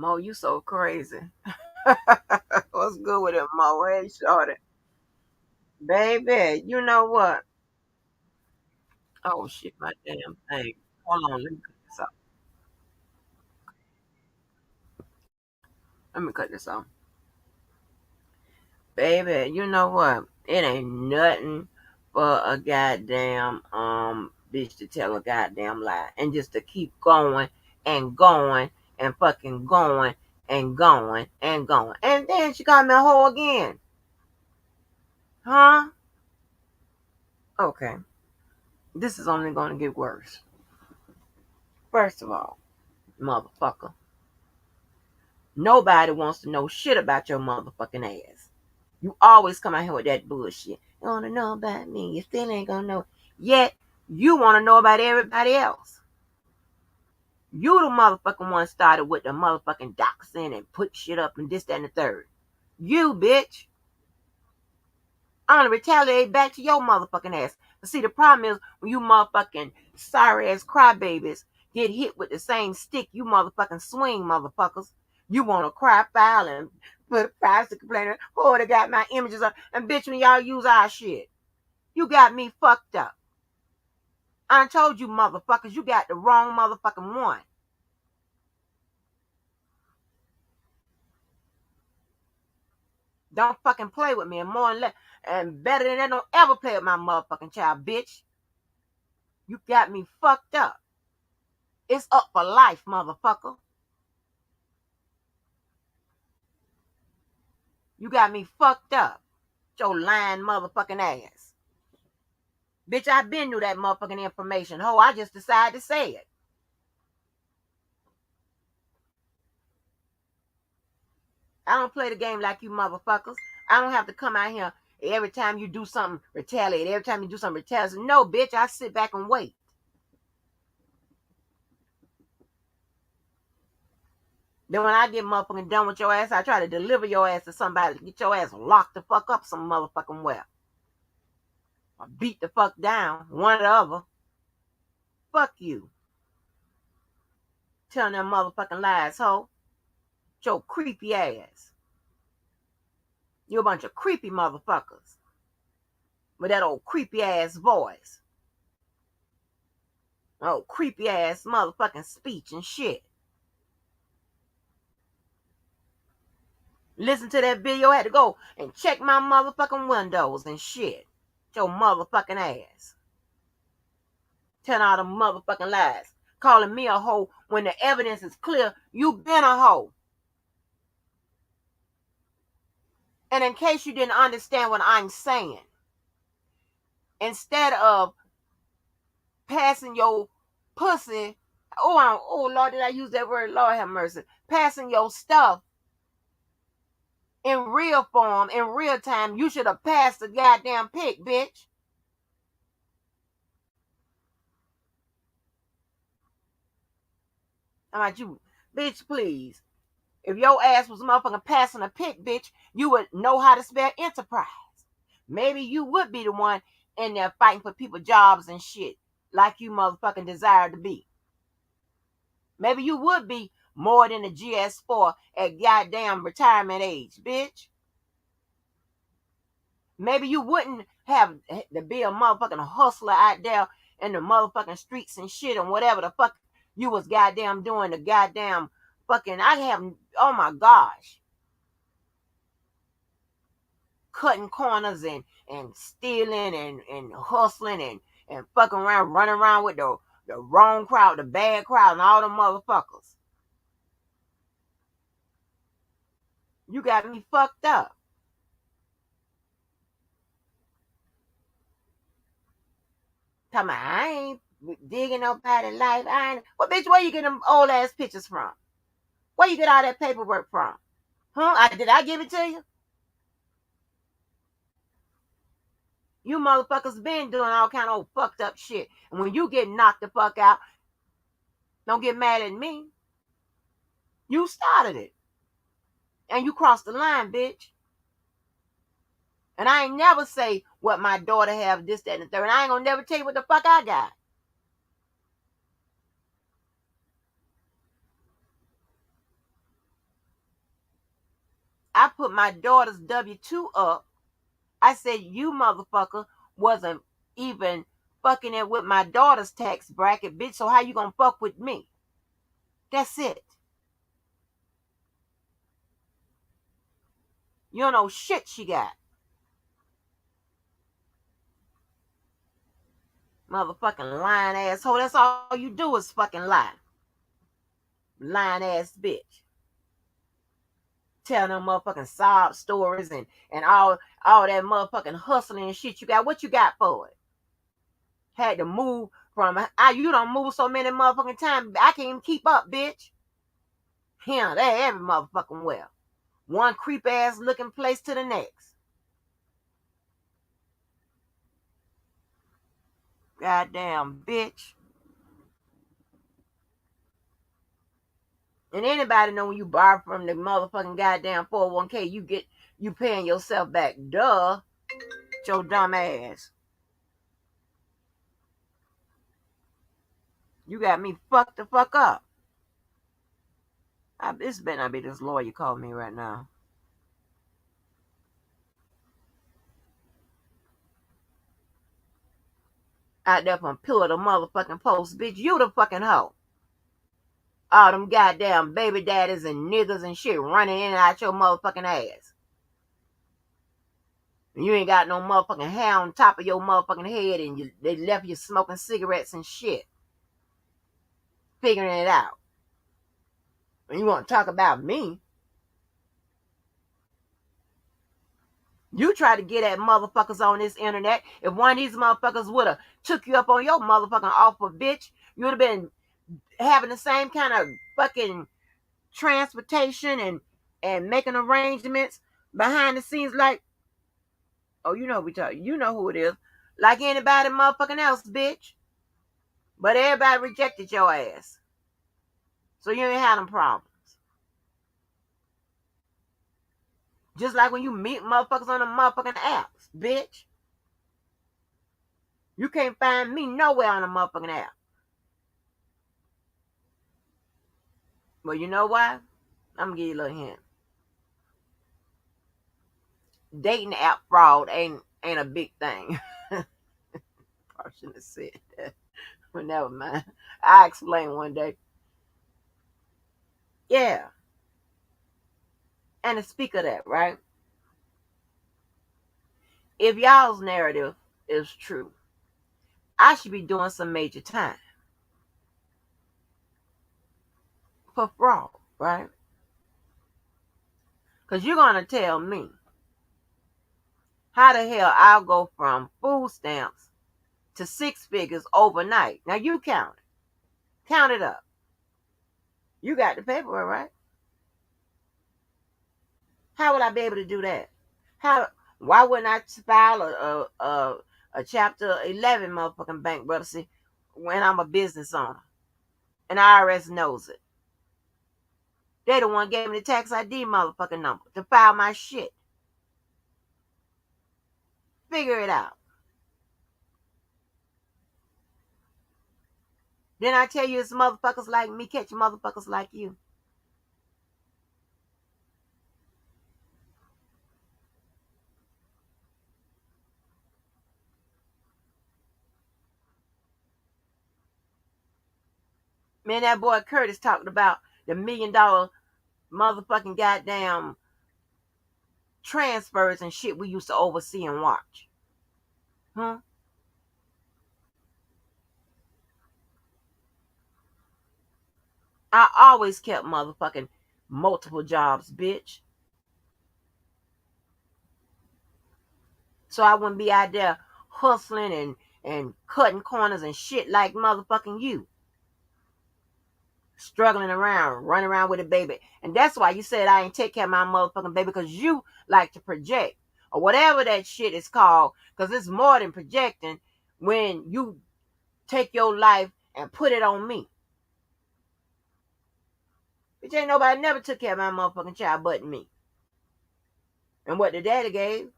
Mo, you so crazy. What's good with it, Mo? Hey, shorty. Baby, you know what? Oh, shit, my damn thing. Hold on, let me cut this off. Let me cut this off. Baby, you know what? It ain't nothing for a goddamn bitch to tell a goddamn lie and just to keep going and going and fucking going and going and going. And then she called me a hoe again. Huh? Okay. This is only gonna get worse. First of all, motherfucker, nobody wants to know shit about your motherfucking ass. You always come out here with that bullshit. You want to know about me. You still ain't gonna know. Yet, you want to know about everybody else. You the motherfucking one started with the motherfucking doxing and put shit up and this, that, and the third. You, bitch. I'm gonna retaliate back to your motherfucking ass. But see, the problem is when you motherfucking sorry ass crybabies get hit with the same stick, you motherfucking swing, motherfuckers. You want to cry foul and put a privacy complaint. Oh, they got my images up. And bitch, when y'all use our shit, you got me fucked up. I told you, motherfuckers, you got the wrong motherfucking one. Don't fucking play with me, and more and less, and better than that, don't ever play with my motherfucking child, bitch. You got me fucked up. It's up for life, motherfucker. You got me fucked up. Your lying motherfucking ass. Bitch, I been knew that motherfucking information. Ho, I just decided to say it. I don't play the game like you motherfuckers. I don't have to come out here every time you do something, retaliate. Every time you do something, retaliate. No, bitch, I sit back and wait. Then when I get motherfucking done with your ass, I try to deliver your ass to somebody to get your ass locked the fuck up some motherfucking well. Or beat the fuck down, one or the other. Fuck you. Telling them motherfucking lies, ho. Your creepy ass. You a bunch of creepy motherfuckers. With that old creepy ass voice. Oh, creepy ass motherfucking speech and shit. Listen to that video, I had to go and check my motherfucking windows and shit. Your motherfucking ass. Telling all the motherfucking lies. Calling me a hoe when the evidence is clear, you been a hoe. And in case you didn't understand what I'm saying, instead of passing your pussy, oh Lord, did I use that word? Lord have mercy. Passing your stuff in real form, in real time, you should have passed the goddamn pic, bitch. I'm like, you, bitch, please. If your ass was motherfucking passing a pic, bitch, you would know how to spell enterprise. Maybe you would be the one in there fighting for people jobs and shit like you motherfucking desire to be. Maybe you would be more than a GS4 at goddamn retirement age, bitch. Maybe you wouldn't have to be a motherfucking hustler out there in the motherfucking streets and shit and whatever the fuck you was goddamn doing the goddamn fucking, I have, oh my gosh, cutting corners and stealing and hustling and fucking around, running around with the wrong crowd, the bad crowd, and all the motherfuckers. You got me fucked up. Tell me, I ain't digging nobody's life. I ain't. Well, bitch, where you get them old ass pictures from? Where you get all that paperwork from? Huh? Did I give it to you? You motherfuckers been doing all kind of old fucked up shit. And when you get knocked the fuck out, don't get mad at me. You started it. And you crossed the line, bitch. And I ain't never say what my daughter have, this, that, and the third. And I ain't gonna never tell you what the fuck I got. I put my daughter's W-2 up. I said, you motherfucker wasn't even fucking it with my daughter's tax bracket, bitch, so how you gonna fuck with me? That's it. You don't know shit she got. Motherfucking lying asshole. That's all you do is fucking lie. Lying ass bitch. Telling them motherfucking sob stories and all that motherfucking hustling and shit you got. What you got for it? Had to move from, you don't move so many motherfucking times. I can't even keep up, bitch. Here, there, every motherfucking well. One creep ass looking place to the next. Goddamn bitch. And anybody know when you borrow from the motherfucking goddamn 401k, you paying yourself back. Duh. Your dumb ass. You got me fucked the fuck up. This better not be this lawyer calling me right now. Out there from pillar to motherfucking post, bitch. You the fucking hoe. All them goddamn baby daddies and niggas and shit running in and out your motherfucking ass. And you ain't got no motherfucking hair on top of your motherfucking head and they left you smoking cigarettes and shit. Figuring it out. And you want to talk about me? You try to get at motherfuckers on this internet. If one of these motherfuckers would have took you up on your motherfucking offer, bitch, you would have been having the same kind of fucking transportation and making arrangements behind the scenes like, oh, you know we talk, you know who it is, like anybody motherfucking else, bitch. But everybody rejected your ass, so you ain't had them problems. Just like when you meet motherfuckers on the motherfucking apps, bitch. You can't find me nowhere on the motherfucking app. But you know why? I'm gonna give you a little hint. Dating app fraud ain't a big thing. Probably shouldn't have said that. But never mind. I'll explain one day. Yeah. And to speak of that, right? If y'all's narrative is true, I should be doing some major time for fraud, right? Because you're going to tell me how the hell I'll go from food stamps to 6 figures overnight. Now you count it. Count it up. You got the paperwork, right? How would I be able to do that? Why wouldn't I file a chapter 11 motherfucking bankruptcy when I'm a business owner? And IRS knows it. They the one gave me the tax ID motherfucking number to file my shit. Figure it out. Then I tell you it's motherfuckers like me catching motherfuckers like you. Man, that boy Curtis talking about the $1 million motherfucking goddamn transfers and shit we used to oversee and watch. Huh? I always kept motherfucking multiple jobs, bitch. So I wouldn't be out there hustling and cutting corners and shit like motherfucking you. Struggling around, running around with a baby. And that's why you said I ain't take care of my motherfucking baby, because you like to project. Or whatever that shit is called. Because it's more than projecting when you take your life and put it on me. Bitch, ain't nobody never took care of my motherfucking child but me. And what the daddy gave.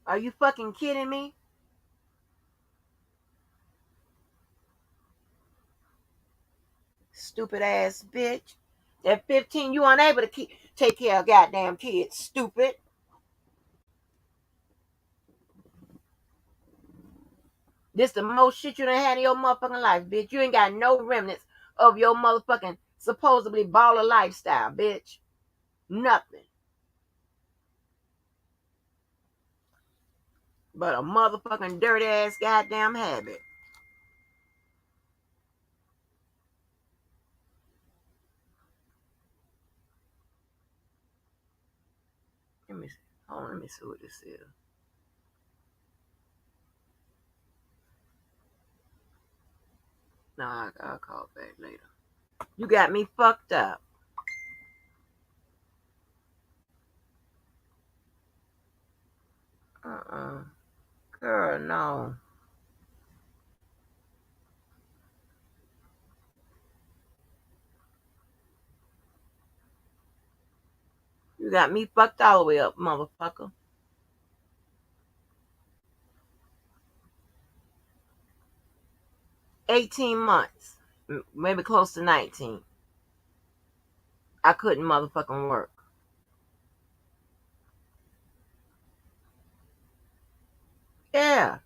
Are you fucking kidding me? Stupid ass bitch. At 15, you unable to take care of goddamn kids, stupid. This the most shit you done had in your motherfucking life, bitch. You ain't got no remnants of your motherfucking supposedly baller lifestyle, bitch. Nothing. But a motherfucking dirty ass goddamn habit. Let me see. Hold on, let me see what this is. No, I'll call back later. You got me fucked up. Uh-uh. Girl, no. You got me fucked all the way up, motherfucker. 18 months. Maybe close to 19. I couldn't motherfucking work. Yeah.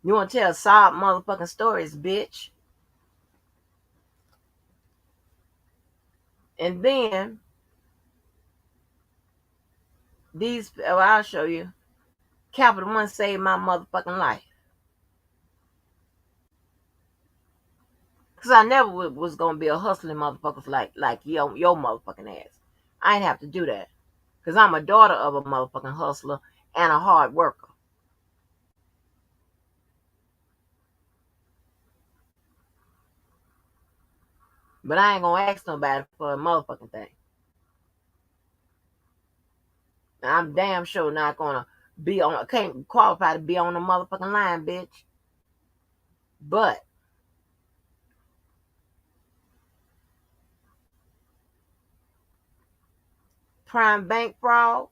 You want to tell sob motherfucking stories, bitch. And then, I'll show you. Capital One saved my motherfucking life. Because I never was going to be a hustling motherfucker like your motherfucking ass. I ain't have to do that. Because I'm a daughter of a motherfucking hustler and a hard worker. But I ain't going to ask nobody for a motherfucking thing. I'm damn sure not going to can't qualify to be on the motherfucking line, bitch. But prime bank fraud,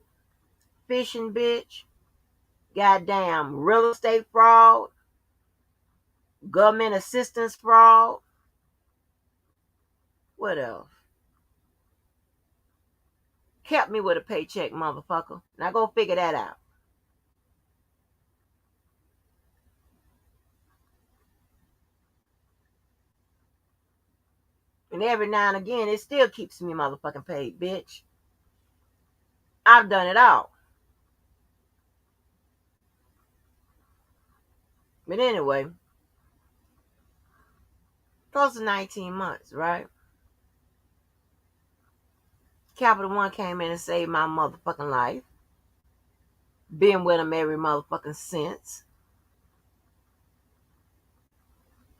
fishing, bitch, goddamn real estate fraud, government assistance fraud. What else? Kept me with a paycheck, motherfucker. Now go figure that out. And every now and again, it still keeps me motherfucking paid, bitch. I've done it all. But anyway, close to 19 months, right? Capital One came in and saved my motherfucking life. Been with them every motherfucking since.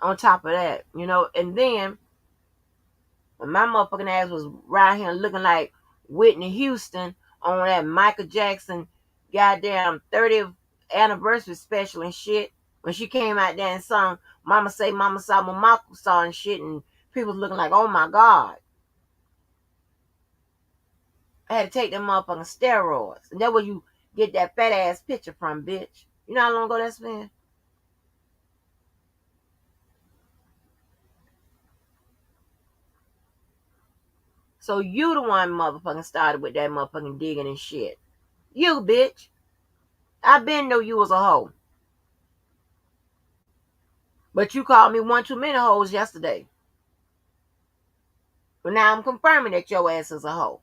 On top of that, and then when my motherfucking ass was right here looking like Whitney Houston on that Michael Jackson goddamn 30th anniversary special and shit, when she came out there and sung Mama Say Mama Saw Mama Saw and shit, and people was looking like, oh my God. I had to take them motherfucking steroids. And that's where you get that fat ass picture from, bitch. You know how long ago that's been? So you the one motherfucking started with that motherfucking digging and shit. You, bitch. I been know you was a hoe. But you called me one too many hoes yesterday. But now I'm confirming that your ass is a hoe.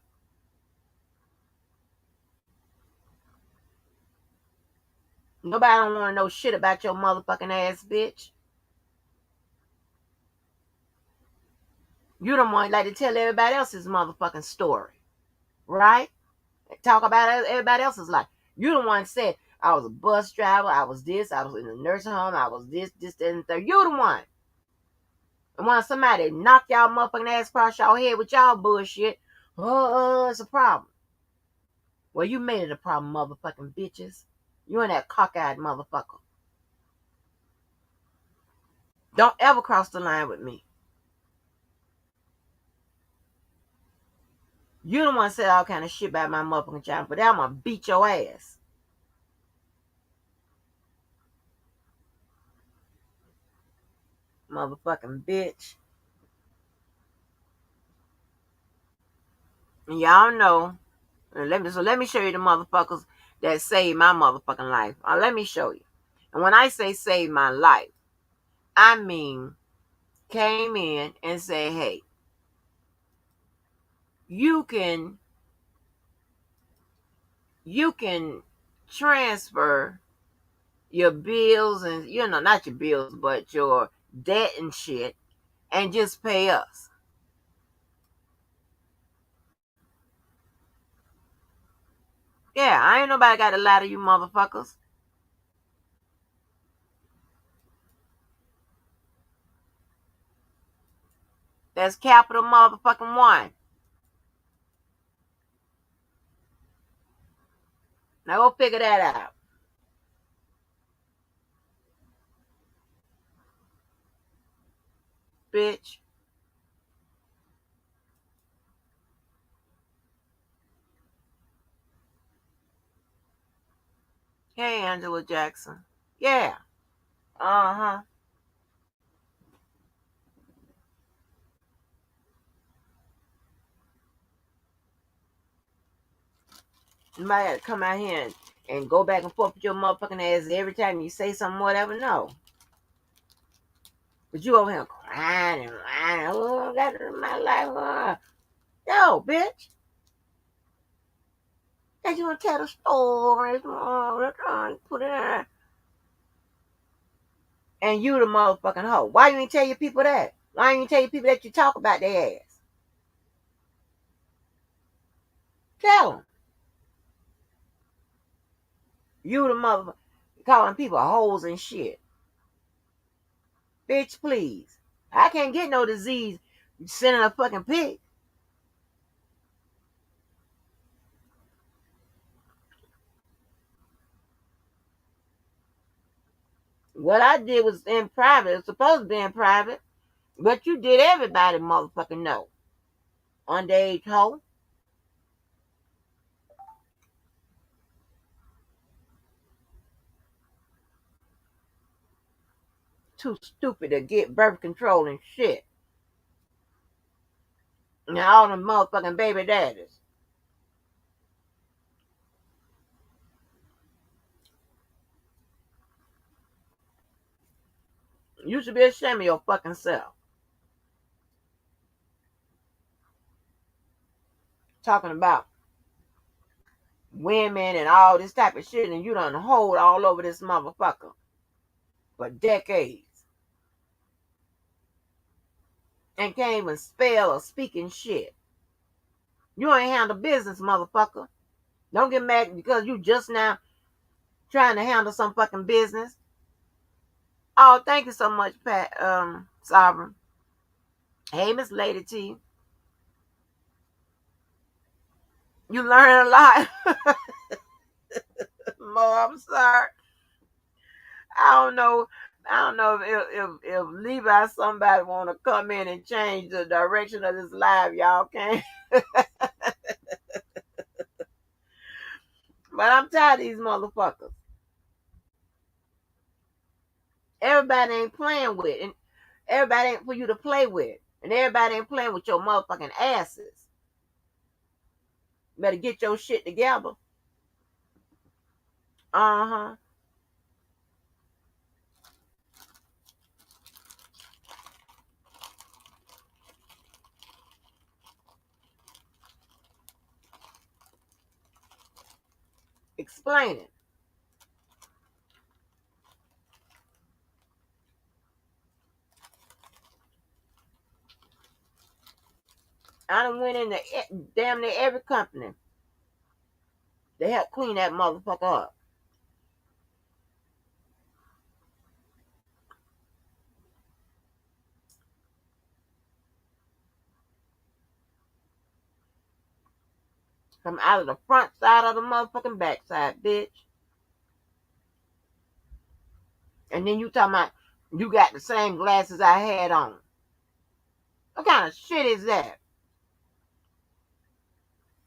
Nobody don't want to know shit about your motherfucking ass, bitch. You the one like to tell everybody else's motherfucking story. Right? Talk about everybody else's life. You the one said, I was a bus driver, I was this, I was in a nursing home, I was this, that, and the third. You the one. And when somebody knock y'all motherfucking ass across y'all head with y'all bullshit, it's a problem. Well, you made it a problem, motherfucking bitches. You and that cockeyed motherfucker. Don't ever cross the line with me. You the one said all kind of shit about my motherfucking child, but I'm gonna beat your ass. Motherfucking bitch. And y'all know. Let me show you the motherfuckers that saved my motherfucking life. Let me show you. And when I say save my life, I mean came in and said, hey, you can you can transfer your bills and not your bills, but your debt and shit, and just pay us. Yeah, I ain't nobody got to lie to you motherfuckers. That's capital motherfucking one. Now go figure that out, bitch. Hey, Angela Jackson. Yeah. Uh-huh. You might have to come out here and go back and forth with your motherfucking ass every time you say something, whatever. No. But you over here crying and whining. Oh, that's my life. No, bitch. That you want to tell the story. Put it in. And you the motherfucking hoe. Why you ain't tell your people that? Why you ain't tell your people that you talk about their ass? Tell them. You the motherfucker calling people hoes and shit. Bitch, please. I can't get no disease sending a fucking pig. What I did was in private. It's supposed to be in private. But you did everybody motherfucking know. Underage hoe. Too stupid to get birth control and shit. Now all the motherfucking baby daddies. You should be ashamed of your fucking self. Talking about women and all this type of shit, and you done hold all over this motherfucker for decades. And can't even spell or speaking shit. You ain't handle business, motherfucker. Don't get mad because you just now trying to handle some fucking business. Oh, thank you so much, Pat Sovereign. Hey, Miss Lady T. You learn a lot. More, I'm sorry. I don't know. I don't know if Levi somebody want to come in and change the direction of this live, y'all can. But I'm tired of these motherfuckers. Everybody ain't playing with, and everybody ain't for you to play with, and everybody ain't playing with your motherfucking asses. Better get your shit together. Uh huh. Explain it. I done went into damn near every company. They help clean that motherfucker up. Come out of the front side of the motherfucking backside, bitch. And then you talking about you got the same glasses I had on. What kind of shit is that?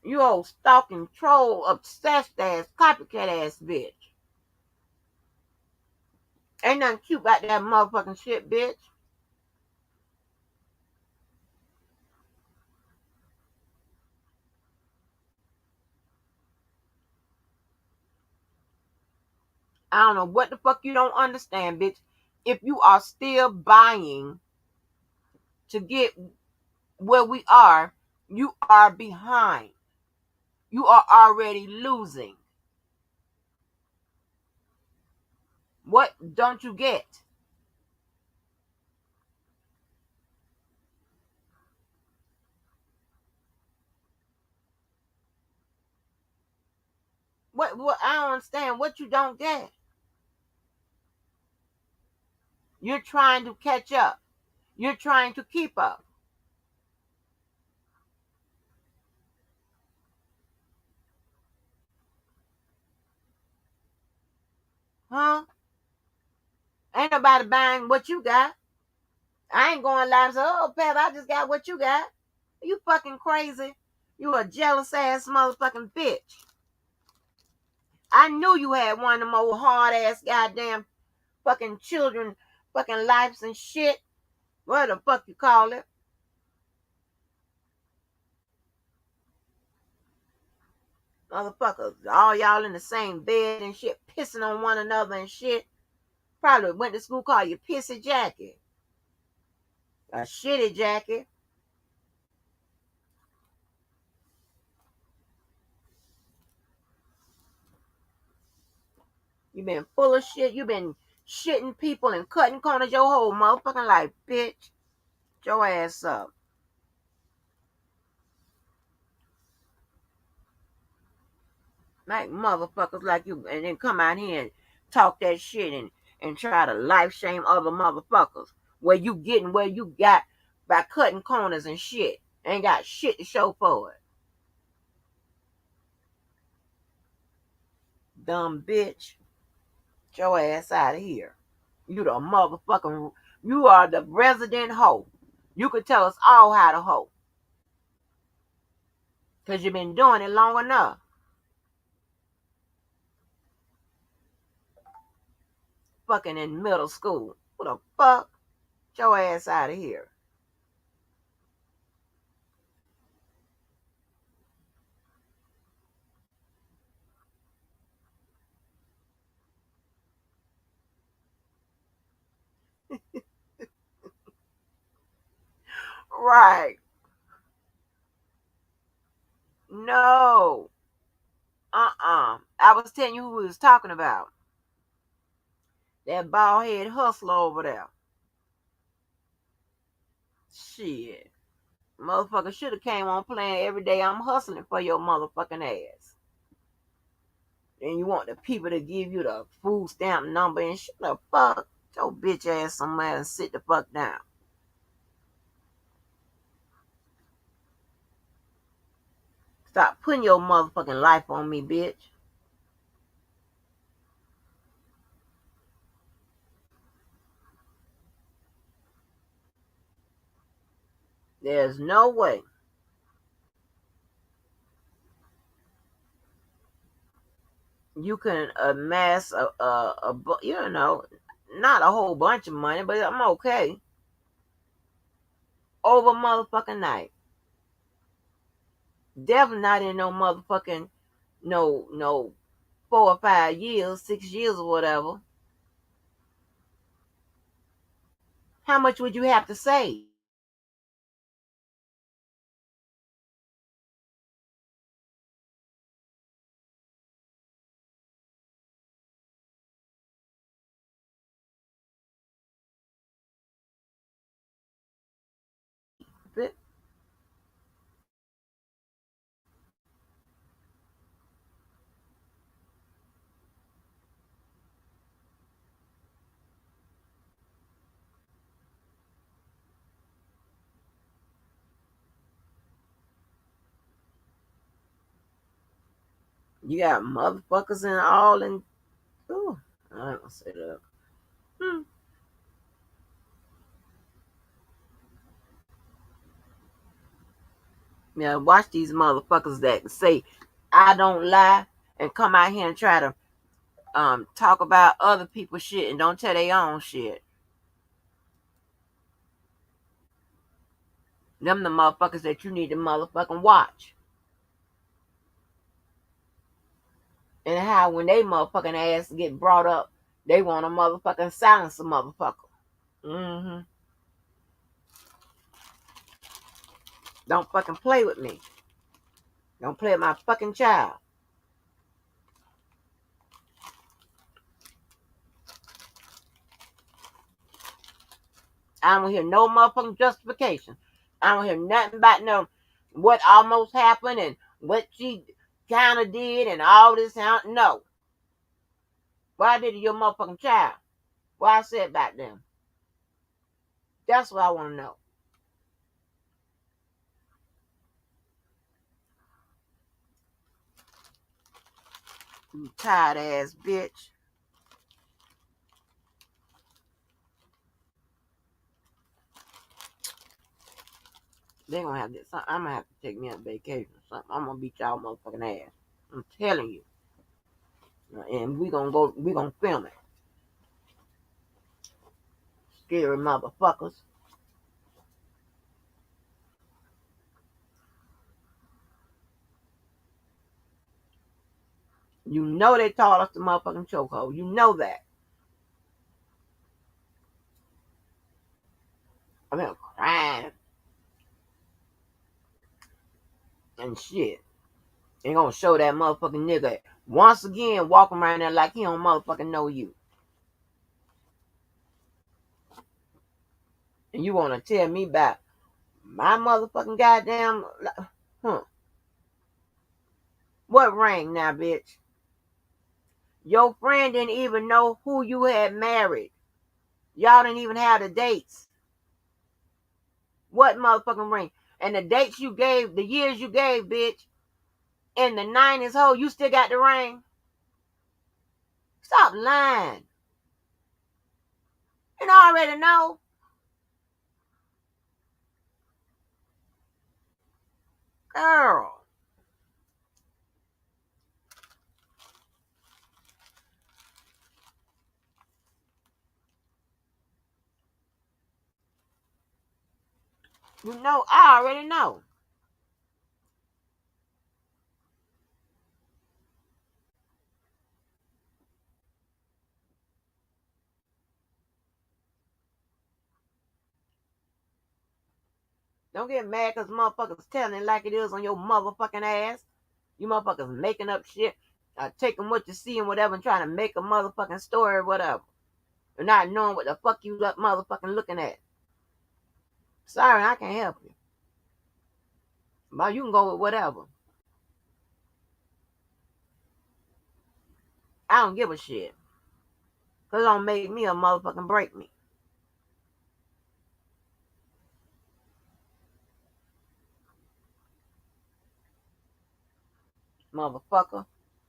You old stalking troll, obsessed ass, copycat ass bitch. Ain't nothing cute about that motherfucking shit, bitch. I don't know what the fuck you don't understand, bitch. If you are still buying to get where we are, you are behind. You are already losing. What don't you get? What I don't understand what you don't get. You're trying to catch up. You're trying to keep up. Huh? Ain't nobody buying what you got. I ain't going live and say, oh, Pep, I just got what you got. You fucking crazy. You a jealous ass motherfucking bitch. I knew you had one of them old hard ass goddamn fucking children, fucking lives and shit. What the fuck you call it? Motherfuckers, all y'all in the same bed and shit, pissing on one another and shit. Probably went to school called you Pissy Jackie. A shitty jacket. You been full of shit. You been shitting people and cutting corners your whole motherfucking life, bitch. Get your ass up. Like motherfuckers like you, and then come out here and talk that shit and try to life shame other motherfuckers. Where you got by cutting corners and shit. Ain't got shit to show for it. Dumb bitch. Get your ass out of here. You are the resident hoe. You could tell us all how to hoe. Because you've been doing it long enough. Fucking in middle school. What the fuck? Get your ass out of here. Right. No. I was telling you who we was talking about. That bald head hustler over there. Shit. Motherfucker should have came on playing every day I'm hustling for your motherfucking ass. And you want the people to give you the food stamp number and shit the fuck. Your bitch ass somewhere and sit the fuck down. Stop putting your motherfucking life on me, bitch. There's no way you can amass not a whole bunch of money, but I'm okay. Over motherfucking night. Definitely not in no motherfucking no 4 or 5 years, 6 years or whatever. How much would you have to save? You got motherfuckers and all and ooh, I ain't gonna say that. Hmm. Yeah, watch these motherfuckers that say I don't lie and come out here and try to talk about other people's shit and don't tell their own shit. Them the motherfuckers that you need to motherfucking watch. And how when they motherfucking ass get brought up, they want to motherfucking silence a motherfucker. Mm-hmm. Don't fucking play with me. Don't play with my fucking child. I don't hear no motherfucking justification. I don't hear nothing about no what almost happened and what she kind of did and all this. No. Why did it your motherfucking child? Why I said about them? That's what I want to know. You tired ass bitch. They gonna have this. I'm gonna have to take me on vacation or something. I'm gonna beat y'all motherfucking ass. I'm telling you. And we gonna film it. Scary motherfuckers. You know they taught us the motherfucking chokehold. You know that. I've been crying and shit. Ain't gonna show that motherfucking nigga once again walking around there like he don't motherfucking know you. And you wanna tell me about my motherfucking goddamn huh. What ring now, bitch? Your friend didn't even know who you had married. Y'all didn't even have the dates. What motherfucking ring? And the dates you gave, the years you gave, bitch, in the 90s, ho, you still got the ring? Stop lying. And I already know. Girl. You know, I already know. Don't get mad because motherfuckers telling it like it is on your motherfucking ass. You motherfuckers making up shit, taking what you see and whatever and trying to make a motherfucking story or whatever. And not knowing what the fuck you motherfucking looking at. Sorry, I can't help you. But you can go with whatever. I don't give a shit. Because it don't make me a motherfucking break me. Motherfucker.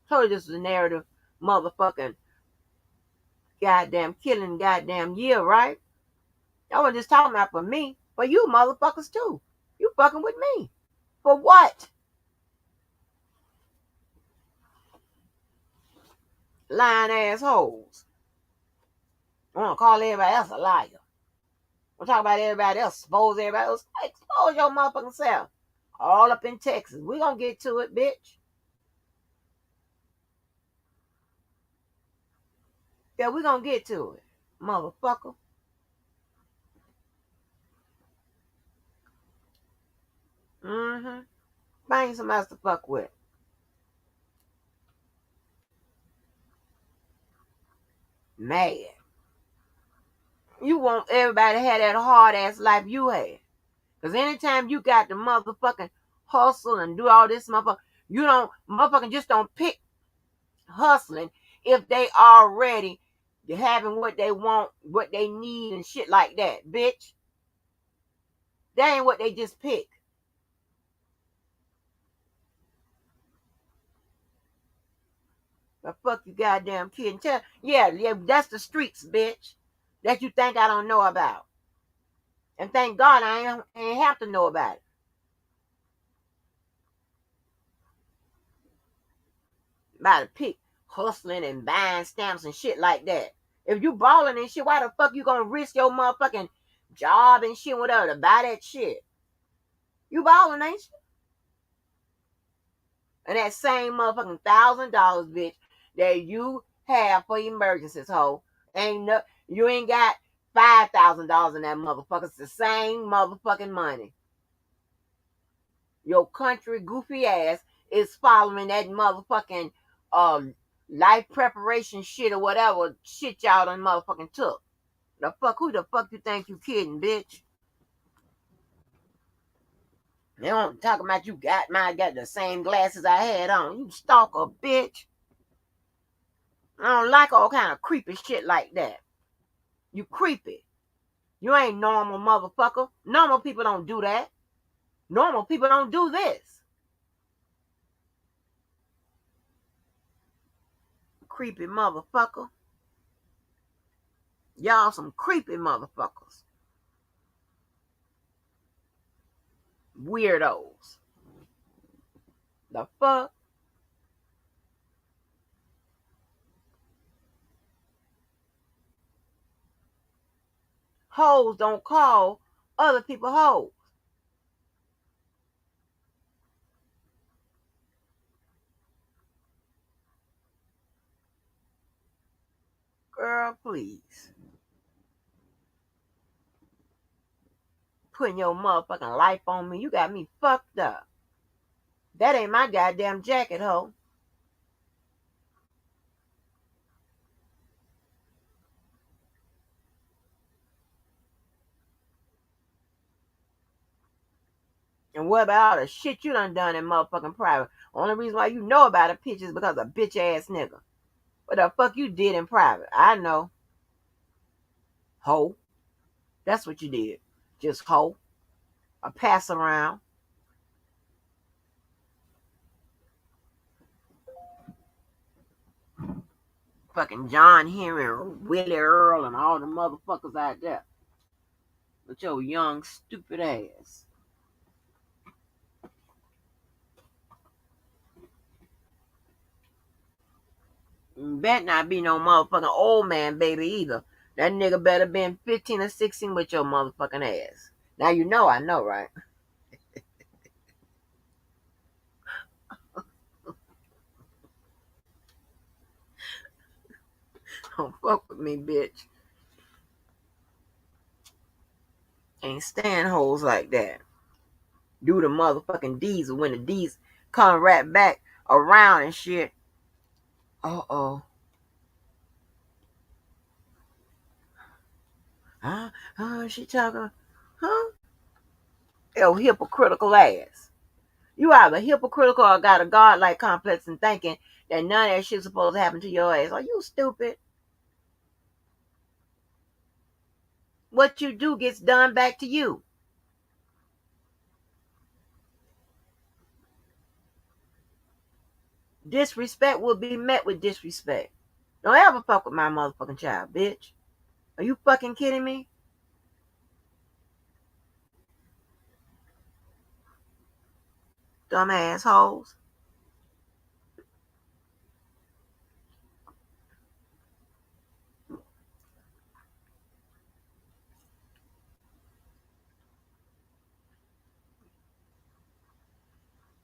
Told you this is a narrative motherfucking goddamn killing goddamn year, right? I was just talking about for me, but you motherfuckers too. You fucking with me. For what? Lying assholes. I want to call everybody else a liar. We'll talk about everybody else, expose everybody else. Expose your motherfucking self. All up in Texas. We gonna get to it, bitch. Yeah, we gonna get to it, motherfucker. Mm-hmm. Find somebody else to fuck with. Mad. You want everybody to have that hard ass life you had. Because anytime you got the motherfucking hustle and do all this motherfucker, you don't, motherfucking just don't pick hustling if they already having what they want, what they need and shit like that, bitch. That ain't what they just pick. But fuck you goddamn kid and tell, yeah, that's the streets, bitch. That you think I don't know about. And thank God I ain't have to know about it. About to pick hustling and buying stamps and shit like that. If you balling and shit, why the fuck you gonna risk your motherfucking job and shit whatever to buy that shit? You balling, ain't you? And that same motherfucking $1,000, bitch, that you have for emergencies, ho. You ain't got $5,000 in that motherfucker. It's the same motherfucking money. Your country goofy ass is following that motherfucking um life preparation shit or whatever shit y'all done motherfucking took. Who the fuck you think you kidding, bitch? They don't talk about you got the same glasses I had on. You stalker, bitch. I don't like all kind of creepy shit like that. You creepy. You ain't normal, motherfucker. Normal people don't do that. Normal people don't do this. Creepy motherfucker. Y'all some creepy motherfuckers. Weirdos. The fuck? Hoes don't call other people hoes. Girl, please. Putting your motherfucking life on me. You got me fucked up. That ain't my goddamn jacket, hoe. And what about all the shit you done in motherfucking private? Only reason why you know about a bitch is because of bitch ass nigga. What the fuck you did in private? I know. Hoe. That's what you did. Just hoe. A pass around. Fucking John Henry, Willie Earl, and all the motherfuckers out there. With your young, stupid ass. Bet not be no motherfucking old man baby either. That nigga better been 15 or 16 with your motherfucking ass. Now you know I know, right? Don't fuck with me, bitch. Ain't stand hoes like that. Do the motherfucking D's when the D's come right back around and shit. Uh-oh. She talking, huh? Yo, hypocritical ass. You either hypocritical or got a godlike complex and thinking that none of that shit's supposed to happen to your ass. Are you stupid? What you do gets done back to you. Disrespect will be met with disrespect. Don't ever fuck with my motherfucking child, bitch. Are you fucking kidding me? Dumb assholes.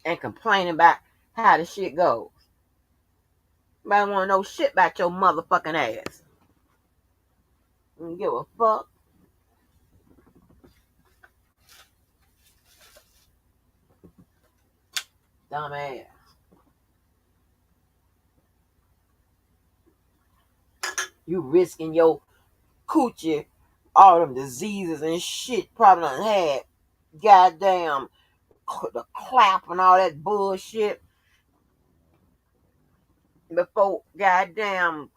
And complaining about how the shit goes. Nobody want to know shit about your motherfucking ass. Don't give a fuck. Dumb ass. You risking your coochie, all them diseases and shit probably done had. Goddamn, the clap and all that bullshit before goddamn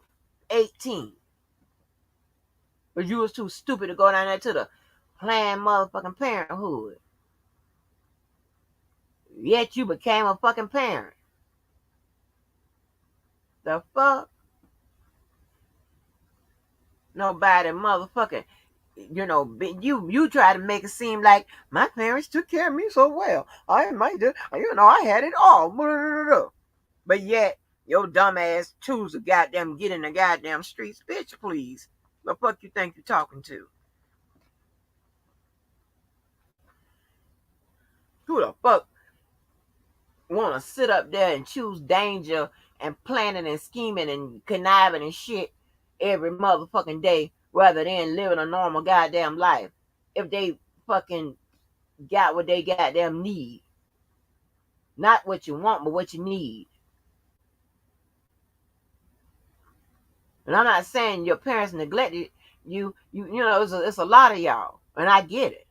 18. But you was too stupid to go down there to the Planned motherfucking Parenthood. Yet you became a fucking parent. The fuck? Nobody motherfucking, you try to make it seem like my parents took care of me so well. I might do, I had it all. But yet, your dumb ass choose to goddamn get in the goddamn streets. Bitch, please. The fuck you think you're talking to? Who the fuck want to sit up there and choose danger and planning and scheming and conniving and shit every motherfucking day rather than living a normal goddamn life if they fucking got what they goddamn need. Not what you want, but what you need. And I'm not saying your parents neglected you. You know, it's a lot of y'all, and I get it.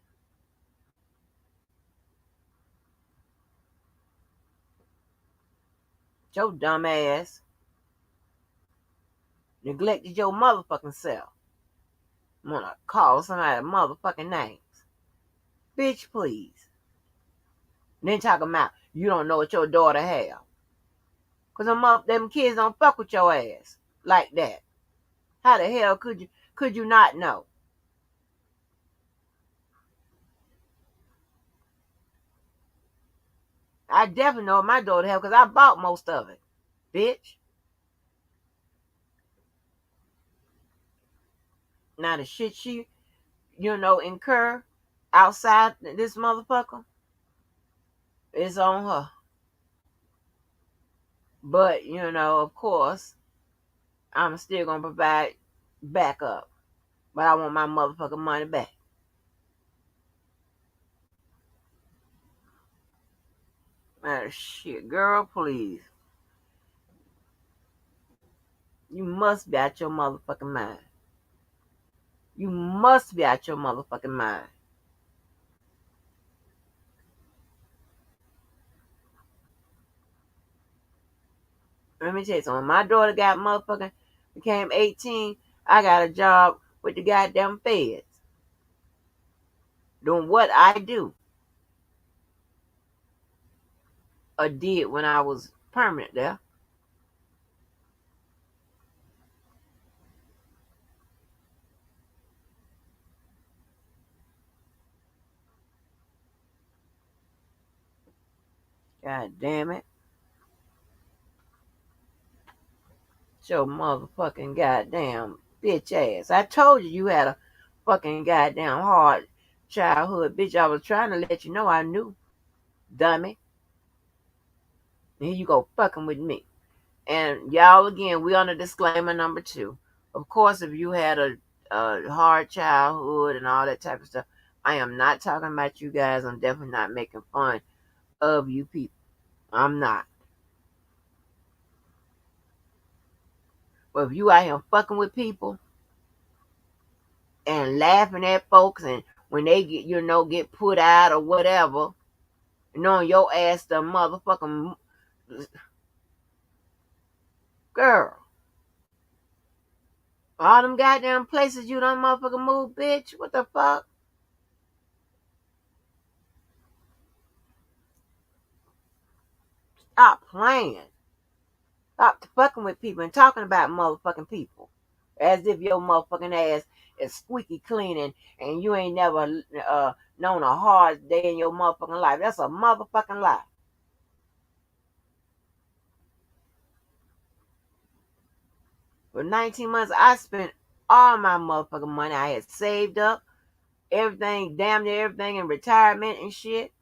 Your dumb ass neglected your motherfucking self. I'm gonna call somebody motherfucking names. Bitch, please. And then talking about you don't know what your daughter have. Cause them kids don't fuck with your ass like that. How the hell could you not know? I definitely know what my daughter have because I bought most of it. Bitch. Now the shit she, incur outside this motherfucker is on her. But, of course, I'm still gonna provide backup. But I want my motherfucking money back. Shit, girl, please. You must be out your motherfucking mind. You must be out your motherfucking mind. Let me tell you something. When my daughter got motherfucking became 18, I got a job with the goddamn feds. Doing what I do or did when I was permanent there. God damn it. Your motherfucking goddamn bitch ass. I told you you had a fucking goddamn hard childhood, bitch. I was trying to let you know I knew, dummy. And here you go fucking with me. And y'all, again, we on a disclaimer number 2. Of course, if you had a hard childhood and all that type of stuff, I am not talking about you guys. I'm definitely not making fun of you people. I'm not. But if you out here fucking with people and laughing at folks and when they get put out or whatever, knowing your ass the motherfucking girl. All them goddamn places you done motherfucking move, bitch. What the fuck? Stop playing. Stop fucking with people and talking about motherfucking people. As if your motherfucking ass is squeaky clean and you ain't never known a hard day in your motherfucking life. That's a motherfucking lie. For 19 months, I spent all my motherfucking money I had saved up, everything, damn near everything in retirement and shit.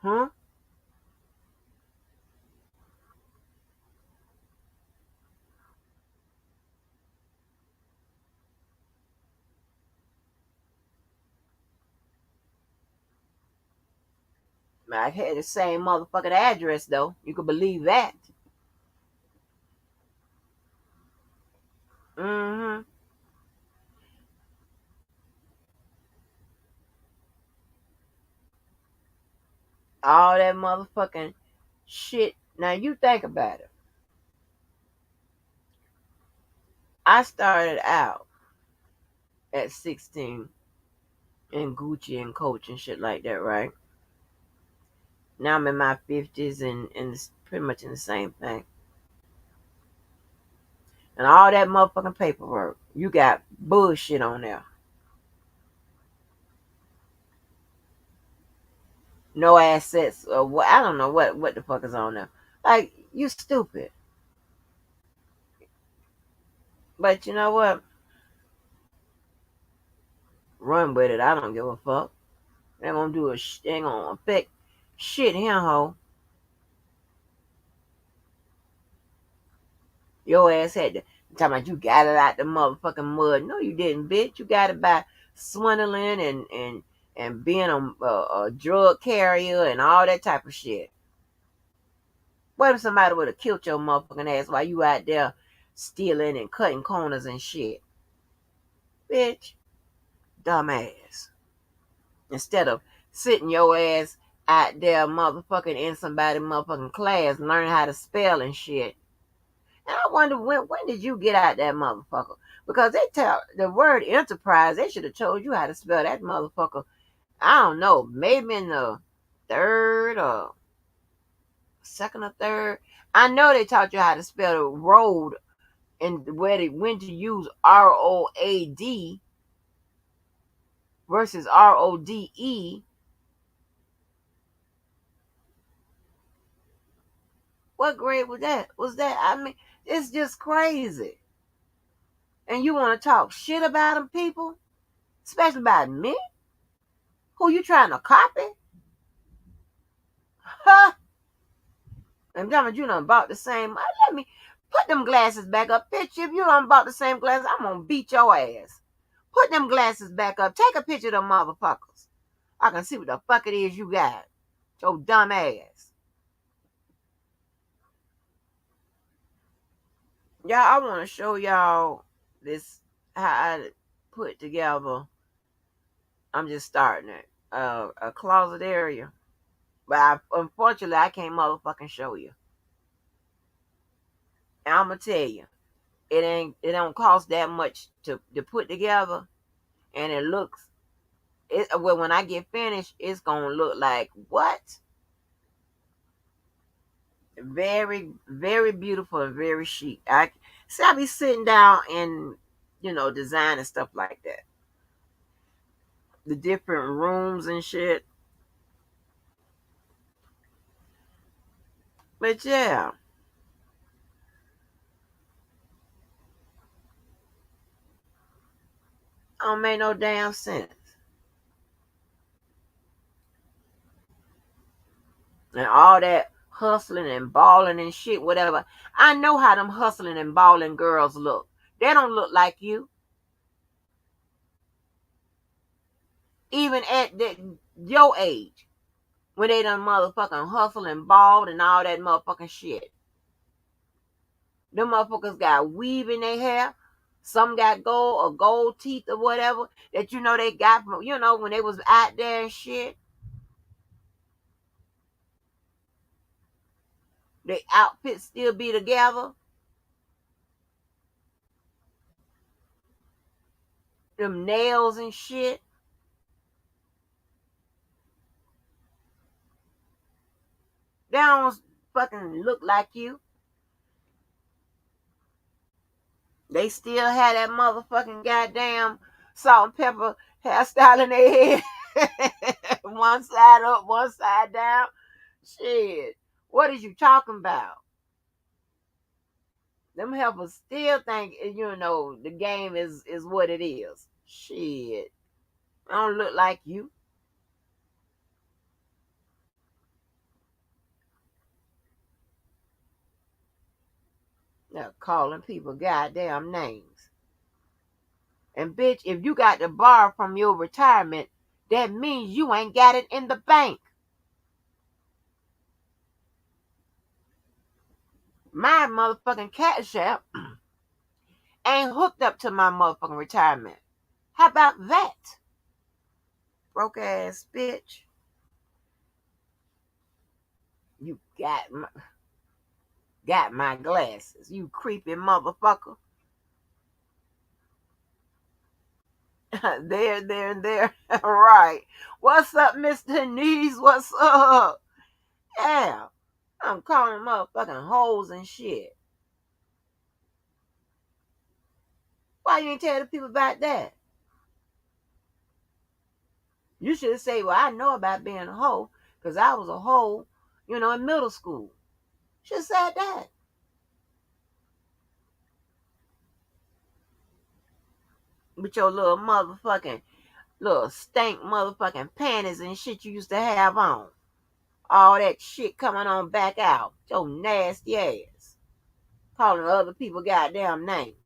Huh? I had the same motherfucking address though. You could believe that. Mm-hmm. All that motherfucking shit. Now you think about it. I started out at 16 in Gucci and Coach and shit like that, right? Now I'm in my 50s and it's pretty much in the same thing. And all that motherfucking paperwork, you got bullshit on there. No assets or what? I don't know what the fuck is on there. Like you stupid. But you know what? Run with it. I don't give a fuck. They gonna do they ain't gonna affect shit here, ho. Your ass had to talking about you got it out the motherfucking mud. No, you didn't, bitch. You got it by swindling and being a drug carrier and all that type of shit. What if somebody would have killed your motherfucking ass while you out there stealing and cutting corners and shit? Bitch, dumbass. Instead of sitting your ass out there motherfucking in somebody motherfucking class learning how to spell and shit. And I wonder when did you get out that motherfucker? Because they tell the word enterprise, they should have told you how to spell that motherfucker. I don't know, maybe in the third or second or third. I know they taught you how to spell the road and when to use ROAD versus RODE. What grade was that? I mean, it's just crazy. And you want to talk shit about them people, especially about me, who you trying to copy? Huh? I'm telling you done bought the same. Let me put them glasses back up. Bitch, if you done bought the same glasses, I'm gonna beat your ass. Put them glasses back up. Take a picture of them motherfuckers. I can see what the fuck it is you got. Your dumb ass. Y'all, I want to show y'all this, how I put together. I'm just starting it. A closet area. But unfortunately, I can't motherfucking show you. And I'm going to tell you. It don't cost that much to put together. And it looks, well, when I get finished, it's going to look like what? Very, very beautiful and very chic. I be sitting down and, design and stuff like that. The different rooms and shit. But yeah, don't make no damn sense. And all that hustling and balling and shit, whatever. I know how them hustling and balling girls look. They don't look like you. Even at your age. When they done motherfucking hustle and balled and all that motherfucking shit. Them motherfuckers got weave in their hair. Some got gold or gold teeth or whatever that they got from, when they was out there and shit. Their outfits still be together. Them nails and shit. They don't fucking look like you. They still had that motherfucking goddamn salt and pepper hairstyle in their head. One side up, one side down. Shit. What is you talking about? Them helpers still think, the game is what it is. Shit. I don't look like you. They're calling people goddamn names. And bitch, if you got to borrow from your retirement, that means you ain't got it in the bank. My motherfucking cash app ain't hooked up to my motherfucking retirement. How about that? Broke ass bitch. You got my glasses. You creepy motherfucker. there. Right. What's up, Mr. Knees? What's up? Yeah. I'm calling motherfucking hoes and shit. Why you ain't tell the people about that? You should have said, well, I know about being a hoe because I was a hoe, in middle school. Should have said that. With your little motherfucking Little stank motherfucking panties and shit you used to have on. All that shit coming on back out. Your nasty ass. Calling other people goddamn names.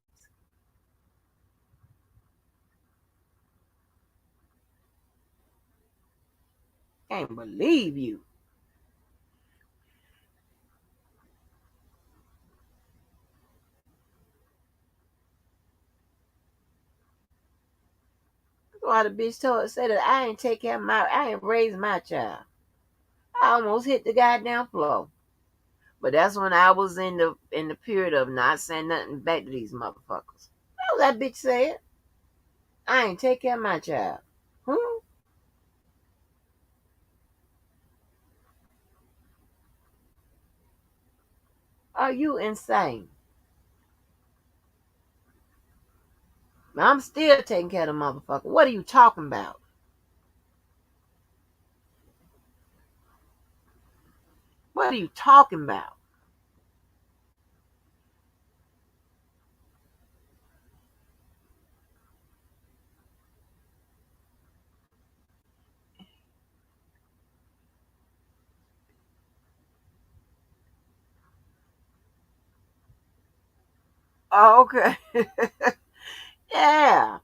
Can't believe you. That's why the bitch said that I ain't raised my child. I almost hit the goddamn floor. But that's when I was in the period of not saying nothing back to these motherfuckers. That's what that bitch said. I ain't take care of my child. Hmm? Are you insane? I'm still taking care of the motherfucker. What are you talking about? What are you talking about? Oh, okay. Yeah.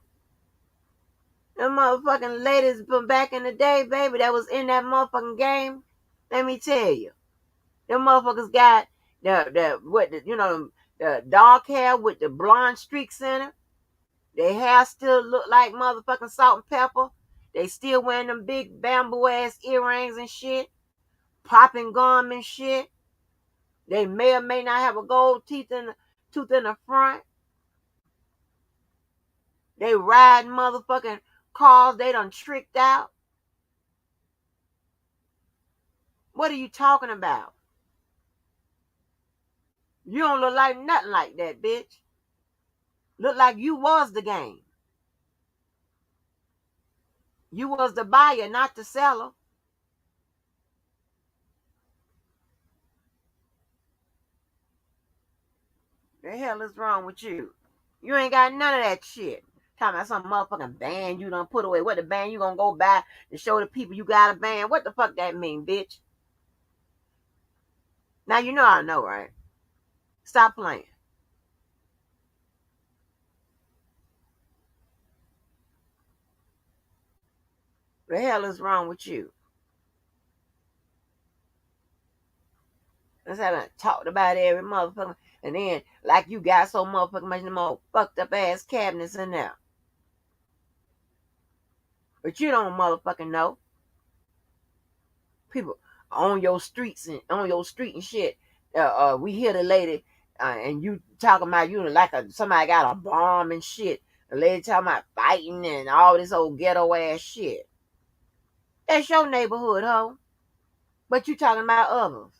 Them motherfucking ladies from back in the day, baby, that was in that motherfucking game. Let me tell you. Them motherfuckers got the dark hair with the blonde streaks in it. Their hair still look like motherfucking salt and pepper. They still wearing them big bamboo ass earrings and shit. Popping gum and shit. They may or may not have a gold tooth in the front. They riding motherfucking cars they done tricked out. What are you talking about? You don't look like nothing like that, bitch. Look like you was the game. You was the buyer, not the seller. The hell is wrong with you? You ain't got none of that shit. Talking about some motherfucking band you done put away. What the band you gonna go buy to show the people you got a band? What the fuck that mean, bitch? Now you know I know, right? Stop playing. The hell is wrong with you? Let's have talked about every motherfucker. And then, like you got so motherfucking much more fucked up ass cabinets in there. But you don't motherfucking know. People on your streets and on your street and shit. We hear the lady and you talking about you like somebody got a bomb and shit. The lady talking about fighting and all this old ghetto ass shit. That's your neighborhood, ho. But you talking about others.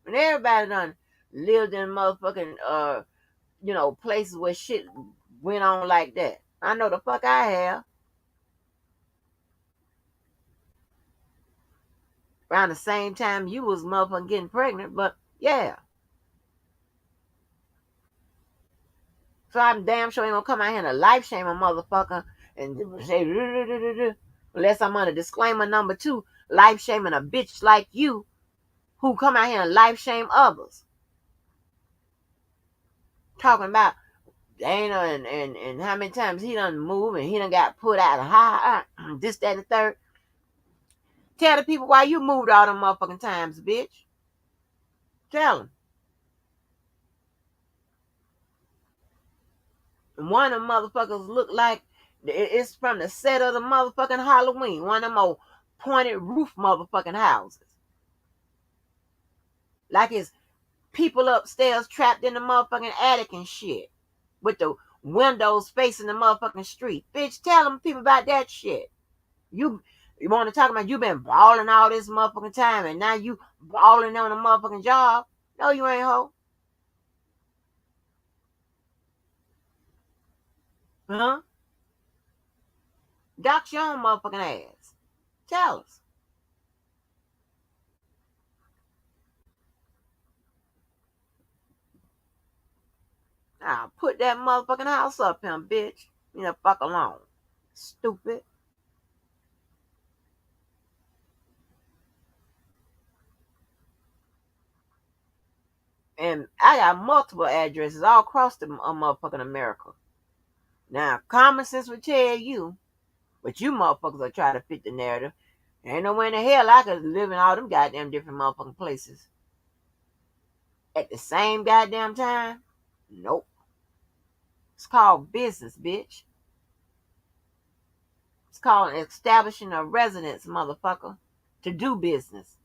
And everybody done lived in motherfucking places where shit went on like that. I know the fuck I have. Around the same time you was motherfucking getting pregnant, but yeah. So I'm damn sure ain't gonna come out here and life shame a motherfucker and say unless I'm on a disclaimer number 2, life shaming a bitch like you who come out here and life shame others. Talking about Dana and how many times he done moved and he done got put out of high this, that, and the third. Tell the people why you moved all them motherfucking times, bitch. Tell them. And one of them motherfuckers look like it's from the set of the motherfucking Halloween. One of them old pointed roof motherfucking houses. Like it's people upstairs trapped in the motherfucking attic and shit. With the windows facing the motherfucking street. Bitch, tell them people about that shit. You want to talk about you been balling all this motherfucking time and now you balling on a motherfucking job? No, you ain't, hoe. Huh? Dox your own motherfucking ass. Tell us. I'll put that motherfucking house up him, bitch. You know, fuck alone. Stupid. And I got multiple addresses all across the motherfucking America. Now, common sense would tell you, but you motherfuckers are trying to fit the narrative. Ain't no way in the hell I could live in all them goddamn different motherfucking places at the same goddamn time. Nope. It's called business, bitch. It's called establishing a residence, motherfucker, to do business.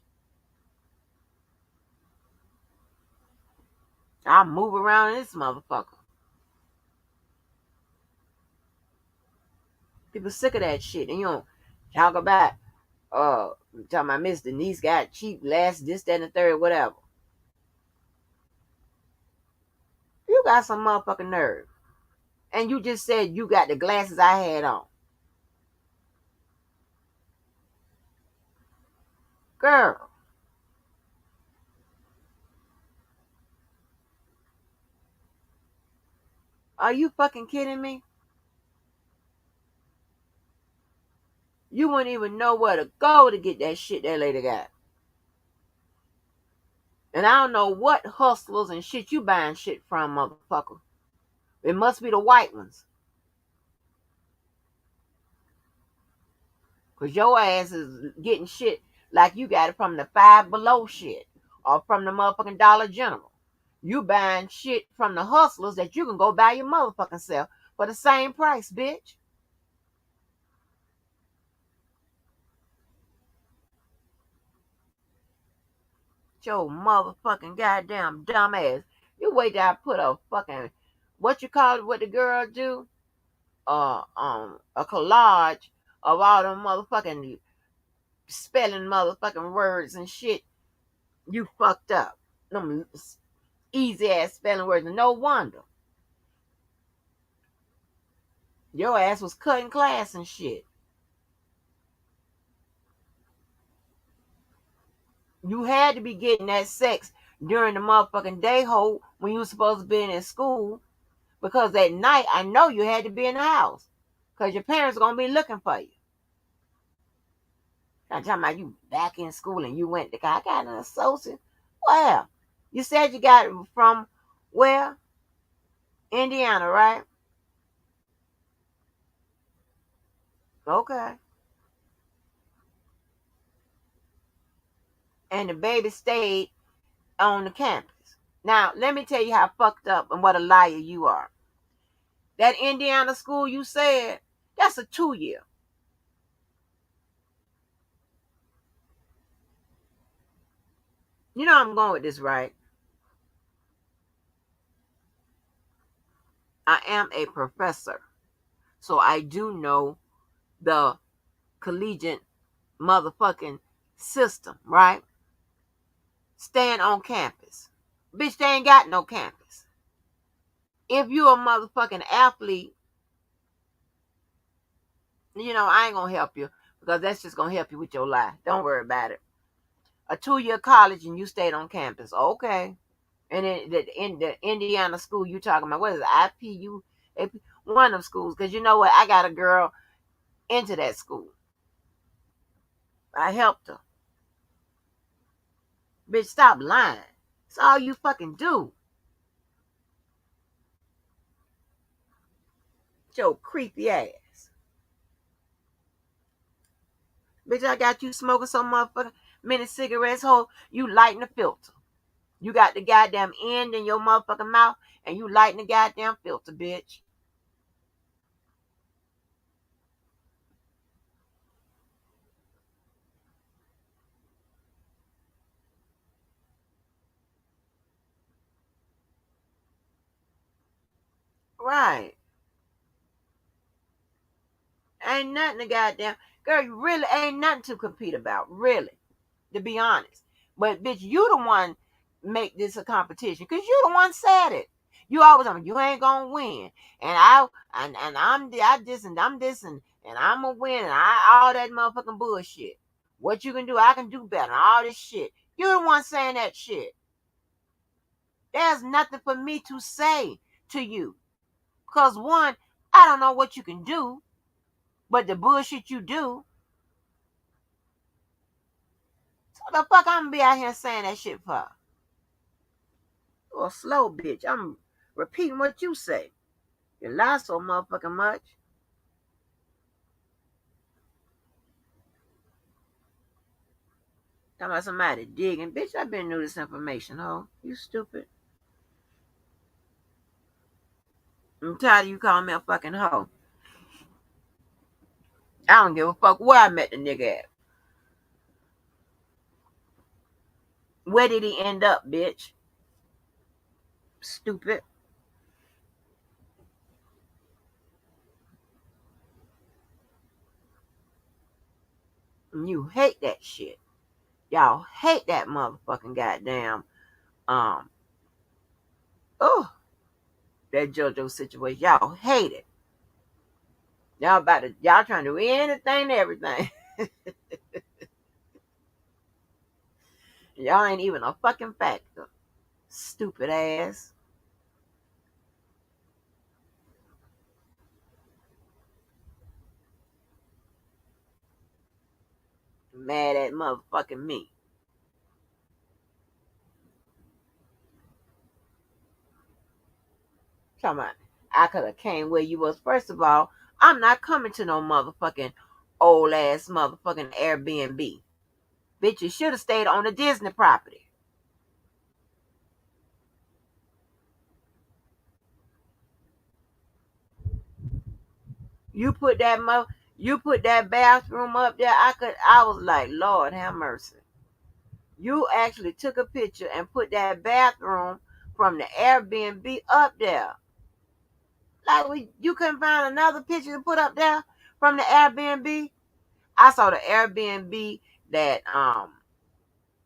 I'll move around in this motherfucker. People sick of that shit. And you don't talk about, talking about Miss Denise got cheap last, this, that, and the third, whatever. You got some motherfucking nerve. And you just said you got the glasses I had on. Girl, are you fucking kidding me? You wouldn't even know where to go to get that shit that lady got. And I don't know what hustlers and shit you buying shit from, motherfucker. It must be the white ones. Because your ass is getting shit like you got it from the Five Below shit or from the motherfucking Dollar General. You buying shit from the hustlers that you can go buy your motherfucking self for the same price, bitch. Your motherfucking goddamn dumb ass. You wait till I put a fucking, what you call it, what the girl do? A collage of all them motherfucking spelling motherfucking words and shit. You fucked up. Them easy ass spelling words. And no wonder. Your ass was cutting class and shit. You had to be getting that sex during the motherfucking day hole when you were supposed to be in school. Because at night, I know you had to be in the house. Because your parents are going to be looking for you. I'm talking about you back in school and you went to, I got an associate. Well, you said you got it from where? Indiana, right? Okay. And the baby stayed on the campus. Now, let me tell you how fucked up and what a liar you are. That Indiana school you said, that's a 2-year. You know I'm going with this, right? I am a professor. So I do know the collegiate motherfucking system, right? Staying on campus. Bitch, they ain't got no campus. If you a motherfucking athlete, I ain't gonna help you because that's just gonna help you with your life. Don't worry about it. A 2-year college and you stayed on campus. Okay. And in the Indiana school you talking about, what is it, IPU? One of them schools. Because you know what? I got a girl into that school. I helped her. Bitch, stop lying. It's all you fucking do. It's your creepy ass. Bitch, I got you smoking some motherfucking mini cigarettes, hole. You lighting the filter. You got the goddamn end in your motherfucking mouth and you lighting the goddamn filter, bitch. Right. Ain't nothing to goddamn. Girl, you really ain't nothing to compete about. Really. To be honest. But bitch, you the one make this a competition. Cause you the one said it. You always you ain't gonna win. I this and I'm this and I'm gonna win and all that motherfucking bullshit. What you can do, I can do better. All this shit. You the one saying that shit. There's nothing for me to say to you. Because one, I don't know what you can do, but the bullshit you do. So the fuck I'm gonna be out here saying that shit for? You a slow bitch. I'm repeating what you say. You lie so motherfucking much. Talking about somebody digging. Bitch, I've been knew this information, ho. You stupid. I'm tired of you calling me a fucking hoe. I don't give a fuck where I met the nigga at. Where did he end up, bitch? Stupid. And you hate that shit. Y'all hate that motherfucking goddamn, um, oh, that JoJo situation. Y'all hate it. Y'all trying to do anything and everything. Y'all ain't even a fucking factor. Stupid ass. Mad at motherfucking me. Talking about I could have came where you was. First of all, I'm not coming to no motherfucking old ass motherfucking Airbnb. Bitch, you should have stayed on the Disney property. You put that you put that bathroom up there. I was like, Lord have mercy. You actually took a picture and put that bathroom from the Airbnb up there. Like you couldn't find another picture to put up there from the Airbnb. I saw the Airbnb that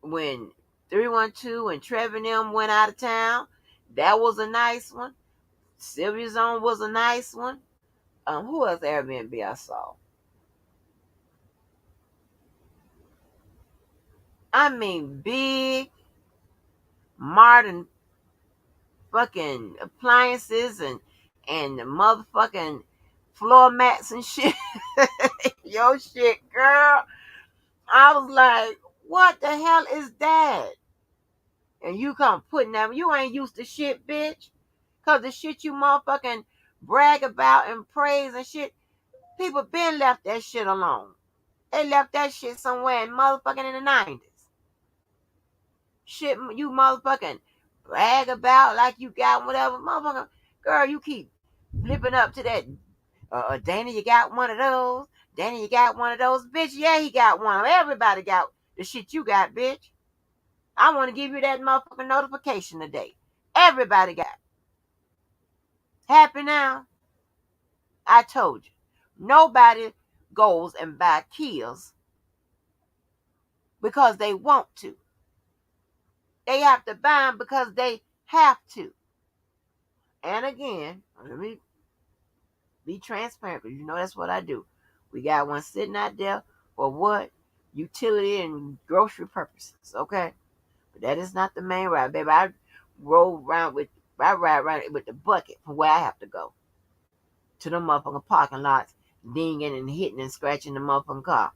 when 312 and Trevor and them went out of town. That was a nice one. Sylvia's own was a nice one. Who else Airbnb I saw? I mean, big modern fucking appliances and the motherfucking floor mats and shit. Yo shit, girl. I was like, what the hell is that? And you come putting that, you ain't used to shit, bitch. Cause the shit you motherfucking brag about and praise and shit, people been left that shit alone. They left that shit somewhere in motherfucking in the 90s. Shit you motherfucking brag about like you got whatever. Motherfucker, girl, you keep flipping up to that. Dana, you got one of those. Dana, you got one of those. Bitch, yeah, he got one. Everybody got the shit you got, bitch. I want to give you that motherfucking notification today. Everybody got. Happy now? I told you. Nobody goes and buy kills because they want to. They have to buy them because they have to. And again, let me be transparent because you know that's what I do. We got one sitting out there for what? Utility and grocery purposes, okay? But that is not the main ride, baby. I ride around with the bucket from where I have to go to the motherfucking parking lots, dinging and hitting and scratching the motherfucking car.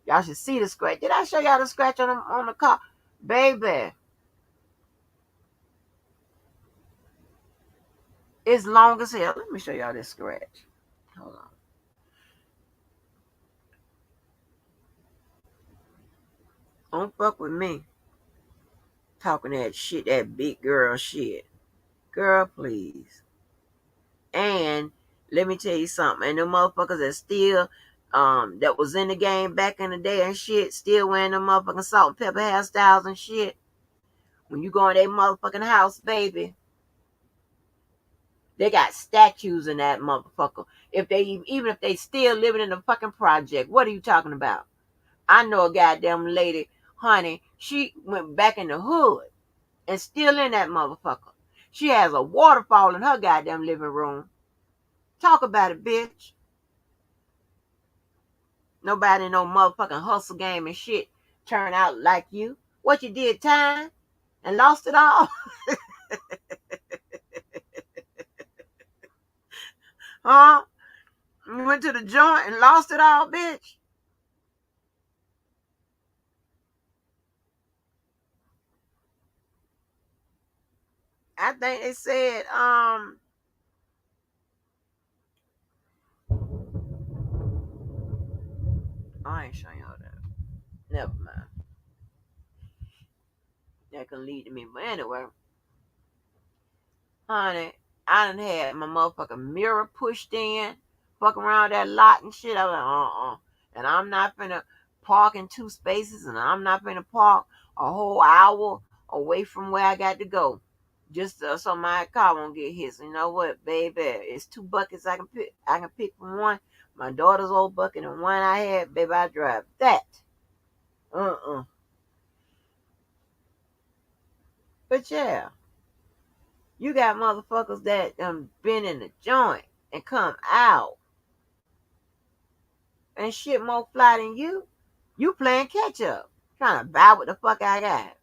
Y'all should see the scratch. Did I show y'all the scratch on the car? Baby, it's long as hell. Let me show y'all this scratch. Hold on. Don't fuck with me. Talking that shit, that big girl shit. Girl, please. And let me tell you something. And the motherfuckers that still, that was in the game back in the day and shit, still wearing the motherfucking salt and pepper hairstyles and shit. When you go in their motherfucking house, baby, they got statues in that motherfucker. Even if they still living in the fucking project, what are you talking about? I know a goddamn lady, honey, she went back in the hood and still in that motherfucker. She has a waterfall in her goddamn living room. Talk about it, bitch. Nobody no motherfucking hustle game and shit turn out like you. What you did time and lost it all. Huh? You went to the joint and lost it all, bitch. I think they said, I ain't showing y'all that. Never mind. That can lead to me. But anyway, honey, I done had my motherfucking mirror pushed in, fucking around that lot and shit. I was like, And I'm not finna park in two spaces, and I'm not finna park a whole hour away from where I got to go. Just so my car won't get hit. So you know what, baby? It's two buckets I can pick. I can pick from one. My daughter's old bucket and one I had, baby. I drive that. Uh. But yeah, you got motherfuckers that been in the joint and come out and shit more fly than you. You playing catch up, trying to buy what the fuck I got.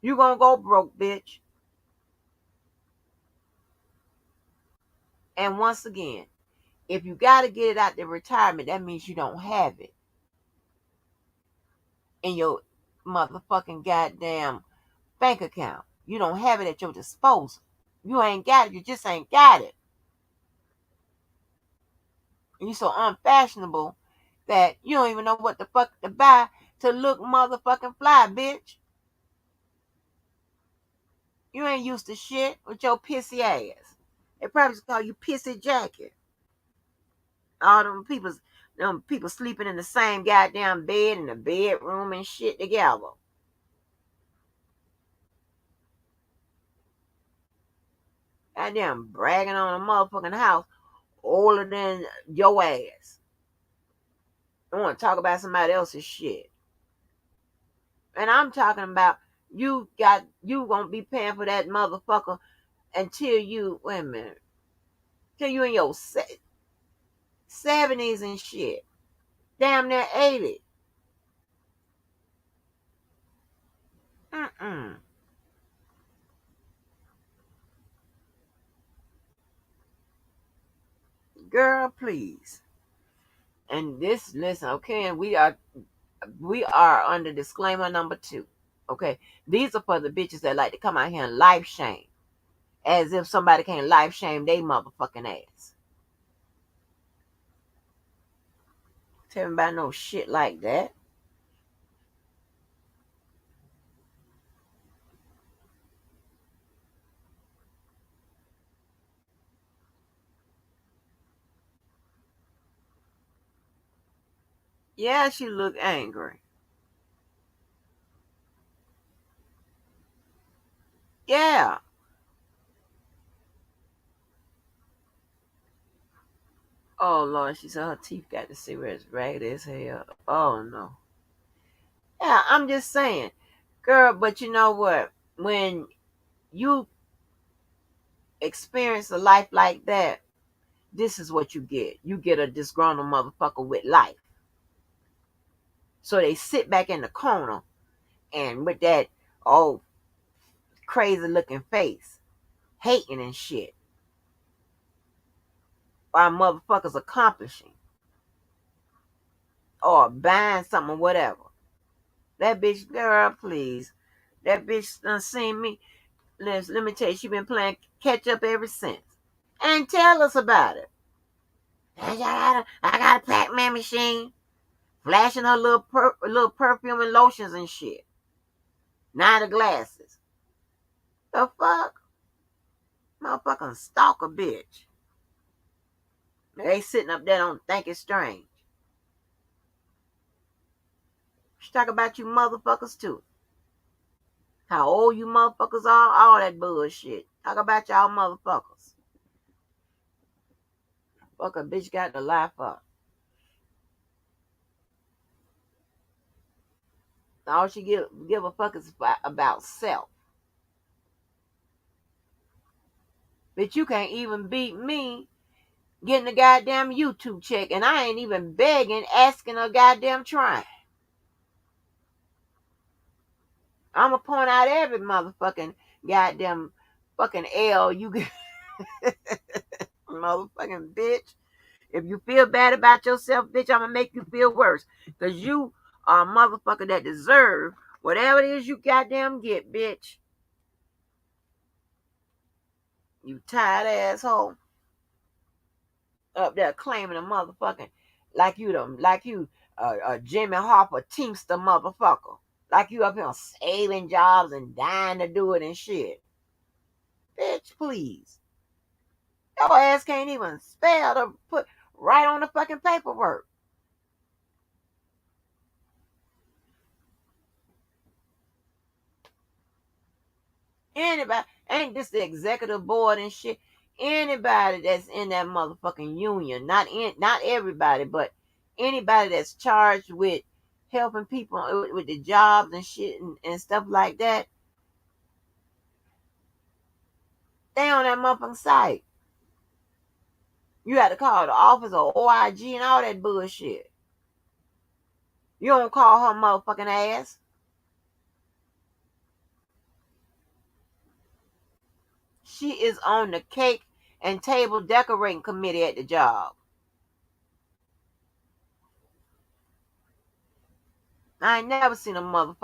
You gonna go broke, bitch. And once again, if you gotta get it out the retirement, that means you don't have it in your motherfucking goddamn bank account. You don't have it at your disposal. You ain't got it. You just ain't got it. And you so unfashionable that you don't even know what the fuck to buy to look motherfucking fly, bitch. You ain't used to shit with your pissy ass. They probably just call you pissy jacket. All them people sleeping in the same goddamn bed in the bedroom and shit together. Goddamn bragging on a motherfucking house older than your ass. I want to talk about somebody else's shit. And I'm talking about you won't be paying for that motherfucker until you wait a minute. Till you in your 70s and shit. Damn near 80. Mm-mm. Girl, please. And this, listen, okay, and we are under disclaimer number 2. Okay, these are for the bitches that like to come out here and life shame, as if somebody can't life shame they motherfucking ass. Tell me about no shit like that. Yeah, she look angry. Yeah. Oh Lord, she said her teeth got the cigarettes ragged as hell. Oh no. Yeah, I'm just saying, girl. But you know what? When you experience a life like that, this is what you get. You get a disgruntled motherfucker with life. So they sit back in the corner and with that old crazy looking face, hating and shit, while motherfuckers accomplishing or buying something or whatever. That bitch, girl, please. That bitch done seen me. Let me tell you, she been playing catch up ever since. And tell us about it. I got a Pac-Man machine. Flashing her little perfume and lotions and shit. Nine of glasses. The fuck? Motherfucking stalker bitch. They sitting up there don't think it's strange. She talk about you motherfuckers too. How old you motherfuckers are, all that bullshit. Talk about y'all motherfuckers. Fuck a bitch got to lie for. All she give a fuck is about self. Bitch, you can't even beat me getting a goddamn YouTube check, and I ain't even begging, asking, or goddamn trying. I'ma point out every motherfucking goddamn fucking L you get. motherfucking bitch. If you feel bad about yourself, bitch, I'm gonna make you feel worse. Cause you are a motherfucker that deserve whatever it is you goddamn get, bitch. You tired asshole. Up there claiming a motherfucking like you Jimmy Harper Teamster motherfucker. Like you up here saving jobs and dying to do it and shit. Bitch, please. Your ass can't even spell to put right on the fucking paperwork. Anybody, ain't this the executive board and shit? Anybody that's in that motherfucking union, not everybody, but anybody that's charged with helping people with the jobs and shit and stuff like that, they on that motherfucking site. You had to call the office or OIG and all that bullshit. You don't call her motherfucking ass. She is on the cake and table decorating committee at the job. I ain't never seen a bunch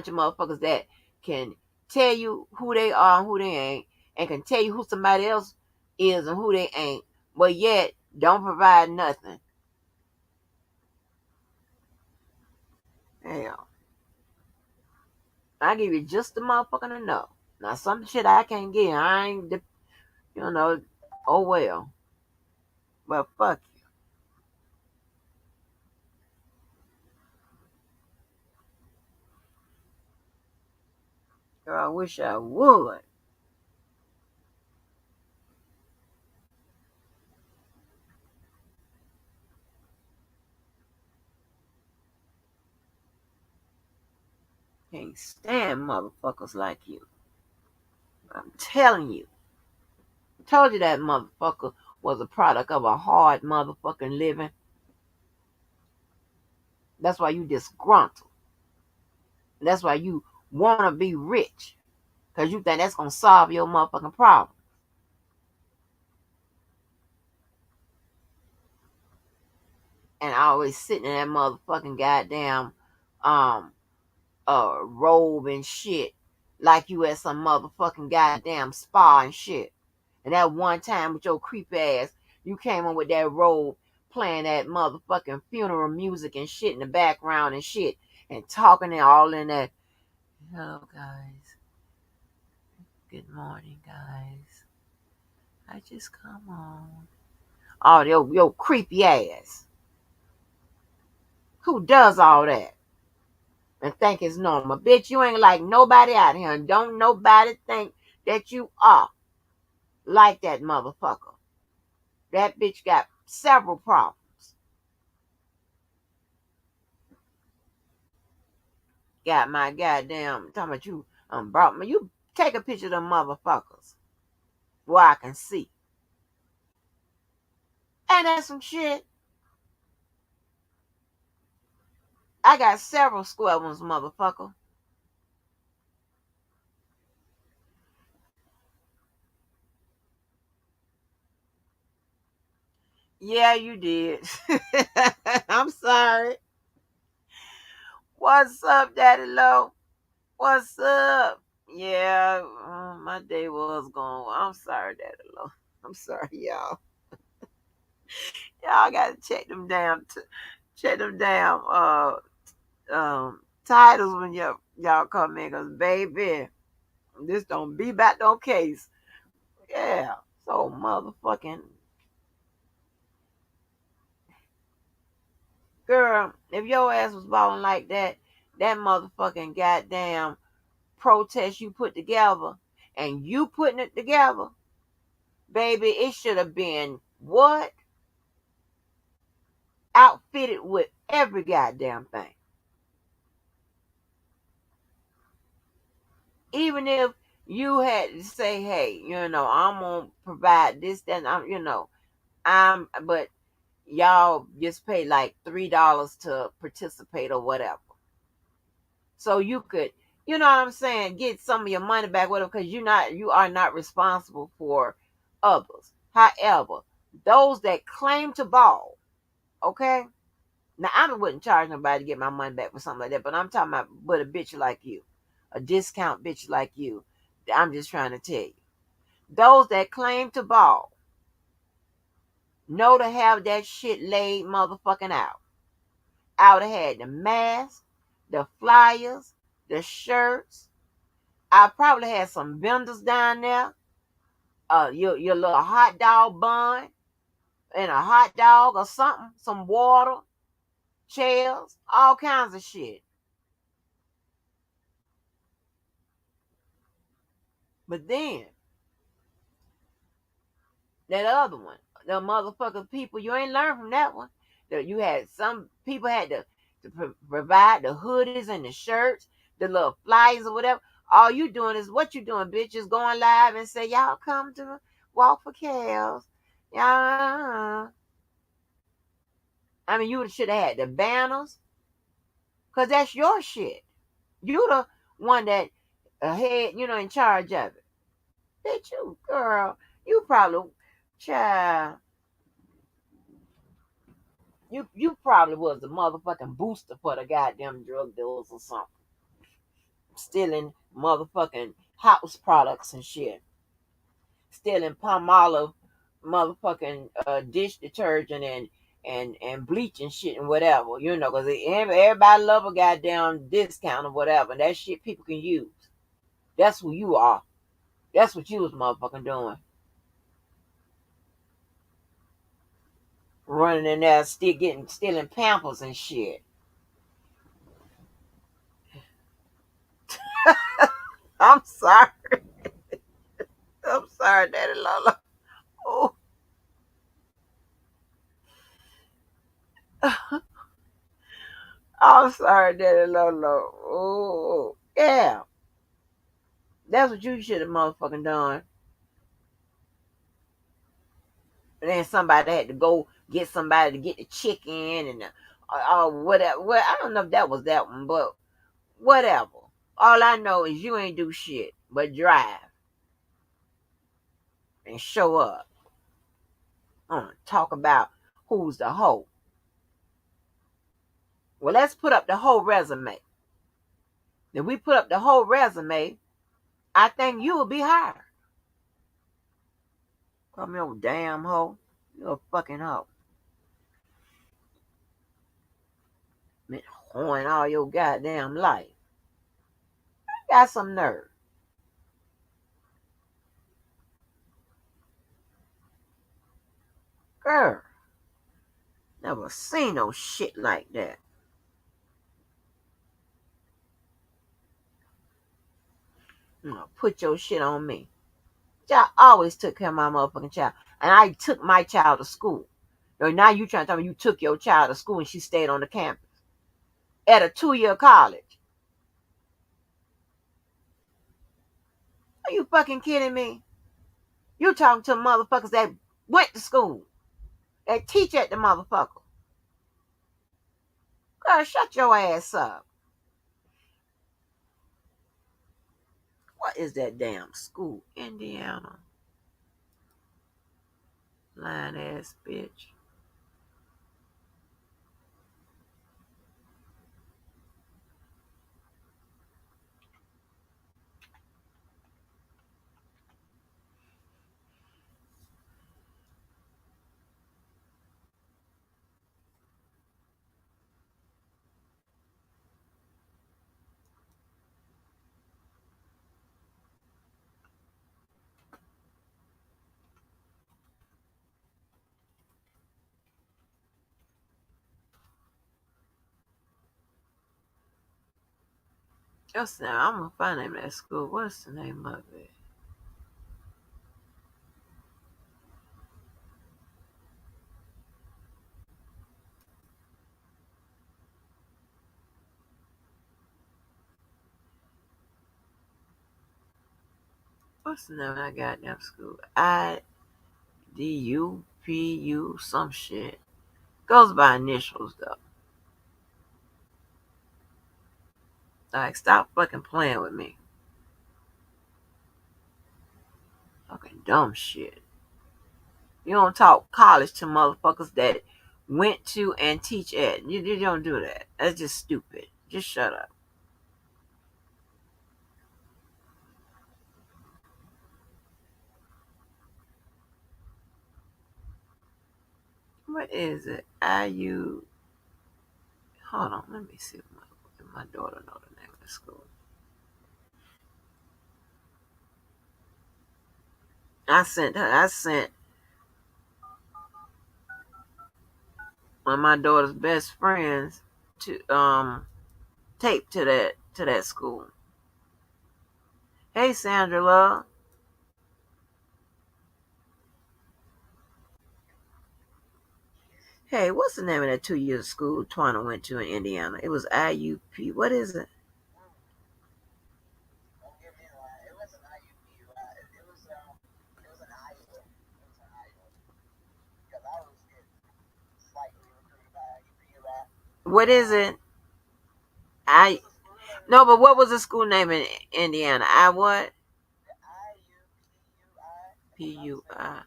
of motherfuckers that can tell you who they are and who they ain't, and can tell you who somebody else is and who they ain't, but yet don't provide nothing. Hell, I give you just the motherfucking to know. Now some shit I can't get, I ain't, you know, oh well. But fuck you. Girl, I wish I would. Can't stand motherfuckers like you. I'm telling you. I told you that motherfucker was a product of a hard motherfucking living. That's why you disgruntled. That's why you want to be rich. Because you think that's going to solve your motherfucking problem. And always sitting in that motherfucking goddamn um robe and shit. Like you at some motherfucking goddamn spa and shit. And that one time with your creepy ass, you came on with that robe playing that motherfucking funeral music and shit in the background and shit. And talking and all in that. Hello, guys. Good morning, guys. I just come on. Oh, your creepy ass. Who does all that and think it's normal? Bitch, you ain't like nobody out here. And don't nobody think that you are like that motherfucker. That bitch got several problems. Got my goddamn talking about you brought me. You take a picture of them motherfuckers where I can see. Ain't that some shit? I got several square ones, motherfucker. Yeah, you did. I'm sorry. What's up, Daddy Low? What's up? Yeah, my day was gone. I'm sorry, Daddy Low. I'm sorry, y'all. Y'all gotta check them damn titles when y'all come in, cause baby, this don't be about no case. Yeah, so motherfucking girl, if your ass was balling like that, that motherfucking goddamn protest you put together, and you putting it together, baby, it should have been what? Outfitted with every goddamn thing. Even if you had to say, hey, I'm gonna provide this, then but y'all just pay like $3 to participate or whatever. So you could, you know what I'm saying, get some of your money back with them because you are not responsible for others. However, those that claim to ball, okay? Now, I wouldn't charge nobody to get my money back for something like that, but I'm talking about but a bitch like you, a discount bitch like you. I'm just trying to tell you. Those that claim to ball know to have that shit laid motherfucking out. I would have had the mask, the flyers, the shirts. I probably had some vendors down there. Your little hot dog bun and a hot dog or something, some water, chairs, all kinds of shit. But then that other one, the motherfucking people, you ain't learned from that one. That you had some people had to provide the hoodies and the shirts, the little flyers or whatever. All you doing is what you doing, bitch, is going live and say, y'all come to walk for cows. Yeah. I mean, you should have had the banners, because that's your shit. You the one that head, in charge of it. Bitch, you girl, you probably, child, you probably was the motherfucking booster for the goddamn drug dealers or something. Stealing motherfucking house products and shit. Stealing palm olive motherfucking dish detergent and bleach and shit and whatever, because everybody love a goddamn discount or whatever. And that shit people can use. That's who you are. That's what you was motherfucking doing. Running in there, stealing pampers and shit. I'm sorry. I'm sorry, Daddy Lola. Oh, I'm sorry, Daddy Lola. Oh, yeah. That's what you should have motherfucking done. And then somebody had to go get somebody to get the chicken and whatever. Well, I don't know if that was that one, but whatever. All I know is you ain't do shit but drive and show up. Talk about who's the hoe. Well, let's put up the whole resume. If we put up the whole resume, I think you will be hired. Call me old damn hoe. You're a fucking hoe. Been hoeing all your goddamn life. Got some nerve. Girl, never seen no shit like that. Put your shit on me. I always took care of my motherfucking child. And I took my child to school. Now you trying to tell me you took your child to school and she stayed on the campus at a 2-year college. Are you fucking kidding me? You talking to motherfuckers that went to school, that teach at the motherfucker. Girl, shut your ass up. What is that damn school? Indiana. Lying ass bitch. What's the name? I'm gonna find the name of that school. What's the name of it? What's the name of that goddamn school? IDUPU some shit. Goes by initials though. Like, stop fucking playing with me. Fucking dumb shit. You don't talk college to motherfuckers that went to and teach at. You don't do that. That's just stupid. Just shut up. What is it? IU. Hold on. Let me see if my daughter know the name of the school. I sent her. I sent one of my daughter's best friends to tape to that school. Hey Sandra Love. Hey, what's the name of that 2 year school Twana went to in Indiana? It was IUP. What is it? What is it? I no, but what was the school name in Indiana? I what? PUI.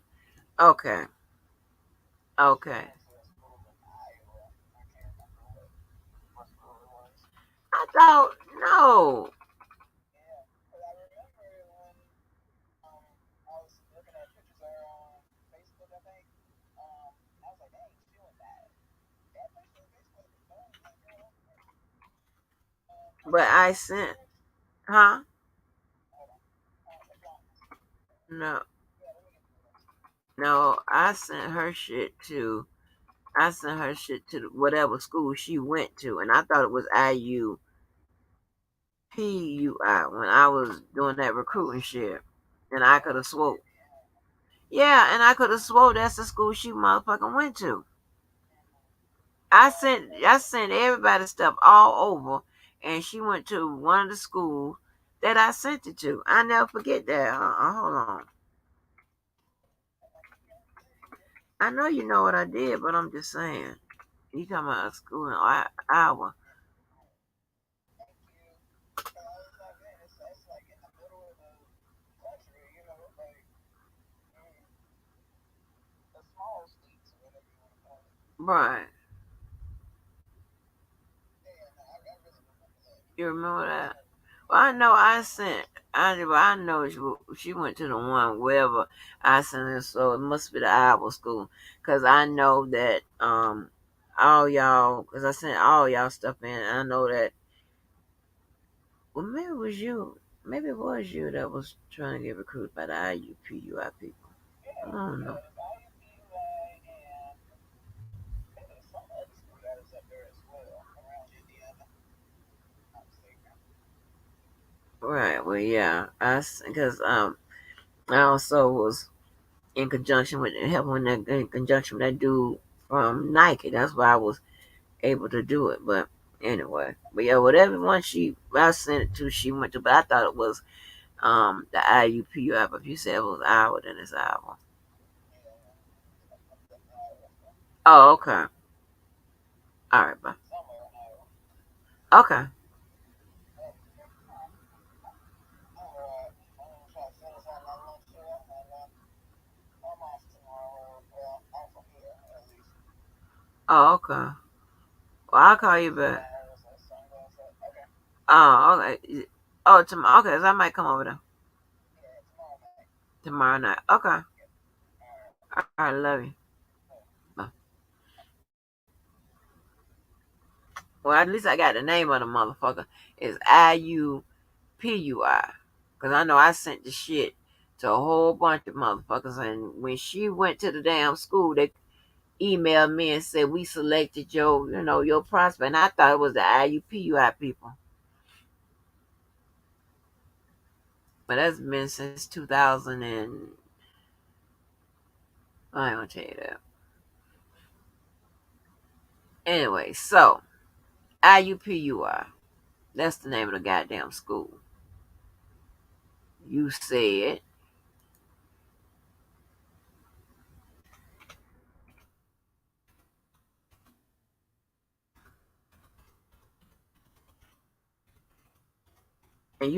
Okay. Okay. I thought no. But I sent huh? No. No, I sent her shit to whatever school she went to, and I thought it was IUPUI when I was doing that recruiting shit, and I could have swore, yeah, and I could have swore that's the school she motherfucking went to. I sent everybody stuff all over, and she went to one of the schools that I sent it to. I never forget that. Hold on. I know you know what I did, but I'm just saying. You talking about a school in Iowa? Right. You remember that? Well, I know I sent. I know she went to the one wherever I sent her, so it must be the Iowa school, cause I know that all y'all, cause I sent all y'all stuff in. I know that. Well, maybe it was you. Maybe it was you that was trying to get recruited by the IUPUI people. I don't know. Right. Well, yeah. Because I also was in conjunction with helping that in conjunction with that dude from Nike. That's why I was able to do it. But anyway, but yeah, whatever one I sent it to, she went to. But I thought it was the IUPUI. But if you said it was Iowa, then it's Iowa. Oh, okay. All right, bye. Okay. Oh, okay. Well, I'll call you back. Oh, okay. Oh, tomorrow. Okay, so I might come over there tomorrow night. Okay. All right, love you. Bye. Well, at least I got the name of the motherfucker. It's IUPUI. Because I know I sent the shit to a whole bunch of motherfuckers. And when she went to the damn school, they emailed me and said, we selected your prospect. And I thought it was the IUPUI people. But that's been since 2000 and I ain't gonna tell you that. Anyway, so IUPUI. That's the name of the goddamn school. You said, and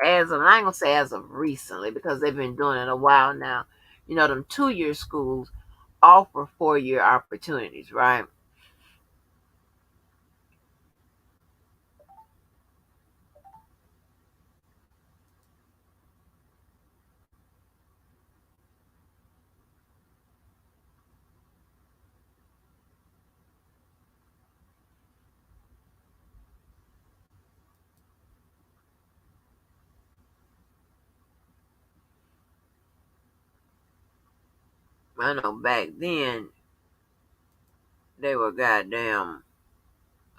as of I ain't gonna say as of recently because they've been doing it a while now. them 2-year schools offer 4-year opportunities, right? I know back then they were goddamn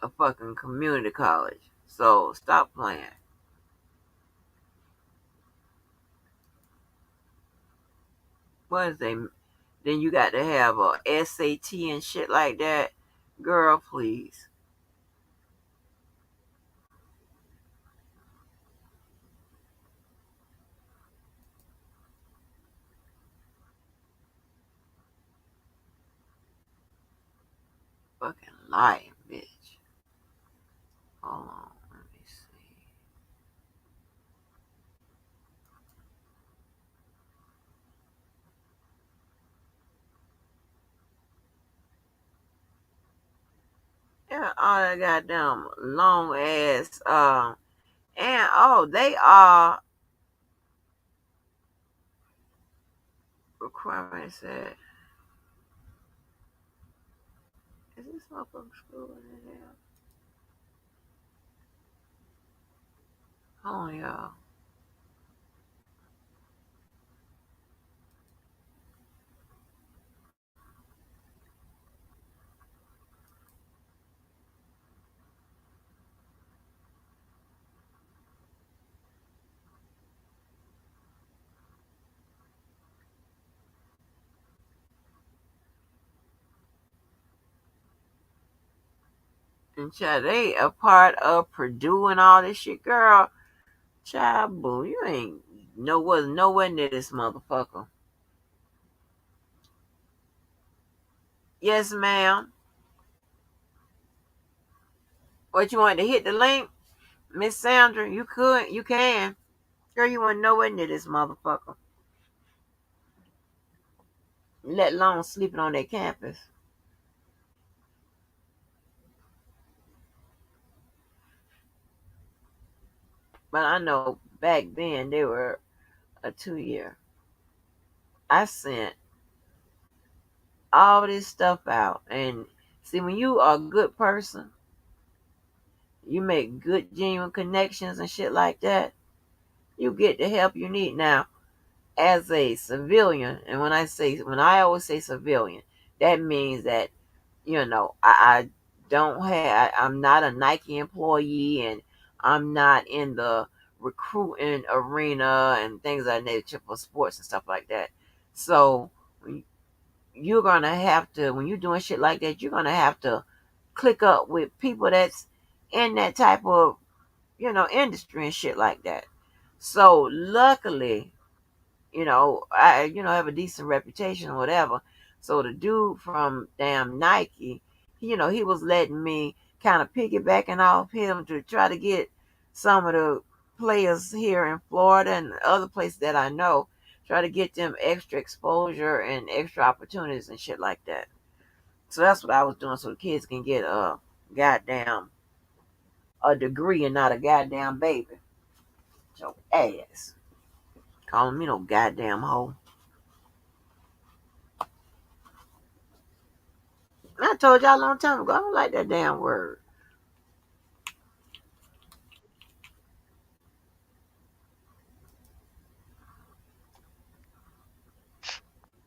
a fucking community college. So stop playing. What is they? Then you got to have a SAT and shit like that. Girl, please. Fucking lying, bitch. Hold on, let me see. Yeah, all that goddamn long ass and oh they are requirements that is this motherfucker school in there? Hold on, y'all. And child, they a part of Purdue and all this shit, girl. Child, boo, you ain't was nowhere near this motherfucker. Yes, ma'am. What you want to hit the link? Miss Sandra, you can. Girl, you want nowhere near this motherfucker. Let alone sleeping on their campus. But I know back then they were a 2-year. I sent all this stuff out. And see, when you are a good person, you make good, genuine connections and shit like that, you get the help you need. Now, as a civilian, and when I always say civilian, that means that I don't I'm not a Nike employee, and I'm not in the recruiting arena and things of that nature for sports and stuff like that. So you're gonna have to, when you're doing shit like that, you're gonna have to click up with people that's in that type of industry and shit like that. So luckily, I have a decent reputation or whatever. So the dude from damn Nike, he was letting me kind of piggybacking off him to try to get some of the players here in Florida and other places that I know, try to get them extra exposure and extra opportunities and shit like that. So that's what I was doing, so the kids can get goddamn a degree and not a goddamn baby. So ass. Calling me no goddamn hoe. I told y'all a long time ago, I don't like that damn word.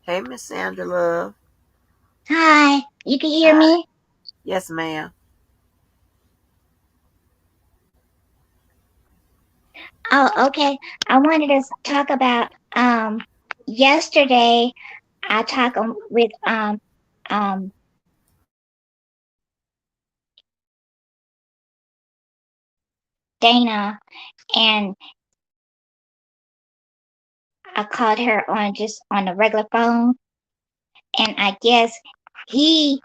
Hey, Miss Sandra Love. Hi, you can hear Hi. me? Yes, ma'am. Oh, okay. I wanted to talk about yesterday I talked with um Dana, and I called her on just on the regular phone, and I guess he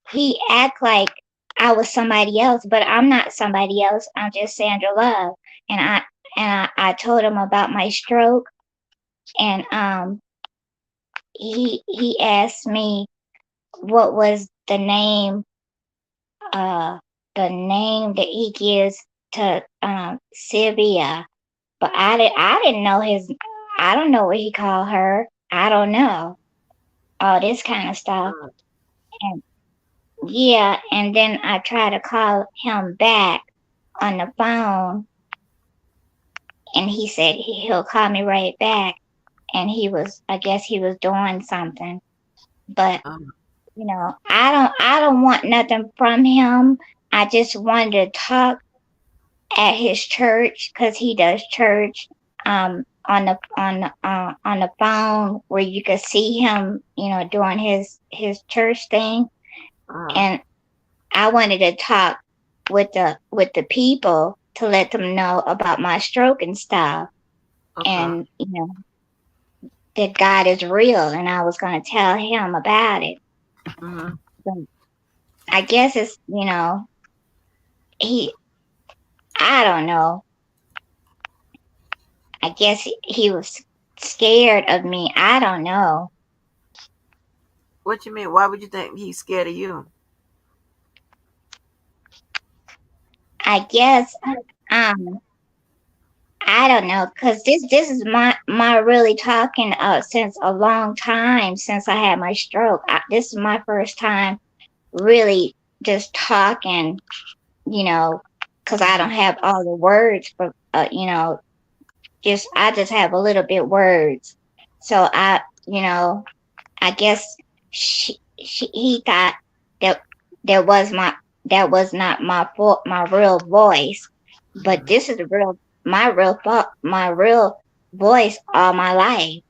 he act like I was somebody else, but I'm not somebody else. I'm just Sandra Love. And I told him about my stroke, and he asked me what was uh the name that he gives to Sylvia, but I didn't know his. I don't know what he called her. I don't know all this kind of stuff. Mm. And yeah, and then I tried to call him back on the phone, and he said he'll call me right back. And I guess he was doing something. But Um, I don't want nothing from him. I just wanted to talk at his church because he does church on the phone where you could see him, doing his church thing. uh, And I wanted to talk with the people to let them know about my stroke and stuff, okay. and that God is real, and I was going to tell him about it. Mm-hmm. But I guess it's he. I don't know. I guess he was scared of me. I don't know. What you mean? Why would you think he's scared of you? I guess um I don't know, cause this is my really talking since a long time since I had my stroke. This is my first time really just talking, you know, cause I don't Mm-hmm. have all the words for just I just have a little bit words. So I guess he thought that that was my that was not my real voice, but Mm-hmm. this is my real voice all my life.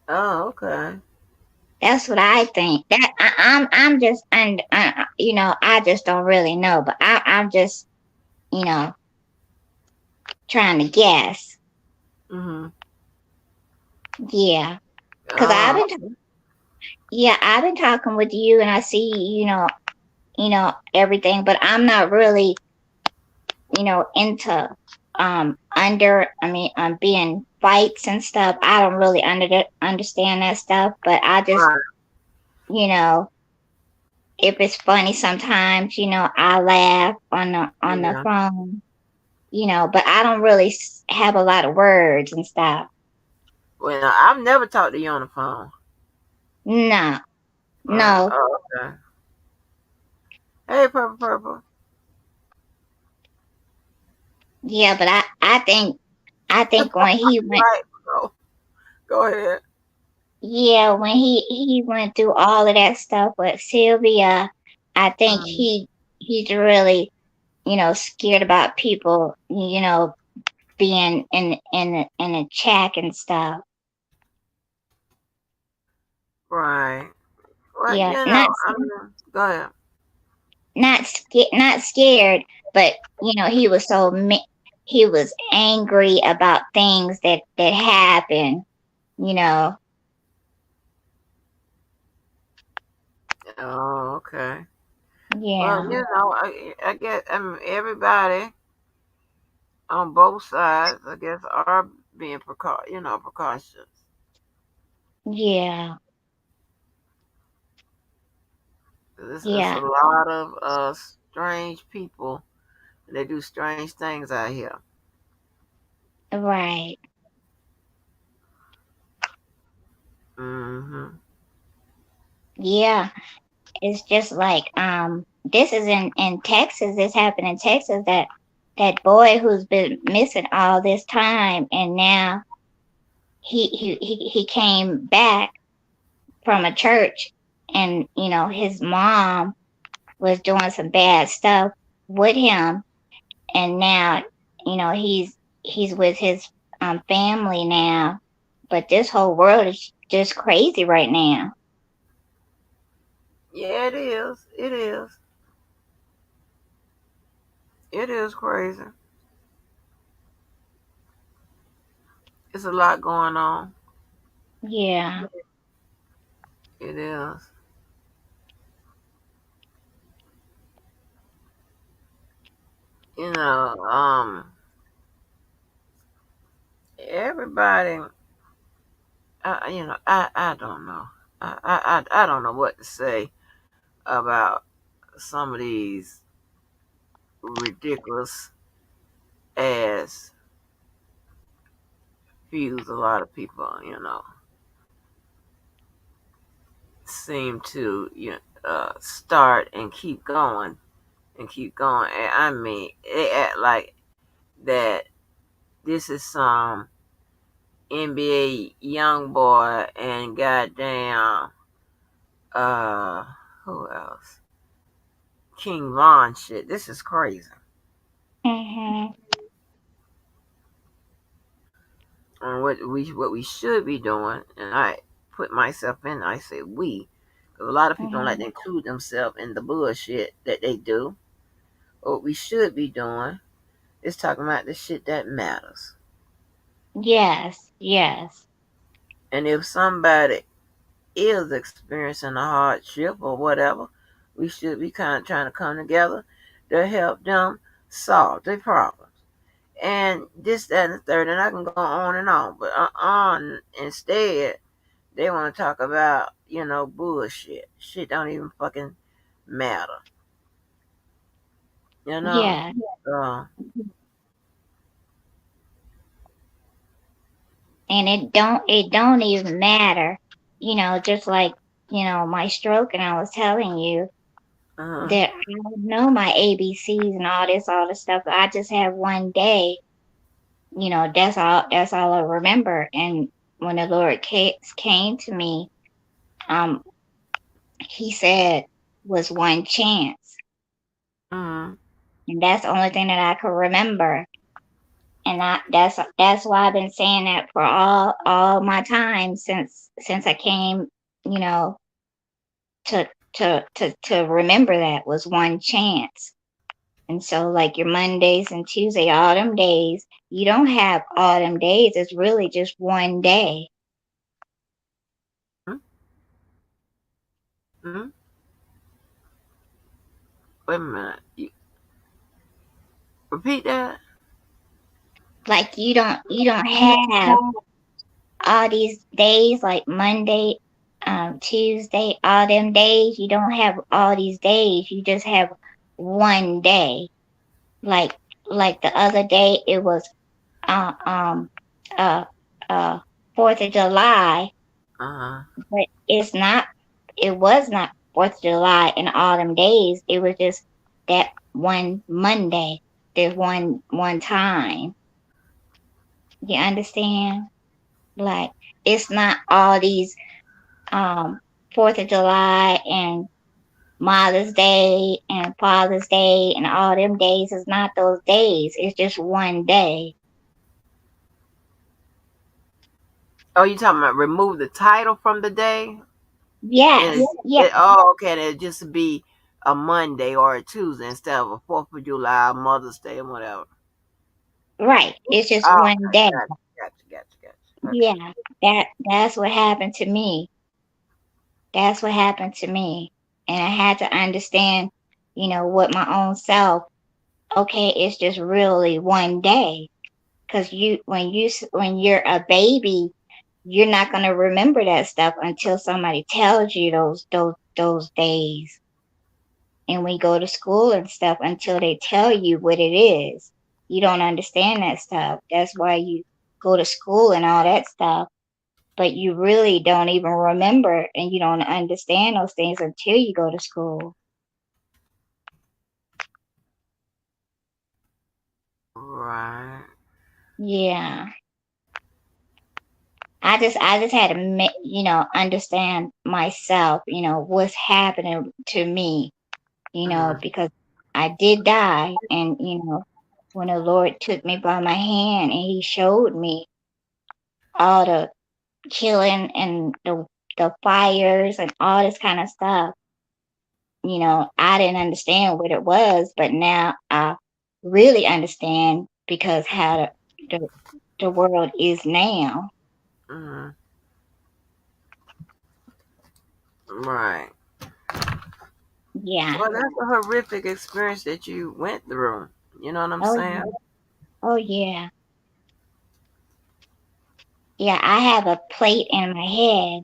Oh, okay. That's what I think. That I'm just and I just don't really know, but I'm just you know trying to guess. Mm-hmm. Yeah, because Oh, I've been talking with you, and I see everything, but I'm not really into being fights and stuff. I don't really understand that stuff, but I just right. you know if it's funny sometimes, I laugh on the Yeah. phone, but I don't really have a lot of words and stuff. Well, I've never talked to you on the phone. No, Right. no, Oh, okay. Hey, Purple Purple. yeah, but I think when he went, Right. Go ahead. yeah, when he went through all of that stuff with Sylvia, I think Mm. he's really scared about people, being in a check and stuff. Right. Well, Yeah, go ahead. not scared, but he was he was angry about things that happened. You know, Oh, okay. Well, yeah, I get. Everybody on both sides, I guess, are being precautious. yeah, It's a yeah, lot of strange people. And they do strange things out here. right, Hmm. yeah. It's just like this is in Texas. This happened in Texas. That boy who's been missing all this time, and now he came back from a church, and his mom was doing some bad stuff with him, and now he's with his family now, but this whole world is just crazy right now. Yeah, it is. It is. It is crazy. It's a lot going on. Yeah, It is. You know, everybody. I don't know. I don't know what to say about some of these ridiculous ass views. A lot of people, seem to start and keep going and keep going. And I mean, they act like that. This is some NBA young boy and goddamn who else? King Von shit. This is crazy. Mhm. And what we should be doing, and I put myself in. I say we, because a lot of people don't like Mhm. to include themselves in the bullshit that they do. What we should be doing is talking about the shit that matters. Yes. Yes. And if somebody is experiencing a hardship or whatever, we should be kind of trying to come together to help them solve their problems. And this, that, and the third, and I can go on and on. But instead, they want to talk about, bullshit. Shit don't even fucking matter. You know? Yeah. Uh, And it don't even matter. Just like, my stroke, and I was telling you uh, that I don't know my ABCs and all this stuff. I just have one day, that's all I remember. And when the Lord came to me, um, he said was one chance. uh, And that's the only thing that I could remember. And that's why I've been saying that for all my time since I came, you know, to remember that was one chance. And so like your Mondays and Tuesday, all them days, you don't have all them days. It's really just one day. uh, wait a minute. Repeat that? Like you don't have all these days like Monday, Tuesday, all them days. You don't have all these days. You just have one day. Like like the other day, it was uh um uh uh 4th of July, Uh-huh. but it was not 4th of July in all them days. It was just that one Monday, there's one time. You understand? Like it's not all these 4th of July and Mother's Day and Father's Day and all them days. Is not those days. It's just one day. Oh, you talking about remove the title from the day? And Yes, yes, okay, and it just be a Monday or a Tuesday instead of a 4th of July, Mother's Day, and whatever. right. It's just Oh, one day. gotcha. Okay. Yeah, that's what happened to me. That's what happened to me. And I had to understand, what my own self, okay, it's just really one day. Cause when you're a baby, you're not going to remember that stuff until somebody tells you those days. And we go to school and stuff until they tell you what it is. You don't understand that stuff. That's why you go to school and all that stuff. But you really don't even remember and you don't understand those things until you go to school. Right. Yeah. I just had to understand myself, what's happening to me, Mm, because I did die. And when the Lord took me by my hand and he showed me all the killing and the fires and all this kind of stuff, I didn't understand what it was, but now I really understand because how the world is now. mm, right. Yeah. Well, that's a horrific experience that you went through. You know what I'm Oh saying? yeah. Oh yeah. Yeah, I have a plate in my head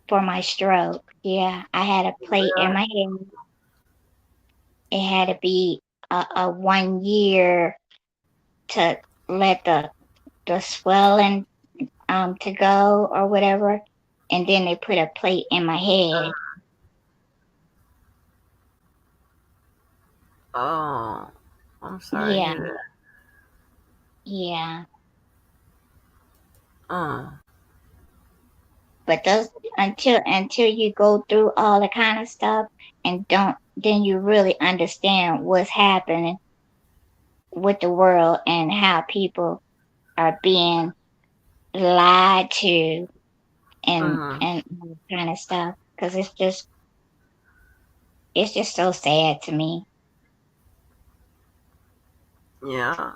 for my stroke. Yeah, I had a plate in my head. It had to be a 1 year to let the swelling to go or whatever, and then they put a plate in my head. Oh, I'm sorry to Yeah, hear that. yeah. Uh, But those until you go through all the kind of stuff and don't then you really understand what's happening with the world and how people are being lied to mm-hmm. and all that kind of stuff. Because it's just so sad to me. Yeah,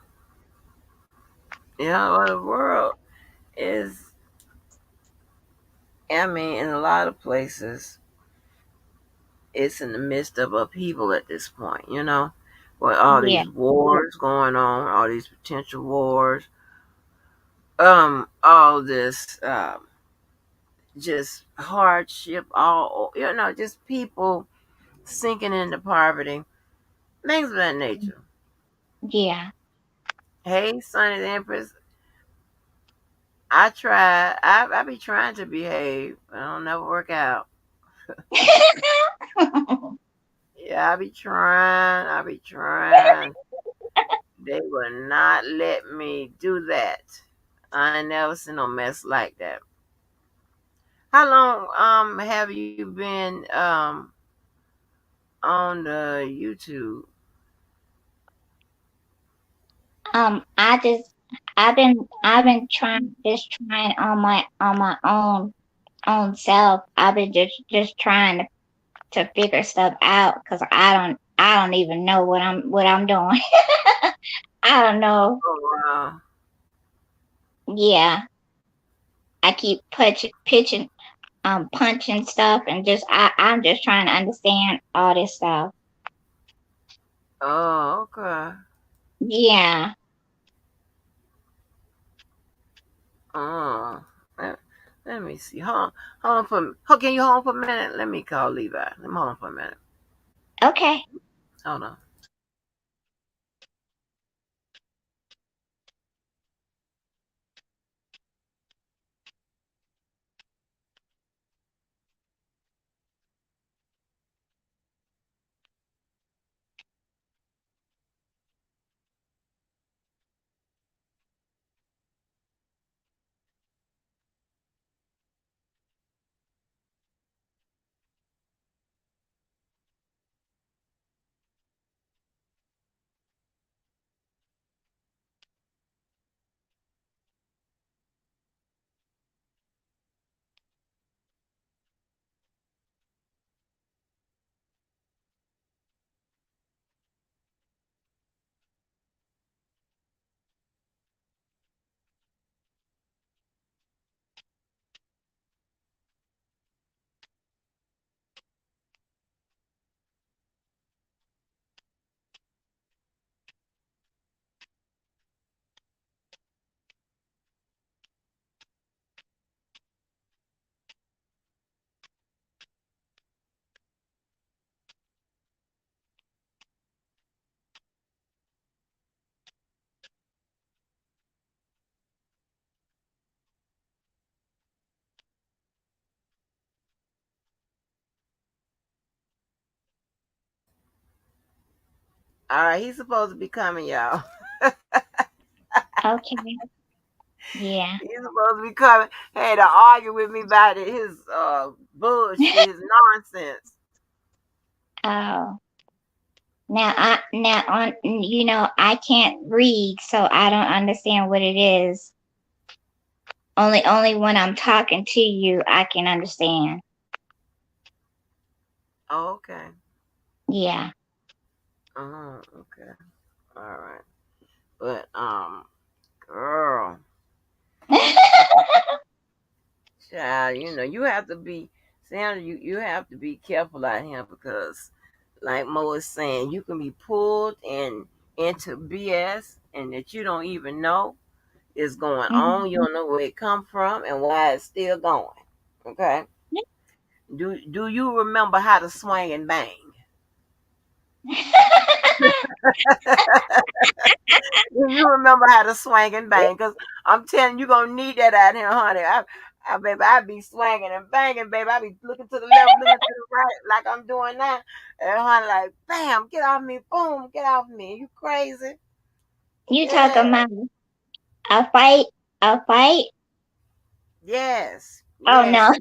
yeah. Well, the world is. I mean, in a lot of places, it's in the midst of upheaval at this point. With all Yeah, these wars going on, all these potential wars, all this, just hardship, just people sinking into poverty, things of that nature. yeah. Hey, Sonny the Empress, I try. I be trying to behave, but I don't never work out. Yeah, I be trying. I be trying. They will not let me do that. I ain't never seen no mess like that. How long have you been on the YouTube? I just I've been trying on my own self. I've been just trying to figure stuff out because I don't even know what I'm doing. I don't know. Oh wow. Yeah, I keep punching stuff and I'm just trying to understand all this stuff. Oh, okay. Yeah. Oh, let, let me see. Hold on can you hold on for a minute? Let me call Levi. Let me hold on for a minute. Okay. Hold on. All right, he's supposed to be coming, y'all. Okay. Yeah. He's supposed to be coming. Hey, to argue with me about his bullshit, his nonsense. Oh. Now on I can't read, so I don't understand what it is. Only when I'm talking to you I can understand. Oh, okay. Yeah. Oh, okay. All right. But girl, child, you have to be Sandra, you have to be careful out here because like Mo is saying, you can be pulled into BS and that you don't even know is going on. You Mhm. don't know where it come from and why it's still going. Okay. Do you remember how to swing and bang? Do you remember how to swing and bang? Because I'm telling you, you're gonna need that out here, honey. Baby, I be swinging and banging, baby. I be looking to the left, looking to the right, like I'm doing now. And honey, like, bam, get off me, boom, get off me. You crazy? You Yeah, talking about a fight? A fight? yes, Oh yes. no.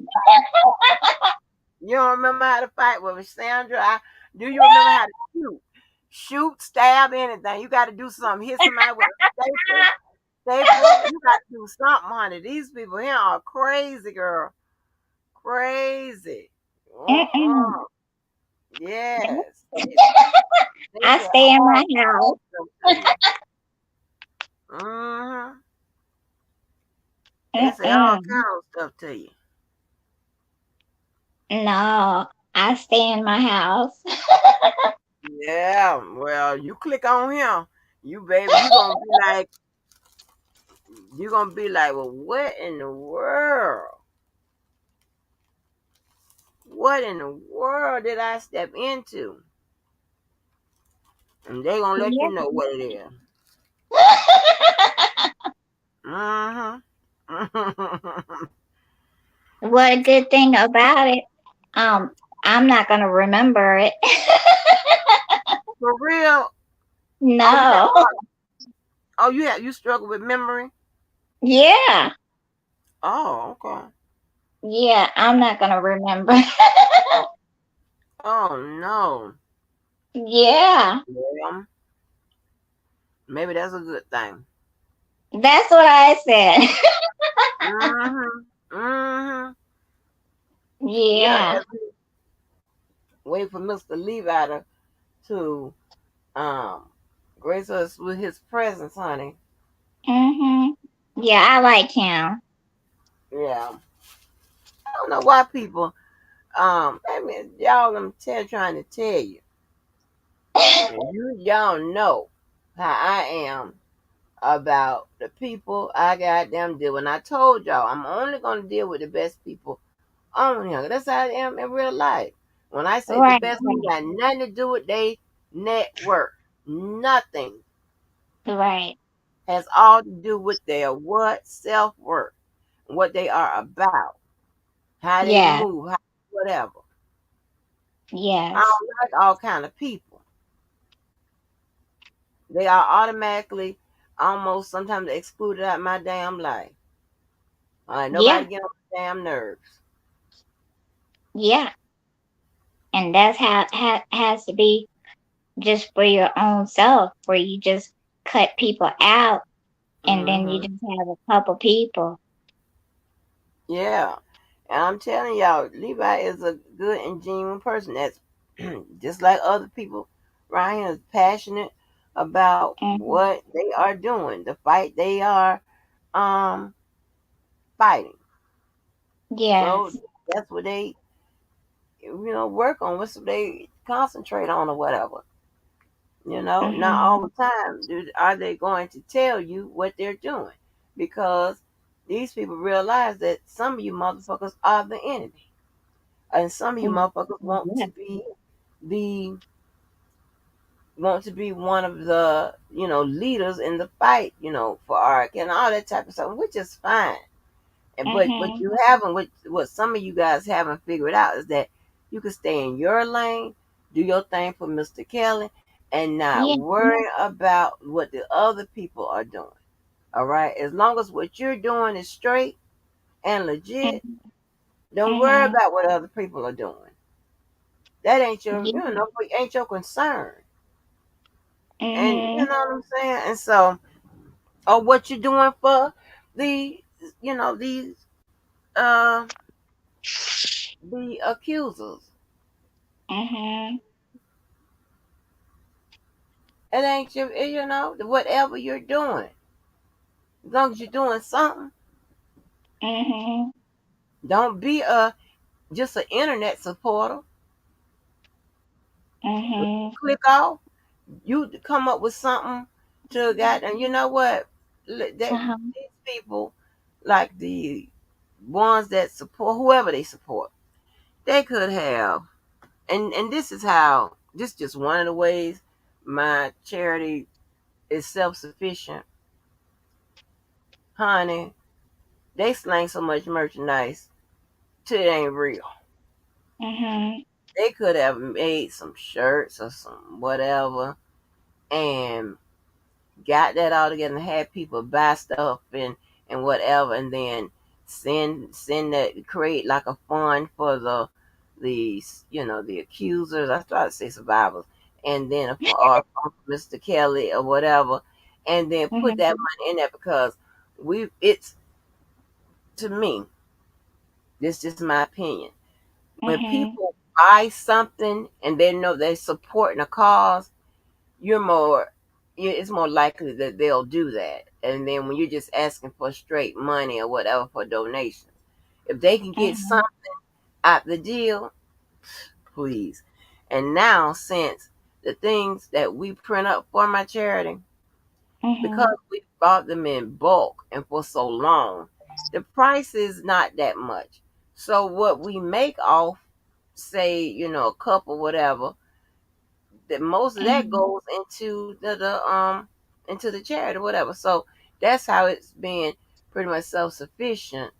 You don't remember how to fight with Sandra? Do you remember how to shoot? Shoot, stab, anything. You got to do something. Hit somebody with a staple. You got to do something, honey. These people here are crazy, girl. Crazy. Mm-mm. Uh-uh. Yes. They I say stay in my all house. kinds of stuff to you. Mm-hmm. They say all Mm-mm. kinds of stuff to you. No, I stay in my house. Yeah. Well, you click on him. You baby, you gonna be like, well, what in the world? What in the world did I step into? And they gonna let you Yeah. know what it is. Mm-hmm. What a good thing about it. Um, I'm not gonna remember it. For real? Oh, you got No. you struggle with memory? Yeah. Oh, okay. Yeah, I'm not gonna remember. Oh no. Yeah. Well, maybe that's a good thing. That's what I said. Mm-hmm. Mm-hmm. Yeah, Yeah. as we wait for Mr. Levi to um grace us with his presence, honey. Mhm. Yeah, I like him. Yeah. I don't know why people I mean y'all trying to tell you. And y'all know how I am about the people I got them deal. When I told y'all I'm only gonna deal with the best people on here. That's how I am in real life. When I say the Right, best, we right, got nothing to do with they network. Nothing right. has all to do with their what self worth, what they are about, how they Yeah, move, whatever. I yes. don't like all kind of people. They are automatically almost sometimes excluded out my damn life. Yeah, Nobody get on my damn nerves. yeah. And that's how has to be just for your own self, where you just cut people out and then you Hmm. just have a couple people. Yeah. And I'm telling y'all, Levi is a good and genuine person that's just like other people around here is passionate about Hmm. what they are doing, the fight they are um fighting. So Yes. that's what they work on, what's what they concentrate on or whatever. Not all Hmm. the time are they going to tell you what they're doing. Because these people realize that some of you motherfuckers are the enemy. And some of you motherfuckers Yeah. be want to be one of the leaders in the fight, for ARC and all that type of stuff, which is fine. And but what Hmm. you haven't, what some of you guys haven't figured out is that you can stay in your lane, do your thing for Mr. Kelly, and not Yeah. worry about what the other people are doing. All right, as long as what you're doing is straight and legit, don't worry Hmm. about what other people are doing. That ain't your, Yeah. ain't your concern. And you Hmm. know what I'm saying? And so, or what you're doing for the, these, uh, the accusers. Hmm. It ain't your, whatever you're doing. As long as you're doing something, Hmm. don't be just an internet supporter. When you Hmm. click off, you come up with something. to God, and you know what? Uh-huh. These people, like the ones that support whoever they support, they could have, and this is how. This is just one of the ways my charity is self sufficient, honey. They slang so much merchandise till it ain't real. Mhm. They could have made some shirts or some whatever, and got that all together and had people buy stuff and whatever, and then send that, create like a fund for the the accusers. I try to say survivors, and then or Mr. Kelly or whatever, and then put that Mhm. money in there because it's, to me, this is just my opinion. When Mhm. people buy something and they know they're supporting a cause, you're more it's more likely that they'll do that. And then when you're just asking for straight money or whatever for donations, if they can get Mhm. something out the deal, please. And now, since the things that we print up for my charity, because Mhm. we bought them in bulk and for so long, the price is not that much. So what we make off, say, a cup or whatever, that most of that Mhm. goes into the into the charity or whatever. So that's how it's been pretty much self sufficient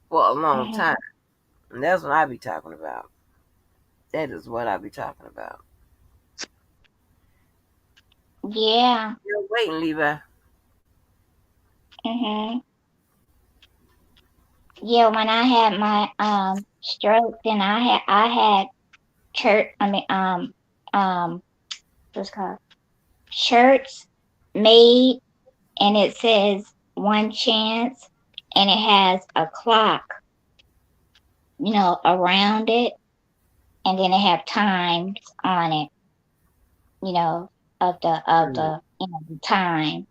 for a long time. Mhm. And that's what I be talking about. That is what I be talking about. Yeah. Still waiting, Levi. Mhm. Yeah. When I had my stroke, then I had church. I mean what's it called, shirts made, and it says one chance, and it has a clock, around it, and then it have times on it, you know, Mm, the time.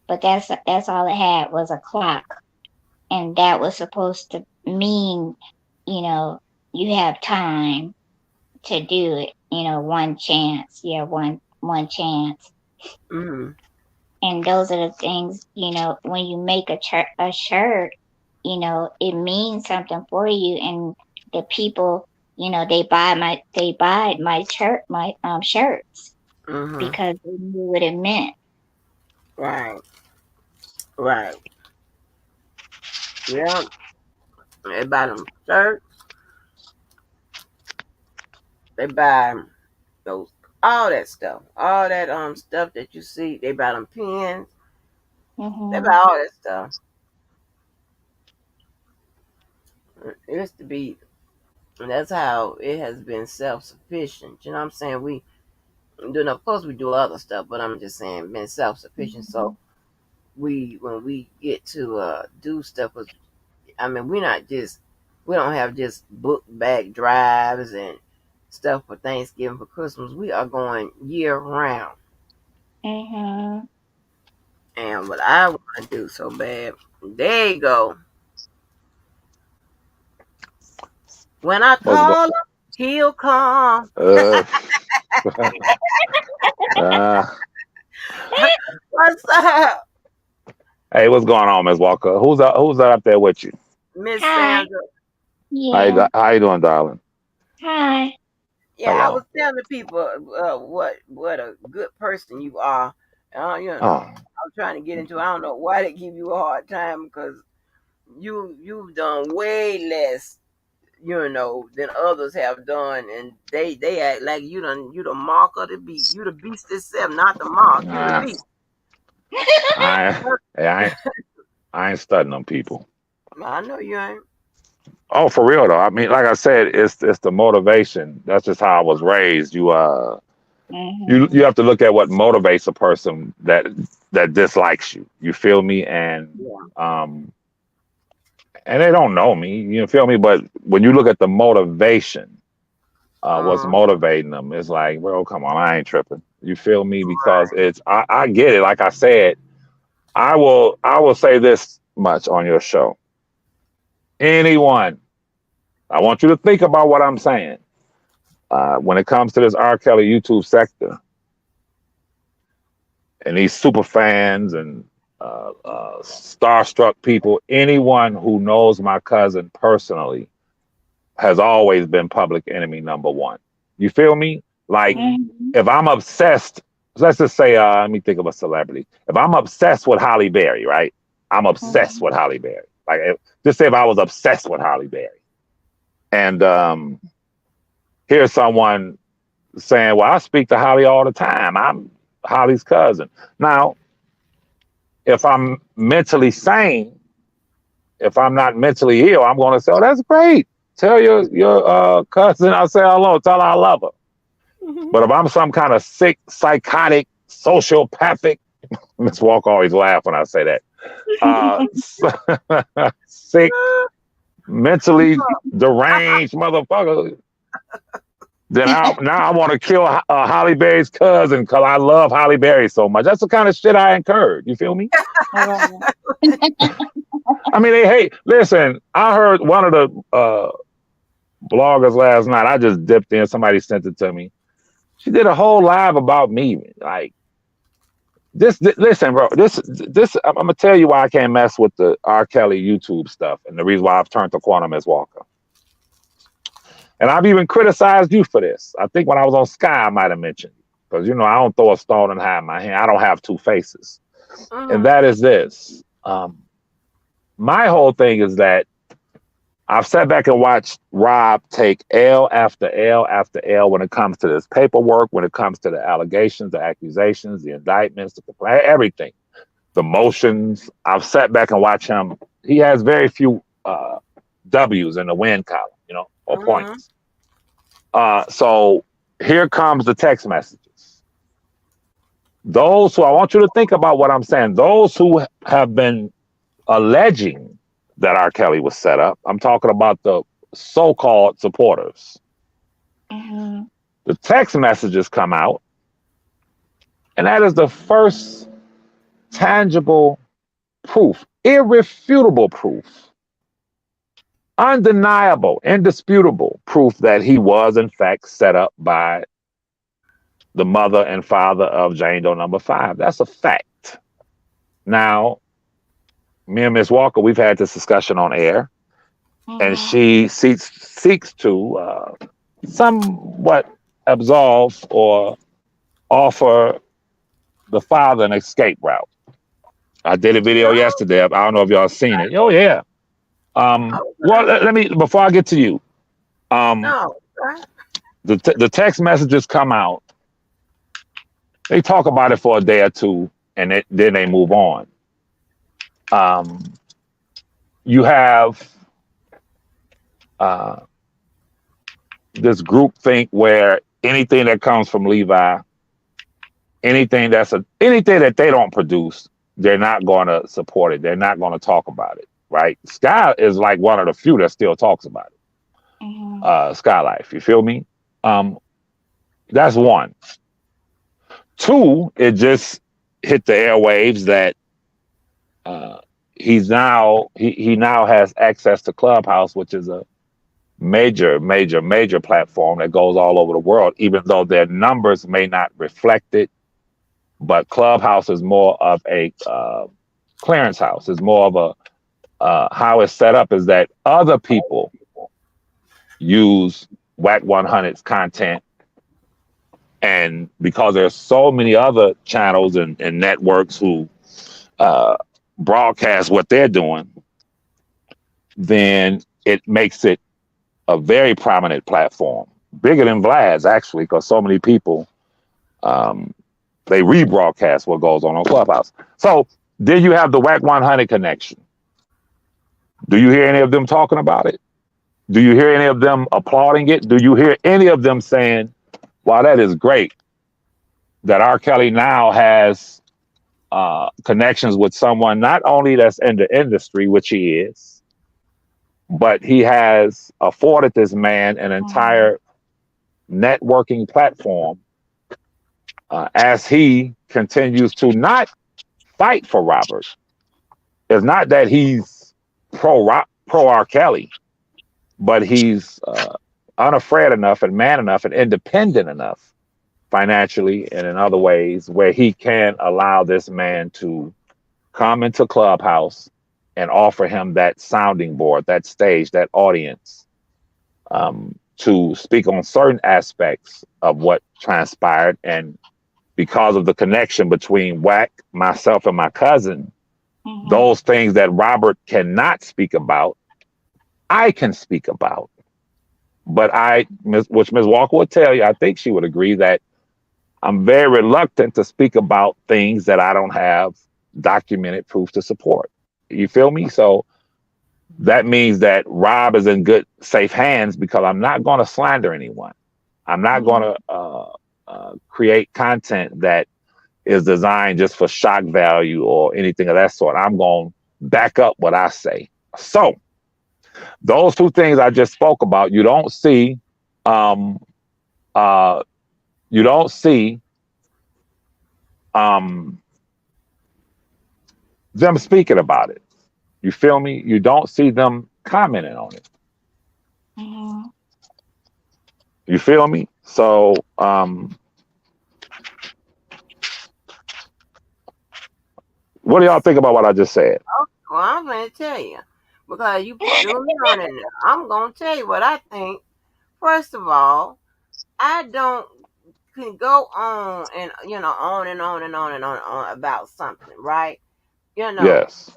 But that's all it had was a clock, and that was supposed to mean, you know, you have time to do it. One chance. Yeah, one chance. mm, And those are the things, when you make a shirt, it means something for you, and the people, they buy my shirt, my shirts, mm-hmm. because they knew what it meant. Right, right. Yeah. They buy them shirts. They buy those, all that stuff, all that stuff that you see. They buy them pens. They buy Mhm. all that stuff. It used to be, and that's how it has been self sufficient. You know what I'm saying? We do, of course, we do other stuff, but I'm just saying, been self sufficient. So Mhm. when we get to do stuff, I mean, we don't have just book bag drives and stuff for Thanksgiving, for Christmas. We are going year round. Mhm. And what I want to do so bad, there you go. When I What's go? call him, he'll come. Uh, uh, What's up, hey, what's going on, Miss Walker? Who's up there with you? Miss Hi. Sandra? Yeah. How you doing, darling? Hi. Yeah, I was Hello. telling people what a good person you are. Oh, I'm trying to get into. I don't know why they give you a hard time because you've done way less, than others have done, and they act like you the mark of the beast. You the beast itself, not the mark. You the nah, beast. hey, I ain't studying on people. I know you ain't. Oh, for real though. I mean, like I said, it's the motivation. That's just how I was raised. You Mhm. have to look at what motivates a person that dislikes you. You feel me? Yeah. Um and they don't know me. You feel me? But when you look at the motivation, what's Uh-huh. motivating them. It's like, bro, come on, I ain't tripping. You feel me? Because Right. I get it. Like I said, I will say this much on your show. Anyone, I want you to think about what I'm saying. When it comes to this R. Kelly YouTube sector, and these super fans and starstruck people, anyone who knows my cousin personally has always been public enemy number one. You feel me? Like, Mhm. if I'm obsessed, let's just say, let me think of a celebrity. If I'm obsessed with Holly Berry, right? I'm obsessed with Holly Berry. Like, just say if I was obsessed with Holly Berry, and here's someone saying, "Well, I speak to Holly all the time. I'm Holly's cousin." Now, if I'm mentally sane, if I'm not mentally ill, I'm going to say, "Oh, that's great. Tell your cousin I say hello. Tell her I love her." But if I'm some kind of sick, psychotic, sociopathic, Miss Walker always laugh when I say that. Sick, mentally deranged motherfucker. Then now I want to kill Holly Berry's cousin because I love Holly Berry so much. That's the kind of shit I incurred. You feel me? I mean, they hate. Listen, I heard one of the bloggers last night. I just dipped in. Somebody sent it to me. She did a whole live about me. Like, listen, bro. This. I'm gonna tell you why I can't mess with the R. Kelly YouTube stuff, and the reason why I've turned to Quantum Miss Walker. And I've even criticized you for this. I think when I was on Sky, I might have mentioned, because I don't throw a stone and hide my hand. I don't have two faces, and that is this. My whole thing is that I've sat back and watched Rob take L after L after L when it comes to this paperwork, when it comes to the allegations, the accusations, the indictments, the complaint, everything, the motions. I've sat back and watched him. He has very few W's in the win column, or points. So here comes the text messages. Those who, I want you to think about what I'm saying, those who have been alleging that R. Kelly was set up, I'm talking about the so-called supporters. The text messages come out, and that is the first tangible proof, irrefutable proof, undeniable, indisputable proof that he was in fact set up by the mother and father of Jane Doe number 5. That's a fact. Now, me and Miss Walker, we've had this discussion on air, and she seeks to somewhat absolve or offer the father an escape route. I did a video yesterday. I don't know if y'all seen it. Oh yeah. Well, let me, before I get to you. The text messages come out. They talk about it for a day or two, and then they move on. You have this group think where anything that comes from Levi, anything that they don't produce, they're not going to support it. They're not going to talk about it, right? Sky is like one of the few that still talks about it. Sky Life, you feel me? That's one. Two, it just hit the airwaves that he now has access to Clubhouse, which is a major platform that goes all over the world, even though their numbers may not reflect it. But Clubhouse is more of a clearance house. It's more of a how it's set up is that other people use Whack 100's content, and because there's so many other channels and networks who broadcast what they're doing, then it makes it a very prominent platform, bigger than Vlad's actually, because so many people they rebroadcast what goes on Clubhouse. So then you have the Whack 100 connection. Do you hear any of them talking about it? Do you hear any of them applauding it? Do you hear any of them saying, wow, that is great that R. Kelly now has connections with someone not only that's in the industry, which he is, but he has afforded this man an entire networking platform as he continues to not fight for Robert. It's not that he's pro R. Kelly, but he's unafraid enough and man enough and independent enough financially and in other ways where he can allow this man to come into Clubhouse and offer him that sounding board, that stage, that audience, to speak on certain aspects of what transpired. And because of the connection between Wack, myself, and my cousin, those things that Robert cannot speak about, I can speak about. But which Ms. Walker would tell you, I think she would agree that I'm very reluctant to speak about things that I don't have documented proof to support. You feel me? So that means that Rob is in good, safe hands because I'm not going to slander anyone. I'm not going to create content that is designed just for shock value or anything of that sort. I'm going to back up what I say. So those two things I just spoke about, you don't see, you don't see them speaking about it. You feel me? You don't see them commenting on it. You feel me? So, what do y'all think about what I just said? Well, I'm going to tell you. Because you threw me on it now. I'm going to tell you what I think. First of all, I don't can go on and on and on and on and on about something, right? Yes.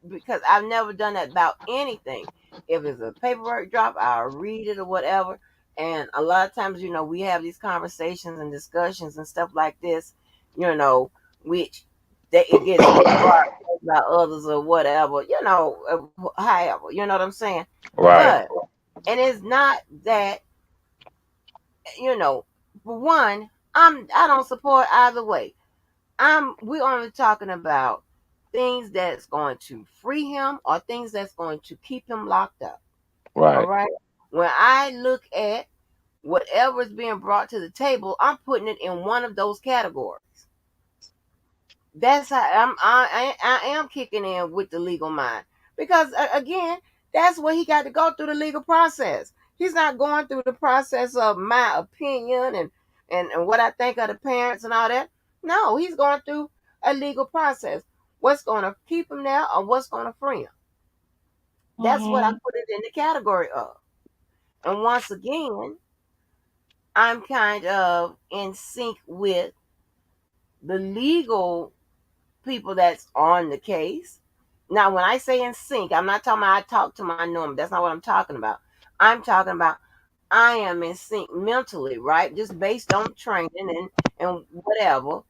Because I've never done that about anything. If it's a paperwork drop, I'll read it or whatever. And a lot of times, we have these conversations and discussions and stuff like this, which it gets broadcast by others or whatever, however, you know what I'm saying? Right. And it's not that, for one, I don't support either way. We're only talking about things that's going to free him or things that's going to keep him locked up. Right. All right. When I look at whatever is being brought to the table, I'm putting it in one of those categories. That's how I am kicking in with the legal mind because again, that's what he got to go through the legal process. He's not going through the process of my opinion and what I think of the parents and all that. No, he's going through a legal process. What's going to keep him there or what's going to free him? That's what I put it in the category of. And once again, I'm kind of in sync with the legal people that's on the case. Now, when I say in sync, I'm not talking about I talk to my norm. That's not what I'm talking about. I'm talking about I am in sync mentally, right? Just based on training and whatever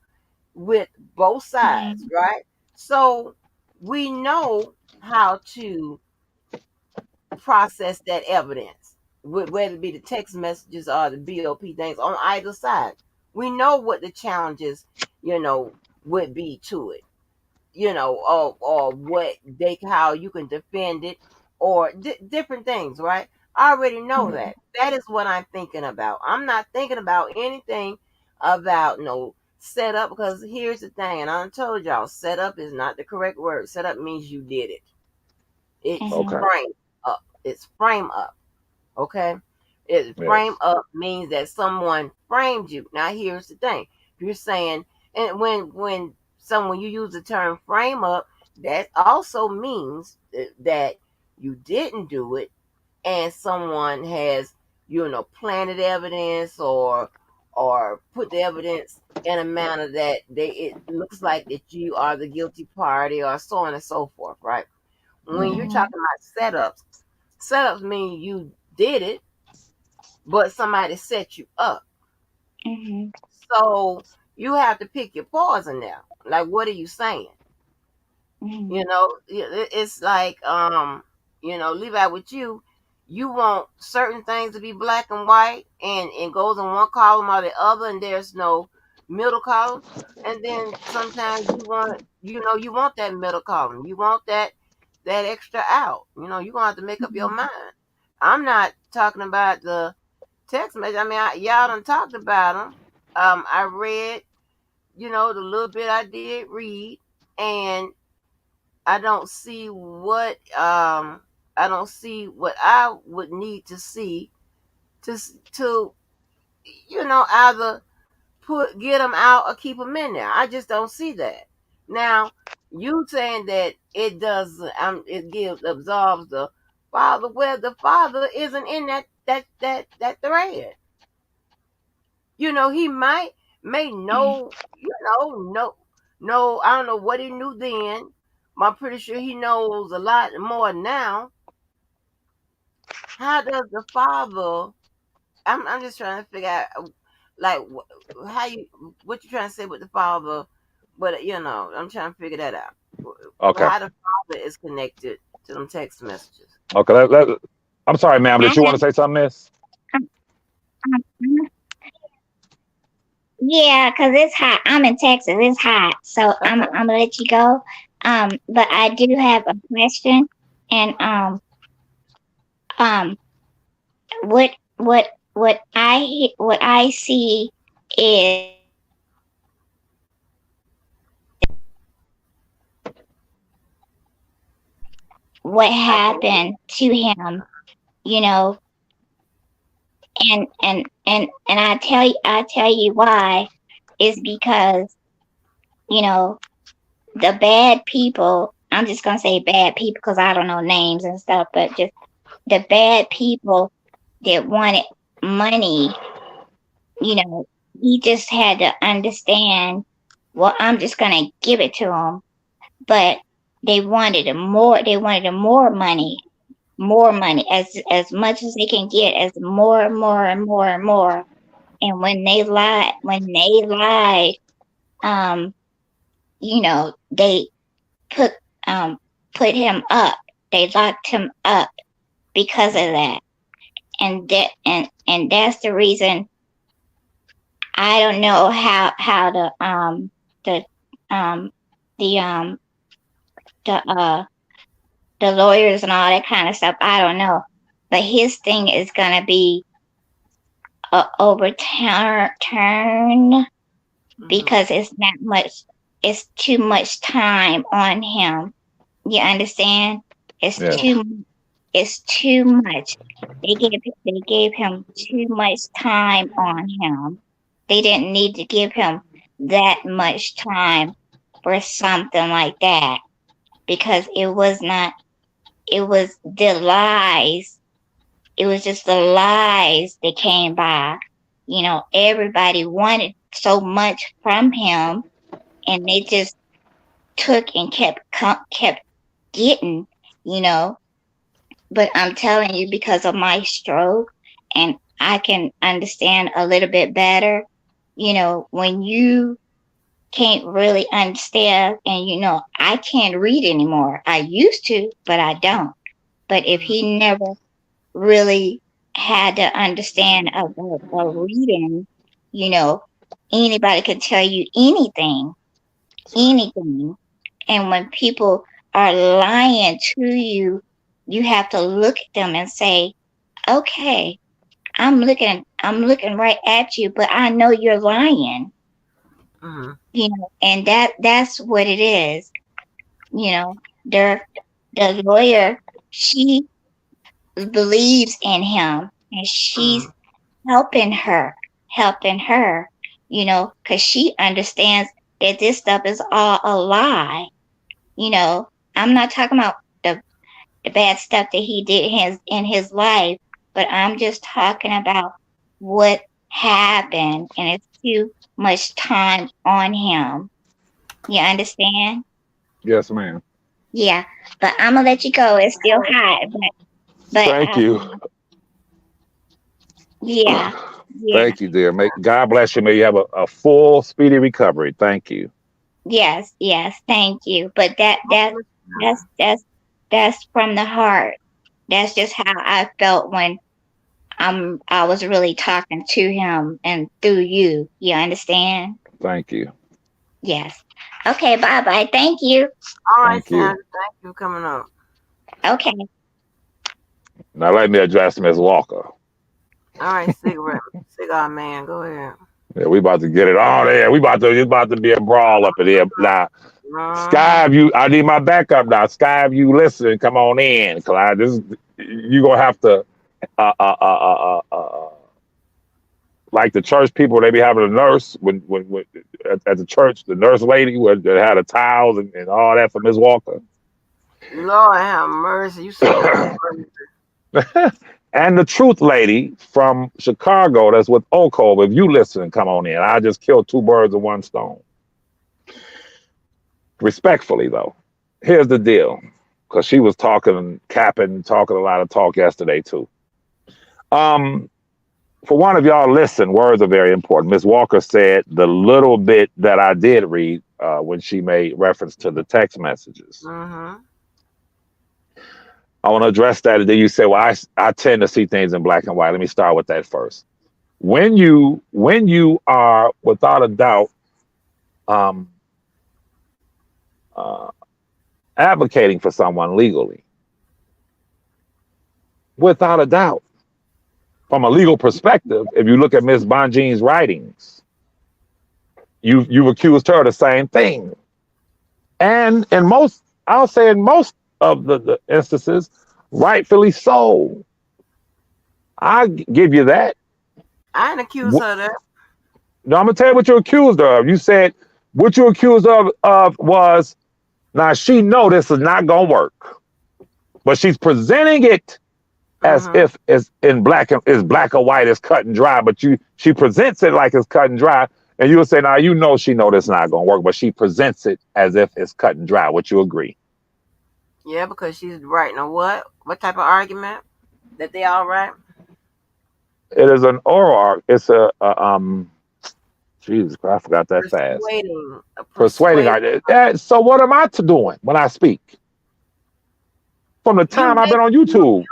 with both sides, right? So we know how to process that evidence, whether it be the text messages or the BOP things on either side. We know what the challenges, would be to it, or what how you can defend it, or different things, right? I already know that. That is what I'm thinking about. I'm not thinking about anything about no setup because here's the thing, and I told y'all, setup is not the correct word. Setup means you did it. It's frame up. It's frame up. Okay? Frame up means that someone framed you. Now here's the thing. You're saying, and when someone you use the term frame up, that also means that you didn't do it and someone has, planted evidence or put the evidence in a manner that it looks like that you are the guilty party or so on and so forth, right? When you're talking about setups mean you did it, but somebody set you up. So you have to pick your poison now. Like, what are you saying? It's like, leave out with you. You want certain things to be black and white and it goes in one column or the other and there's no middle column. And then sometimes you want that middle column. You want that extra out. You're going to have to make up your mind. I'm not talking about the text message. I mean, y'all done talked about them. I read, the little bit I did read, and I don't see what I would need to see to either get them out or keep them in there. I just don't see that. Now, you saying that it does, it absolves the father. Well, the father isn't in that thread. He may know. No. I don't know what he knew then. I'm pretty sure he knows a lot more now. How does the father? I'm just trying to figure out, like, what you trying to say with the father, but I'm trying to figure that out. Okay. How the father is connected to them text messages. Okay. I'm sorry, ma'am. Did you want to say something, Miss? Yeah, because it's hot. I'm in Texas. It's hot. So I'm gonna let you go. But I do have a question. And um what what I see is what happened to him, you know, and I tell you why is because, you know, the bad people, I'm just gonna say bad people because I don't know names and stuff, but just the bad people that wanted money, you know, he just had to understand, well, I'm just gonna give it to him. But they wanted more money, as much as they can get, as more and more and more and more. And when they lied, um, they put put him up. They locked him up because of that. And that's the reason. I don't know how the um the the the lawyers and all that kind of stuff. I don't know, but his thing is gonna be overturned because it's not much. It's too much time on him. You understand? It's Yeah. too. It's too much. They gave him too much time on him. They didn't need to give him that much time for something like that because it was not. It was the lies. It was just the lies that came by. Everybody wanted so much from him, and they just took and kept getting. You know, but I'm telling you, because of my stroke, and I can understand a little bit better. When you can't really understand, and I can't read anymore. I used to, but I don't. But if he never really had to understand a reading, you know, anybody could tell you anything. And when people are lying to you, you have to look at them and say, okay, I'm looking right at you, but I know you're lying. And that's what it is. The lawyer, she believes in him, and she's helping her, because she understands that this stuff is all a lie. I'm not talking about the bad stuff that he did in his life, but I'm just talking about what happened, and it's too much time on him. You understand? Yes, ma'am. Yeah, but I'm gonna let you go. It's still hot, but Thank you. yeah. Thank you, dear. God bless you. May you have a full, speedy recovery. Thank you. Yes, thank you. But that's from the heart. That's just how I felt when I was really talking to him and through you. You understand? Thank you. Yes. Okay, bye. Thank you. All right, Thank you. Sandra. Thank you for coming up. Okay. Now let me address Miss Walker. All right, cigar man, go ahead. Yeah, we about to get it on there. It's about to be a brawl up in here. Now, Skyview, I need my backup now. Skyview, listen, come on in. You gonna have to like the church people, they be having a nurse when at the church, the nurse lady that had the towels and all that for Miss Walker. Lord have mercy. You so crazy. And the truth lady from Chicago that's with Oco. If you listen, come on in. I just killed two birds with one stone. Respectfully, though, here's the deal. Because she was talking, capping, talking a lot of talk yesterday, too. For one of y'all, listen, words are very important. Miss Walker said the little bit that I did read when she made reference to the text messages. Mm-hmm. I want to address that. And then you say, well, I tend to see things in black and white. Let me start with that first. When you are, without a doubt, advocating for someone legally, without a doubt, from a legal perspective, if you look at Miss Bonjean's writings, you've accused her of the same thing. And in most, I'll say in most of the instances, rightfully so. I give you that. I didn't accuse her of that. No, I'm gonna tell you what you accused her of. You said what you accused of was, now she know this is not gonna work, but she's presenting it as if it's in black or white, it's cut and dry. But she presents it like it's cut and dry, and you'll say, now you know she know this not gonna work, but she presents it as if it's cut and dry. Would you agree? Yeah, because she's writing a what? What type of argument? That they all right? It is an oral. It's Jesus Christ, I forgot that fast. Persuading. So what am I doing when I speak? From the time I've been on YouTube.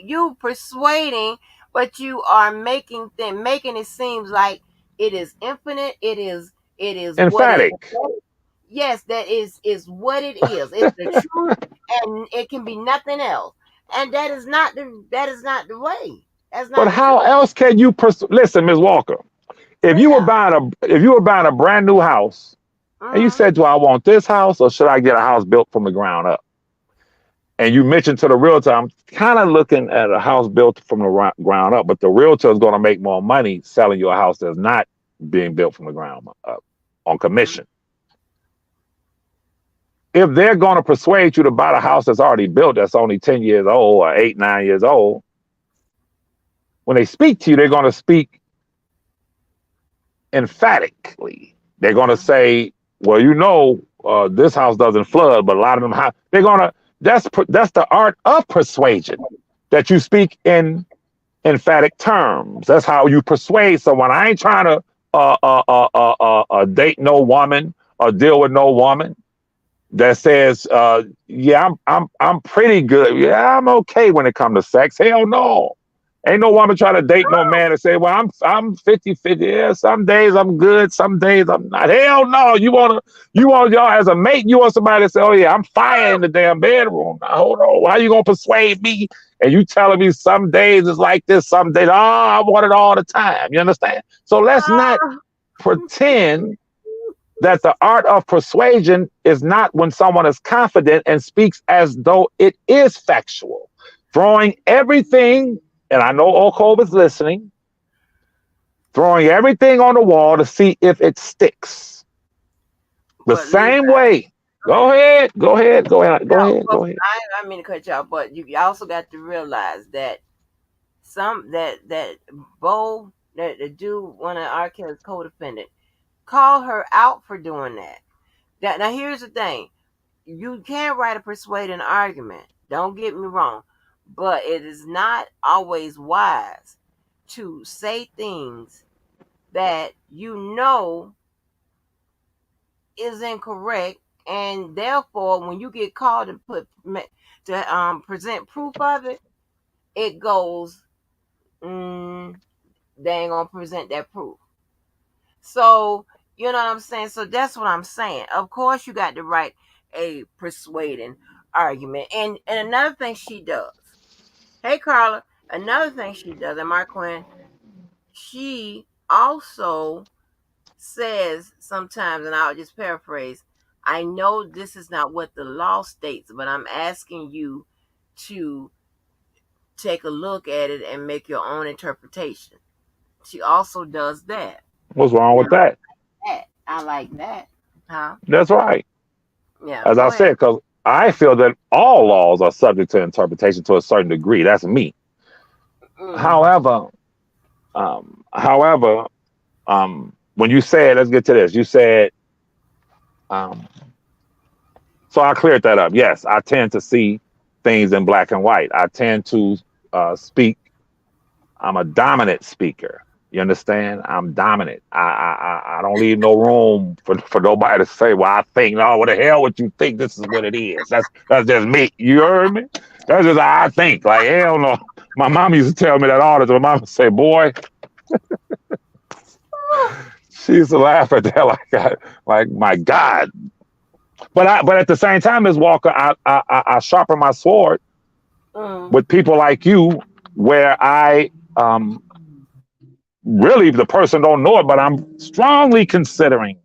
You persuading, but you are making it seems like it is infinite. It is emphatic. Yes, that is what it is. It's the truth, and it can be nothing else. And that is not the way. That's not. But how else can you listen, Ms. Walker? If you were buying a brand new house, and you said, do I want this house or should I get a house built from the ground up? And you mentioned to the realtor, I'm kind of looking at a house built from the ground up, but the realtor is going to make more money selling you a house that's not being built from the ground up on commission. If they're going to persuade you to buy a house that's already built, that's only 10 years old or 8, 9 years old, when they speak to you, they're going to speak emphatically. They're going to say, well, this house doesn't flood, but a lot of them, they're going to, that's the art of persuasion, that you speak in emphatic terms. That's how you persuade someone. I ain't trying to date no woman or deal with no woman that says, yeah, I'm pretty good. Yeah, I'm okay when it comes to sex. Hell no. Ain't no woman trying to date no man and say, well, I'm 50-50. Yeah, some days I'm good, some days I'm not. Hell no. You want y'all as a mate, you want somebody to say, oh yeah, I'm fire in the damn bedroom. Now, hold on. How you gonna persuade me? And you telling me some days it's like this, some days, I want it all the time. You understand? So let's not pretend that the art of persuasion is not when someone is confident and speaks as though it is factual, throwing everything. And I know Okob is listening, throwing everything on the wall to see if it sticks. The same way. Go ahead. I mean to cut y'all, but you also got to realize that Bo, that the dude, one of R. Kelly's co-defendant, called her out for doing that. Now here's the thing. You can write a persuading argument. Don't get me wrong. But it is not always wise to say things that you know is incorrect, and therefore, when you get called to present proof of it, it goes, they ain't gonna present that proof. So you know what I'm saying. So that's what I'm saying. Of course, you got to write a persuading argument, and another thing she does. Hey, Carla. Another thing she does, and Mark Quinn, she also says sometimes, and I'll just paraphrase, I know this is not what the law states, but I'm asking you to take a look at it and make your own interpretation. She also does that. What's wrong with that? I like that. Huh? That's right. Yeah, As I go ahead. said, because I feel that all laws are subject to interpretation to a certain degree. That's me. Mm. However, however, when you said, let's get to this. You said, um, so I cleared that up. Yes, I tend to see things in black and white. I tend to speak. I'm a dominant speaker. You understand? I'm dominant. I don't leave no room for nobody to say, well, I think, no, what the hell would you think this is what it is? That's just me. You heard me? That's just how I think. Like, hell no. My mom used to tell me that all the time. My mom would say, boy, she used to laugh at that like my God. But at the same time, Ms. Walker, I sharpen my sword with people like you, where I really the person don't know it, but I'm strongly considering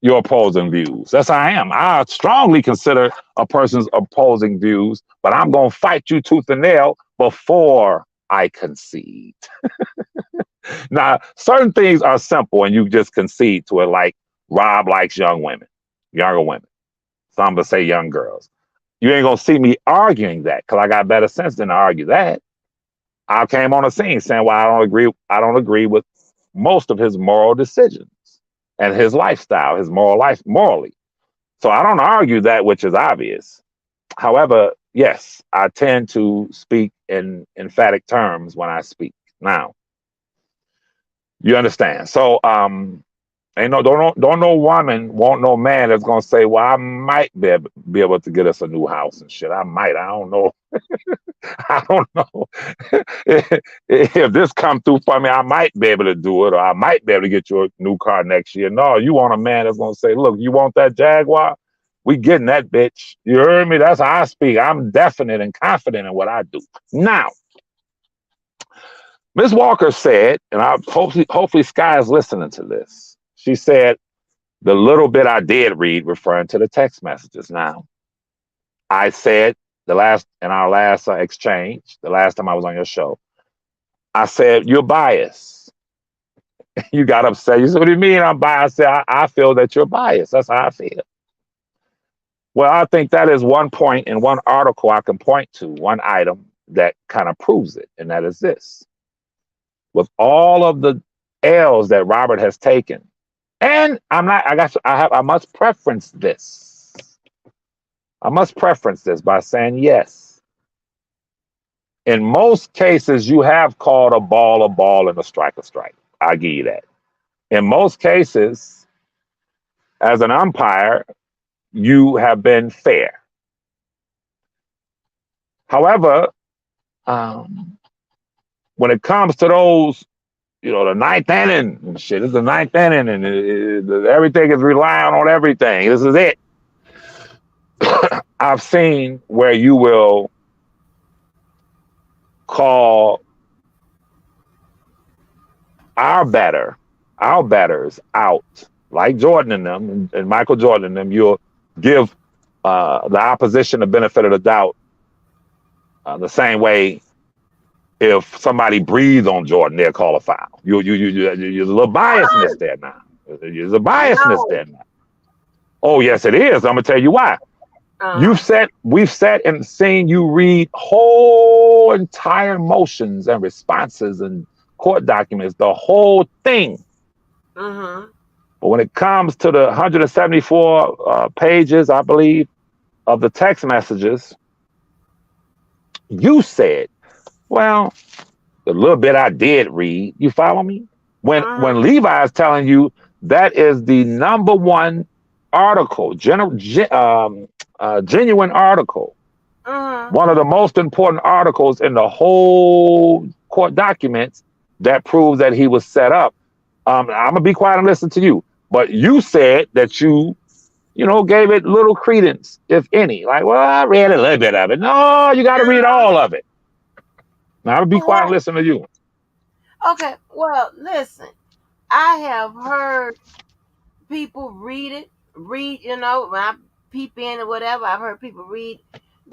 your opposing views. That's how I am. I strongly consider a person's opposing views, but I'm gonna fight you tooth and nail before I concede. Now, certain things are simple and you just concede to it, like Rob likes young women, younger women. Some would say young girls. You ain't gonna see me arguing that because I got better sense than to argue that. I came on the scene saying, well, I don't agree with most of his moral decisions and his lifestyle, his moral life, morally. So I don't argue that which is obvious. However, yes, I tend to speak in emphatic terms when I speak. Now, you understand. So ain't no don't no woman want no man that's gonna say, well, I might be able to get us a new house and shit. I might. I don't know. I don't know. If this come through for me, I might be able to do it, or I might be able to get you a new car next year. No, you want a man that's gonna say, look, you want that Jaguar? We getting that bitch. You heard me? That's how I speak. I'm definite and confident in what I do. Now, Ms. Walker said, and I hopefully Sky is listening to this. She said, the little bit I did read referring to the text messages. Now, I said in our last exchange, the last time I was on your show, I said, you're biased. You got upset. You said, what do you mean I'm biased? I said, I feel that you're biased. That's how I feel. Well, I think that is one point in one article I can point to, one item that kind of proves it. And that is this. With all of the L's that Robert has taken, and I must preference this. I must preference this by saying yes. In most cases, you have called a ball, and a strike. I give you that. In most cases, as an umpire, you have been fair. However, when it comes to those, the ninth inning and shit, it's the ninth inning and everything is relying on everything. This is it. I've seen where you will call our batters out, like Jordan and them, and Michael Jordan and them. You'll give the opposition the benefit of the doubt the same way if somebody breathes on Jordan, they'll call a foul. There's a little biasness there now. There's a biasness there now. Oh, yes, it is. I'm going to tell you why. We've sat and seen you read whole entire motions and responses and court documents, the whole thing. Mm-hmm. But when it comes to the 174 pages, I believe, of the text messages, you said, well, the little bit I did read, you follow me? When Levi is telling you that is the number one article, genuine article, one of the most important articles in the whole court documents that proves that he was set up. I'm gonna be quiet and listen to you. But you said that you gave it little credence, if any. Like, well, I read a little bit of it. No, you got to read all of it. Now, I'm gonna be quiet and listen to you. Okay, well, listen. I have heard people read, when I peep in or whatever, I've heard people read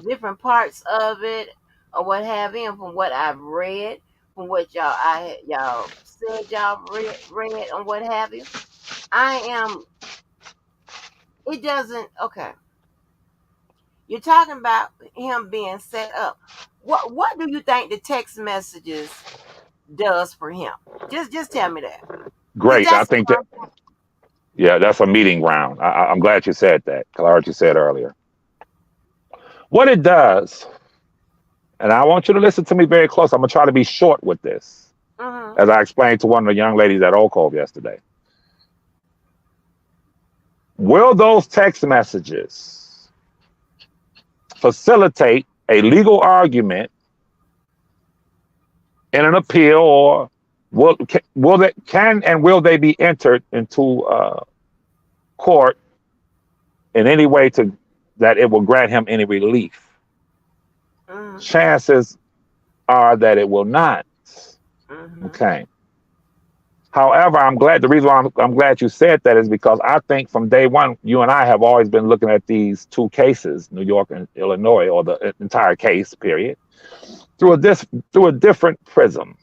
different parts of it or what have you. And from what I've read, from what y'all said y'all read and what have you. I am. It doesn't. Okay. You're talking about him being set up. What do you think the text messages does for him? Just tell me that. Cause Great. I that's think that, yeah, that's a meeting ground. I'm glad you said that because I heard you say it earlier. What it does, and I want you to listen to me very close. I'm going to try to be short with this, as I explained to one of the young ladies at Oak Cove yesterday. Will those text messages facilitate a legal argument in an appeal, or will they be entered into court in any way to that it will grant him any relief? Chances are that it will not. Okay. However, I'm glad. The reason why I'm glad you said that is because I think from day one, you and I have always been looking at these two cases, New York and Illinois, or the entire case, period, through a different prism.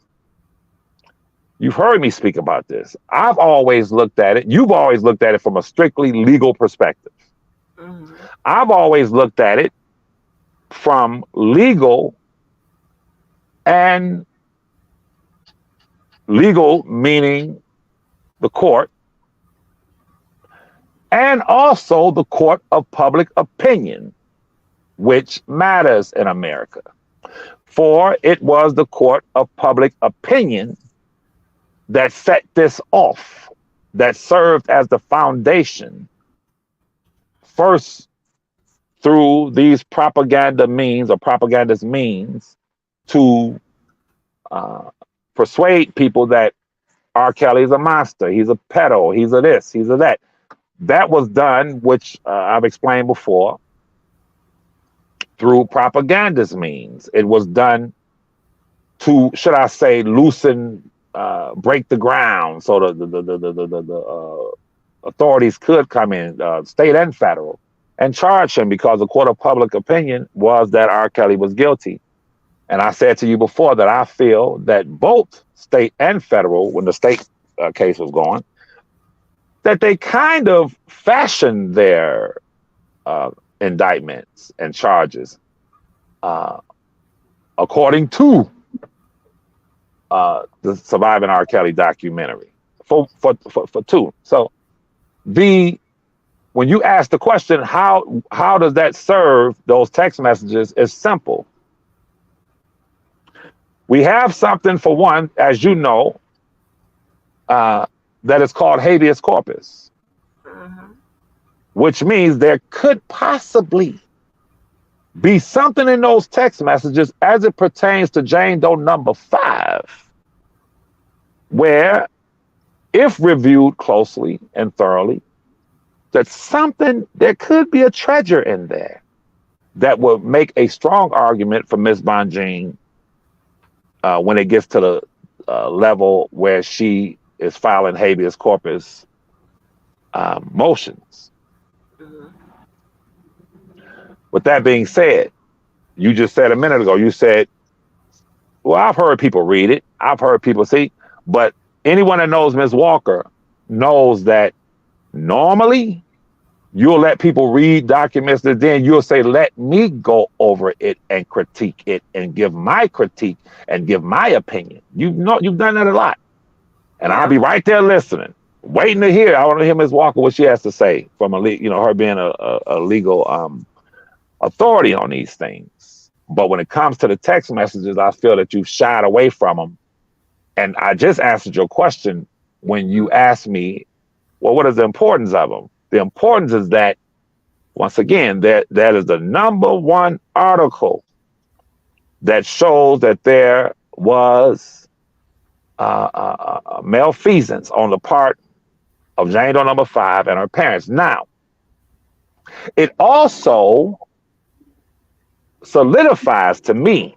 You've heard me speak about this. I've always looked at it. You've always looked at it from a strictly legal perspective. I've always looked at it from legal, and legal meaning the court, and also the court of public opinion, which matters in America. For it was the court of public opinion that set this off, that served as the foundation, first through these propaganda means or propagandist means, to persuade people that R. Kelly is a monster, he's a pedo, he's a this, he's a that. That was done, which I've explained before, through propagandist means. It was done to, should I say, loosen, break the ground, so the authorities could come in, state and federal, and charge him, because the court of public opinion was that R. Kelly was guilty. And I said to you before that I feel that both state and federal, when the state case was going, that they kind of fashioned their indictments and charges according to the Surviving R. Kelly documentary for two. So when you ask the question, how does that serve those text messages, is simple. We have something, for one, as you know, that is called habeas corpus, which means there could possibly be something in those text messages as it pertains to Jane Doe number 5, where, if reviewed closely and thoroughly, there could be a treasure in there that would make a strong argument for Miss Bonjean when it gets to the level where she is filing habeas corpus motions. With that being said, you just said a minute ago, you said, well, I've heard people read it, I've heard people see, but anyone that knows Ms. Walker knows that normally you'll let people read documents, and then you'll say, let me go over it and critique it and give my critique and give my opinion. You've done that a lot. And I'll be right there listening, waiting to hear. I want to hear Ms. Walker, what she has to say from her being a legal authority on these things. But when it comes to the text messages, I feel that you've shied away from them. And I just answered your question when you asked me, well, what is the importance of them? The importance is that, once again, that is the number one article that shows that there was malfeasance on the part of Jane Doe number 5 and her parents. Now, it also solidifies to me,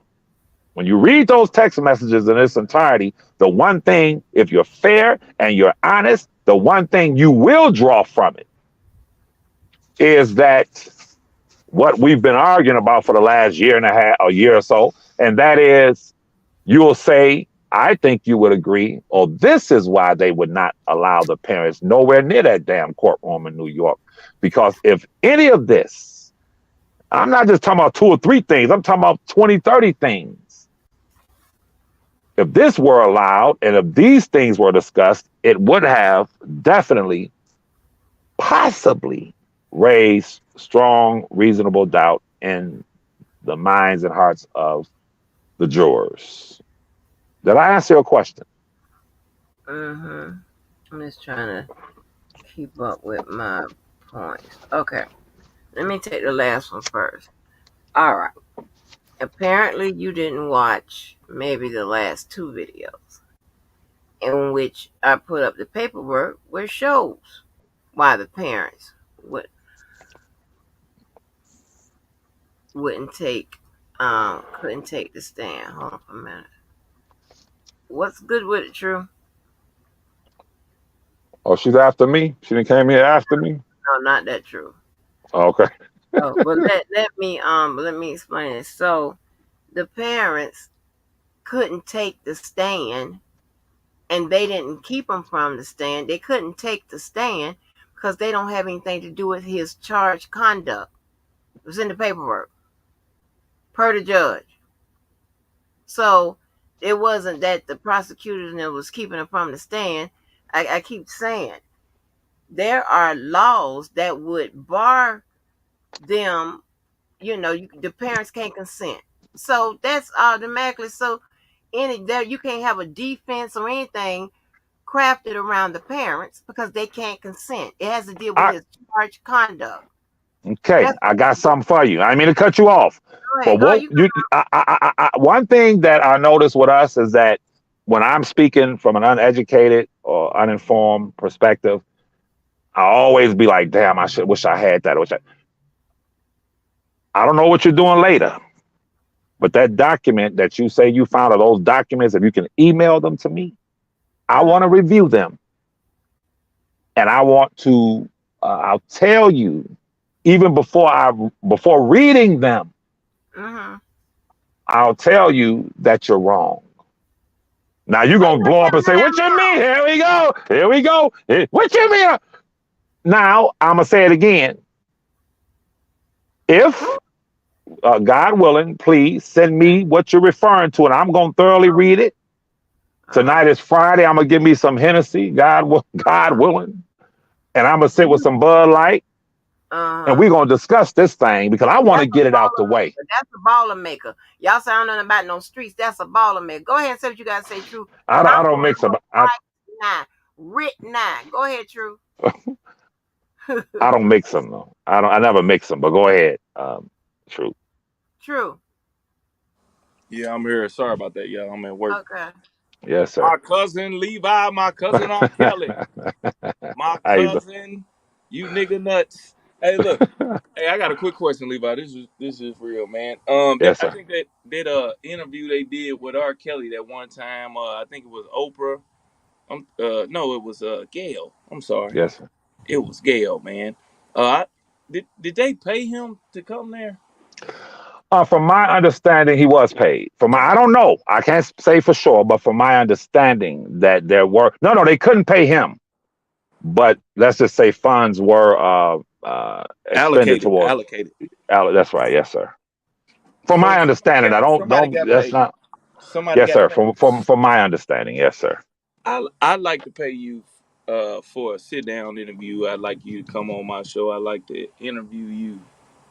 when you read those text messages in its entirety, the one thing, if you're fair and you're honest, the one thing you will draw from it is that what we've been arguing about for the last year and a half, a year or so, and that is, you'll say, I think you would agree, or this is why they would not allow the parents nowhere near that damn courtroom in New York. Because if any of this, I'm not just talking about 2 or 3 things, I'm talking about 20, 30 things. If this were allowed and if these things were discussed, it would have definitely, possibly raised strong, reasonable doubt in the minds and hearts of the jurors. Did I answer your question? I'm just trying to keep up with my points. Okay. Let me take the last one first. All right. Apparently, you didn't watch maybe the last 2 videos in which I put up the paperwork where it shows why the parents wouldn't take couldn't take the stand. Hold on for a minute. What's good with it, True? Oh, she's after me? She didn't came here after me? No, not that True. Oh, okay. Oh, but let me explain it. So the parents couldn't take the stand, and they didn't keep him from the stand. They couldn't take the stand because they don't have anything to do with his charged conduct. It was in the paperwork, per the judge. So it wasn't that the prosecutors was keeping him from the stand. I keep saying there are laws that would bar them. The parents can't consent. So that's automatically so. You can't have a defense or anything crafted around the parents because they can't consent. It has to deal with his charged conduct. Okay, I got something for you. I didn't mean to cut you off. But one thing that I notice with us is that when I'm speaking from an uneducated or uninformed perspective, I always be like, damn, wish I had that. I don't know what you're doing later, but that document that you say you found, or those documents, if you can email them to me, I want to review them. And I want to, I'll tell you, even before reading them, I'll tell you that you're wrong. Now you're going to blow up and say, what you mean? Here we go. Here we go. What you mean? Now, I'm going to say it again. If, God willing, please send me what you're referring to, and I'm going to thoroughly read it. Tonight is Friday. I'm going to give me some Hennessy, God willing. And I'm going to sit with some Bud Light. And we're going to discuss this thing because I want to get it out the way. That's a baller maker. Y'all say I don't know about no streets. That's a baller maker. Go ahead and say what you got to say, True. I don't mix them. Go ahead, True. I don't mix them, though. I never mix them, but go ahead, True. True. Yeah, I'm here. Sorry about that, y'all. I'm at work. Okay. Yes, sir. My cousin Levi, my cousin R. Kelly. My cousin, you nigga nuts. Hey, look. Hey, I got a quick question, Levi. This is real, man. Yes, I think that interview they did with R. Kelly that one time. I think it was Oprah. No, it was Gail. I'm sorry. Yes, sir. It was Gail, man. Did they pay him to come there? From my understanding, he was paid. I don't know. I can't say for sure, but from my understanding, that there were no, they couldn't pay him. But let's just say funds were expended towards allocated. That's right. Yes, sir. From my understanding, I don't. That's paid. not. Somebody yes, sir. From my understanding, yes, sir. I'd like to pay you for a sit down interview. I'd like you to come on my show. I'd like to interview you.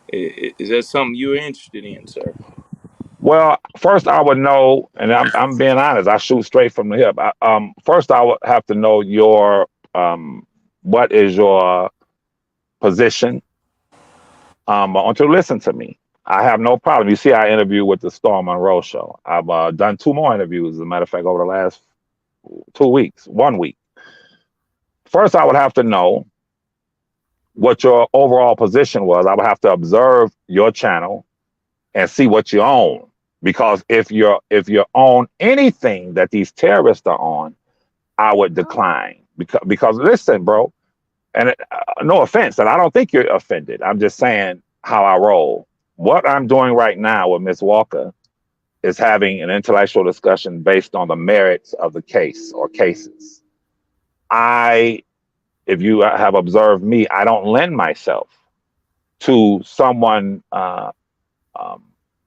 Is that something you're interested in, sir? Well, first I would know, and I'm being honest. I shoot straight from the hip. First I would have to know your what is your position. I want you to listen to me. I have no problem. You see, I interviewed with the Storm Monroe show. I've done 2 more interviews, as a matter of fact, over the last 1 week. First, I would have to know what your overall position was. I would have to observe your channel and see what you own. Because if you own anything that these terrorists are on, I would decline. Because listen, bro, and no offense, and I don't think you're offended. I'm just saying how I roll. What I'm doing right now with Miss Walker is having an intellectual discussion based on the merits of the case or cases. If you have observed me, I don't lend myself to someone um,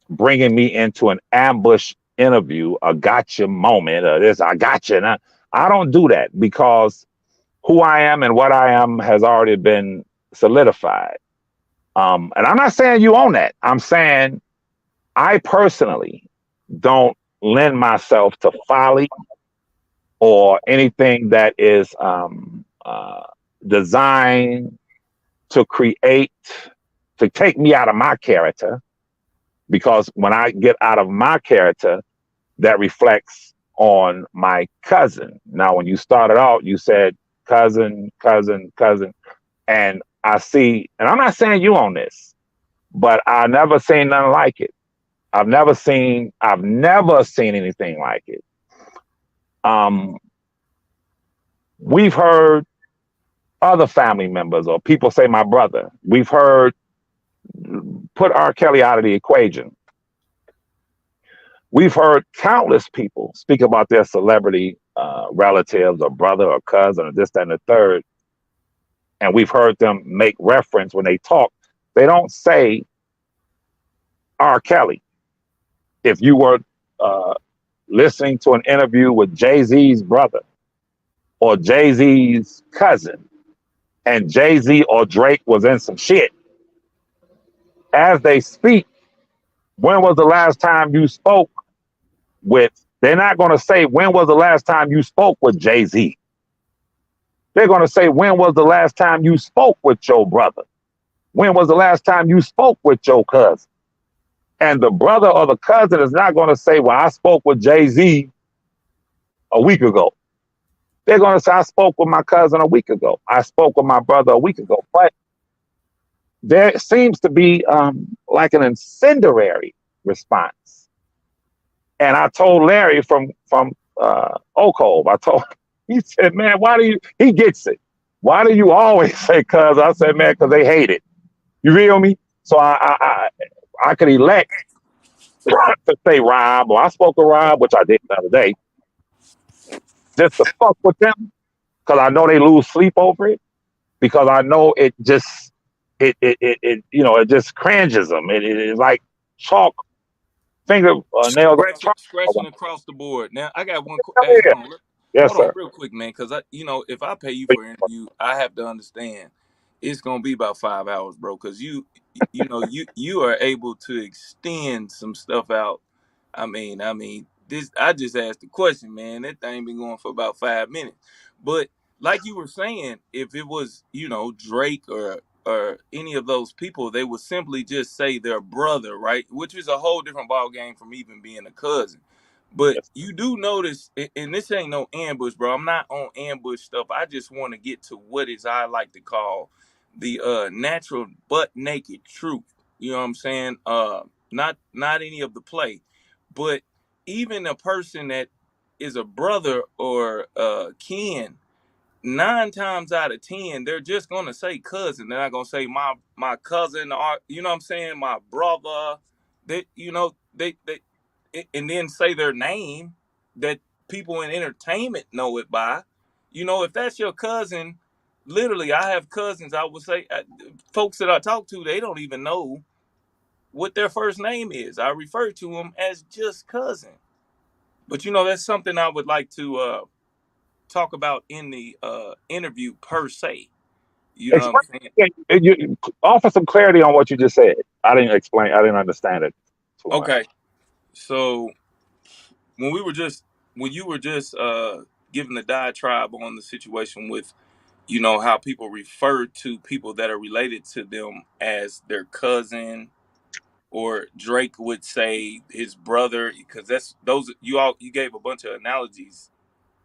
bringing me into an ambush interview, a gotcha moment, or this, I gotcha. And I don't do that because who I am and what I am has already been solidified. And I'm not saying you own that. I'm saying I personally don't lend myself to folly or anything that is designed to create, to take me out of my character. Because when I get out of my character, that reflects on my cousin. Now, when you started out, you said cousin, cousin, cousin. And I see, and I'm not saying you on this, but I never seen nothing like it. I've never seen anything like it. We've heard other family members or people say my brother. We've heard, put R. Kelly out of the equation. We've heard countless people speak about their celebrity relatives or brother or cousin or this, that, and the third. And we've heard them make reference when they talk. They don't say R. Kelly. If you were listening to an interview with Jay-Z's brother or Jay-Z's cousin, and Jay-Z or Drake was in some shit, as they speak, when was the last time you spoke with, they're not going to say, when was the last time you spoke with Jay-Z? They're going to say, when was the last time you spoke with your brother? When was the last time you spoke with your cousin? And the brother or the cousin is not going to say, well, I spoke with Jay-Z a week ago. They're going to say, I spoke with my cousin a week ago. I spoke with my brother a week ago. But there seems to be like an incendiary response. And I told Larry from Oak Hove, he said, man, he gets it. Why do you always say cuz? I said, man, because they hate it. You feel me? So I could elect to say Rob, or I spoke to Rob, which I did the other day, just to fuck with them, because I know they lose sleep over it, because I know it just, it just cringes them. It is like chalk, nails on chalk. Scratching across the board. Now I got one. Oh, Hey, yeah. Yes, hold on, sir. real quick, man, because if I pay you for an interview, I have to understand it's gonna be about 5 hours, bro. Because you are able to extend some stuff out. I mean, this. I just asked the question, man. That thing been going for about 5 minutes. But like you were saying, if it was Drake or any of those people, they would simply just say their brother, right? Which is a whole different ball game from even being a cousin. But Yes. you do notice, and this ain't no ambush, bro. I'm not on ambush stuff. I just want to get to what is I like to call the natural butt naked truth. You know what I'm saying? Not any of the play, but even a person that is a brother or kin, 9 times out of 10, they're just gonna say cousin. They're not gonna say my cousin or what I'm saying, my brother. They and then say their name that people in entertainment know it by. If that's your cousin, literally, I have cousins. I would say folks that I talk to, they don't even know what their first name is. I refer to them as just cousin. But that's something I would like to talk about in the interview per se. You know what I'm saying? Offer some clarity on what you just said. I didn't understand it too much. Okay. So when you were just giving the diatribe on the situation with how people refer to people that are related to them as their cousin, or Drake would say his brother, because that's those you gave a bunch of analogies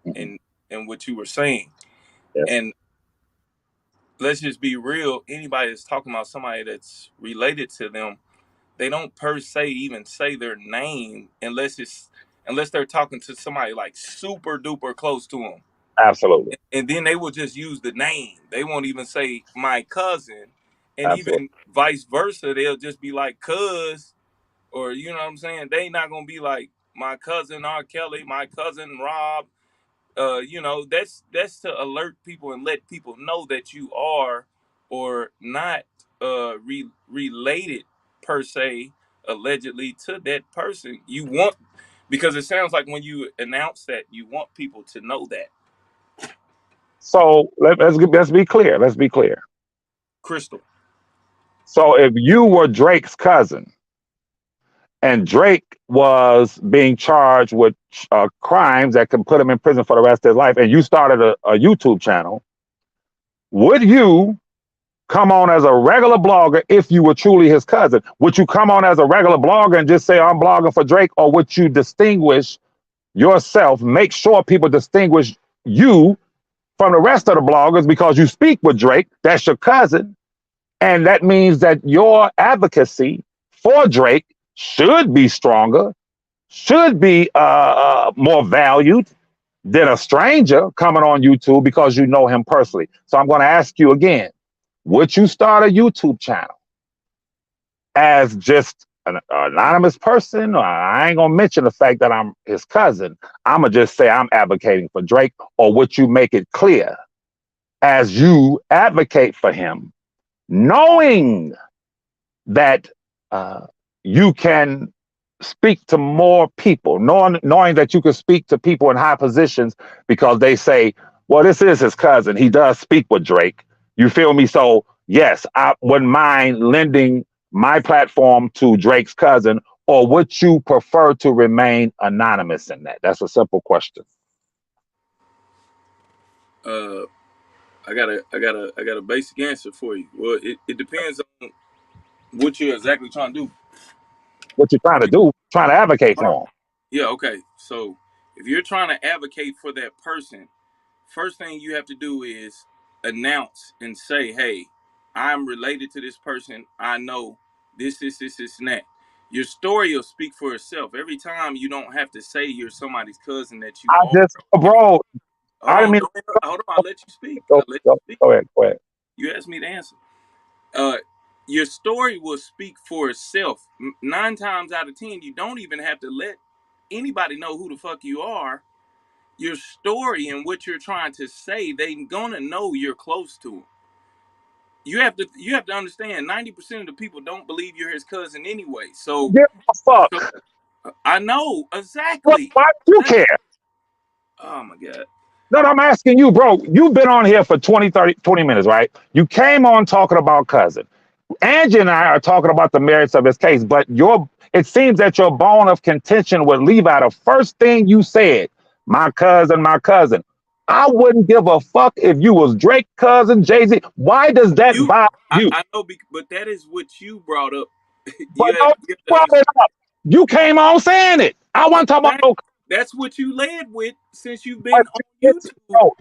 Mhm. in what you were saying. Yes, And let's just be real, anybody that's talking about somebody that's related to them, they don't per se even say their name unless they're talking to somebody like super duper close to them. absolutely, And then they will just use the name. They won't even say my cousin. And absolutely. even vice versa, they'll just be like cuz. or you know what I'm saying. They not gonna be like my cousin R. Kelly, my cousin Rob. You know, that's to alert people and let people know that you are or not related per se, allegedly, to that person. You want, because it sounds like when you announce that, you want people to know that. So let's be clear. Let's be clear. Crystal. So if you were Drake's cousin and Drake was being charged with crimes that could put him in prison for the rest of his life, and you started a YouTube channel, would you come on as a regular blogger if you were truly his cousin? Would you come on as a regular blogger and just say, I'm blogging for Drake? Or would you distinguish yourself, make sure people distinguish you from the rest of the bloggers because you speak with Drake? That's your cousin. And that means that your advocacy for Drake should be stronger, should be more valued than a stranger coming on YouTube because you know him personally. So I'm going to ask you again, would you start a YouTube channel as just an anonymous person? Or I ain't going to mention the fact that I'm his cousin. I'm going to just say I'm advocating for Drake. Or would you make it clear as you advocate for him, knowing that you can speak to more people, knowing that you can speak to people in high positions because they say, well, this is his cousin. He does speak with Drake. You feel me? So, yes, I wouldn't mind lending my platform to Drake's cousin, or would you prefer to remain anonymous in that? That's a simple question. I got a basic answer for you. Well, it depends on what you're exactly trying to do. What you're trying to do, trying to advocate for him. Yeah, okay. So if you're trying to advocate for that person, first thing you have to do is announce and say, hey, I'm related to this person. I know this, and that. Your story will speak for itself. Every time you don't have to say you're somebody's cousin that you I are. just, bro, Hold I on, mean, hold on. I'll let you speak. go ahead. You asked me to answer. Your story will speak for itself. 9 times out of 10, you don't even have to let anybody know who the fuck you are. Your story and what you're trying to say, they gonna know you're close to them. You have to understand. 90% of the people don't believe you're his cousin anyway. So, Give a fuck. I know exactly. Why do you care? Oh my god. No, I'm asking you, bro. You've been on here for 20 minutes, right? You came on talking about cousin. Angie and I are talking about the merits of his case, but it seems that your bone of contention with Levi, the first thing you said, my cousin, my cousin. I wouldn't give a fuck if you was Drake cousin, Jay-Z. Why does that bother you? I know, but that is what you brought up. But no, you brought it up. You came on saying it. I want to talk about no. That's what you led with since you've been on YouTube. Bro,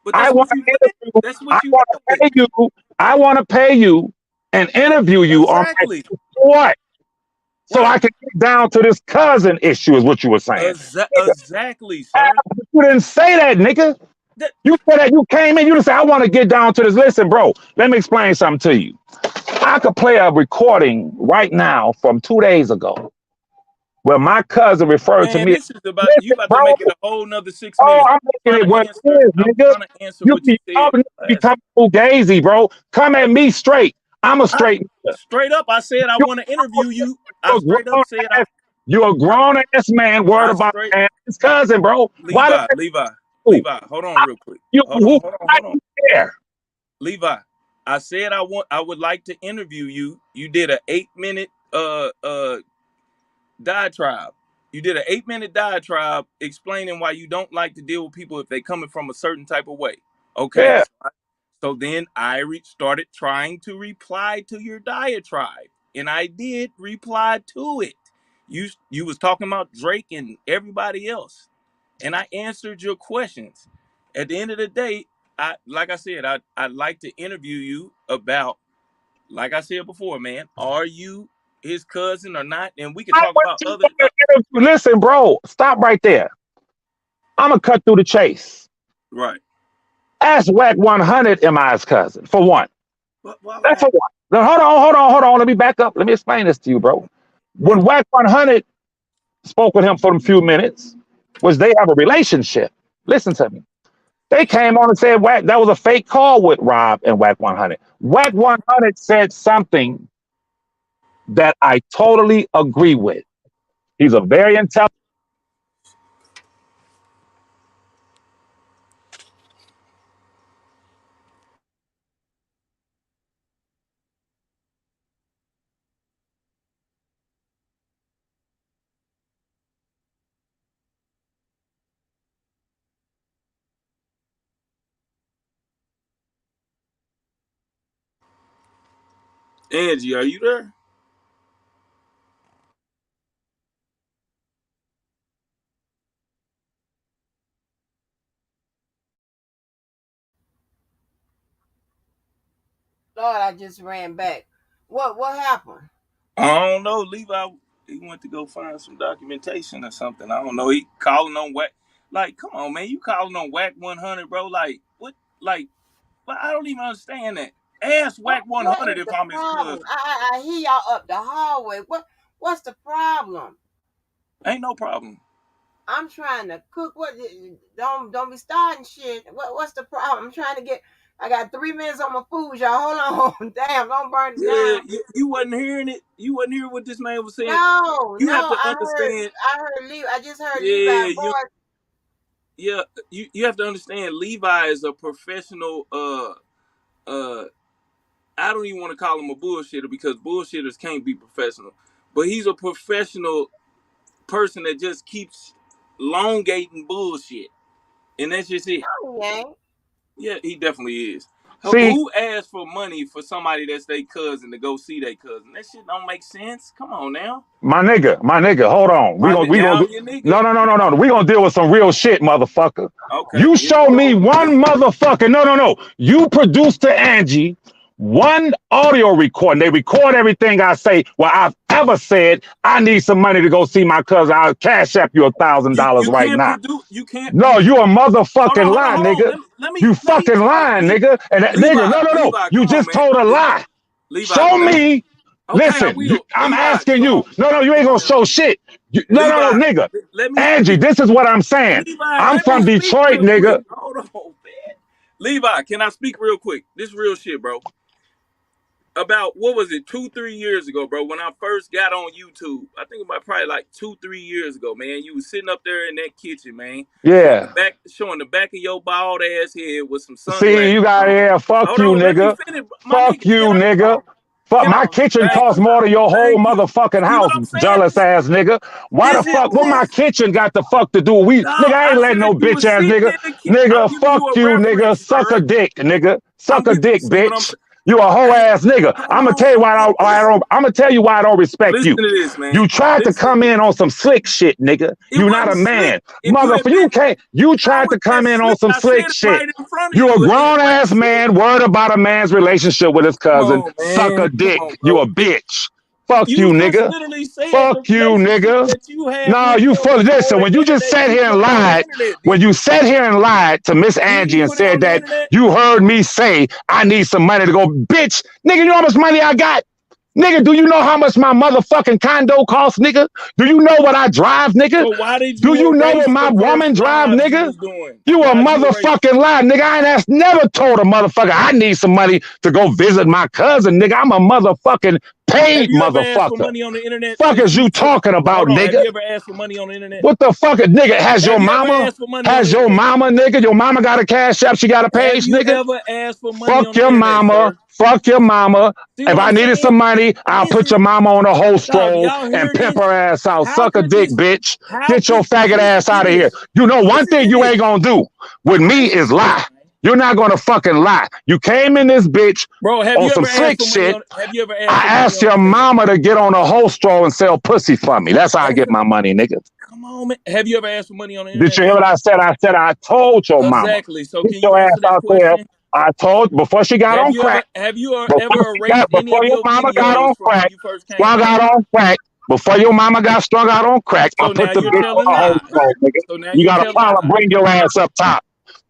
But that's what you led. That's what you led with. I want to pay you and interview you exactly. on what? So I can get down to this cousin issue, is what you were saying. Exactly, sir. You didn't say that, nigga. You said that you came in, you didn't say, I want to get down to this. Listen, bro, let me explain something to you. I could play a recording right now from 2 days ago where my cousin referred to me. This is about, you about to make it a whole nother 6 minutes. I'm making it what it is, nigga. I'm trying to answer what you said. Become fugazi, bro. Come at me straight. I'm a straight nigga. Straight up, I said I want to interview you. I straight up said you're a grown ass man worried about his cousin, bro. Levi, hold on real quick. Hold on. Levi, I said I would like to interview you. You did an 8-minute diatribe. You did an 8-minute diatribe explaining why you don't like to deal with people if they coming from a certain type of way. Okay. Yeah. So then I started trying to reply to your diatribe, and I did reply to it. You was talking about Drake and everybody else, and I answered your questions. At the end of the day, like I said, I'd like to interview you about, like I said before, man, are you his cousin or not? And we can talk about other. Listen, bro, stop right there. I'm gonna cut through the chase. Right. Ask Wack 100 am I his cousin, for one. That's for one. Now, hold on. Let me back up. Let me explain this to you, bro. When Whack 100 spoke with him for a few minutes, which they have a relationship. Listen to me. They came on and said Whack, that was a fake call with Rob and Whack 100. Whack 100 said something that I totally agree with. He's a very intelligent. Angie, are you there? Lord, I just ran back. What happened? I don't know. Levi, he went to go find some documentation or something. I don't know. He calling on Whack. Like, come on, man. You calling on Whack 100, bro? Like, what? Like, but I don't even understand that. Ask Whack What 100 is if the I'm his problem? cousin. I hear y'all up the hallway. What's the problem? Ain't no problem. I'm trying to cook. What? Don't be starting shit. What's the problem? I'm trying to get. I got 3 minutes on my food, y'all. Hold on. Damn, don't burn it Yeah, down. you wasn't hearing it. You wasn't hearing what this man was saying. No, You have to I understand. heard Levi. I just heard Yeah, Levi voice. yeah. You have to understand. Levi is a professional. I don't even want to call him a bullshitter because bullshitters can't be professional. But he's a professional person that just keeps elongating bullshit, and that's just it. No, he ain't. Yeah, he definitely is. See, Who asked for money for somebody that's their cousin to go see their cousin? That shit don't make sense. Come on now. my nigga, hold on. We Now gonna I'm your nigga. no. We gonna deal with some real shit, motherfucker. Okay, You here we show me go. one motherfucker. No. You produce to Angie one audio recording. They record everything I say. Well, I've ever said I need some money to go see my cousin. I'll cash app you $1,000 You right can't now. produce. You can't. No, you a motherfucking lie, Hold on. nigga. Let me You let me fucking lying, Levi, nigga. And that nigga, no. Levi, You come on, just man. told a lie. Levi, Show me. okay, I Listen, will. I'm Levi, asking come you. on. No, you ain't Come gonna on now. show shit. No, Levi, nigga. let me Angie, speak. this is what I'm saying. Levi, I'm let me from speak Detroit, real quick. nigga. Hold on, man. Levi, can I speak real quick? This real shit, bro. About what was it, 2-3 years ago, bro? When I first got on YouTube, I think about probably like 2-3 years ago, man. You was sitting up there in that kitchen, man, Yeah. showing the back of your bald ass head with some See, sunglasses you got on. here. Fuck Hold you, on, let me nigga. finish, my Fuck nigga. you, Can I nigga. talk? Fuck, Can my I? kitchen Thank costs you, more than your whole thank you. motherfucking See what house, I'm saying? jealous ass nigga. Why the This is fuck? What my this. kitchen got the fuck to do? Nigga, No, I I ain't letting said no you bitch was ass sitting nigga. in the kitchen. I'm Nigga, giving fuck you a you, nigga. reference, Suck a sir. dick, nigga. I'm Suck a giving. dick, See what I'm bitch. saying? You a whole Hey, ass nigga. hold I'm gonna on, tell you why hold on. I don't. I'm gonna tell you why I don't respect Listen you. to this, man. You tried to Listen to come this. in on some slick shit, nigga. It You not a wasn't slick. man, If you had motherfucker. You been, can't. You if I tried was to come that in on slick, some I said slick it shit. right in front of You a you, and it grown wasn't ass slick. man, worried about a man's relationship with his Come cousin. on, Suck man. a Come dick. on, You bro. a bitch. Fuck you, You just nigga. literally said Fuck the you, relationship nigga. that you had No, with you him full. was on Listen, the when you just internet. sat You here and put it on the lied, internet, when didn't you you? sat here and lied to Miss Didn't Angie you and put it said on the that internet? you heard me say I need some money to go, bitch, nigga, you know how much money I got? Nigga, do you know how much my motherfucking condo costs, nigga? Do you know what I drive, nigga? So why did Do you you know what erase my the woman first drive, lives you nigga? was doing? You a Why you erase it? motherfucking lie, nigga. I ain't never told a motherfucker I need some money to go visit my cousin, nigga. I'm a motherfucking Have paid you ever asked for motherfucker. money on the internet Fuck since is you you took? talking about, Hold on. Have nigga? you ever asked for money on the internet? What the fuck, nigga? Have you ever asked for money on Has the your internet? mama, nigga? Your mama got a cash app? She got a Have page, you nigga? ever asked for money Fuck on the your internet, mama. sir? Fuck your mama. See If what I I'm needed saying? some money, I'll This put is your mama on a whole dog. stroll Y'all and hear pimp this? her ass out. How Suck a could dick, this? bitch. How Get your could faggot ass listen to out of here. this? You know one Listen thing to you this. ain't gonna do with me Listen is to this, lie. man. You're not gonna fucking lie. You came in this bitch Bro, have on you some ever asked slick for money shit. on? Have you ever asked I for money asked on the your internet? mama to get on a whole stroll and sell pussy for me. That's how I Have get you? my money, nigga. Come on, man. Have you ever asked for money on the Did internet, you hear man? what I said? I told your mama. Exactly. So Get can you your ass answer that out there. question? I told before she got on crack. Have you ever erased any Before of your your mama got on videos from when crack, you first came strung out? out on crack. Before your mama got strung out on crack, I So now put the you're bitch telling on a whole lies. stroll, nigga. So now You you're got a telling problem? lies. Bring your ass up top.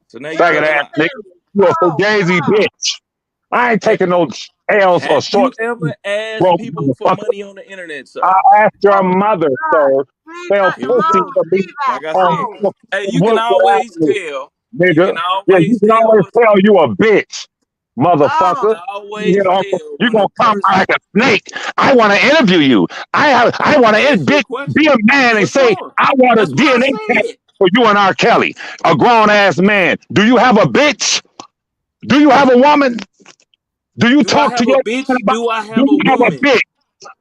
So now you're Wait Faggot telling ass lies. a nigga. minute. You a Oh fugazi God. bitch. I ain't taking no L's or Have you short. ever asked Broke people for motherfucker. money on the internet, I sir? asked your Oh my mother, God. sir, Please sell not Here your we pussy go. for mom. me Levi. Like I on said, Oh. hey, you can what always avenue, tell. You nigga. can Yeah, you always can always tell. tell you a bitch, Oh. motherfucker. Always tell You when gonna a come person. like a snake. I want to interview you. I want to Answer the bitch, question be a man for and say sure. I want a That's what I DNA test said. for you and R. Kelly, a grown ass man. Do you have a bitch? Do you have a woman? Do you Do I talk to have a your man bitch? about? Do I Do have a you have a woman? bitch?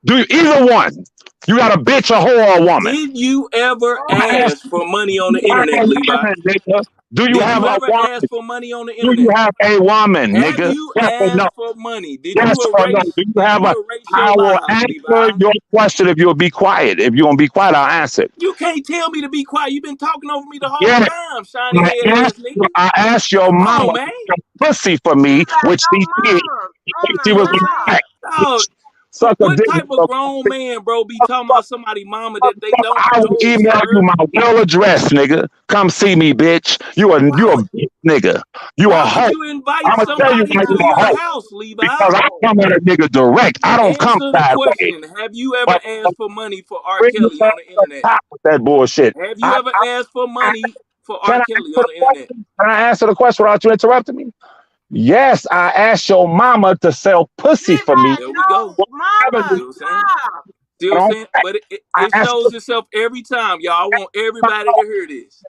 Do you either one? You got a bitch, a whore, or a woman? Did you ever I Oh. ask ask for money on you, the internet, Levi? nigga. Do you Did have you a ever woman? ask for money on the Do you internet? have a woman, Have nigga? you Yes or no? asked for money? Did Yes you or no? erase? Do you Did have a? you erase I your will lives, answer Levi? your question if you'll be quiet. If you won't be quiet, I'll answer it. You can't tell me to be quiet. You've been talking over me the whole Yeah, time, shiny head ass nigga. I asked your Come mama on, to man. get pussy for me, Levi, which your she did. mom. Oh She my was Pussy. God. black. Dog, Suck a what dick. type of grown man, bro, be talking about somebody mama that they don't I will know, email you sir? my will address, nigga. Come see me, bitch. Why You a would bitch, nigga. You why a would hoe. you invite I'ma tell you somebody why you to a your hoe. house, Levi? Because I come at a nigga direct. I don't come Answer the sideways. question. Have you ever But asked for money for R. bring your Kelly ass on the to the internet? top with that bullshit. Have you ever asked for I money for R. can I Kelly answer on the the internet? question? Can I answer the question without you interrupting me? Yes, I asked your mama to sell pussy for Levi, me. There we no. go. Mama, See what I'm saying? stop. See what I I'm don't. saying? But I it asked shows itself every time, y'all. I want my everybody to hear this.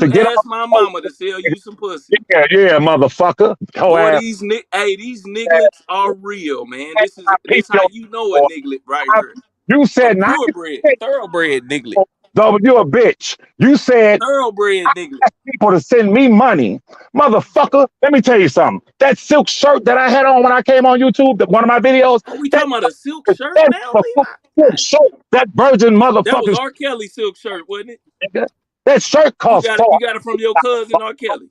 to You get on asked my the mama to sell phone. you some pussy. Yeah, motherfucker. Whole Boy, ass. these nigglets are real, man. I This peep how your. you know a niglet right here. You A said not. purebred, thoroughbred niglet. Though you a bitch. You said Thoroughbred niglet. people to send me money. Motherfucker, let me tell you something. That silk shirt that I had on when I came on YouTube, one of my videos, Are we that, talking about a silk shirt that now, motherfucking Levi? silk God, shirt, that virgin that was motherfucking R. Kelly silk shirt, wasn't it? nigga, that shirt cost You four. got it from your cousin R. Kelly.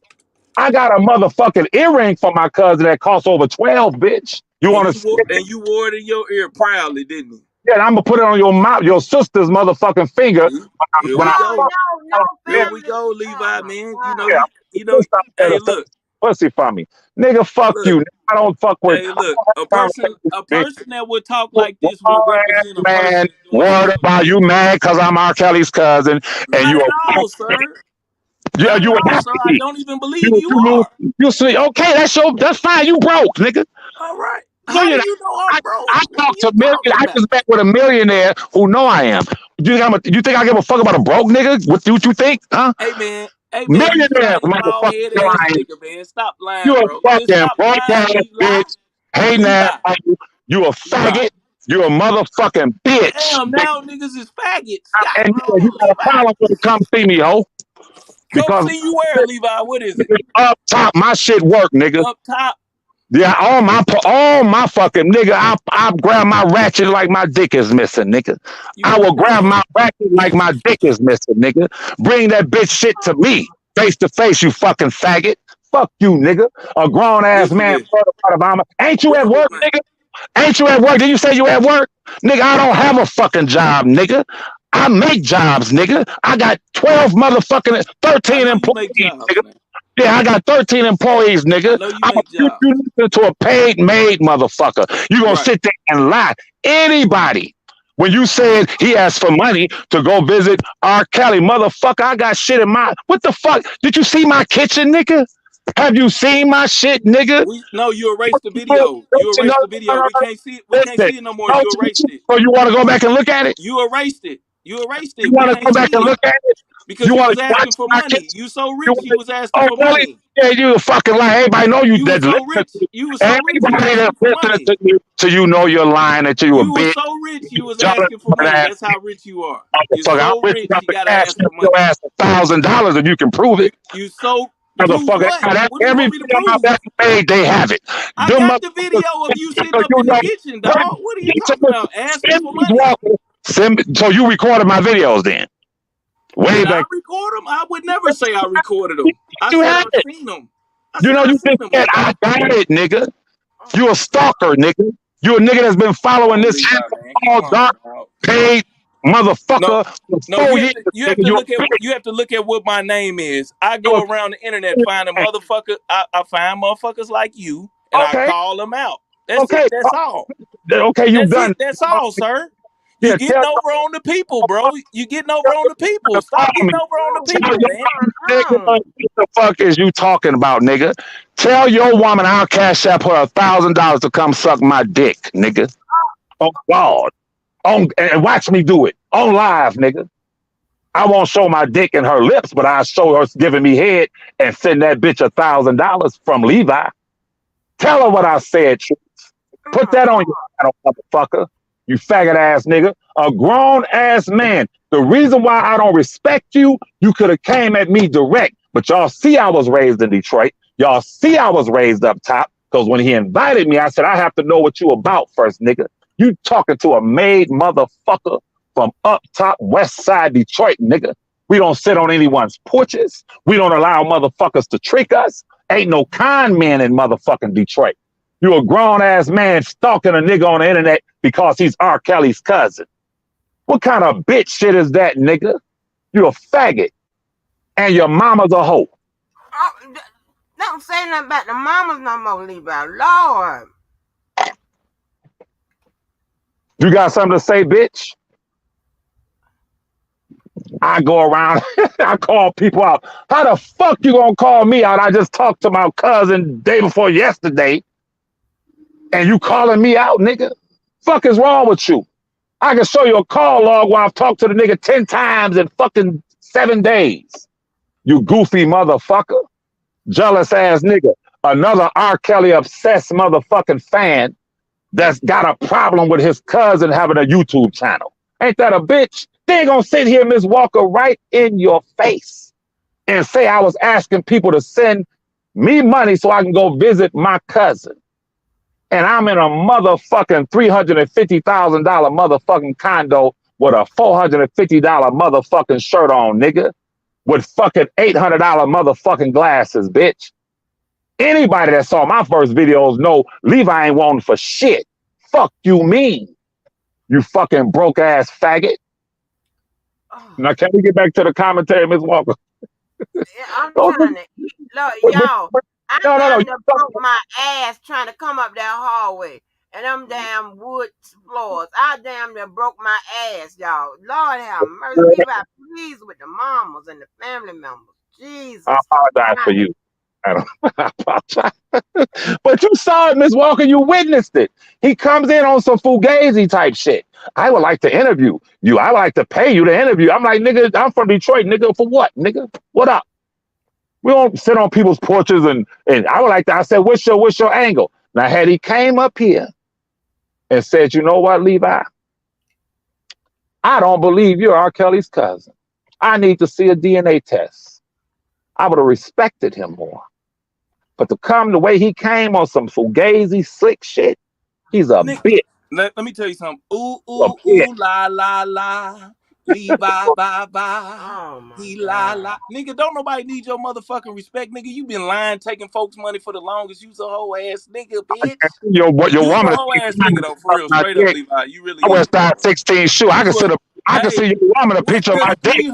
I got a motherfucking earring for my cousin that cost over 12, bitch. You And want to you see wore it? and you wore it in your ear proudly, didn't you? Yeah, I'm gonna put it on your mouth, your sister's motherfucking finger See? Here when we I No, go. no, no Here we family. go, Oh Levi, my man. yeah, God. stop there Hey, to sell look, pussy for me. Nigga, fuck look, you. I don't fuck with hey, look. conversations with A bitches. person that would talk Grown like this would ass represent a man, person doing word drugs, about you man. mad because I'm R. Kelly's cousin and Not at all, sir. yeah, Not at you would all, have sir. to I be. don't even believe you You are. you see, okay, that's fine. You broke, nigga. All right. No, How you're do not. you know I'm broke? I What are talk you to million. talking I about? just met with a millionaire who know I am. You think I give a fuck about a broke nigga? What you think? Huh? Hey man, you Millionaire, shiny bald motherfucker. head Know ass I am. nigga, man. Stop You lying, a bro. Just fucking stop broke lying, ass Levi. bitch. Hey now, Levi. you a Levi. faggot. You a motherfucking bitch. Damn, now niggas is faggots. And you Goddamn, got a Levi. problem with it, come see me, ho. Come Because see you where, Levi. What is it? up top, my shit work, nigga. Up top. Yeah, all my fucking nigga, I grab my ratchet like my dick is missing, nigga. You I will grab man. my ratchet like my dick is missing, nigga. Bring that bitch shit to me, face to face, you fucking faggot. Fuck you, nigga. A grown ass Listen to man. this. Ain't you What at up, work, man? nigga? Ain't you at work? Did you say you at work? Nigga, I don't have a fucking job, nigga. I make jobs, nigga. I got 12 motherfucking I 13 know you employees, make jobs, nigga. man. Yeah, I got 13 employees, I nigga. know you make You jobs. listen to a paid made motherfucker. You gonna Right. sit there and lie. Anybody. When you said he asked for money to go visit R. Kelly, motherfucker, I got shit in my. What the fuck? Did you see my kitchen, nigga? Have you seen my shit, nigga? No, you erased the No, video. You erased the video. We can't see it. We can't listen. see it no more. No, You erased it. so you want to go back and look at it? You erased it. You erased You it. We want to go can't back and see it look at it? because You you want was to watch asking for my money. kitchen? You so You rich. want You to, was asking oh, for really? money. Yeah, you a fucking lie. Everybody know you You that was so listen rich. to You was so rich. You everybody asking that's for listening money. to you, so you know you're lying that you a You was bitch. so rich. You was Jonathan asking for money. ass That's how rich you are. You're motherfucker. I'm so rich rich. enough You to gotta cash ask for your money. ass $1,000 if you can prove it. You so prove Motherfucker, what? What do you every want me to video I've prove? ever made, they have it. I Them got the motherfuckers, video of you sitting so up you in the know, kitchen, dog. What are you talking about? Asking send for me money. so you recorded my videos then? Way Did I back. record them? I would never say I recorded them. I You said had I it. seen them. I You said know, I you seen just them, said, Levi. I got it, nigga. Oh You a my God. stalker, nigga. You a nigga that's been Come following on, this Levi, man. all Come on, dark, dog. paid No, motherfucker for no, 4 years, you have nigga. to look at what my name is. I You a go around the internet finding motherfucker. I find motherfuckers like you and I Okay. call them out. That's Okay. it. That's all. Okay, you've That's done. it. That's all, sir. You Yeah, getting over on the people, bro. You getting over on the people. Stop getting over on the people, man. Nigga, what the fuck is you talking about, nigga? Tell your woman I'll cash up her $1,000 to come suck my dick, nigga. Oh God. And watch me do it on live, nigga. I won't show my dick in her lips, but I'll show her giving me head and send that bitch $1,000 from Levi. Tell her what I said, Truth. Put that on your channel, motherfucker. You faggot ass nigga. A grown ass man. The reason why I don't respect you, you could have came at me direct. But y'all see I was raised in Detroit. Y'all see I was raised up top. Because when he invited me, I said, I have to know what you about first, nigga. You talking to a made motherfucker from up top west side Detroit, nigga. We don't sit on anyone's porches. We don't allow motherfuckers to trick us. Ain't no con men in motherfucking Detroit. You a grown ass man stalking a nigga on the internet because he's R. Kelly's cousin. What kind of bitch shit is that, nigga? You a faggot. And your mama's a hoe. Don't say nothing about the mamas no more, Levi. Lord. You got something to say, bitch? I go around, I call people out. How the fuck you gonna call me out? I just talked to my cousin day before yesterday, and you calling me out, nigga? Fuck is wrong with you? I can show you a call log where I've talked to the nigga 10 times in fucking 7 days. You goofy motherfucker. Jealous ass nigga. Another R. Kelly obsessed motherfucking fan that's got a problem with his cousin having a YouTube channel. Ain't that a bitch? They ain't gonna sit here, Miss Walker, right in your face and say I was asking people to send me money so I can go visit my cousin. And I'm in a motherfucking $350,000 motherfucking condo with a $450 motherfucking shirt on, nigga. With fucking $800 motherfucking glasses, bitch. Anybody that saw my first videos know Levi ain't wanting for shit. Fuck you mean, you fucking broke ass faggot. Now, can we get back to the commentary, Ms. Walker? Yeah, I'm trying to eat. Look, y'all, I damn near broke my ass trying to come up that hallway. And them damn wood floors. I damn near broke my ass, y'all. Lord have mercy. Levi, please, with the mamas and the family members. Jesus. I apologize for you. I apologize. But you saw it, Miss Walker. You witnessed it. He comes in on some Fugazi type shit. I would like to interview you. I would like to pay you to interview. I'm like, nigga, I'm from Detroit, nigga. For what, nigga? What up? We don't sit on people's porches and I would like to. I said, what's your angle? Now, had he came up here and said, you know what, Levi? I don't believe you're R. Kelly's cousin. I need to see a DNA test. I would have respected him more. But to come the way he came on some Fugazi slick shit, he's a bitch. Let me tell you something. Ooh, la, la, la. Levi, bye, bye. Oh he la, la. Nigga, don't nobody need your motherfucking respect, nigga. You been lying, taking folks' money for the longest. You's a whole ass nigga, bitch. Your woman. You a whole ass nigga, though, for real. Straight up, Levi. You really I was size 16 shoe. I can see your woman a picture of my dick.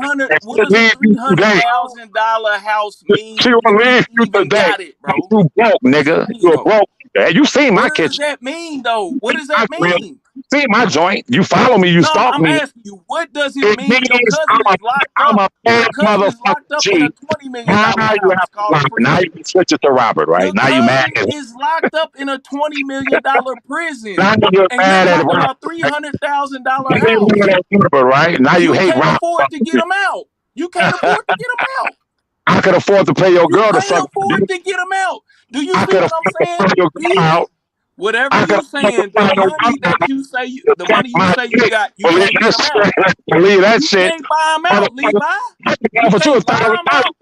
What does a $300,000 house mean? She will leave you today. Got it, bro. You broke, nigga. You broke. You seen my kitchen. What does that mean, though? What does that mean? See my joint. You follow me. You stalk me. I'm asking you, what does it mean? Your cousin is locked up. Your cousin is locked up in a $20 million house called prison. Now you can switch it to Robert, right? Now you mad. Is locked up in a $20 million prison. Now you're mad at Robert. A $300,000 house. Right? Now you hate Robert. You can't Robert. afford to get him out. You can't afford to get him out. I could afford to pay your girl to fuck. You can't afford to get him out. Do you see what I'm saying? Whatever you're saying, the money that you say, you got, you can't get them out. Believe that shit. You can't buy them out, Levi. You can't buy them out.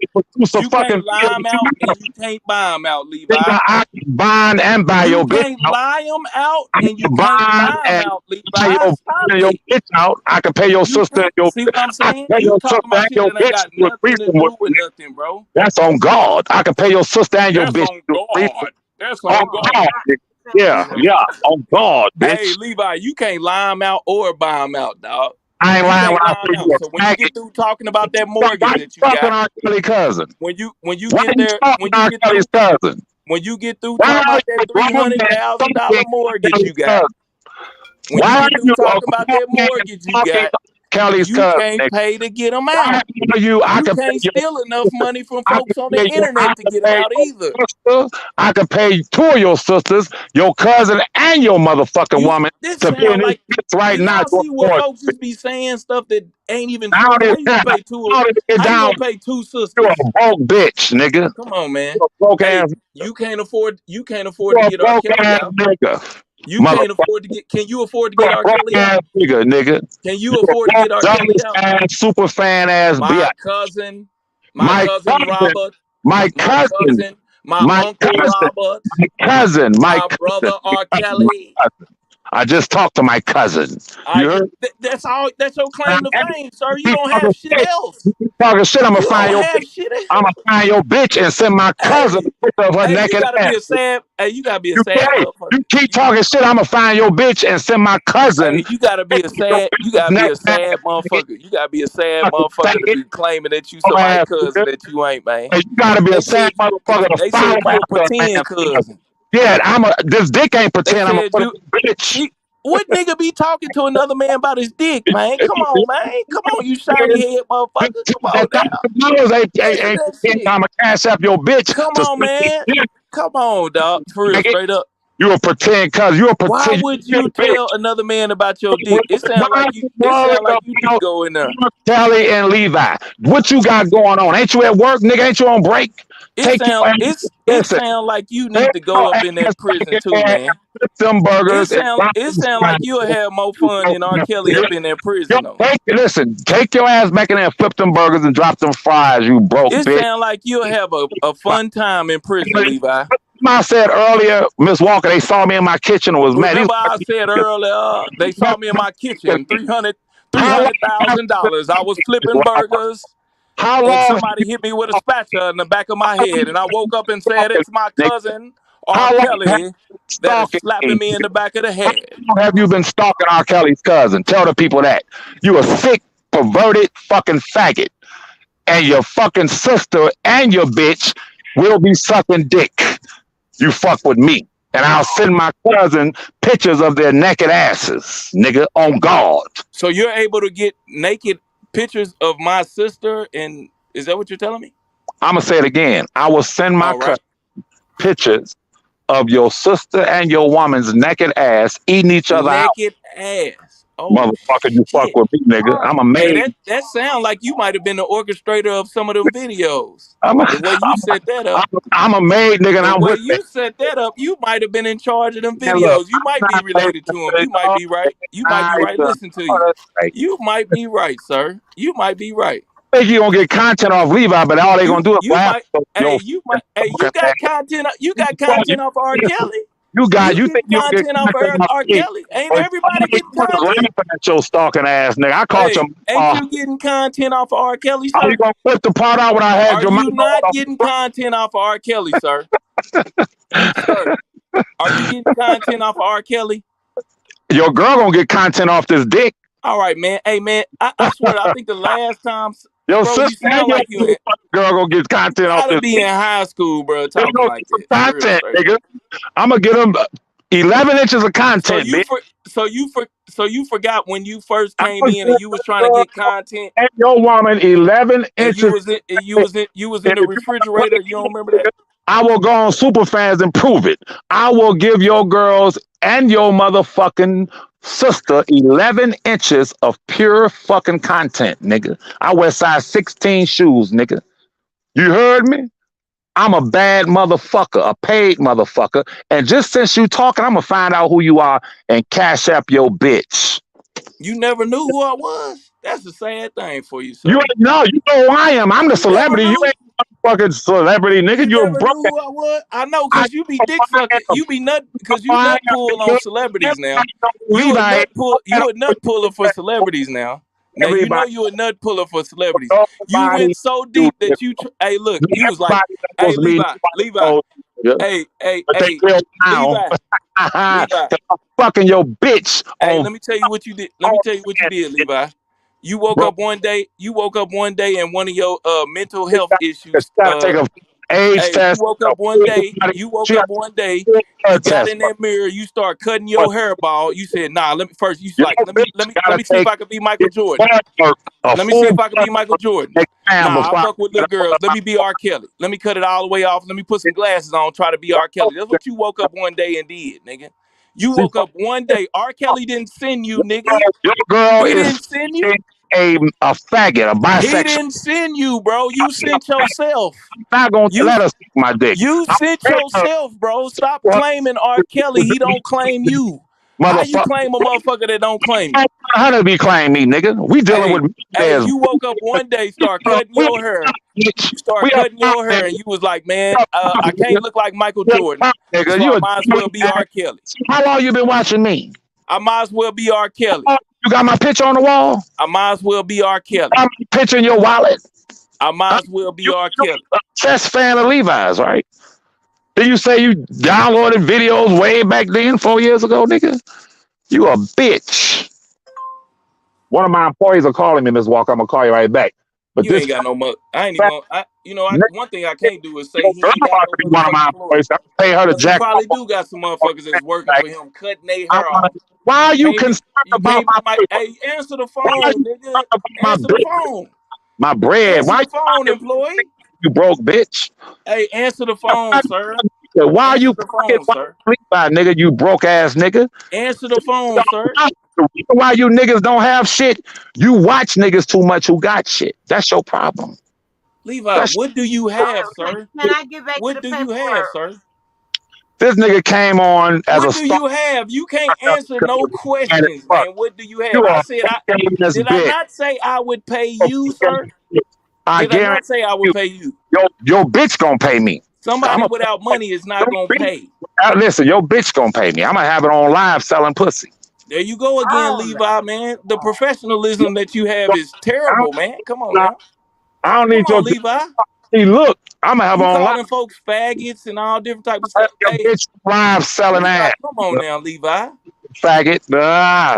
You can't lie them out, and you can't buy them out, Levi. I can bond and buy your bitch. You can't lie them out, and you can't buy them out, Levi. Your bitch out. I can pay your sister and your. See what I'm saying? You talking about shit that ain't got nothing to do with nothing, bro. That's on God. I can pay your sister and your bitch. That's on God. Yeah, on God, bitch. Hey, Levi, you can't lie them out or buy them out, dog. I ain't lying when I say you. So when you get through talking about that mortgage that you got, cousin. when you get there, when you get through talking about that $300,000 mortgage you got, when you get through talking about that mortgage you got, Kelly's you cousin, can't nigga. pay to get them Why out. you? I You can can't pay steal enough money from I folks can on pay the internet to get them out your either. sister. I can pay two of your sisters, your cousin, and your motherfucking woman This to be in sound this like, bitch right do now. y'all see where folks just be saying stuff that ain't even How true? did How you gonna pay two? how did it get How you down? gonna pay two You sisters? a broke bitch, nigga. Come on, man. You a broke Hey, ass. you can't afford You to a get R. broke Kelly ass out. nigga. You can't afford to get. Can you afford to get You a R. broke Kelly ass out? nigga, nigga. Can You you a afford to broke get R. Kelly jealous out? ass, super fan ass bitch. My cousin My cousin, Robert, my my cousin, cousin, my my uncle cousin, Robert, my my brother R. cousin. Kelly. I just talked to my cousin. You heard? That's all. That's your claim to fame, sir. You Keep don't talking have shit shit. else. You keep talking shit. I'm gonna You find don't your have bitch. shit I'm else. gonna find your bitch and send my cousin Hey, a picture of her hey, you naked gotta ass. be a sad. Hey, you gotta be a You sad can't. motherfucker. You keep talking shit. I'm gonna find your bitch and send my cousin. Hey, you gotta be a sad. You gotta be a Naked ass, sad nigga. motherfucker. You gotta be a sad Fucking motherfucker to faggot. be claiming that you Your somebody ass, cousin nigga. that you ain't, man. Hey, you gotta be a They sad said you a motherfucker to they follow said you a after a pretend man. cousin. Yeah, this dick ain't They pretend. I'm said a you. bitch. See, what nigga be talking to another man about his dick, man? Come on, man. Come on, you shiny head motherfucker. Come on That now. $1,000 ain't That pretend. shit. I'm gonna cash up your bitch Come to on, man. Come on, dog. For real, nigga. straight up. You a pretend cuz you a Why pretend would you you a bitch. tell another man about your dick? It sound Why like you you. It worried sound like you do about go in there. Kelly and Levi? What you got going on? Ain't you at work, nigga? Ain't you on break? Take your ass. It Listen, sound like you take need to go your up in ass that back prison in too, there and man. flip them burgers and drop It them sound like you'll have more fun than R. Kelly up in that prison though. Listen, take your ass back in there and flip them burgers and drop them fries, you broke It bitch. sound like you'll have a fun time in prison, Levi. I said earlier, Miss Walker, they saw me in my kitchen and was mad. Remember I said earlier, they saw me in my kitchen, How long? $300,000. I was flipping burgers, How and long? somebody hit me with a spatula in the back of my head, and I woke up and said, "It's my cousin R. How long have Kelly you been that is stalking slapping me? me in the back of the How head." long have you been stalking R. Kelly's cousin? Tell the people that. You a sick, perverted fucking faggot. And your fucking sister and your bitch will be sucking dick. You fuck with me. And I'll send my cousin pictures of their naked asses, nigga, on God. So you're able to get naked pictures of my sister, and is that what you're telling me? I'm going to say it again. I will send my All cousin right, pictures of your sister and your woman's naked ass eating each other out. naked ass. Oh Motherfucker, you fuck shit. with me, nigga. I'm a Hey, maid. that sound like you might have been the orchestrator of some of them videos. I'm a, The way you set that up, I'm a maid, nigga, and the I'm way with it. you set that up, you might have been in charge of them And look, videos. You might be related to them. You might be right. You might be right. Listen to you. You might be right, sir. You might be right. I think you gonna get content off Levi, but all they gonna do is You laugh. might. Hey, you got content. You got You, content off R. Kelly. You think getting you gonna get content off content off R. me? Kelly? Ain't But everybody you getting was content? laughing at your stalking ass nigga. I caught your Hey, ain't you getting content off of R. Kelly, Are you sir? gonna put the part out when I had Are your you mouth not on? getting content off of R. Kelly, sir? Sir, are you getting content off of R. Kelly? Your girl gonna get content off this dick. All right, man. Hey, man, I swear, I think the last time, Your bro, you sister and sound your like you girl gonna get content off gotta this be dick. in high school, bro, They talking gonna like get some that. For real, content, straight up. nigga. I'm gonna get them 11 inches of So content, you bitch. for so you forgot when you first I'm came gonna in and get you was your trying to girl get content and your woman 11 and inches. you was in And the if you wanna play refrigerator. You don't remember that? I will go on Superfans and prove it. I will give your girls and your motherfucking sister 11 inches of pure fucking content, nigga. I wear size 16 shoes, nigga. You heard me? I'm a bad motherfucker, a paid motherfucker. And just since you talking, I'm gonna find out who you are and cash up your bitch. You never knew who I was. That's a sad thing for you, You sir. ain't know, you know who I am. I'm the You never celebrity. You knew. ain't a fucking celebrity, nigga. You You're never knew broke. who I was. I know, I cause you be know dick who I sucking. am. You be nut, cause you I nut am, pull on nigga. celebrities now. Everybody knows who You a Levi is. nut pull. You a nut puller for celebrities now. Now you know Everybody, you a nut puller for celebrities. You nobody went so knows deep that you. Hey, look, you was like, everybody hey, knows me. Levi, Knows, nigga. hey, But they will now. Levi, Levi. I'm fucking your bitch Hey, on let me tell you what you did. Let me tell you what you did, Levi. You woke bro. up one day. You woke up one day, and one of your mental You health issues. gotta take a age Hey, test. you woke She got up one day, a you blood got test. in that mirror, you start cutting your hairball. You said, nah, let me first, you Your like, let bitch me gotta see if take I could be Michael Jordan. blood work, a Let me see full if I could blood be Michael work Jordan. next time Nah, I before I fuck with little get girls. up Let me be R. Kelly. Let me cut it all the way off. Let me put some glasses on, try to be R. Kelly. That's what you woke up one day and did, nigga. You See, woke up one day. R. Kelly didn't send you, nigga. your girl He is didn't send you. a faggot, a He bisexual. didn't send you, bro. You sent yourself. I'm not gonna You let her suck my dick. you I'm sent gonna let yourself, bro. Stop her claiming R. Kelly. He don't claim you. How you motherfucker. claim a motherfucker that don't claim you? I ain't trying her to be claiming me, nigga. We dealing Hey, with hey, millionaires. you woke up one day, start cutting We your hair. bitch. You start We a cutting pop your hair, nigga. and you was like, man, We a pop I can't nigga. look like Michael We a Jordan, pop nigga. so I You a might as well be dumbass. R. Kelly. How long you been watching me? I might as well be R. Kelly. You got my picture on the wall? I might as well be R. Kelly. Got my picture in your wallet? I might Huh? as well be You R. Kelly. a chess fan of Levi's, right? Did you say you downloaded videos way back then, 4 years ago, nigga? You a bitch. One of my employees are calling me, Miss Walker. I'm gonna call you right back. But You this ain't got no mother. I ain't even fact, gonna. nigga, One thing I can't do is say your girl he ain't got about no to be one of motherfucking my employees. employees. I pay her to Cause he jack off probably do got some on motherfuckers that's working like, for him, cutting their I hair wanna, off. why are you Can't be. concerned You about can't my be my. paper? Hey, answer the Why are phone, you nigga. concerned about my Answer the business, phone. my bread? Answer Why the you phone, fucking employee. you broke bitch? Hey, answer the Why phone, sir. are you Answer the fucking phone, sir. Levi, nigga? You broke ass nigga. Answer the phone, sir. The reason why you niggas don't have shit, you watch niggas too much who got shit. That's your problem. Levi, That's what do you have, Okay, sir? can I get back to What the do you have, paperwork? sir? this nigga came on as What a do star. you have? You can't answer no And questions, fuck, man. What do you have? you I are said I a famous did I bitch. not say I would pay you, sir? I Did I guarantee not say I would you, pay you? your bitch gonna pay me. I'm Somebody a without money is not gonna pay. listen. Your bitch gonna pay me. I'm gonna have it on live selling pussy. There you go again, Oh my Levi, man. The God. professionalism that you have is I terrible, don't, man. Come on now. I don't Come need your on, bitch. Levi. See, look, I'm gonna have it You on live. calling folks faggots and all different type of I have stuff. your Hey, bitch live selling Levi, ass. come on now, Levi. Faggot.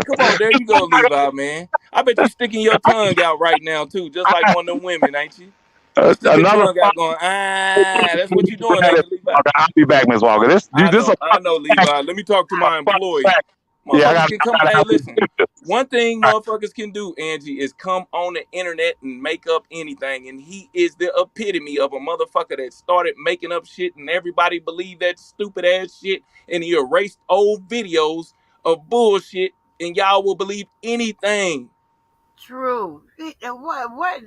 Come on, there you go, Levi, man. I bet you sticking your tongue out right now too, just like one of them women, ain't you? You stick your Another tongue out going, that's what you doing, ain't it, Levi? I'll be back, Miss Walker. This a I know, Levi. Let me talk to my fun employee. fact. Yeah, Motherfuckers can I come. gotta Hey, help you listen. with this. One thing motherfuckers can do, Angie, is come on the internet and make up anything. And he is the epitome of a motherfucker that started making up shit and everybody believed that stupid ass shit. And he erased old videos of bullshit and y'all will believe anything. True. What,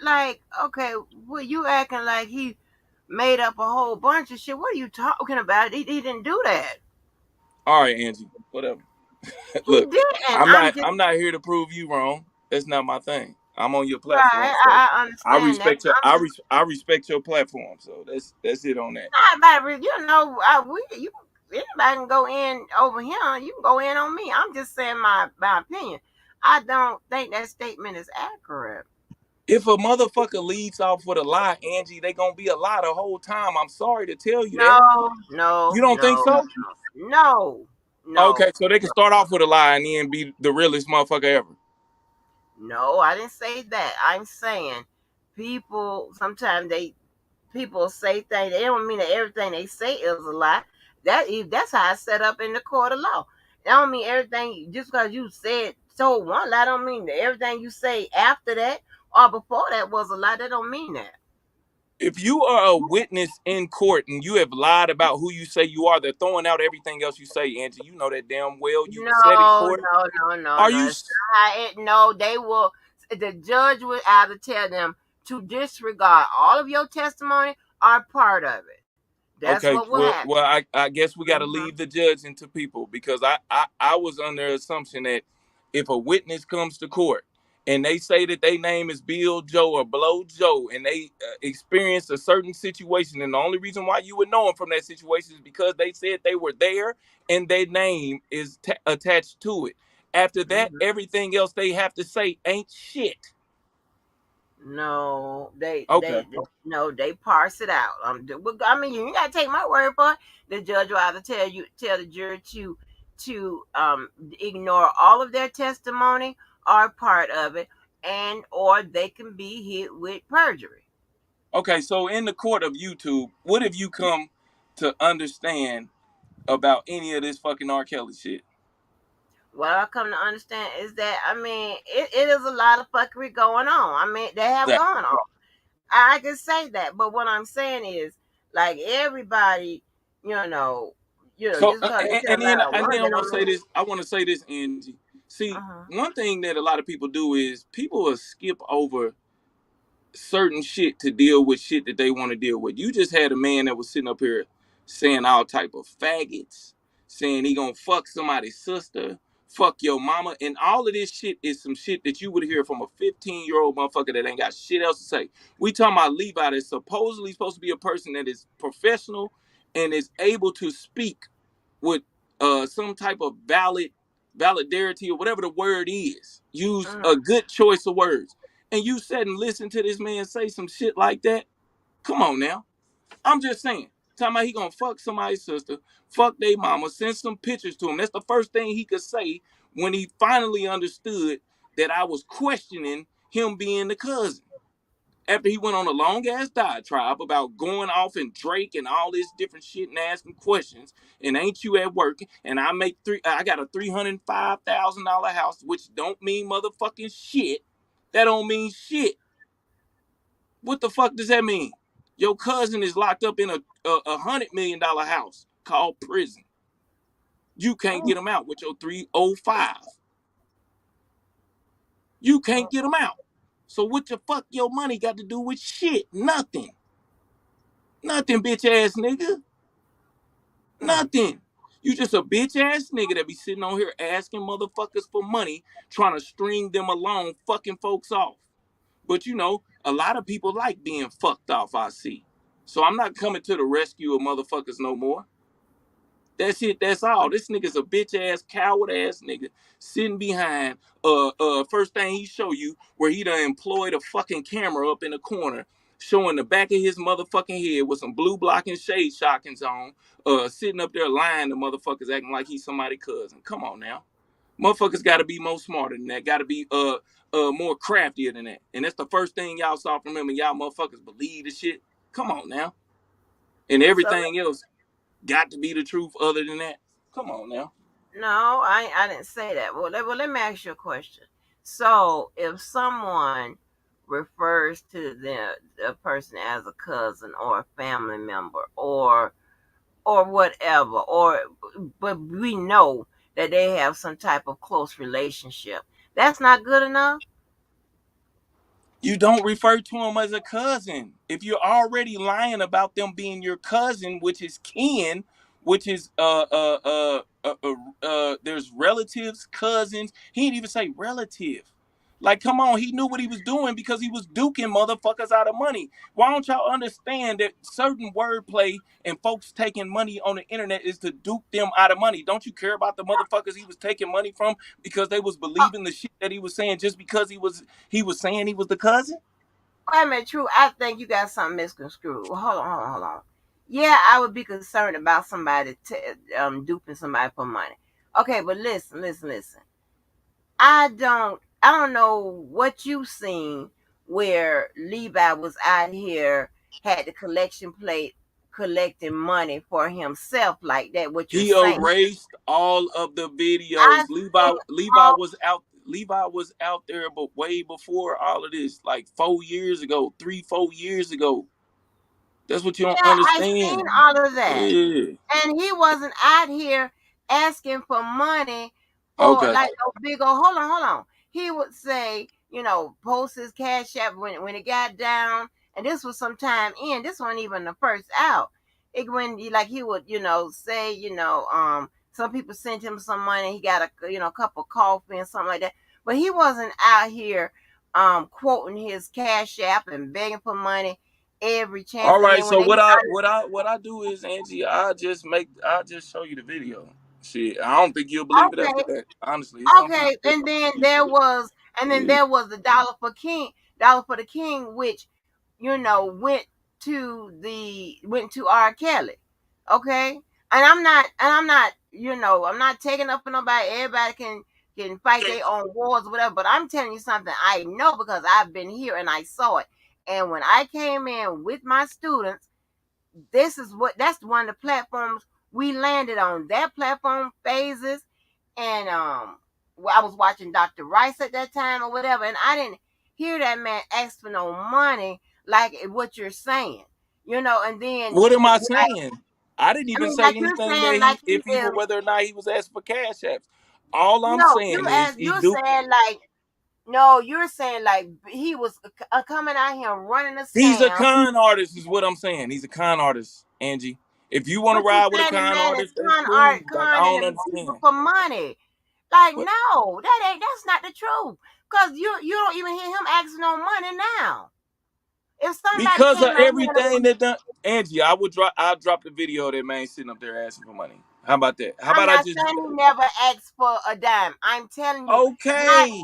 like, okay, well, you acting like he made up a whole bunch of shit. What are you talking about? He didn't do that. All right, Angie, whatever. He Look, didn't. I'm just I'm not here to prove you wrong. That's not my thing. I'm on your platform, right. so I understand that. I respect your platform. So that's it on that. Not about you know. You anybody can go in over here. You can go in on me. I'm just saying my opinion. I don't think that statement is accurate. If a motherfucker leads off with a lie, Angie, they gonna be a lie the whole time. I'm sorry to tell you that. No, You no, don't think no, so? no, Okay, no, so they can start off with a lie and then be the realest motherfucker ever. no. I didn't say that. I'm saying people sometimes people say things. They don't mean that everything they say is a lie. That's how it's set up in the court of law. That don't mean everything just because you said told one lie. Don't mean that everything you say after that or before that was a lie. That don't mean that. If you are a witness in court and you have lied about who you say you are, they're throwing out everything else you say, Angie. You know that damn well. You said in No, court. no, no, no, Are no. you? It's not how it. No, they will. The judge will either tell them to disregard all of your testimony or part of it. That's Okay, what will happen. I guess we got to Mhm. leave the judging to people because I was under the assumption that if a witness comes to court and they say that their name is Bill Joe or Blow Joe and they experienced a certain situation and the only reason why you would know them from that situation is because they said they were there and their name is attached to it. After that, Mhm. everything else they have to say ain't shit. No, Okay. no, they parse it out. I mean, you gotta take my word for it. The judge will either tell the jury to ignore all of their testimony or part of it, and or they can be hit with perjury. Okay, so in the court of YouTube, what have you come to understand about any of this fucking R. Kelly shit? What I come to understand is that it is a lot of fuckery going on. They have That gone on. I can say that, but what I'm saying is, like everybody, so just because they tell and then about a and then I woman, want to say this. I want to say this, Angie. See, uh-huh. one thing that a lot of people do is people will skip over certain shit to deal with shit that they want to deal with. You just had a man that was sitting up here saying all type of faggots, saying he gonna fuck somebody's sister, fuck your mama, and all of this shit is some shit that you would hear from a 15-year-old motherfucker that ain't got shit else to say. We talking about Levi that's supposedly supposed to be a person that is professional and is able to speak with some type of validarity or whatever the word is. Use Uh-huh. a good choice of words. And you said and listen to this man say some shit like that. Come on now. I'm just saying. Talking about he gonna fuck somebody's sister, fuck their mama, send some pictures to him. That's the first thing he could say when he finally understood that I was questioning him being the cousin. After he went on a long ass diatribe about going off and Drake and all this different shit and asking questions, and ain't you at work? And I got a $305,000 house, which don't mean motherfucking shit. That don't mean shit. What the fuck does that mean? Your cousin is locked up in a $100 million house called prison. You can't get him out with your 305. You can't get him out. So what the fuck your money got to do with shit? Nothing. Nothing, bitch ass nigga. Nothing. You just a bitch ass nigga that be sitting on here asking motherfuckers for money, trying to string them along, fucking folks off. But a lot of people like being fucked off, I see. So I'm not coming to the rescue of motherfuckers no more. That's it, that's all. This nigga's a bitch ass, coward ass nigga sitting behind first thing he show you where he done employed a fucking camera up in the corner showing the back of his motherfucking head with some blue blocking shade shockings on, sitting up there lying to motherfuckers acting like he's somebody's cousin. Come on now. Motherfuckers gotta be more smarter than that, gotta be more craftier than that. And that's the first thing y'all saw from him and y'all motherfuckers believe the shit. Come on now. And So everything else got to be the truth other than that? Come on now. no, I didn't say that. Well, let me ask you a question. So if someone refers to the person as a cousin or a family member or whatever, but we know that they have some type of close relationship, that's not good enough. You don't refer to them as a cousin. If you're already lying about them being your cousin, which is kin, which is there's relatives, cousins. He didn't even say relative. Like, come on, he knew what he was doing because he was duking motherfuckers out of money. Why don't y'all understand that certain wordplay and folks taking money on the internet is to duke them out of money? Don't you care about the motherfuckers he was taking money from because they was Oh, believing the shit that he was saying just because he was saying he was the cousin? wait a minute, True. I think you got something misconstrued. Hold on. Yeah, I would be concerned about somebody duping somebody for money. Okay, but listen. I don't know what you seen where Levi was out here had the collection plate collecting money for himself like that. What you're He saying? erased all of the videos. I Levi seen Levi all. was out Levi was out there but way before all of this, like 4 years ago, 3, 4 years ago. That's what you don't Yeah, I seen understand. all of that. Yeah. And he wasn't out here asking for money for Okay. like no big old hold on. He would say, post his cash app when it got down, and this was some time in. This wasn't even the first out. It when he would, say, some people sent him some money, he got a cup of coffee and something like that. But he wasn't out here quoting his cash app and begging for money every chance. All And right. then when So they what I do is, Angie, I just show you the video. Shit. I don't think you'll believe it after okay, that. Honestly. It's some people okay, that and then believe there it. was, Yeah. the dollar for the king, which went to R. Kelly. Okay, I'm not taking up for nobody. Everybody can fight their own wars or whatever. But I'm telling you something I know because I've been here and I saw it. And when I came in with my students, that's one of the platforms we landed on. That platform phases, and I was watching Dr. Rice at that time or whatever, and I didn't hear that man ask for no money like what you're saying, and then What am I saying? I didn't I even mean, say like you're anything that saying, like if he were whether or not he was asking for cash apps. All I'm no, saying is he you're do. saying like no, you're saying like he was coming out here running a He's a scam. con artist, is what I'm saying. He's a con artist, Angie. If you want to But you ride with a saying the con man is artist, that's cool. art, Like I conning don't the people understand. for money. Like, What? no, that's not the truth. Cause you don't even hear him asking no money now. If somebody Because of came out here, everything that done, Angie, I'll drop the video of that man sitting up there asking for money. How about that? How I'm about I not just do saying that? he never asked for a dime. I'm telling you, not Okay.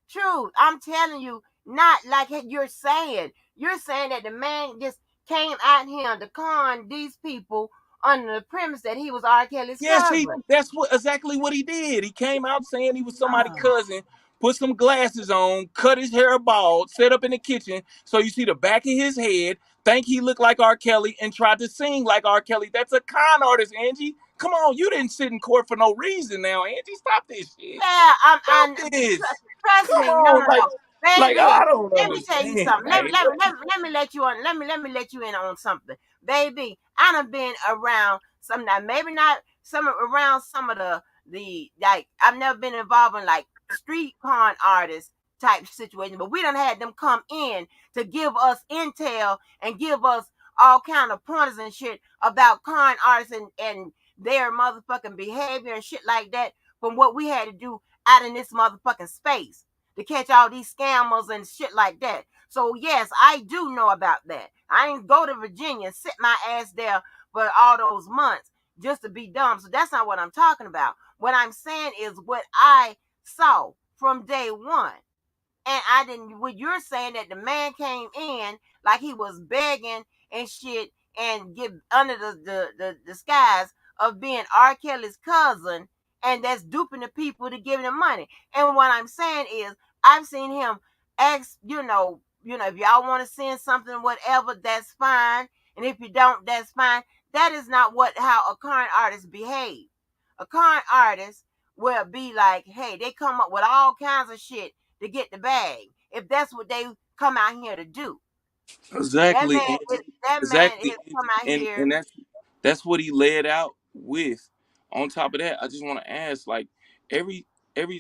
truth. I'm telling you, not like you're saying. You're saying that the man just came out here to con these people under the premise that he was R. Kelly's Yes, cousin. that's what exactly what he did. He came out saying he was somebody's Oh. cousin, put some glasses on, cut his hair bald, set up in the kitchen so you see the back of his head, think he looked like R. Kelly, and tried to sing like R. Kelly. That's a con artist, Angie. Come on, you didn't sit in court for no reason now, Angie. Stop this shit. Yeah, Stop I'm this. trust Come me. No, on, no, no, like baby. I don't Let me tell you understand. something. Like, what? Let me let you on. Let me let you in on something, baby. I done been around some that maybe not some around some of the like. I've never been involved in like street con artists type situation, but we done had them come in to give us intel and give us all kind of pointers and shit about con artists and their motherfucking behavior and shit like that from what we had to do out in this motherfucking space to catch all these scammers and shit like that. So yes, I do know about that. I ain't go to Virginia, sit my ass there for all those months just to be dumb. So that's not what I'm talking about. What I'm saying is what I saw from day one. And I didn't. What you're saying that the man came in like he was begging and shit, and get under the disguise of being R. Kelly's cousin, and that's duping the people to give him money. And what I'm saying is, I've seen him ask, if y'all want to send something, whatever, that's fine. And if you don't, that's fine. That is not how a current artist behaves. A current artist will be like, hey, they come up with all kinds of shit to get the bag. If that's what they come out here to do, that Exactly, man is Angie. that man Exactly, is come Angie. out here. And that's what he led out with. On top of that, I just want to ask, like, every have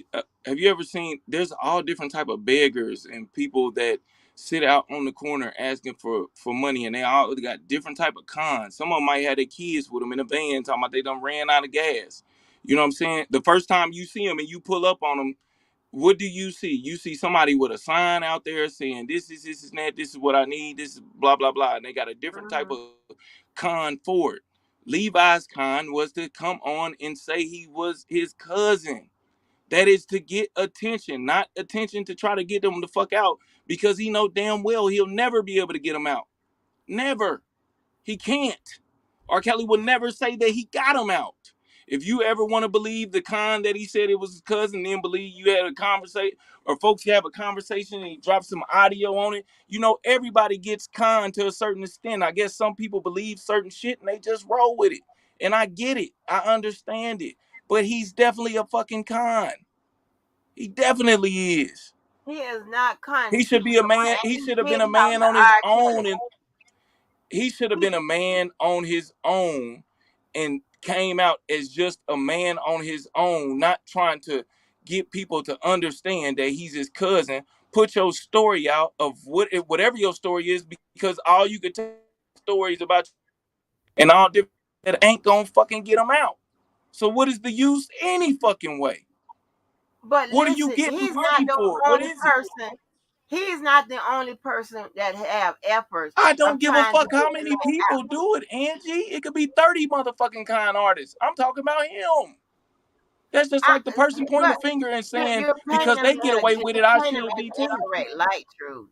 you ever seen? There's all different type of beggars and people that sit out on the corner asking for money, and they all got different type of cons. Some of them might have their kids with them in a van, talking about they done ran out of gas. You know what I'm saying? The first time you see them and you pull up on them, what do you see? You see somebody with a sign out there saying this is that, this is what I need, this is blah blah blah, and they got a different type Mhm. of con for it. Levi's con was to come on and say he was his cousin. That is to get attention, not attention to try to get them the fuck out, because he know damn well he'll never be able to get them out. Never. He can't. R. Kelly would never say that he got him out. If you ever want to believe the con that he said it was his cousin, then believe you had a conversation, or folks have a conversation and he drops some audio on it, everybody gets con to a certain extent. I guess some people believe certain shit and they just roll with it. And I get it. I understand it. But he's definitely a fucking con. He definitely is. He is not He cutting should people be a the man. money, He and should have he been did a talk man to on his R. own, Kelly. and he should have He, been a man on his own and came out as just a man on his own, not trying to get people to understand that he's his cousin. Put your story out of whatever your story is, because all you could tell stories about and all different that ain't gonna fucking get them out. So what is the use any fucking way? but What are you listen, getting he's not money the for? What only is it? person. He's not the only person that have efforts I don't of give a trying to fuck get how the many man people out. do it, Angie. It could be 30 motherfucking con artists. I'm talking about him. That's just I, like the person pointing the but finger and saying, you're painting because him they in get away with it, I you're painting him should in be the too. incorrect light, Truth.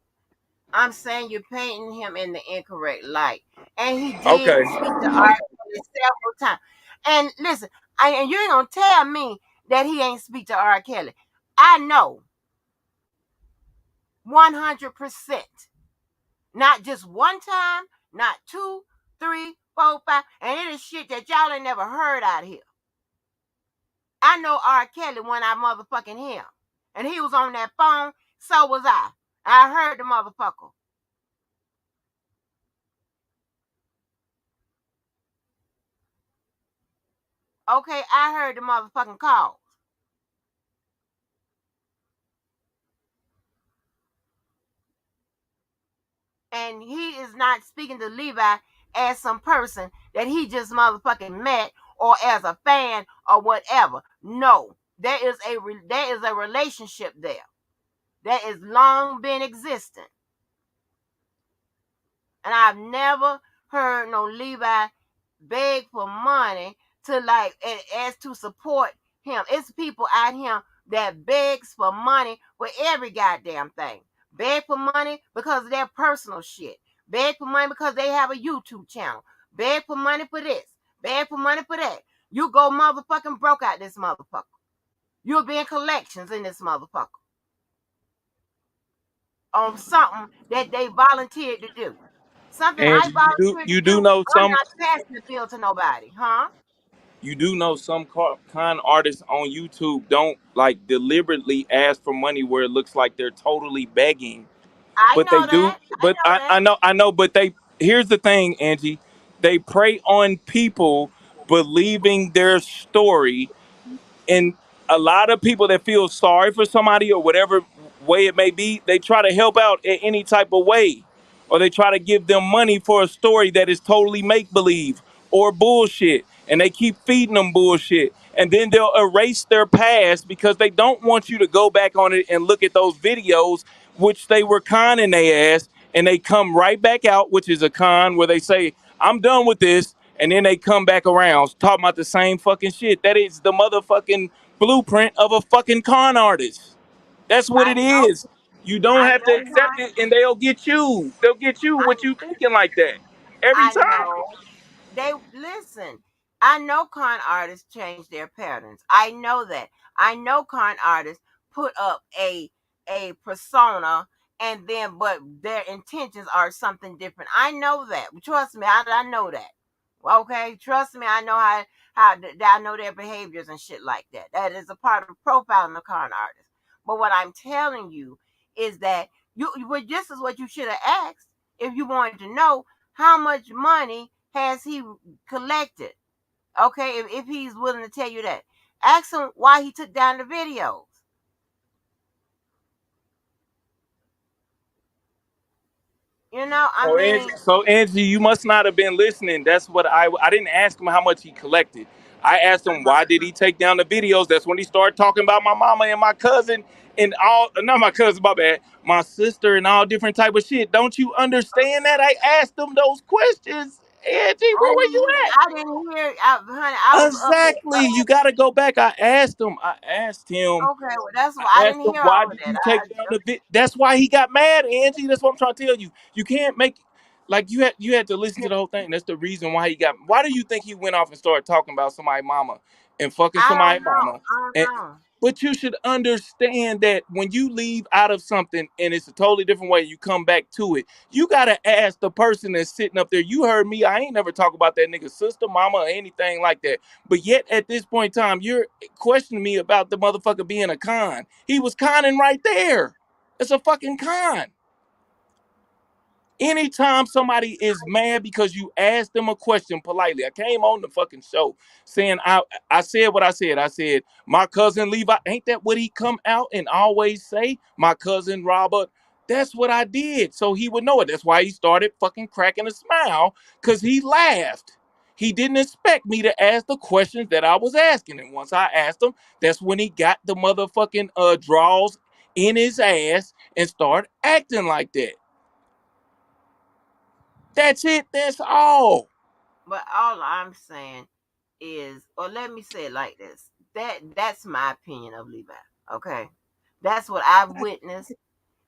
I'm saying you're painting him in the incorrect light. And he did Okay. speak to R. Kelly several times. And listen, and you ain't gonna tell me that he ain't speak to R. Kelly. I know 100%. Not just one time, not 2, 3, 4, 5, and it is shit that y'all ain't never heard out here. I know R. Kelly when I motherfucking him. And he was on that phone, so was I. I heard the motherfucker. Okay, I heard the motherfucking calls. And he is not speaking to Levi as some person that he just motherfucking met or as a fan or whatever. No, there is a relationship there that has long been existing. And I've never heard no Levi beg for money to like as to support him. It's people out here that begs for money for every goddamn thing. Beg for money because of their personal shit. Beg for money because they have a YouTube channel. Beg for money for this. Beg for money for that. You go motherfucking broke out this motherfucker. You'll be in collections in this motherfucker. On something that they volunteered to do. Something And I volunteered to you do do, know I'm some not passing the bill to nobody, huh? you do know some con artists on YouTube don't like deliberately ask for money where it looks like they're totally begging, I but they know do. that. I But know that. I know. But they here's the thing, Angie. They prey on people believing their story, and a lot of people that feel sorry for somebody or whatever way it may be, they try to help out in any type of way, or they try to give them money for a story that is totally make believe or bullshit, and they keep feeding them bullshit, and then they'll erase their past because they don't want you to go back on it and look at those videos which they were conning their ass, and they come right back out, which is a con where they say, I'm done with this, and then they come back around talking about the same fucking shit. That is the motherfucking blueprint of a fucking con artist. That's what I it know. is. You don't I have to know, accept honey. it, and they'll get you. They'll get you what you thinking like that every I time. know. They listen. I know con artists change their patterns. I know that. I know con artists put up a persona and then but their intentions are something different. I know that. Trust me, I know that. Okay, trust me, I know how I know their behaviors and shit like that. That is a part of profiling the con artist. But what I'm telling you is that this is what you should have asked if you wanted to know how much money has he collected. Okay, if he's willing to tell you that, ask him why he took down the videos. I mean, So Angie, you must not have been listening. That's what I didn't ask him how much he collected. I asked him why did he take down the videos. That's when he started talking about my mama and my cousin and all. Not my cousin, my bad. My sister and all different type of shit. Don't you understand that? I asked him those questions. Angie, where were you at? I didn't hear, honey. I was up. Exactly. You got to go back. I asked him. Okay, well, that's why I I asked didn't him, hear why all of did that. you take down the vid? That's why he got mad, Angie. That's what I'm trying to tell you. You can't make like you had to listen to the whole thing. That's the reason why he got. Why do you think he went off and started talking about somebody's mama and fucking I somebody's don't know. mama? I don't And know. but you should understand that when you leave out of something and it's a totally different way, you come back to it. You gotta ask the person that's sitting up there. You heard me. I ain't never talk about that nigga's sister, mama, or anything like that. But yet at this point in time, you're questioning me about the motherfucker being a con. He was conning right there. It's a fucking con. Anytime somebody is mad because you asked them a question politely, I came on the fucking show saying I said what I said. I said my cousin Levi, ain't that what he come out and always say? My cousin Robert. That's what I did, so he would know it. That's why he started fucking cracking a smile because he laughed. He didn't expect me to ask the questions that I was asking, and once I asked him, that's when he got the motherfucking draws in his ass and started acting like that. That's it. That's all. But all I'm saying is, or let me say it like this: that's my opinion of Levi. Okay, that's what I've witnessed,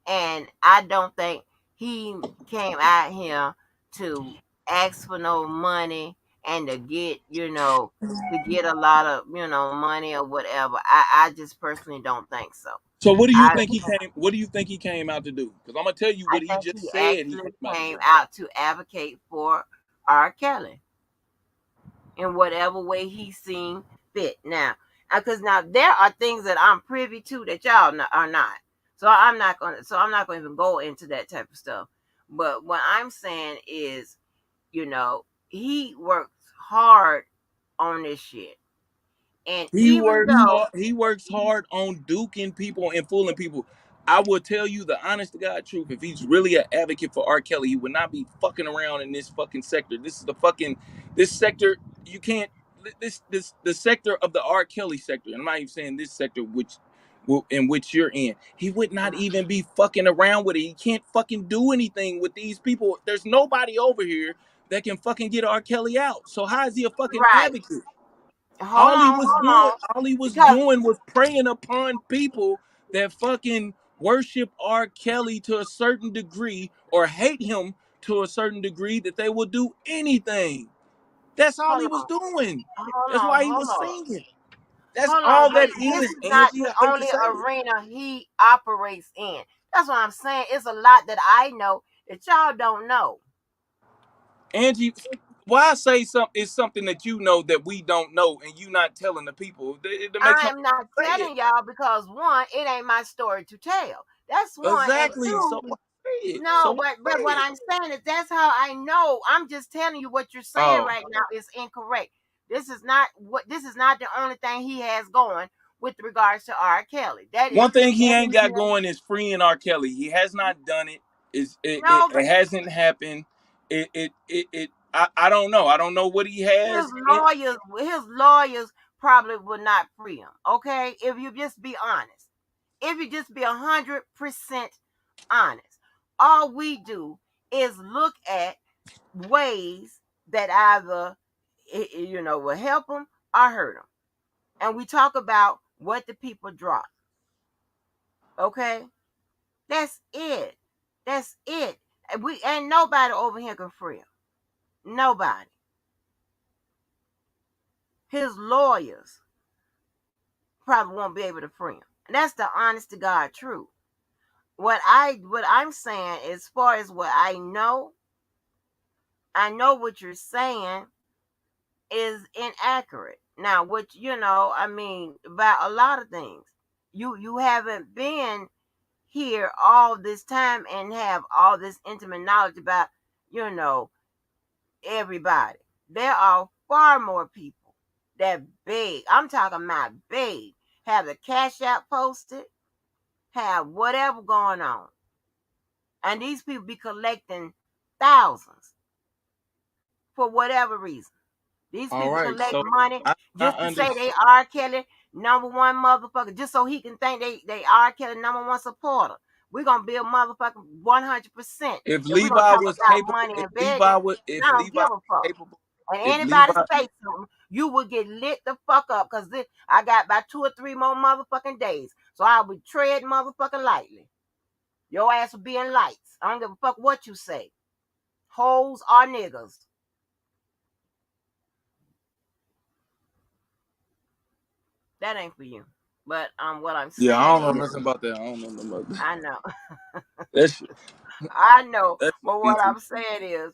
and I don't think he came out here to ask for no money and to get to get a lot of money or whatever. I just personally don't think so. So what do you I think he came? What do you think he came out to do? Because I'm gonna tell you I what he think just he said he actually came out to came do. out to advocate for R. Kelly in whatever way he seen fit. Now, because now there are things that I'm privy to that y'all are not. So I'm not gonna. So I'm not gonna even go into that type of stuff. But what I'm saying is, he works hard on this shit, and even though He works hard on duking people and fooling people. I will tell you the honest to God truth. If he's really an advocate for R. Kelly, he would not be fucking around in this fucking sector. This is the fucking this sector. You can't this the sector of the R. Kelly sector. I'm not even saying this sector in which you're in. He would not even be fucking around with it. He can't fucking do anything with these people. There's nobody over here that can fucking get R. Kelly out. So how is he a fucking right, advocate? hold on, All he was because doing was preying upon people that fucking worship R. Kelly to a certain degree or hate him to a certain degree that they will do anything. That's all he hold was on, doing. hold That's on, why he hold was on. singing. That's Hold on, all but that this is, is not Angie. the I hate to only say it. arena he operates in. That's what I'm saying. It's a lot that I know that y'all don't know. Angie, why say something is something that you know that we don't know and you not telling the people? It makes I no am not sense to say it. telling y'all because one, it ain't my story to tell. That's one, and Exactly. two, So why say it? So no, why but say what it? I'm saying is that's how I know. I'm just telling you what you're saying Oh. right now is incorrect. This is not the only thing he has going with regards to R. Kelly. That is One thing he that ain't is got going is freeing R. Kelly. He has not done it. no, but It hasn't happened. I don't know. I don't know what he has. his lawyers probably would not free him. Okay, if you just be honest, if you just be 100% honest, all we do is look at ways that either will help them or hurt them, and we talk about what the people drop. Okay, that's it. That's it. And we ain't nobody over here can free him. Nobody. His lawyers probably won't be able to free him. And that's the honest to God truth. What I'm saying, as far as what I know what you're saying is inaccurate. Now, I mean, about a lot of things. You haven't been here all this time and have all this intimate knowledge about, you know, everybody. There are far more people that beg. I'm talking about beg. Have the cash app posted, have whatever going on. And these people be collecting thousands for whatever reason. These All people right. collect So money I just to say understand. they R. Kelly number one motherfucker, just so he can think they R. Kelly number one supporter. We're gonna be a motherfucker 100% If if we're gonna Levi talk was about capable, money and begging. And if I don't Levi give was a fuck. capable, And if anybody Levi, say something, you would get lit the fuck up because I got about 2 or 3 more motherfucking days. So I would tread motherfucking lightly. Your ass would be in lights. I don't give a fuck what you say. Hoes or niggas. That ain't for you. But what I'm yeah, I saying don't know is, nothing about that. I don't know nothing about that. I know, That shit, I know. that But shit what be too. I'm saying is,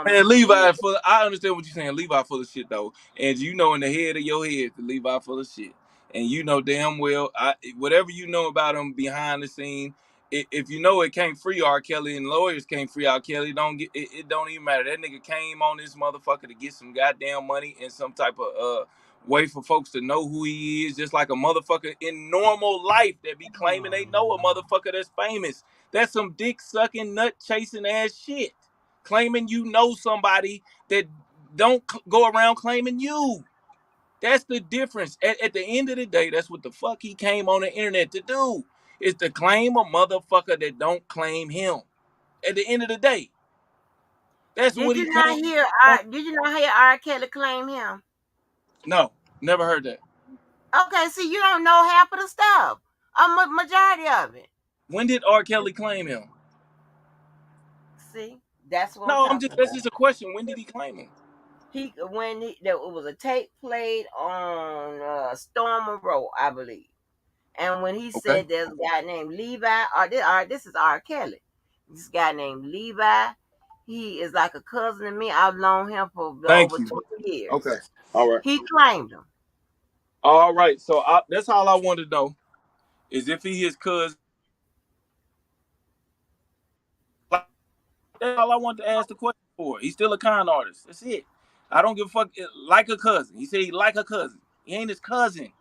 Man, he Levi full. I understand what you're saying. Levi full of shit though, and you know in the head of your head, the Levi full of shit, and you know damn well, whatever you know about him behind the scene, if you know it can't free R. Kelly and lawyers can't free R. Kelly, don't get it. It don't even matter. That nigga came on this motherfucker to get some goddamn money and some type of way for folks to know who he is, just like a motherfucker in normal life that be claiming they know a motherfucker that's famous. That's some dick sucking, nut chasing ass shit claiming you know somebody that don't go around claiming you. That's the difference. At the end of the day, that's what the fuck he came on the internet to do. Is to claim a motherfucker that don't claim him. At the end of the day, that's what did he you not came hear? on. Did you not hear R. Kelly claim him? No, never heard that. Okay, see, you don't know half of the stuff. A majority of it. When did R. Kelly claim him? See, that's what I'm No, talking that's about. just a question. When did he claim him? There was a tape played on Storm Road, I believe. And when he Okay. said there's a guy named Levi, this is R. Kelly. This guy named Levi, he is like a cousin to me. I've known him for Thank over you. 20 years. Okay. All right. He claimed him. All right. So that's all I wanted to know is if he his cousin. That's all I wanted to ask the question for. He's still a con artist. That's it. I don't give a fuck. Like a cousin. He said he like a cousin. He ain't his cousin.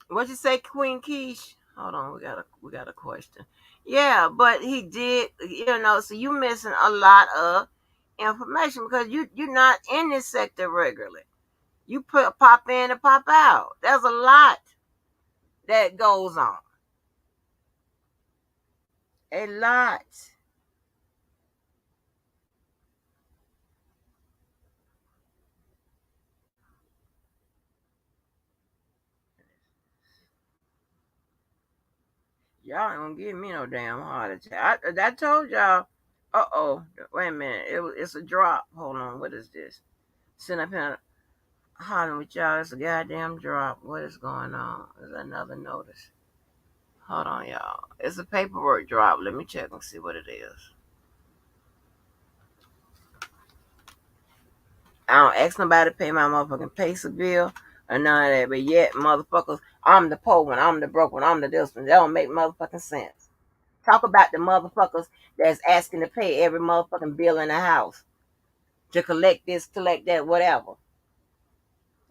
What'd you say, Queen Keish? Hold on, we got a question. Yeah, but he did, so you missing a lot of information because you're not in this sector regularly. You pop in and pop out. There's a lot that goes on. A lot. Y'all ain't gonna give me no damn heart attack. I told y'all. Wait a minute. It's a drop. Hold on. What is this? Sitting up here hollering with y'all. It's a goddamn drop. What is going on? There's another notice. Hold on, y'all. It's a paperwork drop. Let me check and see what it is. I don't ask nobody to pay my motherfucking paysa bill or none of that. But yet, motherfuckers, I'm the poor one, I'm the broke one, I'm the this one. That don't make motherfucking sense. Talk about the motherfuckers that's asking to pay every motherfucking bill in the house. To collect this, collect that, whatever.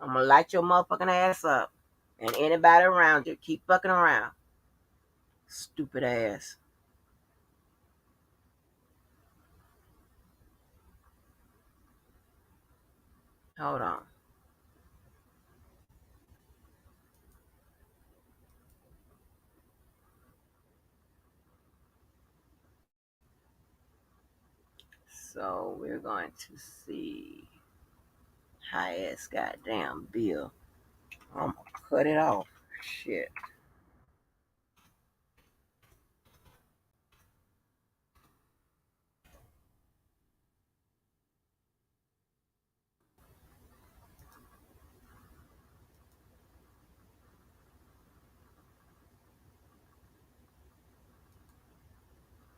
I'm gonna light your motherfucking ass up. And anybody around you, keep fucking around. Stupid ass. Hold on. So we're going to see highest goddamn bill. I'm gonna cut it off. Shit.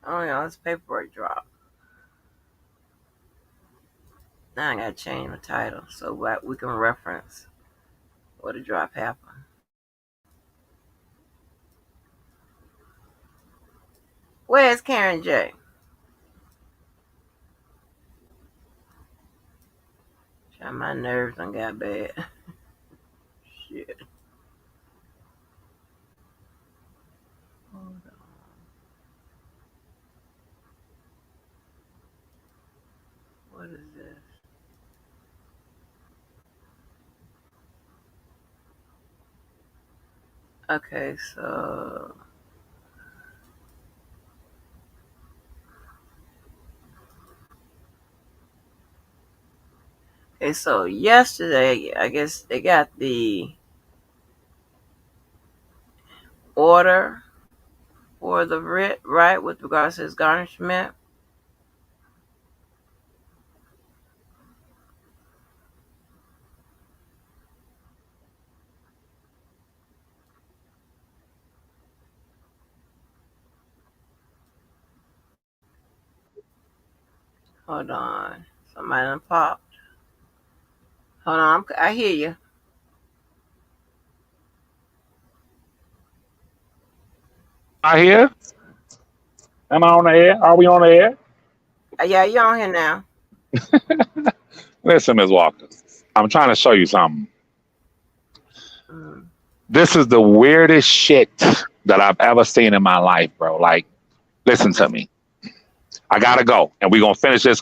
Oh yeah, this paperwork drop. Now I gotta change my title so we can reference what the drop happened. Where's Karen J? My nerves done got bad. Shit. Hold on. What is this? Okay, so yesterday, I guess they got the order for the writ, right, with regards to his garnishment. Hold on. Somebody done popped. Hold on, I hear you. I hear. Am I on the air? Are we on the air? Yeah, you on here now. Listen, Ms. Walker, I'm trying to show you something. Mm. This is the weirdest shit that I've ever seen in my life, bro. Like, listen to me. I gotta go, and we're gonna finish this.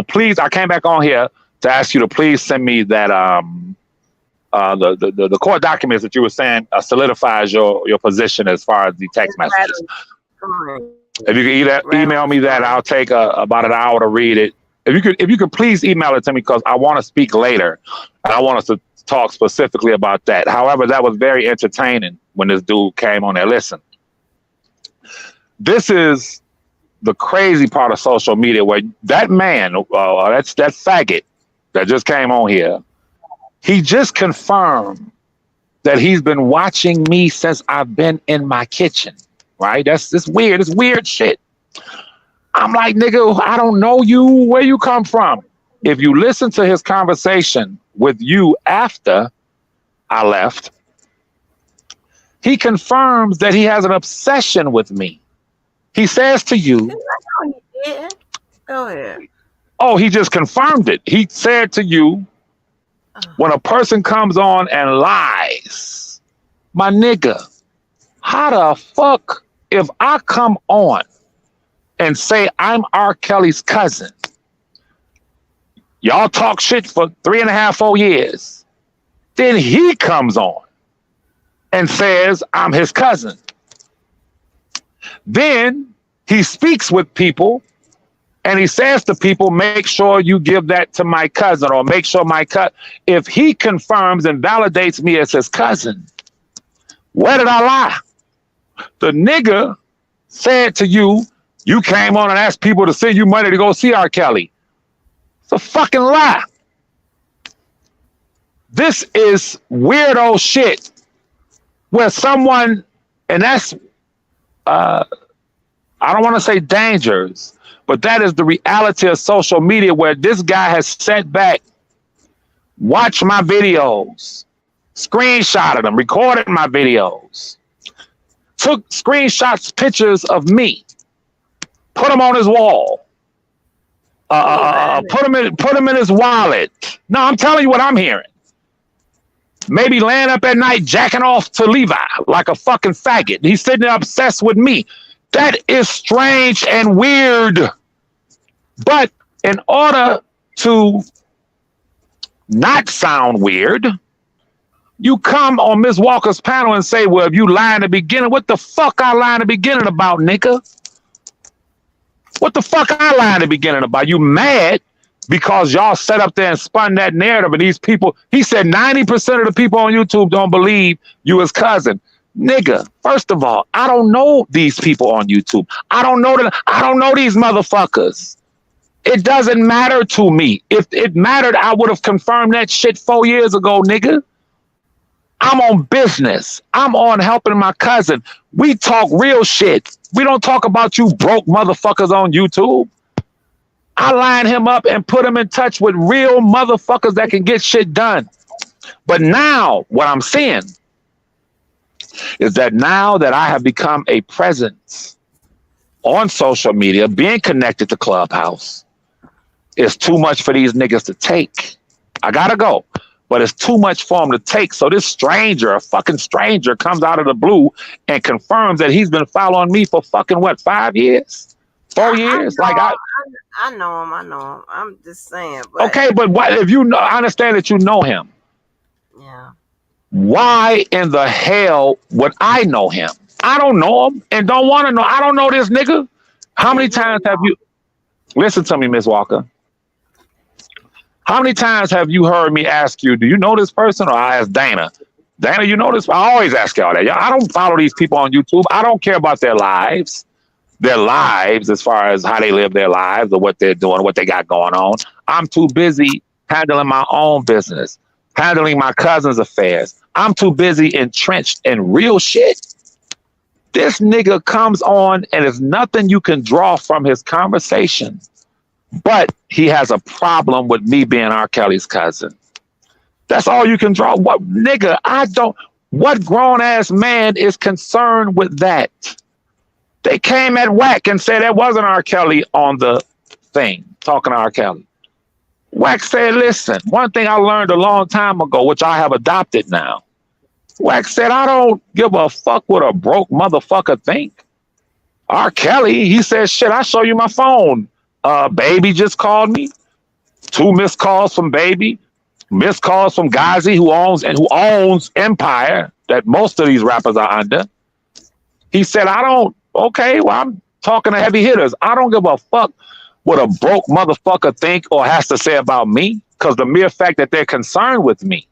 Please, I came back on here to ask you to please send me that the court documents that you were saying solidifies your position as far as the text messages. If you can email me that, I'll take about an hour to read it. If you could please email it to me because I want to speak later, and I want us to talk specifically about that. However, that was very entertaining when this dude came on there. Listen, this is the crazy part of social media where that man, that faggot that just came on here, He just confirmed that he's been watching me since I've been in my kitchen, right? It's weird. It's weird shit. I'm like, nigga, I don't know you. Where you come from? If you listen to his conversation with you after I left, he confirms that he has an obsession with me. He says to you, Yeah. Go ahead. oh, he just confirmed it. He said to you, when a person comes on and lies, my nigga, how the fuck if I come on and say I'm R. Kelly's cousin, y'all talk shit for 3.5, 4 years, then he comes on and says I'm his cousin. Then he speaks with people and he says to people, make sure you give that to my cousin, or make sure my cousin. If he confirms and validates me as his cousin, where did I lie? The nigga said to you, you came on and asked people to send you money to go see R. Kelly. It's a fucking lie. This is weirdo shit where someone, and that's, I don't want to say dangers, but that is the reality of social media, where this guy has sat back, watched my videos, screenshotted them, recorded my videos, took screenshots, pictures of me, put them on his wall, put them in his wallet. No, I'm telling you what I'm hearing. Maybe laying up at night, jacking off to Levi like a fucking faggot. He's sitting there obsessed with me. That is strange and weird. But in order to not sound weird, you come on Ms. Walker's panel and say, well, if you lie in the beginning, what the fuck I lie in the beginning about, nigga? What the fuck I lie in the beginning about? You mad because y'all set up there and spun that narrative, and these people, he said 90% of the people on YouTube don't believe you his cousin. Nigga, first of all, I don't know these people on YouTube. I don't know these motherfuckers. It doesn't matter to me. If it mattered, I would have confirmed that shit 4 years ago, nigga. I'm on business. I'm on helping my cousin. We talk real shit. We don't talk about you broke motherfuckers on YouTube. I line him up and put him in touch with real motherfuckers that can get shit done. But now what I'm seeing is that now that I have become a presence on social media, being connected to Clubhouse, it's too much for these niggas to take. I gotta go, but it's too much for them to take. So this stranger, a fucking stranger, comes out of the blue and confirms that he's been following me for fucking what, 5 years, 4 years? I know him. I'm just saying. But, okay, but what if you know? I understand that you know him. Yeah. Why in the hell would I know him? I don't know him and don't want to know. I don't know this nigga. How many times have you, listen to me, Miss Walker, how many times have you heard me ask you, do you know this person? Or I ask Dana, you know this? I always ask y'all that. I don't follow these people on YouTube. I don't care about their lives as far as how they live their lives or what they're doing, what they got going on. I'm too busy handling my own business, handling my cousin's affairs. I'm too busy entrenched in real shit. This nigga comes on and there's nothing you can draw from his conversation, but he has a problem with me being R. Kelly's cousin. That's all you can draw. What nigga? What grown ass man is concerned with that? They came at Wack and said that wasn't R. Kelly on the thing, talking to R. Kelly. Wack said, listen, one thing I learned a long time ago, which I have adopted now. Wack said, I don't give a fuck what a broke motherfucker think. R. Kelly, he said, shit, I'll show you my phone. Baby just called me. 2 missed calls from Baby. Missed calls from Ghazi, who owns Empire, that most of these rappers are under. He said, okay, well, I'm talking to heavy hitters. I don't give a fuck what a broke motherfucker think or has to say about me, because the mere fact that they're concerned with me,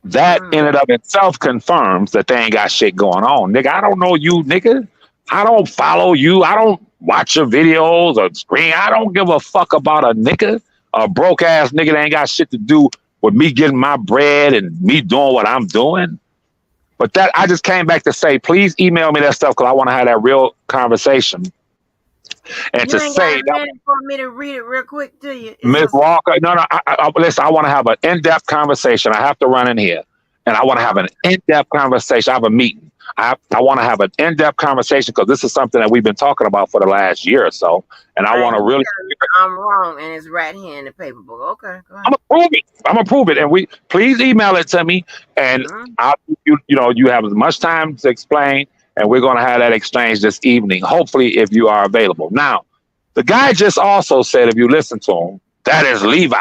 that in and of itself confirms that they ain't got shit going on. Nigga, I don't know you, nigga. I don't follow you. I don't watch your videos or screen. I don't give a fuck about a nigga. a broke ass nigga that ain't got shit to do with me getting my bread and me doing what I'm doing. But that I just came back to say, please email me that stuff because I want to have that real conversation. And You to ain't got say a that minute for me to read it real quick to you. It's Ms. a Walker, no, listen, I want to have an in-depth conversation. I have to run in here. And I want to have an in-depth conversation. I have a meeting. I want to have an in-depth conversation because this is something that we've been talking about for the last year or so. And I want to really... I'm wrong, and it's right here in the paper book. Okay, go ahead. I'm gonna prove it. And please email it to me. And you have as much time to explain. And we're going to have that exchange this evening, hopefully, if you are available. Now, the guy just also said, if you listen to him, that is Levi.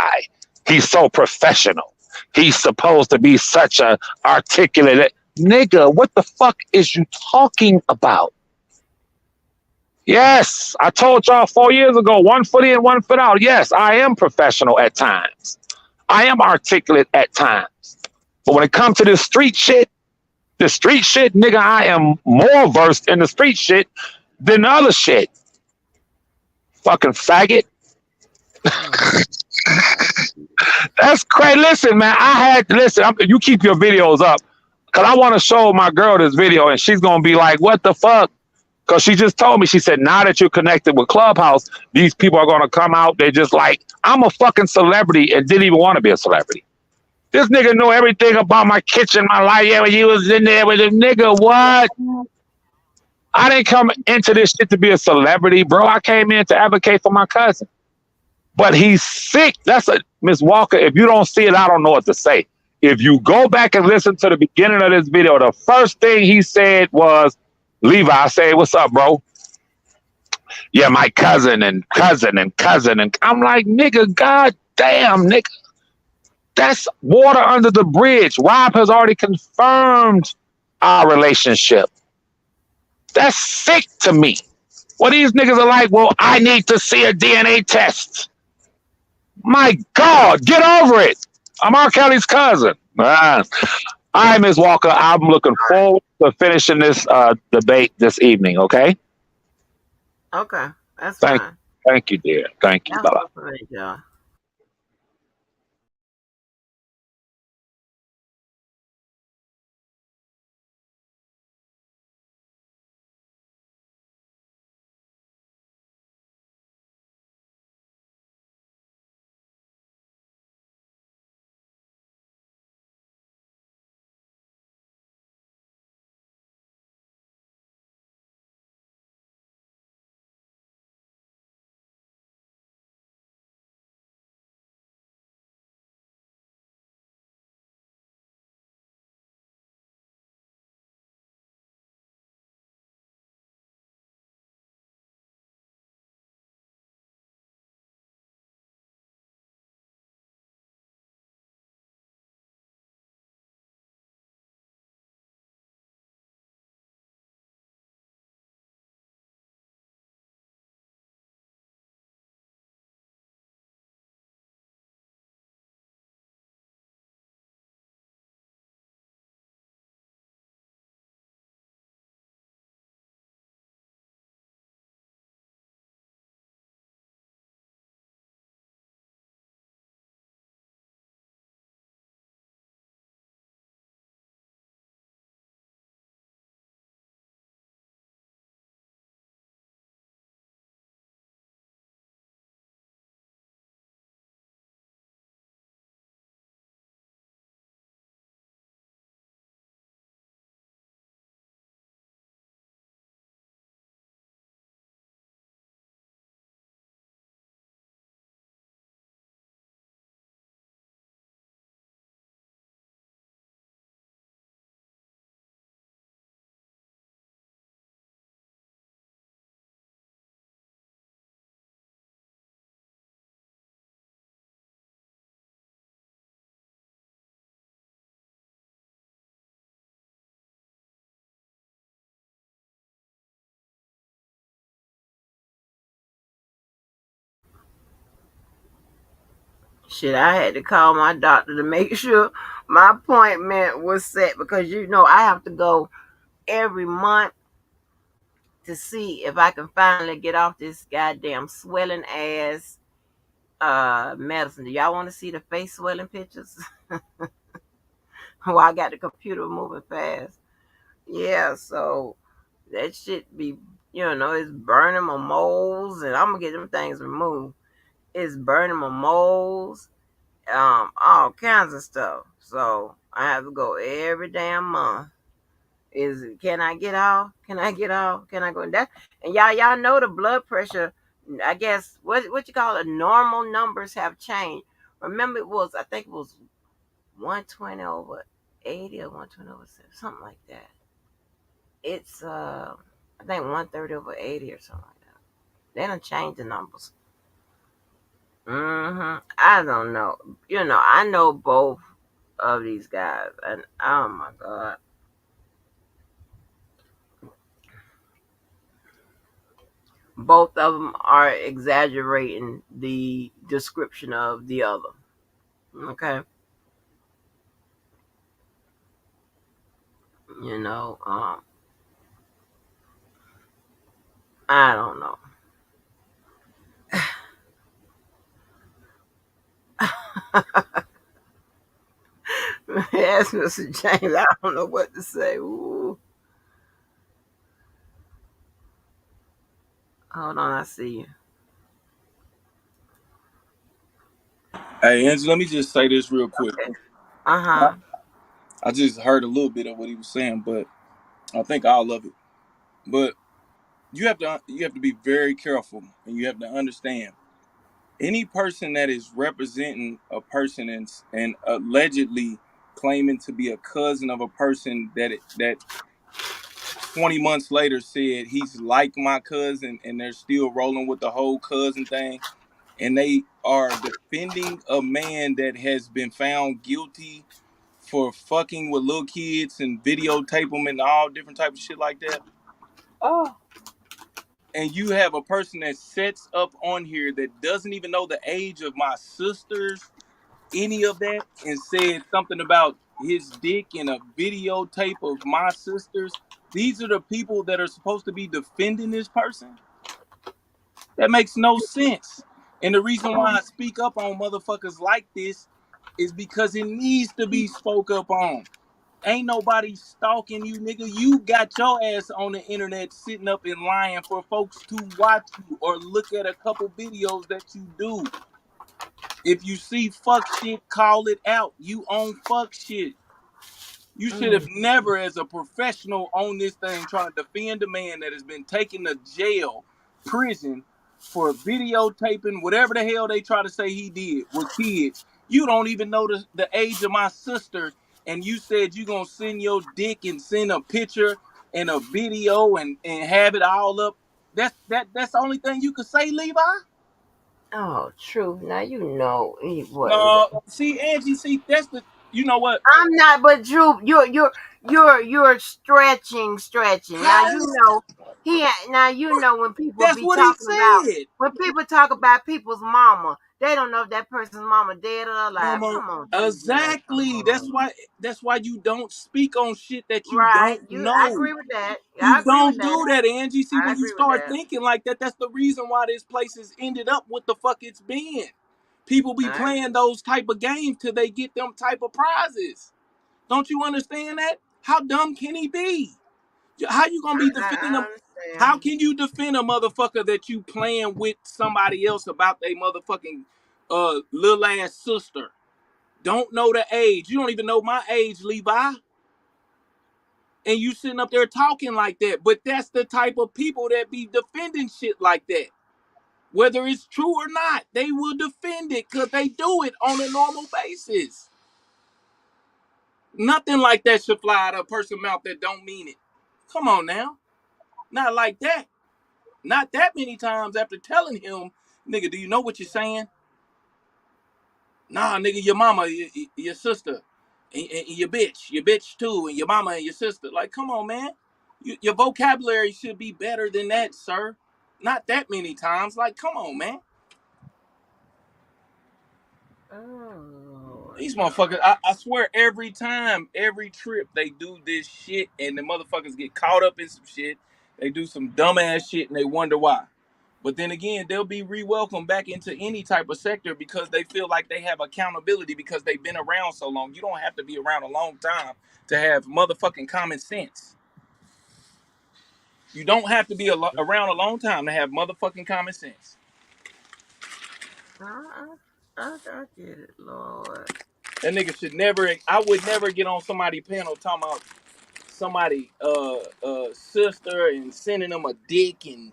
He's so professional. He's supposed to be such a articulate nigga. What the fuck is you talking about? Yes, I told y'all 4 years ago, 1 foot in, 1 foot out. Yes, I am professional at times. I am articulate at times. But when it comes to this street shit, nigga, I am more versed in the street shit than the other shit. Fucking faggot. That's crazy. Listen, man, you keep your videos up because I want to show my girl this video and she's going to be like, what the fuck? Because she just told me, she said, now that you're connected with Clubhouse, these people are going to come out. They're just like, I'm a fucking celebrity and didn't even want to be a celebrity. This nigga know everything about my kitchen, my life. Yeah, when he was in there with a nigga, what? I didn't come into this shit to be a celebrity, bro. I came in to advocate for my cousin. But he's sick. Miss Walker, if you don't see it, I don't know what to say. If you go back and listen to the beginning of this video, the first thing he said was, Levi, I say, what's up, bro? Yeah, my cousin and cousin and cousin. And I'm like, nigga, goddamn, nigga. That's water under the bridge. Rob has already confirmed our relationship. That's sick to me. Well, these niggas are like, well, I need to see a DNA test. My God, get over it. I'm R. Kelly's cousin. All right, Ms. Walker, I'm looking forward to finishing this debate this evening, okay? Okay, that's fine. Thank you, dear. Thank you. Bye-bye. Shit, I had to call my doctor to make sure my appointment was set because I have to go every month to see if I can finally get off this goddamn swelling ass medicine. Do y'all want to see the face swelling pictures? Well, I got the computer moving fast. Yeah, so that shit be, it's burning my moles, and I'm gonna get them things removed. It's burning my moles, all kinds of stuff. So I have to go every damn month. Can I get off? Can I get off? Can I go that? And y'all know the blood pressure. I guess what you call it, normal numbers have changed. Remember, I think it was 120/80 or 120/70, something like that. It's I think 130/80 or something like that. They don't change the numbers. I don't know. I know both of these guys, and oh my god, both of them are exaggerating the description of the other. Okay, you know, I don't know. Yes, Mr. James, I don't know what to say. Ooh. Hold on, I see you. Hey, Angela, let me just say this real quick. Okay. Uh-huh. I just heard a little bit of what he was saying, but I think I'll love it. But you have to be very careful, and you have to understand any person that is representing a person and allegedly claiming to be a cousin of a person that 20 months later said he's like my cousin, and they're still rolling with the whole cousin thing, and they are defending a man that has been found guilty for fucking with little kids and videotape them and all different type of shit like that. Oh. And you have a person that sets up on here that doesn't even know the age of my sisters, any of that, and said something about his dick in a videotape of my sisters. These are the people that are supposed to be defending this person. That makes no sense. And the reason why I speak up on motherfuckers like this is because it needs to be spoke up on. Ain't nobody stalking you, nigga. You got your ass on the internet sitting up and lying for folks to watch you or look at a couple videos that you do. If you see fuck shit, call it out. You own fuck shit. You should have Mm. never, as a professional on this thing, trying to defend a man that has been taken to jail, prison, for videotaping whatever the hell they try to say he did with kids. You don't even know the age of my sister, and you said you gonna send your dick and send a picture and a video and have it all up. That's the only thing you could say, Levi? Oh, true. Now what? No, see, Angie, see, that's the, you know what? I'm not, but Drew, you're stretching. Now How? now when people That's be what he talking about said. when people talk about people's mama, they don't know if that person's mama dead or alive. Come on, Drew, man, come Exactly. on. That's why you don't speak on shit that you Right? don't I know. agree with that. I You agree with don't that. do that, Angie. See, I when you agree with start that. thinking like that, that's the reason why this place has ended up what the fuck it's been. People be I playing those type of games till they get them type of prizes. Don't you understand that? How dumb can he be? How you gonna be defending I them? How understand. can you defend a motherfucker that you playing with somebody else about their motherfucking little ass sister? Don't know the age. You don't even know my age, Levi. And you sitting up there talking like that. But that's the type of people that be defending shit like that. Whether it's true or not, they will defend it because they do it on a normal basis. Nothing like that should fly out of a person's mouth that don't mean it. Come on now. Not like that. Not that many times after telling him, nigga, do you know what you're saying? Nah, nigga, your mama, your sister, and your bitch too, and your mama and your sister. Like, come on, man. Your vocabulary should be better than that, sir. Not that many times. Like, come on, man. Oh, These motherfuckers, I swear, every time, every trip, they do this shit, and the motherfuckers get caught up in some shit. They do some dumbass shit, and they wonder why. But then again, they'll be re-welcomed back into any type of sector because they feel like they have accountability because they've been around so long. You don't have to be around a long time to have motherfucking common sense. You don't have to be around a long time to have motherfucking common sense. I get it, Lord. That nigga should never. I would never get on somebody's panel talking about somebody sister and sending them a dick and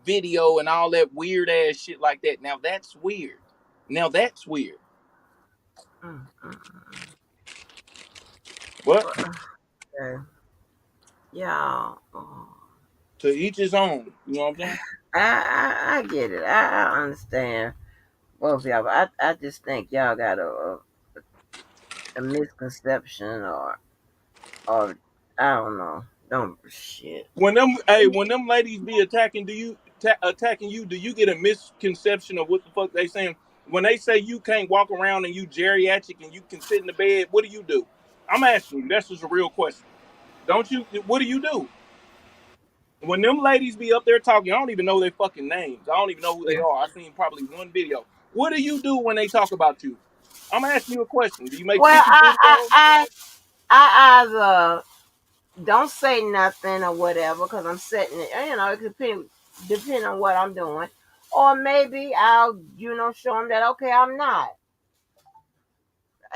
video and all that weird ass shit like that. Now that's weird. Now that's weird. What? Okay. Yeah. Oh. To each his own. You know what I'm saying? I get it. I understand both of y'all. But I just think y'all got a misconception or I don't know. Don't shit. When them ladies be attacking, attacking you? Do you get a misconception of what the fuck they saying? When they say you can't walk around and you geriatric and you can sit in the bed, what do? I'm asking you. That's just a real question. Don't you? What do you do? When them ladies be up there talking, I don't even know their fucking names. I don't even know who they are. I've seen probably one video. What do you do when they talk about you? I'm asking you a question. Do you make Well, 50 videos? I either don't say nothing or whatever because I'm setting it. It could depend on what I'm doing, or maybe I'll show them that okay I'm not.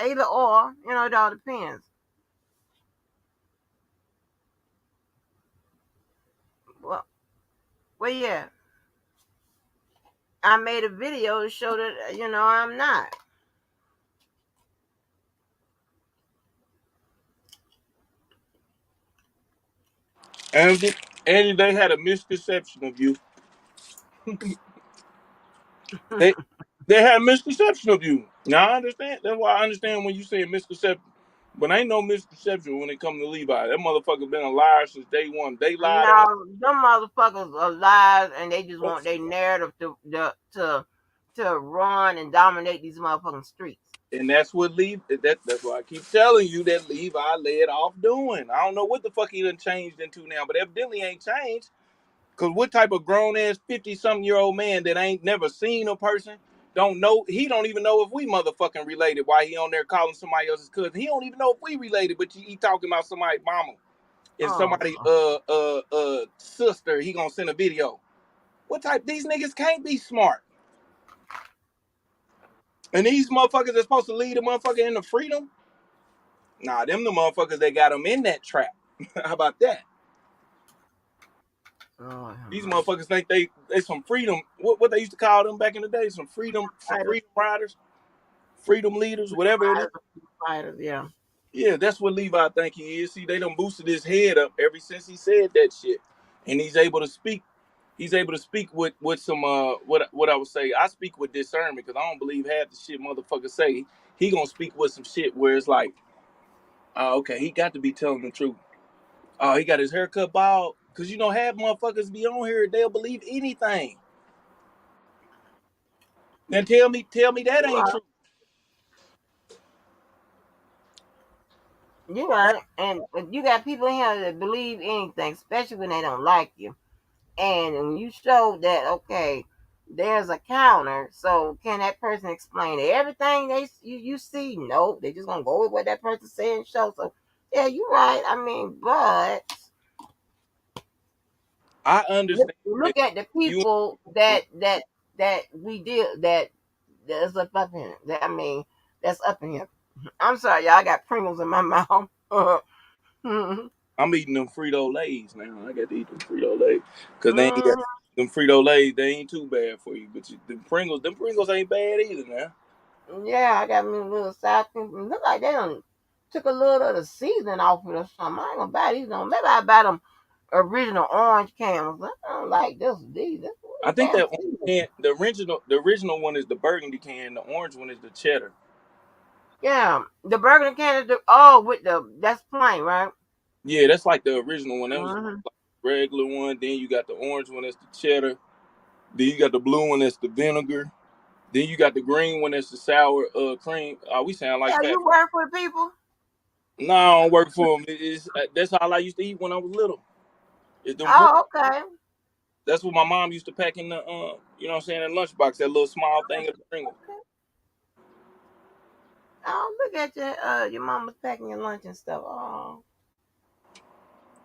Either or, it all depends. Well, yeah. I made a video to show that I'm not. And they had a misconception of you. They they had a misconception of you. Now I understand. That's why I understand when you say misconception. But ain't no misconception when it comes to Levi. That motherfucker been a liar since day one. They lied on No, them motherfuckers are lies, and they just want their narrative to run and dominate these motherfucking streets. and that's what that's what I keep telling you that Levi led off doing. I don't know what the fuck he done changed into now, but evidently ain't changed. Cause what type of grown ass 50-something-year-old man that ain't never seen a person, don't know, he don't even know if we motherfucking related. Why he on there calling somebody else's cousin? He don't even know if we related, but he talking about somebody's mama and Oh, somebody sister. He gonna send a video. What type? These niggas can't be smart. And these motherfuckers are supposed to lead the motherfucker into freedom. Nah, them the motherfuckers that got them in that trap. How about that? oh, These motherfuckers think they some freedom. What they used to call them back in the day? Some freedom riders, freedom leaders, whatever it is. fighters, yeah. Yeah, that's what Levi think he is. See, they done boosted his head up ever since he said that shit, and he's able to speak. He's able to speak with some what I would say. I speak with discernment because I don't believe half the shit motherfuckers say. He gonna speak with some shit where it's like, oh, okay, he got to be telling the truth. Oh, he got his haircut bald. Cause half motherfuckers be on here, they'll believe anything. Now tell me that ain't true. You got it, and you got people in here that believe anything, especially when they don't like you. And when you show that, okay, there's a counter, so can that person explain everything you see? Nope, they just gonna go with what that person said and show. So yeah, you're right. I mean, but I understand look at the you. people that we deal that's up in it. I mean, that's up in here. I'm sorry, y'all. I got Pringles in my mouth. I'm eating them Frito Lays now. I got to eat them Frito Lays because they ain't got Mhm. them Frito Lays. They ain't too bad for you, but them Pringles ain't bad either, man. Yeah, I got me a little sour cream. Look like they done took a little of the seasoning off it or something. I ain't gonna buy these. Maybe I buy them original orange cans. I don't like these. This I think damn that orange seasoning. can, the original one is the burgundy can. The orange one is the cheddar. Yeah, the burger can is with that's plain, right? Yeah, that's like the original one. That was Mm-hmm. like the regular one. Then you got the orange one. That's the cheddar. Then you got the blue one. That's the vinegar. Then you got the green one. That's the sour cream. We sound like Yeah, fat. you work for people. No, I don't work for them. That's all I used to eat when I was little. It's them Oh, okay. That's what my mom used to pack in the you know what I'm saying, in lunchbox, that little small thing of Pringles. Oh, look at your mama's packing your lunch and stuff. Oh.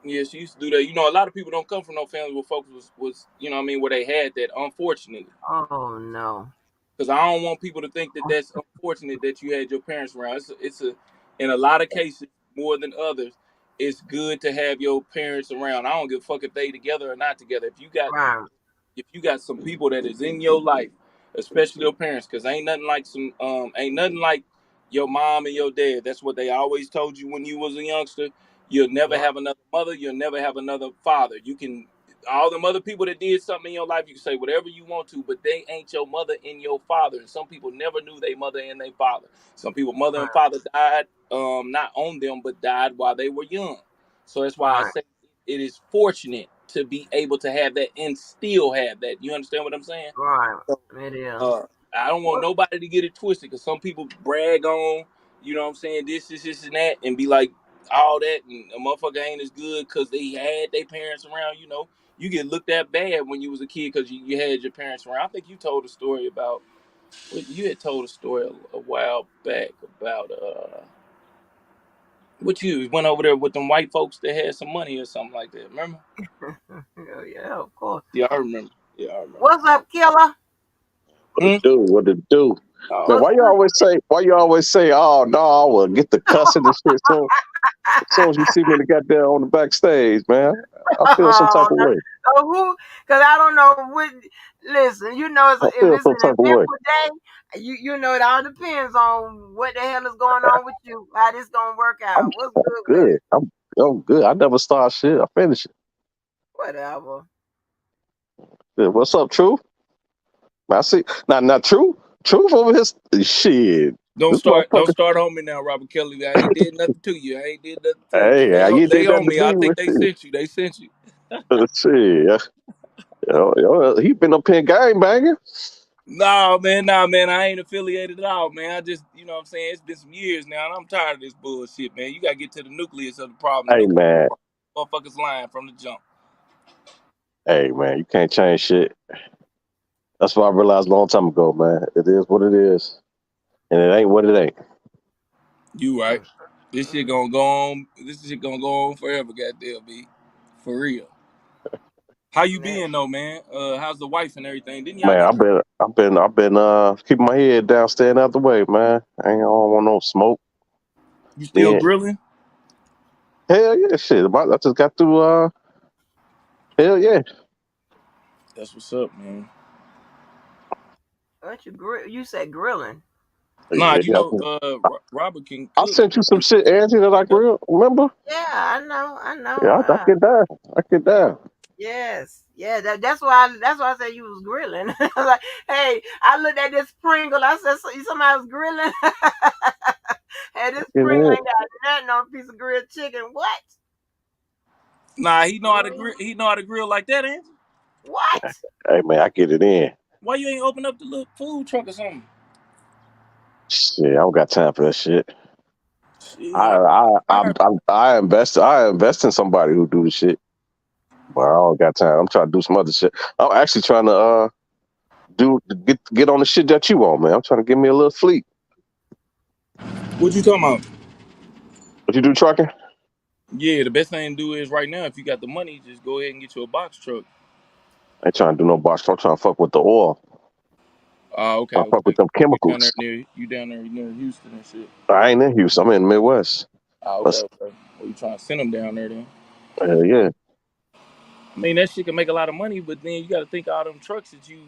Yeah, she used to do that. You know, a lot of people don't come from no family where folks was you know what I mean, where they had that, unfortunately. Oh no. Because I don't want people to think that that's unfortunate that you had your parents around. It's a in a lot of cases, more than others, it's good to have your parents around. I don't give a fuck if they together or not together. Right. If you got some people that is in your life, especially your parents, because ain't nothing like your mom and your dad. That's what they always told you when you was a youngster. You'll never Yeah. have another mother. You'll never have another father. You can all them other people that did something in your life, you can say whatever you want to, but they ain't your mother and your father. And some people never knew their mother and their father. Some people mother and Right. father died, not on them, but died while they were young. So that's why I Right. say it is fortunate to be able to have that and still have that. You understand what I'm saying? Right. It is. Uh, I don't want What? nobody to get it twisted because some people brag on, you know what I'm saying, this, and that, and be like all that, and a motherfucker ain't as good because they had their parents around. You know, you get looked at bad when you was a kid because you had your parents around. I think you told a story about, you had told a story a while back about what you went over there with them white folks that had some money or something like that. Remember? Oh, yeah, of course. Yeah, I remember. Yeah, I remember. What's up, killer? What Hmm? it do? What it do? Man, Oh, What's why you always say? Why you always say? Oh no, I will get the cussing and shit. So as soon as you see me, got there on the backstage, man, I feel some type oh, of way. who? Because I don't know what. Listen, you know, I if feel it's some an type of way. eventful day, you know, it all depends on what the hell is going on with you, how this gonna work I'm, out. What's I'm good with good. it? I'm good. I never start shit. I finish it. Whatever. Yeah, what's up, Truth? I see. Not Truth. Truth over here. Shit. don't This start, don't motherfucker. start on me now, Robert Kelly. I ain't did nothing to you. I ain't did nothing to you. Hey, you They did that on to me. I me, think man. they sent you. They sent you. Shit. He been up here gang banging. Nah, man. I ain't affiliated at all, man. I just, you know what I'm saying? It's been some years now, and I'm tired of this bullshit, man. You gotta get to the nucleus of the problem. Hey, Nucleus man. of the problem. Motherfuckers lying from the jump. Hey, man. You can't change shit. That's what I realized a long time ago, man. It is what it is, and it ain't what it ain't. You right. Mm, This shit mm, gonna go on. This shit gonna go on forever, goddamn, B. For real. How you man. been though, man? How's the wife and everything? Didn't y'all Man, get I've been keeping my head down, staying out the way, man. I don't want no smoke. you still Yeah, grilling? hell yeah, shit. I just got through. Hell yeah, That's what's up, man. What you grill? You said grilling. Nah, you yeah. know, Robert can I cook. sent you some shit, Angie, that I grilled. Remember? Yeah, I know. I know. Yeah, I get down. I get down. Yes, yeah. That's why I said you was grilling. Like, hey, I looked at this Pringle. I said, somebody was grilling. Hey, this Get Pringle in. ain't got nothing on a piece of grilled chicken. What? Nah, he know how to Mm, grill. He know how to grill like that, ain't he? what? Hey man, I get it in. Why you ain't open up the little food truck or something? Shit, I don't got time for that shit. Shit, I invest in somebody who do the shit, but I don't got time. I'm trying to do some other shit. I'm actually trying to get on the shit that you want, man. I'm trying to give me a little fleet. what you talking about? What you do trucking? Yeah, the best thing to do is right now, if you got the money, just go ahead and get you a box truck. I ain't trying to do no box. I'm trying to fuck with the oil. I Okay, fuck with okay. them You down there chemicals. near Houston and shit. I ain't in Houston. I'm in the Midwest. Okay, That's, okay. Well, you trying to send them down there then? yeah. I mean, that shit can make a lot of money, but then you got to think all them trucks that you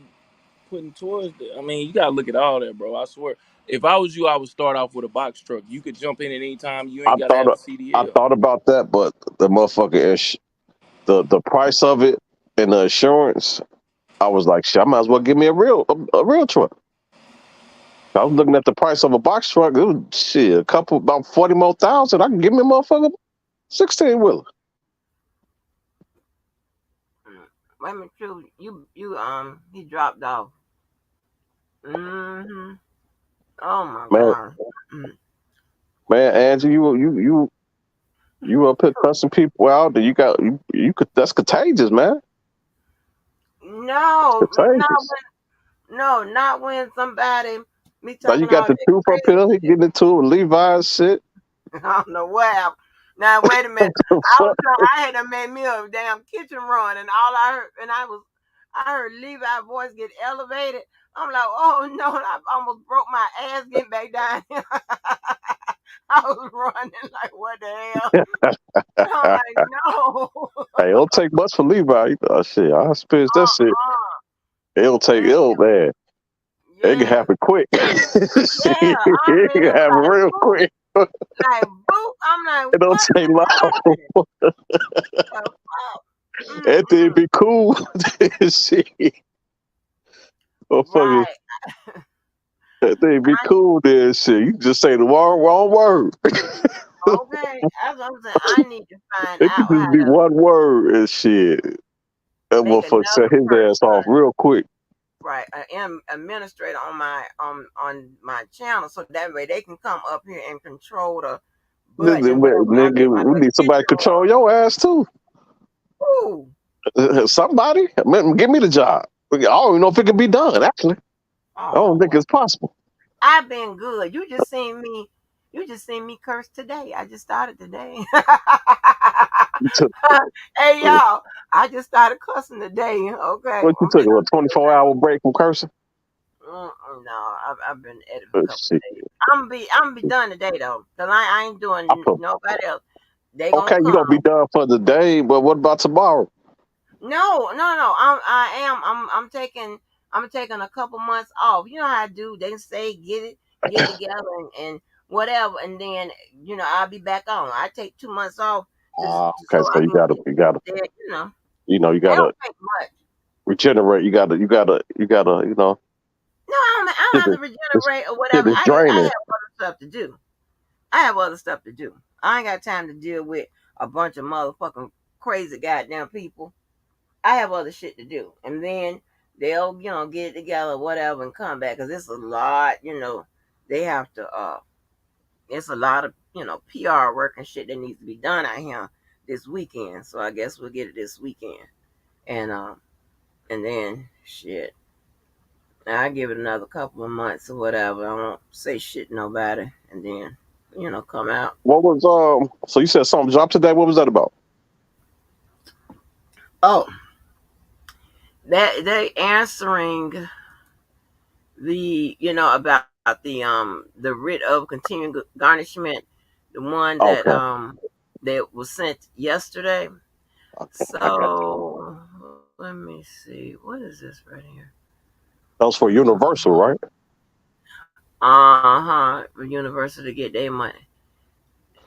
putting towards the, I mean, you got to look at all that, bro. I swear. If I was you, I would start off with a box truck. You could jump in at any time. You I ain't got to thought have a I CDL. thought about that, but the motherfucker the price of it and the insurance. I was like, shit, I might as well give me a real truck. I was looking at the price of a box truck. It was shit, a couple about 40 more thousand. I can give me a motherfucker 16 wheeler. Mm, wait a minute, true. He dropped off. Mm-hmm. Oh my Man, god. Mm. man, Angie, you up here cussing people out. You could that's contagious, man. No, Contagious. not when somebody me Now you talking got all the that truth up crazy here. He shit. getting into it with Levi's shit. I don't know what happened. Now wait a minute. The fuck? I had to make me a damn kitchen run, and all I heard, I heard Levi's voice get elevated. I'm like, oh no! I almost broke my ass getting back down here. I was running like, what the hell? I'm like, no. Hey, it don't take much for Levi. Shit, I experienced that shit. Uh-uh. It'll, Damn. man. It can Yes. happen quick. Yeah. I It mean, can it was happen like real boop, quick. like boop. I'm like, It don't what take long. happened? The fuck? That thing Mm-mm. be cool. Shit. Motherfucker, Right. that thing be cool then shit. You just say the wrong word. Okay. That's what I'm saying. I need to find It could out just how be to one word and shit. That make motherfucker set another his ass off person real quick. right an administrator on my channel, so that way they can come up here and control the button and whatever when I Nigga, make my we little need somebody to kitchen control your ass too. run. Ooh. Somebody, man, give me the job. I don't even know if it can be done. Actually, I don't think Oh, it's possible. I've been good. You just seen me curse today. I just started today. You took Hey y'all, I just started cussing today. Okay, what? You I'm took letting a them know 24-hour break from cursing? no, I've been at it for a couple of Shit. days. I'm be done today though. Cause I ain't I doing put, nobody else. They gonna okay, you come. gonna be done for the day, but what about tomorrow? No. I'm taking a couple months off. You know how I do. They say get together and whatever, and then I'll be back on. I take 2 months off Okay, so so I you can gotta, get you gotta, there. you They gotta don't take much. regenerate. You gotta, No, I don't shit have is, to this regenerate or shit whatever. is I draining. have other stuff to do. I have other stuff to do. I ain't got time to deal with a bunch of motherfucking crazy goddamn people. I have other shit to do. And then they'll, get it together, whatever, and come back. Because it's a lot, they have to, it's a lot of, PR work and shit that needs to be done out here this weekend. So I guess we'll get it this weekend. And then, shit, I give it another couple of months or whatever. I won't say shit to nobody. And then, come out. What was So you said something dropped today. What was that about? Oh, that they answering about the writ of continuing garnishment, the one Okay, that was sent yesterday. okay, I got you. So let me see, what is this right here? That was for Universal, right? For Universal to get their money.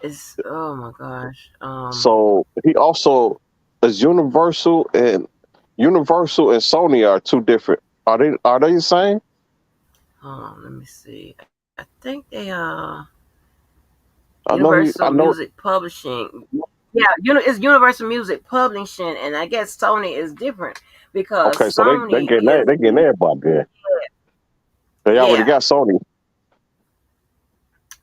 It's, oh my gosh. So he also is Universal and Sony are two different. Are they the same? Hold on, let me see. I think they I Universal know. Music Publishing. Yeah, it's Universal Music Publishing, and I guess Sony is different because Okay, so they Sony getting that is they getting everybody there. They already yeah, got Sony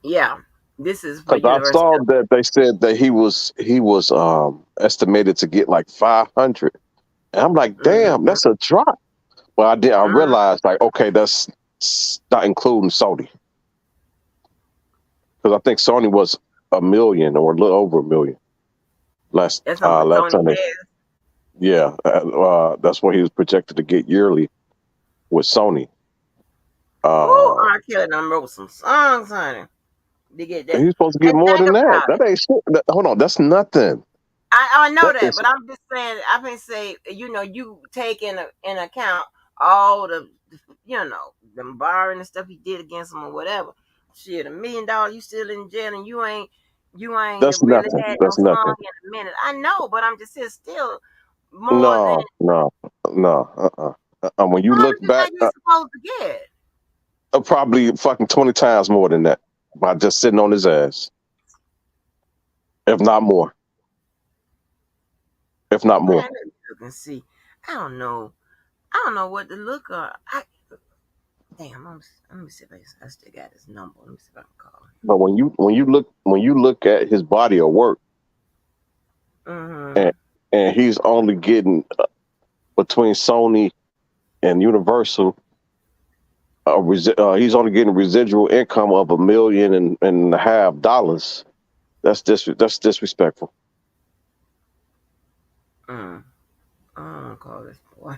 yeah. This is for because I Universal. saw that they said that he was estimated to get like 500, and I'm like, damn, Mhm. that's a drop. Well, I Mm, realized like, okay, that's not including Sony because I think Sony was a million or a little over a million that's how much last Sony time. has. Yeah, that's what he was projected to get yearly with Sony. Ooh, Uh, R. Kelly done wrote some songs, honey. To get that. he's supposed to get And more think than that. about it. That ain't shit. Hold on, that's nothing. I know That that, is but I'm just saying. I've been say, you take in account all the, the borrowing and stuff he did against him or whatever. Shit, $1 million, you still in jail, and you ain't that's really nothing. had no That's nothing. song in a minute. I know, but I'm just saying, still more than No, no, no. When you how look much you back, think you're supposed to get. probably fucking 20 times more than that by just sitting on his ass, if not more. If not Man, more. let me look and see. I don't know. I don't know what to look at. Damn. Let me see if I still got his number. Let me see if I can call him. But when you look at his body of work, Mm-hmm. and he's only getting between Sony and Universal, he's only getting residual income of $1.5 million. That's disrespectful. Mm. I don't call this boy.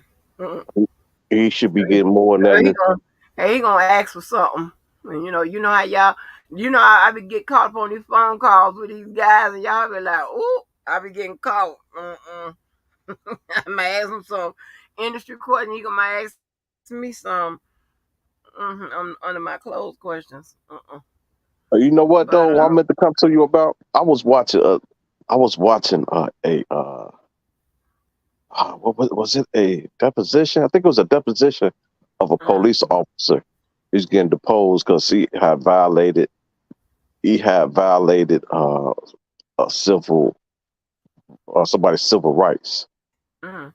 He should be getting more than He that. gonna, hey, he gonna ask for something. And you know how y'all, I be get caught up on these phone calls with these guys, and y'all be like, "Ooh, I be getting caught." I might ask him some industry question. He gonna might ask me some under my closed questions. You know what But though? I meant to come to you about. I was watching what was it, a deposition? I think it was a deposition of a police officer. He's getting deposed because he had violated a civil somebody's civil rights. mm,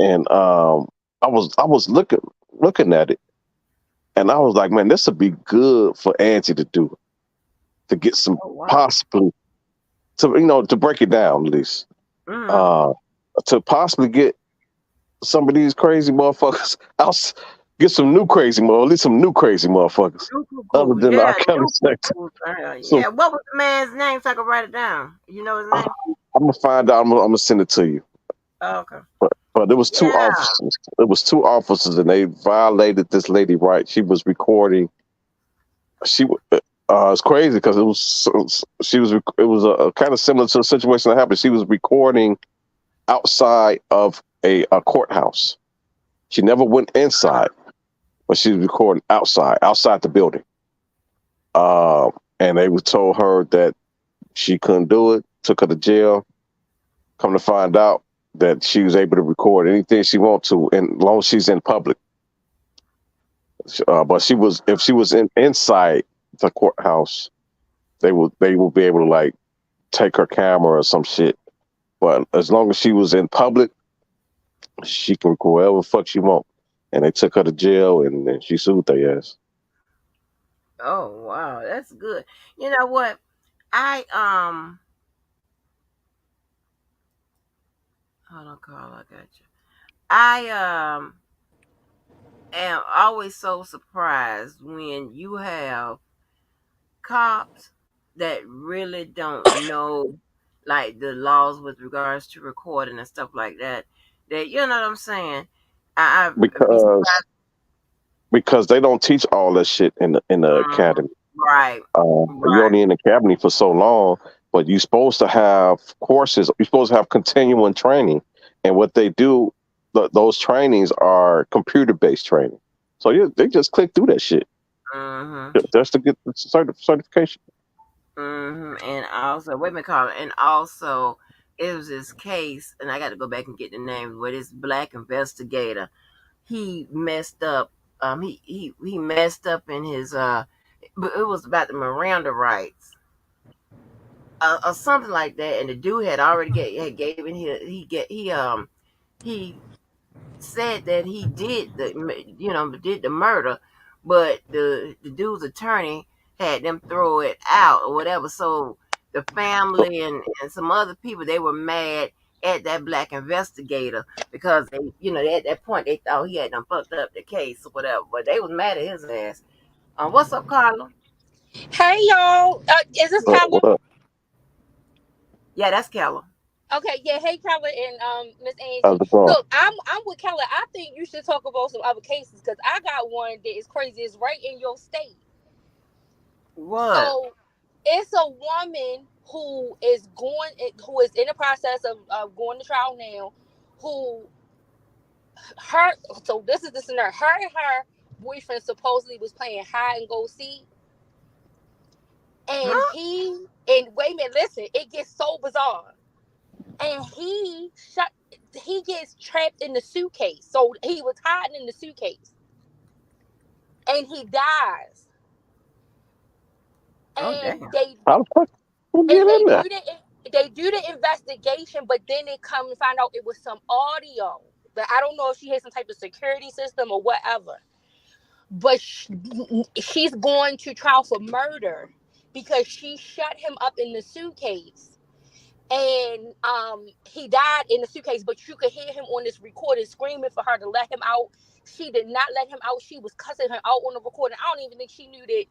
And I was looking at it, and I was like, man, this would be good for Angie to do, to get some, oh wow, possibly, to break it down at least, mm, uh, to possibly get some of these crazy motherfuckers out, get some new crazy at least some new crazy motherfuckers, other cool, than yeah, R. Kelly section. cool. So Yeah, what was the man's name so I can write it down? You know his I'm name? gonna find out. I'm gonna send it to you. Oh, okay. But there was two Yeah. officers. It was two officers, and they violated this lady. Right, she was recording. She it's crazy because she was it was a kind of similar to the situation that happened. She was recording outside of a courthouse. She never went inside, but she was recording outside the building. And they told her that she couldn't do it. Took her to jail. Come to find out that she was able to record anything she wants to, and as long as she's in public. But if she was inside the courthouse, they will be able to like take her camera or some shit. But as long as she was in public, she can record whatever the fuck she want. And they took her to jail, and then she sued their ass. Oh wow, that's good. You know what? I hold on, Carl, I got you. I am always so surprised when you have cops that really don't know like the laws with regards to recording and stuff like that. That you know what I'm saying? I be Because surprised. they don't teach all that shit in the Mhm. academy. Right, You're right. only in the academy for so long, but you're supposed to have courses. You're supposed to have continuing training, and what they do, those trainings are computer based training. So they just click through that shit Mhm. just to get the certification. And also, wait a minute, Carla. And also, it was this case, and I got to go back and get the name. Where this black investigator, he messed up. He messed up in his but it was about the Miranda rights, or something like that. And the dude had already had gave in he said that he did did the murder, but the dude's attorney had them throw it out or whatever. So the So, family and some other people, they were mad at that black investigator because they, at that point they thought he had done fucked up the case or whatever, but they was mad at his ass. What's up, Carla? Hey y'all, is this Kyla? what up? Yeah, that's Keller. Okay, yeah. Hey Kyla and Miss How's Angie. it going? Look, I'm with Kyla. I think you should talk about some other cases because I got one that is crazy. It's right in your state. What? So it's a woman who is in the process of going to trial now. Who her so this is the scenario. Her and her boyfriend supposedly was playing hide and go seek, and Huh? and wait a minute, listen, it gets so bizarre. And he gets trapped in the suitcase. So he was hiding in the suitcase. And he dies. Oh And damn. How the fuck you get and in there? they do the investigation, but then they come and find out it was some audio. But I don't know if she has some type of security system or whatever. But she's going to trial for murder because she shut him up in the suitcase. and he died in the suitcase, but you could hear him on this recording screaming for her to let him out. She did not let him out. She was cussing him out on the recording. I don't even think she knew that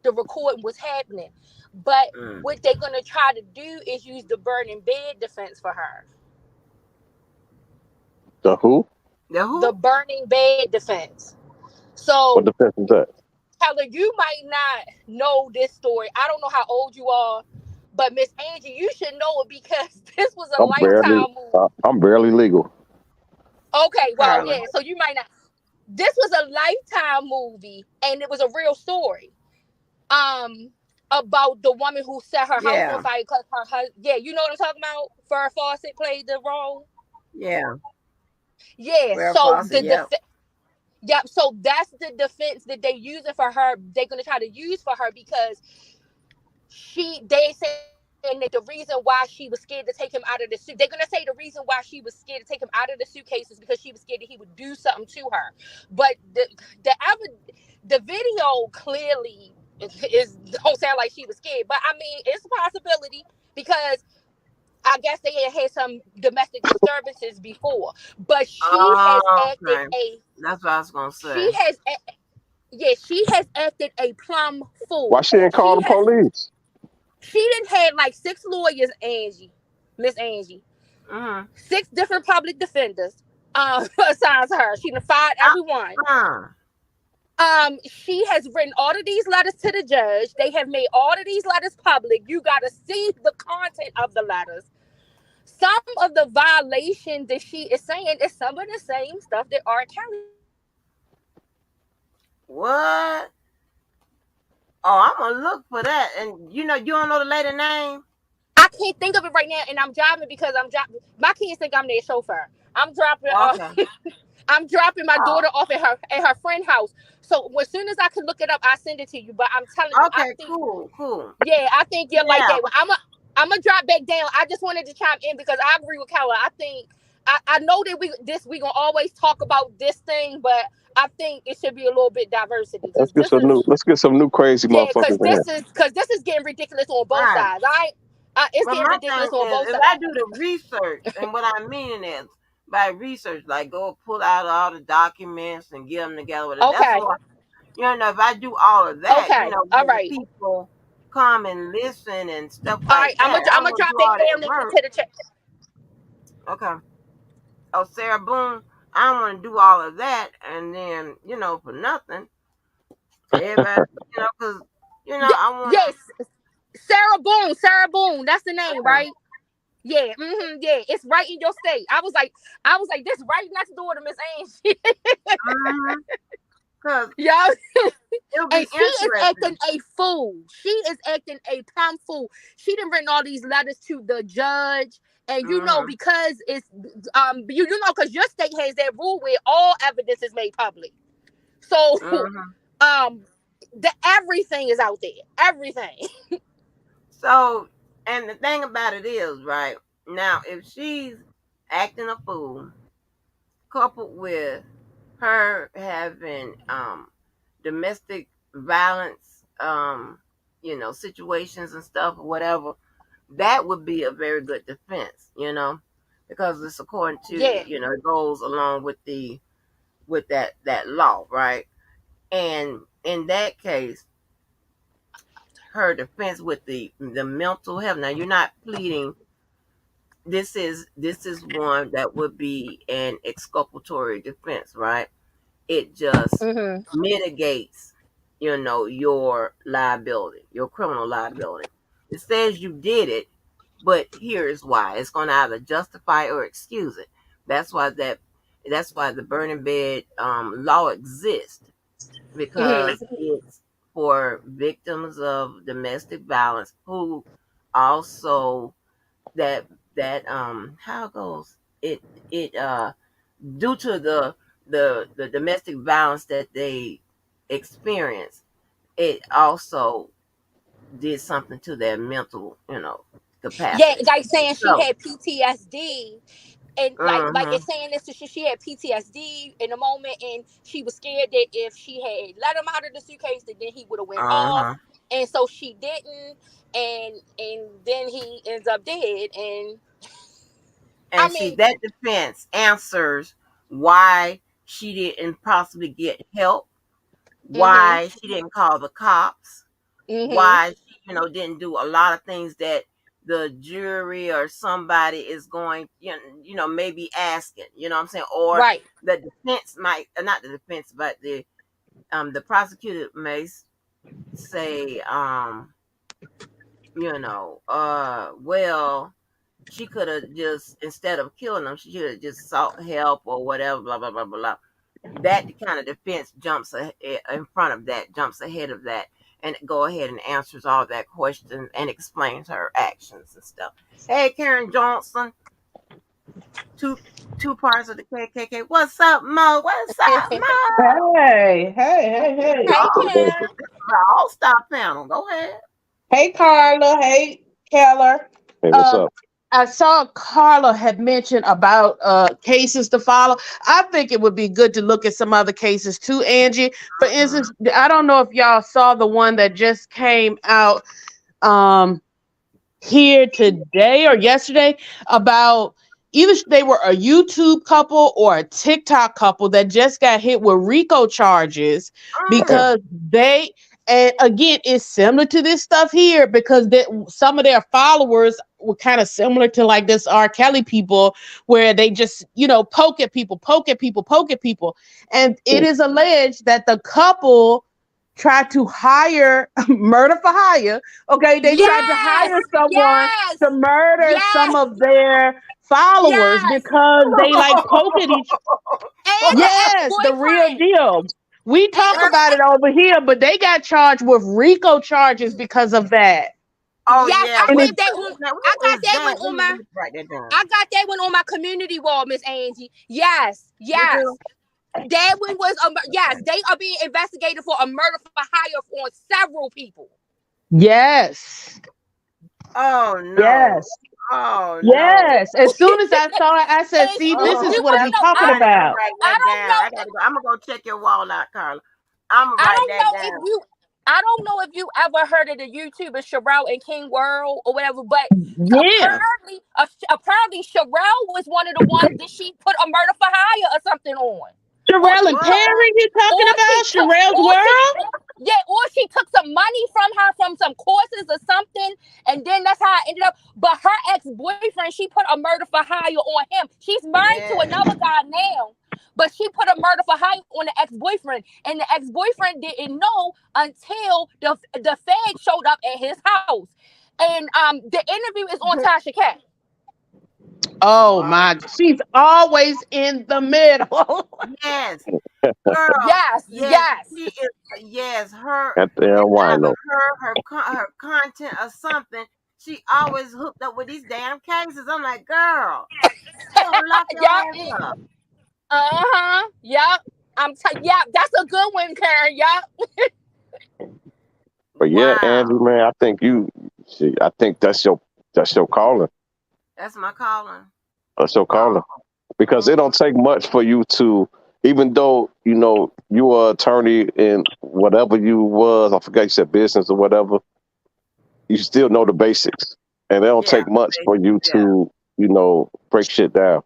the recording was happening. But what they're gonna try to do is use the burning bed defense for her. The who? The who? The burning bed defense. What So, defense is that? Keller, you might not know this story. I don't know how old you are, but Miss Angie, you should know it because this was a I'm barely, Lifetime movie. I'm barely legal. Okay, well, Carla. yeah, so you might not. This was a Lifetime movie, and it was a real story. About the woman who set her house on Yeah. fire because her husband. Yeah, you know what I'm talking about? Farrah Fawcett played the role. Yeah. Yeah, Farrah so Fawcett, yep. Yep, so that's the defense that they using for her. They're gonna try to use for her because they saying that the reason why she was scared to take him out of the suit. They're gonna say the reason why she was scared to take him out of the suitcase is because she was scared that he would do something to her. But the video clearly is don't sound like she was scared. But I mean, it's a possibility because I guess they had some domestic disturbances before. But she has Oh, acted okay. a That's what I was gonna say. she has yeah, she has acted a plum Why fool. she didn't call the police? She didn't have like 6 lawyers, Miss Angie. Mm-hmm. 6 different public defenders assigned to her. She done fired everyone. She has written all of these letters to the judge. They have made all of these letters public. You gotta see the content of the letters. Some of the violations that she is saying is some of the same stuff that R. Kelly did. What? Oh, I'm gonna look for that. And you don't know the lady name? I can't think of it right now, and I'm driving because I'm driving. My kids think I'm their chauffeur. I'm dropping. Okay. I'm dropping my Oh, daughter off at her friend's house. So as soon as I can look it up, I send it to you. But I'm telling you, I okay, think cool. yeah, I think you're like Yeah. that. I'm gonna drop back down. I just wanted to chime in because I agree with Keller. I think I know that we gonna always talk about this thing, but I think it should be a little bit diversity because this is Let's get some new crazy yeah, motherfuckers in here. because this is getting ridiculous on both Right. sides. It's But getting my ridiculous thing on is, both if sides. I do the research, and what I mean is by research, like go pull out all the documents and get them together. That's Okay, what if I do all of that, okay, all where the right, people come and listen and stuff all like right. that, I'm I'm gonna gonna drop do back all down that into work. the chat. Okay. Oh, Sarah Boone, I don't want to do all of that, and then for nothing. Everybody, because I want. Yes, Sarah Boone. That's the name, right? Yeah, yeah, it's right in your state. I was like, this right next door to Miss Angie. Because Yeah, it'll be and she is acting interesting. a fool. She is acting a plum fool. She done written all these letters to the judge, and because it's because your state has that rule where all evidence is made public. So um, everything is out there. Everything. So, and the thing about it is, right now, if she's acting a fool, coupled with her having domestic violence, situations and stuff or whatever, that would be a very good defense, because it's according to, Yeah. it goes along with that law, right? And in that case, her defense with the mental health. Now you're not pleading. This is one that would be an exculpatory defense, right? It just Mm-hmm. mitigates, your liability, your criminal liability. It says you did it, but here's why. It's going to either justify or excuse it. That's why the burning bed law exists, Mm-hmm. because it's for victims of domestic violence who also that how it goes it due to the domestic violence that they experience, it also did something to their mental Yeah, capacity. like saying she So had PTSD, and like uh-huh it's saying this, she had PTSD in a moment, and she was scared that if she had let him out of the suitcase, that then he would have went off. uh-huh and so she didn't, and then he ends up dead. And I And see, mean, that defense answers why she didn't possibly get help, mhm, why she didn't call the cops, mhm, why she, didn't do a lot of things that the jury or somebody is going, maybe asking, what I'm saying? Or right, the defense might, not the defense, but the prosecutor may say, well, she could have just, instead of killing them, she should have just sought help or whatever, blah, blah, blah, blah, blah. That kind of defense jumps in front of that, jumps ahead of that, and go ahead and answers all that question and explains her actions and stuff. Hey, Karen Johnson, two two parts of the KKK. What's up, Mo? What's up, Mo? Hey. hey Oh, Hey, Karen, this is an all-star panel. Go ahead. Hey, Carla. Hey, Keller. hey, what's Uh, up? I saw Carla had mentioned about cases to follow. I think it would be good to look at some other cases too, Angie. For Mhm. instance, I don't know if y'all saw the one that just came out um, here today or yesterday about either they were a YouTube couple or a TikTok couple that just got hit with RICO charges Yeah. because they, and again, it's similar to this stuff here because some of their followers were kind of similar to like this R. Kelly people where they just, poke at people, poke at people, poke at people. And it is alleged that the couple tried to hire murder for hire. Okay, they tried to yes, hire someone yes, to murder some yes, of their followers yes, because they like poke at each. and the Yes, the real ex-boyfriend, deal. We and talk on about the it over here, but they got charged with RICO charges because of that. Oh yes, yeah. I And have it, that on. Now, I what got is that one that? on my. Let me write that down. I got that one on my community wall, Miss Angie. Yes, You do? yes. That one was yes. Okay. They are being investigated for a murder for hire on several people. yes, Oh no. yes, Oh no. yes. As soon as I saw it, I said, And "See, this is Oh, you what want I to be that's know? talking funny. I'm about." writing I that don't down. know. I gotta go. I'm gonna go check your wall out, Carla. I'm gonna I write don't that know if down. you. I don't know if you ever heard of the YouTubers Sherelle and King World or whatever, but Yeah, apparently Sherelle was one of the ones that she put a murder for hire or something on. Or Sherelle she and What? took Perry, you talking or she about took Sherelle's or she world? yeah, or she took some money from her from some courses or something, and then that's how it ended up. But her ex-boyfriend, she put a murder for hire on him. She's married to Yeah. another guy now, but she put a murder for hire on the ex-boyfriend, and the ex-boyfriend didn't know until the Fed showed up at his house. And the interview is on Tasha K. Oh Wow. my, she's always in the middle. Yes, girl. Yes, Yes, yes. she is. Yes, her. At the It's either wino. her content or something. She always hooked up with these damn cases. I'm like, girl, they gonna lock your Yup. ass up. Uh-huh. Yup. Yeah, that's a good one, Karen. Yup. But yeah, Angie, Wow, man, I think that's your calling. that's my calling. That's your calling. Oh, Because it don't take much for you to, even though you are attorney in whatever you was, I forgot you said business or whatever, you still know the basics, and it don't yeah, take much for you yeah, to break shit down.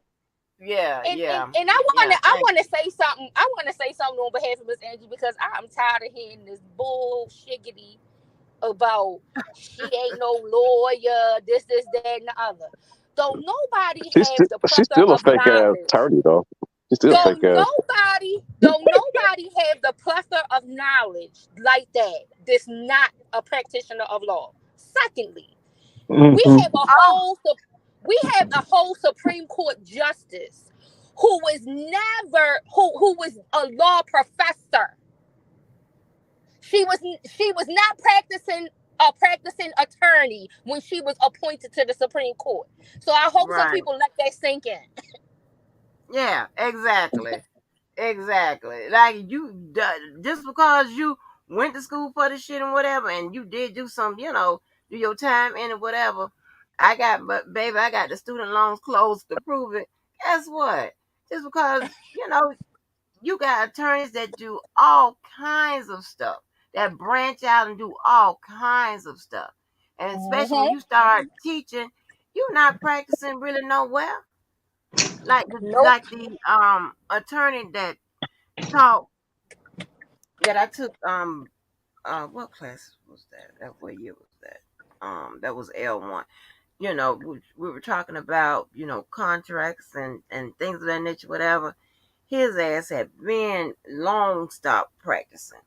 yeah, and, and, yeah, and yeah. I Thank wanna say something. I wanna say something on behalf of Miss Angie because I'm tired of hearing this bullshiggity about she ain't no lawyer, this, that, and the other. Though nobody have the She's plethora still a of fake ass knowledge. attorney though. She's still a fake ass. Though nobody have the plethora of knowledge like that, that's not a practitioner of law. Secondly, we Mhm. have a Oh, whole Supreme Court justice who was never who was a law professor. She was not practicing attorney when she was appointed to the Supreme Court. So I hope some right. people let that sink in. Yeah, exactly. Exactly. Like just because you went to school for the shit and whatever, and you did do some, do your time in and whatever. But baby, I got the student loans closed to prove it. Guess what? Just because you got attorneys that do all kinds of stuff. that branch out and do all kinds of stuff. And especially when you start teaching, you're not practicing really nowhere. Nope. Like the attorney that taught that I took what class was that? What year was that? That was L1. We were talking about, contracts and things of that nature, whatever. His ass had been long stopped practicing.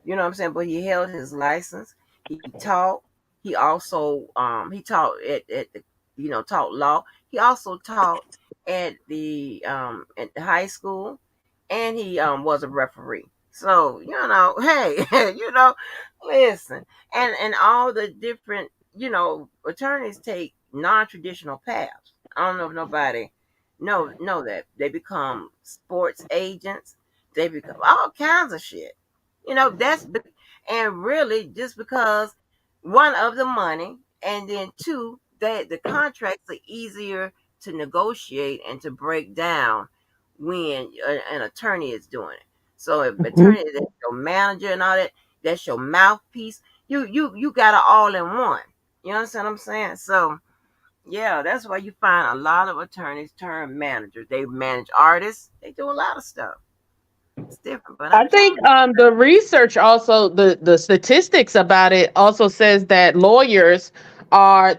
You know what I'm saying? But he held his license. He taught. He also he taught at the taught law. He also taught at the high school, and he was a referee. So hey, listen, and all the different attorneys take non-traditional paths. I don't know if nobody know that they become sports agents. They become all kinds of shit. And really just because one of the money, and then two that the contracts are easier to negotiate and to break down when an attorney is doing it. So if attorney is your manager and all that, that's your mouthpiece. You got it all in one. You understand what I'm saying? So yeah, that's why you find a lot of attorneys turn managers. They manage artists. They do a lot of stuff. It's different, but I I'm think telling you. the research also the statistics about it also says that lawyers are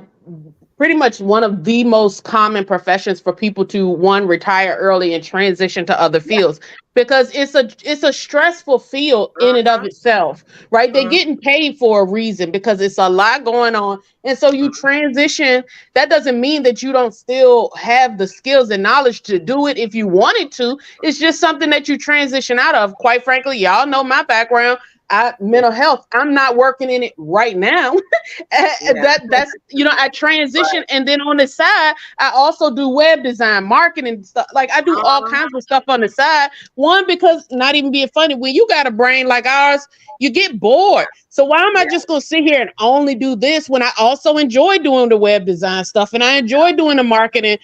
pretty much one of the most common professions for people to one retire early and transition to other Yeah. fields because it's a stressful field in and of Mhm. itself, right? They're Mhm. getting paid for a reason because it's a lot going on, and so you Mhm. transition. That doesn't mean that you don't still have the skills and knowledge to do it if you wanted to. It's just something that you transition out of. Quite frankly, y'all know my background. Yeah. Mental health. I'm not working in it right now. Yeah. That's I transition, Right. and then on the side I also do web design, marketing stuff. Like I do all Uh-huh. kinds of stuff on the side. One, because not even being funny, when you got a brain like ours, you get bored. So why am I Yeah. just gonna sit here and only do this when I also enjoy doing the web design stuff and I enjoy doing the marketing,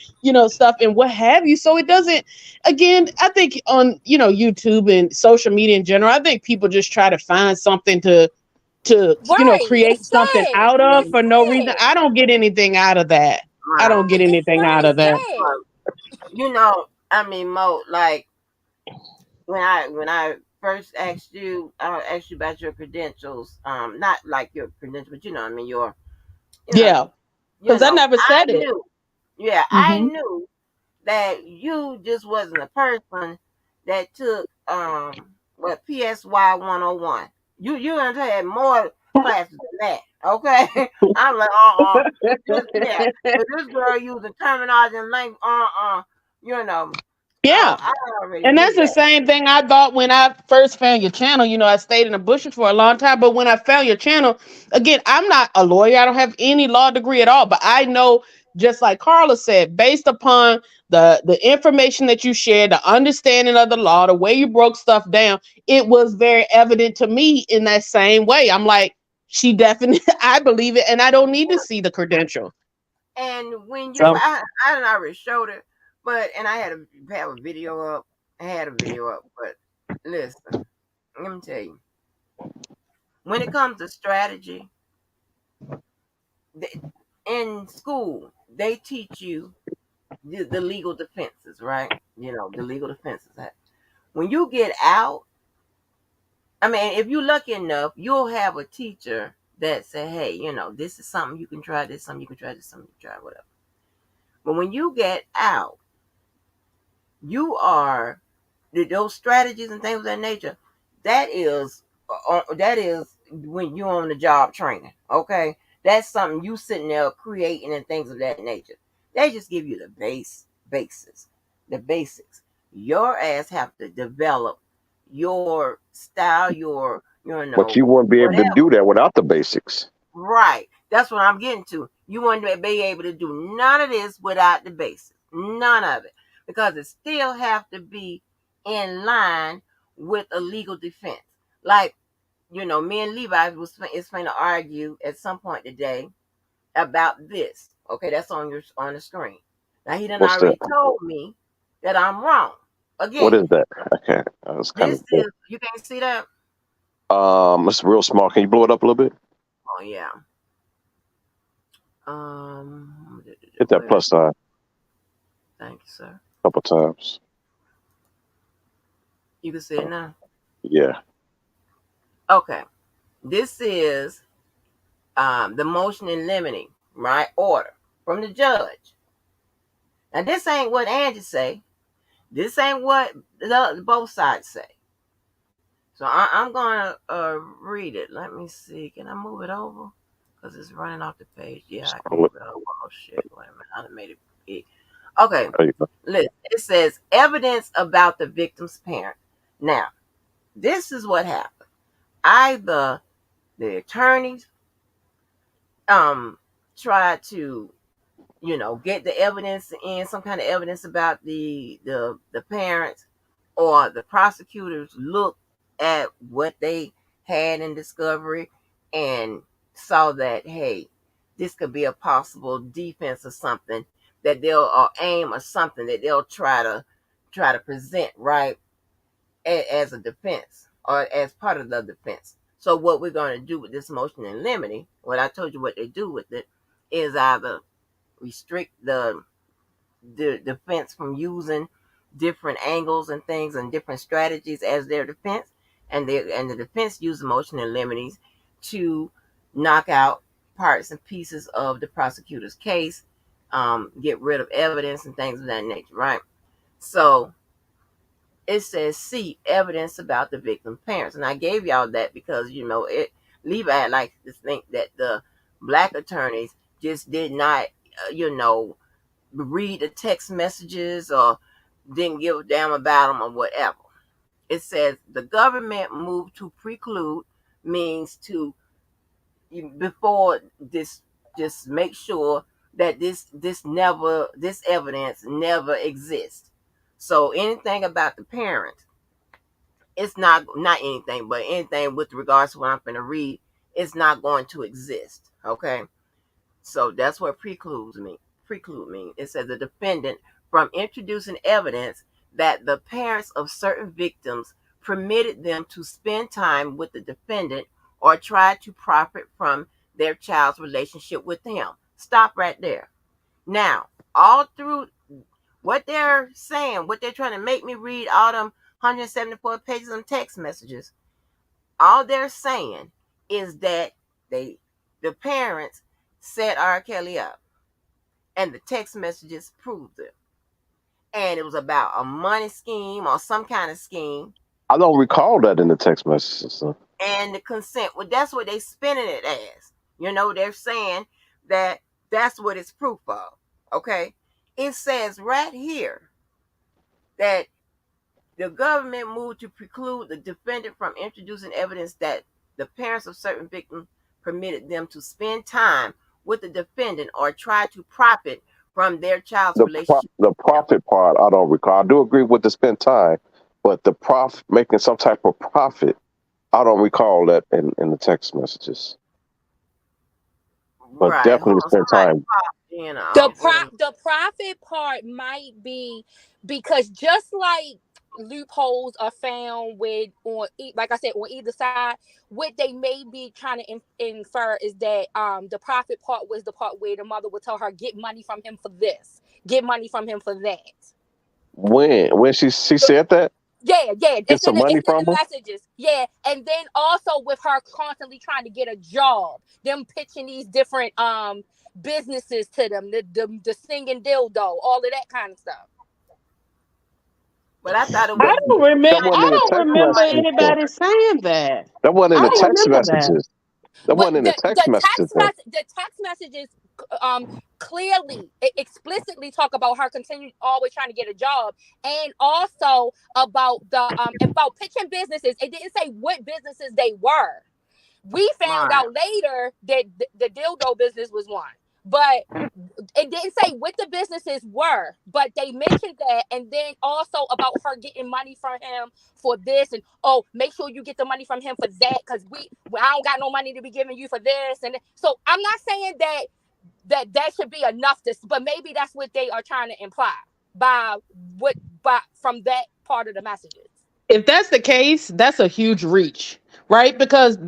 stuff and what have you. So it doesn't. Again, I think on YouTube and social media in general, I think people just try to find something to Right. create It's something sad. out of It's for no reason. sad. I don't get anything out of that. I don't Right. get Right. It's anything out really of that. sad. I mean, Mo, like when I first asked you about your credentials, not like your credentials, but I mean you know, Yeah, because I never I said it. knew, yeah, I Hmm. knew that you just wasn't a person that took what PSY 101. You had more classes than that. Okay, I'm like yeah, but this girl using terminology and language, so Yeah. I already And knew that's the that. same thing I thought when I first found your channel. I stayed in the bushes for a long time, but when I found your channel, again, I'm not a lawyer. I don't have any law degree at all, but I know, just like Carla said, based upon the information that you shared, the understanding of the law, the way you broke stuff down, it was very evident to me in that same way. I'm like, she definitely, I believe it, and I don't need to see the credential. And when So, I didn't already showed it, but and I had to have a video up. I had a video up, but listen, let me tell you, when it comes to strategy, they, in school they teach you the legal defenses, right? The legal defenses. When you get out, I mean, if you're lucky enough, you'll have a teacher that say, "Hey, this is something you can try. This is something you can try. This is something you can try. Whatever." But when you get out, you are those strategies and things of that nature. That is when you're on the job training. Okay, that's something you sitting there creating and things of that nature. They just give you the basis, the basics. Your ass have to develop your style, your But you wouldn't be able to whatever. do that without the basics. Right. That's what I'm getting to. You want to be able to do none of this without the basics. None of it. Because it still have to be in line with a legal defense. Like, me and Levi is going to argue at some point today about this. Okay, that's on the screen. Now he done What's that? already told me that I'm wrong. What Again, is that? I can't. I was kind this of. is you can't see that? It's real small. Can you blow it up a little bit? Oh yeah. Hit that plus sign Thank you, sir. a couple times. You can see it now. Yeah. Okay. This is the motion in limine, right? Order from the judge. Now this ain't what Angie say. This ain't what both sides say. So I'm gonna read it. Let me see. Can I move it over? Because it's running off the page. Yeah, I can Scroll it. move it over. Oh shit! Wait a minute. I done made it big. Okay. There you go. Listen. It says evidence about the victim's parent. Now, this is what happened. Either the attorneys tried to get the evidence in, some kind of evidence about the parents, or the prosecutors looked at what they had in discovery and saw that, hey, this could be a possible defense or something that they'll, or aim or something that they'll try to present, right, as a defense or as part of the defense. So what we're going to do with this motion in limine, what I told you what they do with it, is either restrict the defense from using different angles and things and different strategies as their defense, and the defense use the motion in limine to knock out parts and pieces of the prosecutor's case, get rid of evidence and things of that nature, right? So it says see evidence about the victim's parents, and I gave y'all that because Levi likes to think that the black attorneys just did not, read the text messages or didn't give a damn about them or whatever. It says the government moved to preclude means to, before this, just make sure that this evidence never exists. So anything about the parents, it's not anything, but anything with regards to what I'm going to read, it's not going to exist. Okay. So that's what preclude mean. It says the defendant from introducing evidence that the parents of certain victims permitted them to spend time with the defendant or tried to profit from their child's relationship with him. Stop right there. Now, all through what they're saying, what they're trying to make me read, all them 174 pages of text messages, all they're saying is that the parents set R. Kelly up, and the text messages proved it. And it was about a money scheme or some kind of scheme. I don't recall that in the text messages. So. And the consent, well, that's what they spinning it as. They're saying that that's what it's proof of. Okay? It says right here that the government moved to preclude the defendant from introducing evidence that the parents of certain victims permitted them to spend time with the defendant or try to profit from their child's relationship. The profit part, I don't recall. I do agree with the spend time, but the making some type of profit, I don't recall that in the text messages. But right. definitely spend time. The profit part might be because just like loopholes are found like I said, on either side, what they may be trying to infer is that the profit part was the part where the mother would tell her, get money from him for this, get money from him for that. When she said that? Yeah. Get some money from the him? messages. Yeah. And then also with her constantly trying to get a job, them pitching these different businesses to them, the singing dildo, all of that kind of stuff. But I thought it was. I don't remember anybody saying that. That wasn't in the text messages. That wasn't in the text messages. The text messages clearly, explicitly talk about her continuing always trying to get a job, and also about about pitching businesses. It didn't say what businesses they were. We found out later that the dildo business was one, but it didn't say what the businesses were. But they mentioned that, and then also about her getting money from him for this, and make sure you get the money from him for that, because I don't got no money to be giving you for this. And so I'm not saying that should be enough but maybe that's what they are trying to imply from that part of the messages. If that's the case, that's a huge reach. right? Because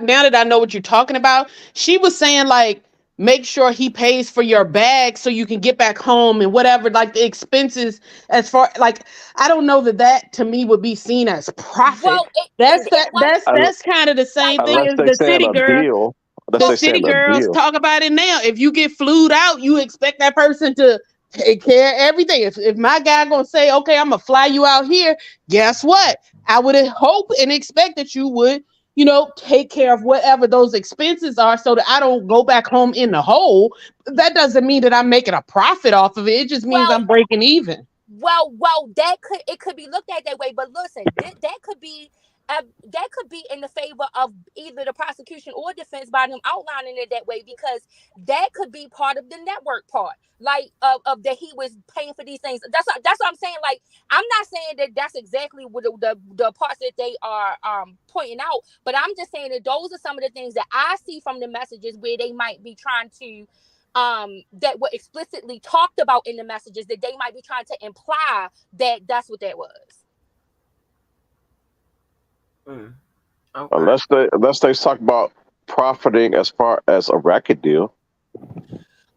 now that I know what you're talking about, she was saying like make sure he pays for your bag so you can get back home and whatever, like the expenses. As far like, I don't know that to me would be seen as profit. Well, That's it wasn't Un- that's kind of the like same thing that. Unless as they the saying city a girl. deal. Unless The they Well, saying city a girls deal. talk about it now. If you get flued out, you expect that person to take care of everything. If my guy gonna say, okay, I'm gonna fly you out here, guess what? I would hope and expect that you would, take care of whatever those expenses are so that I don't go back home in the hole. That doesn't mean that I'm making a profit off of it. It just means well, I'm breaking even. that could be looked at that way. But listen, that could be in the favor of either the prosecution or defense by them outlining it that way, because that could be part of the network part, like of that he was paying for these things. That's what I'm saying. Like, I'm not saying that that's exactly what the parts that they are pointing out, but I'm just saying that those are some of the things that I see from the messages where they might be trying to that were explicitly talked about in the messages, that they might be trying to imply that that's what that was. Mm, okay. Unless they talk about profiting as far as a racket deal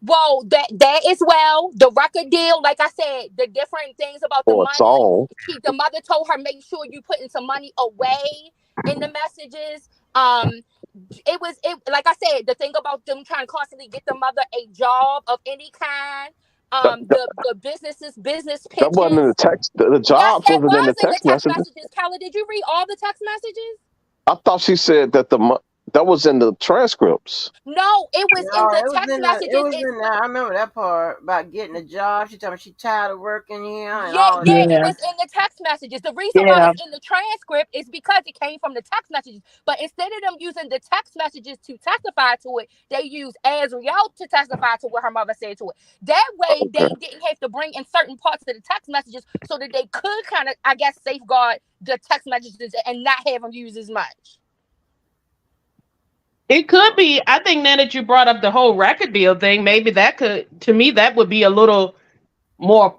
Well, that as well, the record deal, like I said, the different things about the or a money. song. The mother told her, make sure you putting some money away in the messages. It like I said, the thing about them trying to constantly get the mother a job of any kind. That, that, The business that wasn't in the pitches. text. The Yes, jobs it wasn't in was the in the text text messages. messages. Kelly, did you read all the text messages? I thought she said that that was in the transcripts. No, it was in No, the it was text in that. It messages. was in that. I remember that part about getting a job. She told me she tired of working here and Yeah, all of yeah, that. it Yeah, was in the text messages. The reason why yeah. it's in the transcript is because it came from the text messages. But instead of them using the text messages to testify to it, they used Azriel to testify to what her mother said to it. That way, Okay. they didn't have to bring in certain parts of the text messages so that they could kind of, I guess, safeguard the text messages and not have them use as much. It could be. I think now that you brought up the whole record deal thing, maybe that could, to me, that would be a little more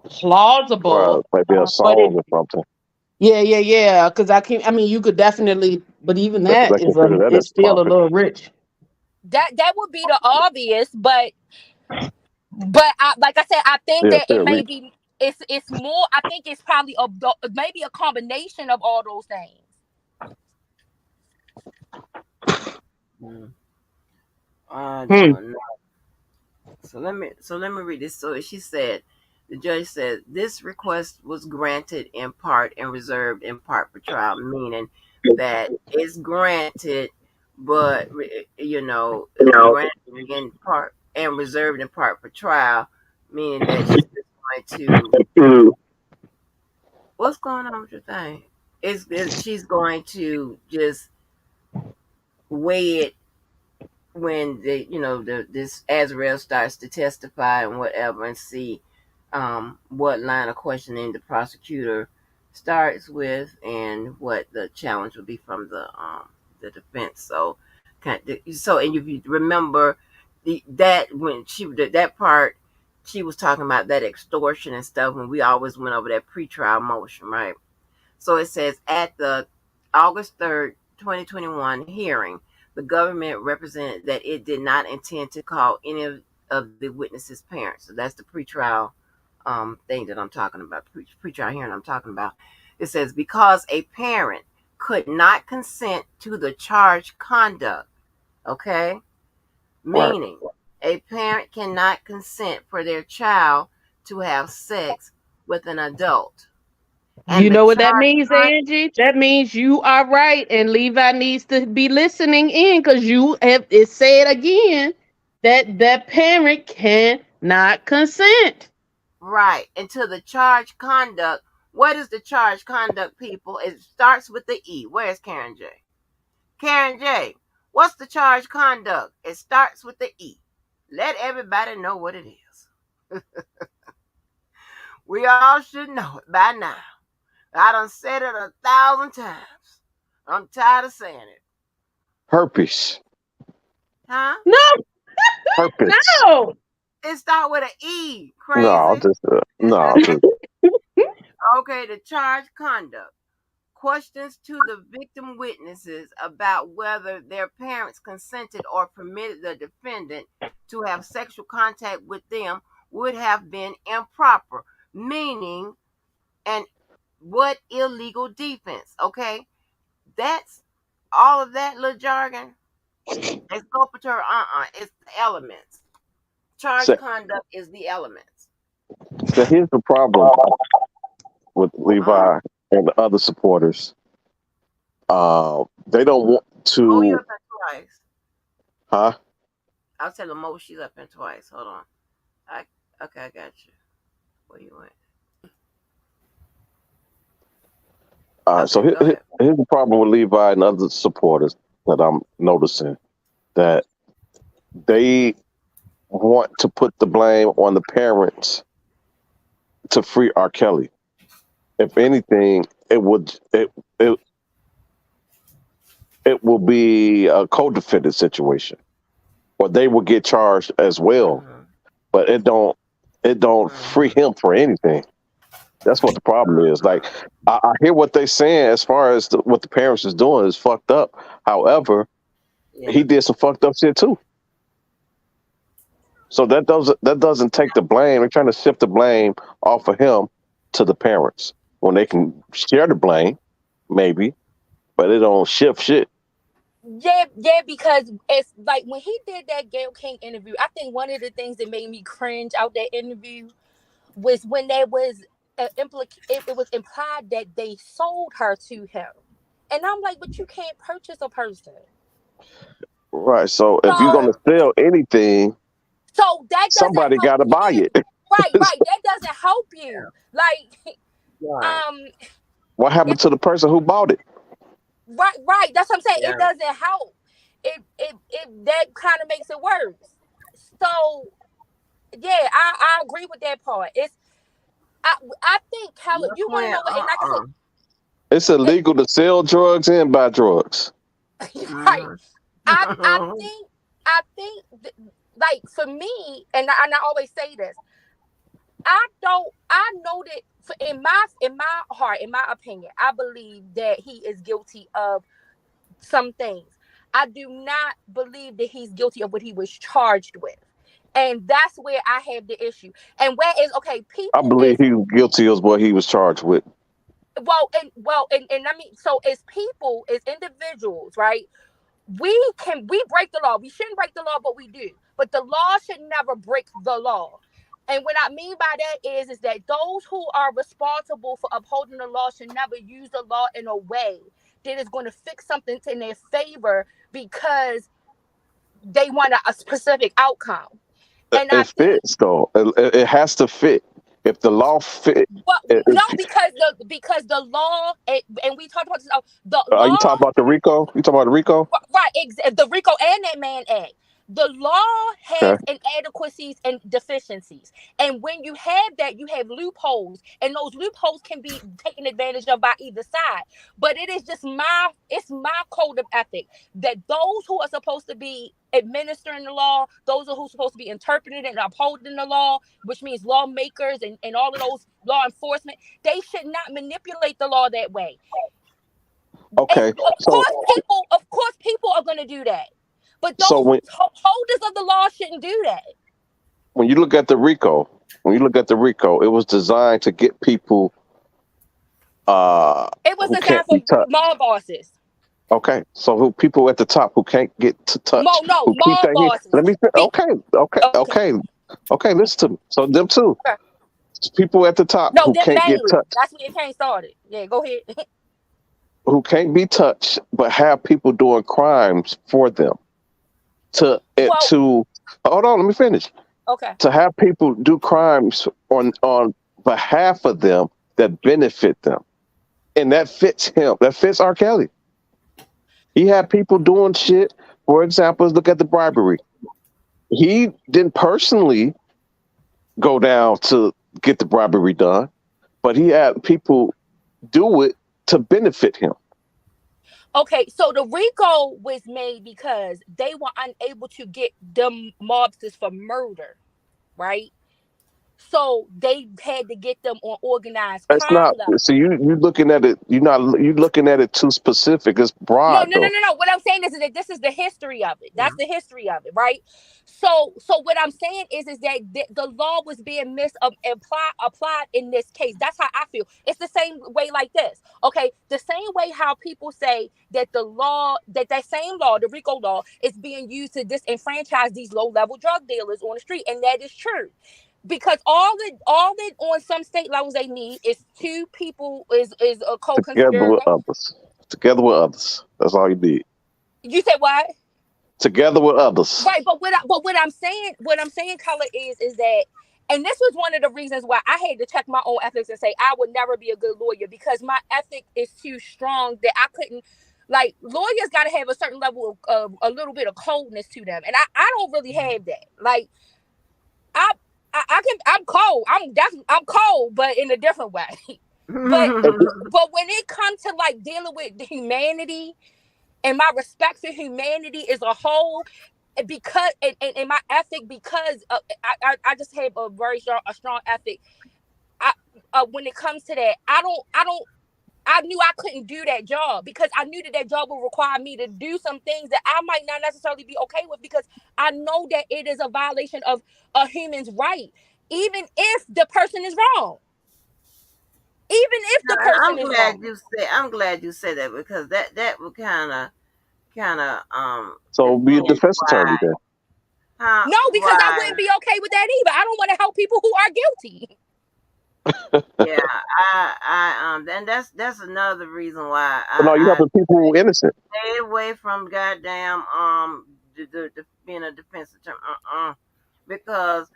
Well, plausible. maybe a But song or something. yeah. Because I mean, you could definitely, but even They that consider that is as still a profit. little rich. That would be the obvious, but like I said, I think Yeah, that it still may reach. be it's more. I think it's probably maybe a combination of all those things. Mm, I Hmm. don't know. So let me read this. So she said, the judge said this request was granted in part and reserved in part for trial, meaning that it's granted, but it's granted in part and reserved in part for trial, meaning that she's just going to. What's going on with your thing? She's going to just weigh it when this Azrael starts to testify and whatever, and see what line of questioning the prosecutor starts with and what the challenge will be from the defense. So and if you remember that when that part, she was talking about that extortion and stuff when we always went over that pretrial motion, right? So it says at the August 3rd, 2021 hearing, the government represented that it did not intend to call any of the witnesses' parents. So that's the pretrial thing that I'm talking about, pretrial hearing I'm talking about. It says because a parent could not consent to the charged conduct, okay? Right. Meaning a parent cannot consent for their child to have sex with an adult. You And the know what that charged means, Angie? That means you are right, and Levi needs to be listening in because you have it said again that that parent cannot consent. right, into the charged conduct. What is the charged conduct, people? It starts with the E. Where's Karen J? Karen J, what's the charged conduct? It starts with the E. Let everybody know what it is. We all should know it by now. I done said it 1,000 times. I'm tired of saying it. Herpes. Huh? No, Herpes. no. It starts with an E. No, Crazy. just no. Just Okay, the charged conduct. Questions to the victim witnesses about whether their parents consented or permitted the defendant to have sexual contact with them would have been improper, meaning and what illegal defense, okay? That's all of that little jargon. Exculpatory, it's the elements. Charge So, conduct is the elements. so here's the problem with Uh-huh. Levi and the other supporters. They don't want Oh, you to, up there twice. huh? I'll tell them, Mo, she's up there twice. Hold on. Okay, I got you. Where you went? So Okay, go ahead. here's the problem with Levi and other supporters that I'm noticing, that they want to put the blame on the parents to free R. Kelly. If anything, it it will be a co-defendant situation, or they will get charged as well. Mm-hmm. But it don't free him for anything. That's what the problem is. Like, I hear what they're saying as far as what the parents is doing is fucked up. However, Yeah. he did some fucked up shit too. So that doesn't take the blame. They're trying to shift the blame off of him to the parents when they can share the blame, maybe, but it don't shift shit. Yeah, because it's like when he did that Gayle King interview, I think one of the things that made me cringe out that interview was when there was it was implied that they sold her to him. And I'm like, but you can't purchase a person. Right. So if you're So gonna sell anything, that doesn't somebody help got to buy you. it. Right. That doesn't help you. Like, Right. What happened to the person who bought it? right. That's what I'm saying. Yeah. It doesn't help. It that kind of makes it worse. So yeah, I agree with that part. I think Kelly, you want to know what? And like I said, It's illegal to sell drugs and buy drugs. right. I think like for me, and I always say this, I know that in my heart, in my opinion, I believe that he is guilty of some things. I do not believe that he's guilty of what he was charged with. And that's where I have the issue. And where is okay, I people believe is he was guilty of what he was charged with. and I mean, so as people, as individuals, right? We break the law. We shouldn't break the law, but we do. But the law should never break the law. And what I mean by that is that those who are responsible for upholding the law should never use the law in a way that is going to fix something in their favor because they want a specific outcome. And I It think, fits though. It has to fit. If the law fit, well, no, if, because the law, and we talked about this. The are you law, talking about the RICO? You talking about the RICO? right? The RICO and that Mann Act. The law has Okay. inadequacies and deficiencies, and when you have that, you have loopholes, and those loopholes can be taken advantage of by either side. But it is just my code of ethic that those who are supposed to be administering the law, those are who's supposed to be interpreting and upholding the law, which means lawmakers and all of those law enforcement, they should not manipulate the law that way. And Okay. So of course, people are going to do that. But so those holders of the law shouldn't do that. when you look at the RICO, it was designed to get people It was who designed can't for be touched. mall bosses. Okay, so who people at the top who can't get to touch, who keep Mall their hand. bosses. Let me. Okay. Listen to me. So them too. Okay. People at the top No, who them can't get mainly. touched, That's when it came started. Yeah, go ahead. who can't be touched, but have people doing crimes for them. To hold on, let me finish. Okay. To have people do crimes on behalf of them that benefit them, and that fits him. That fits R. Kelly. He had people doing shit. For example, look at the bribery. He didn't personally go down to get the bribery done, but he had people do it to benefit him. Okay, so the RICO was made because they were unable to get them mobsters for murder, right? So they had to get them on organized That's crime not. level. So you looking at it. You looking at it too specific. It's No, broad no, no, though. no, no. What I'm saying is that this is the history of it. That's the history of it, right? So what I'm saying is that the law was being applied in this case. That's how I feel. It's the same way like this. Okay, the same way how people say that the law, that same law, the RICO law, is being used to disenfranchise these low level drug dealers on the street, and that is true. Because all that on some state levels they need is two people is a Together with co-conspirator. others. Together with others. That's all you need. You said what? Together with others. Right, but what I'm saying, color is that, and this was one of the reasons why I had to check my own ethics and say I would never be a good lawyer because my ethic is too strong that I couldn't. Like lawyers got to have a certain level of a little bit of coldness to them, and I don't really have that. Like I I'm cold. I'm cold, but in a different way. but but when it comes to like dealing with humanity and my respect for humanity as a whole, because and my ethic, because I just have a very strong ethic. I When it comes to that, I knew I couldn't do that job because I knew that job would require me to do some things that I might not necessarily be okay with because I know that it is a violation of a human's right, even if the person is wrong. Even if the And person is wrong. I'm glad you said that because that would kind of So be a defend defense why attorney then. how No, because I why wouldn't be okay with that either. I don't want to help people who are guilty. yeah and that's another reason why But no, you I helping people who are innocent. stay away from goddamn the being a defense attorney because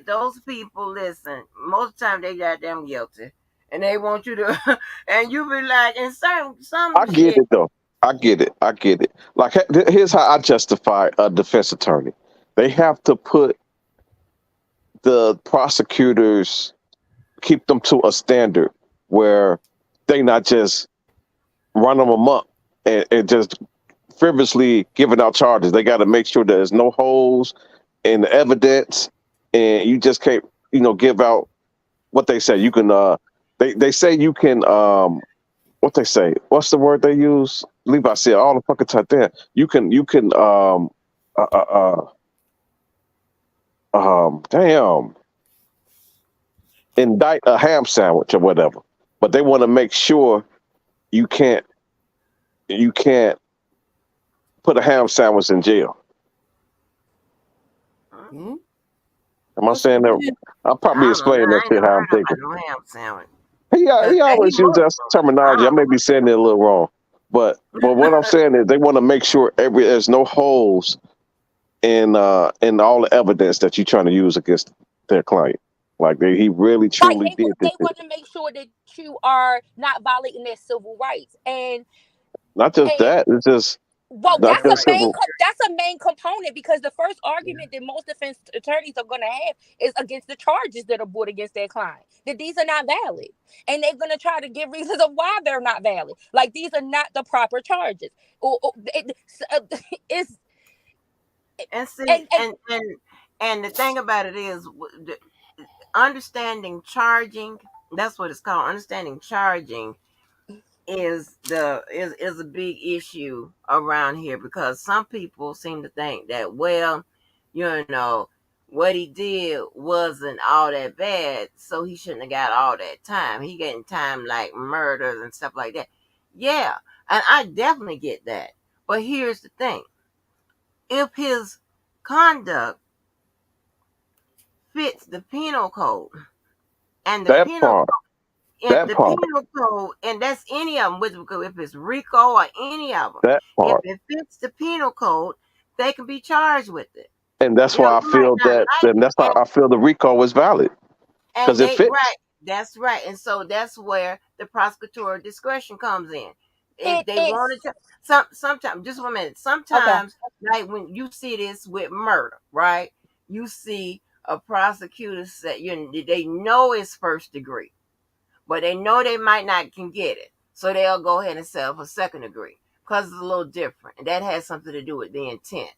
those people listen most of the time they goddamn guilty and they want you to and you be like in some I get shit. it though. I get it. I get it. Like here's how I justify a defense attorney. They have to put the prosecutors, keep them to a standard where they not just run them amok and just frivolously giving out charges. They got to make sure there's no holes in the evidence, and you just can't, give out what they say. You can, they say you can, what they say? What's the word they use? Levi said all the fucking time there. You can, uh, uh, damn, indict a ham sandwich or whatever. But they want to make sure you can't, you can't put a ham sandwich in jail. Hmm? Am I What's the saying that? difference? I'll I probably don't know. explain I that ain't shit never how I'm heard thinking. about no ham sandwich. He Cause always he uses that Muslim. terminology. I may be saying it a little wrong, but what I'm saying is they want to make sure there's no holes in all the evidence that you're trying to use against their client. Like he really Right. truly They did this they shit. want to make sure that you are not violating their civil rights. Not just And that. It's just well, not Yeah, that's a just but main civil. that's a main component because the first argument that most defense attorneys are going to have is against the charges that are brought against their client. That these are not valid, and they're going to try to give reasons of why they're not valid. Like these are not the proper charges. It's and see and and the thing about it is understanding charging. That's what it's called. Understanding charging is a big issue around here because some people seem to think that you know what he did wasn't all that bad, so he shouldn't have got all that time. He getting time like murders and stuff like that. Yeah, and I definitely get that. But here's the thing: if his conduct fits the penal code and the That penal part. and That the part. penal code, and that's any of them, if it's RICO or any of them, That if part. it fits the penal code, they can be charged with it. And that's why I You might feel not that. like And that's how it, I feel the RICO is valid because and it they fits. right, that's right, and so that's where the prosecutorial discretion comes in. If it they is wanted to, sometimes, just 1 minute, okay. sometimes, like when you see this with murder, right? You see a prosecutor say, they know it's first degree but they know they might not can get it. So they'll go ahead and settle for second degree because it's a little different. And that has something to do with the intent,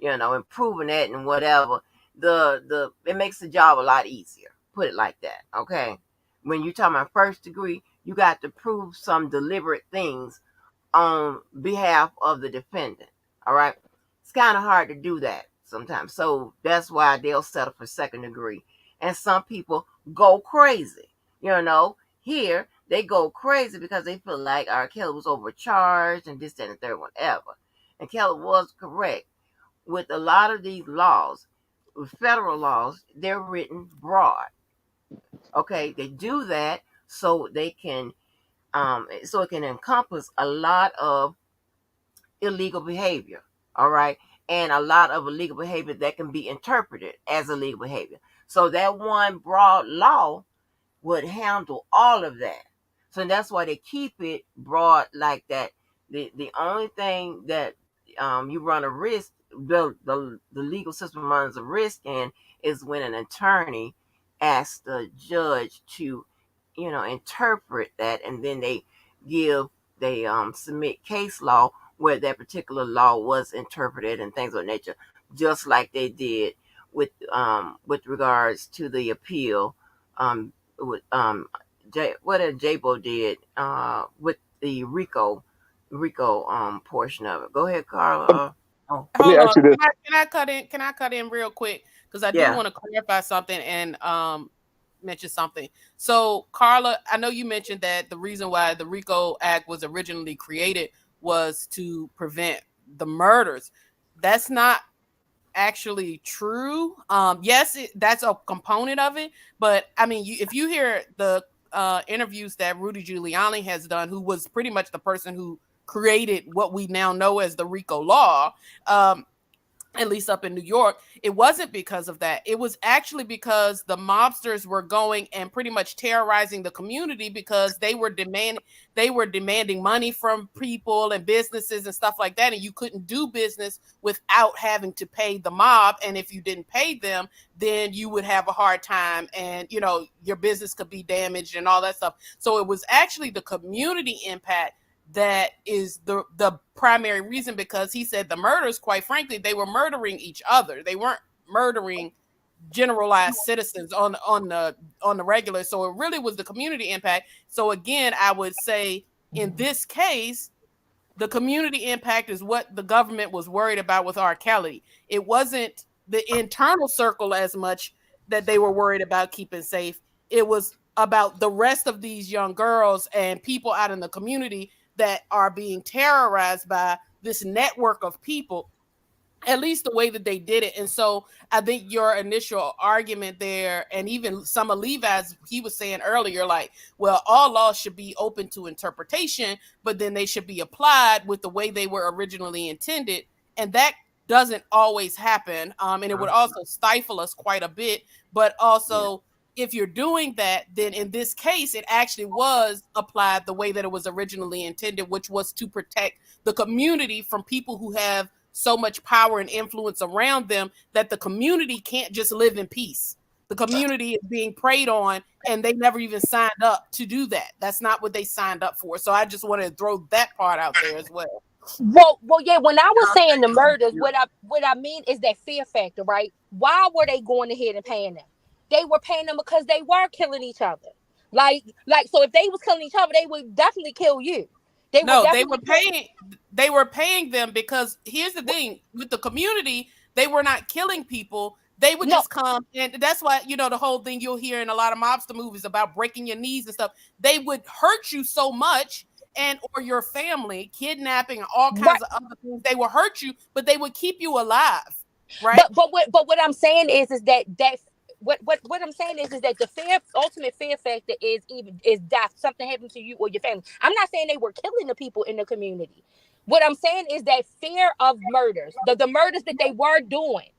and proving that and whatever. it makes the job a lot easier. Put it like that, okay? When you're talking about first degree, you got to prove some deliberate things on behalf of the defendant. All right, it's kind of hard to do that sometimes, so that's why they'll settle for second degree. And some people go crazy. Here they go crazy because they feel like R. Kelly was overcharged and this, that, and the third, whatever. And Kelly was correct with a lot of these laws, federal laws. They're written broad. Okay, they do that so they can so it can encompass a lot of illegal behavior. All right, and a lot of illegal behavior that can be interpreted as illegal behavior. So that one broad law would handle all of that. So that's why they keep it broad like that. The only thing that you run a risk, the legal system runs a risk in, is when an attorney asks the judge to, interpret that, and then they submit case law where that particular law was interpreted and things of that nature, just like they did with regards to the appeal with what Jabo did with the Rico portion of it. Go ahead, Carla. Let me Hold ask on. you this. Can I cut in real quick? Because I do Yeah. want to clarify something and mention something. So, Carla, I know you mentioned that the reason why the RICO Act was originally created was to prevent the murders. That's not actually true. Yes, that's a component of it, but I mean, if you hear the interviews that Rudy Giuliani has done, who was pretty much the person who created what we now know as the RICO law, at least up in New York, it wasn't because of that. It was actually because the mobsters were going and pretty much terrorizing the community because they were demanding money from people and businesses and stuff like that, and you couldn't do business without having to pay the mob. And if you didn't pay them, then you would have a hard time, and your business could be damaged and all that stuff. So it was actually the community impact that is the primary reason, because he said the murders, quite frankly, they were murdering each other. They weren't murdering generalized citizens on the regular. So it really was the community impact. So again, I would say in this case, the community impact is what the government was worried about with R. Kelly. It wasn't the internal circle as much that they were worried about keeping safe. It was about the rest of these young girls and people out in the community that are being terrorized by this network of people, at least the way that they did it. And so I think your initial argument there, and even some of Levi's, he was saying earlier, like, well, all laws should be open to interpretation, but then they should be applied with the way they were originally intended. And that doesn't always happen. And it would also stifle us quite a bit. But also, if you're doing that, then in this case, it actually was applied the way that it was originally intended, which was to protect the community from people who have so much power and influence around them that the community can't just live in peace. The community is being preyed on, and they never even signed up to do that. That's not what they signed up for. So I just wanted to throw that part out there as well. Well, yeah. When I was saying the murders, what I mean is that fear factor, right? Why were they going ahead and paying them? They were paying them because they were killing each other. Like, so if they was killing each other, they would definitely kill you. They were paying them because here's the thing with the community, they were not killing people. They would just come, and that's why, the whole thing you'll hear in a lot of mobster movies about breaking your knees and stuff. They would hurt you so much, or your family, kidnapping, all kinds of other things. They would hurt you, but they would keep you alive, right? But what I'm saying is that what I'm saying is that the ultimate fear factor is death. Something happened to you or your family. I'm not saying they were killing the people in the community. What I'm saying is that fear of murders, the murders that they were doing,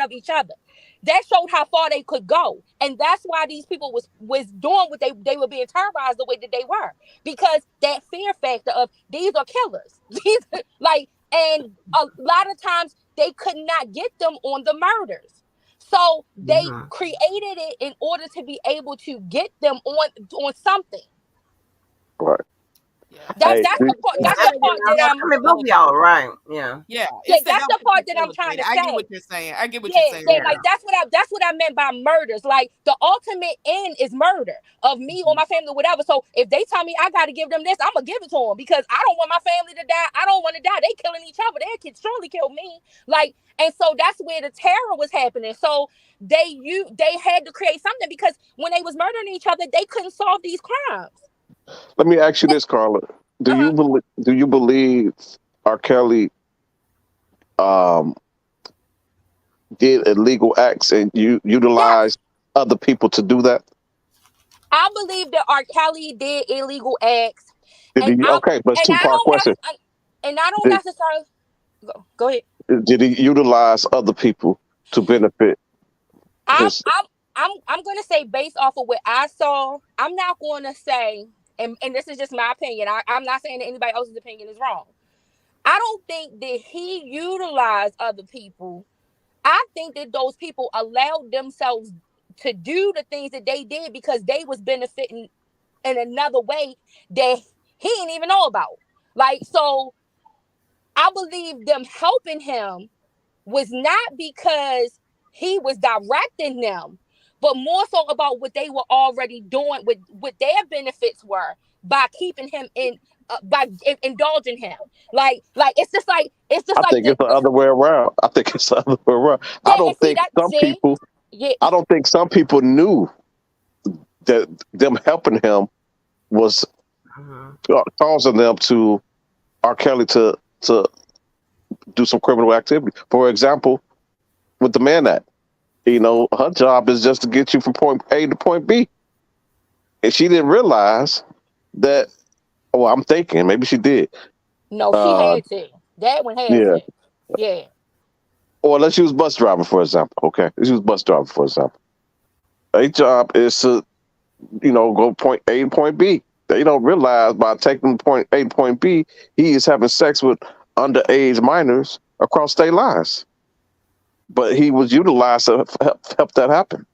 of each other, that showed how far they could go, and that's why these people was doing what they were being terrorized the way that they were, because that fear factor of these are killers. And a lot of times they could not get them on the murders. So they created it in order to be able to get them on something. Right. Yeah. That's Hey, that's the part. Yeah, That's the part that I mean, both of y'all right. Yeah. Yeah, yeah. it's to That's help the to part that I'm trying facilitate to it. I get say. what you're saying. I get what you're Yeah, saying. yeah, Yeah. like that's what I meant by murders. Like the ultimate end is murder of me or my family, whatever. So if they tell me I got to give them this, I'm gonna give it to them because I don't want my family to die. I don't want to die. They killing each other. They can surely kill me. Like, and so that's where the terror was happening. So they had to create something because when they was murdering each other, they couldn't solve these crimes. let me ask you this, Carla. Uh huh. Do you believe R. Kelly um, did illegal acts and you Yes, utilized other people to do that? I believe that R. Kelly did illegal acts, Did and he? I Okay, but it's and two I part don't question. Did, necessarily go ahead. did he utilize other people to benefit I'm his? I'm I'm gonna say based off of what I saw. I'm not gonna say, and this is just my opinion. I'm not saying that anybody else's opinion is wrong. I don't think that he utilized other people. I think that those people allowed themselves to do the things that they did because they was benefiting in another way that he didn't even know about. Like, so I believe them helping him was not because he was directing them, but more so about what they were already doing, what their benefits were by keeping him in, indulging him. Like it's just I like think it's the other way around. I think it's the other way around. yeah. And see that see yeah. I don't think some people knew that them helping him was Mhm. causing them to R. Kelly to do some criminal activity. For example, with the Man Act, her job is just to get you from point A to point B, and she didn't realize that. Well, I'm thinking maybe she did. No, she Uh, had to. That one had yeah. to. Yeah. Or let's use bus driver for example. Okay, let's use bus driver for example. A job is to go point A to point B. They don't realize by taking point A to point B, he is having sex with underage minors across state lines. But he was utilized to help that happen.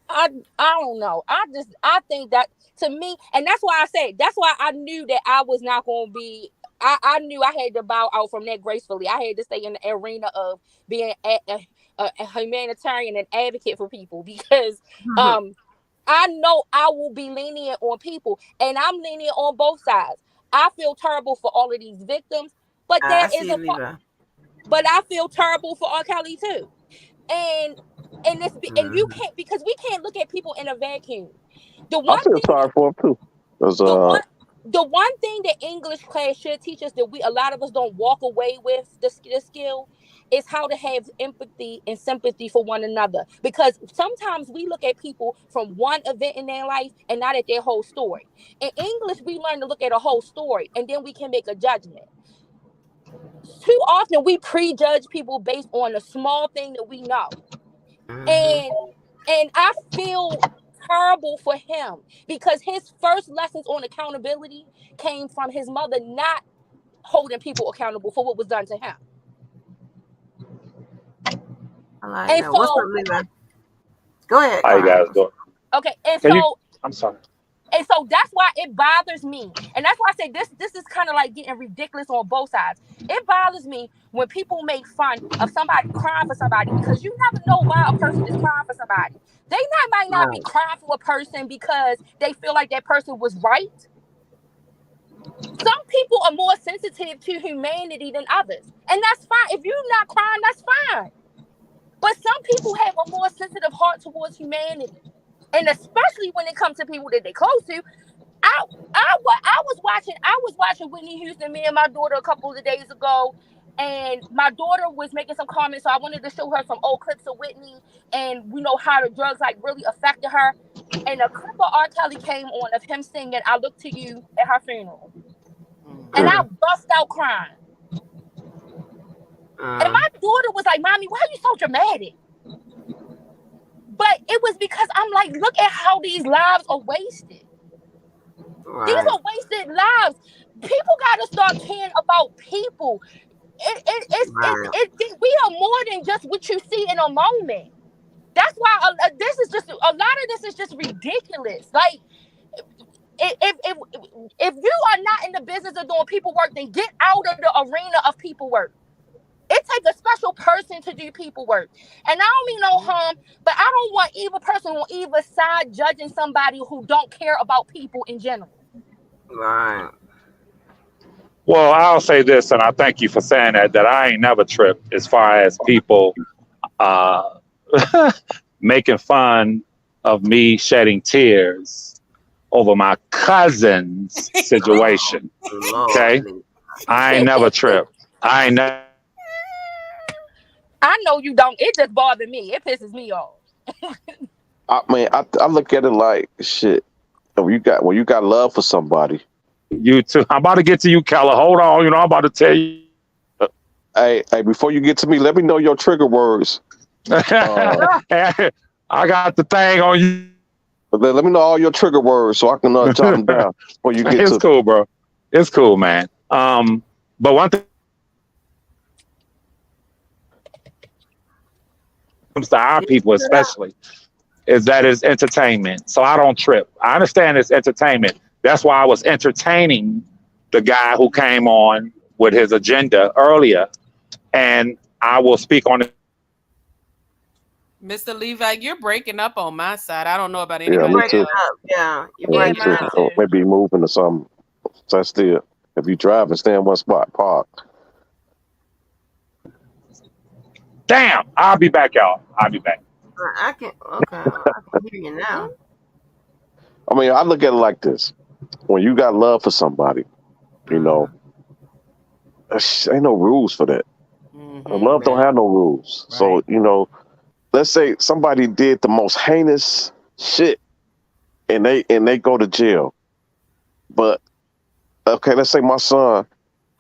I I don't know. I think that to me, and that's why I said that's why I knew that I was not going to be. I knew I had to bow out from that gracefully. I had to stay in the arena of being a humanitarian and advocate for people because Mhm. um I know I will be lenient on people, and I'm lenient on both sides. I feel terrible for all of these victims, but there I is see a it, part. Levi. But I feel terrible for R. Kelly too, and and you Mhm. can't because we can't look at people in a vacuum. The I one feel thing sorry for him too. 'Cause, the one the one thing that English class should teach us that we a lot of us don't walk away with the skill is how to have empathy and sympathy for one another. Because sometimes we look at people from one event in their life and not at their whole story. In English, we learn to look at a whole story and then we can make a judgment. Too often we prejudge people based on a small thing that we know. Mhm. And I feel terrible for him because his first lessons on accountability came from his mother not holding people accountable for what was done to him. I like And that. What's up, so Levi? Go ahead, How you guys Carlos. doing? okay, Can you? I'm sorry. and so that's why it bothers me. And that's why I say this is kind of like getting ridiculous on both sides. It bothers me when people make fun of somebody crying for somebody because you never know why a person is crying for somebody. They might not be Right. crying for a person because they feel like that person was right. Some people are more sensitive to humanity than others. And that's fine. If you're not crying, that's fine. But some people have a more sensitive heart towards humanity. And especially when it comes to people that they're close to. I was watching Whitney Houston, me and my daughter a couple of days ago. And my daughter was making some comments, so I wanted to show her some old clips of Whitney and we know how the drugs like really affected her. And a clip of R. Kelly came on of him singing "I Look to You" at her funeral. And I Mm. bust out crying. And Mm. my daughter was like, "Mommy, why are you so dramatic?" But it was because I'm like, look at how these lives are wasted. These Right. are wasted lives. People got to start caring about people. Right. We are more than just what you see in a moment. That's why this is just a lot of this is just ridiculous. Like if you are not in the business of doing people work, then get out of the arena of people work. It takes a special person to do people work. And I don't mean no harm, but I don't want either person on either side judging somebody who don't care about people in general. Right. Well, I'll say this, and I thank you for saying that I ain't never tripped as far as people uh, making fun of me shedding tears over my cousin's situation. Okay, Lord. I ain't never tripped. I ain't never. I know you don't. It just bothers me. It pisses me off. I mean, I look at it like shit. When you got love for somebody. You too. I'm about to get to you, Keller. Hold on. I'm about to tell you. Hey, before you get to me, let me know your trigger words. I got the thing on you. Let me know all your trigger words so I can jot them down before you get It's to. cool, bro. It's cool, man. But one thing comes to our people, especially, is that it's entertainment. So I don't trip. I understand it's entertainment. That's why I was entertaining the guy who came on with his agenda earlier, and I will speak on it. Mr. Levi, you're breaking up on my side. I don't know about Yeah, anybody me else. too. Yeah, you're Yeah, me breaking too. up. So maybe moving or something. So still, if you drive and stay in one spot, park. Damn, I'll be back, y'all. I'll be back. I can. Okay, I can hear you now. I mean, I look at it like this: when you got love for somebody, you know, ain't no rules for that. Love don't have no rules. Right. So let's say somebody did the most heinous shit, and they go to jail. But okay, let's say my son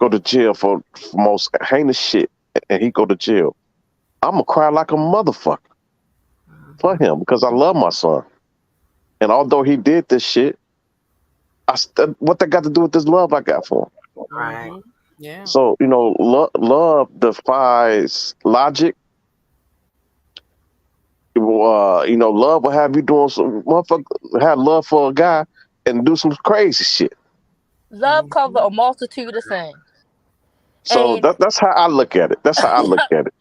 go to jail for most heinous shit, and he go to jail. I'm gonna cry like a motherfucker for him because I love my son. And although he did this shit, what that got to do with this love I got for him? Right. Yeah. So love defies logic. Love will have you doing some motherfucker have love for a guy and do some crazy shit. Love cover a multitude of sins. So And that's how I look at it. That's how I look at it.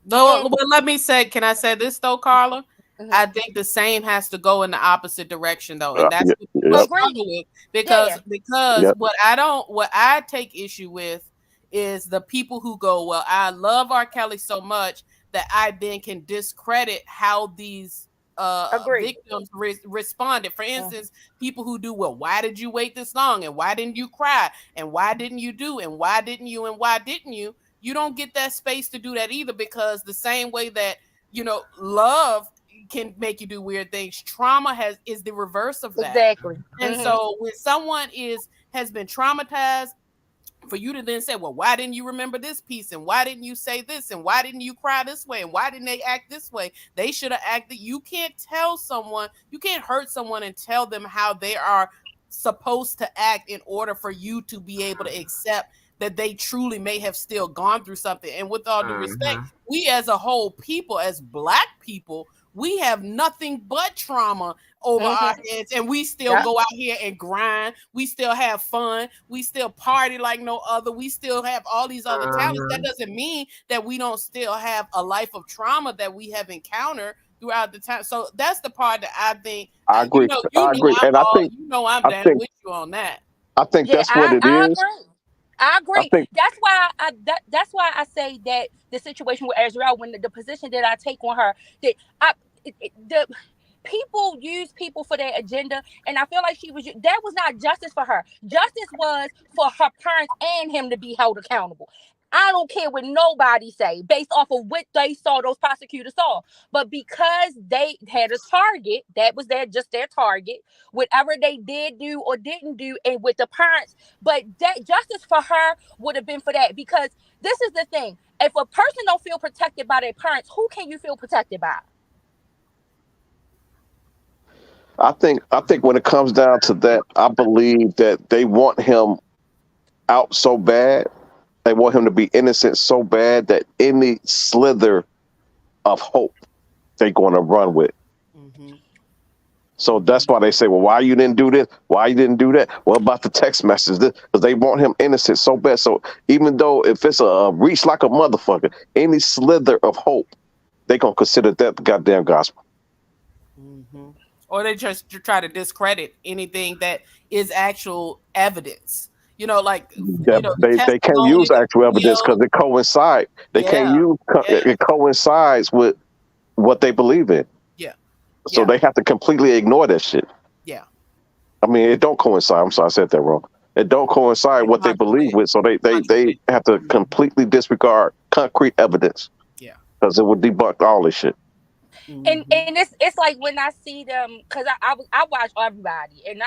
No, And- well, let me say, can I say this though, Carla? Mhm. I think the same has to go in the opposite direction though, and that's Yeah, what people yep, struggle with because Yep. what I take issue with is the people who go, well, I love R. Kelly so much that I then can discredit how these Agree. victims responded. For instance, people who do, well, why did you wait this long, and why didn't you cry, and why didn't you do, and why didn't you, and why didn't you? You don't get that space to do that either, because the same way that love can make you do weird things, trauma is the reverse of that. Exactly. And so when someone has been traumatized, for you to then say, well, why didn't you remember this piece, and why didn't you say this, and why didn't you cry this way, and why didn't they act this way? They should have acted. You can't hurt someone and tell them how they are supposed to act in order for you to be able to accept that they truly may have still gone through something. And with all due respect, we as a whole people, as Black people, we have nothing but trauma over our heads, and we still go out here and grind. We still have fun. We still party like no other. We still have all these other talents. That doesn't mean that we don't still have a life of trauma that we have encountered throughout the time. So that's the part that I think. I agree. I agree. And I think I'm down with you on that. I think that's what it I is. agree. I agree. think- That's why I say that the situation with Azrael, when the position that I take on her, that the people use people for their agenda, and I feel like that was not justice for her. Justice was for her parents and him to be held accountable. I don't care what nobody say based off of what they saw, those prosecutors saw. But because they had a target, that was just their target, whatever they did do or didn't do, and with the parents, but that justice for her would have been for that. Because this is the thing. If a person don't feel protected by their parents, who can you feel protected by? I think when it comes down to that, I believe that they want him out so bad. They want him to be innocent so bad that any slither of hope they're going to run with. So that's why they say, well, why you didn't do this? Why you didn't do that? What about the text messages? Because they want him innocent so bad. So even though if it's a reach like a motherfucker, any slither of hope, they gonna consider that the goddamn gospel. Mm-hmm. Or they just try to discredit anything that is actual evidence. You know, like Yeah, the they can't use testimony, the actual evidence video. because it coincides. They can't Yeah, use yeah, it coincides with what they believe in. yeah, So yeah, they have to completely ignore that shit. yeah. I mean, it don't coincide. I'm sorry, I said that wrong. It don't coincide It what they believe contradicts. with. So they Contradict. have to completely disregard concrete evidence Yeah. because it would debunk all this shit. Mm-hmm. And it's like when I see them, because I watch everybody, and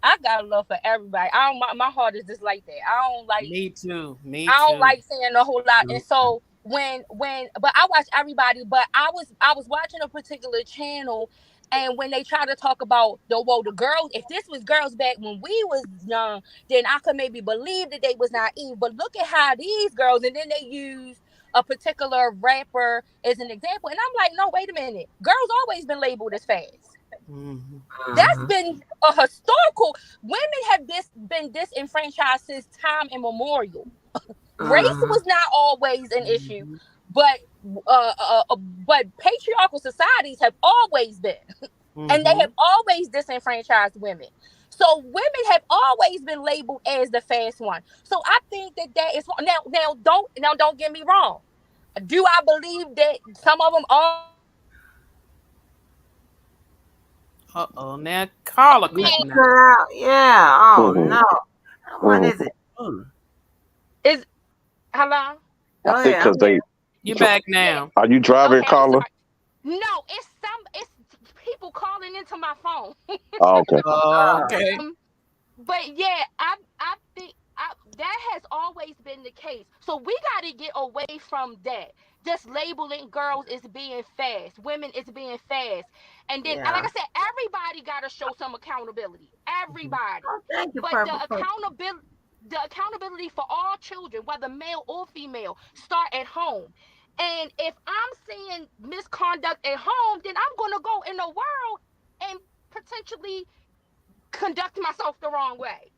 I got love for everybody. I don't my heart is just like that. Me too. Me I don't too. like saying a whole lot. And so when but I watch everybody, but I was watching a particular channel, and when they try to talk about the girls, if this was girls back when we was young, then I could maybe believe that they was naive. But look at how these girls, and then they use a particular rapper as an example. And I'm like, no, wait a minute. Girls always been labeled as fast. Mm-hmm. That's been a historical. Women have been disenfranchised since time immemorial. Race was not always an issue, Mm-hmm. but but patriarchal societies have always been, and they have always disenfranchised women. So women have always been labeled as the fast one. So I think that is now don't get me wrong. Do I believe that some of them are Uh-oh. Now Carla You cutting out. cut out. Yeah. Oh hmm no. What hmm is it? is hello? I Go think ahead. I'm because they here. You're back Yeah. now. are you driving, Okay, I'm Carla? sorry. No, it's people calling into my phone. Oh, okay. Oh, okay. But yeah, I think that has always been the case. So we got to get away from that. Just labeling girls as being fast, women as being fast, and then, like Yeah. I said, everybody got to show some accountability. Everybody, Oh, thank you, but the Purple Coat. accountability. The accountability for all children, whether male or female, start at home. And if I'm seeing misconduct at home, then I'm gonna go in the world and potentially conduct myself the wrong way.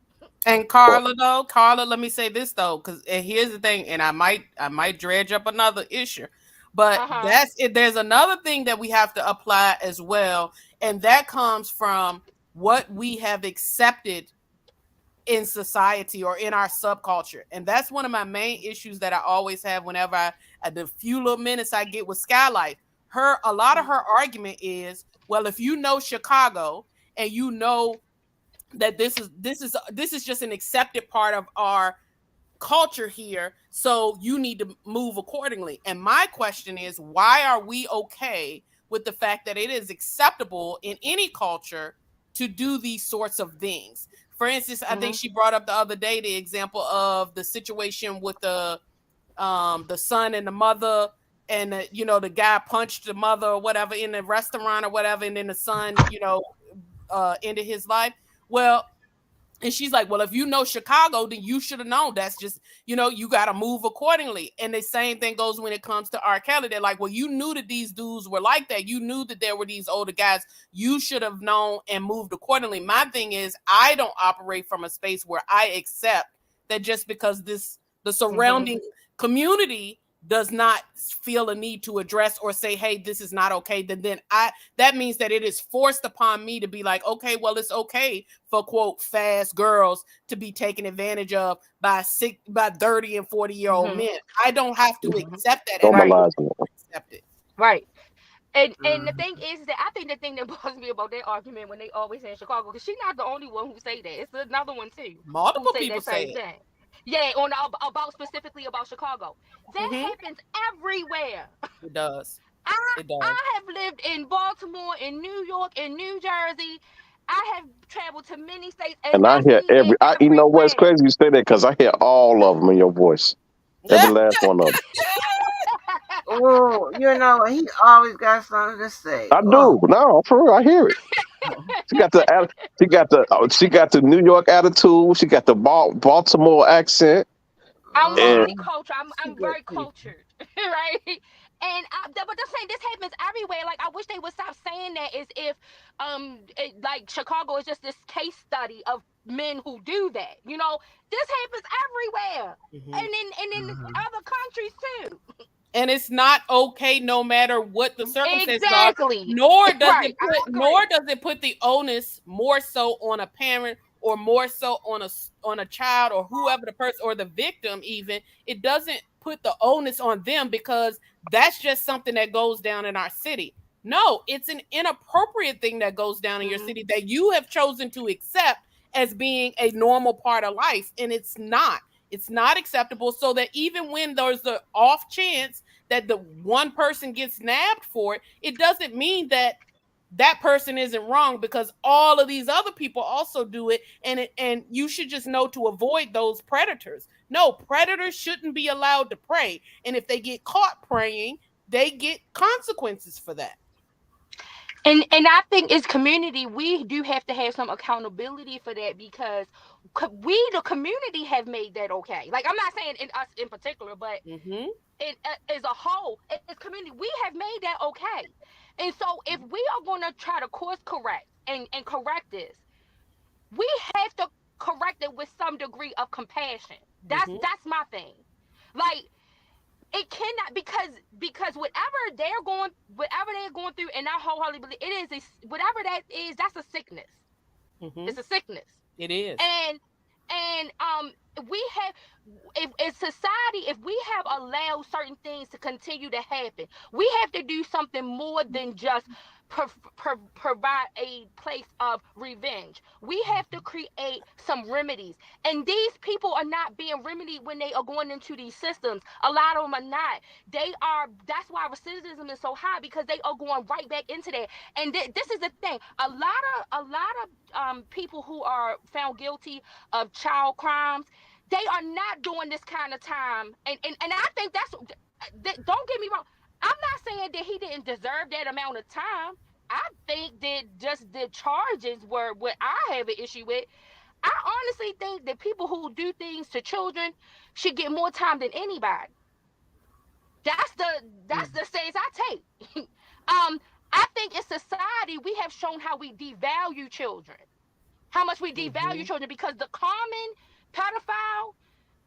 And Well, Carla, let me say this though, because here's the thing, and I might dredge up another issue, but Uh-huh. that's it. There's another thing that we have to apply as well, and that comes from what we have accepted in society or in our subculture, and that's one of my main issues that I always have whenever the few little minutes I get with Skylight. A lot of her argument is, well, if you know Chicago and you know that this is just an accepted part of our culture here, so you need to move accordingly. And my question is, why are we okay with the fact that it is acceptable in any culture to do these sorts of things? For instance, I think she brought up the other day the example of the situation with the son and the mother, and the guy punched the mother or whatever in the restaurant or whatever, and then the son ended his life. Well, and she's like, well, if you know Chicago, then you should have known. That's just, you got to move accordingly. And the same thing goes when it comes to R. Kelly. They're like, well, you knew that these dudes were like that. You knew that there were these older guys. You should have known and moved accordingly. My thing is, I don't operate from a space where I accept that just because the surrounding community does not feel a need to address or say, hey, this is not okay, then that means that it is forced upon me to be like, okay, well, it's okay for quote fast girls to be taken advantage of by 30 and 40-year-old men. I don't have to accept that, and I Right. normalizing don't it. accept it. Right. And the thing is that I think the thing that bothers me about that argument when they always say in Chicago, because she's not the only one who say that. It's another one too who Multiple say people that say same it. thing. Yeah, about specifically about Chicago. That happens everywhere. It does. I It does. I have lived in Baltimore, in New York, in New Jersey. I have traveled to many states, and And I I hear see it you know what's everywhere. crazy? You say that because I hear all of them in your voice. Every last one of them. Oh, he always got something to say. I Oh. do. No, for real, I hear it. She got the she got the New York attitude. She got the Baltimore accent. I'm And multicultural. She I'm good very people. cultured, right? but they're saying this happens everywhere. Like, I wish they would stop saying that as if, like Chicago is just this case study of men who do that. You know, this happens everywhere, and in other countries too. And it's not okay no matter what the circumstances are, Exactly. nor does Right. it put the onus more so on a parent or more so on a child or whoever the person or the victim. Even it doesn't put the onus on them, because that's just something that goes down in our city. No, it's an inappropriate thing that goes down in your city that you have chosen to accept as being a normal part of life, and it's not. It's not acceptable. So that even when there's the off chance that the one person gets nabbed for it, it doesn't mean that that person isn't wrong, because all of these other people also do it, and you should just know to avoid those predators. No, predators shouldn't be allowed to prey, and if they get caught preying, they get consequences for that. And I think as community, we do have to have some accountability for that, because we, the community, have made that okay. Like, I'm not saying in us in particular, but as a whole, as community, we have made that okay. And so if we are going to try to course correct and correct this, we have to correct it with some degree of compassion. That's my thing. Like, it cannot, because whatever they're going through, and I wholeheartedly believe it is whatever that is, that's a sickness. It's a sickness. It is. And we have, if as society, if we have allowed certain things to continue to happen, we have to do something more than just provide a place of revenge. We have to create some remedies, and these people are not being remedied when they are going into these systems. A lot of them are not. They are. That's why recidivism is so high, because they are going right back into that. And this is the thing. A lot of people who are found guilty of child crimes, they are not doing this kind of time. And I think don't get me wrong. I'm not saying that he didn't deserve that amount of time. I think that just the charges were what I have an issue with. I honestly think that people who do things to children should get more time than anybody. That's the stance I take. I think in society we have shown how we devalue children, how much we devalue children, because the common pedophile,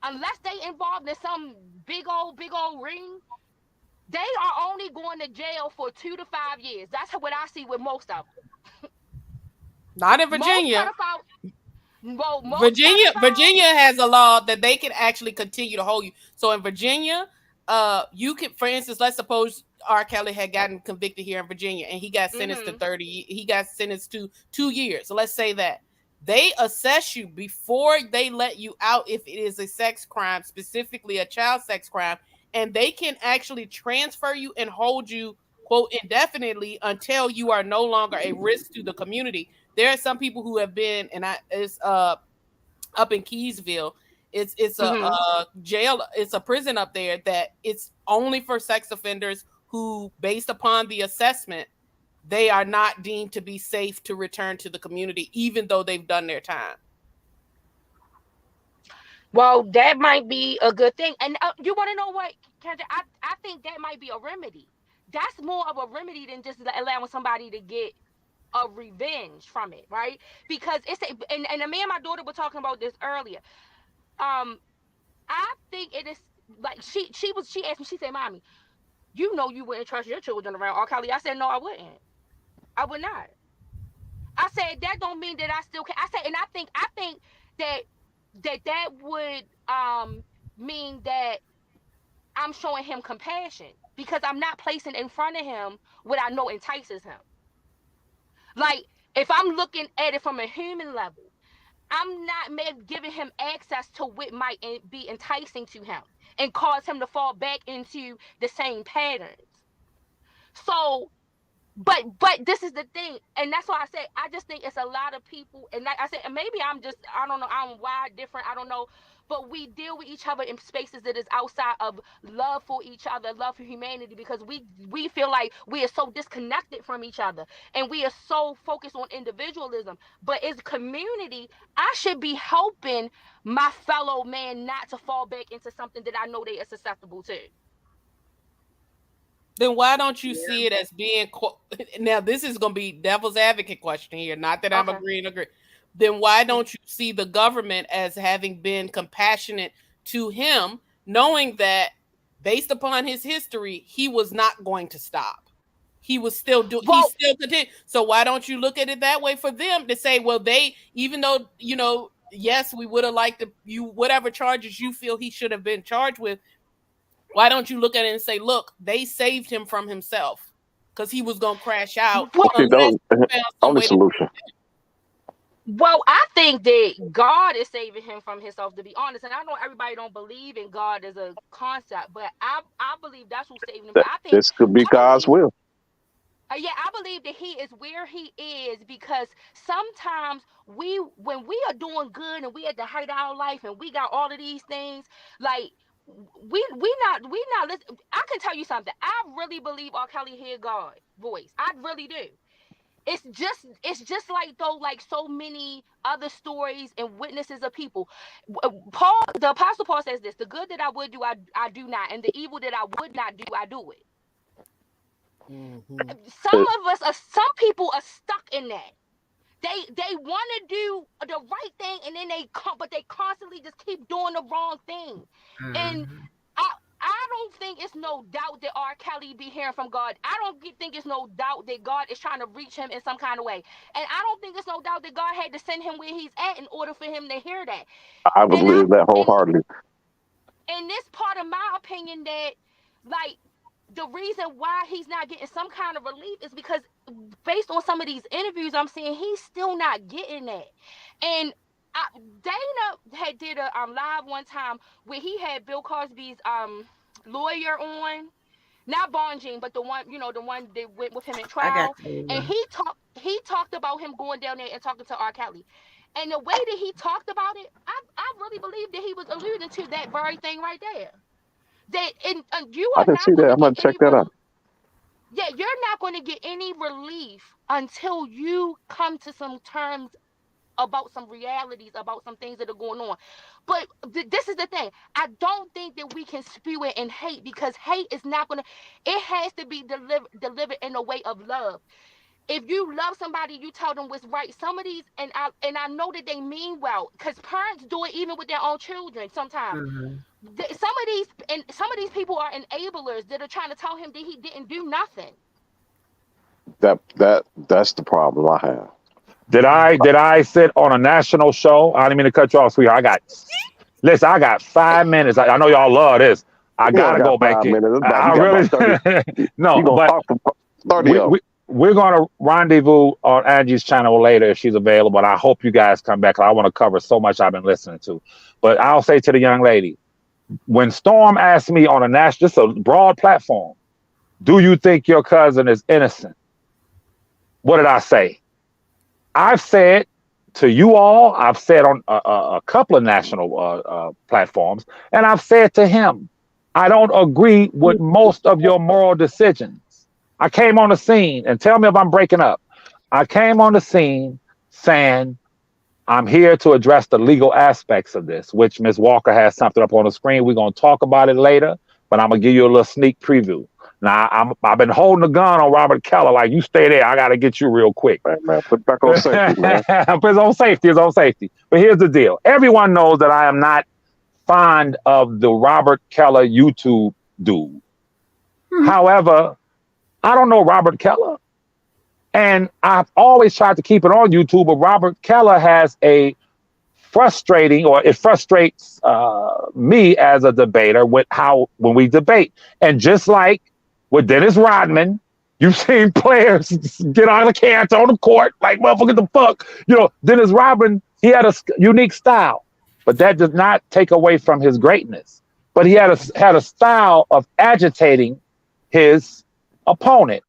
unless they involved in some big old ring, they are only going to jail for 2 to 5 years. That's what I see with most of them. Not in Virginia. Virginia has a law that they can actually continue to hold you. So in Virginia, you can, for instance, let's suppose R. Kelly had gotten convicted here in Virginia and he got sentenced to 30. He got sentenced to 2 years. So let's say that they assess you before they let you out if it is a sex crime, specifically a child sex crime, and they can actually transfer you and hold you, quote, indefinitely until you are no longer a risk to the community. There are some people who have been, and it's up in Keysville. It's a jail, it's a prison up there that it's only for sex offenders who, based upon the assessment, they are not deemed to be safe to return to the community, even though they've done their time. Well, that might be a good thing. And you want to know what, Kendra? I think that might be a remedy. That's more of a remedy than just allowing somebody to get a revenge from it, right? Because and me and my daughter were talking about this earlier. I think it is like she asked me, she said, "Mommy, you know you wouldn't trust your children around R. Kelly." I said, "No, I wouldn't. I would not." I said, "That don't mean that I still can." I said, and I think that would mean that I'm showing him compassion, because I'm not placing in front of him what I know entices him. Like, if I'm looking at it from a human level, I'm not giving him access to what might be enticing to him and cause him to fall back into the same patterns. So, but this is the thing, and that's why I say I just think it's a lot of people, and like I said, and maybe I don't know, I'm wired different, I don't know, but we deal with each other in spaces that is outside of love for each other, love for humanity, because we feel like we are so disconnected from each other, and we are so focused on individualism. But as a community, I should be helping my fellow man not to fall back into something that I know they are susceptible to. Then why don't you see it as being now? This is going to be devil's advocate question here. Not that I'm Okay. agreeing. Then why don't you see the government as having been compassionate to him, knowing that based upon his history, he was not going to stop. He was still doing. He Well, still continued. So why don't you look at it that way for them to say, well, they, even though yes, we would have liked whatever charges you feel he should have been charged with. Why don't you look at it and say, look, they saved him from himself because he was going to crash out well, Okay, unless that he was found some only way to. solution. well, I think that God is saving him from himself, to be honest. And I know everybody don't believe in God as a concept, but I believe that's who's saving him. That I think this could be I God's believe will. yeah, I believe that he is where he is because sometimes when we are doing good and we at the height of our life and we got all of these things, like we not listen. I can tell you something. I really believe R. Kelly hear God voice. I really do. It's just like though, like so many other stories and witnesses of people. The Apostle Paul says this: the good that I would do, I do not, and the evil that I would not do, I do it. Some people are stuck in that. They want to do the right thing, and then but they constantly just keep doing the wrong thing. And I don't think it's no doubt that R. Kelly be hearing from God. I don't think it's no doubt that God is trying to reach him in some kind of way. And I don't think it's no doubt that God had to send him where he's at in order for him to hear that. I And believe that wholeheartedly. and this part of my opinion that, like, the reason why he's not getting some kind of relief is because based on some of these interviews I'm seeing, he's still not getting that. And Dana had did a live one time where he had Bill Cosby's lawyer on, not Bonjean, but the one that went with him in I trial. got you. And he talked about him going down there and talking to R. Kelly. And the way that he talked about it, I really believe that he was alluding to that very thing right there. That you I are can see not going that. to I'm gonna get check any that out. yeah, you're not going to get any relief until you come to some terms about some realities, about some things that are going on. But this is the thing. I don't think that we can spew it in hate, because hate is not going to, it has to be delivered in a way of love. If you love somebody, you tell them what's right. Some of these, and I know that they mean well, because parents do it even with their own children sometimes. Some of these people are enablers that are trying to tell him that he didn't do nothing. That's the problem I have. Did I sit on a national show? I didn't mean to cut you off, sweetheart. I got 5 minutes. I know y'all love this. I You only gotta go got back 5 in. minutes. I You got really about 30. no, You gonna but talk for 30 of them. we're gonna rendezvous on Angie's channel later if she's available. And I hope you guys come back. I want to cover so much I've been listening to. But I'll say to the young lady, when Storm asked me on a national, just a broad platform, do you think your cousin is innocent? What did I say? I've said to you all, I've said on a couple of national platforms, and I've said to him, I don't agree with most of your moral decisions. I came on the scene, and tell me if I'm breaking up. I came on the scene saying, I'm here to address the legal aspects of this, which Ms. Walker has something up on the screen. We're going to talk about it later, but I'm going to give you a little sneak preview. Now, I've been holding the gun on Robert Keller, like, you stay there. I got to get you real quick. Man, put back on safety, man. His own safety. But here's the deal. Everyone knows that I am not fond of the Robert Keller YouTube dude. However, I don't know Robert Keller. And I've always tried to keep it on YouTube, but Robert Keller has it frustrates me as a debater with when we debate. And just like with Dennis Rodman, you've seen players get out of the cancer on the court, like, motherfucker, the fuck. Dennis Rodman, he had a unique style, but that does not take away from his greatness. But he had a style of agitating his opponent.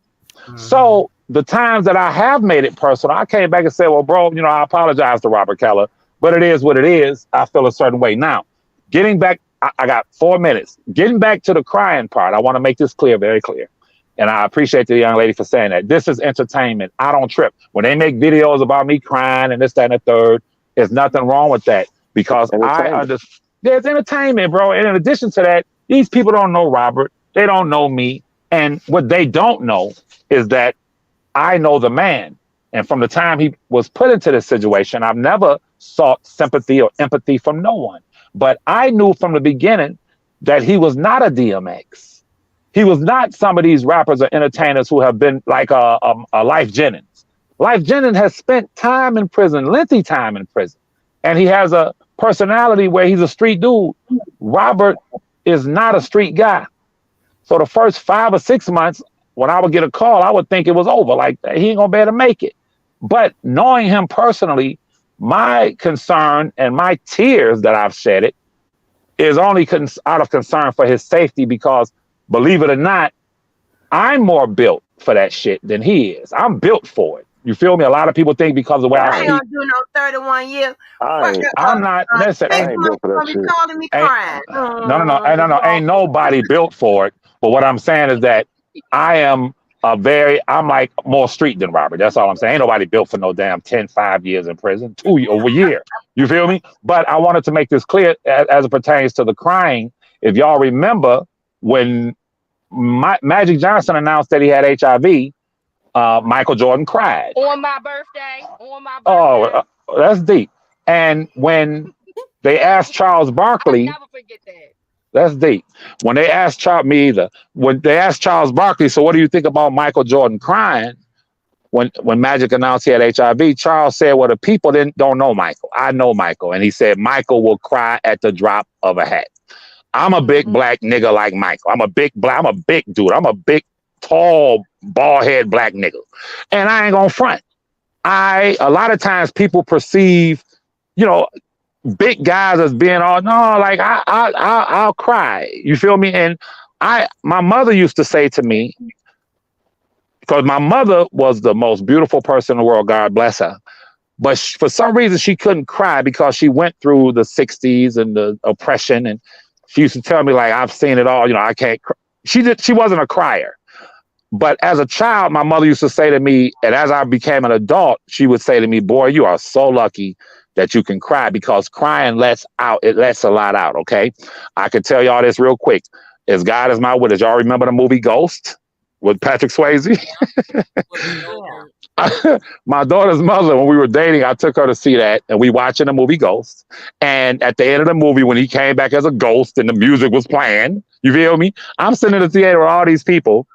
So the times that I have made it personal, I came back and said, well, bro, I apologize to Robert Keller, but it is what it is. I feel a certain way. Now, getting back, I got 4 minutes. Getting back to the crying part, I want to make this clear, very clear. And I appreciate the young lady for saying that. This is entertainment. I don't trip. When they make videos about me crying and this, that, and the third, there's nothing wrong with that, because I understand. There's entertainment, bro. And in addition to that, these people don't know Robert. They don't know me. And what they don't know is that I know the man. And from the time he was put into this situation, I've never sought sympathy or empathy from no one. But I knew from the beginning that he was not a DMX. He was not some of these rappers or entertainers who have been like a Life Jennings. Life Jennings has spent time in prison, lengthy time in prison. And he has a personality where he's a street dude. Robert is not a street guy. So the first 5 or 6 months, when I would get a call, I would think it was over. Like, he ain't gonna be able to make it. But knowing him personally, my concern and my tears that I've shed it is only out of concern for his safety, because believe it or not, I'm more built for that shit than he is. I'm built for it. You feel me? A lot of people think because of the way I ain't speak. gonna do no 31 years. I'm not. Listen, I ain't built for that shit. Calling me crying. No. Ain't nobody built for it. But what I'm saying is that I'm like more street than Robert. That's all I'm saying. Ain't nobody built for no damn 5 years in prison, over a year. You feel me? But I wanted to make this clear as it pertains to the crying. If y'all remember when Magic Johnson announced that he had HIV, Michael Jordan cried. On my birthday. Oh, that's deep. And when they asked Charles Barkley, I'll never forget that. that's deep. When they asked when they asked Charles Barkley, so what do you think about Michael Jordan crying? When Magic announced he had HIV, Charles said, well, the people don't know Michael. I know Michael. And he said, Michael will cry at the drop of a hat. I'm a big black nigga like Michael. I'm a big dude. I'm a big, tall, bald head black nigga. And I ain't gonna front. A lot of times people perceive, big guys as being all, no, like I'll cry. You feel me? And my mother used to say to me, because my mother was the most beautiful person in the world, God bless her. But for some reason, she couldn't cry because she went through the 60s and the oppression. And she used to tell me, like, I've seen it all. I can't cry. She wasn't a crier. But as a child, my mother used to say to me, and as I became an adult, she would say to me, boy, you are so lucky that you can cry, because crying lets a lot out, okay? I can tell y'all this real quick. As God is my witness, y'all remember the movie Ghost with Patrick Swayze? My daughter's mother, when we were dating, I took her to see that, and we watching the movie Ghost. And at the end of the movie, when he came back as a ghost and the music was playing, you feel me? I'm sitting in the theater with all these people.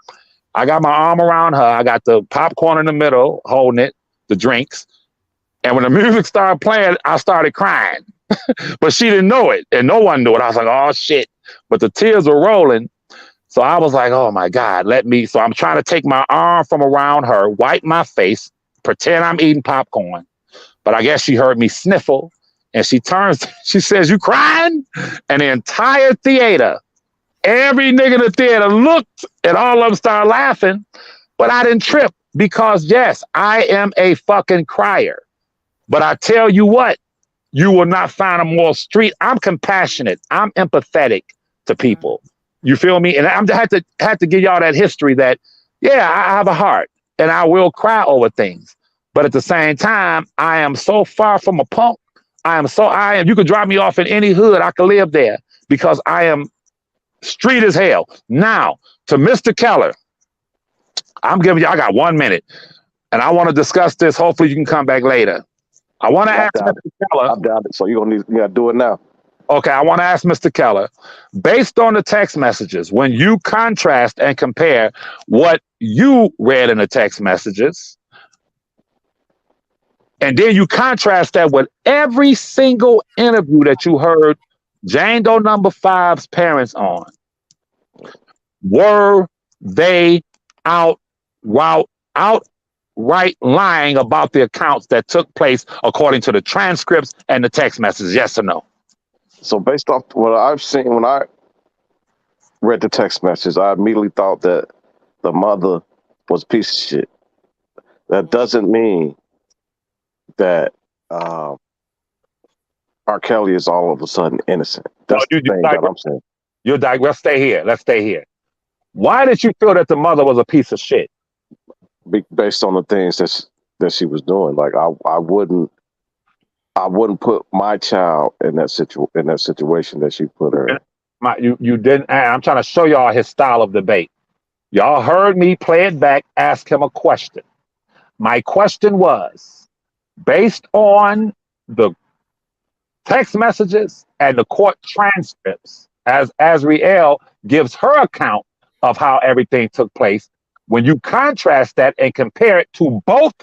I got my arm around her. I got the popcorn in the middle, holding it, the drinks. And when the music started playing, I started crying. But she didn't know it, and no one knew it. I was like, oh, shit. But the tears were rolling. So I was like, oh, my God, So I'm trying to take my arm from around her, wipe my face, pretend I'm eating popcorn. But I guess she heard me sniffle, and she turns, she says, you crying? And the entire theater, every nigga in the theater looked, and all of them started laughing, but I didn't trip because, yes, I am a fucking crier. But I tell you what, you will not find a more street. I'm compassionate. I'm empathetic to people. You feel me? And I had to give y'all that history that, yeah, I have a heart and I will cry over things. But at the same time, I am so far from a punk. You could drop me off in any hood. I could live there because I am street as hell. Now, to Mr. Keller, I got 1 minute, and I want to discuss this. Hopefully you can come back later. I want to ask Mr. Keller. I'm down. So you gotta do it now. Okay, I want to ask Mr. Keller, based on the text messages, when you contrast and compare what you read in the text messages, and then you contrast that with every single interview that you heard Jane Doe number 5's parents on, were they outright lying about the accounts that took place according to the transcripts and the text messages? Yes or no? So based off what I've seen, when I read the text message, I immediately thought that the mother was a piece of shit. That doesn't mean that R. Kelly is all of a sudden innocent. That's the thing that I'm saying. Let's stay here. Let's stay here. Why did you feel that the mother was a piece of shit? Based on the things that she was doing. Like I wouldn't put my child in that situation that she put her in. You didn't. I'm trying to show y'all his style of debate. Y'all heard me play it back, ask him a question. My question was based on the text messages and the court transcripts, as Azriel gives her account of how everything took place. When you contrast that and compare it to both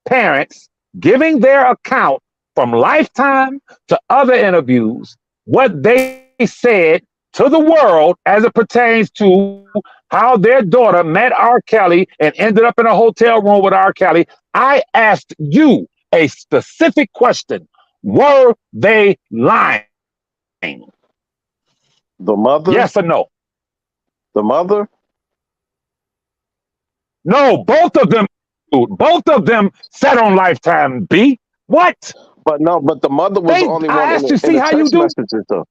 parents giving their account from Lifetime to other interviews, what they said to the world as it pertains to how their daughter met R. Kelly and ended up in a hotel room with R. Kelly, I asked you a specific question. Were they lying? The mother? Yes or no? The mother? No, both of them. Both of them said on Lifetime, B. What? But the mother was the only one I in asked you, in see the how you text do? messages, though.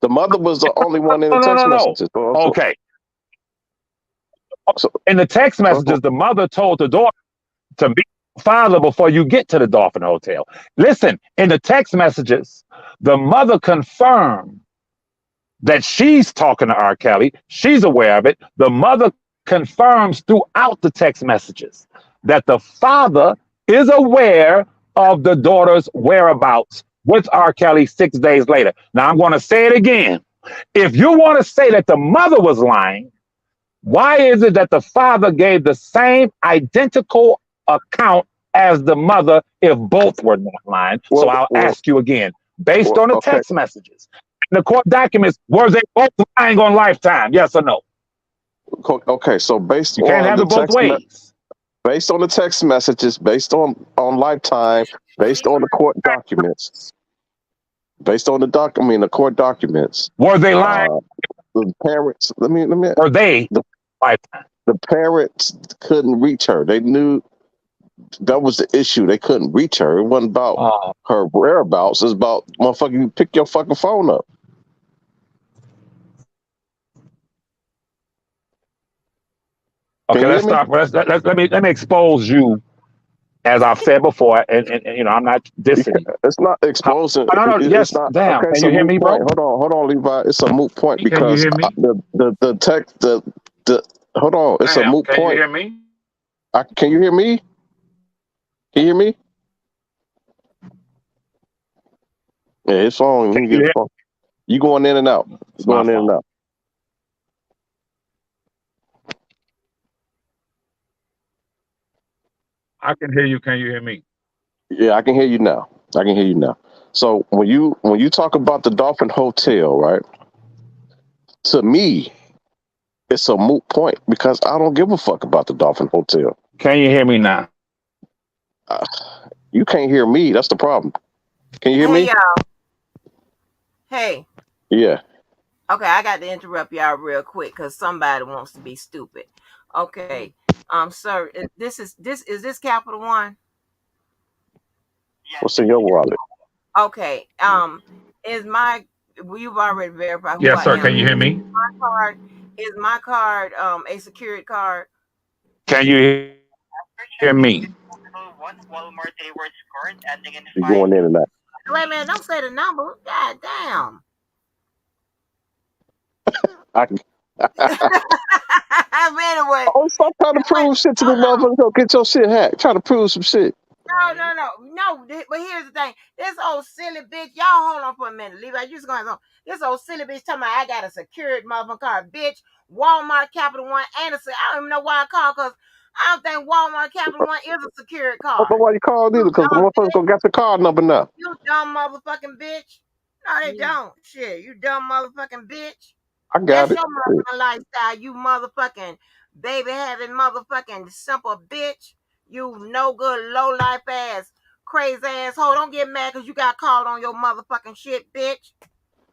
The mother was the only one in the No. text messages. Though. Okay. So, In the text messages, the mother told the daughter to meet the father before you get to the Dolphin Hotel. Listen, in the text messages, the mother confirmed that she's talking to R. Kelly. She's aware of it. The mother confirms throughout the text messages that the father is aware of the daughter's whereabouts with R. Kelly 6 days later. Now, I'm going to say it again. If you want to say that the mother was lying, why is it that the father gave the same identical account as the mother if both were not lying? So I'll ask you again, based on the text messages, the court documents, were they both lying on Lifetime? Yes or no? Okay, so based You can't on have the it both text ways. based on the text messages, based on Lifetime, based on the court documents, based on the court documents. Were they lying? The parents. Were they Lifetime? The parents couldn't reach her. They knew that was the issue. They couldn't reach her. It wasn't about her whereabouts. It's about motherfucker. You pick your fucking phone up. Okay, let's stop. Let me expose you, as I've said before, and I'm not dissing you. It's not exposing. No. Yes, not, damn. Okay, can you hear me, bro? Hold on, Levi. It's a moot point because can you hear me? the text the hold on. It's a moot point. Can you hear me? Can you hear me? Can you hear me? Yeah, his phone. Let me get his phone. You going in and out. Going in and out. I can hear you. Can you hear me? Yeah, I can hear you now. So when you talk about the Dolphin Hotel, right? To me, it's a moot point because I don't give a fuck about the Dolphin Hotel. Can you hear me now? You can't hear me. That's the problem. Can you hear me? Y'all. Hey. Yeah. Okay, I got to interrupt y'all real quick because somebody wants to be stupid. Okay. Sir, is this Capital One? What's in your wallet? Okay. You've already verified who yes, I sir. am. Can you hear me? Is my card a security card? Can you hear me? You going in and out. Wait a minute, don't say the number. God damn. Anyway. Oh, stop trying to prove shit to me, motherfucker. Go get your shit hacked. Try to prove some shit. No. But here's the thing. This old silly bitch. Y'all hold on for a minute. Levi, you just going on. This old silly bitch talking about I got a secured motherfucking card. Bitch, Walmart, Capital One, and I don't even know why I called because I don't think Walmart, Capital One is a secured card. I don't know why you called either because the motherfuckers gonna get the card number now. You dumb motherfucking bitch. No, they don't. Shit, you dumb motherfucking bitch. I got That's it. your motherfucking lifestyle, you motherfucking baby having motherfucking simple bitch. You no good, low life ass, crazy asshole. Don't get mad because you got called on your motherfucking shit, bitch.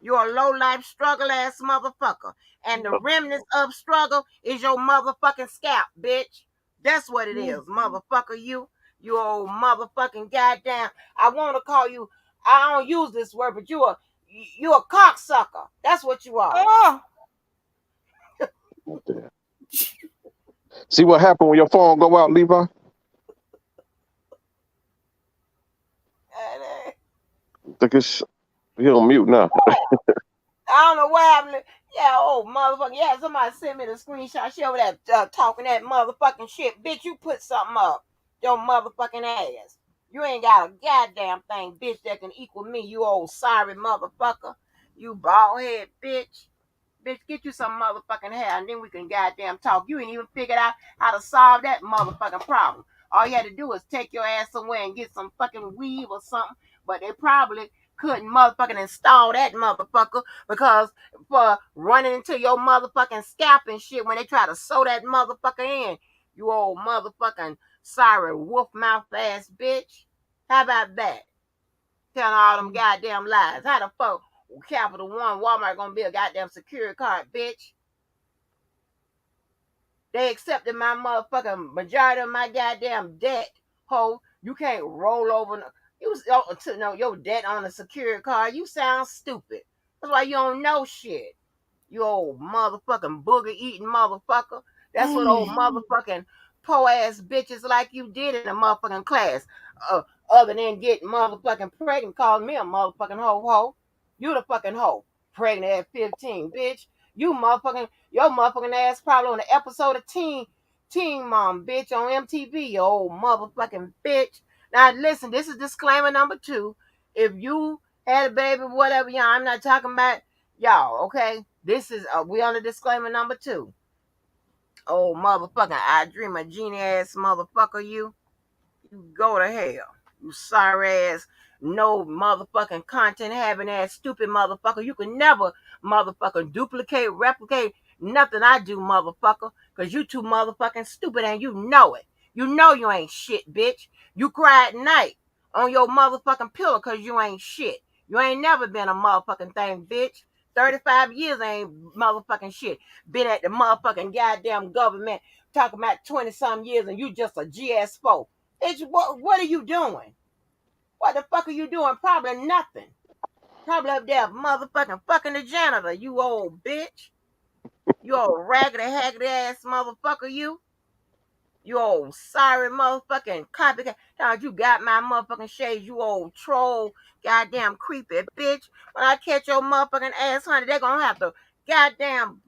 You're a low life struggle ass motherfucker. And the remnants of struggle is your motherfucking scalp, bitch. That's what it is, motherfucker. You old motherfucking goddamn. I want to call you, I don't use this word, but you a cocksucker. That's what you are. Oh. See what happened when your phone go out, Levi? I think it's he on mute now. don't know what happened. Yeah, oh motherfucker. Yeah, somebody sent me the screenshot. She over there talking that motherfucking shit. Bitch, you put something up. Your motherfucking ass. You ain't got a goddamn thing, bitch, that can equal me, you old sorry motherfucker. You bald head bitch. Bitch, get you some motherfucking hair and then we can goddamn talk. You ain't even figured out how to solve that motherfucking problem. All you had to do is take your ass somewhere and get some fucking weave or something. But they probably couldn't motherfucking install that motherfucker because for running into your motherfucking scalp and shit when they try to sew that motherfucker in. You old motherfucking sorry wolf mouth ass bitch. How about that? Telling all them goddamn lies. How the fuck Capital One Walmart gonna be a goddamn security card, bitch? They accepted my motherfucking majority of my goddamn debt. Ho, you can't roll over your debt on a security card. You sound stupid. That's why you don't know shit. You old motherfucking booger eating motherfucker. That's what old motherfucking po ass bitches like you did in the motherfucking class. Other than getting motherfucking pregnant, calling me a motherfucking ho. You the fucking hoe. Pregnant at 15, bitch. Your motherfucking ass probably on the episode of Teen Mom, bitch, on MTV, you old motherfucking bitch. Now listen, this is disclaimer number 2. If you had a baby, whatever, y'all, I'm not talking about y'all, okay? This is we on the disclaimer number 2. Oh motherfucking I dream a genie ass motherfucker, you go to hell. You sorry ass, no motherfucking content having ass stupid motherfucker. You can never motherfucking duplicate, replicate nothing I do, motherfucker. Cause you too motherfucking stupid and you know it. You know you ain't shit, bitch. You cry at night on your motherfucking pillow cause you ain't shit. You ain't never been a motherfucking thing, bitch. 35 years ain't motherfucking shit. Been at the motherfucking goddamn government talking about 20-some years and you just a GS4. What are you doing? What the fuck are you doing? Probably nothing. Probably up there motherfucking fucking the janitor, you old bitch. You old raggedy, haggedy ass motherfucker, you. You old sorry motherfucking copycat. Now you got my motherfucking shades, you old troll, goddamn creepy bitch. When I catch your motherfucking ass, honey, they're gonna have to goddamn.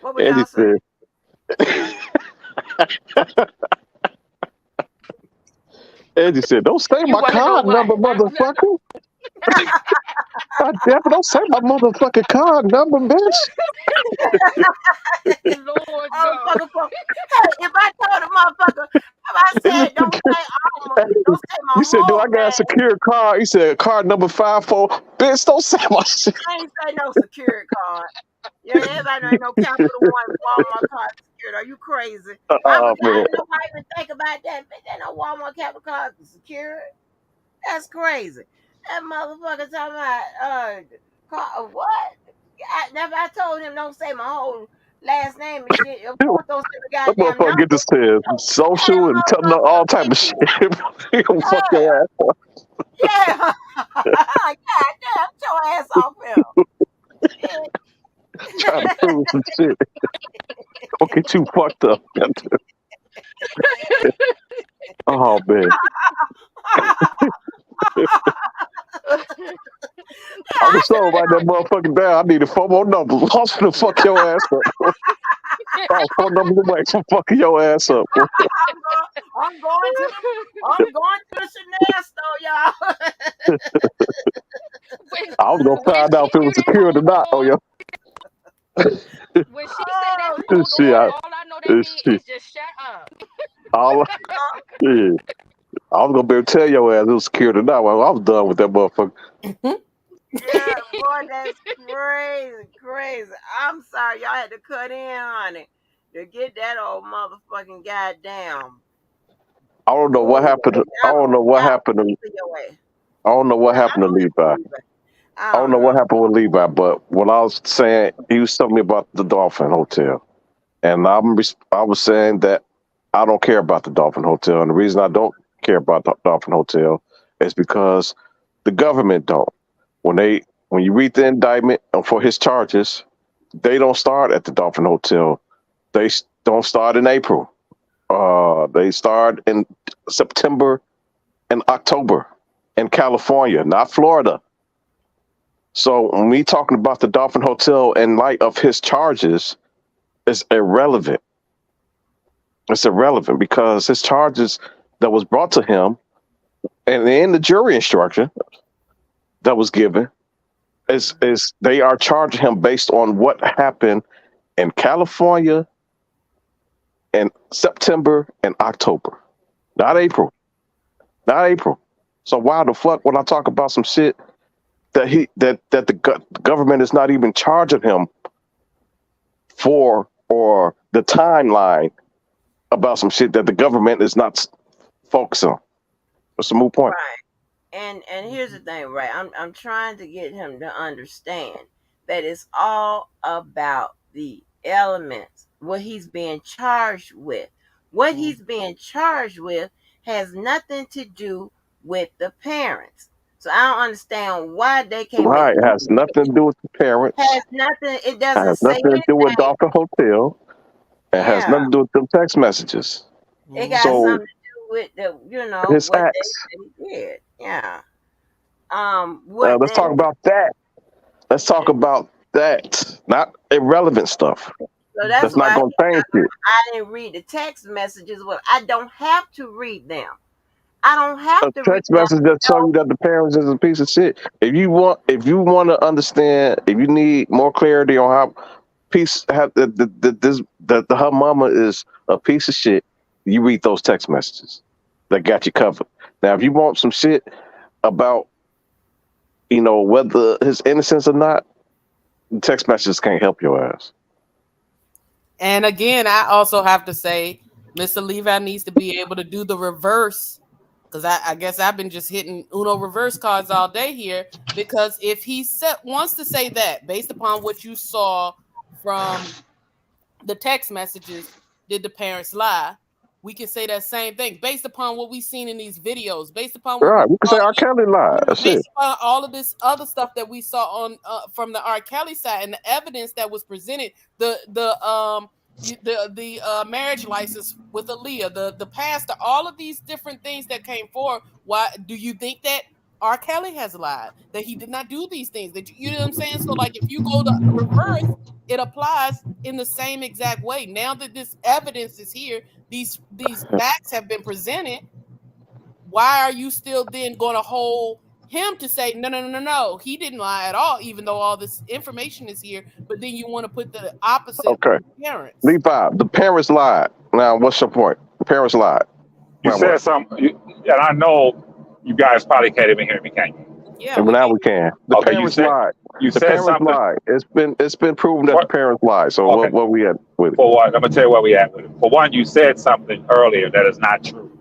What was y'all saying? Angie said, "Don't say You my want to know card what? number, motherfucker. God damn it, don't say my motherfucking card number, bitch." Lord Oh, God. motherfucker. Hey, if I told a motherfucker, if I said don't say don't say my You said, "Do I whole got a name, secure card?" He said, "Card number 54." Bitch, don't say my shit. I ain't say no security card. Yeah, everybody ain't no Capital One Walmart card security. Are you crazy? I Oh forgot. man. Nobody even think about that. Bitch, ain't no Walmart Capital card security. That's crazy. That motherfucker talking about what? I told him don't say my whole last name and shit. Of course, don't say the That goddamn motherfucker get number. this to Hey, social and telling her motherfucker, all type of shit. He gonna fuck yeah, your ass up. yeah. God damn, get your ass off here. Trying to prove some shit. Gonna get you fucked up. Oh man. I was so write that motherfucking down. I needed 4 more numbers. I was gonna fuck your ass up. Oh, 4 numbers away from fucking your ass up. I'm going to the Chanel store, y'all. when I was gonna when find out she if it knew was that secure or hold not. Oh on, yeah. when she said that Oh hold Shit, on, shit. all I know that means shit. is just shut up. All shit. I was gonna be able to tell your ass it was secure or not. Well, I was done with that motherfucker. Yeah, boy, that's crazy. I'm sorry, y'all had to cut in on it to get that old motherfucking goddamn I don't know what bull. happened. I don't know what Y'all happened to. to your ass. I don't know what Well, I happened to don't Levi. know either. I I don't know don't what know. happened with Levi, but what I was saying, he was telling me about the Dolphin Hotel, and I was saying that I don't care about the Dolphin Hotel, and the reason I don't care about the Dolphin Hotel is because the government don't. When you read the indictment for his charges, they don't start at the Dolphin Hotel. Don't start in April. They start in September and October. in California, not Florida. So when we talking about the Dolphin Hotel in light of his charges, it's irrelevant. It's irrelevant because his charges that was brought to him and in the jury instruction that was given is they are charging him based on what happened in California in September and October, not April. Not April. So why the fuck when I talk about some shit that the government is not even charging him for, or the timeline about some shit that the government is not focusing on? It's a moot point. Right. And here's the thing, right? I'm trying to get him to understand that it's all about the elements, what he's being charged with. What he's being charged with has nothing to do with the parents. So I don't understand why they can't Right, it has nothing to do with the parents. Has nothing. It It doesn't has say nothing to do with Dolphin Hotel. It has Yeah. nothing to do with them text messages. It got So something to do with the his what acts. they did. Yeah. Let's talk about that. Let's talk about that. Not irrelevant stuff. So that's That's not why going to change it. I didn't read the text messages. Well, I don't have to read them. I don't have A to read text them. message that tell you that the parents is a piece of shit. If you want to understand, if you need more clarity on how her mama is a piece of shit, you read those text messages. That got you covered. Now, if you want some shit about whether his innocence or not, the text messages can't help your ass. And again, I also have to say, Mr. Levi needs to be able to do the reverse, because I guess I've been just hitting Uno reverse cards all day here. Because if he wants to say that, based upon what you saw from the text messages, did the parents lie? We can say that same thing based upon what we've seen in these videos, based upon what we can say R. Kelly lied. That's based it. upon all of this other stuff that we saw on from the R. Kelly side and the evidence that was presented, the marriage license with Aaliyah, the pastor, all of these different things that came forward. Why do you think that R. Kelly has lied, that he did not do these things? That you know what I'm saying? So like, if you go to reverse, it applies in the same exact way. Now that this evidence is here, these facts have been presented. Why are you still then going to hold him to say no, he didn't lie at all, even though all this information is here? But then you want to put the opposite with the parents. Levi, the parents lied. Now, what's your point? The parents lied. You said something, and I know you guys probably can't even hear me, can you? Yeah, and now we can. The parents lied. You the said parents something. Lied. It's been proven that the parents lied. So what we at with it? For one, I'm gonna tell you where we at with it. For one, you said something earlier that is not true,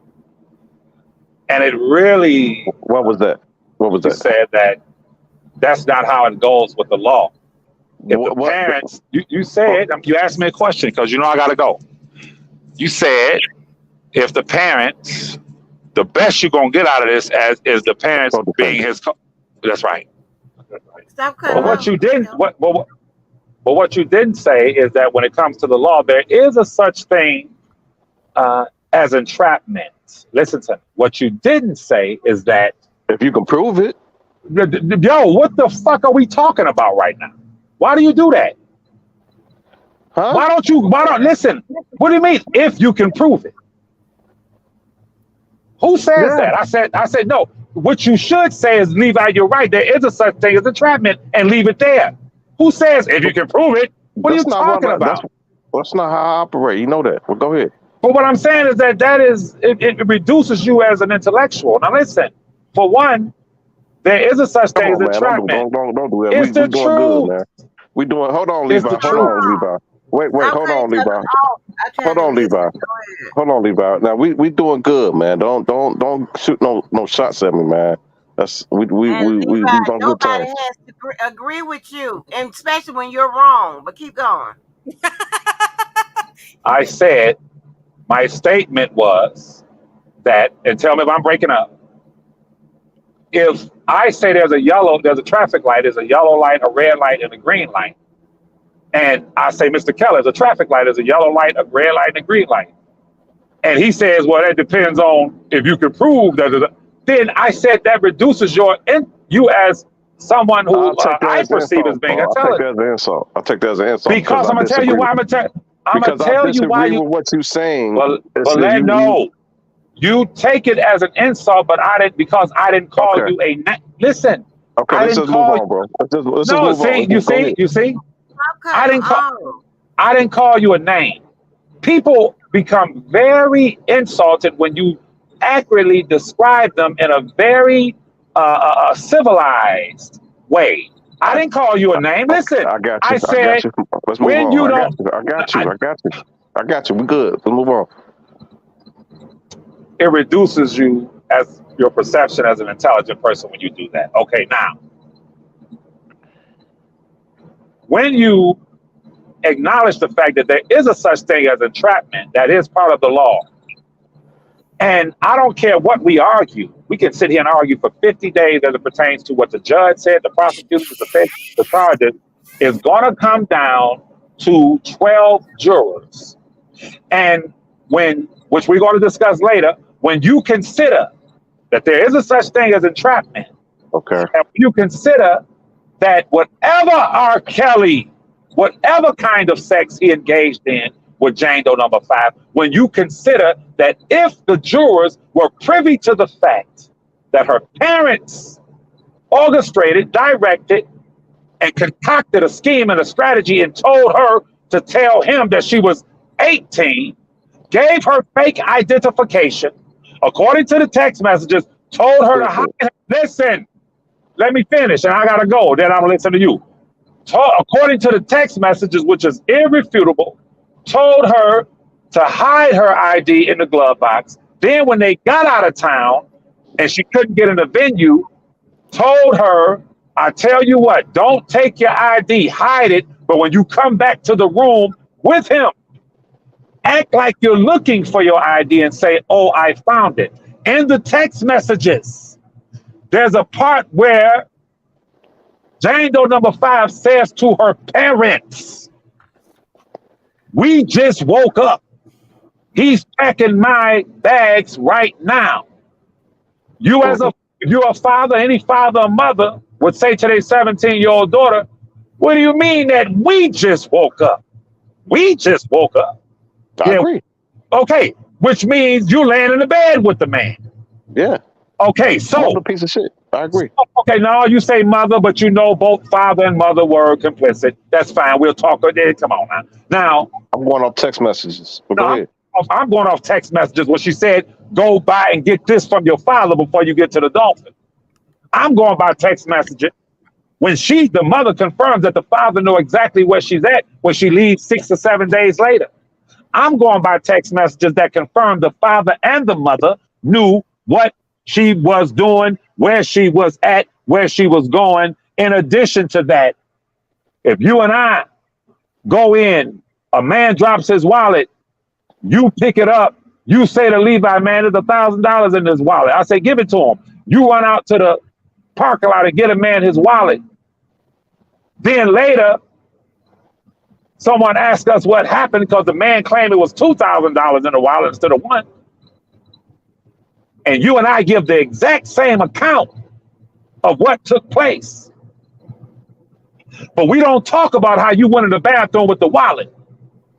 and it really. What was that? What was that? You said that that's not how it goes with the law. If the parents, you said, you asked me a question because I gotta go. You said if the parents, the best you're gonna get out of this is the parents being his. That's right. Stop cutting. But what you didn't, but what you didn't say is that when it comes to the law, there is a such thing as entrapment. Listen to me. What you didn't say is that if you can prove it. Yo, what the fuck are we talking about right now? Why do you do that? Huh? Why don't listen? What do you mean if you can prove it? Who says that? I said no. What you should say is, Levi, you're right. There is a such thing as entrapment, and leave it there. Who says if you can prove it? What are you talking about? That's not how I operate. You know that. Well, go ahead. But what I'm saying is that it reduces you as an intellectual. Now listen, for one, there is a such thing as entrapment. Don't do that. It's the we doing truth. good, man. We doing. Hold on, Levi. Hold on, Levi. Wait. Hold on, Levi. Hold on, Levi. Hold on, Levi. Now we doing good, man. Don't shoot no shots at me, man. That's we on good Nobody terms. has to agree with you, and especially when you're wrong. But keep going. I said my statement was that, and tell me if I'm breaking up. If I say there's a traffic light, there's a yellow light, a red light, and a green light. And I say, Mr. Keller, there's a traffic light, there's a yellow light, a red light, and a green light. And he says, well, that depends on if you can prove that. then I said that reduces you as someone who I perceive as being intelligent. I'll take that as an insult. I'll take that as an insult. Because I'm gonna tell you why. I'm gonna tell you why with what you're saying. Well, you take it as an insult, but I didn't, because I didn't call you a listen. Okay, let's just move on, bro. Let's no, just move on. You see. Okay. I didn't call you a name. People become very insulted when you accurately describe them in a very civilized way. I didn't call you a name. Listen, I got you. I said, let's move on. I got you. We good. Let's move on. It reduces you as your perception as an intelligent person when you do that. Okay, now, when you acknowledge the fact that there is a such thing as entrapment, that is part of the law. And I don't care what we argue. We can sit here and argue for 50 days as it pertains to what the judge said, the prosecutor, the charges, is going to come down to 12 jurors. And which we're going to discuss later, when you consider that there is a such thing as entrapment, okay, and you consider that whatever R. Kelly, whatever kind of sex he engaged in with Jane Doe number 5, when you consider that if the jurors were privy to the fact that her parents orchestrated, directed, and concocted a scheme and a strategy and told her to tell him that she was 18, gave her fake identification, according to the text messages, told her to hide her. Listen, let me finish and I gotta go, then I'm gonna listen to you. According to the text messages, which is irrefutable, told her to hide her ID in the glove box. Then when they got out of town and she couldn't get in the venue, told her, I tell you what, don't take your ID, hide it, but when you come back to the room with him, act like you're looking for your ID and say, oh, I found it. In the text messages, there's a part where Jane Doe number 5 says to her parents, we just woke up. He's packing my bags right now. If you're a father, any father or mother would say to their 17-year-old daughter, what do you mean that we just woke up? We just woke up. I agree. Okay, which means you laying in the bed with the man. Yeah. Okay, so a piece of shit. I agree. Okay, now you say mother, but you know both father and mother were complicit. That's fine. We'll talk. Come on now. I'm going off text messages. Go ahead. I'm going off text messages where she said, go buy and get this from your father before you get to the dolphin. I'm going by text messages. When the mother confirms that the father knew exactly where she's at when she leaves 6 or 7 days later. I'm going by text messages that confirm the father and the mother knew what she was doing, where she was at, where she was going. In addition to that, if you and I go in, a man drops his wallet, you pick it up, you say to Levi, man, there's $1,000 in this wallet. I say, give it to him. You run out to the parking lot and get a man his wallet. Then later, someone asked us what happened because the man claimed it was $2,000 in the wallet instead of $1,000. And you and I give the exact same account of what took place. But we don't talk about how you went in the bathroom with the wallet.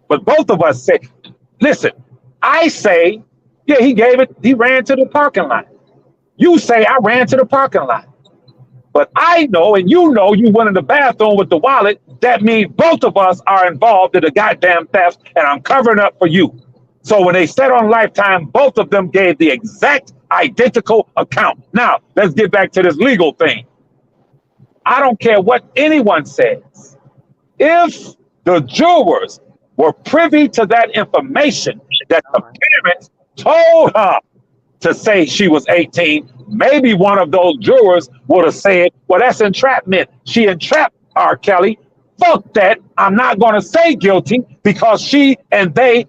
But both of us say, listen, I say, yeah, he ran to the parking lot. You say, I ran to the parking lot. But I know, and you know, you went in the bathroom with the wallet. That means both of us are involved in the goddamn theft, and I'm covering up for you. So when they said on Lifetime, both of them gave the exact identical account. Now, let's get back to this legal thing. I don't care what anyone says. If the jurors were privy to that information that the parents told her to say she was 18, maybe one of those jurors would have said, well, that's entrapment. She entrapped R. Kelly. Fuck that. I'm not going to say guilty because she and they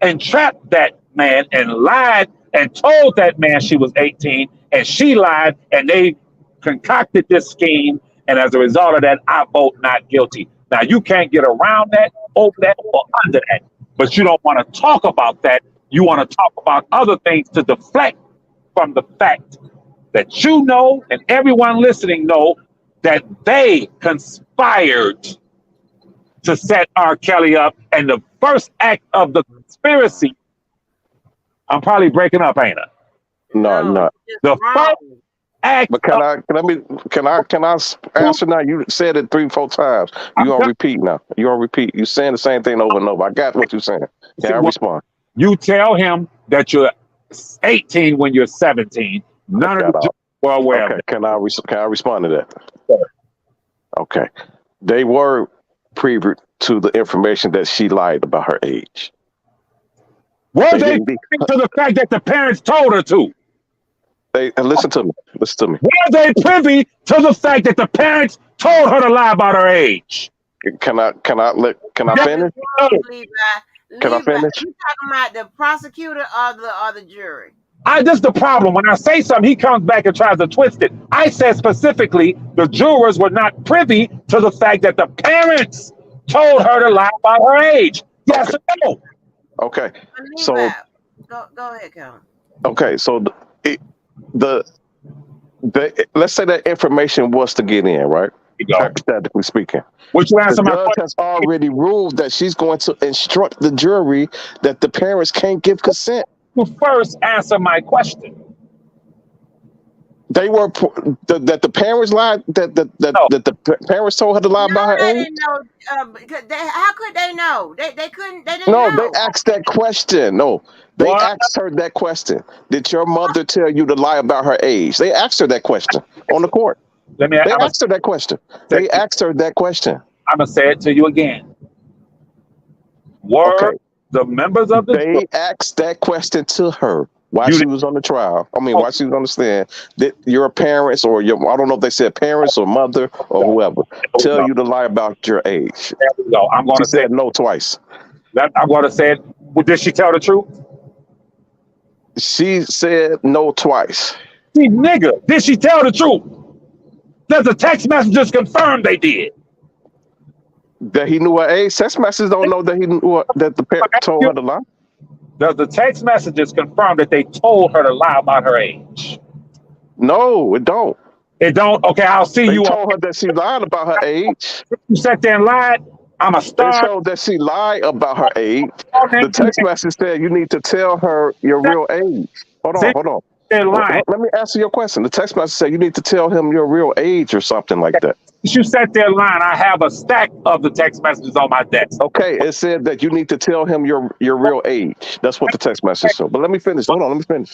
entrapped that man and lied and told that man she was 18, and she lied, and they concocted this scheme, and as a result of that, I vote not guilty. Now, you can't get around that, over that, or under that, but you don't want to talk about that. You want to talk about other things to deflect from the fact that you know and everyone listening know that they conspired to set R. Kelly up. And the first act of the conspiracy, I'm probably breaking up, ain't I? No, No, no. you're The just first wrong. act But of can I answer now? You said it 3-4 times. You I'm gonna done. repeat now. You gonna repeat. You saying the same thing over and over. I got what you're saying. Can I Well, respond? you tell him that you're 18 when you're 17. Cut None of the that Jews out. were aware of Okay. that. Can I respond to that? Sir. Okay. They were privy to the information that she lied about her age. Were They they didn't. privy to the fact that the parents told her to? They listen to me. Listen to me. Were they privy to the fact that the parents told her to lie about her age? Can I Yes. finish? No. Levi. Can I finish? You talking about the prosecutor or the jury? This the problem. When I say something, he comes back and tries to twist it. I said specifically the jurors were not privy to the fact that the parents told her to lie about her age. Yes or no? Okay. Levi, So go ahead, Kevin. okay. So the let's say that information was to get in, right? You go. Hypothetically speaking, Would you the answer my judge question? has already ruled that she's going to instruct the jury that the parents can't give consent. You first answer my question. They were that the parents lied No. that the parents told her to lie No, about her they age. didn't know. Because how could they know? They couldn't. They didn't No, they know. asked that question. No, they What? asked her that question. Did your mother tell you to lie about her age? They asked her that question on the court. Let me. They I'm asked her that question. They asked her that question. gonna say it to you again. Were Okay. the members of the jury? They asked that question to her while You she didn't was on the trial. I mean, know. while she was on the stand, that your parents or your, I don't know if they said parents or mother or whoever, tell No. you to lie about your age. There we go. I'm She gonna say said no twice. that. I'm gonna say it. Well, did she tell the truth? She said no twice. See, nigga, did she tell the truth? Does the text messages confirm they did? That he knew her age. Text messages don't know that he knew her, that the parent told her to lie. Does the text messages confirm that they told her to lie about her age? No, it don't. It don't. Okay, I'll see They you on. told her that she lied about her age. You sat there and lied. I'm a They star. showed that she lied about her age. On The that text message said you need to tell her your real age. Hold on, hold on. they're lying. Let me answer your question. The text message said you need to tell him your real age or something like that. You sat there lying. I have a stack of the text messages on my desk. Okay, it said that you need to tell him your real age. That's what the text message said. But let me finish. Hold on, let me finish.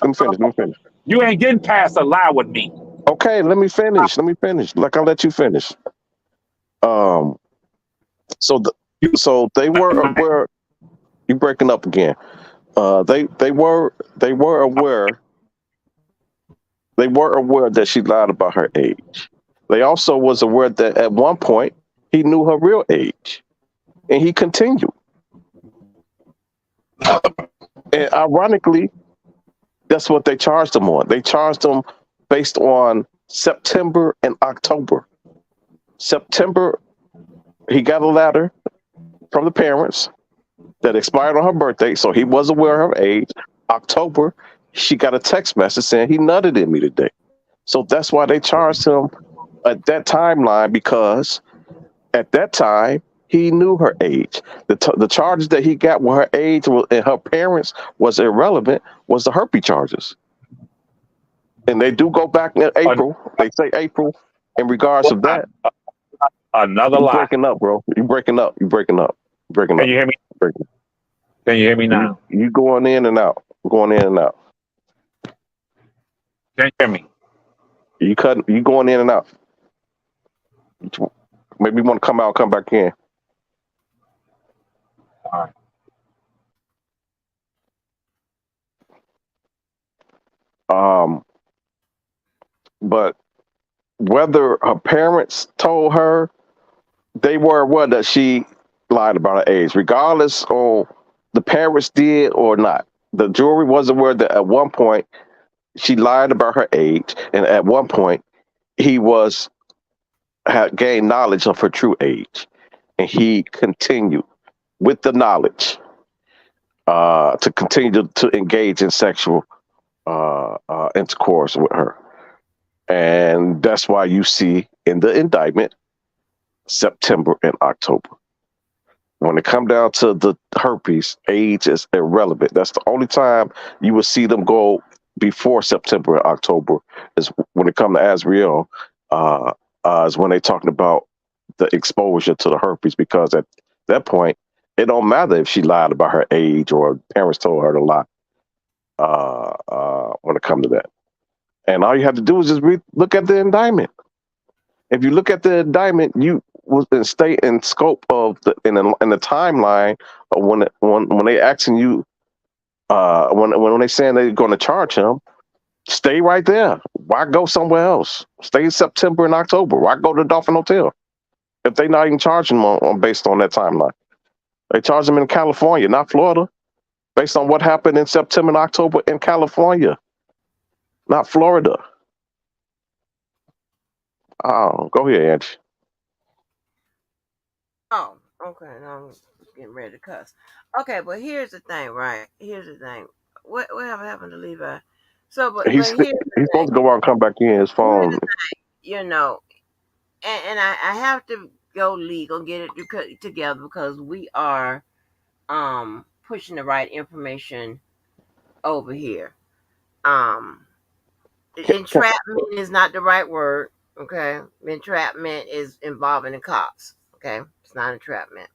You ain't getting past a lie with me. Okay, let me finish. Like I'll let you finish. So they were aware. You breaking up again? They were aware. They were aware that she lied about her age. They also was aware that at one point he knew her real age, and he continued. And ironically, that's what they charged him on. They charged him based on September and October. September, he got a letter from the parents that expired on her birthday, so he was aware of her age. October, she got a text message saying he nutted in me today. So that's why they charged him at that timeline, because at that time he knew her age. The charges that he got with her age and her parents was irrelevant, was the herpes charges. And they do go back in April. They say April in regards to that. Another You lie. breaking up, bro. You breaking up. Can you hear me? Can you hear me now? You going in and out. Going in and out. Can you hear me? You going in and out. Maybe you want to come out, come back in. All right. But whether her parents told her, they were aware that she lied about her age, regardless of the parents did or not. The jury was aware that at one point she lied about her age, and at one point he had gained knowledge of her true age, and he continued with the knowledge to continue to engage in sexual intercourse with her. And that's why you see in the indictment September and October. When it come down to the herpes, age is irrelevant. That's the only time you will see them go before September and October is when it come to Asriel, is when they talking about the exposure to the herpes, because at that point, it don't matter if she lied about her age or parents told her to lie, when it comes to that. And all you have to do is just look at the indictment. If you look at the indictment, you will stay in scope of in the timeline of when they asking you, when they saying they're going to charge him, stay right there. Why go somewhere else? Stay in September and October. Why go to the Dolphin Hotel if they not even charging him on based on that timeline? They charge him in California, not Florida, based on what happened in September and October in California, not Florida. Oh, go ahead, Angie. Oh, okay. Now I'm getting ready to cuss. Okay, but here's the thing, right? Here's the thing. Whatever happened to Levi? So, but He's here's he's supposed to go out and come back in. His phone. you know, and I have to go legal, get it together because we are pushing the right information over here. Entrapment is not the right word. Okay, entrapment is involving the cops. Okay, it's not entrapment.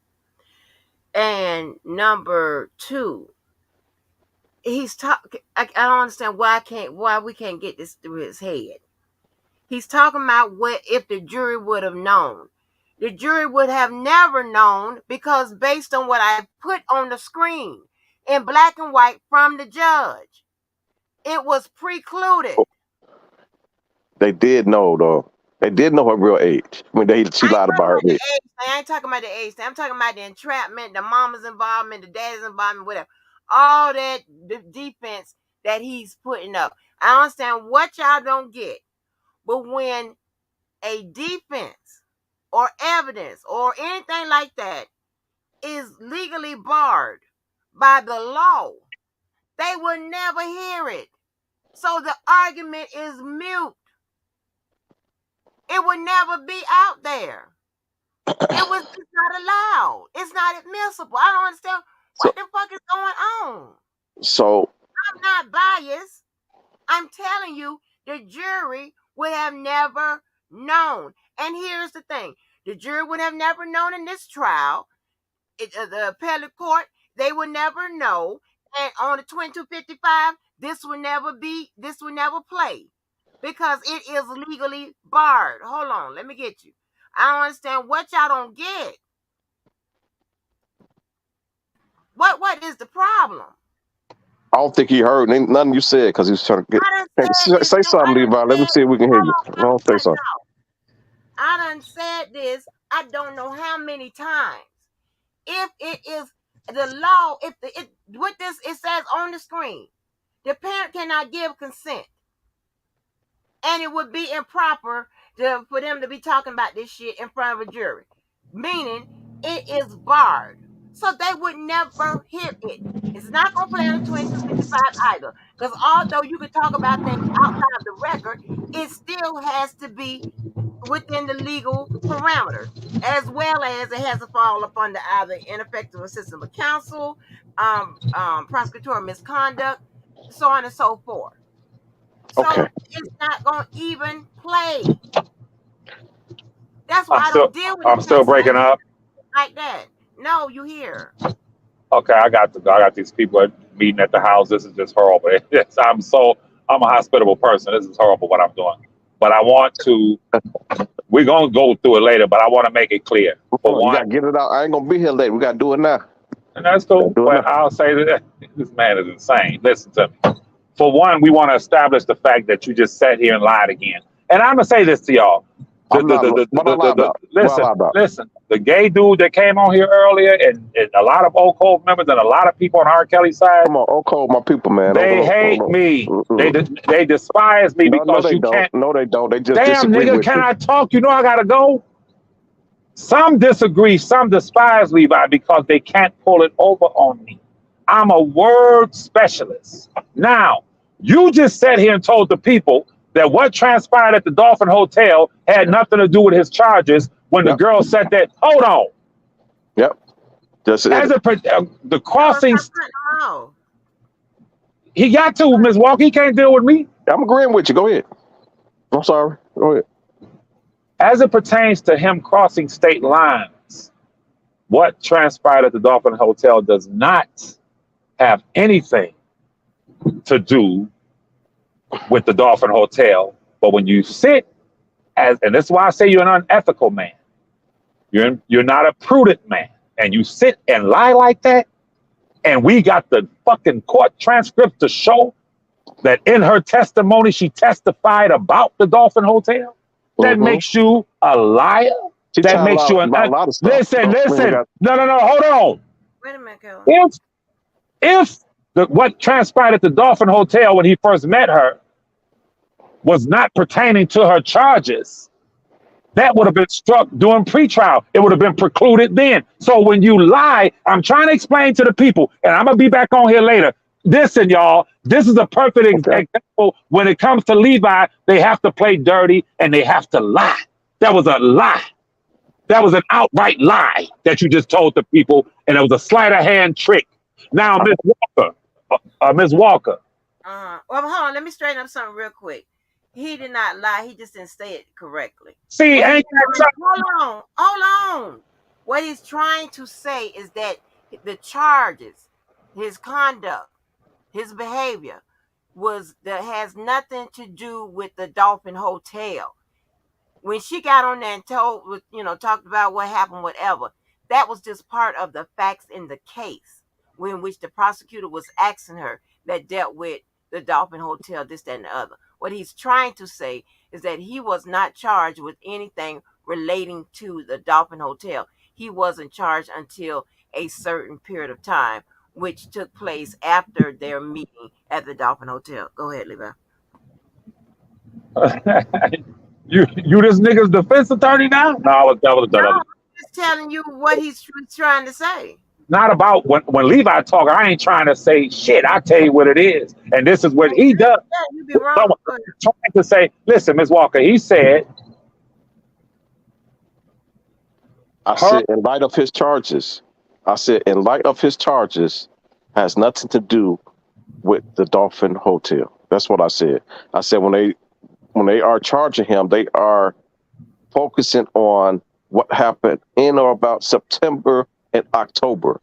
And number two, he's talking. I don't understand why we can't get this through his head. He's talking about what if the jury would have known. The jury would have never known because based on what I put on the screen in black and white from the judge, it was precluded. They did know though. They did know her real age when she lied about her age. I ain't talking about the age. I'm talking about the entrapment, the mama's involvement, the daddy's involvement, whatever. All that defense that he's putting up. I understand what y'all don't get. But when a defense or evidence or anything like that is legally barred by the law, they will never hear it. So the argument is mute. It would never be out there. It was just not allowed. It's not admissible. I don't understand what the fuck is going on. So I'm not biased. I'm telling you, the jury would have never known. And here's the thing. The jury would have never known in this trial. The appellate court, they would never know. And on the 2255, this would never play. Because it is legally barred. Hold on, let me get you. I don't understand what y'all don't get. What is the problem? I don't think he heard nothing you said because he was trying to get. Say something, Levi. Let me see if we can hear you. Don't say something. I done said this. I don't know how many times. If it is the law, it says on the screen, the parent cannot give consent, and it would be improper for them to be talking about this shit in front of a jury, meaning it is barred. So they would never hear it. It's not going to play on the 2255 either. Because although you can talk about things outside of the record, it still has to be within the legal parameters, as well as it has to fall up under either ineffective assistance of counsel, prosecutorial misconduct, so on and so forth. So it's not going to even play. That's why I don't deal with it. I'm still breaking up. Like that. No, you hear. Okay, I got these people meeting at the house. This is just horrible. I'm a hospitable person. This is horrible what I'm doing. But I want to. We're gonna go through it later, but I want to make it clear. For one, you gotta get it out. I ain't gonna be here late. We gotta do it now. And that's cool. But I'll say that this man is insane. Listen to me. For one, we want to establish the fact that you just sat here and lied again. And I'm gonna say this to y'all. Listen. The gay dude that came on here earlier, and a lot of Oak Cove members, and a lot of people on R. Kelly's side. Come on, Oak Cove, my people, man. They hate me. They despise me because you can't. No, they don't. They just damn nigga. Can I talk? You know I gotta go. Some disagree. Some despise Levi because they can't pull it over on me. I'm a word specialist. Now, you just sat here and told the people that what transpired at the Dolphin Hotel had nothing to do with his charges when the Yep. girl said that. Hold on. Yep. Just As the crossings, Oh, he got to, Ms. Walker. He can't deal with me. I'm agreeing with you. Go ahead. I'm sorry. Go ahead. As it pertains to him crossing state lines, what transpired at the Dolphin Hotel does not have anything to do with the Dolphin Hotel. But when you sit and this is why I say you're an unethical man. You're not a prudent man. And you sit and lie like that, and we got the fucking court transcript to show that in her testimony she testified about the Dolphin Hotel. That makes you a liar. That makes you an a lot of stuff. listen. No, hold on. wait a minute, Kelly. If what transpired at the Dolphin Hotel when he first met her was not pertaining to her charges, that would have been struck during pretrial. It would have been precluded then. So when you lie, I'm trying to explain to the people, and I'm going to be back on here later. Listen, y'all, this is a perfect example. When it comes to Levi, they have to play dirty and they have to lie. That was a lie. That was an outright lie that you just told the people, and it was a sleight of hand trick. Now, Ms. Walker. Well, hold on. Let me straighten up something real quick. He did not lie. He just didn't say it correctly. See, hold on. What he's trying to say is that the charges, his conduct, his behavior that has nothing to do with the Dolphin Hotel. When she got on there and talked about what happened, whatever, that was just part of the facts in the case in which the prosecutor was asking her that dealt with the Dolphin Hotel, this, that, and the other. What he's trying to say is that he was not charged with anything relating to the Dolphin Hotel. He wasn't charged until a certain period of time, which took place after their meeting at the Dolphin Hotel. Go ahead, Levi. you this nigga's defense attorney now? No, I'm just telling you what he's trying to say. Not about when Levi talk. I ain't trying to say shit. I tell you what it is, and this is what he does. Yeah, you'd be wrong. Trying to say, listen, Ms. Walker. He said, I said in light of his charges. Has nothing to do with the Dolphin Hotel. That's what I said. I said when they are charging him, they are focusing on what happened in or about September and October,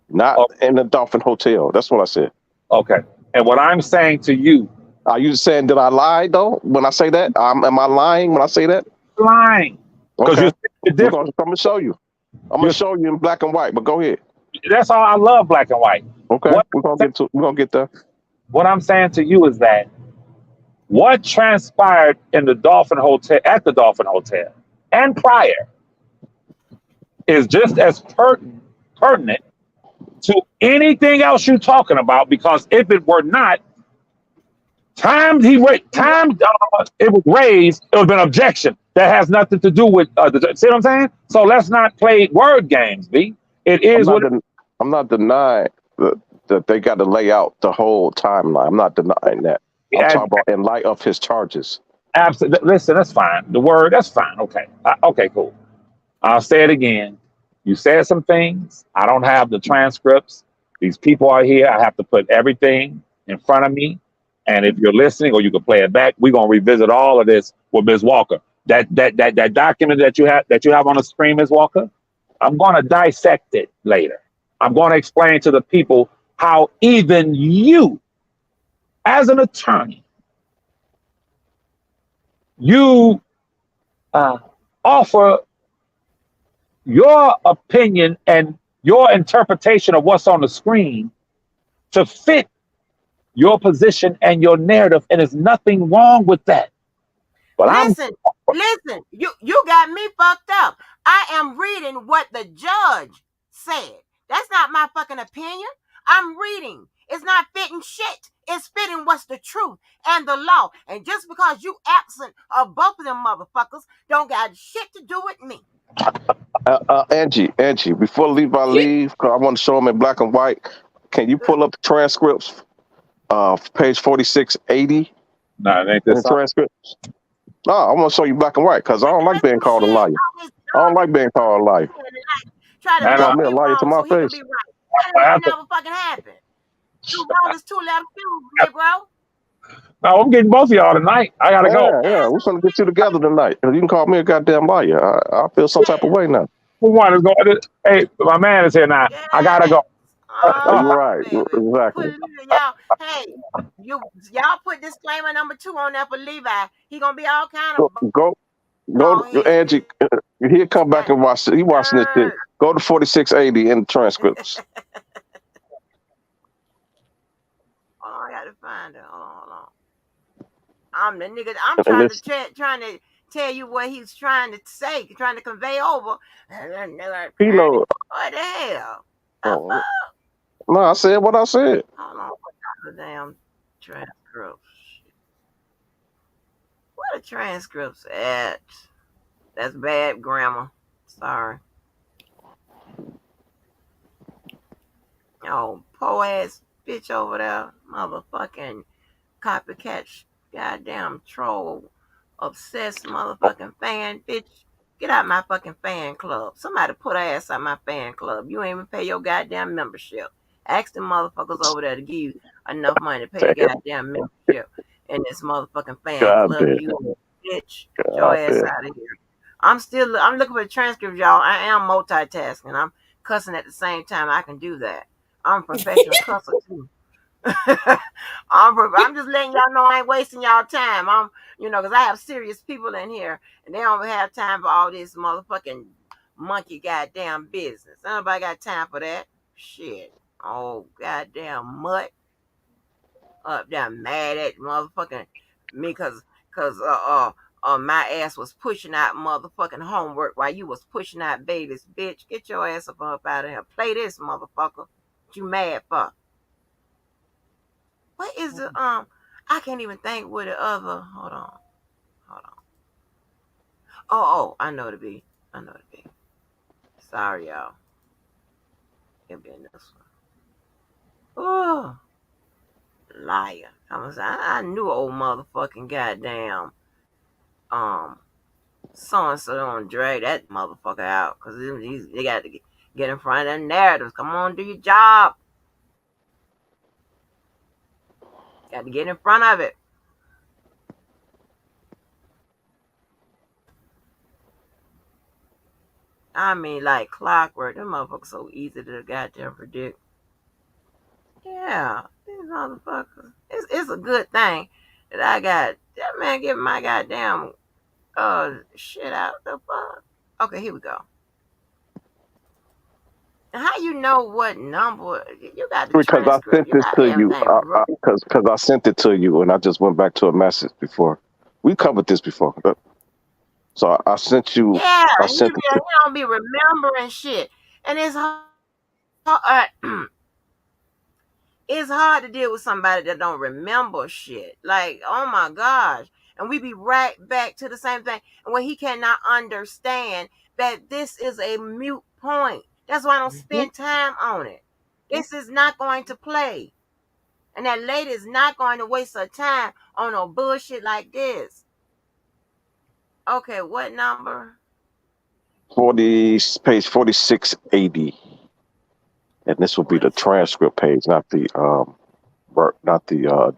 not in the Dolphin Hotel. That's what I said. Okay. And what I'm saying to you, are you saying that I lied though when I say that? Am I lying when I say that? Lying. Because okay. I'm gonna show you. I'm gonna show you in black and white. But go ahead. That's all. I love black and white. Okay. We're gonna get there. What I'm saying to you is that what transpired in the Dolphin Hotel, at the Dolphin Hotel, and prior, is just as pertinent to anything else you're talking about. Because if it were not, it was raised, it would have been objection. That has nothing to do with see what I'm saying? So let's not play word games, B. It is I'm not denying that they got to lay out the whole timeline. I'm not denying that. I'm talking about in light of his charges. Absolutely. Listen, that's fine. That's fine. Okay. Okay, cool. I'll say it again. You said some things. I don't have the transcripts. These people are here. I have to put everything in front of me. And if you're listening, or you can play it back, we're gonna revisit all of this with Ms. Walker. That document that you have on the screen, Ms. Walker, I'm gonna dissect it later. I'm gonna explain to the people how even you, as an attorney, you offer your opinion and your interpretation of what's on the screen to fit your position and your narrative, and there's nothing wrong with that. But listen, you got me fucked up. I am reading what the judge said. That's not my fucking opinion. I'm reading. It's not fitting shit. It's fitting what's the truth and the law. And just because you absent of both of them motherfuckers don't got shit to do with me. Angie, before Levi leave, because I want to show him in black and white, can you pull up the transcripts, page 4680? Nah, it ain't in this the song. transcript? No, I want to show you black and white because I don't like being called a liar. I don't like being called a liar. Try to And Call make me a me liar to wrong my so he can face. be right. That ain't after, never fucking happen. You wrong is two left shoes, big bro. no, I'm getting both of y'all tonight. I gotta go. Yeah, we're gonna get you together tonight. You can call me a goddamn liar. I feel some type of way now. Who one is going? Hey, my man is here now. Yeah. I gotta go. Oh, You're right. baby. Put Exactly. y'all. Hey, y'all put disclaimer number 2 on there for Levi. He gonna be all kind Go, of go, bald Angie. headed. He'll come back Got and watch it. He watching this shit. nerve. Go to 4680 in the transcripts. Oh, I gotta find it. Hold on. I'm the nigga. I'm And trying this to tell you what he's trying to say, trying to convey over. Pino. What the hell? Oh, no, I said what I said. Hold on. The damn transcripts. Where the transcripts at? That's bad grammar. Sorry. Oh, poor ass bitch over there. Motherfucking copycat, goddamn troll, obsessed motherfucking fan, bitch. Get out my fucking fan club. Somebody put her ass out my fan club. You ain't even pay your goddamn membership. Ask the motherfuckers over there to give you enough money to pay your Damn. goddamn membership in this motherfucking fan God club. damn. You bitch. Get your God ass damn. out of here. I'm looking for the transcript, y'all. I am multitasking. I'm cussing at the same time. I can do that. I'm a professional cusser too. I'm just letting y'all know I ain't wasting y'all time. Because I have serious people in here, and they don't have time for all this motherfucking monkey goddamn business. Nobody got time for that shit. Oh goddamn mutt up there mad at motherfucking me because my ass was pushing out motherfucking homework while you was pushing out babies, bitch. Get your ass up out of here. Play this motherfucker. What you mad for? What is the I can't even think what the other hold on. I know what it be. I know what it be. Sorry y'all. It'll be in this one. Oh, liar. I knew old motherfucking goddamn um so and so don't drag that motherfucker out because they got to get in front of the narratives. Come on, do your job. Got to get in front of it. I mean, like clockwork. Them motherfuckers so easy to goddamn predict. Yeah, these motherfuckers. It's a good thing that I got that man get my goddamn shit out the fuck. Okay, here we go. How you know what number you got the Because I transcript? sent You this got to you. everything, bro. Because I sent it to you, and I just went back to a message before. We covered this before. So I sent you. Yeah, I and he sent it to don't be remembering shit, and it's hard to deal with somebody that don't remember shit. Like, oh my gosh. And we be right back to the same thing. And when he cannot understand that this is a mute point. That's why I don't spend time on it. This is not going to play. And that lady is not going to waste her time on no bullshit like this. Okay, what number? page 4680, and this will be the 46, transcript page, not the not the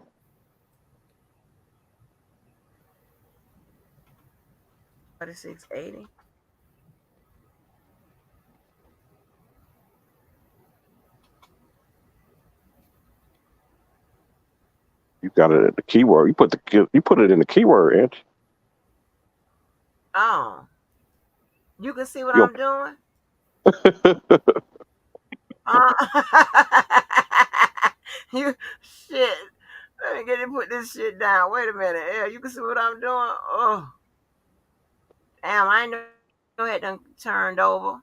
4680. You got it at the keyword. You put it in the keyword, Angie. Oh, you can see what You I'm doing? You shit. Let me get to put this shit down. Wait a minute. Yeah, you can see what I'm doing. Oh, damn! I know it done turned over.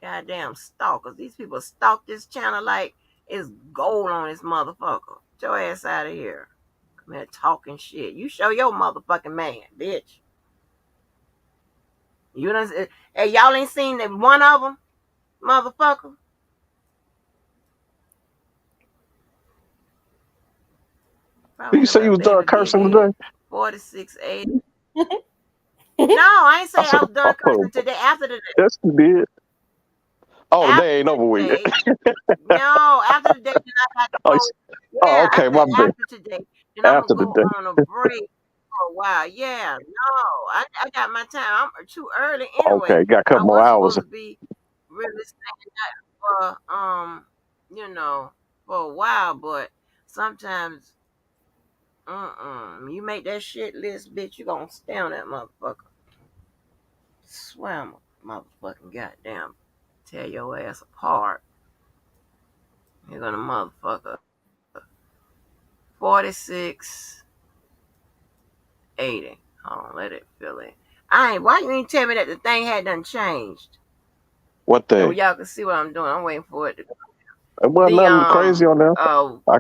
Goddamn stalkers. These people stalk this channel like it's gold on this motherfucker. Get your ass out of here. Come here talking shit. You show your motherfucking man, bitch. You done, hey, y'all ain't seen that one of them, motherfucker. Did Probably you ain't say you nobody was done baby big cursing ass. today? 4680. No, I ain't I say said, I was done cursing today. After the day. yes, you did. Oh, the After day ain't over with yet. today. No, after the day, then I got to Oh, go. oh, Yeah, I okay, said my bad. after today, then I'm gonna After the go day. on a break for a while. Yeah, no, I got my time. I'm too early anyway. Okay, got a I couple more was hours. supposed to be really staying out for you know, for a while, but sometimes, you make that shit list, bitch, you gonna stay on that motherfucker. Swear I'm a motherfucking goddamn tear your ass apart. You're gonna motherfucker 4680. Hold on, let it fill in. Why you ain't tell me that the thing had done changed? What So day? y'all can see what I'm doing. I'm waiting for it to It wasn't the nothing crazy on there. I,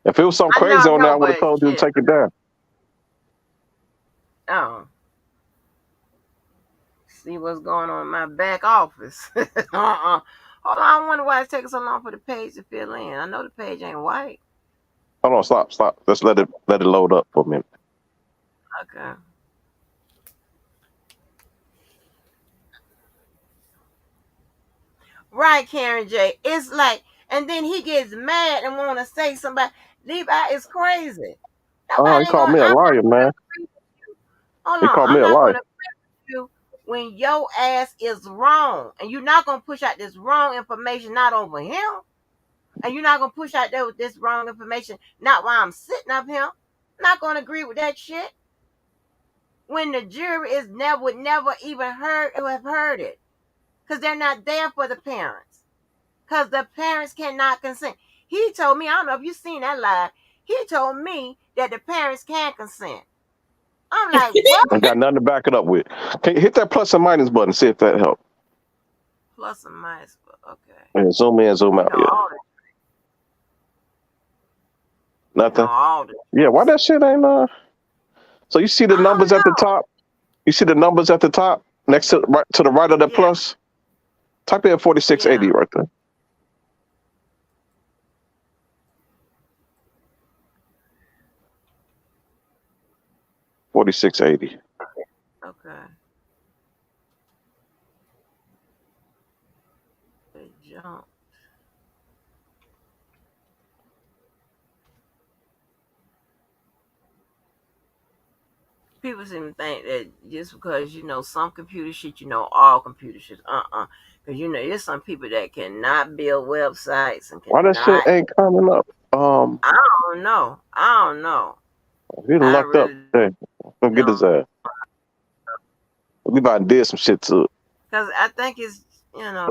if it was something I crazy on there, know, I would have but told you to shit. take it down. Oh, see what's going on in my back office. Hold on, I wonder why it's taking so long for the page to fill in. I know the page ain't white. Hold on, stop. Let's let it load up for a minute. Okay. Right, Karen J. It's like, and then he gets mad and want to say somebody. Levi is crazy. Oh, he Nobody ain't called gonna. me a I'm not liar, gonna man. agree with you. Hold He on, called me I'm a not liar. gonna agree with you when your ass is wrong, and you're not gonna push out this wrong information not over him, and you're not gonna push out this wrong information not while I'm sitting up here. I'm not gonna agree with that shit when the jury is never would never even have heard it because they're not there for the parents. Because the parents cannot consent. He told me, I don't know if you've seen that live. He told me that the parents can consent. I'm like, what? I got nothing to back it up with. Can you hit that plus and minus button, see if that helps? Plus or minus, okay. And zoom in, zoom You out. know Yeah, all the you know nothing. all the Yeah, why tricks. that shit ain't So you see the I numbers don't at the know. top? You see the numbers at the top next to the right of that Yeah, plus? Type in 4680 yeah. right there. 4680. Okay. They jump. People seem to think that just because you know some computer shit, you know all computer shit. Because you know there's some people that cannot build websites and Why that shit cannot. ain't coming up? I don't know. I don't know. He done I lucked up. really Hey, come get his don't. ass. We about to did some shit to it. Because I think it's, you know,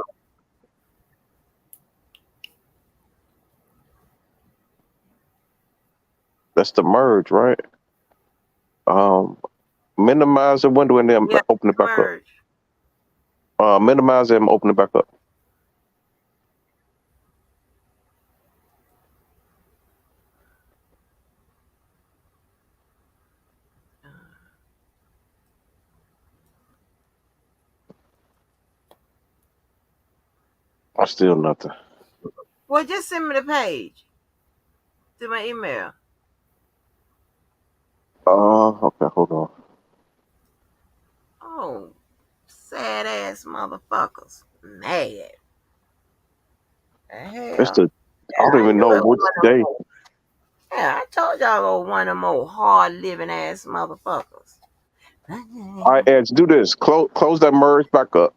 That's the merge, right? Um, minimize the window and then yeah, open it back up. merge. Minimize it and open it back up. I still nothing. Well, just send me the page to my email. Okay, hold on. Oh, sad ass motherfuckers. Mad. The It's hell? the I Yeah, don't I even knew know it was which one of them day. old. Yeah, I told y'all one of them old hard living ass motherfuckers. All right, Edge, do this. Close that merge back up.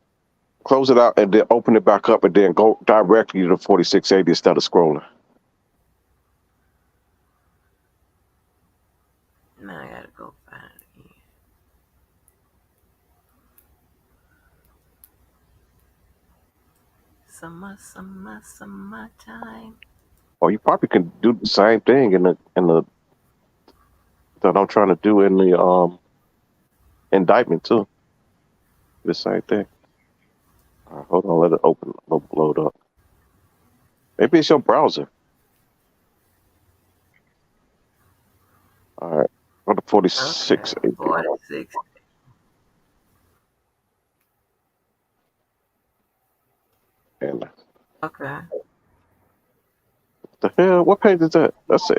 Close it out and then open it back up and then go directly to 4680 instead of scrolling. Now I gotta go find it again. Summertime. Or you probably can do the same thing in the that I'm trying to do in the indictment too. The same thing. All right, hold on, let it load up. Maybe it's your browser. All right, go to 4680. 46. And Okay. the hell, what page is that? Let's see.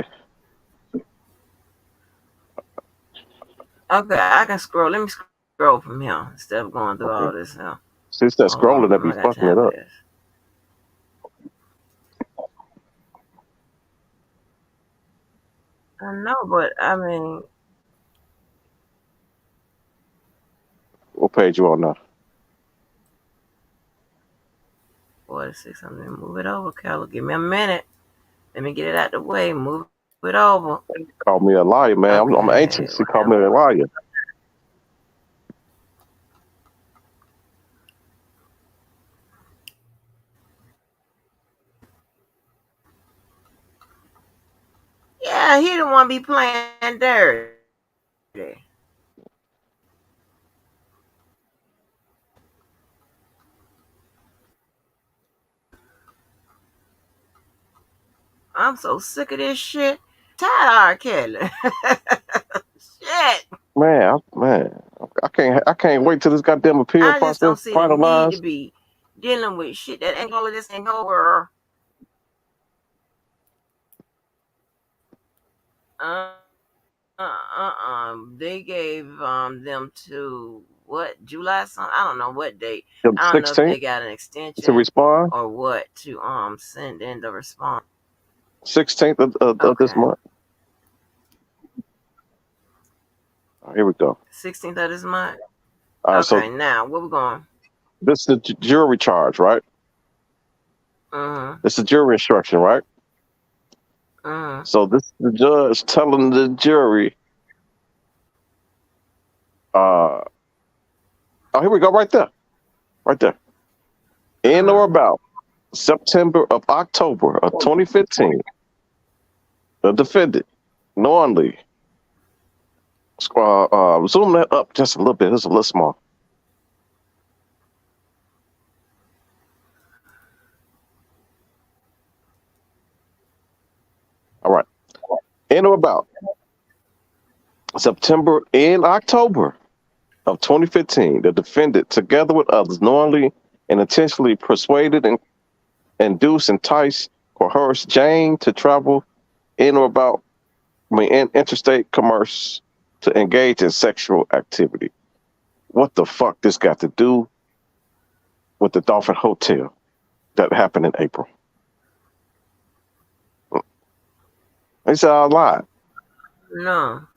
Okay, I can scroll. Let me scroll from here instead of going through Okay. all this here. See, it's that Hold scrolling that on, be I got fucking it time for up. this. I know, but I mean, What page you on now? 46. I'm gonna move it over, Carol. Give me a minute. Let me get it out the way. Move it over. Call me a liar, man. I'm Okay. anxious. She called me a liar. Yeah, he the one be playing dirty. I'm so sick of this shit. Tired of R. Kelly. Shit. Man, I can't wait till this goddamn appeal I just process don't see the need to finalized. be dealing with shit that ain't all of this ain't over. Uh, They gave them to what July something. I don't know what date. The I don't know if 16th they got an to extension respond. or what to send in the response. 16th of this Okay. month. Here we go. 16th of this month. All right, so Okay, now where we going? this is the jury charge, right? Mm-hmm. This is jury instruction, right? Mm-hmm. So this is the judge telling the jury, uh, oh, here we go, right there. In or Mm-hmm. about September of October of 2015, the defendant knowingly, zoom that up just a little bit. It's a little small. All right. In or about September and October of 2015, the defendant, together with others, knowingly and intentionally persuaded and induced, enticed, coerced Jane to travel in or about, in interstate commerce to engage in sexual activity. What the fuck this got to do with the Dolphin Hotel that happened in April? They said I lied. No.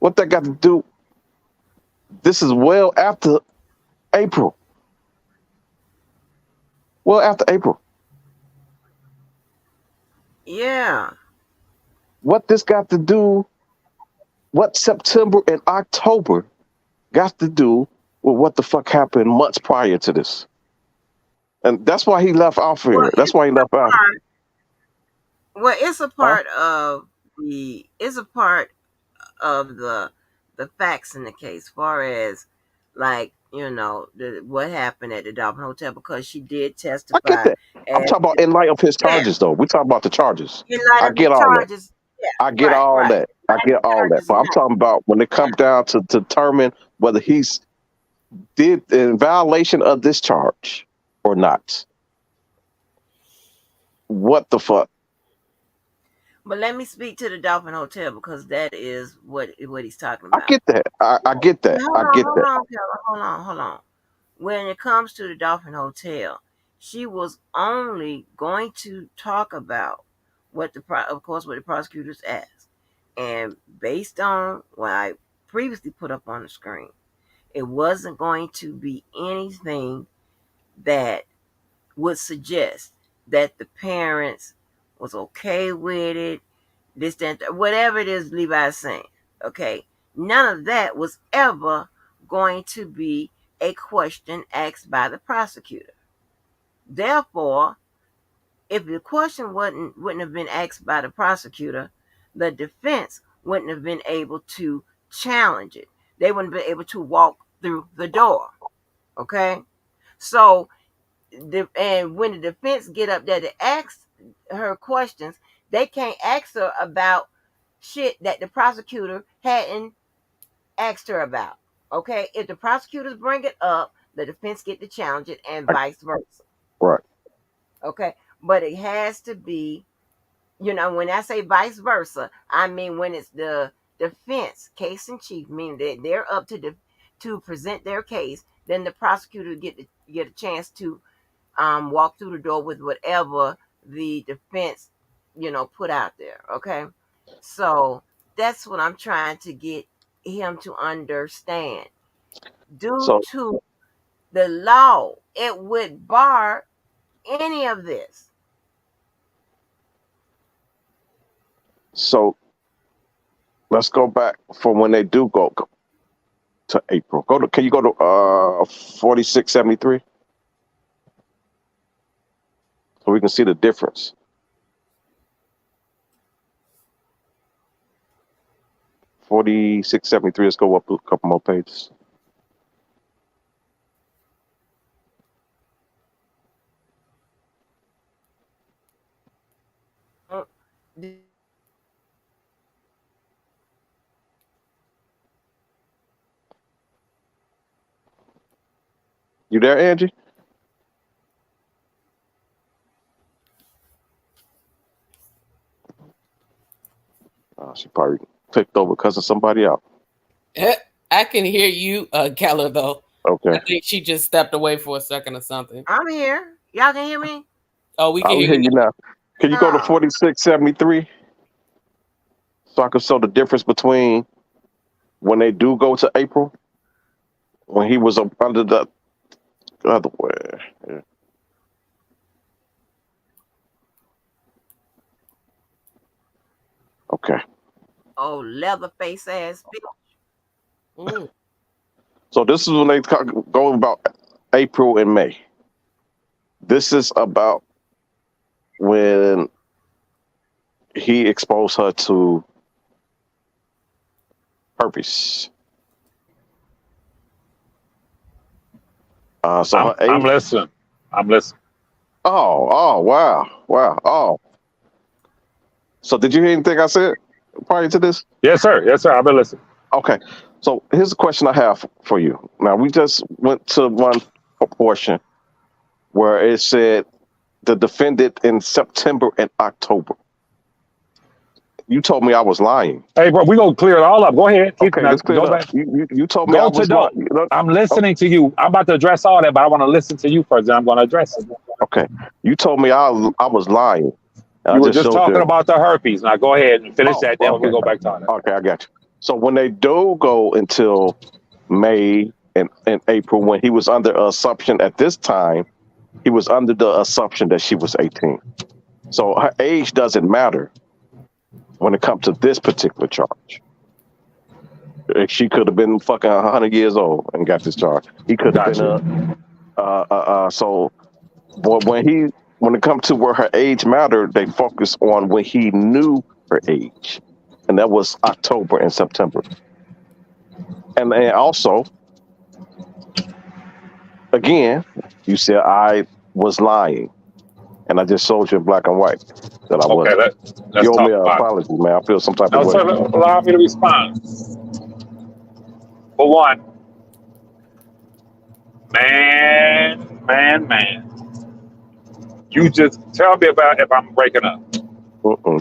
What that got to do? This is well after April. Well after April. Yeah. What this got to do? What September and October got to do with what the fuck happened months prior to this? And that's why he left off Well, here. That's it's why he a left out. part. Well, it's a Huh? part of the. It's a part of the facts in the case, far as like what happened at the Dolphin Hotel because she did I get testify that. I'm as talking about in light of his yeah charges, though. We talking about the charges. in light I of his get all that. charges. Yeah, I get right, all right. that. I Like get the all that. charges But I'm now. talking about when it comes down to determine whether he's did in violation of this charge or not. What the fuck? But let me speak to the Dolphin Hotel because that is what he's talking I about. get that. I get that. Hold I on, get hold that. on, Taylor. Hold on. When it comes to the Dolphin Hotel, she was only going to talk about of course, what the prosecutors asked, and based on what I previously put up on the screen, it wasn't going to be anything that would suggest that the parents was okay with it, this, that, whatever it is Levi's saying. Okay. None of that was ever going to be a question asked by the prosecutor. Therefore, if the question wouldn't have been asked by the prosecutor, the defense wouldn't have been able to challenge it. They wouldn't have been able to walk through the door. Okay? So and when the defense get up there to ask her questions, they can't ask her about shit that the prosecutor hadn't asked her about. Okay, if the prosecutors bring it up, the defense get to challenge it, and I, vice versa. right. Okay, but it has to be, when I say vice versa, I mean when it's the defense case in chief, meaning that they're up to present their case, then the prosecutor get a chance to walk through the door with whatever the defense, put out there. Okay, so that's what I'm trying to get him to understand. Due So to the law, it would bar any of this. so let's go back for when they do go to April. Can you go to 4673 so we can see the difference? 4673. Let's go up a couple more pages. Uh, You there, Angie? She probably clicked over because of somebody else. I can hear you, Keller, though. Okay. I think she just stepped away for a second or something. I'm here. Y'all can hear me? Oh, we can I'll hear hear you. you now. Can you go to Oh. 4673 so I can show the difference between when they do go to April, when he was under the other way. Yeah. Okay. Oh, Leatherface ass bitch. Mm. So this is when they go about April and May. This is about when he exposed her to herpes. So her age. I'm listening. I'm listening. Oh, wow. Oh. So did you hear anything I said prior to this? Yes, sir. Yes, sir. I've been listening. Okay. So here's a question I have for you. Now, we just went to one portion where it said the defendant in September and October. You told me I was lying. Hey, bro, we're going to clear it all up. Go ahead. Okay, let's clear go it up. back. You told me I Go to was dope. lying. I'm listening to you. I'm about to address all that, but I want to listen to you first, and I'm going to address it. Okay. You told me I was lying. You were just talking about the herpes. Now go ahead and finish that. Then we'll go back to that. Okay, I got you. So when they do go until May and April, when he was under assumption at this time, he was under the assumption that she was 18. So her age doesn't matter when it comes to this particular charge. She could have been fucking 100 years old and got this charge. He could have been so but when it comes to where her age mattered, they focus on when he knew her age. And that was October and September. And also, again, you said I was lying. And I just showed you in black and white that I wasn't. Let's you owe talk me an about apology, man. I feel some type of way. Sir, allow me to respond. For one, man. You just tell me about if I'm breaking up.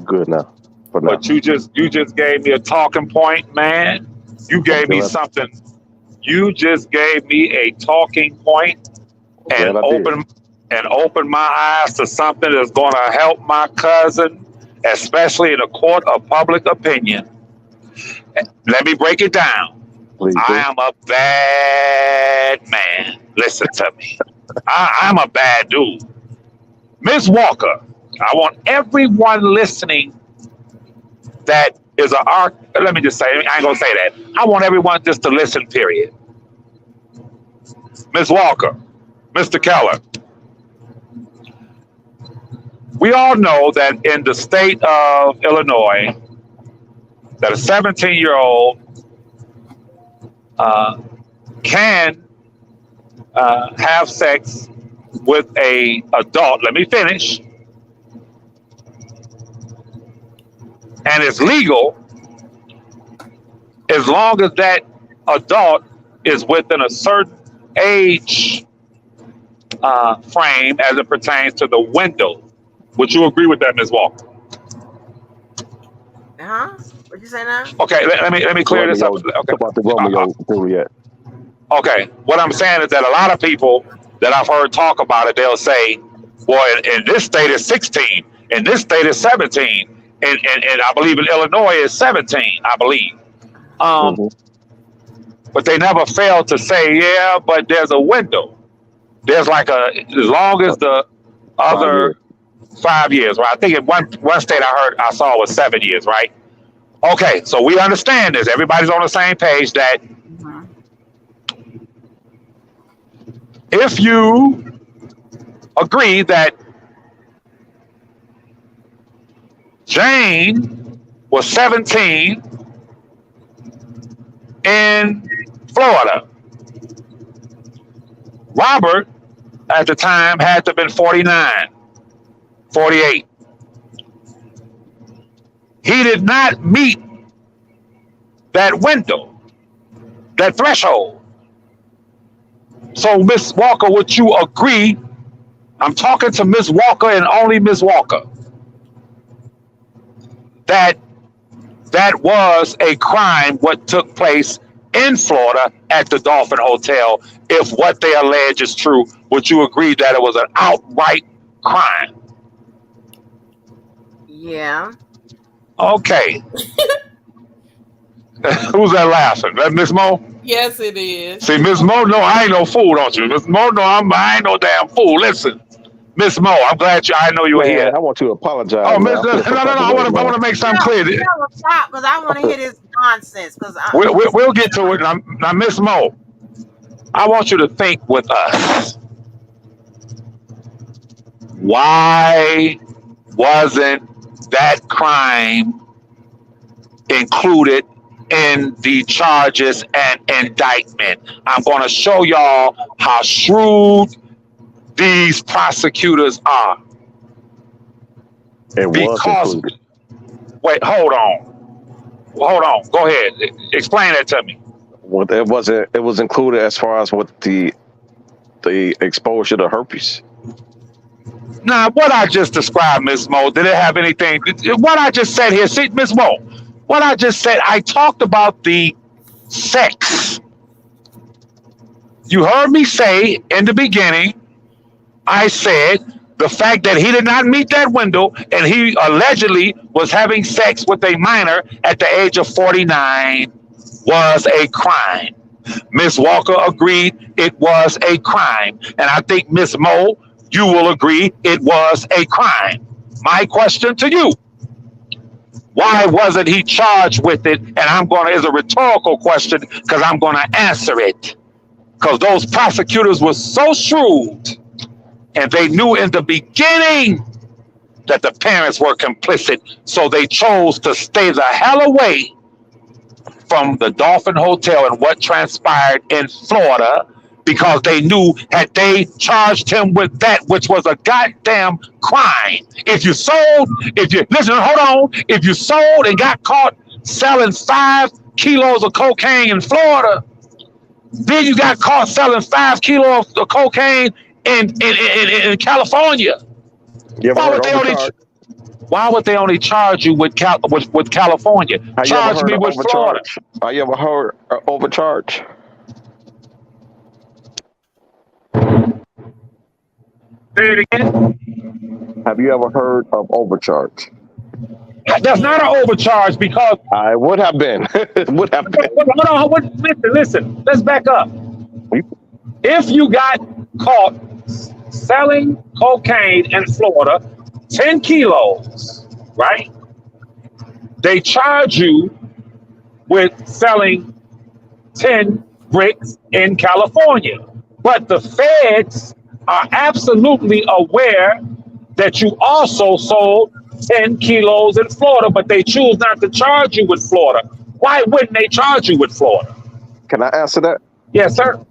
Good now. But you just gave me a talking point, man. You gave me something. You just gave me a talking point and opened my eyes to something that's going to help my cousin, especially in a court of public opinion. Let me break it down. I am a bad man. Listen to me. I'm a bad dude. Ms. Walker, I want everyone listening that is an art. Let me just say, I ain't going to say that. I want everyone just to listen, period. Ms. Walker, Mr. Keller, we all know that in the state of Illinois, that a 17-year-old can have sex with a adult. Let me finish. And it's legal as long as that adult is within a certain age frame as it pertains to the window. Would you agree with that, Ms. Walker? Huh? What'd you say now? Okay, let me clear this up. Romeo, Okay, about the Romeo Juliet. okay. What I'm saying is that a lot of people that I've heard talk about it, they'll say, "Boy, in this state is 16, in this state is 17, and I believe in Illinois is 17. I believe." Hmm. But they never fail to say, "Yeah, but there's a window. There's like as long as the 5 years. other 5 years, right? I think in one state I saw was 7 years, right? Okay, so we understand this. Everybody's on the same page that Mm-hmm. if you agree that Jane was 17 in Florida, Robert at the time had to have been 49, 48. He did not meet that window, that threshold. So, Miss Walker, would you agree? I'm talking to Miss Walker and only Miss Walker. That was a crime. What took place in Florida at the Dolphin Hotel? If what they allege is true, would you agree that it was an outright crime? Yeah. Okay. Who's that laughing? That Miss Mo? Yes, it is. See, Miss Mo, no, I ain't no fool, don't you? Miss Mo, no, I ain't no damn fool. Listen, Miss Mo, I'm glad I know you were Man, here. I want you to apologize. Oh, man. Miss, I feel some no, type of I way, want man. to make something clear. Stop, because I want to hear this nonsense. Because We'll get to it. Now, Miss Mo, I want you to think with us. Why wasn't that crime included in the charges and indictment? I'm going to show y'all how shrewd these prosecutors are. It was Because, included. wait, hold on. Go ahead. Explain that to me. Well, it was included as far as with the exposure to herpes. Now, what I just described, Miss Mo, did it have anything? What I just said here, see, Miss Mo, what I just said, I talked about the sex. You heard me say in the beginning, I said the fact that he did not meet that window and he allegedly was having sex with a minor at the age of 49 was a crime. Miss Walker agreed it was a crime. And I think, Miss Mo, you will agree it was a crime. My question to you, why wasn't he charged with it? And it's a rhetorical question because I'm going to answer it. Because those prosecutors were so shrewd and they knew in the beginning that the parents were complicit. So they chose to stay the hell away from the Dolphin Hotel and what transpired in Florida, because they knew had they charged him with that, which was a goddamn crime. If you sold and got caught selling 5 kilos of cocaine in Florida, then you got caught selling 5 kilos of cocaine in California. You ever heard overcharge? Why would they only charge you with California? Have you ever Charge heard me of with Florida. overcharge? Have you ever heard of overcharge? Say it again. Have you ever heard of overcharge? That's not an overcharge because I would have been. It would have been. hold on, listen. Let's back up. If you got caught selling cocaine in Florida, 10 kilos, right? They charge you with selling 10 bricks in California. But the feds are absolutely aware that you also sold 10 kilos in Florida, but they choose not to charge you with Florida. Why wouldn't they charge you with Florida? Can I answer that? Yes, sir.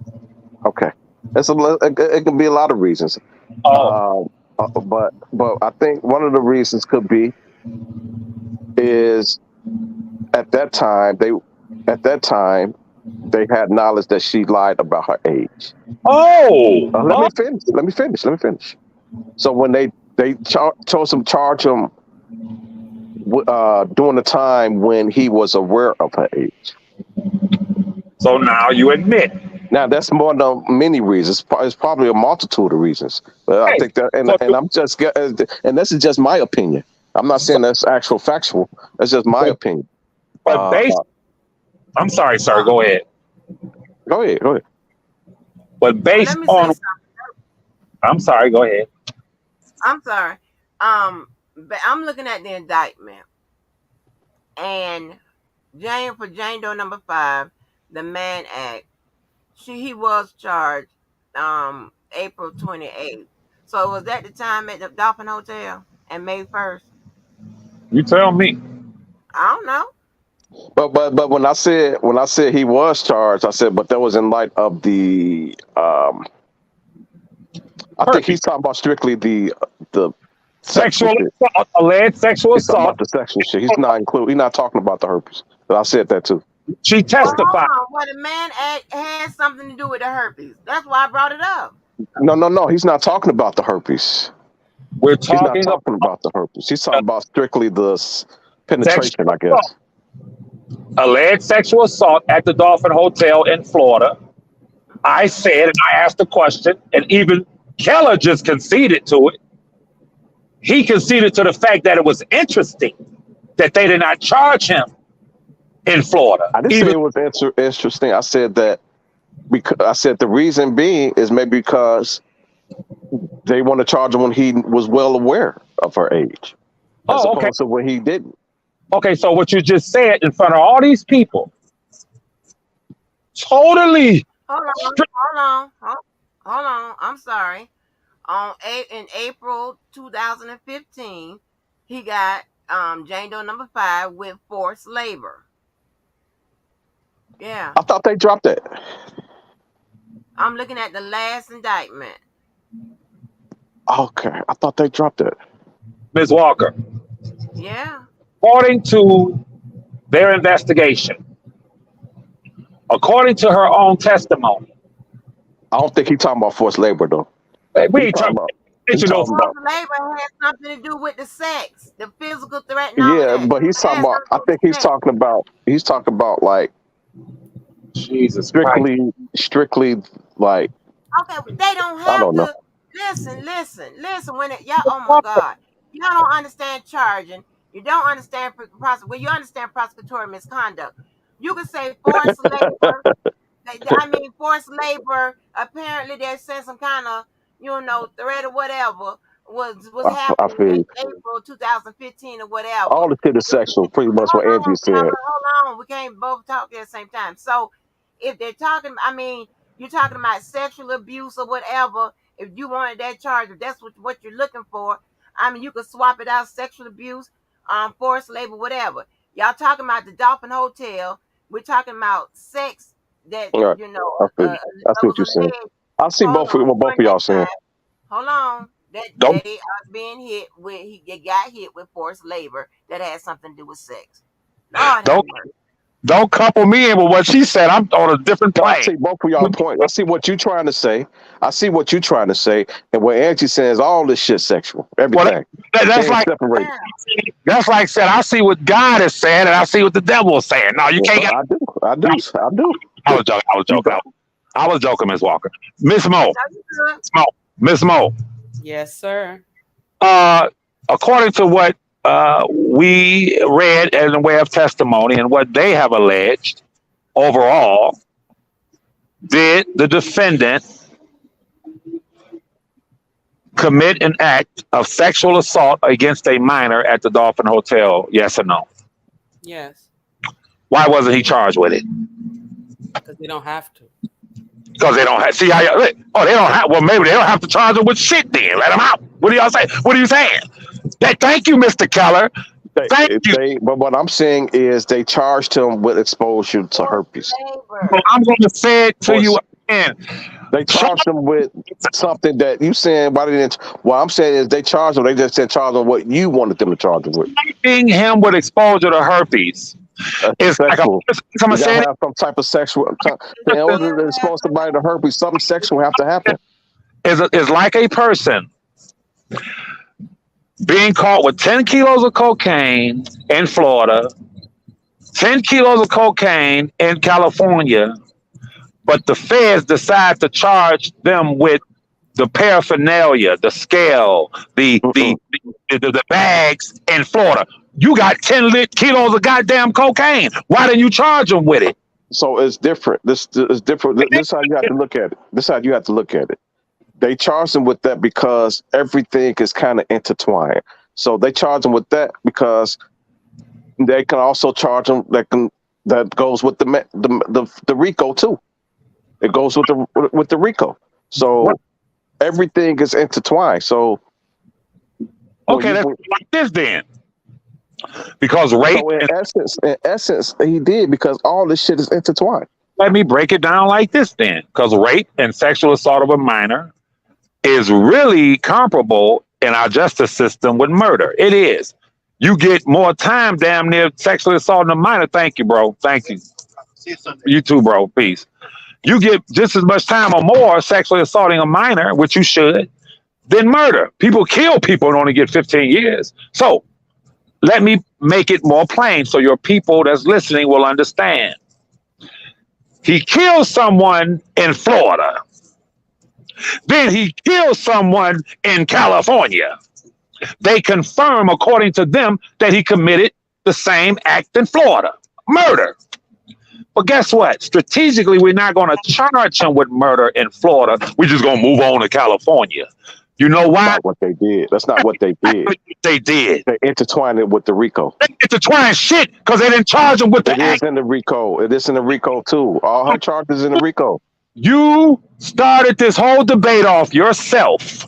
Okay. It can be a lot of reasons. But I think one of the reasons could be is at that time they had knowledge that she lied about her age. Oh, Let me finish. Let me finish. Let me finish. So when they chose him, charge him during the time when he was aware of her age. so now you admit. Now that's more than many reasons. It's probably a multitude of reasons. But I Hey, think that, so, and I'm just, and this is just my opinion. I'm not saying that's actual factual. That's just my opinion. but based, I'm sorry, sir. Go ahead. Go ahead. Go ahead. But Let based me say on, something. I'm sorry. Go ahead. I'm sorry. But I'm looking at the indictment, and Jane Doe number 5, the Mann Act. He was charged April 28th. So was that the time at the Dolphin Hotel and May 1st? You tell me. I don't know. But when I said he was charged, I said, but that was in light of the I think he's talking about strictly the Sexual shit. assault, alleged sexual He's talking assault. about the sexual shit. He's not talking about the herpes. But I said that too. She Well, testified. hold on. Well, the Mann Act has something to do with the herpes. That's why I brought it up. No. He's not talking about the herpes. We're He's not talking talking about the herpes. He's talking about strictly the penetration, sexual I guess. alleged sexual assault at the Dolphin Hotel in Florida. I said, and I asked the question, and even Keller just conceded to it. He conceded to the fact that it was interesting that they did not charge him in Florida. I didn't say it was interesting. I said that because I said the reason being is maybe because they want to charge him when he was well aware of her age, as opposed to when he didn't. Okay, so what you just said in front of all these people, totally. Hold on. I'm sorry. In April 2015, he got Jane Doe number 5 with forced labor. Yeah. I thought they dropped that. I'm looking at the last indictment. Okay, I thought they dropped that. Ms. Walker, Yeah. according to their investigation, according to her own testimony, I don't think he's talking about forced labor though. we ain't talking about. He's talking Forced about labor has something to do with the sex, the physical threat. yeah, but he's talking about. I think he's talking about like Jesus strictly like Okay, they don't I have don't know. to listen. When y'all, oh my God, y'all don't understand charging. You don't understand well, you understand prosecutorial misconduct. You can say forced labor. Forced labor. Apparently, they said some kind of threat or whatever was I happening feel in you. April 2015 or whatever. All the shit is sexual, pretty much what Angie said. Hold on. We can't both talk at the same time. So if they're talking, you're talking about sexual abuse or whatever. If you wanted that charge, if that's what you're looking for, you could swap it out: sexual abuse, forced labor, whatever. Y'all talking about the Dolphin Hotel. We're talking about sex that Right. I feel you. I see what you're saying. I see what both of y'all saying. Hold on. That Don't- they are being hit with, they got hit with forced labor that has something to do with sex. Lord have mercy. Don't couple me in with what she said. I'm on a different No, I plane. see both of y'all points. I see what you're trying to say. And what Angie says, all this shit sexual. Everything. That's like separate. that's like said. I see what God is saying, and I see what the devil is saying. No, you can't. I do. I was joking. I was joking, Miss Walker. Miss Mo. Yes, sir. According to what we read in the way of testimony and what they have alleged, overall, did the defendant commit an act of sexual assault against a minor at the Dolphin Hotel? Yes or no? Yes. Why wasn't he charged with it? Because they don't have to. Because they don't have. See how? They don't have. Well, maybe they don't have to charge him with shit. Then let him out. What do y'all say? What are you saying? Thank you, Mr. Keller. Thank you. But what I'm saying is they charged him with exposure to herpes. I'm going to say it to you again. They charged him with something that you saying. Why didn't? What I'm saying is they charged him. They just said charge him what you wanted them to charge him with. Charging him with exposure to herpes It's like a Sexual. someone You gotta saying have some type of sexual. In order to expose somebody to herpes, something sexual have to happen. is like a person being caught with 10 kilos of cocaine in Florida, 10 kilos of cocaine in California, but the feds decide to charge them with the paraphernalia, the scale, the bags in Florida. You got 10 kilos of goddamn cocaine. Why didn't you charge them with it? So it's different. This is different. This is how you have to look at it. This is how you have to look at it. They charge them with that because everything is kind of intertwined. So they charge them with that because they can also charge them that goes with the RICO too. It goes with the RICO. So everything is intertwined. So okay, let's like this then. Because rape. So in essence, he did because all this shit is intertwined. Let me break it down like this then. Because rape and sexual assault of a minor is really comparable in our justice system with murder. It is. You get more time damn near sexually assaulting a minor. Thank you, bro. Thank you. You too, bro. Peace. You get just as much time or more sexually assaulting a minor, which you should, than murder. People kill people and only get 15 years. So let me make it more plain so your people that's listening will understand. He killed someone in Florida. Then he killed someone in California. They confirm, according to them, that he committed the same act in Florida, murder. But guess what? Strategically, we're not going to charge him with murder in Florida. We're just going to move on to California. You know why? That's not what they did. That's not what they did. They did. They intertwined it with the RICO. They intertwined shit because they didn't charge him with the act. It is in the RICO. It is in the RICO too. All her charges in the RICO. You started this whole debate off yourself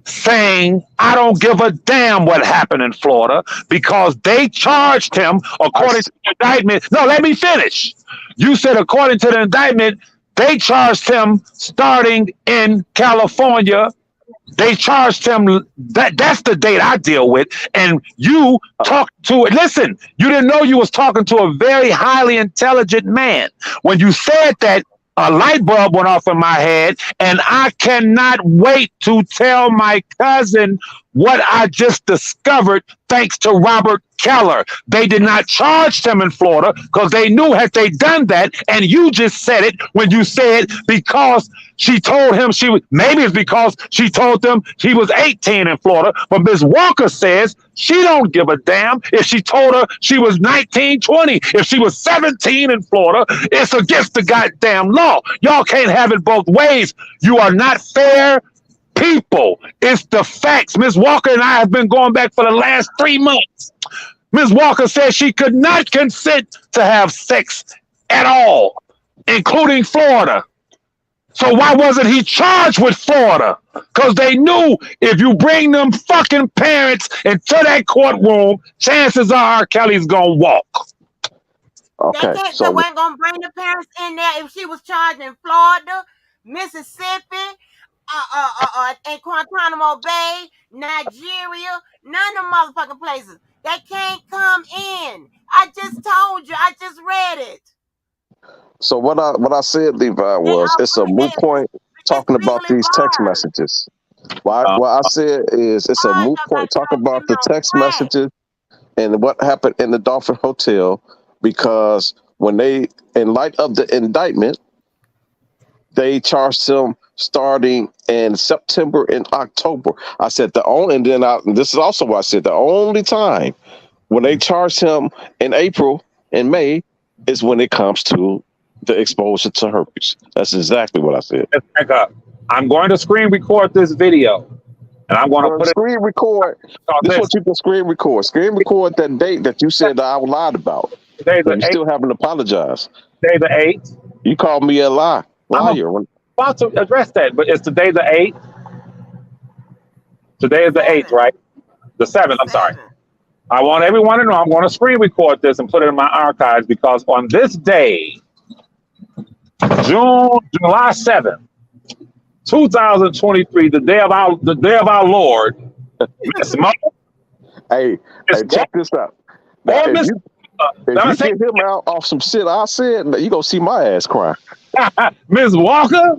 saying, I don't give a damn what happened in Florida because they charged him according to the indictment. No, let me finish. You said according to the indictment, they charged him starting in California. They charged him. That's the date I deal with. And you talked to it. Listen, you didn't know you was talking to a very highly intelligent man. When you said that, a light bulb went off in my head, and I cannot wait to tell my cousin what I just discovered thanks to Robert Keller. They did not charge him in Florida because they knew had they done that, and you just said it when you said because she told him maybe it's because she told them she was 18 in Florida, but Ms. Walker says she don't give a damn if she told her she was 19, 20. If she was 17 in Florida, it's against the goddamn law. Y'all can't have it both ways. You are not fair people. It's the facts. Ms. Walker and I have been going back for the last 3 months. Ms. Walker said she could not consent to have sex at all, including Florida. So why wasn't he charged with Florida? Because they knew if you bring them fucking parents into that courtroom, chances are R. Kelly's gonna walk. Okay, they weren't gonna bring the parents in there if she was charged in Florida, Mississippi, and Guantanamo Bay, Nigeria, none of them motherfucking places. They can't come in. I just told you. I just read it. So what I said, Levi, was it's a moot point talking about these text messages. What I said is it's a moot point talking about the text messages and what happened in the Dolphin Hotel, because when they, in light of the indictment, they charged him starting in September and October. I said this is also what I said, the only time when they charged him in April and May is when it comes to the exposure to herpes. That's exactly what I said. I'm going to screen record this video, and I'm going to put screen record. This is what you can screen record. Screen record that date that you said that I lied about. You still haven't apologized. Today the 8th. You called me a liar. I'm about to address that, but it's today the 8th. Today is the 8th, right? The 7th. I'm sorry. I want everyone to know I'm going to screen record this and put it in my archives, because on this day, July 7th, 2023, the day of our Lord. Hey, check this out. If you get him out off some shit I said, you gonna see my ass cry. Ms. Walker,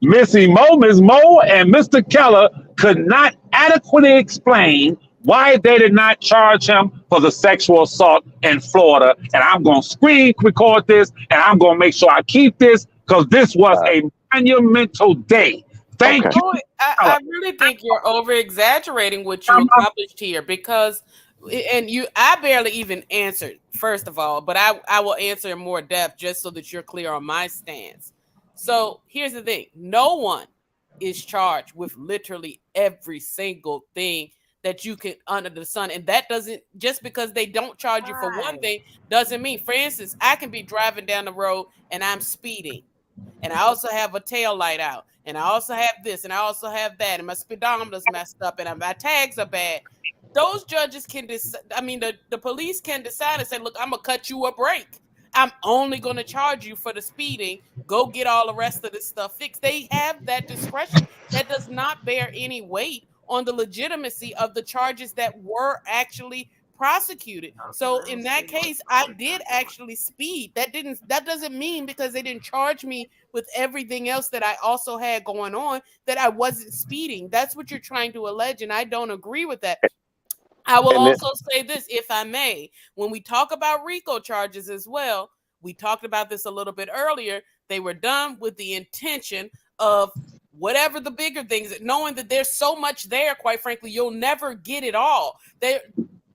Missy Mo, Ms. Mo, and Mr. Keller could not adequately explain why they did not charge him for the sexual assault in Florida. And I'm going to screen record this, and I'm going to make sure I keep this, because this was a monumental day. Thank you. I really think you're over exaggerating what you accomplished here, because I barely even answered, first of all, but I will answer in more depth just so that you're clear on my stance. So here's the thing. No one is charged with literally every single thing that you can under the sun. And that doesn't, just because they don't charge you for one thing, doesn't mean, for instance, I can be driving down the road and I'm speeding. And I also have a tail light out. And I also have this, and I also have that, and my speedometer's messed up, and my tags are bad. Those judges can decide. I mean, the police can decide and say, look, I'm going to cut you a break. I'm only going to charge you for the speeding. Go get all the rest of this stuff fixed. They have that discretion. That does not bear any weight on the legitimacy of the charges that were actually prosecuted. So in that case, I did actually speed. That doesn't mean because they didn't charge me with everything else that I also had going on that I wasn't speeding. That's what you're trying to allege, and I don't agree with that. I will also say this, if I may, when we talk about RICO charges as well, we talked about this a little bit earlier. They were done with the intention of whatever the bigger things, knowing that there's so much there, quite frankly, you'll never get it all.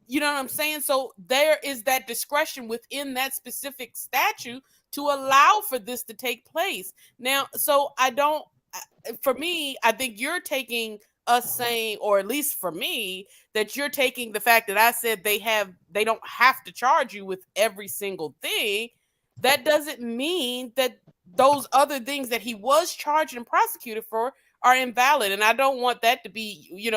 You know what I'm saying? So there is that discretion within that specific statute to allow for this to take place. Now, so for me, I think you're taking us saying, or at least for me, that you're taking the fact that I said they don't have to charge you with every single thing. That doesn't mean that those other things that he was charged and prosecuted for are invalid. And I don't want that to be,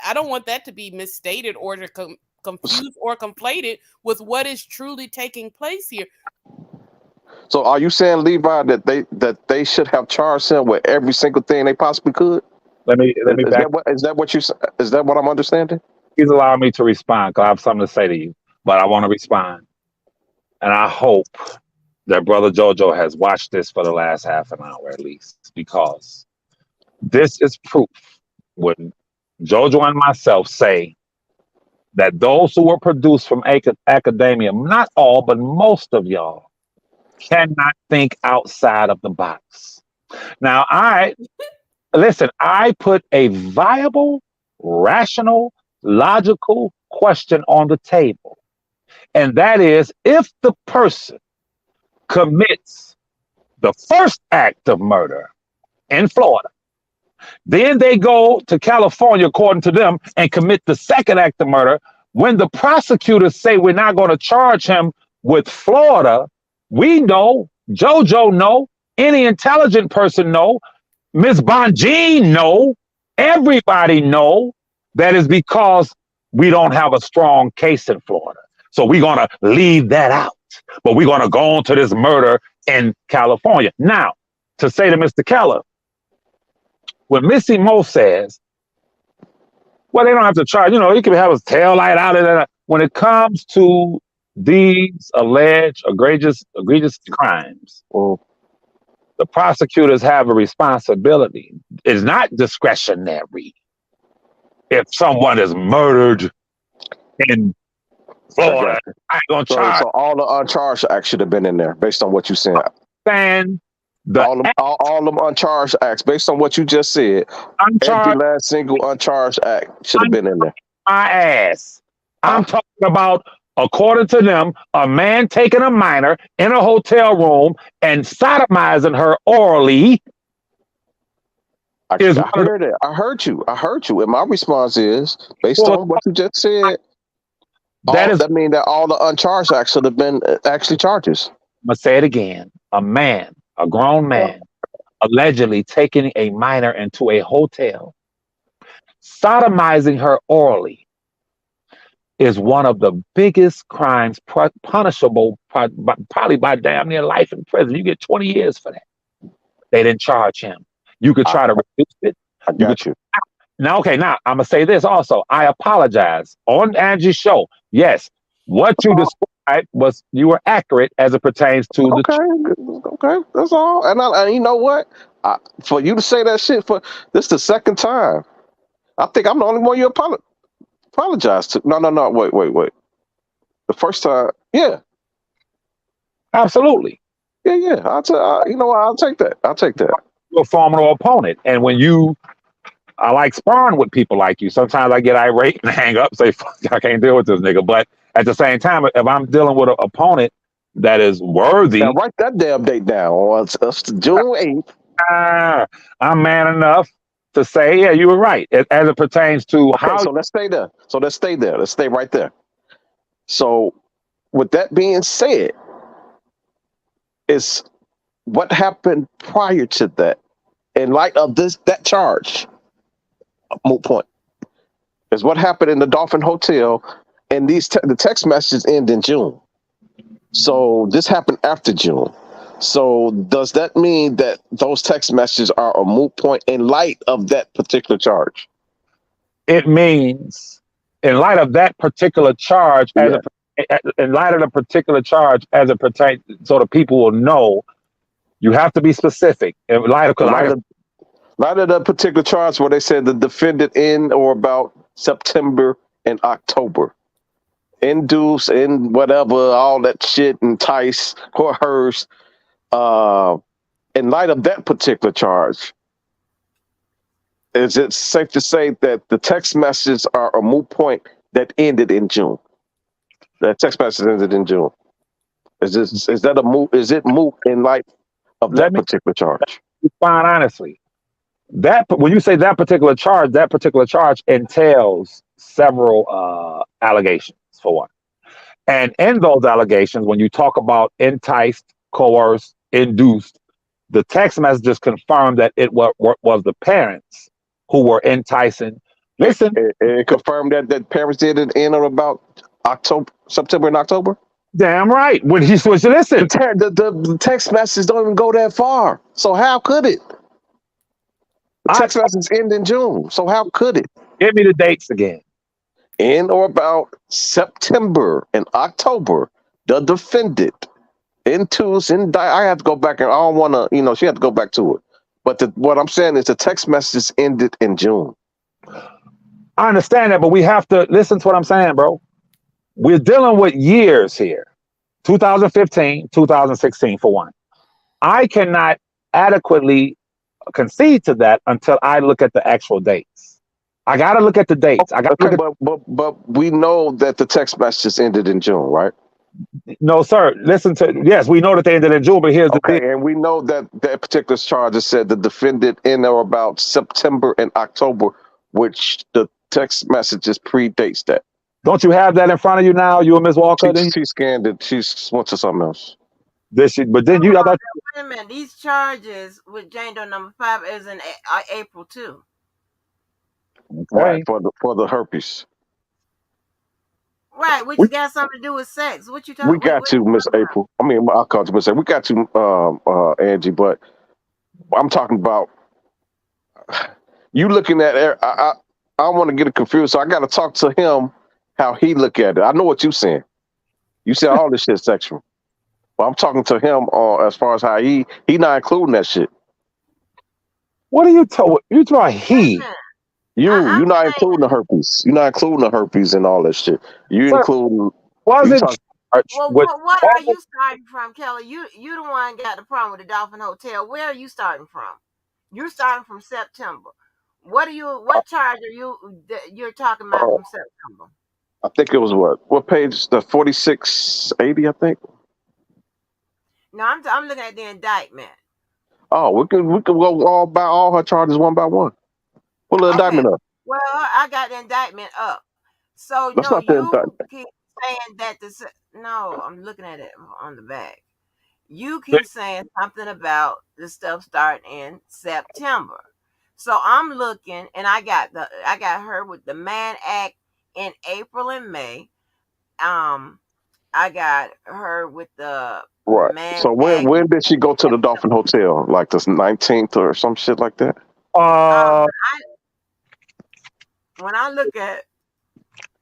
I don't want that to be misstated or to confused or conflated with what is truly taking place here. So are you saying, Levi, that they should have charged him with every single thing they possibly could? Let me back. Is that what I'm understanding? Please allow me to respond, because I have something to say to you, but I want to respond. And I hope that Brother Jojo has watched this for the last half an hour at least, because this is proof when Jojo and myself say that those who were produced from academia, not all, but most of y'all, cannot think outside of the box. Now, I put a viable, rational, logical question on the table. And that is, if the person commits the first act of murder in Florida, then they go to California, according to them, and commit the second act of murder. When the prosecutors say we're not going to charge him with Florida, we know, Jojo know, any intelligent person know, Ms. Bonjean know, everybody know that is because we don't have a strong case in Florida. So we're going to leave that out. But we're going to go on to this murder in California. Now, to say to Mr. Keller, when Missy Mo says, well, they don't have to charge, he can have his tail light out. And when it comes to these alleged egregious crimes, the prosecutors have a responsibility. It's not discretionary. If someone is murdered in Florida, I ain't gonna charge. So all the uncharged acts should have been in there, based on what you said. And all them uncharged acts, based on what you just said, every last single uncharged act should have been in there. My ass. I'm talking about, according to them, a man taking a minor in a hotel room and sodomizing her orally. I heard it. I heard you. And my response is, based on what you just said, that means that all the uncharged acts should have been actually charges. I'm going to say it again. A grown man, allegedly taking a minor into a hotel, sodomizing her orally, is one of the biggest crimes punishable probably by damn near life in prison. You get 20 years for that. They didn't charge him. You could try to reduce it. I got you. Now, I'm going to say this also. I apologize. On Angie's show, yes, what you described right, was you were accurate as it pertains to the. Okay, that's all. And you know what? For you to say that shit for this the second time, I think I'm the only one you apologize to. No. Wait. The first time, yeah. Absolutely. Yeah. You know what? I'll take that. You're a formidable opponent, and I like sparring with people like you. Sometimes I get irate and hang up, say, "Fuck, I can't deal with this nigga." But at the same time, if I'm dealing with an opponent that is worthy, Now write that damn date down. It's June 8th. I'm man enough to say, yeah, you were right. As it pertains to Okay, so let's stay there. Let's stay right there. So, with that being said, is what happened prior to that, in light of that charge, moot point, is what happened in the Dolphin Hotel, and the text messages end in June. So this happened after June. So does that mean that those text messages are a moot point in light of that particular charge? It means, in light of that particular charge, in light of the particular charge as it pertains, so the people will know, you have to be specific. In light of the particular charge where they said the defendant in or about September and October. Induce and whatever, all that shit, entice, coerce. In light of that particular charge, is it safe to say that the text messages are a moot point that ended in June? The text message ended in June. Is that a moot? Is it moot in light of that particular charge? Fine, honestly. When you say that particular charge entails several allegations, for one. And in those allegations, when you talk about enticed, coerced, induced, the text messages confirm that it was the parents who were enticing. Listen, it confirmed that parents did it in or about September and October. Damn right. When he switched, listen, the text messages don't even go that far. So how could it? The text messages end in June. So how could it? Give me the dates again. In or about September and October, the defendant I have to go back, and I don't want to, she had to go back to it. But what I'm saying is the text messages ended in June. I understand that, but we have to listen to what I'm saying, bro. We're dealing with years here. 2015, 2016, for one. I cannot adequately concede to that until I look at the actual dates. I got to look at the dates. But we know that the text messages ended in June, right? No, sir. Yes, we know that they ended in June, but here's the thing. And we know that that particular charge has said the defendant in or about September and October, which the text messages predates that. Don't you have that in front of you now, you and Ms. Walker? She scanned it. She went to something else. But then wait a minute. These charges with Jane Doe number 5 is in April too. Okay. Right, for the herpes. Right, which got something to do with sex. What you talking? We got you, Miss April. I mean, I called you Miss April. We got you, Angie. But I'm talking about you looking at. I want to get it confused, so I got to talk to him how he look at it. I know what you saying. You said all this shit sexual, but I'm talking to him as far as how he not including that shit. What are you talking? You talking he? You're not including the herpes. You're not including the herpes and all that shit. You include. Well, what are you starting from, Kelly? You the one got the problem with the Dolphin Hotel. Where are you starting from? You're starting from September. What charge are you're talking about from September? I think it was what page? The 4680, I think. No, I'm looking at the indictment. Oh, we could go all her charges one by one. Pull the indictment up. Well, I got the indictment up. So That's no, you keep saying that no, I'm looking at it on the back. You keep saying something about the stuff starting in September. So I'm looking, and I got her with the Mann Act in April and May. I got her with the right. Mann So when did she go to the Dolphin Hotel? Like the 19th or some shit like that? When I look at,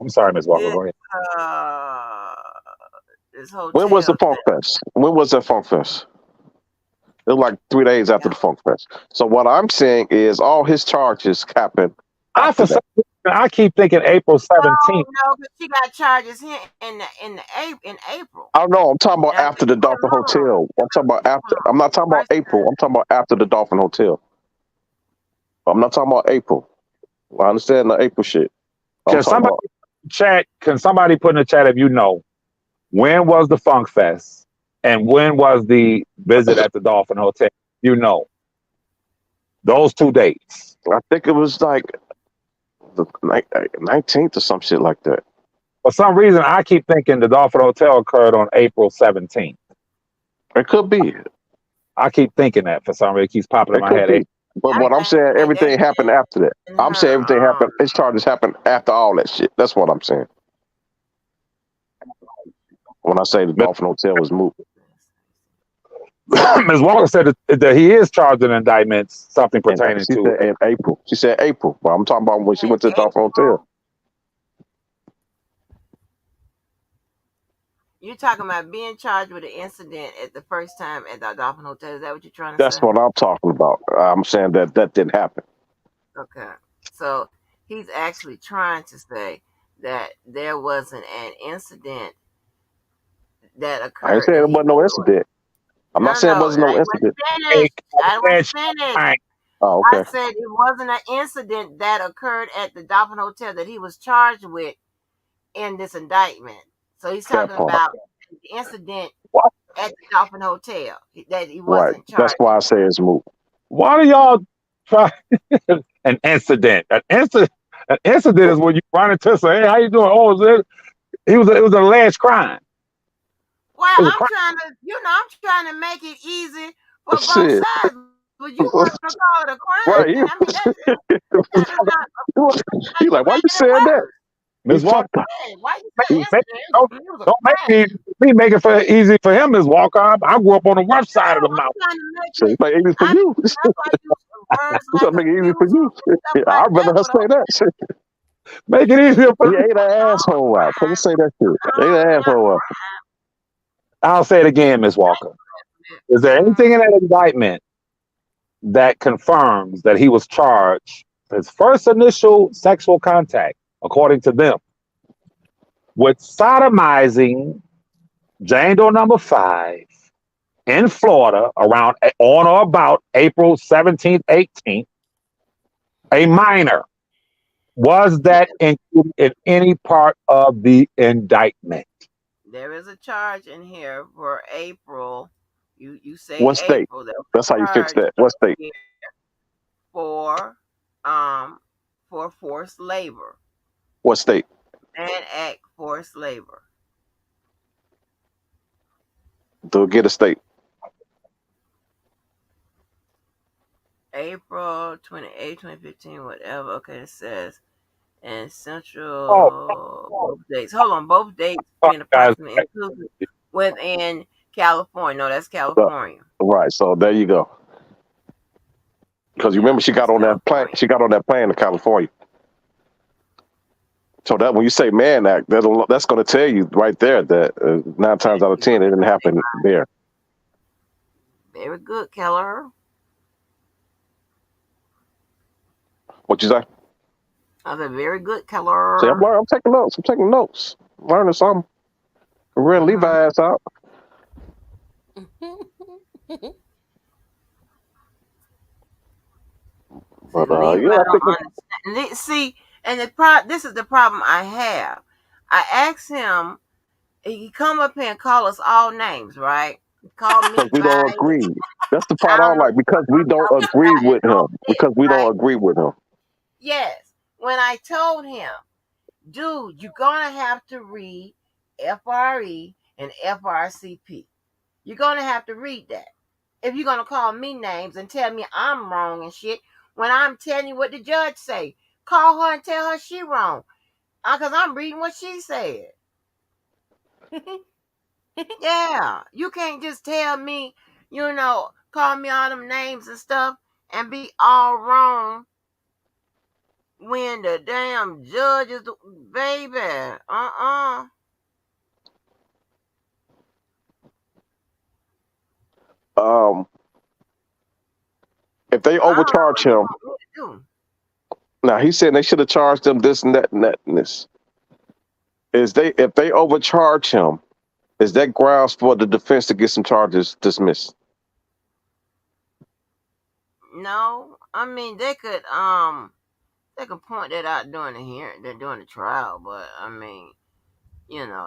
I'm sorry, Ms. Walker. Go ahead. this hotel. When was the Funk Fest? When was that Funk Fest? It was like 3 days after the Funk Fest. So what I'm saying is all his charges happened after that. I keep thinking April 17th. No, but she got charges here in April. I don't know. I'm talking about after the Dolphin Hotel. I'm talking about after. I'm not talking about April. I'm talking about after the Dolphin Hotel. I'm not talking about April. I understand the April shit. Can somebody put in the chat if you know when was the Funk Fest and when was the visit at the Dolphin Hotel? You know those 2 dates. I think it was like the 19th or some shit like that. For some reason, I keep thinking the Dolphin Hotel occurred on April 17th. It could be. I keep thinking that for some reason. It keeps popping in my head. But what I'm saying, everything happened after that. I'm saying everything happened. His charges happened after all that shit. That's what I'm saying. When I say the Dolphin Hotel was moved. Ms. Walker said that he is charged in indictments, something pertaining to in April. She said April. But I'm talking about when she went to the Dolphin Hotel. You're talking about being charged with an incident at the first time at the Dolphin Hotel. Is that what you're trying to say? That's what I'm talking about. I'm saying that didn't happen. Okay. So he's actually trying to say that there wasn't an incident that occurred. I ain't saying it wasn't no incident. I'm not saying it wasn't no incident. I was finished. Oh, okay. I said it wasn't an incident that occurred at the Dolphin Hotel that he was charged with in this indictment. So he's talking about the incident at the Dolphin Hotel that he wasn't charged. That's why I say it's moot. Why do y'all try an incident? An incident is when you run into say, "Hey, how you doing?" Oh, it was an alleged crime. Well, I'm trying to make it easy for both sides. But you want to call it a crime? Right. You're like, why you saying that? Ms. Walker, why you don't make me make it easy for him, Ms. Walker. I grew up on the rough side of the mountain. So it's like easy for you. It's trying to make it easy for you. I'd rather her say that. Make it easier for you. Ain't an asshole out. Can you say that shit? Ain't an asshole out. I'll say it again, Ms. Walker. Is there anything in that indictment that confirms that he was charged his first initial sexual contact, according to them, with sodomizing Jane Doe number 5 in Florida around on or about April 17th, 18th, a minor? Was that included in any part of the indictment? There is a charge in here for April. You say what state? April. That's how you fix that. What state? For forced labor. What state? And act forced labor. Do get a state. April 28, 2015, whatever. Okay, it says. And central both dates. Hold on, both dates being approximately included within California. No, that's California. Right. So there you go. Because you remember she got on that plane. She got on that plane to California. So that when you say man act, that's going to tell you right there that 9 times out of 10 it didn't happen there. Very good, Keller. What you say? I said, very good, Keller. See, I'm taking notes. I'm learning something. We're going to leave our ass out. But I think see, and this is the problem I have. I asked him, he come up here and call us all names, right? Call me because we don't agree. That's the part I don't like, because we don't agree with him. Because we don't agree with him. Yes. When I told him, dude, you're going to have to read FRE and FRCP. You're going to have to read that. If you're going to call me names and tell me I'm wrong and shit, when I'm telling you what the judge say, call her and tell her she wrong. Because I'm reading what she said. Yeah. You can't just tell me, call me all them names and stuff and be all wrong when the damn judge is baby. um, if they I don't know overcharge what you him, want me to do. now he's saying they should have charged them this and that and that and this. If they overcharge him, is that grounds for the defense to get some charges dismissed? No, I mean they could point that out during the hearing, during the trial, but I mean,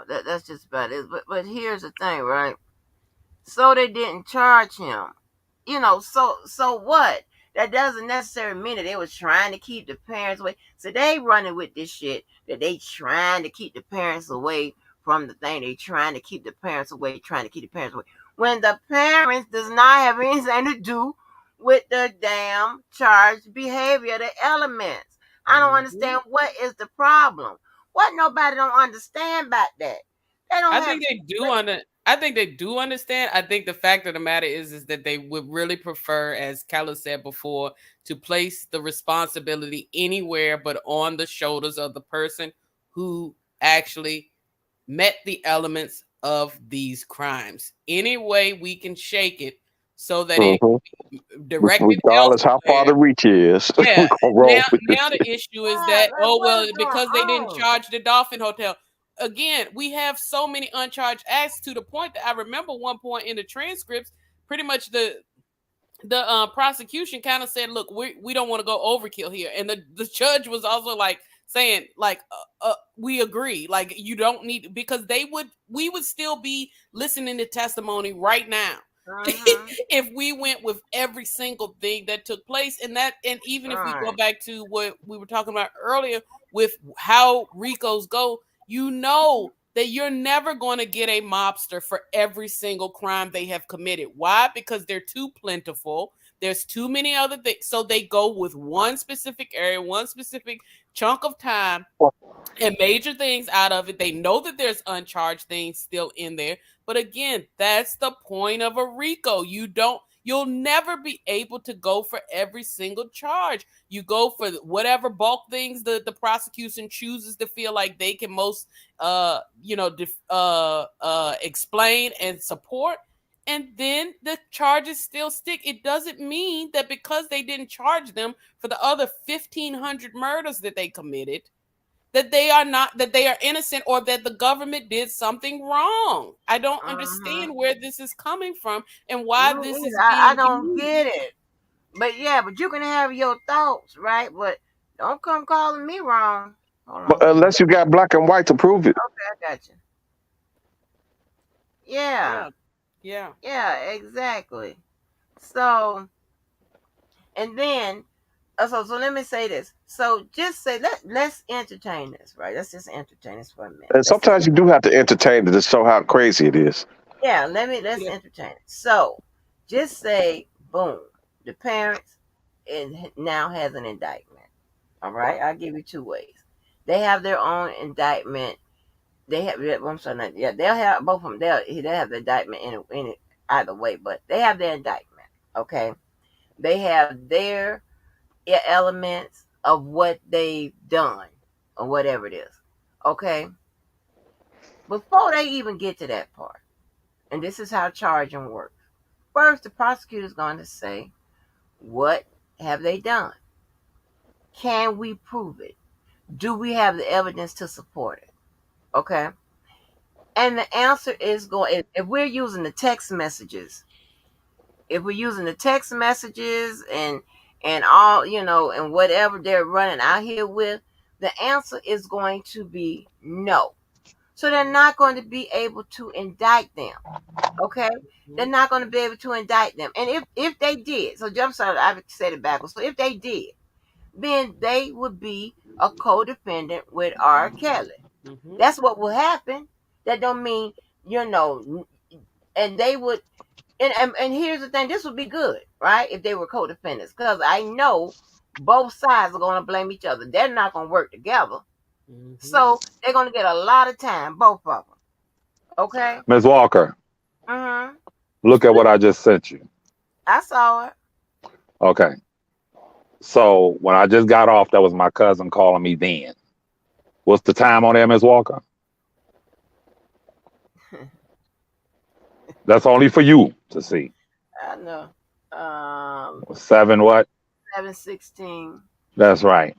that's just about it. But here's the thing, right? So they didn't charge him. So what? That doesn't necessarily mean that they was trying to keep the parents away. So they running with this shit that they trying to keep the parents away from the thing. They trying to keep the parents away, trying to keep the parents away. When the parents does not have anything to do with the damn charged behavior, the elements. I don't understand what is the problem. What nobody don't understand about that. They don't I have. think they do I think they do understand. I think the fact of the matter is that they would really prefer, as Kala said before, to place the responsibility anywhere but on the shoulders of the person who actually met the elements of these crimes. Any way we can shake it so that it directed Regardless how far the elsewhere. reach is, Yeah. we're gonna roll with this Now the shit. issue is Yeah, that, like, oh what well, is going because they didn't on? charge the Dolphin Hotel. Again, we have so many uncharged acts to the point that I remember one point in the transcripts, pretty much the prosecution kind of said, look, we don't want to go overkill here, and the judge was also like saying like we agree, like you don't need, because we would still be listening to testimony right now if we went with every single thing that took place. And even if we go Right. back to what we were talking about earlier with how RICOs go, that you're never going to get a mobster for every single crime they have committed. Why? Because they're too plentiful. There's too many other things. So they go with one specific area, one specific chunk of time, and major things out of it. They know that there's uncharged things still in there. But again, that's the point of a RICO. You'll never be able to go for every single charge. You go for whatever bulk things the prosecution chooses to feel like they can most explain and support. And then the charges still stick. It doesn't mean that because they didn't charge them for the other 1,500 murders that they committed, that they are innocent, or that the government did something wrong. I don't understand where this is coming from and why Me this either. is I being don't used. get it. But yeah, but you can have your thoughts, right? But don't come calling me wrong. Hold But on. unless you got black and white to prove it. Okay, I got you. Yeah. Yeah. Yeah, exactly. So, and then, so let me say this. So just say, let's entertain this, right? Let's just entertain this for a minute. And sometimes you do have to entertain it to show how crazy it is. Yeah, let's entertain it. So, just say, boom, the parents now has an indictment. All right, I'll give you two ways. They have their own indictment. They have, I'm sorry, not, yeah, they'll have both of them. They'll have the indictment in it either way, but they have their indictment. Okay, they have their elements of what they've done or whatever it is. Okay, before they even get to that part, and this is how charging works. First, the prosecutor is going to say, what have they done? Can we prove it? Do we have the evidence to support it? Okay. And the answer is going, if we're using the text messages, and all, and whatever they're running out here with, the answer is going to be no. So they're not going to be able to indict them. Okay? They're not going to be able to indict them. And if they did, so I'm sorry, I've said it backwards. So if they did, then they would be a co-defendant with R. Kelly. That's what will happen. That don't mean, and they would, and here's the thing, this would be good, right? If they were co-defendants, because I know both sides are going to blame each other. They're not going to work together. So they're going to get a lot of time, both of them. Okay? Ms. Walker, look at what I just sent you. I saw it. Okay. So when I just got off, that was my cousin calling me then. What's the time on there, Ms. Walker? That's only for you to see. I know. 7 what? 7:16. That's right.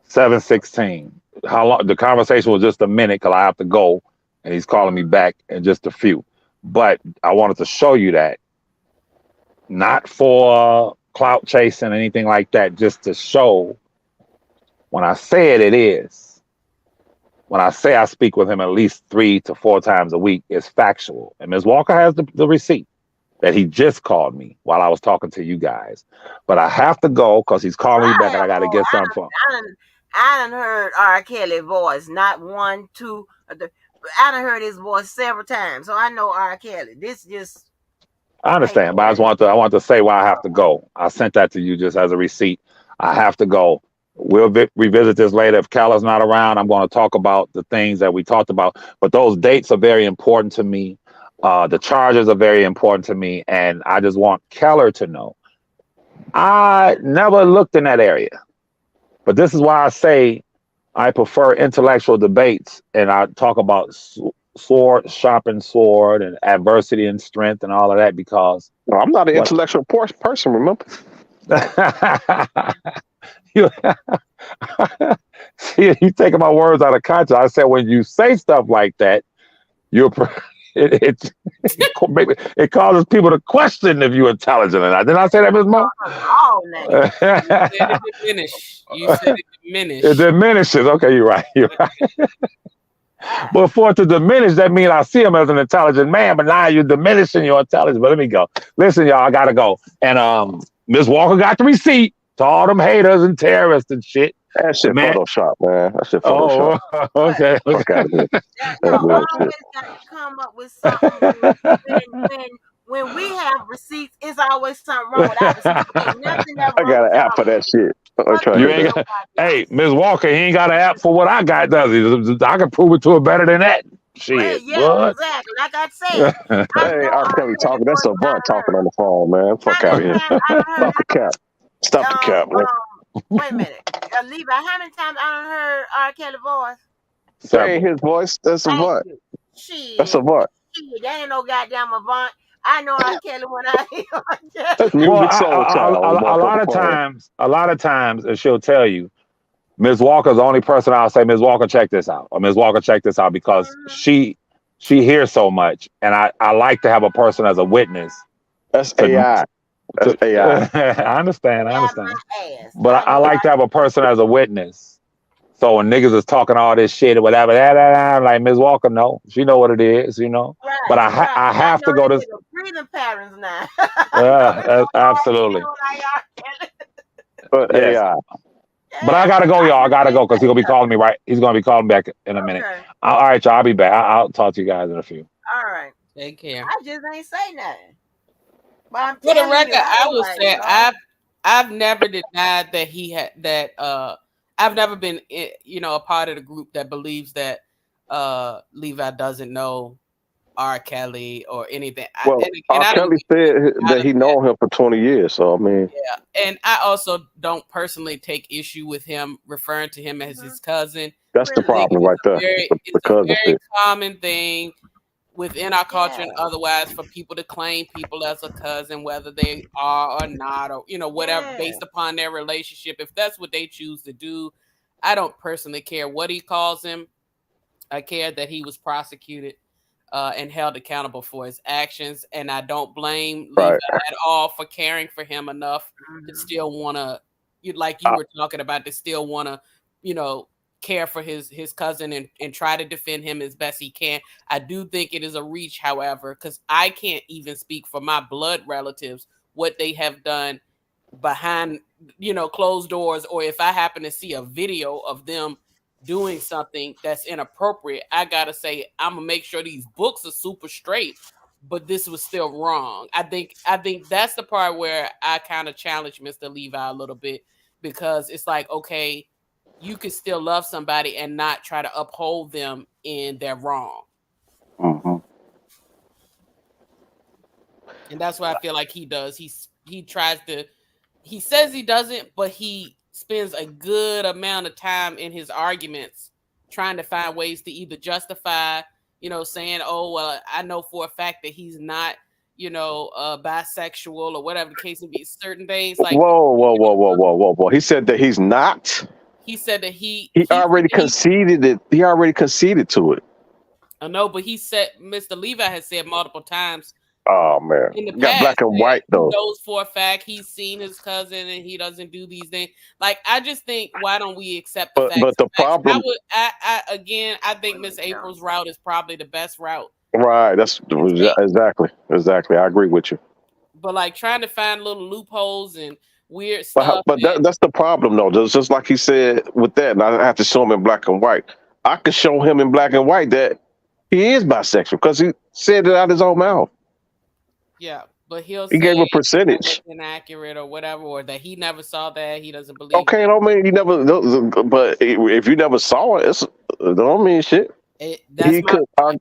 7:16. How long? The conversation was just a minute because I have to go, and he's calling me back in just a few. But I wanted to show you that, not for clout chasing or anything like that, just to show when I say it, it is. When I say I speak with him at least 3 to 4 times a week, it's factual. And Ms. Walker has the receipt that he just called me while I was talking to you guys. But I have to go because he's calling me back and I got to get something for him. I done heard R. Kelly voice, not one, two. I done heard his voice several times, so I know R. Kelly. This just I understand, but I want to say why I have to go. I sent that to you just as a receipt. I have to go. We'll revisit this later. If Callah's not around, I'm going to talk about the things that we talked about. But those dates are very important to me. The charges are very important to me, and I just want Keller to know. I never looked in that area, but this is why I say I prefer intellectual debates, and I talk about sharpened sword, and adversity and strength, and all of that because I'm not an intellectual person. Remember? you see, you taking my words out of context. I said when you say stuff like that, it causes people to question if you're intelligent or not. Didn't I say that, Ms. Mo? You said it diminished. It diminishes. Okay, you're right. You're right. But for it to diminish, that means I see him as an intelligent man, but now you're diminishing your intelligence. But let me go. Listen, y'all, I gotta go. And Ms. Walker got the receipt to all them haters and terrorists and shit. That shit Photoshop, man. That shit Photoshop. Oh, okay. Fuck out of here. Always got to come up with something when we have receipts, it's always something wrong with our receipts. Ain't nothing ever I got an app for that shit. Hey, Ms. Walker, he ain't got an app for what I got, does he? I can prove it to her better than that. Shit. Well, yeah, exactly. Like I said. Hey, R. Kelly talking. That's a butt talking on the phone, man. Fuck out of here. Stop the cap. Stop the cap, man. Wait a minute. Levi, how many times I done heard R. Kelly voice? That ain't his voice. That's a butt. That's a butt. That ain't no goddamn Avant. I know R. Kelly when I hear That's music soul child. A lot of times, and she'll tell you, Ms. Walker's the only person I'll say, Ms. Walker, check this out. Or Ms. Walker, check this out, because she hears so much. And I like to have a person as a witness. That's AI. That's AI. I understand. But I like to have a person as a witness. So when niggas is talking all this shit or whatever, I'm like, Ms. Walker, no. She know what it is, you know. Right, but I have to go to breathing patterns now. Yeah, absolutely. But AI. But I gotta go, y'all. I gotta go because he's gonna be calling me He's gonna be calling back in a minute. All right, y'all. I'll be back. I'll talk to you guys in a few. All right. Take care. I just ain't say nothing. But for the record, I will say I've never denied that he had that. I've never been, a part of the group that believes that Levi doesn't know R. Kelly or anything. Well, R. Kelly said that he known him for 20 years. So, I mean. Yeah. And I also don't personally take issue with him referring to him as his cousin. That's the problem right there. It's a very common thing within our culture and otherwise for people to claim people as a cousin, whether they are or not, or, whatever, based upon their relationship. If that's what they choose to do, I don't personally care what he calls him. I care that he was prosecuted and held accountable for his actions. And I don't blame Levi at all for caring for him enough to still want to, like you were talking about, to still want to, care for his cousin and try to defend him as best he can. I do think it is a reach, however, because I can't even speak for my blood relatives, what they have done behind, closed doors, or if I happen to see a video of them doing something that's inappropriate, I gotta say I'm gonna make sure these books are super straight, but this was still wrong. I think that's the part where I kind of challenge Mr. Levi a little bit, because it's like, okay, you can still love somebody and not try to uphold them in their wrong. Mm-hmm. And that's what I feel like he does. He tries to, he says he doesn't, but he spends a good amount of time in his arguments trying to find ways to either justify, saying, oh, well, I know for a fact that he's not, bisexual or whatever the case may be. Certain things like Whoa. He said that he's not. he said that he already conceded it. He already conceded to it. I know, but he said Mr. Levi has said multiple times. Oh man, in the got past, black and white though. He knows for a fact he's seen his cousin and he doesn't do these things. Like, I just think, why don't we accept the facts? But the problem, I think Miss April's route is probably the best route. Right. That's exactly. I agree with you. But like trying to find little loopholes and weird stuff. But that's the problem though. Just like he said with that, and I have to show him in black and white. I could show him in black and white that he is bisexual because he said it out his own mouth. Yeah, but he gave a percentage inaccurate or whatever, or that he never saw that, he doesn't believe. Okay, don't mean you never. But if you never saw it, it don't mean shit. R.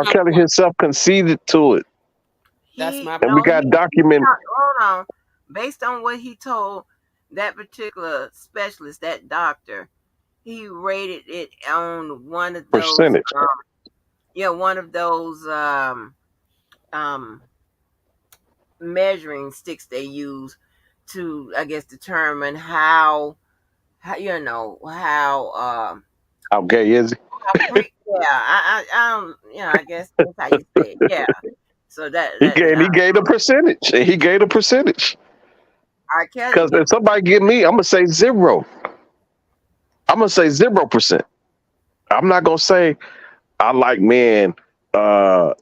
Kelly himself conceded to it. That's my point. And we got documented. Hold on, based on what he told that particular specialist, that doctor, he rated it on one of those percentage. One of those measuring sticks they use to, I guess, determine how gay is he? I guess that's how you say it. Yeah. So he gave a percentage. He gave a percentage. Because if somebody give me, I'm gonna say 0. I'm gonna say 0%. I'm not gonna say I like men 30%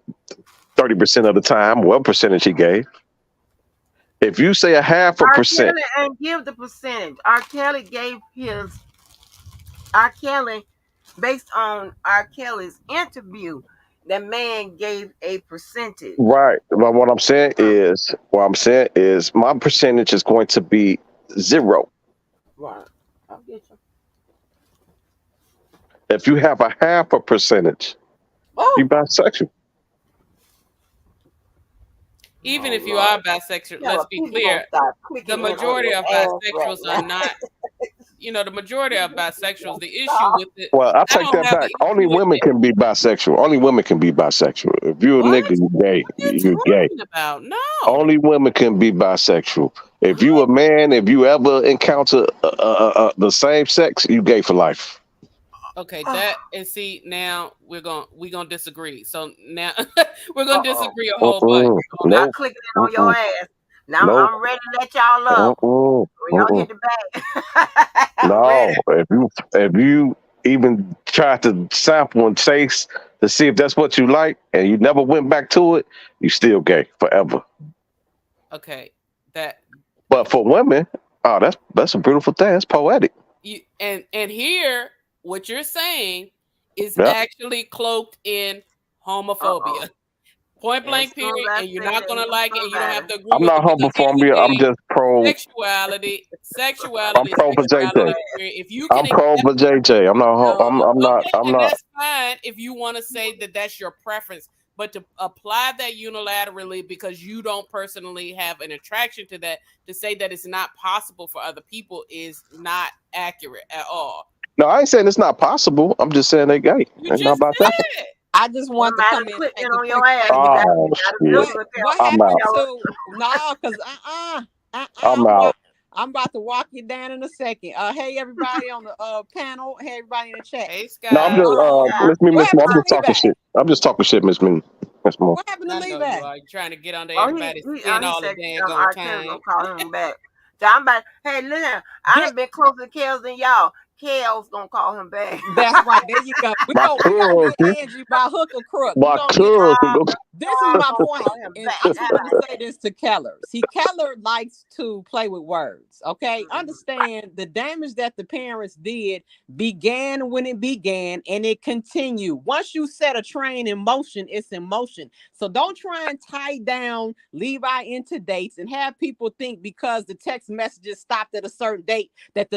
of the time. What percentage he gave? If you say 0.5%, and give the percentage. R. Kelly gave his. R. Kelly, based on R. Kelly's interview, the man gave a percentage. Right. But what I'm saying is, my percentage is going to be 0. Right. I'll get you. If you have 0.5%, you're bisexual. Even if you are bisexual, let's be clear, the majority of bisexuals are not. The majority of bisexuals, the issue with it. Well, I'll take that back. Only women can be bisexual. Only women can be bisexual. If you're a nigga, you're gay. You're gay. About? No. Only women can be bisexual. If you a man, if you ever encounter the same sex, you gay for life. Okay, now we're gonna disagree. So now we're gonna disagree a whole bunch. Now clicking it on your ass. Now I'm ready to let y'all up. Y'all get the bag. No, if you even try to sample and taste to see if that's what you like, and you never went back to it, you still gay forever. Okay, But for women, that's a beautiful thing. It's poetic. And here, what you're saying is actually cloaked in homophobia. Point blank period, and you're not gonna like it. You don't have to agree. I'm not homophobia. I'm just pro sexuality. I'm pro for JJ. I'm pro for JJ. I'm not. That's fine if you want to say that that's your preference, but to apply that unilaterally because you don't personally have an attraction to that, to say that it's not possible for other people is not accurate at all. No, I ain't saying it's not possible. I'm just saying they gay. You just about that. I just want to come in on your ass. I'm out. No, because I'm out. I'm about to walk you down in a second. Hey, everybody on the panel. Hey, everybody in the chat. Hey, Scott. No, I'm just Miss Mo. I'm just talking shit. I'm just talking shit, Miss Mo. What happened to Lee back? You're trying to get under everybody's skin all the damn time. Call him back. I'm about, hey, listen, I done been closer to Kels than y'all. Kels gonna call him back. That's right. There you go. We gonna get Angie by hook or crook. This is my point. And I just want to say this to Keller. See, Keller likes to play with words. Okay, understand the damage that the parents did began when it began, and it continued. Once you set a train in motion, it's in motion. So don't try and tie down Levi into dates and have people think because the text messages stopped at a certain date that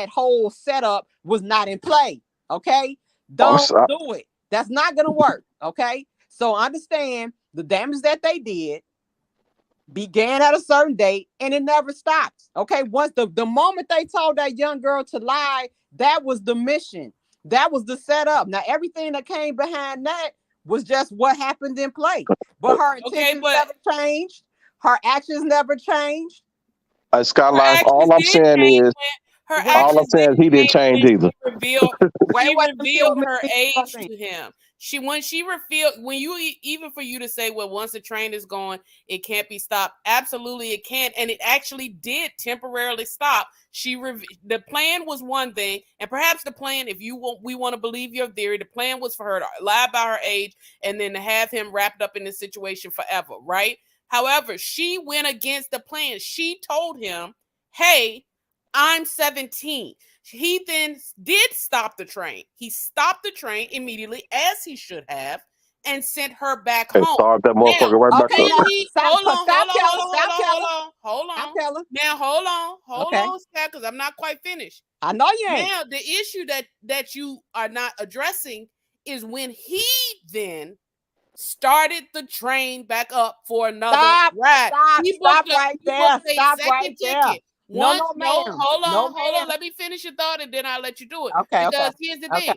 whole setup was not in play. Okay, don't do it. That's not gonna work. Okay, so understand the damage that they did began at a certain date and it never stops. Okay, once the moment they told that young girl to lie, that was the mission. That was the setup. Now everything that came behind that was just what happened in play. But her intentions never changed. Her actions never changed. Scott Life, all I'm saying is he didn't change either. She revealed her age to him. When you even for you to say, well, once the train is going, it can't be stopped. Absolutely, it can, and it actually did temporarily stop. The plan was one thing, and perhaps the plan, if we want to believe your theory, the plan was for her to lie about her age and then to have him wrapped up in this situation forever, right? However, she went against the plan. She told him, hey, I'm 17. He then did stop the train. He stopped the train immediately, as he should have, and sent her back home. Start that motherfucker right back up. Hold on. Now, hold on, Scott, because I'm not quite finished. I know you ain't. Now, the issue that you are not addressing is when he then started the train back up for another ride. Stop right there. Hold on. Let me finish your thought, and then I'll let you do it. Okay. Because here's the thing.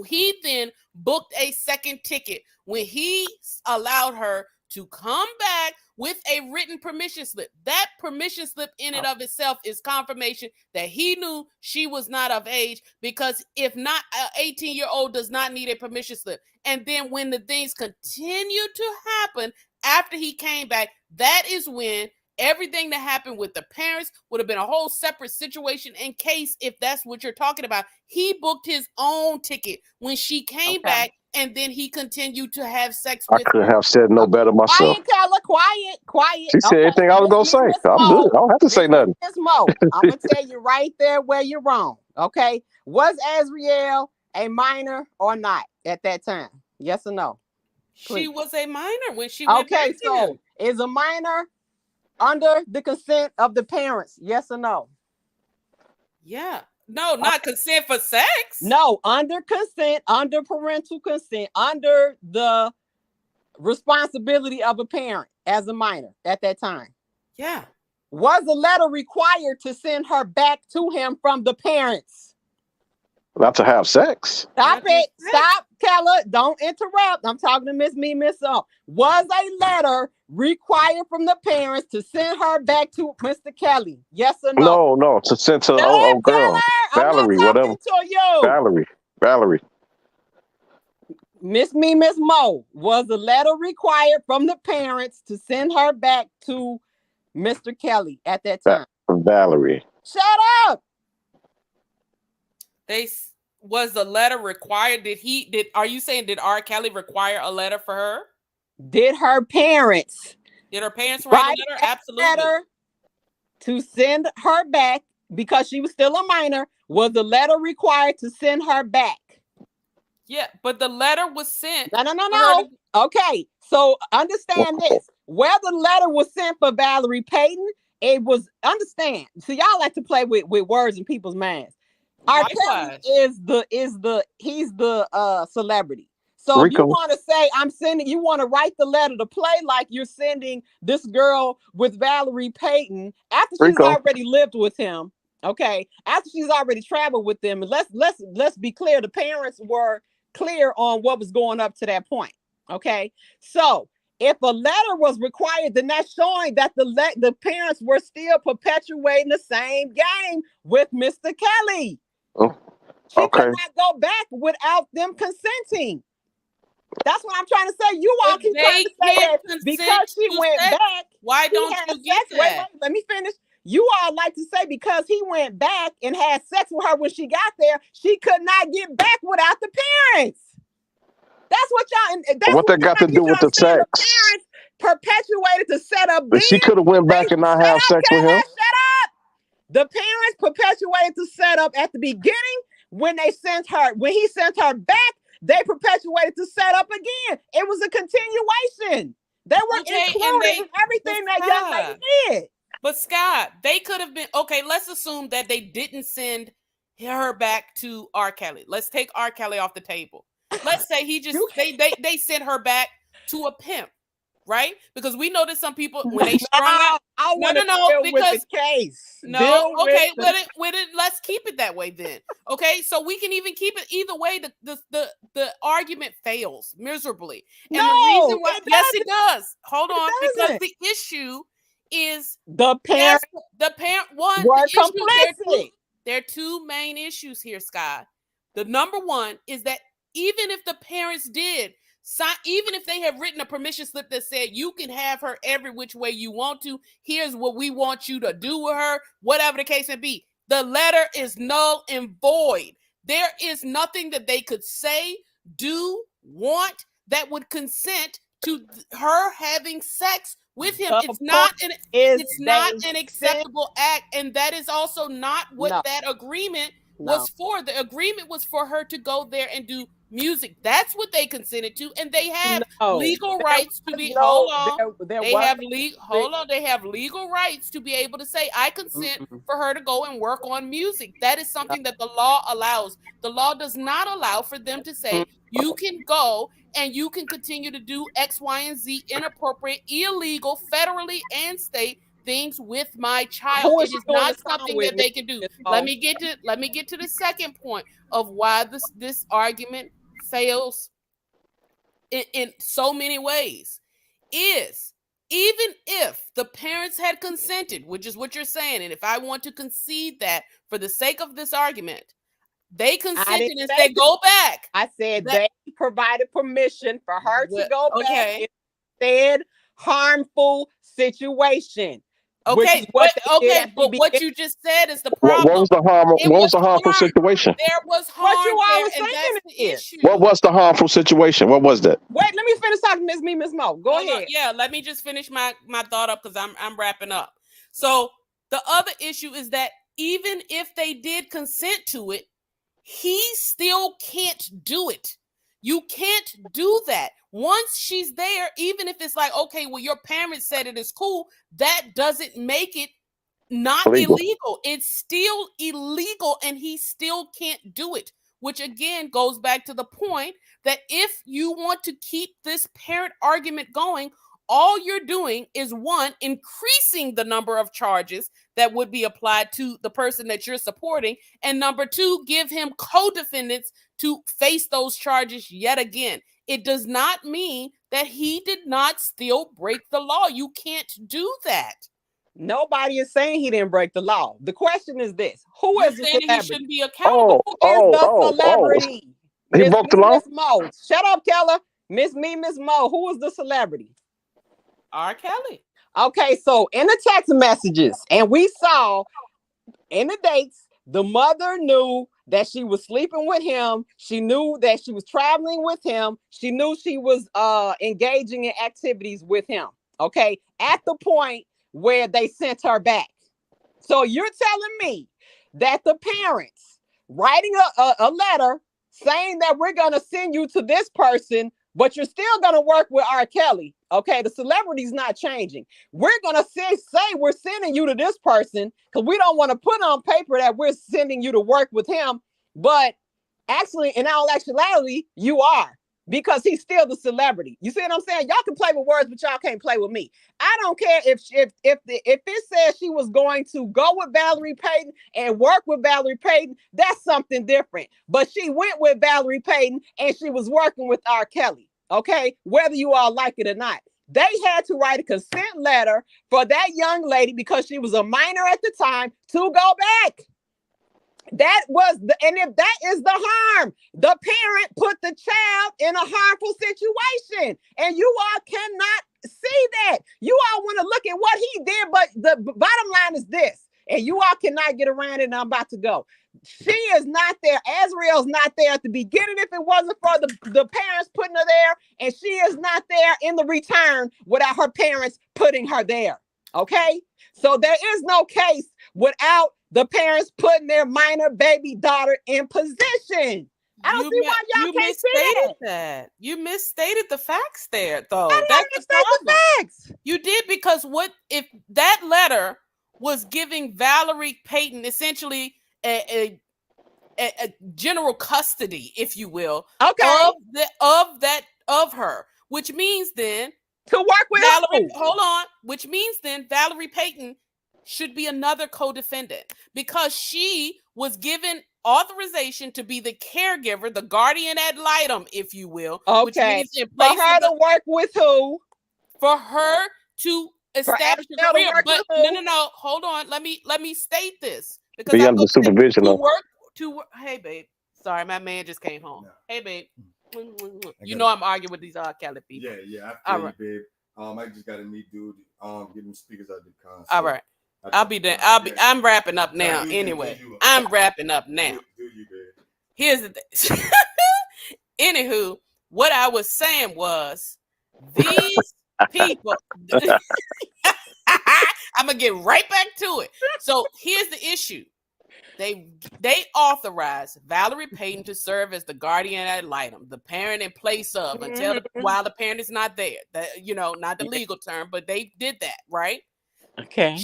He then booked a second ticket when he allowed her to come back with a written permission slip. That permission slip in and of itself is confirmation that he knew she was not of age, because if not, an 18-year-old does not need a permission slip. And then when the things continue to happen after he came back, that is when everything that happened with the parents would have been a whole separate situation in case, if that's what you're talking about. He booked his own ticket when she came back, and then he continued to have sex with her. I couldn't have said no better myself. Quiet, Keller, quiet. She said everything I was going to say. I'm good. I don't have to say nothing. Miss Mo, I'm going to tell you right there where you're wrong, okay? Was Azriel a minor or not at that time? Yes or no? Please. She was a minor when she went back to him. Is a minor under the consent of the parents? Yes or no? Yeah. No, not consent for sex. No, under consent, under parental consent, under the responsibility of a parent as a minor at that time. Yeah. Was a letter required to send her back to him from the parents? Not to have sex. Stop it. Stop, Keller. Don't interrupt. I'm talking to Miss O. Was a letter required from the parents to send her back to Mr. Kelly? Yes or no? No. To send to girl. Keller, Valerie, whatever. To you. Valerie. Miss Mo. Was a letter required from the parents to send her back to Mr. Kelly at that time? Valerie. Shut up. Was the letter required? Are you saying did R. Kelly require a letter for her? Did her parents write a letter? Absolutely. Letter to send her back because she was still a minor? Was the letter required to send her back? Yeah, but the letter was sent. No. Okay, so understand this. Where the letter was sent for Valerie Payton, it was, understand. So y'all like to play with words in people's minds. R. Kelly he's the celebrity. So Rico. If you want to say you want to write the letter to play like you're sending this girl with Valerie Payton after she's already lived with him. Okay, after she's already traveled with them. Let's be clear. The parents were clear on what was going up to that point. Okay, so if a letter was required, then that's showing that the parents were still perpetuating the same game with Mr. Kelly. She could not go back without them consenting. That's what I'm trying to say. You all keep trying to say that because she went back. Why don't you get that? Wait, let me finish. You all like to say because he went back and had sex with her when she got there, she could not get back without the parents. That's what y'all. That's what that got to do with the sex? The parents perpetuated the setup. But she could have went back and not have sex with him. Shut up. The parents perpetuated the setup at the beginning when he sent her back. They perpetuated the setup again. It was a continuation. They were including everything that young lady did. But Scott, they could have been okay. Let's assume that they didn't send her back to R. Kelly. Let's take R. Kelly off the table. Let's say they sent her back to a pimp. right? Because we know that some people, when they strung out, I want to deal with the case. Okay, let's keep it that way then. Okay, so we can even keep it either way. The argument fails miserably, and the reason why, yes, it does. Hold on, because the issue is the parent. The parent one. Were The complicit. There are two main issues here, Sky. The number one is that even if the parents did sign, even if they have written a permission slip that said you can have her every which way you want to, here's what we want you to do with her, whatever the case may be, the letter is null and void. There is nothing that they could say, do, want that would consent to her having sex with him. It's not an acceptable act, and that is also not what that agreement was for. The agreement was for her to go there and do music. That's what they consented to, and they have legal rights to be. They have legal rights to be able to say, "I consent for her to go and work on music." That is something that the law allows. The law does not allow for them to say you can go and you can continue to do X, Y, and Z inappropriate, illegal, federally and state things with my child. It is not something that they can do. Let me get to the second point of why this argument fails in so many ways. Is even if the parents had consented, which is what you're saying, and if I want to concede that for the sake of this argument, they consented and said, go back. I said they provided permission for her to go back. Instead, harmful situation. Okay, but what you just said is the problem. What was the harmful situation? There was harm. What you always there, and saying that's the issue. What was the harmful situation? What was that? Wait, let me finish talking, Miss Mo. Go ahead. Yeah, let me just finish my thought up because I'm wrapping up. So the other issue is that even if they did consent to it, he still can't do it. You can't do that. Once she's there, even if it's like, okay, well, your parents said it is cool, that doesn't make it not illegal. It's still illegal, and he still can't do it, which again goes back to the point that if you want to keep this parent argument going, all you're doing is, one, increasing the number of charges that would be applied to the person that you're supporting, and number two, give him co-defendants to face those charges yet again. It does not mean that he did not still break the law. You can't do that. Nobody is saying he didn't break the law. The question is this: who is the celebrity? He shouldn't be accountable. Who is the celebrity? He broke the law? Miss Mo. Shut up, Keller. Miss Mo. Who is the celebrity? R. Kelly. Okay, so in the text messages, and we saw in the dates, the mother knew that she was sleeping with him. She knew that she was traveling with him. She knew she was engaging in activities with him. Okay, at the point where they sent her back. So you're telling me that the parents writing a letter saying that we're going to send you to this person, but you're still going to work with R. Kelly. Okay, the celebrity's not changing. We're going to say we're sending you to this person because we don't want to put on paper that we're sending you to work with him. But actually, in all actuality, you are, because he's still the celebrity. You see what I'm saying? Y'all can play with words, but y'all can't play with me. I don't care if it says she was going to go with Valerie Payton and work with Valerie Payton. That's something different. But she went with Valerie Payton and she was working with R. Kelly. Okay, whether you all like it or not, they had to write a consent letter for that young lady because she was a minor at the time to go back. That was and if that is the harm, the parent put the child in a harmful situation, and you all cannot see that. You all want to look at what he did, but the bottom line is this, and you all cannot get around it. And I'm about to go. She is not there. Azriel's not there at the beginning if it wasn't for the parents putting her there, and she is not there in the return without her parents putting her there. Okay, so there is no case without the parents putting their minor baby daughter in position. I don't see why y'all can't see that. You misstated the facts there, though. I didn't misstate the facts. You did, because what if that letter was giving Valerie Payton essentially a general custody, if you will, okay, of her, which means then To work with Valerie, who? hold on, which means then Valerie Payton should be another co-defendant because she was given authorization to be the caregiver, the guardian ad litem, if you will. Okay. Which means in For place her to work with who? For her to establish a career. But no, hold on. Let me state this because be under the supervision of. Hey, babe. Sorry, my man just came home. No. Hey, babe. You know I'm arguing with these Kelly people. Yeah. I feel you, babe. I just got to meet dude. Get them speakers out the concert. All right. I'll be there. I'm wrapping up now. Anyway, I'm wrapping up now. Do you, babe? Here's the thing. Anywho, what I was saying was these people. I'm gonna get right back to it. So here's the issue. They authorize Valerie Payton to serve as the guardian ad litem, the parent in place of while the parent is not there. That not the legal term, but they did that, right? Okay.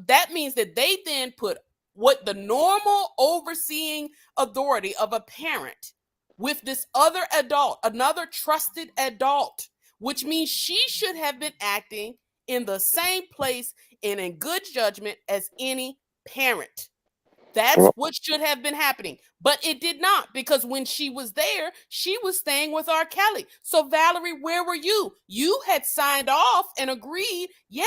That means that they then put what the normal overseeing authority of a parent with this other adult, another trusted adult, which means she should have been acting in the same place and in good judgment as any parent. That's what should have been happening. But it did not, because when she was there, she was staying with R. Kelly. So Valerie, where were you? You had signed off and agreed, yeah,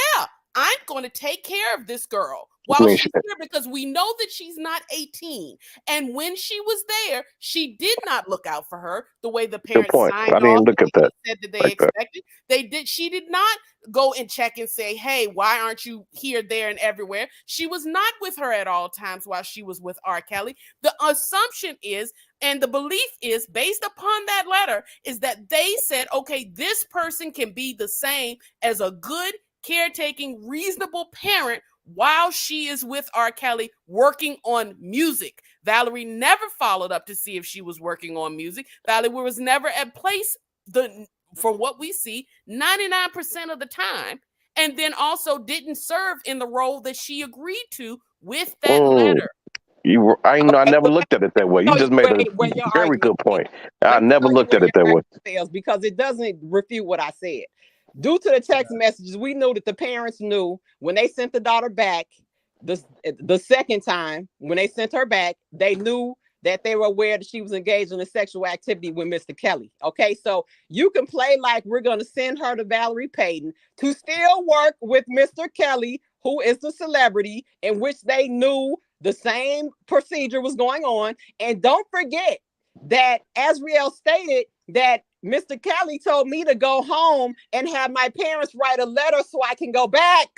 I'm going to take care of this girl while she's there, because we know that she's not 18. And when she was there, she did not look out for her the way the parents signed off. Look at that. Said that they expected. They did. She did not go and check and say, hey, why aren't you here, there, and everywhere? She was not with her at all times while she was with R. Kelly. The assumption is, and the belief is, based upon that letter, is that they said, okay, this person can be the same as a good, caretaking, reasonable parent while she is with R. Kelly working on music. Valerie never followed up to see if she was working on music. Valerie was never at place, from what we see, 99% of the time, and then also didn't serve in the role that she agreed to with that letter. I never looked at it that way. You just made a very good point. I never looked at it that way. Because it doesn't refute what I said. Due to the text messages, we know that the parents knew when they sent the daughter back the second time, when they sent her back, they knew that they were aware that she was engaged in a sexual activity with Mr. Kelly. Okay, so you can play like we're going to send her to Valerie Payton to still work with Mr. Kelly, who is the celebrity, in which they knew the same procedure was going on. And don't forget that Azriel stated that Mr. Kelly told me to go home and have my parents write a letter so I can go back.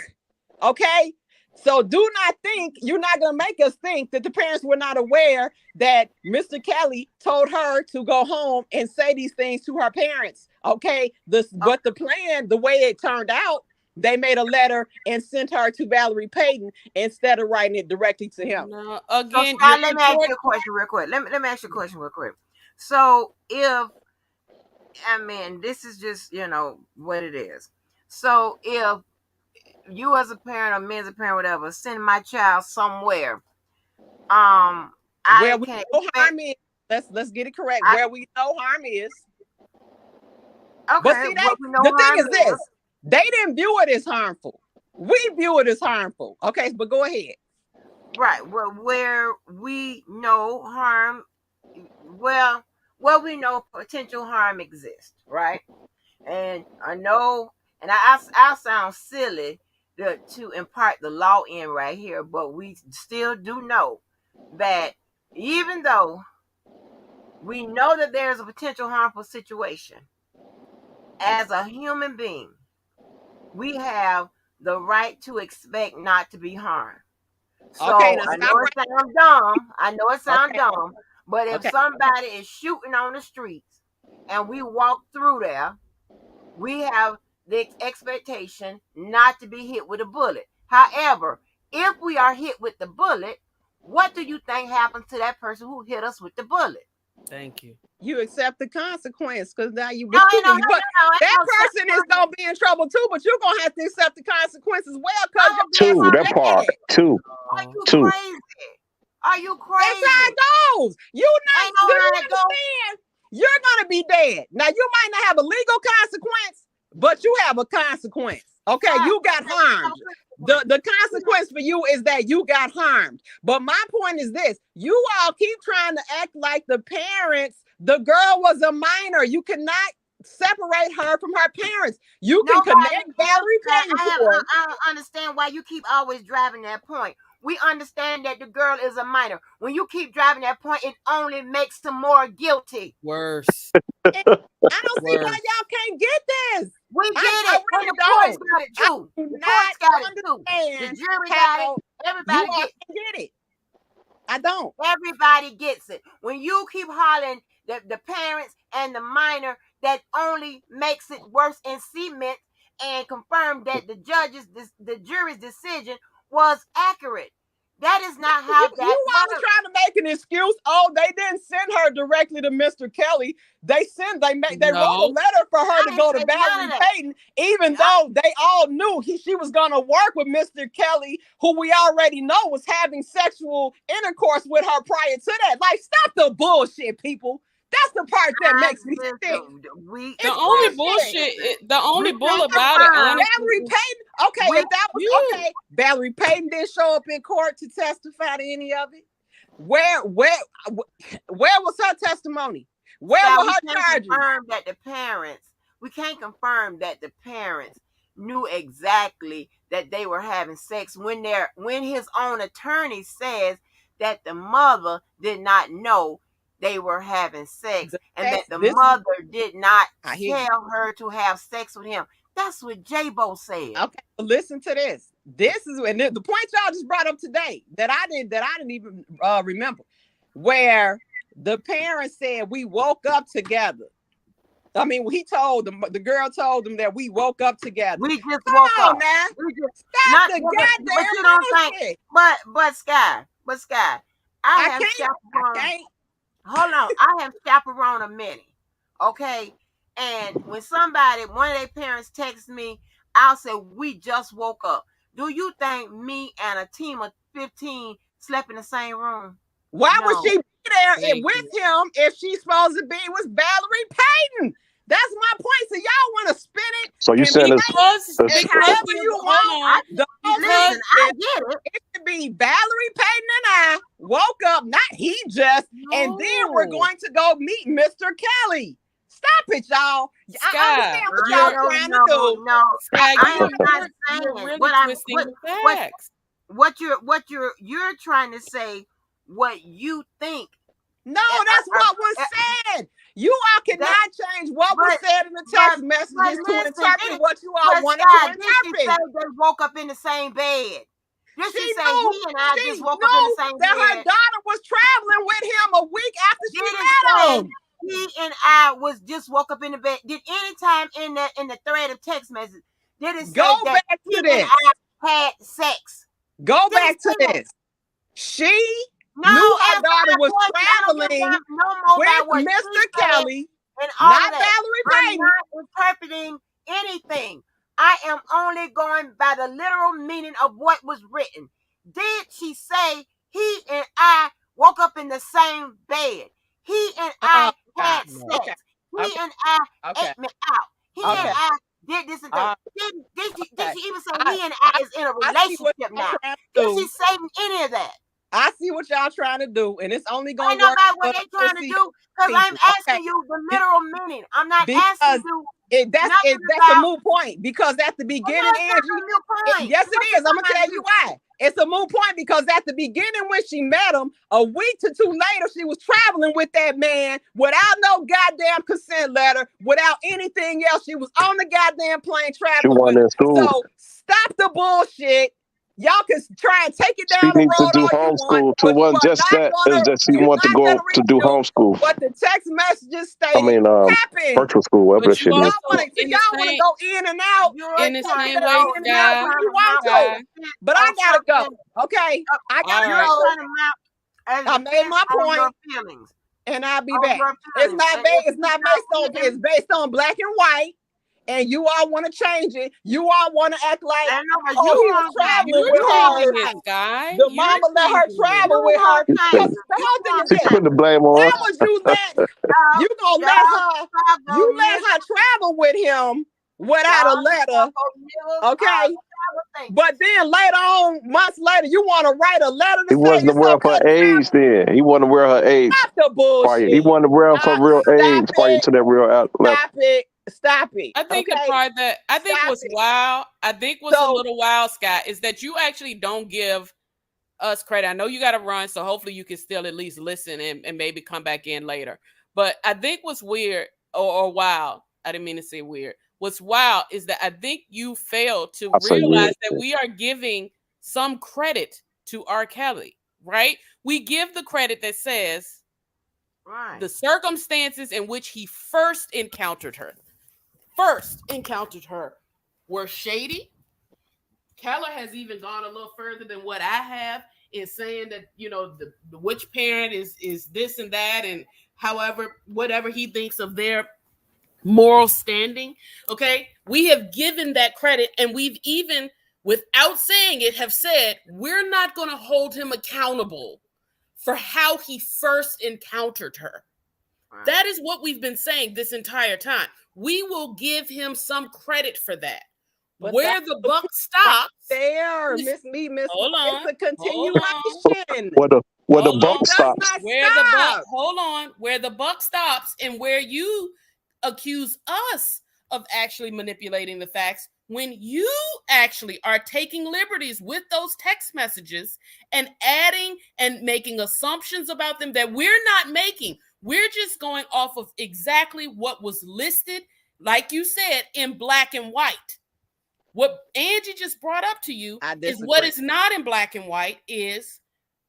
Okay? So do not think, you're not going to make us think that the parents were not aware that Mr. Kelly told her to go home and say these things to her parents. Okay? But the plan, the way it turned out, they made a letter and sent her to Valerie Payton instead of writing it directly to him. No, again, let me ask you a question real quick. Let me ask you a question real quick. So this is just, what it is. So if you as a parent or me as a parent, whatever, send my child somewhere, where we know harm is. Let's get it correct. Where we know harm is. Okay. But see, the thing is this. They didn't view it as harmful. We view it as harmful. Okay, but go ahead. Right. Well, where we know harm, we know potential harm exists, right? And I know, and I'll sound silly to impart the law in right here, but we still do know that even though we know that there's a potential harmful situation, as a human being, we have the right to expect not to be harmed. So okay, I know it sounds dumb. But if somebody is shooting on the streets and we walk through there, we have the expectation not to be hit with a bullet. However, if we are hit with the bullet, what do you think happens to that person who hit us with the bullet? Thank you. You accept the consequence because now you. No, that person is gonna be in trouble too, but you're gonna have to accept the consequences well. Because that part. Are you crazy? Are you crazy? That's how it goes. You understand? You're gonna be dead. Now you might not have a legal consequence, but you have a consequence. Okay, you got harmed. The consequence for you is that you got harmed. But my point is this: you all keep trying to act like the parents. The girl was a minor. You cannot separate her from her parents. You can connect Valerie Payton to her. I don't understand why you keep always driving that point. We understand that the girl is a minor. When you keep driving that point, it only makes them more guilty. Worse. I don't see why y'all can't get this. We get it. Really the courts got it too. The courts got it too. The jury got it. Everybody get it. I don't. Everybody gets it. When you keep hollering the parents and the minor, that only makes it worse and cement and confirm that the jury's decision was accurate. That is not how that you always trying to make an excuse. Oh, they didn't send her directly to Mr. Kelly. They wrote a letter for her to go to Valerie Payton, even though they all knew she was going to work with Mr. Kelly, who we already know was having sexual intercourse with her prior to that. Like, stop the bullshit, people. That's the part that makes me sick. The only bull about it, honestly. Valerie Payton. Okay, if that was okay, Valerie Payton didn't show up in court to testify to any of it. Where was her testimony? Where were her charges? We can't confirm that the parents knew exactly that they were having sex when his own attorney says that the mother did not know they were having sex and that the mother did not tell her to have sex with him. That's what J-Bo said. Okay, listen to this. This is the point y'all just brought up today that I didn't even remember, where the parents said we woke up together. I mean, the girl told them that we woke up together. We just woke up. Now. Stop the goddamn but you don't think, but Sky, I can't. Hold on, I have chaperone a minute, okay? And when one of their parents texts me, I'll say, we just woke up. Do you think me and a team of 15 slept in the same room? Why would she be there with him if she's supposed to be with Valerie Payton? That's my point. So y'all want to spin it. So you said however you want. Listen, I get it. It should be Valerie Payton and I woke up, not he just, and then we're going to go meet Mr. Kelly. Stop it, y'all. I understand what y'all trying to do. No, Sky, I'm not saying what you're trying to say. What you think? No, that's what was said. You all cannot change what was said in the text messages to interpret what you all wanted to interpret. Did she say they woke up in the same bed? Did she say he and I just woke up in the same bed? That her daughter was traveling with him a week after she met him. He and I just woke up in the bed. Did any time in the thread of text messages did it say that he and I had sex? Go back to this. She knew her daughter was traveling with Mr. Kelly, and all not Valerie Payton. I'm not interpreting anything. I am only going by the literal meaning of what was written. Did she say he and I woke up in the same bed? He and I had sex. Okay. He and I ate me out. He and I did this and that. Did she even say he and I is in a relationship now? Did she say any of that? I see what y'all trying to do, and it's only going to work. I know about what they trying to do, because I'm asking you the literal meaning. I'm not asking you. That's a moot point, because at the beginning, Angie, yes, it is. I'm gonna tell you why. It's a moot point because at the beginning, when she met him, a week to two later, she was traveling with that man without no goddamn consent letter, without anything else. She was on the goddamn plane traveling. So stop the bullshit. Y'all can try and take it down the road. She needs to do homeschool. To one, just that is that she wants to go to do homeschool. What the text messages stated happened. Virtual school, whatever shit. Y'all want to go in and out in the same way, Sky. You want to, but I gotta go. Okay, I gotta go. I made my point, and I'll be back. It's not based on black and white. And you all want to change it. You all want to act like he was traveling with her. The mama let her travel with her. She's putting the blame on her. Why would you let? You gonna let her? You let her travel with him without a letter. Okay. But then later on, months later, you want to write a letter to He say wasn't it's aware of her okay. age then. He wasn't aware of her age. Stop the bullshit. He wasn't aware of her real age prior to that real letter. Stop it. I think okay? the part that I think was wild, a little wild, Scott, is that you actually don't give us credit. I know you got to run, so hopefully you can still at least listen and maybe come back in later. But I think what's weird or wild, I didn't mean to say weird. What's wild is that I think you failed to realize that we are giving some credit to R. Kelly, right? We give the credit that says the circumstances in which he first encountered her were shady. Keller has even gone a little further than what I have in saying that, you know, the which parent is this and that, and however, whatever he thinks of their moral standing. Okay, we have given that credit, and we've even, without saying it, have said we're not going to hold him accountable for how he first encountered her. Wow. That is what we've been saying this entire time. We will give him some credit for that. But where the buck stops, there, Miss. Hold on, it's a continuation. Where the buck stops. Where the buck stops, and where you accuse us of actually manipulating the facts, when you actually are taking liberties with those text messages and adding and making assumptions about them that we're not making. We're just going off of exactly what was listed, like you said, in black and white. What Angie just brought up to you is what is not in black and white is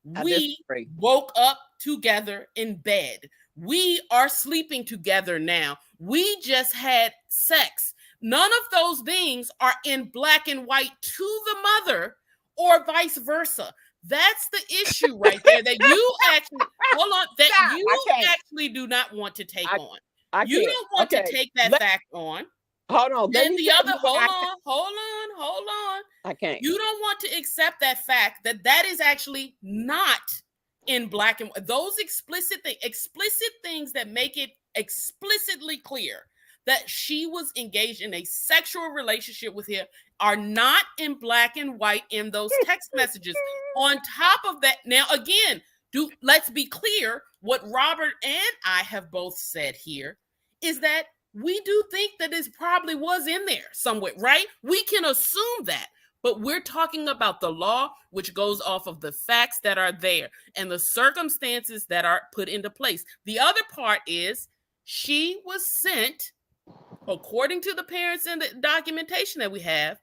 we woke up together in bed. We are sleeping together now. We just had sex. None of those things are in black and white to the mother or vice versa. That's the issue right there that you actually, actually do not want to take on. You don't want to take that fact on. Hold on. Then the other, hold on. I can't. You don't want to accept that fact that is actually not in black and white. Those explicit things that make it explicitly clear that she was engaged in a sexual relationship with him are not in black and white in those text messages. On top of that, now again, let's be clear, what Robert and I have both said here is that we do think that it probably was in there somewhere, right? We can assume that, but we're talking about the law, which goes off of the facts that are there and the circumstances that are put into place. The other part is she was sent, according to the parents and the documentation that we have,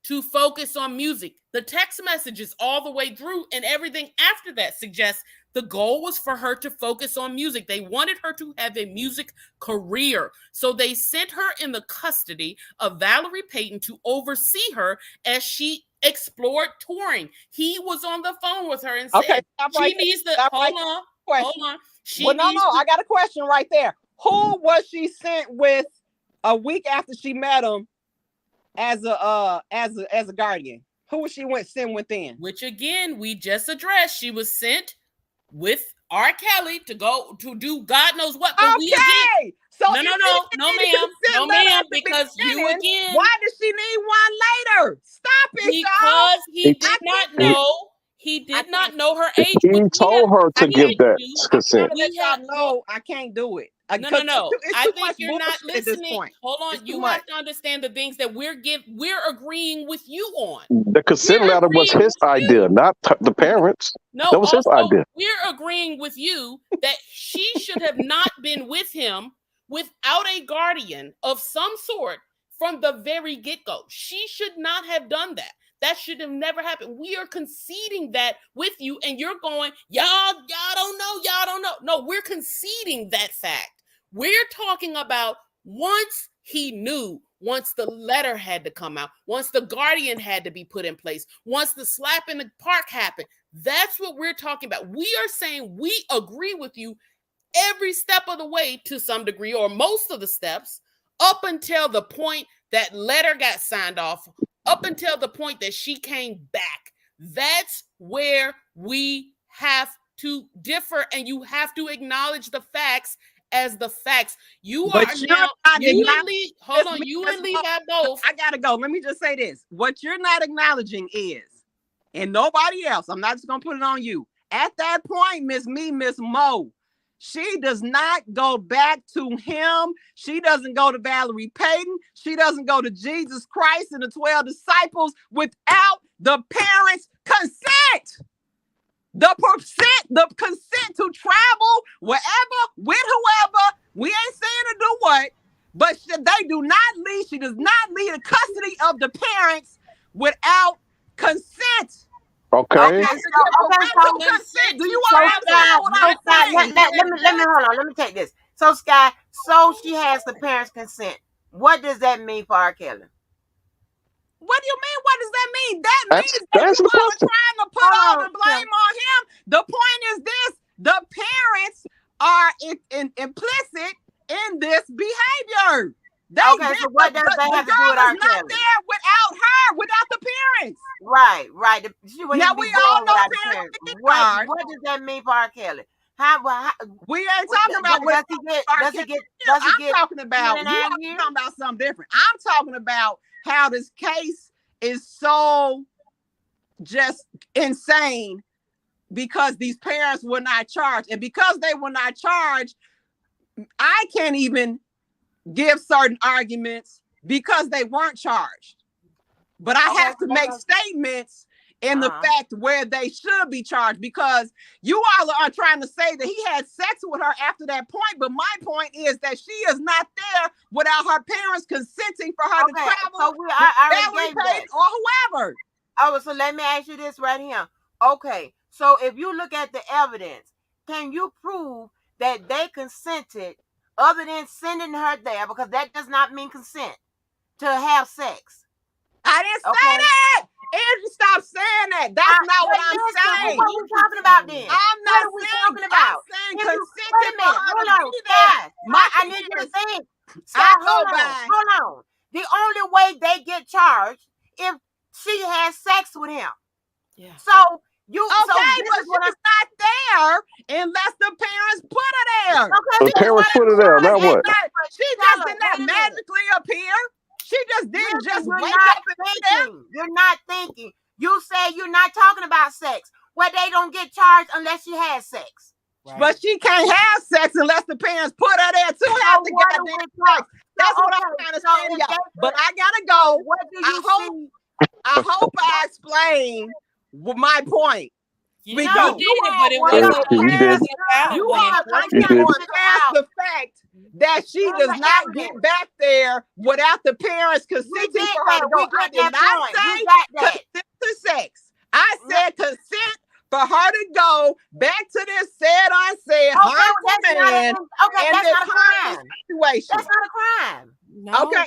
to focus on music. The text messages all the way through and everything after that suggests the goal was for her to focus on music. They wanted her to have a music career. So they sent her in the custody of Valerie Payton to oversee her as she explored touring. He was on the phone with her and said, hold on. I got a question right there. Who was she sent with a week after she met him as a guardian? Who was she sent with then? Which again, we just addressed. She was sent with R. Kelly to go to do God knows what. But no, ma'am, because you again. Why does she need one later? Stop it, because he did not know. He did not know her age. He told her to give that consent. I can't do it. No. I think you're not listening. Hold on. You have to understand the things that we're agreeing with you on. The consent letter was his idea, not the parents. No, that was his idea. We're agreeing with you that she should have not been with him without a guardian of some sort from the very get-go. She should not have done that. That should have never happened. We are conceding that with you, and you're going, y'all don't know. No, we're conceding that fact. We're talking about once he knew, once the letter had to come out, once the guardian had to be put in place, once the slap in the park happened. That's what we're talking about. We are saying we agree with you every step of the way to some degree, or most of the steps, up until the point that letter got signed off, up until the point that she came back. That's where we have to differ, and you have to acknowledge the facts as the facts. You But are you're now, not you and acknowledging Lee, hold this, on, you Miss and Lee Mo. got both. I gotta go. Let me just say this. What you're not acknowledging is, and nobody else, I'm not just gonna put it on you. At that point, Miss Mo, she does not go back to him. She doesn't go to Valerie Payton. She doesn't go to Jesus Christ and the 12 disciples without the parents' consent. The consent to travel wherever, with whoever. We ain't saying to do what, but they do not leave. She does not leave the custody of the parents without consent. Okay. Okay, To so get parental consent. Do you so understand what I'm Sky, saying? let me hold on. Let me take this. So Sky, so she has the parents' consent. What does that mean for R. Kelly? What do you mean? What does that mean? That That's means that answer you the all are question. trying to put all the blame on him. The point is this: the parents are implicit in this behavior. Okay, so what does that have to do with R. The girl is not Kelly? there without her, without the parents. Right. She wouldn't Now even we be all born know without the parents parents. are charged. What does that mean for R. Kelly? How We ain't talking about does he get I'm talking about, 2.5 you are years? talking about something different. I'm talking about how this case is so just insane because these parents were not charged. And because they were not charged, I can't even give certain arguments because they weren't charged. But I have to make statements in the fact where they should be charged, because you all are trying to say that he had sex with her after that point. But my point is that she is not there without her parents consenting for her to travel. So I already gave that. Or whoever. Oh, so let me ask you this right here. Okay, so if you look at the evidence, can you prove that they consented other than sending her there, because that does not mean consent, to have sex? I didn't say that. Angie, stop saying that. That's not what I'm saying. What are we talking about then? I'm not what are we saying, talking about? I'm saying Wait a consented for minute. her Hold to on, be there. Sky. I need you to think. Sky, hold on. The only way they get charged if she has sex with him. Yeah. So you but she's not there unless the parents put her there. Okay, the parents put her there. Now what? She just did not magically appear. She just didn't wake up and be there. You're not thinking. You say you're not talking about sex, where they don't get charged unless she has sex. Right. But she can't have sex unless the parents put her there to have the goddamn sex. That's what I'm trying to say to y'all. But I gotta go. What do you see? I hope I explain my point. Because you are past the fact that she does not get back there without the parents consenting for her to go. I did not say consent to sex. I said consent for her to go back to this said unsaid harmful man. Okay, that's not a crime. Situation. That's not a crime. No. Okay,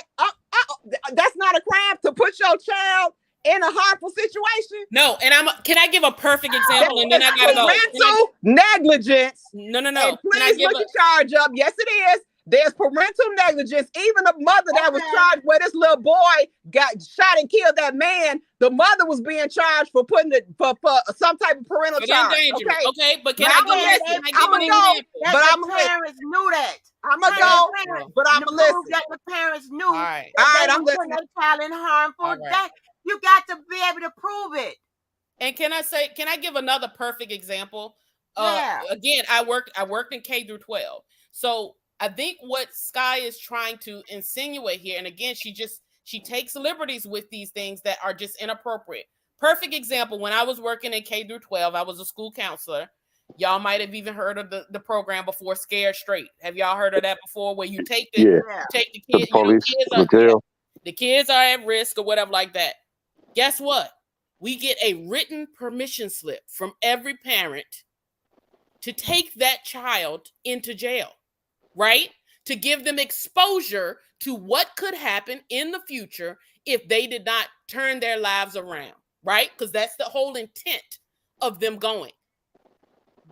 that's not a crime to put your child in a harmful situation. No, and can I give a perfect example, and then I gotta go. Parental negligence. No. And please look your charge up. Yes, it is. There's parental negligence. Even the mother that was charged where this little boy got shot and killed that man, the mother was being charged for putting it for some type of parental charge. Okay, but can I give an example? But I'm the parents knew that. I'm gonna go, but I'm gonna listen. That the parents knew. All right, I'm putting their child in harmful. That you got to be able to prove it. And can I give another perfect example? Again, I worked in K through 12. So I think what Sky is trying to insinuate here, and again, she takes liberties with these things that are just inappropriate. Perfect example, when I was working in K through 12, I was a school counselor. Y'all might have even heard of the program before, Scared Straight. Have y'all heard of that before, where you take the kids, the kids are at risk or whatever like that. Guess what? We get a written permission slip from every parent to take that child into jail, right? To give them exposure to what could happen in the future if they did not turn their lives around, right? Because that's the whole intent of them going.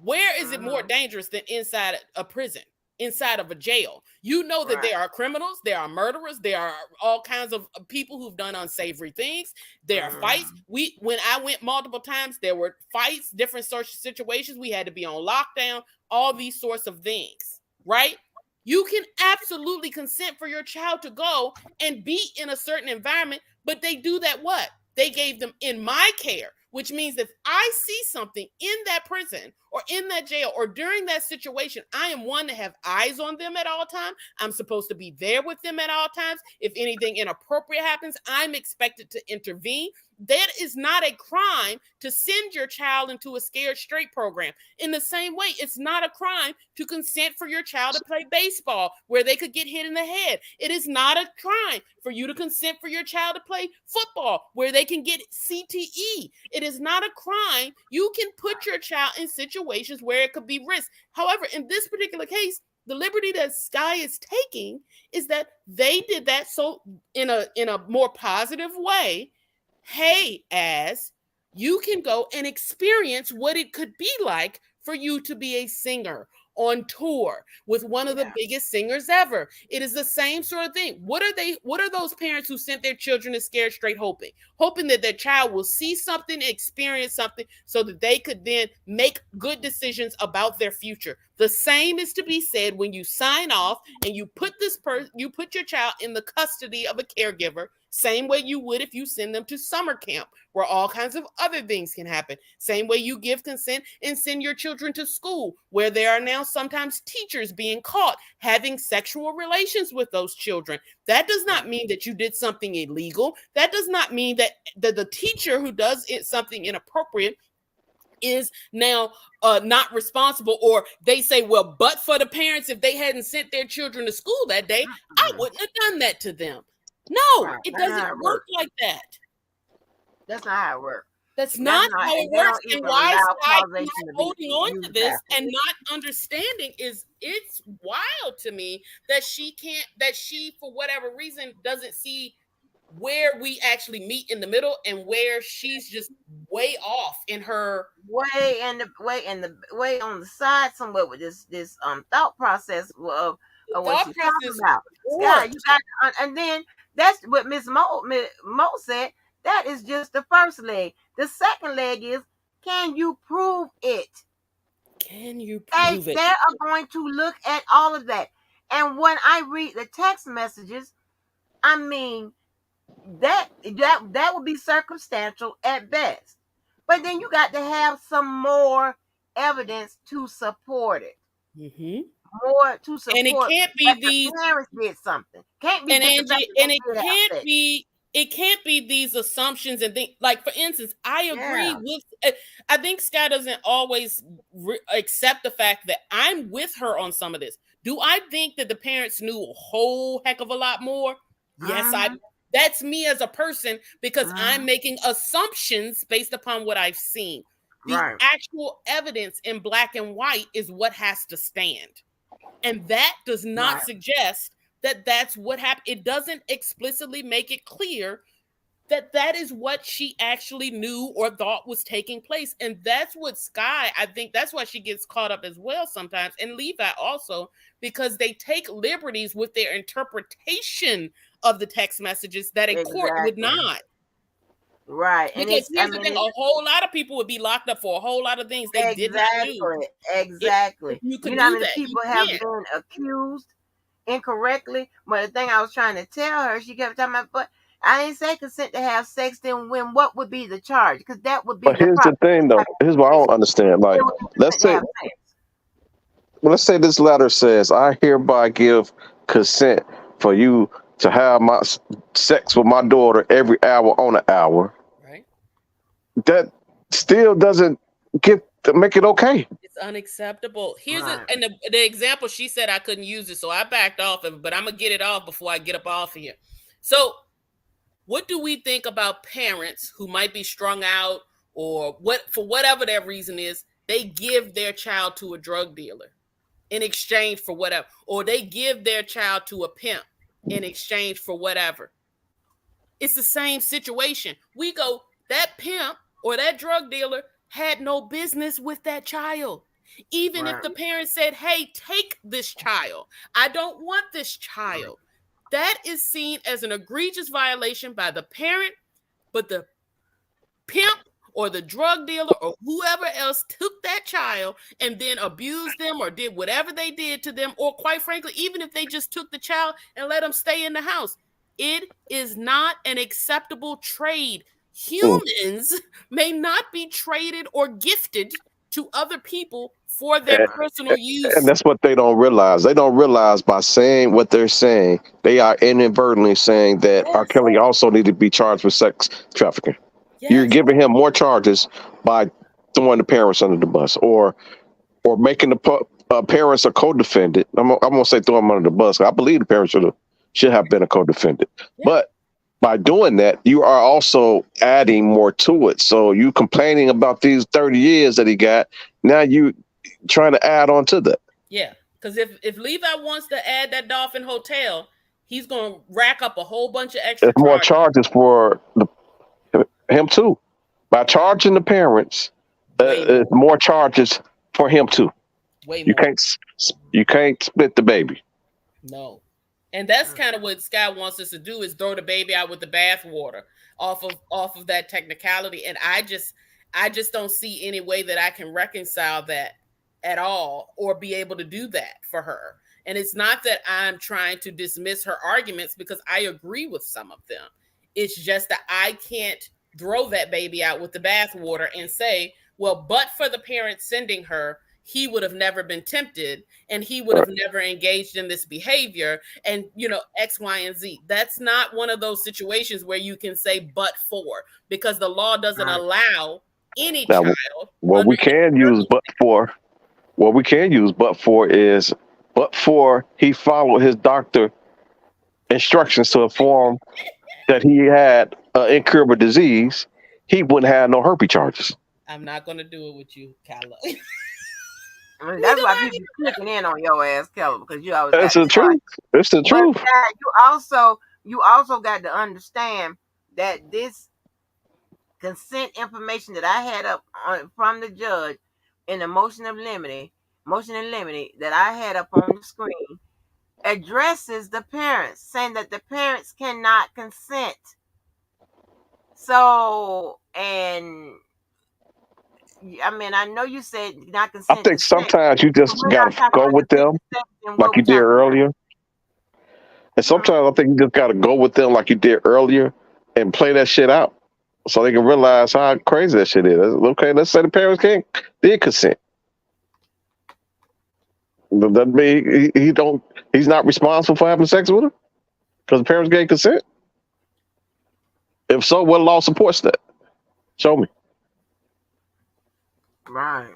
Where is it more dangerous than inside a prison, inside of a jail? You know that there are criminals, there are murderers, there are all kinds of people who've done unsavory things. There are fights. When I went multiple times, there were fights, different social situations. We had to be on lockdown, all these sorts of things, right? You can absolutely consent for your child to go and be in a certain environment, but they do that what? They gave them in my care, which means if I see something in that prison or in that jail or during that situation, I am one to have eyes on them at all times. I'm supposed to be there with them at all times. If anything inappropriate happens, I'm expected to intervene. That is not a crime to send your child into a scared straight program. In the same way, it's not a crime to consent for your child to play baseball where they could get hit in the head. It is not a crime for you to consent for your child to play football where they can get CTE. It is not a crime. You can put your child in situations where it could be risk. However, in this particular case, the liberty that Sky is taking is that they did that so in a more positive way. Hey, as you can go and experience what it could be like for you to be a singer on tour with one of the biggest singers ever. It is the same sort of thing. What are those parents who sent their children to Scared Straight hoping that their child will see something, experience something so that they could then make good decisions about their future. The same is to be said when you sign off and you put you put your child in the custody of a caregiver, same way you would if you send them to summer camp where all kinds of other things can happen. Same way you give consent and send your children to school where there are now sometimes teachers being caught having sexual relations with those children. That does not mean that you did something illegal. That does not mean that the teacher who does something inappropriate is now not responsible, or they say, well, but for the parents, if they hadn't sent their children to school that day, I wouldn't have done that to them. No, it doesn't work like that. That's not how it works. That's not how it works. And why Sky not holding on to this and not understanding is it's wild to me that she for whatever reason doesn't see where we actually meet in the middle and where she's just way off in her way on the side somewhere with this thought process of what she's talking about. Sky, you got, and then that's what Miss Mo said. That is just the first leg. The second leg is, can you prove it? Can you prove it? They are going to look at all of that. And when I read the text messages, I mean, that would be circumstantial at best. But then you got to have some more evidence to support it. Mm-hmm. More to support. And it can't be the parents did something. Can't be. And Angie, and it can't be these assumptions and things. Like, for instance, I agree with. I think Sky doesn't always accept the fact that I'm with her on some of this. Do I think that the parents knew a whole heck of a lot more? Yes, that's me as a person, because I'm making assumptions based upon what I've seen. The actual evidence in black and white is what has to stand. And that does not suggest that that's what happened. It doesn't explicitly make it clear that that is what she actually knew or thought was taking place. And that's what Sky, I think that's why she gets caught up as well sometimes. And Levi also, because they take liberties with their interpretation of the text messages that a court would not. Right. Because here's the thing, a whole lot of people would be locked up for a whole lot of things they did not do. Exactly. You know how many people have been accused incorrectly? But the thing I was trying to tell her, she kept talking about, but I didn't say consent to have sex. Then what would be the charge? Because that would be. But here's the thing, though. Here's what I don't understand. Like, let's say this letter says, "I hereby give consent for you to have my sex with my daughter every hour on an hour." Right. That still doesn't make it okay. It's unacceptable. Here's the example. She said I couldn't use it, so I backed off of it, but I'm gonna get it off before I get up off of here. So, what do we think about parents who might be strung out, or for whatever their reason is, they give their child to a drug dealer in exchange for whatever, or they give their child to a pimp in exchange for whatever? It's the same situation. We go, that pimp or that drug dealer had no business with that child. Even if the parents said, hey, take this child. I don't want this child. That is seen as an egregious violation by the parent, but the pimp or the drug dealer or whoever else took that child and then abused them or did whatever they did to them, or quite frankly, even if they just took the child and let them stay in the house, it is not an acceptable trade. Humans may not be traded or gifted to other people for their personal use. And that's what they don't realize. They don't realize by saying what they're saying, they are inadvertently saying that R. Kelly also needed to be charged with sex trafficking. Yes. You're giving him more charges by throwing the parents under the bus, or making the parents a co-defendant. I'm gonna say throw them under the bus. I believe the parents should have been a co-defendant, but by doing that, you are also adding more to it. So you complaining about these 30 years that he got. Now you trying to add on to that. Yeah, because if Levi wants to add that Dolphin Hotel, he's going to rack up a whole bunch of extra There's more charges for him too. By charging the parents, more charges for him too. Way you more. You can't split the baby. No. And that's kind of what Scott wants us to do, is throw the baby out with the bathwater off of that technicality. And I just don't see any way that I can reconcile that at all, or be able to do that for her. And it's not that I'm trying to dismiss her arguments, because I agree with some of them. It's just that I can't throw that baby out with the bathwater and say, well, but for the parents sending her, he would have never been tempted, and he would have never engaged in this behavior, and X, Y, and Z. That's not one of those situations where you can say but for, because the law doesn't allow any child. What we can use but for is but for he followed his doctor instructions to inform that he had an incurable disease, he wouldn't have no herpes charges. I'm not going to do it with you, Kyla. I mean, that's why people clicking in on your ass, Kelly, because you always. That's the truth. It's the truth. You also got to understand that this consent information that I had up from the judge in the motion in limine that I had up on the screen addresses the parents, saying that the parents cannot consent. So, and I mean, I know you said not consent. I think sometimes you just gotta go with them like you did earlier. And sometimes I think you just gotta go with them like you did earlier and play that shit out so they can realize how crazy that shit is. Okay, let's say the parents did consent. Does that mean he's not responsible for having sex with her? Because the parents gave consent? If so, what law supports that? Show me. Right.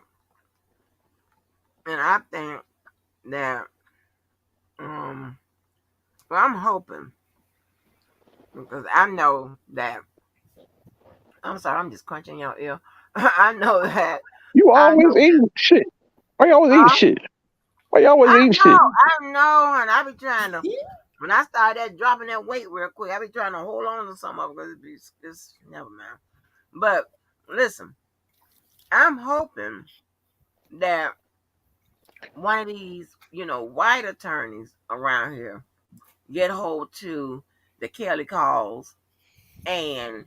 And I think that well, I'm hoping, because I know that I'm sorry, I'm just crunching your ear. I know that you always eating shit. Why you always eating shit? Why you always eating shit? I know, and I be trying to. When I started dropping that weight real quick, I be trying to hold on to some of it, because it's never mind. But listen, I'm hoping that one of these, white attorneys around here get hold to the Kelly calls and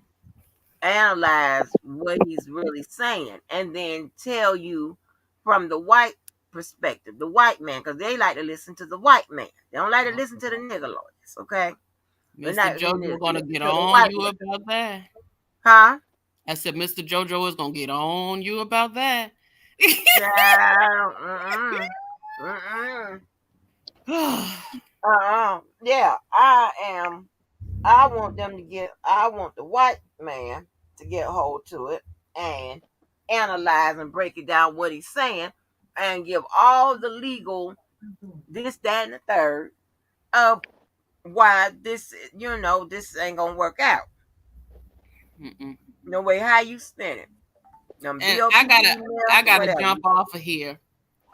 analyze what he's really saying, and then tell you from the white perspective, the white man, because they like to listen to the white man. They don't like to listen to the nigga lawyers, okay? Mr. JoJo gonna get on you about that. Huh? I said Mr. JoJo is gonna get on you about that. Yeah, I am. I want the white man to get hold to it and analyze and break it down what he's saying, and give all the legal this, that, and the third of why this, this ain't gonna work out. No way how you spin it. And I gotta jump off of here.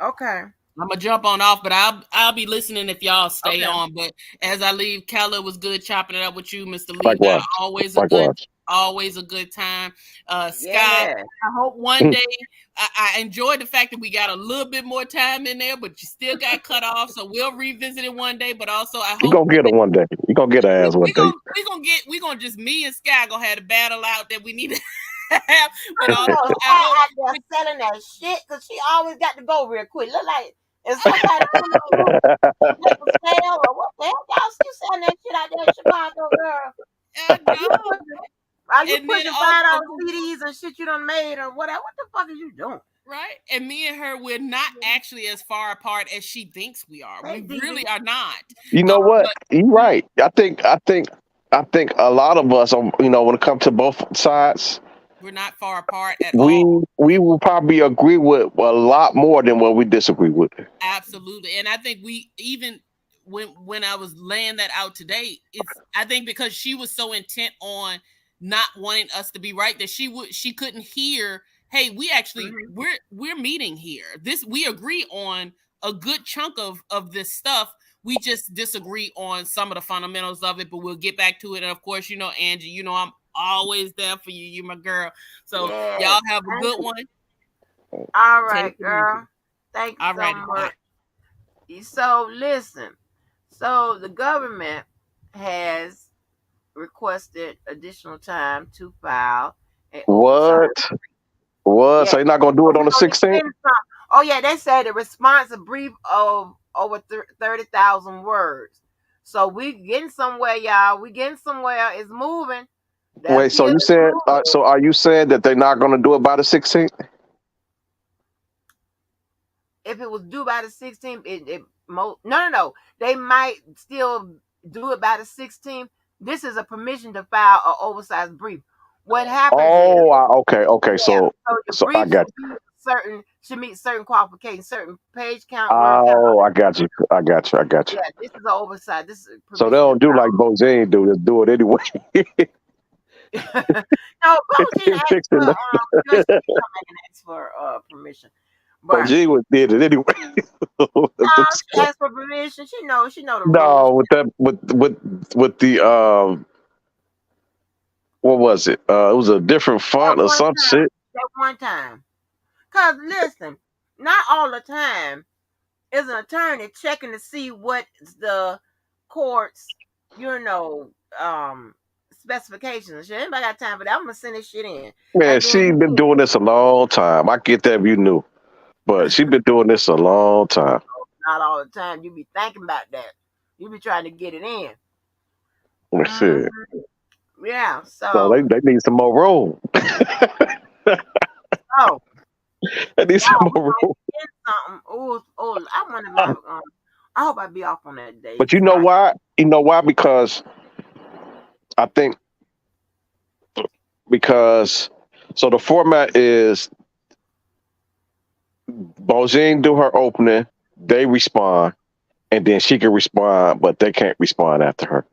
Okay. I'm gonna jump on off, but I'll be listening if y'all stay on. But as I leave, Keller, it was good chopping it up with you, Mr. Lee. Always a good time. Scott, I hope one day I enjoyed the fact that we got a little bit more time in there, but you still got cut off. So we'll revisit it one day. But also, I hope you're gonna get it one day. You're gonna get an ass one day. We gonna just me and Scott gonna have a battle out that we need to But You also, know, I Sky hope out there selling that shit because she always got to go real quick. Look like if somebody don't know make a sale or what the hell, y'all still selling that shit out there in Chicago, girl. I know. Are you And then pushing also, $5 CDs and shit you done made or whatever? What the fuck is you doing? right? And me and her, we're not actually as far apart as she thinks we are. We really are not. You know what? But You're right. I think a lot of us, when it comes to both sides, we're not far apart at we all. we will probably agree with a lot more than what we disagree with. Absolutely. And I think we even when I was laying that out today, I think because she was so intent on not wanting us to be right that she couldn't hear, hey, we actually we're meeting here. We agree on a good chunk of this stuff. We just disagree on some of the fundamentals of it, but we'll get back to it. And of course, Angie, I'm always there for you. You're my girl. So y'all have a good one. All right, girl. Thank you All so right, much. So listen. So the government has requested additional time to file an oversight. What? So you're not gonna do it on the 16th? Oh yeah, they said the response a brief of over 30,000 words. So we getting somewhere, y'all. We getting somewhere. It's moving. Wait, so you said? So are you saying that they're not gonna do it by the 16th? If it was due by the 16th, no. They might still do it by the 16th. This is a permission to file an oversized brief. What happens okay. so So the I got brief should meet certain qualifications, certain page count, word count. Oh, I got you. Yeah, this is an oversight. This is So they don't do like Bojane do. Just do it anyway. No, Bojane asked for permission. But Bojane did it anyway. she asked for permission. She know the rules. No, with the what was it? It was a different font or some shit. That one time. Cause listen, not all the time is an attorney checking to see what the court's, specifications. Shit, anybody got time for that? I'm gonna send this shit in. Man, she been doing this a long time. I get that if you knew, but she been doing this a long time. Not all the time. You be thinking about that. You be trying to get it in. Shit. Yeah. So they need some more room. Oh. They need some more room. Oh, I wonder my. I hope I be off on that day. But you know why? You know why? Because I think so the format is Bojane do her opening, they respond, and then she can respond, but they can't respond after her.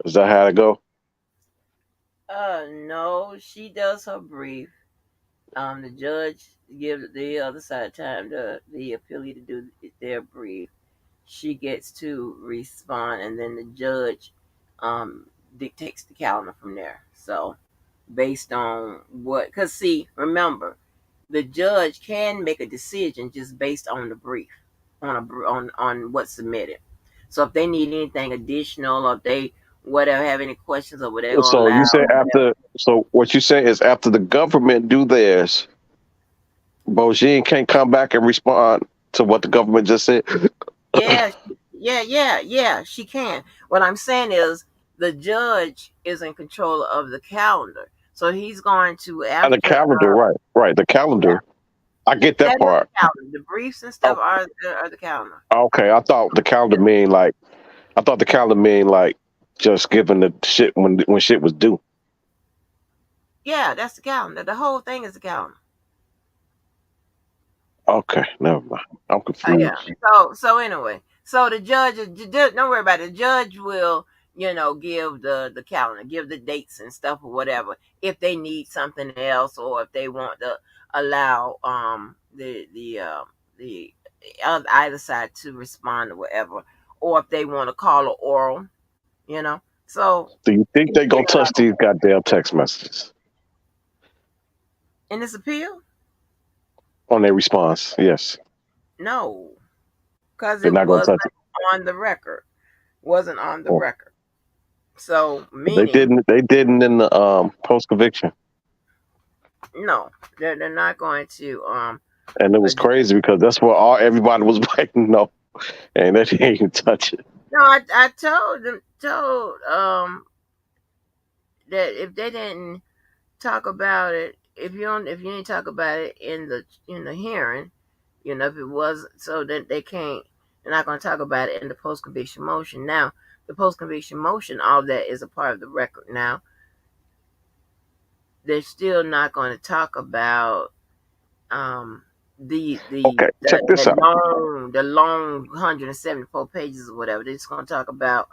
Is that how it go? No, she does her brief. The judge gives the other side time to the appealee to do their brief. She gets to respond, and then the judge dictates the calendar from there. So, based on because see, remember, the judge can make a decision just based on the brief, on what's submitted. So, if they need anything additional, or if they whatever have any questions, or whatever, So you say after. So what you say is after the government do theirs, Bojane can't come back and respond to what the government just said. Yeah, she can. What I'm saying is the judge is in control of the calendar. So he's going to after the calendar, right. The calendar. I get that part. The briefs and stuff are the calendar. Okay, I thought the calendar mean like just giving the shit when shit was due. Yeah, that's the calendar. The whole thing is the calendar. Okay, never mind. I'm confused. Yeah. So anyway, so the judge, don't worry about it. The judge will, give the calendar, give the dates and stuff or whatever. If they need something else, or if they want to allow the either side to respond or whatever, or if they want to call an oral, So do you think they gonna touch these goddamn text messages in this appeal? On their response? Yes. No, because they're not gonna touch it on the record. Wasn't on the record. So They meaning didn't. They didn't in the post conviction, no, they're not going to and it was address. crazy because that's what all everybody was waiting. No, and they didn't even touch it. No, I told that if they didn't talk about it, if you didn't talk about it in the hearing, if it was so that they're not going to talk about it in the post conviction motion. Now, the post conviction motion, all that is a part of the record. Now, they're still not going to talk about um Okay, check this out. the long 174 pages or whatever. They're just going to talk about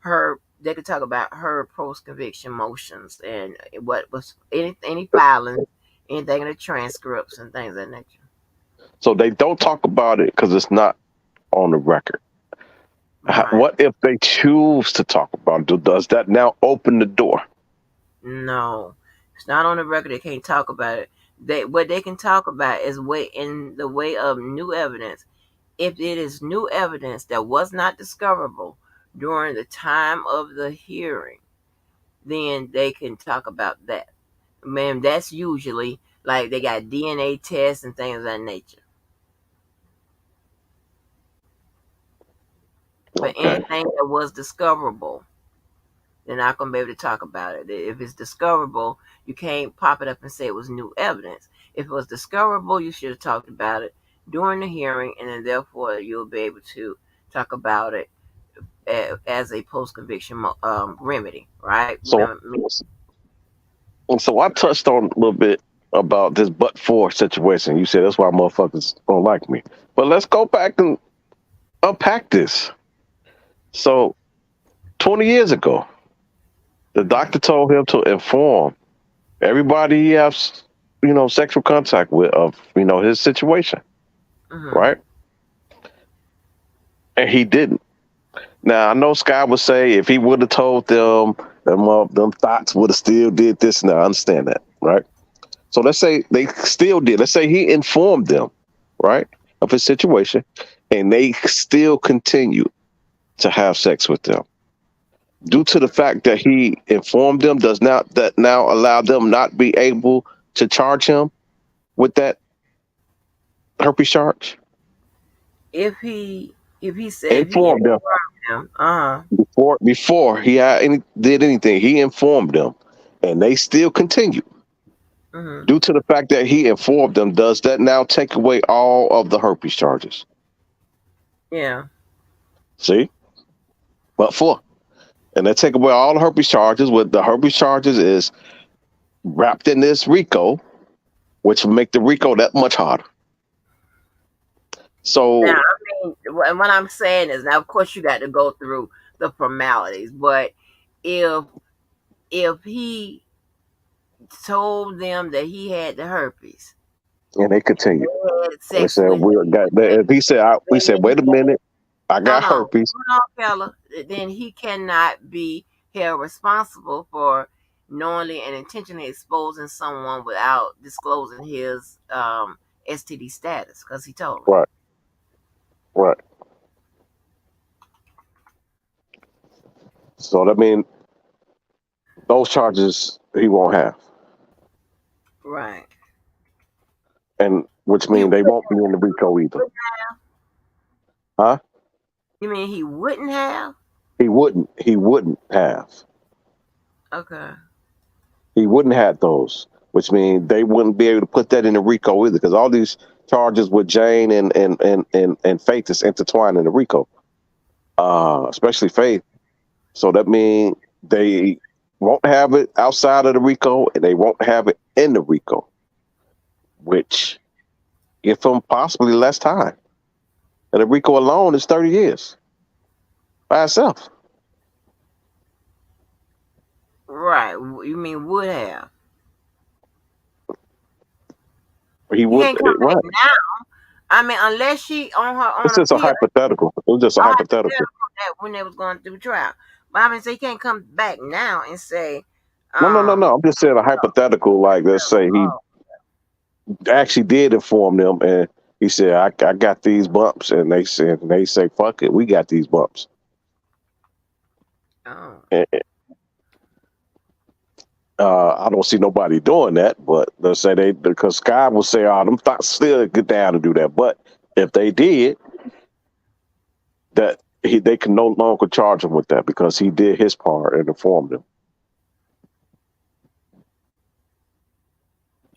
her. They could talk about her post conviction motions and what was any filings, anything in the transcripts and things of that nature. So they don't talk about it because it's not on the record. Right. What if they choose to talk about it? Does that now open the door? No, it's not on the record. They can't talk about it. What they can talk about is in the way of new evidence. If it is new evidence that was not discoverable during the time of the hearing, then they can talk about that. Man, that's usually like they got DNA tests and things of that nature. But Okay. anything that was discoverable, they're not going to be able to talk about it. If it's discoverable, you can't pop it up and say it was new evidence. If it was discoverable, you should have talked about it during the hearing, and then therefore you'll be able to talk about it as a post-conviction remedy, right? So, I touched on a little bit about this but for situation. You said that's why motherfuckers don't like me. But let's go back and unpack this. So, 20 years ago, the doctor told him to inform everybody he has, sexual contact with of, his situation, right? And he didn't. Now I know Sky would say if he would have told them, them thoughts would have still did this. Now I understand that, right? So let's say they still did. Let's say he informed them, right, of his situation, and they still continue to have sex with them. Due to the fact that he informed them, does not that now allow them not be able to charge him with that herpes charge? If he said Informed them them, before he did anything, he informed them, and they still continue. Due to the fact that he informed them, does that now take away all of the herpes charges? Yeah. See? But for. And they take away all the herpes charges. With the herpes charges is wrapped in this RICO, which will make the RICO that much harder. So now, what I'm saying is, now of course you got to go through the formalities, but if he told them that he had the herpes, and they continue. They said he said we said, wait a minute, I got herpes. Hold on, fella. Then he cannot be held responsible for knowingly and intentionally exposing someone without disclosing his STD status because he told him. Right. So that means those charges he won't have. Right. And which means they won't be in the RICO either. Huh? You mean he wouldn't have? He wouldn't have. Okay. He wouldn't have those, which means they wouldn't be able to put that in the RICO either, because all these charges with Jane and Faith is intertwined in the RICO, especially Faith. So that means they won't have it outside of the RICO, and they won't have it in the RICO, which give them possibly less time. And the RICO alone is 30 years by itself. Right. You mean would have? He would. Can't come back now. I mean, unless she on her own. It's just a hypothetical. It was just a hypothetical. When they was going through trial. But I mean, so he can't come back now and say. No. I'm just saying a hypothetical. Like, let's say he actually did inform them, and he said, "I got these bumps," and they say, "Fuck it, we got these bumps." Oh. I don't see nobody doing that, but let's say because Sky will say, "Oh, them thoughts still get down to do that." But if they did, they can no longer charge him with that because he did his part and informed them.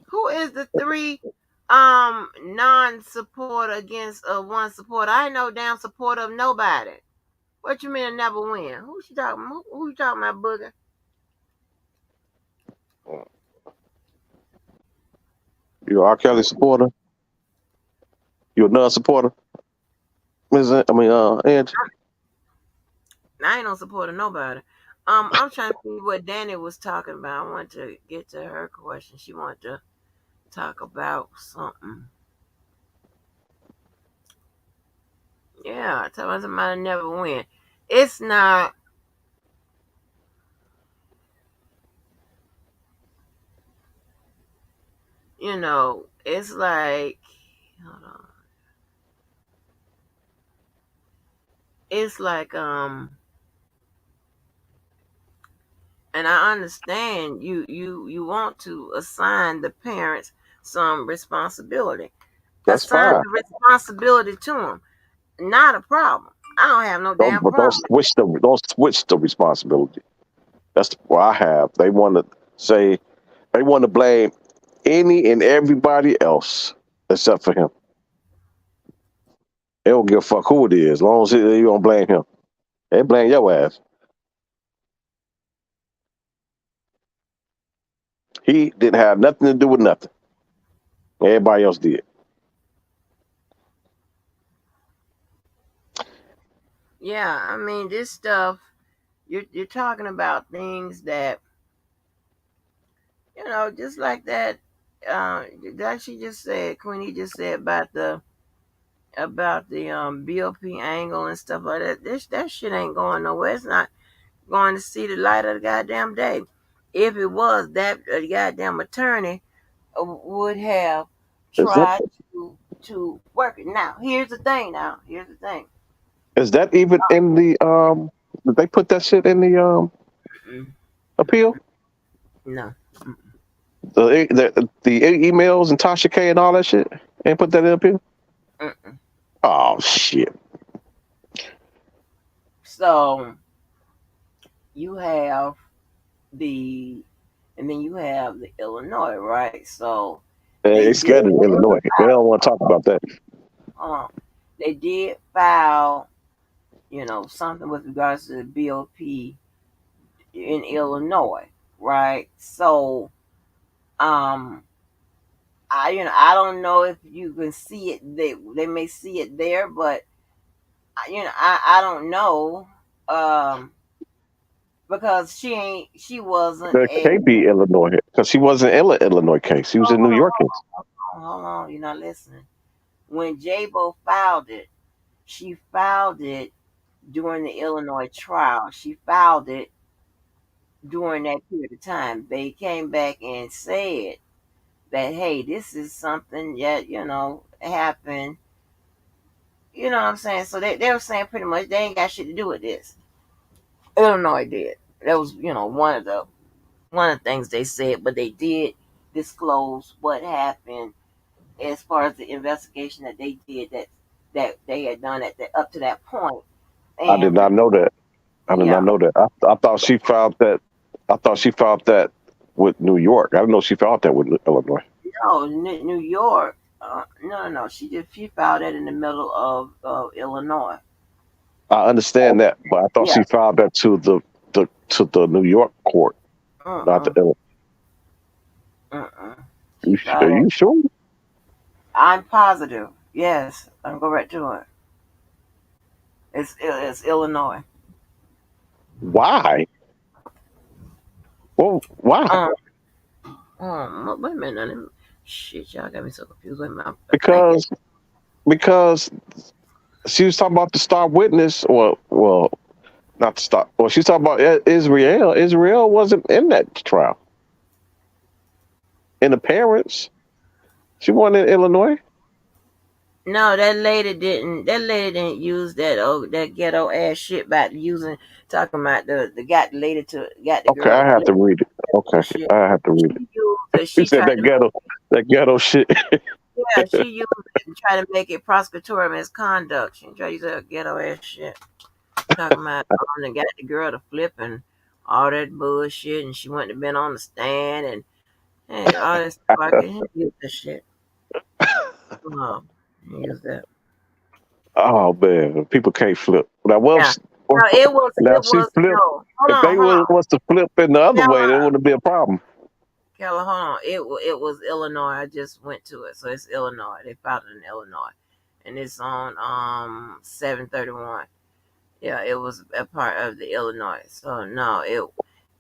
Who is the 3 non-supporter against 1 supporter? I ain't no damn supporter of nobody. What you mean never win? Who you talking? Who you talking about, Booger? You R. Kelly supporter? You a non-supporter? Angie? I ain't no supporter of nobody. I'm trying to see what Danny was talking about. I want to get to her question. She wanted to talk about something. Yeah, tell us somebody never win. It's not. It's like, hold on. It's like, and I understand you want to assign the parents some responsibility. That's Assign fine. the responsibility to them. Not a problem. I don't have no damn Don't problem. switch the responsibility. That's what I have. They want to blame any and everybody else except for him. They don't give a fuck who it is, as long as you don't blame him. They blame your ass. He didn't have nothing to do with nothing. Everybody else did. Yeah, I mean this stuff. You're talking about things that just like that. That she just said, Queenie just said about the BOP angle and stuff like that. That shit ain't going nowhere. It's not going to see the light of the goddamn day. If it was, that goddamn attorney would have Is that tried to work it. Now, here's the thing. is that even in the did they put that shit in the Mm-mm. appeal? No. The emails and Tasha K and all that shit? Ain't put that in the appeal? Mm-mm. Oh shit. So you have and then you have the Illinois, right? So they They did scared of Illinois. They don't want to talk about that. they did file, something with regards to the BOP in Illinois, right? So um I don't know if you can see it. They may see it there, but I don't know. Because she wasn't There a can't be Illinois because she wasn't in the Illinois case. She was in New York case. hold on, you're not listening. When J-Bo filed it, she filed it during the Illinois trial. She filed it during that period of time. They came back and said that, hey, this is something that, happened. You know what I'm saying? So they were saying pretty much they ain't got shit to do with this. Illinois did. That was, one of the things they said, but they did disclose what happened as far as the investigation that they did that they had done up to that point. I did And not know that. I did not yeah, know that. I thought she filed that. I thought she filed that with New York. I didn't know she filed that with Illinois. no, New York. No. She filed that in the middle of Illinois. I understand that, but I thought Yeah. she filed that to the New York court, not the Uh-uh. Illinois. She Are filed you it. sure? I'm positive. Yes, I'm go right to it. It's Illinois. Why? Well, why? Um, wait a minute. Shit, y'all got me so confused. Wait a minute. I'm thinking. Because she was talking about the star witness, well, not the star. Well, she's talking about Israel. Israel wasn't in that trial. And the parents, she wasn't in Illinois. No, that lady didn't. That lady didn't use that ghetto ass shit about talking about the got the lady to got the Okay, I girl. have to read it. Okay, shit. I have to read it. She used it. He She said tried to that ghetto shit. yeah, she used it and try to make it prosecutorial misconduct. She tried to use that ghetto ass shit. Talking about they got the girl to flip and all that bullshit, and she went to been on the stand and hey, all this stuff. I can use this shit. Use that. Oh man, people can't flip. Now, Yeah. No, now it she was flipped. no. Hold If on, they hold on. was to flip in the other way, there Kella, wouldn't be a problem. Kella, hold on. It was Illinois. I just went to it, so it's Illinois. They filed it in Illinois, and it's on 731. Yeah, it was a part of the Illinois. So no,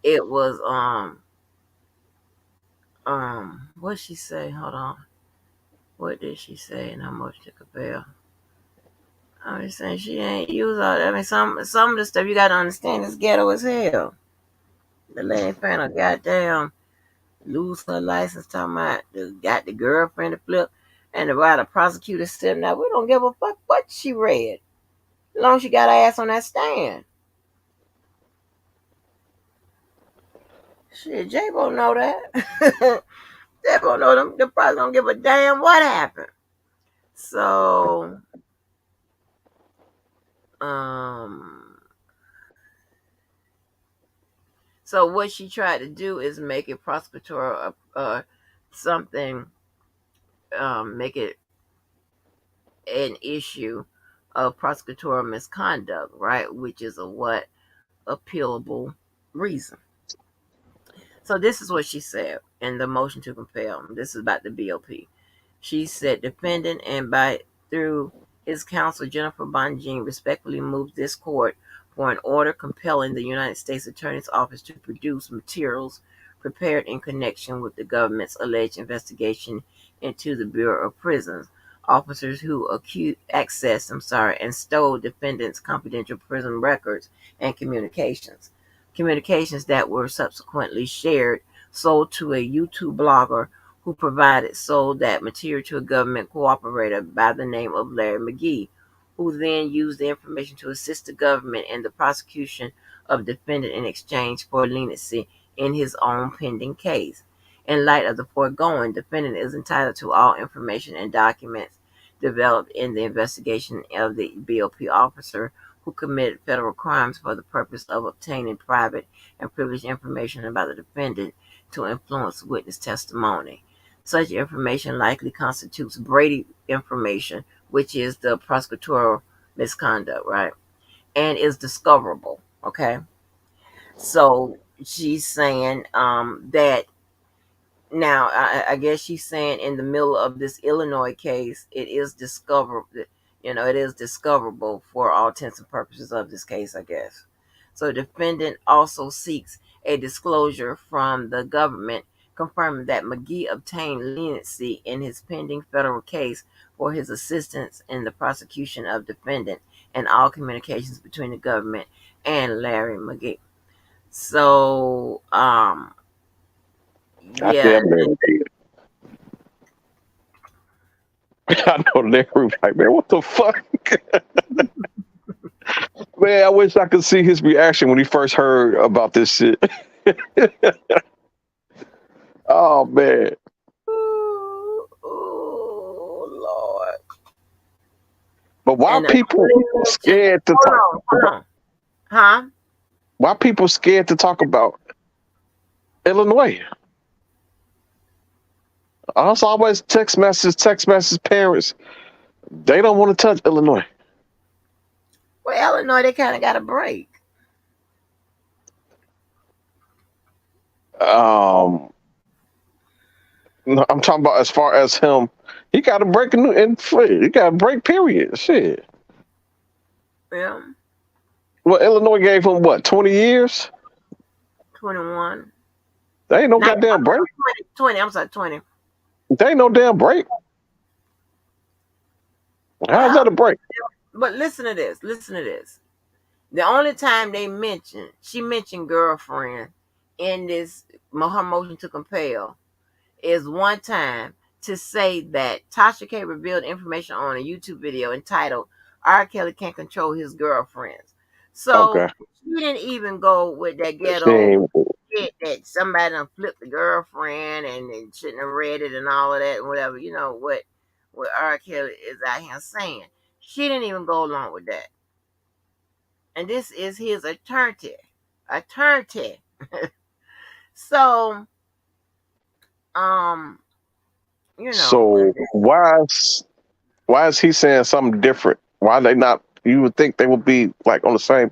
it was what she say? Hold on. What did she say and how much to compare? I'm just saying she ain't use all that. I mean some of the stuff you gotta understand is ghetto as hell. The lady finna goddamn lose her license talking about got the girlfriend to flip and while the prosecutor sitting there, we don't give a fuck what she read. As long as she got her ass on that stand. Shit, J-Bo know that. J-Bo know them the probably don't give a damn what happened. So um so what she tried to do is make it prosecutorial something make it an issue of prosecutorial misconduct, right? Which is a what appealable reason. So this is what she said in the motion to compel. This is about the BOP. She said, defendant and by through his counsel Jennifer Bonjean respectfully moves this court for an order compelling the United States Attorney's Office to produce materials prepared in connection with the government's alleged investigation into the Bureau of Prisons. Officers who accessed and stole defendants' confidential prison records and communications. Communications that were subsequently shared, sold to a YouTube blogger who sold that material to a government cooperator by the name of Larry McGee, who then used the information to assist the government in the prosecution of defendant in exchange for leniency in his own pending case. In light of the foregoing, defendant is entitled to all information and documents developed in the investigation of the BOP officer who committed federal crimes for the purpose of obtaining private and privileged information about the defendant to influence witness testimony. Such information likely constitutes Brady information, which is the prosecutorial misconduct, right? And is discoverable, okay? So she's saying that now, I guess she's saying in the middle of this Illinois case, it is discoverable. It is discoverable for all intents and purposes of this case, I guess. So, defendant also seeks a disclosure from the government confirming that McGee obtained leniency in his pending federal case for his assistance in the prosecution of defendant and all communications between the government and Larry McGee. So, I yeah. damn Larry did. I know Larry like, man, what the fuck? Man, I wish I could see his reaction when he first heard about this shit. Oh man. Oh, Lord. But why And people scared to talk? Hold on. Huh? Why people scared to talk about Illinois? Us always text message parents. They don't want to touch Illinois. Well, Illinois, they kind of got a break. No, I'm talking about as far as him. He got a break in free. He got a break. Period. Shit. Yeah. Well, Illinois gave him what, 20 years? 21. They ain't no goddamn break. 20. I'm sorry, 20. They ain't no damn break. How's that a break? But listen to this. The only time she mentioned girlfriend in this her motion to compel is one time to say that Tasha K revealed information on a YouTube video entitled R. Kelly Can't Control His Girlfriends. So Okay. she didn't even go with that ghetto. shit that somebody done flipped the girlfriend and shouldn't have read it and all of that and whatever. You know what R. Kelly is out here saying. She didn't even go along with that. And this is his attorney. So, you know. So why is he saying something different? Why are they not? You would think they would be like on the same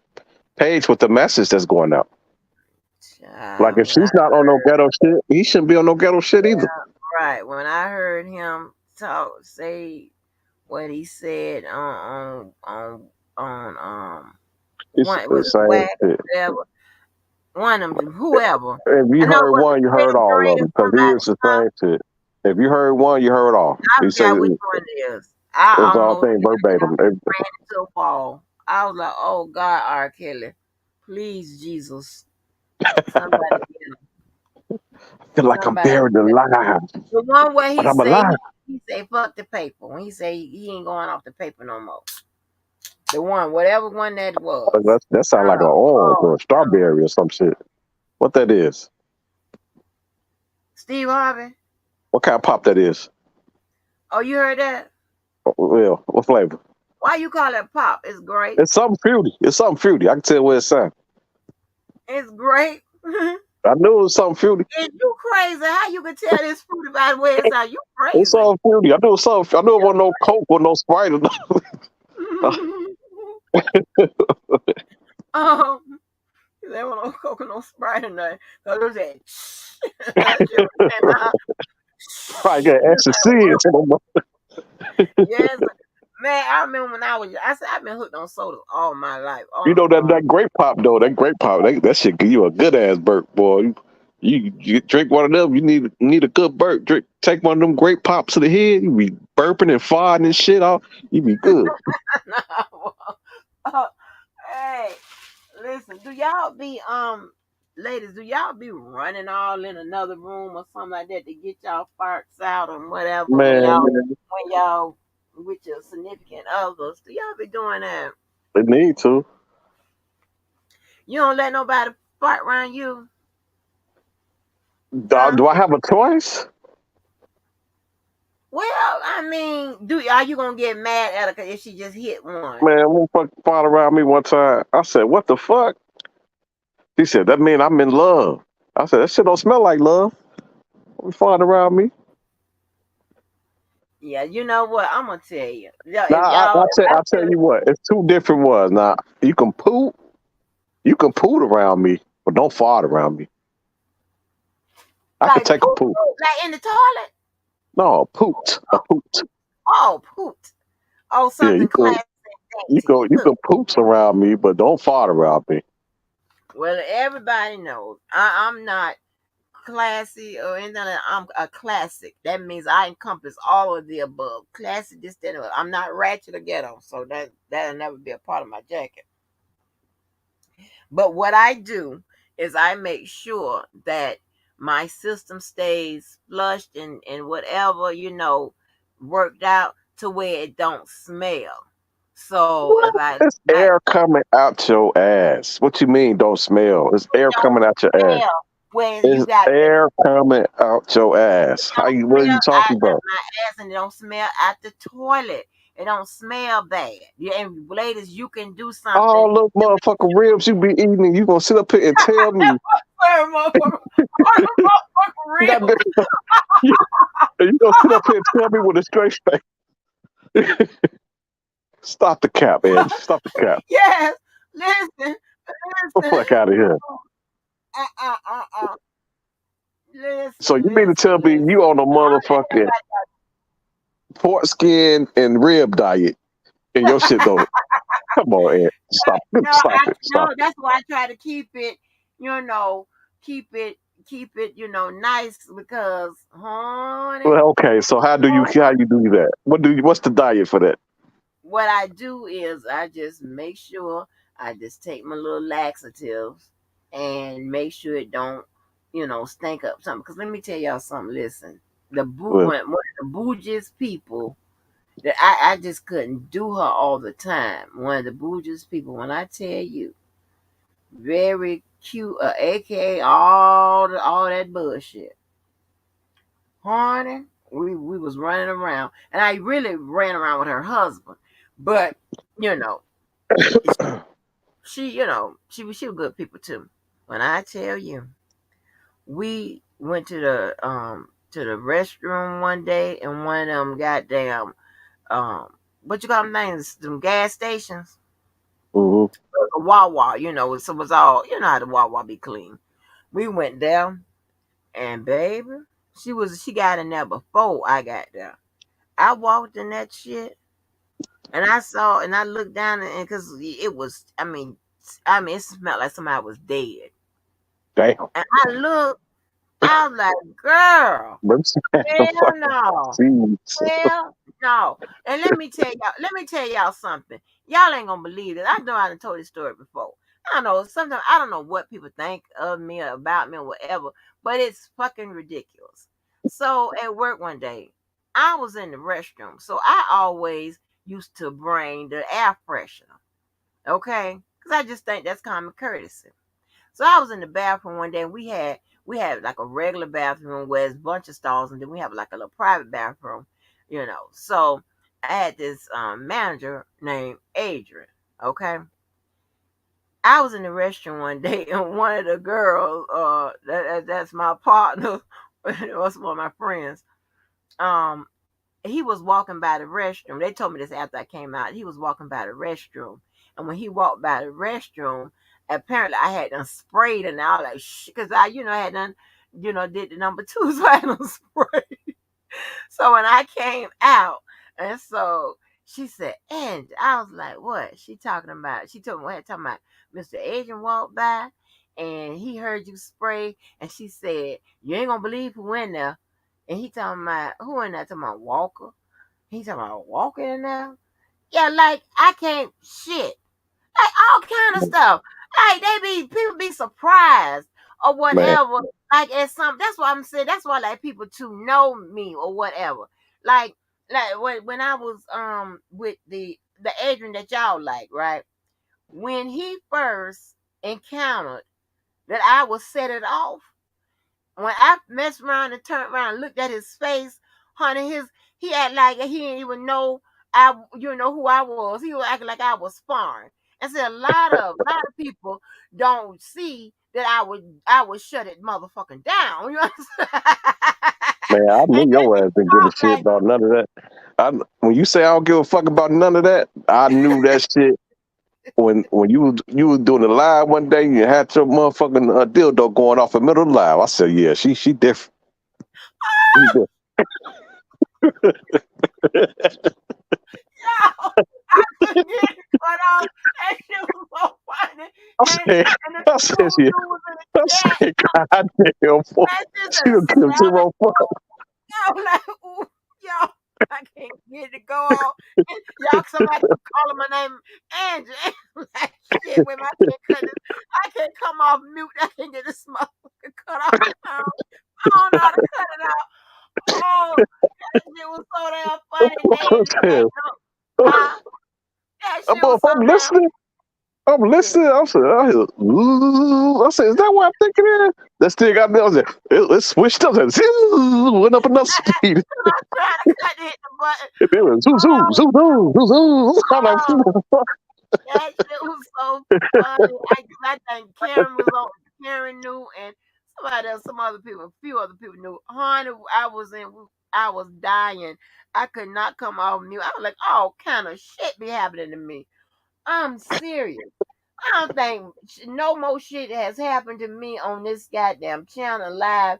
page with the message that's going out. Like if she's not on no ghetto shit, he shouldn't be on no ghetto shit either. Right. When I heard him say what he said on It's one the was same whack, shit. whatever. One of them, whoever. If you I know it heard was one, you heard Pretty all of Green them or because he is the somebody. same shit. If you heard one, you heard all. I He said forgot which one it is. I it's all almost thing verbatim. ran into a wall. I was like, "Oh God, R. Kelly, please, Jesus, somebody get him. I feel like I'm Somebody buried get him." alive, The one where but he I'm say alive. he say fuck the paper. When he say he ain't going off the paper no more. The one, whatever one that was. That sounds like an orange or a strawberry or some shit. What that is? Steve Harvey. What kind of pop that is? Oh, you heard that? Well, what flavor? Why you call it pop? It's great. It's something fruity. It's something fruity. I can tell where it's at. It's great. I knew it was something fruity. Is you crazy? How you can tell this fruity by the way it's out? You crazy. It's something fruity. I knew it was something. I knew it wasn't no Coke or no Sprite. There was no Coke and no Sprite in there. Cause it was that. Probably got extra seeds. Yes, man. I remember when I said I've been hooked on sodas all my life. You know that grape pop though. That grape pop. That shit give you a good ass burp, boy. You drink one of them. You need a good burp. Take one of them grape pops to the head. You be burping and farting and shit off. You be good. Hey, listen. Do y'all be ladies? Do y'all be running all in another room or something like that to get y'all farts out and whatever? Man, when y'all with your significant others, do y'all be doing that? they need to. You don't let nobody fart around you? Do I have a choice? Well, I mean, are you gonna get mad at her if she just hit one? Man, one fucking fart around me one time. I said, "What the fuck?" He said, "That mean I'm in love." I said, "That shit don't smell like love." Fart around me. Yeah, you know what? I'm gonna tell you. Now I tell you what, it's two different ones. Now you can poop around me, but don't fart around me. I can take a poop. Like in the toilet? No, pooped. A pooped. Oh, pooped. Oh, something classic. You can poops around me, but don't fart around me. Well, everybody knows I'm not classy or anything. I'm a classic. That means I encompass all of the above. Classy, this, that, and I'm not ratchet or ghetto, so that'll never be a part of my jacket. But what I do is I make sure that my system stays flushed and whatever, worked out to where it don't smell. So if it's air coming out your ass. What you mean don't smell? It's air coming out your ass. It's air coming out your ass. What are you talking about? My ass, and it don't smell at the toilet. It don't smell bad. And ladies, you can do something. Oh, look, motherfucking ribs you be eating, and you gonna sit up here and tell me? Ribs. You gonna sit up here and tell me with a straight face? Stop the cap, man. Stop the cap. Yes. Listen. Get the fuck out of here. Listen, so you mean to tell me you on a motherfucking pork skin and rib diet and your shit don't? Come on, Ed. Stop it. That's why I try to keep it, nice because, honey. Well, okay. So how do you do that? What's the diet for that? What I do is I just make sure I just take my little laxatives and make sure it don't, stink up something. Because let me tell y'all something. Listen, one of the bougiest people that I just couldn't do her all the time. One of the bougiest people, when I tell you, very aka all that bullshit. Honey, we was running around, and I really ran around with her husband, but you know, she was good people too. When I tell you, we went to the restroom one day, and one of them goddamn what you call them things, them gas stations, Mm-hmm. a Wawa, so it was all, how the Wawa be clean. We went there, and baby, she got in there before I got there. I walked in that shit, and I looked down, and because it was, it smelled like somebody was dead. Damn. And I looked, I was like, girl, hell no. Hell no. And let me tell y'all something. Y'all ain't gonna believe it. I know I done told this story before. I don't know, sometimes I don't know what people think of me or about me or whatever, but it's fucking ridiculous. So at work one day, I was in the restroom. So I always used to bring the air freshener. Okay? Because I just think that's common courtesy. So I was in the bathroom one day, and we had like a regular bathroom where there's a bunch of stalls, and then we have like a little private bathroom. So I had this manager named Adrian. Okay, I was in the restroom one day, and one of the girls, that's my partner, was one of my friends. Um, he was walking by the restroom. They told me this after I came out. He was walking by the restroom, and when he walked by the restroom, apparently I had done sprayed, and I was like, because I had done, did the number two, so I had done spray. So when I came out, and so she said, and I was like, what? She talking about? She told me what talking about. Mr. Agent walked by, and he heard you spray, and she said, you ain't gonna believe who in there. And he talking about who in there? Talking about Walker. He talking about Walker in there. Yeah, like I can't shit. Like all kind of stuff. Like people be surprised or Man. whatever. Like at some, that's why I'm saying. That's why I like people to know me or whatever. Like when I was with the Adrian that y'all like, right? When he first encountered that I was set it off. When I messed around and turned around and looked at his face, honey, he act like he didn't even know who I was. He was acting like I was sparring. And so a lot of people don't see that I would shut it motherfucking down. You know what I'm saying? Man, I And knew then your he ass didn't give a talk shit like, about none of that. When you say I don't give a fuck about none of that, I knew that shit. When you was doing the live one day, you had your motherfucking dildo going off in the middle of the live. I said, yeah, she different. She different. yo, I couldn't get it cut off. That shit was so funny. I And said, and the I people said, who yeah. knew was in I the chat, said, God damn, boy. that shit She just don't give sounded. zero fuck. I'm like, ooh, y'all, I can't get it to go off. And y'all, somebody keep calling my name, Angie. Like, shit, when I can't cut this, I can't come off mute. I can't get this motherfucker cut off. I don't know how to cut it out. Oh, that shit was so damn funny. They just like, Damn. no, huh? That shit was so I'm damn. listening. I'm listening. I said, is that what I'm thinking it is? That still got me. I was like, it switched up and went up enough speed. I'm trying to cut hit the button. It was zoom, zoom, Oh, zoom, zoom, zoom, zoom. I'm like, oh. That shit was so funny. I think Karen knew, and somebody else, some other people, a few other people knew. Honey, I was dying. I could not come off mute. I was like, all kind of shit be happening to me. I'm serious. I don't think no more shit has happened to me on this goddamn channel live.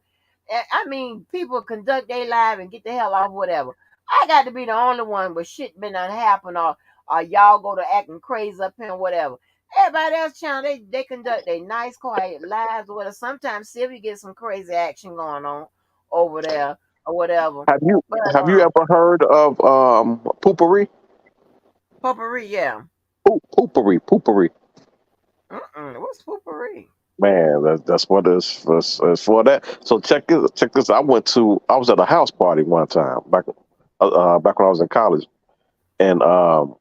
I mean, people conduct their live and get the hell off, whatever. I got to be the only one where shit been done happen, or y'all go to acting crazy up here, whatever. Everybody else channel, they conduct their nice, quiet lives or whatever. Sometimes Sylvia get some crazy action going on over there or whatever. have you But have you ever heard of poopery? potpourri, yeah. Poopery. What's potpourri? Man, that's what it's for that. So check this. I was at a house party one time back when I was in college, and I'm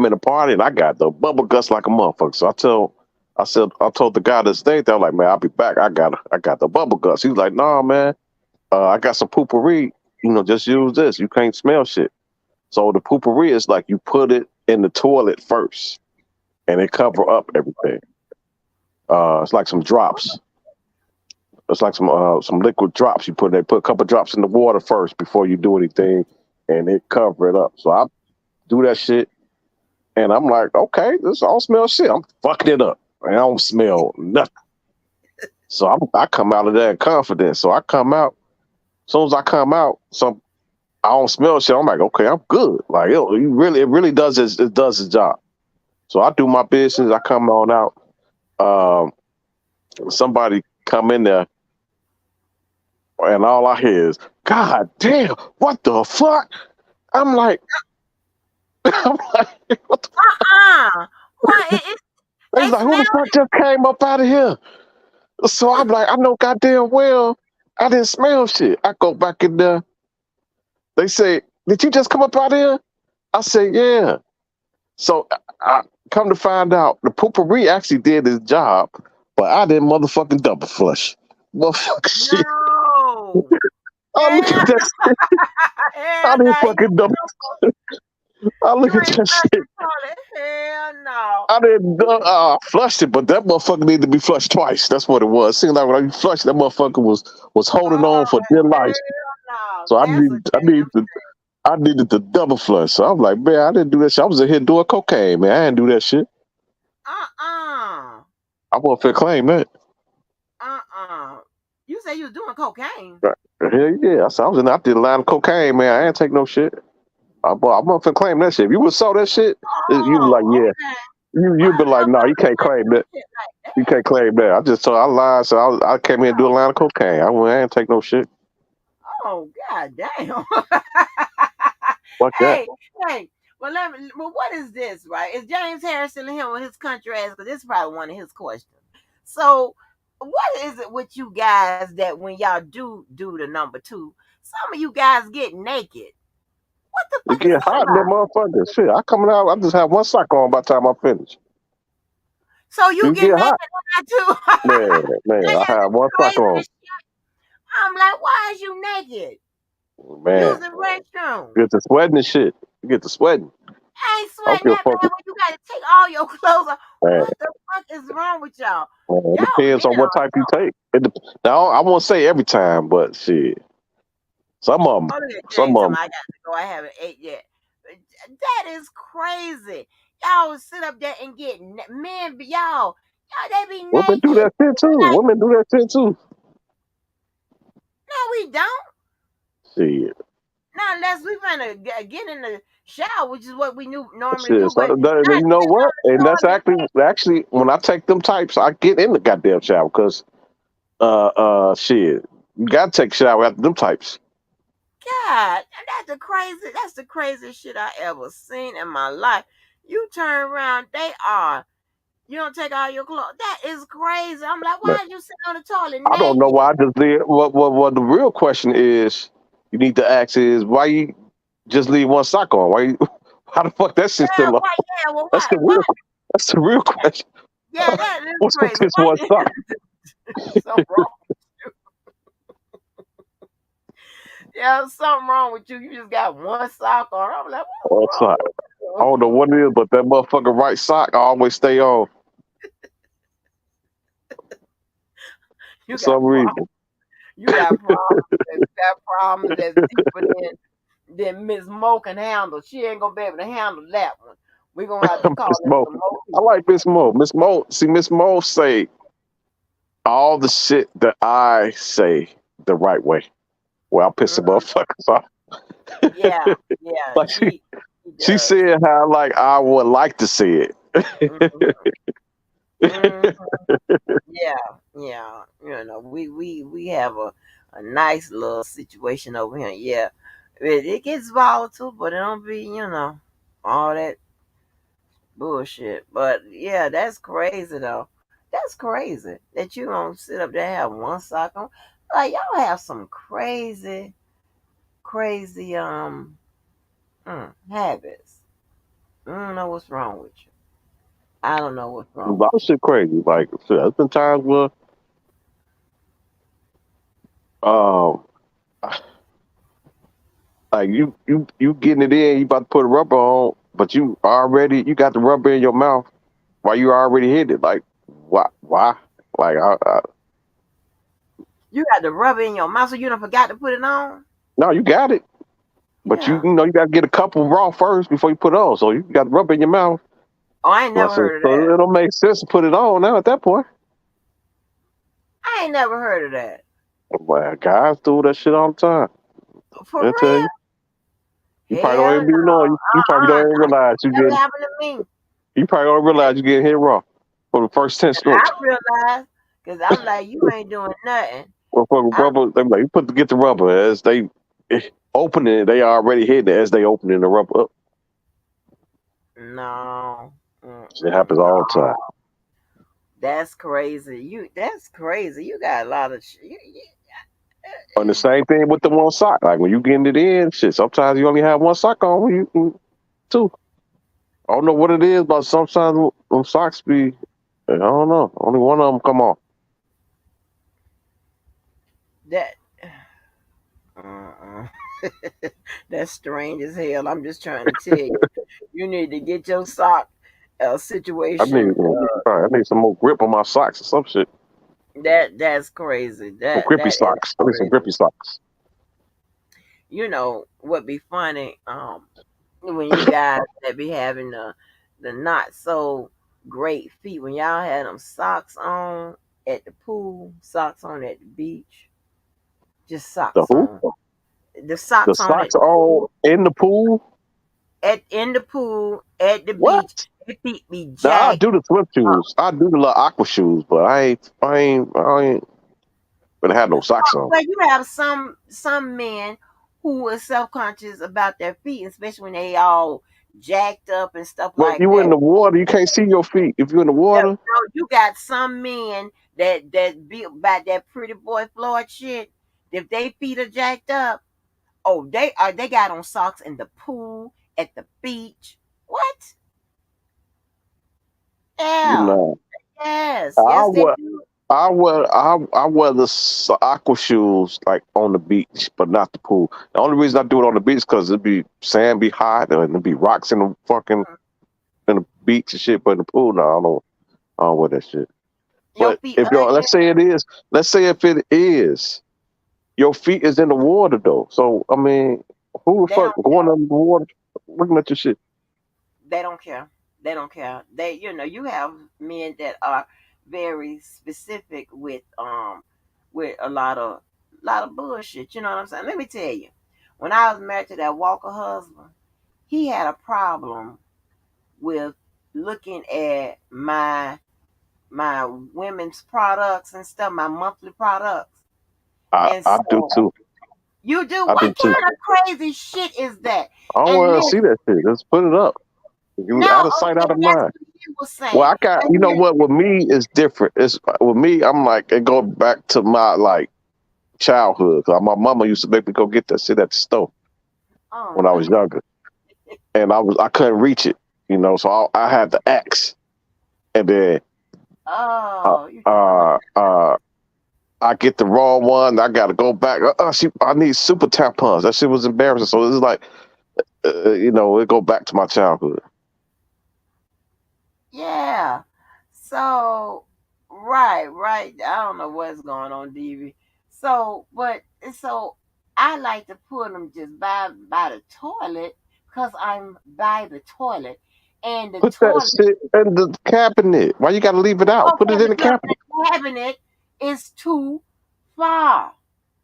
in a party and I got the bubble guts like a motherfucker. So I said, I told the guy that stayed there, like, man, I'll be back. I got the bubble guts. He was like, nah, man, I got some poopery. Just use this. You can't smell shit. So the poopery is like you put it in the toilet first, and it cover up everything. It's like some drops. It's like some liquid drops. They put a couple drops in the water first before you do anything, and it cover it up. So I do that shit, and I'm like, okay, this all smells shit. I'm fucking it up. I don't smell nothing. So I come out of that confident. So I come out. As soon as I come out, I don't smell shit. I'm like, okay, I'm good. Like it really does its job. So I do my business. I come on out. Somebody come in there, and all I hear is, God damn, what the fuck? I'm like, what the Why? They was like, who the fuck just came up out of here? So I'm like, I know goddamn well I didn't smell shit. I go back in there. They say, did you just come up out of here? I say, yeah. So I come to find out the poopery actually did his job, but I didn't motherfucking double flush. Motherfucking shit. No. I look at that shit. I didn't fucking double. I look at that shit. Hell no. I didn't flushed it, but that motherfucker needed to be flushed twice. That's what it was. Seemed like when I flushed, that motherfucker was holding on for dear life. No. So I needed to double flush. So I'm like, man, I didn't do that shit. I was in here doing cocaine, man. I didn't do that shit. I wasn't finna claim that. You say you was doing cocaine? Hell yeah. I did a line of cocaine, man. I ain't take no shit. I'm not finna claim that shit. If you would saw that shit, you be like, yeah. Okay. You'd be like, no, you can't claim that. You can't claim that. I lied. So I came here and do a line of cocaine. I ain't take no shit. Oh, god damn. Fuck that. Hey. Well, what is this, right? Is James Harrison and him with his country ass? Because this is probably one of his questions. So, what is it with you guys that when y'all do the number 2, some of you guys get naked? What the fuck You is get that hot in that motherfucker. Shit, I coming out. I just have one sock on by the time I finish. So you get naked hot. on that too? Man, I have one sock on. I'm like, why is you naked? Man, using restroom. You get the sweating and shit. You get the sweating. I ain't sweating that bad when you gotta take all your clothes off. Man. What the fuck is wrong with y'all? Man, it depends on what type you take. Now I won't say every time, but shit. Some of them. I got to go. I haven't ate yet. That is crazy. Y'all sit up there and get men. Y'all they be naked. Women do that shit too. Women do that shit too. No, we don't. Shit. Not unless we finna get in the shower, which is what we normally do. do. But you know what? And that's actually when I take them types, I get in the goddamn shower because shit, you gotta take a shower after them types. God, that's the craziest shit I ever seen in my life. You turn around, you don't take all your clothes. That is crazy. I'm like, why are you sitting on the toilet naked? I don't know why I just did. What the real question is, you need to ask is why you just leave one sock on? How the fuck that shit still on? That's the real question. Yeah, that is What's crazy. With this one sock? Something wrong with you. Yeah, something wrong with you. You just got one sock on. I'm like, what's wrong? I don't know what it is, but that motherfucking right sock always stay on. For some reason. You got problems. You got problems that's deeper than Miss Mo can handle. She ain't gonna be able to handle that one. We're gonna have to call Miss Mo. I like Miss Mo. Miss Mo say all the shit that I say the right way. Well, I piss the motherfuckers off. Yeah. Like she said how like I would like to see it. Yeah. We have a nice little situation over here. Yeah. It gets volatile, but it don't be, all that bullshit. But yeah, that's crazy though. That's crazy that you don't sit up there and have one sock on. Like y'all have some crazy habits. I don't know what's wrong with you. I don't know what's A wrong lot with of shit crazy. Like, shit, there's been times where, um, like you getting it in, you about to put a rubber on, but you got the rubber in your mouth while you already hit it. Like, why? Like, you. Got the rubber in your mouth, so you don't forgot to put it on. no, you got it, but Yeah. you got to get a couple raw first before you put it on. So you got the rubber in your mouth. Oh, I ain't Well, never so, heard of so that. it'll make sense to put it on now at that point. I ain't never heard of that. Well, guys do that shit all the time. For I tell real? you, you probably don't Hell even know. You probably don't even realize you Never get. happened to me. You probably don't realize you getting hit raw for the first 10 I strokes. realized because I'm like, you ain't doing nothing. Motherfucker, I'm rubber. They be like, you get the rubber as they open it. They already hitting it as they opening the rubber up. no. It happens No. all the time. That's crazy. That's crazy. You got a lot of And the same thing with the one sock. Like when you getting it in, shit. Sometimes you only have one sock on. When you two. I don't know what it is, but sometimes them socks be. I don't know. Only one of them come off. that. Uh-uh. That's strange as hell. I'm just trying to tell you. You need to get your sock I need. situation. I need some more grip on my socks or some shit. That's crazy. Some grippy That is socks. I need some crazy. grippy socks. You know what be funny? When you guys that be having the not so great feet, when y'all had them socks on at the pool, socks on at the beach, just The socks who? on. The The socks on at socks the all pool, in the pool. at in the pool, at the What? beach, your feet be Now I jacked do the swim up. shoes. I do the little aqua shoes, but I ain't gonna have no socks on. But you have some men who are self conscious about their feet, especially when they all jacked up and stuff But like you in that. the water, you can't see your feet. If you're in the No, water, no, you got some men that be about that pretty boy Floyd shit. If they feet are jacked up, oh, they got on socks in the pool, at the beach. What? Yeah. no. Yes. I Yes, they wear do. I wear the aqua shoes like on the beach, but not the pool. The only reason I do it on the beach because it be sand be hot and there be rocks in the fucking in the beach and shit. But in the pool, no, I don't wear that shit. Your But feet if y'all, onion. let's say if it is, your feet is in the water though. So I mean, who the They fuck don't going in the water looking at your shit? they don't care. They don't care. You have men that are very specific with a lot of bullshit. You know what I'm saying? Let me tell you, when I was married to that Walker husband, he had a problem with looking at my women's products and stuff, my monthly products. And I do so too. you do I do what too. kind of crazy shit is that? I don't And want to see listen, that shit. Let's put it up. You no, out of sight, out okay, of that's mind. what he was Well, saying. I got But you know here, what with me is different. It's with me. I'm like it go back to my like childhood. 'Cause my mama used to make me go get that shit at the store oh when I was no. younger, and I couldn't reach it. So I had the axe, and then uh, Oh, you talking uh, uh, I get the wrong one. I got to go back. I need super tampons. That shit was embarrassing. So it's like it go back to my childhood. yeah. So right. I don't know what's going on, DV. So I like to put them just by the toilet because I'm by the toilet, and the Put that toilet. shit in the cabinet. Why you got to leave it out? Put Okay, it in but the look, cabinet. the cabinet is too far.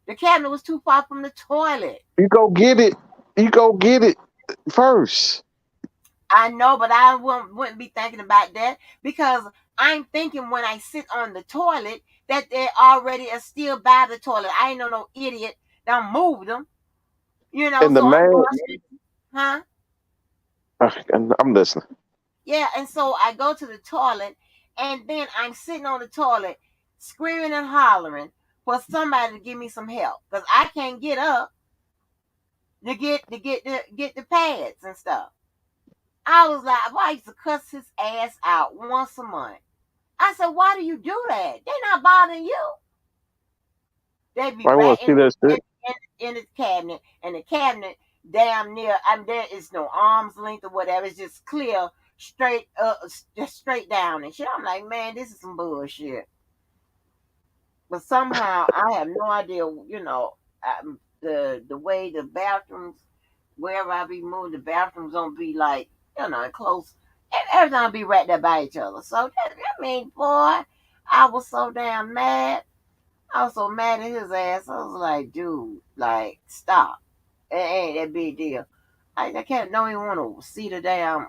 The cabinet was too far from the toilet. You go get it. You go get it first. I know, but I wouldn't be thinking about that because I'm thinking when I sit on the toilet that they already are still by the toilet. I ain't no idiot that moved them, And the so I'm man, going, huh? I'm listening. Yeah, and so I go to the toilet and then I'm sitting on the toilet screaming and hollering for somebody to give me some help because I can't get up to get the pads and stuff. I was like, well, I used to cuss his ass out once a month. I said, why do you do that? They're not bothering you. They be I want right to see that shit. in his cabinet, and the cabinet damn near. I mean, there is no arm's length or whatever. It's just clear, straight just straight down and shit. I'm like, man, this is some bullshit. But somehow I have no idea. The way the bathrooms, wherever I be moving, the bathrooms don't be like close. Everything be right there by each other. So I mean, boy, I was so damn mad. I was so mad at his ass. I was like, dude, like, stop. It ain't that big deal. I can't don't even want to see the damn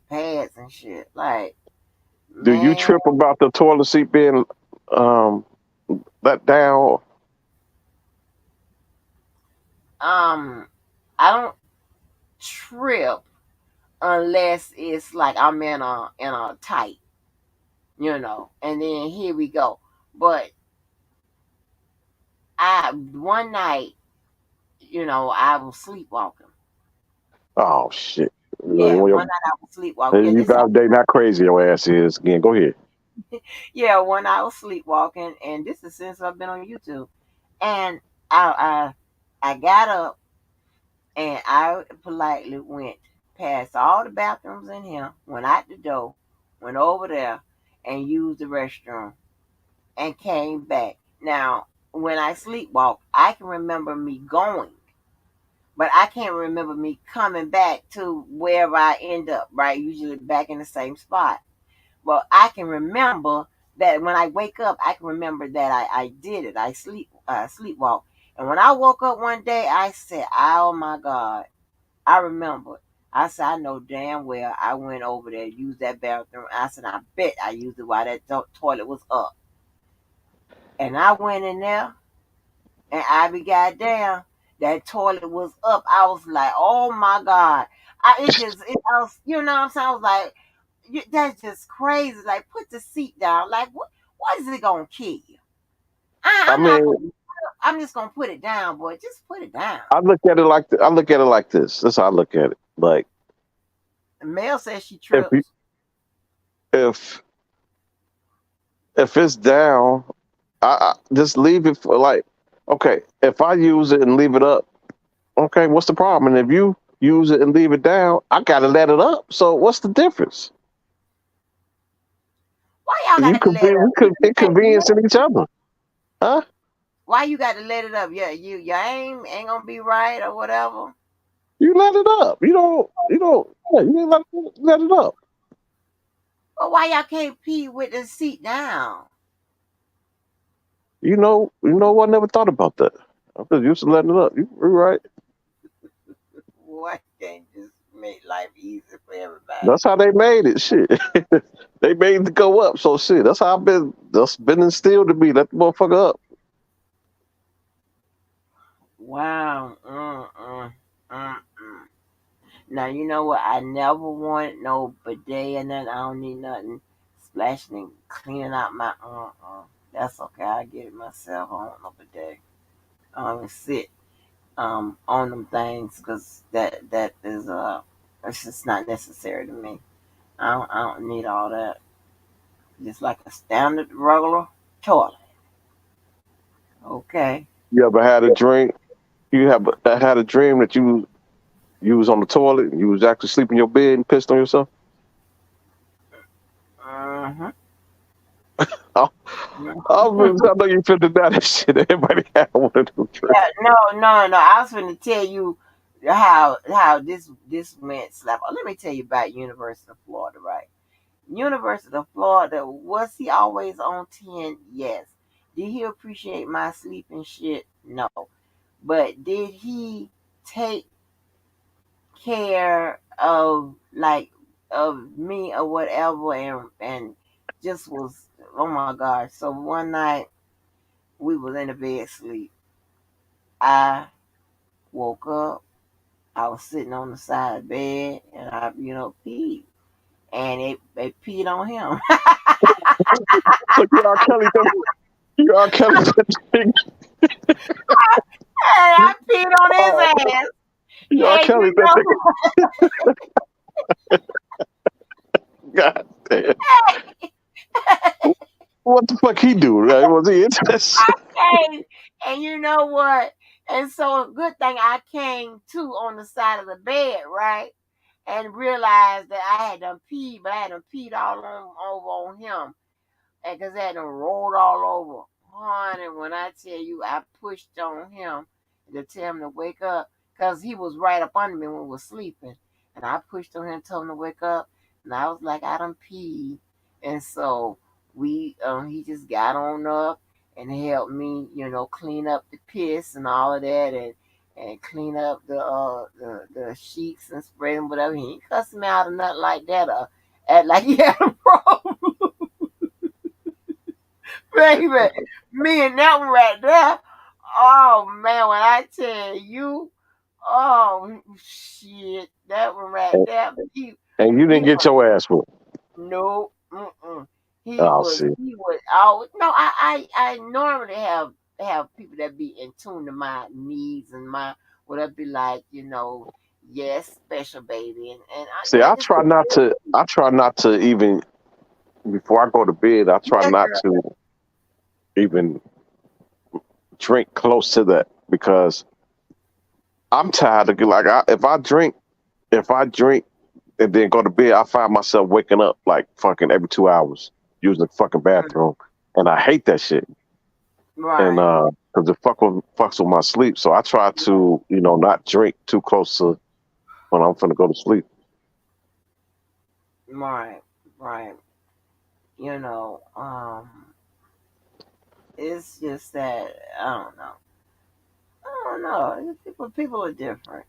pads and shit. Like, Do you man, trip about the toilet seat being let down? I don't trip unless it's like I'm in a tight, and then here we go. But one night, I was sleepwalking. Oh shit! Yeah, one night I was sleepwalking. Yeah, You got they not crazy. Your ass is again. Go ahead. yeah, one night I was sleepwalking, and this is since I've been on YouTube. And I got up and I politely went past all the bathrooms in here, went out the door, went over there, and used the restroom, and came back. Now, when I sleepwalk, I can remember me going, but I can't remember me coming back to wherever I end up, right? Usually back in the same spot. Well, I can remember that when I wake up, I can remember that I did it. I sleepwalk. And when I woke up one day, I said, oh my God, I remember. I said, I know damn well I went over there, used that bathroom. I said, I bet I used it while that toilet was up. And I went in there, and I be goddamn, that toilet was up. I was like, oh my God. I was, you know what I'm saying? I was like, that's just crazy. Like, put the seat down. Like, what is it gonna kill you? I I'm not mean, gonna. I'm just gonna put it down, boy. Just put it down. I look at it like I look at it like this. That's how I look at it. Like Mel says she if you, trips. if if it's down, I just leave it for like. Okay, if I use it and leave it up, okay, what's the problem? And if you use it and leave it down, I gotta let it up. So what's the difference? Why y'all You got to could let be it up? we could inconvenience in each other, huh? Why you got to let it up? Yeah, your aim ain't gonna be right or whatever. You let it up. You don't. Yeah, you let it up. But why y'all can't pee with the seat down? You know what? I never thought about that. I'm just used to letting it up. You're right. Why can't just make life easy for everybody? That's how they made it. Shit, they made it go up. So shit, that's how I've been. That's been instilled to me. Let the motherfucker up. Wow. Now you know what? I never wanted no bidet and nothing. I don't need nothing splashing and cleaning out my. That's okay. I get it myself. I don't want no bidet. I don't even sit on them things because that is it's just not necessary to me. I don't need all that. Just like a standard regular toilet. Okay. You ever had a dream? You have had a dream that you was on the toilet and you was actually sleeping in your bed and pissed on yourself? Uh-huh. Oh, I know you feel that shit. Everybody had one of them dreams. Yeah, no. I was going to tell you how this went slap. Oh, let me tell you about University of Florida, right? University of Florida, was he always on 10? Yes. Did he appreciate my sleeping shit? No. But did he take care of me or whatever and just was, oh my gosh. So one night we was in the bed sleep. I woke up. I was sitting on the side of the bed and I, peed. And it peed on him. Look, you R. Kelly. You R. Kelly. Hey, I peed on his ass. You R. Yeah, Kelly. What the fuck he do? Right? Was he interested? I came, and you know what? And so a good thing I came to on the side of the bed, right? And realized that I had done peed, but I had done peed all over on him. And because I had done rolled all over. Honey, when I tell you I pushed on him to tell him to wake up, because he was right up under me when we were sleeping. And I pushed on him, told him to wake up. And I was like, I done peed. And so he just got on up and helped me, clean up the piss and all of that, and clean up the sheets and spray them, whatever. He ain't cussing me out or nothing like that, or act like he had a problem. Baby, me and that one right there. Oh man, when I tell you, oh shit, that one right there. And you He didn't get your ass whooped. no, mm-mm. He Oh, was see. he was always no. I normally have people that be in tune to my needs and my what I be like, yes, special baby, and See, I just I try not to even before I go to bed. I try yeah, not girl. to even drink close to that because I'm tired of like if I drink and then go to bed, I find myself waking up like fucking every 2 hours using the fucking bathroom, and I hate that shit. And Right, because it fucks with my sleep, so I try to not drink too close to when I'm finna go to sleep. right, right. You know, it's just that I don't know. I don't know. People are different,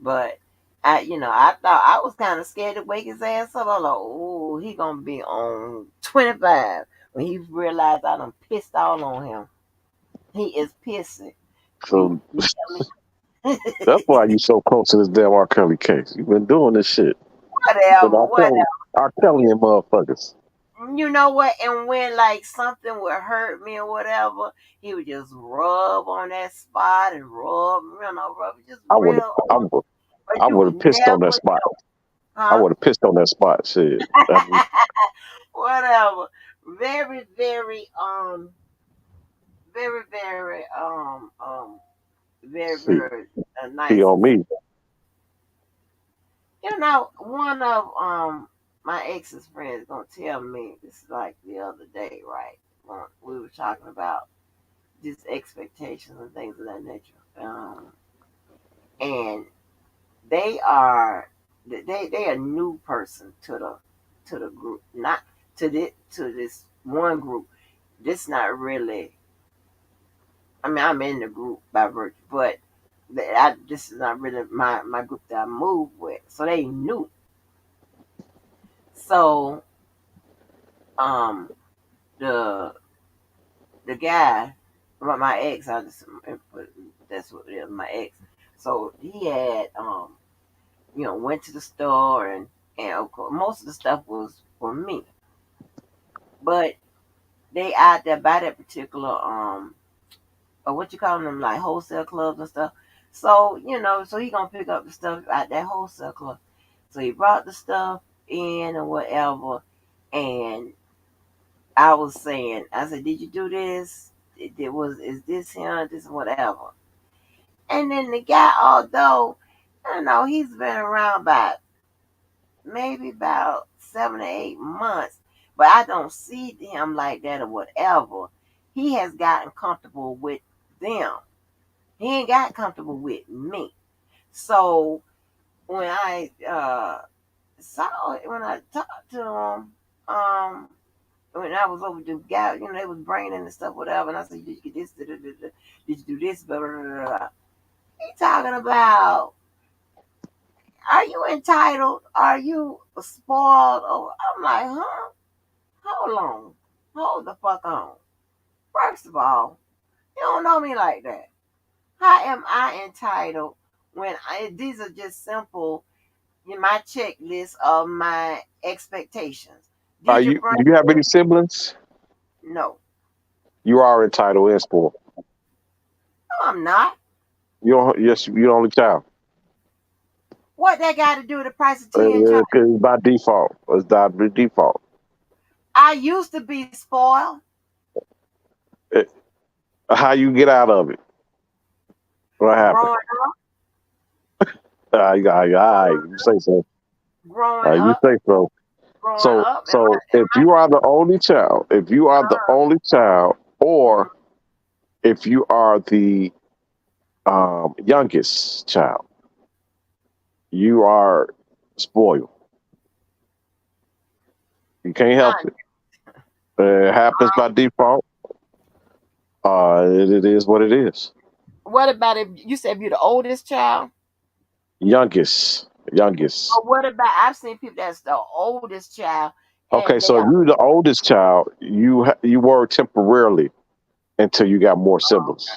but I thought I was kind of scared to wake his ass up. I'm like, oh, he gonna be on 25 when he realized I done pissed all on him. He is pissing. We, So we that's why you so close to this damn R. Kelly case. You've been doing this shit. But whatever, whatever. R. Kelly and motherfuckers. You know what? And when like something would hurt me or whatever, he would just rub on that spot and rub it just I would real. I would But I you would would have pissed on that never spot. know, I huh? would have pissed on that spot. Shit. Whatever. Very, very, very, very, very, See, very he nice. on me. One of my ex's friends gonna tell me this like the other day, right? When we were talking about just expectations and things of that nature. And they are they a new person to the group, not to this one group. This not really. I mean, I'm in the group by virtue, but this is not really my group that I move with. So they knew. So um the the guy, my ex, I just that's what it is, my ex. So he had went to the store and of course most of the stuff was for me, but they out there by that particular or what you call them, like wholesale clubs and stuff. So so he gonna pick up the stuff at that wholesale club. So he brought the stuff in or whatever, and I was saying, I said, "Did you do this? Is this him? This whatever?" And then the guy, although I don't know, he's been around about maybe about 7 or 8 months, but I don't see him like that or whatever. He has gotten comfortable with them. He ain't got comfortable with me. So when I when I talked to him, when I was over the guy, they was bringing in the stuff, whatever, and I said, "Did you get this? Did you do this?" Blah, blah, blah, blah. He talking about, are you entitled? Are you spoiled? Oh, I'm like, huh? Hold on. Hold the fuck on. First of all, you don't know me like that. How am I entitled when these are just simple in my checklist of my expectations? Are Did you you? bring Do you have this? any siblings? No. You are entitled and spoiled. No, I'm not. You don't. Yes, you're the only child. What that got to do with the price of tea and child? It's by default. It's by default. I used to be spoiled. How you get out of it? What happened? Growing You say so. growing You up, say so. growing So, up, and so if you are the only child, my or if you are the youngest child, you are spoiled. You can't help son. it. It happens by default. It is what it is. What about if you said if you're the oldest child? Youngest. Or what about I've seen people that's the oldest child Okay, and they so if are you're the oldest child, you were temporarily until you got more siblings,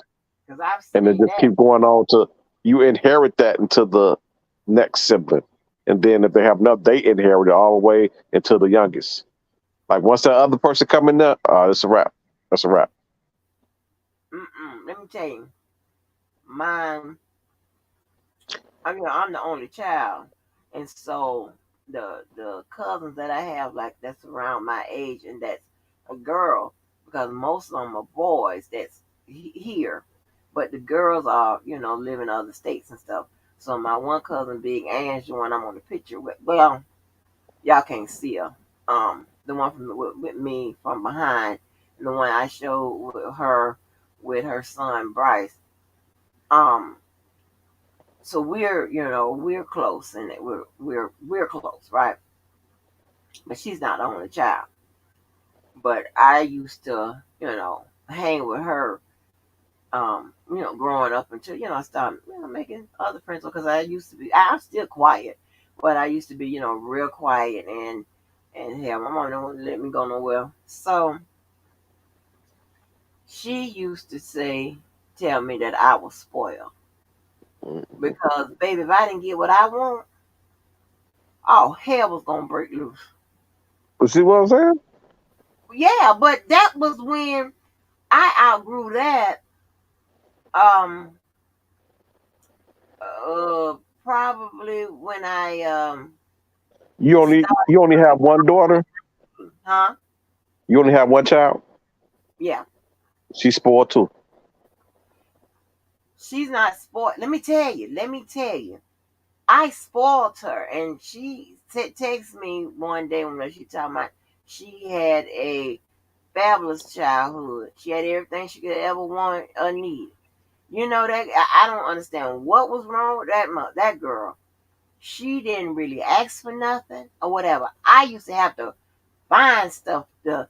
because I've and it seen just that. keep going on to you inherit that into the next sibling, and then if they have enough, they inherit it all the way into the youngest. Like once that other person come in there, that's a wrap. That's a wrap. Let me tell you, mine. I mean, I'm the only child, and so the cousins that I have, like that's around my age, and that's a girl, because most of them are boys that's here, but the girls are live in other states and stuff. So my one cousin, Big Ange, the one I'm on the picture with, well, y'all can't see her. The one with me from behind, and the one I showed with her son Bryce. Um, so we're close and we're close, right? But she's not the only child. But I used to hang with her, growing up until I started making other friends because I used to be I'm still quiet, but I used to be real quiet and hell, my mom don't let me go nowhere. So she used to tell me that I was spoiled because baby, if I didn't get what I want, oh hell was gonna break loose. You see what I'm saying? Yeah, but that was when I outgrew that. Um, Probably when I started, You only have one daughter. huh? You only have one child. Yeah, She's spoiled too. she's not spoiled. Let me tell you. Let me tell you. I spoiled her, and she texted me one day when she talking about she had a fabulous childhood. She had everything she could ever want or need. You know that I don't understand what was wrong with that girl. She didn't really ask for nothing or whatever. I used to have to find stuff to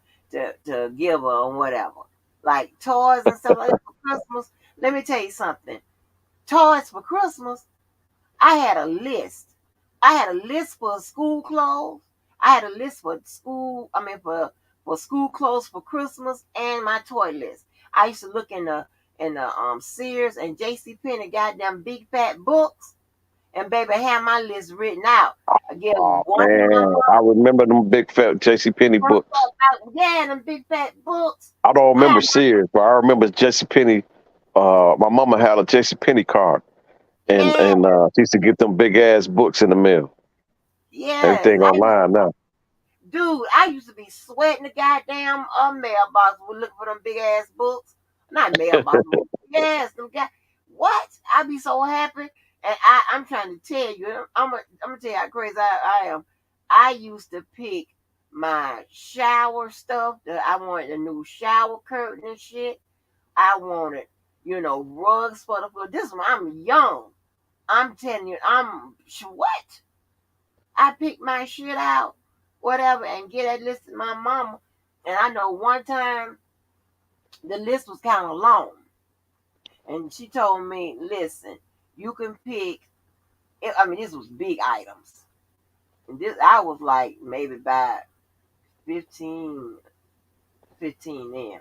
give her or whatever, like toys and stuff like that for Christmas. Let me tell you something. Toys for Christmas. I had a list. I had a list for school clothes. I had a list for school. I mean for school clothes for Christmas and my toy list. I used to look in the Sears and J.C. Penney goddamn big fat books, and baby, I had my list written out. I give Oh one to my man, I remember them big fat J.C. Penney books. yeah, them big fat books. I don't I remember had Sears, but I remember J.C. Penney. My mama had a J.C. Penney card, and yeah, she used to get them big ass books in the mail. yes. Everything online now. Dude, I used to be sweating the goddamn mailbox. We looking for them big ass books. Not mailbox. Yes, them guys. What? I be so happy, and I'm trying to tell you. I'm gonna tell you how crazy I am. I used to pick my shower stuff. That I wanted a new shower curtain and shit. I wanted, rugs for the floor. This one, I'm young. I'm telling you, what? I pick my shit out, whatever, and get that list to my mama. And I know one time the list was kind of long, and she told me, "Listen, you can pick." I mean, this was big items, and this I was like maybe by 15, 15 then.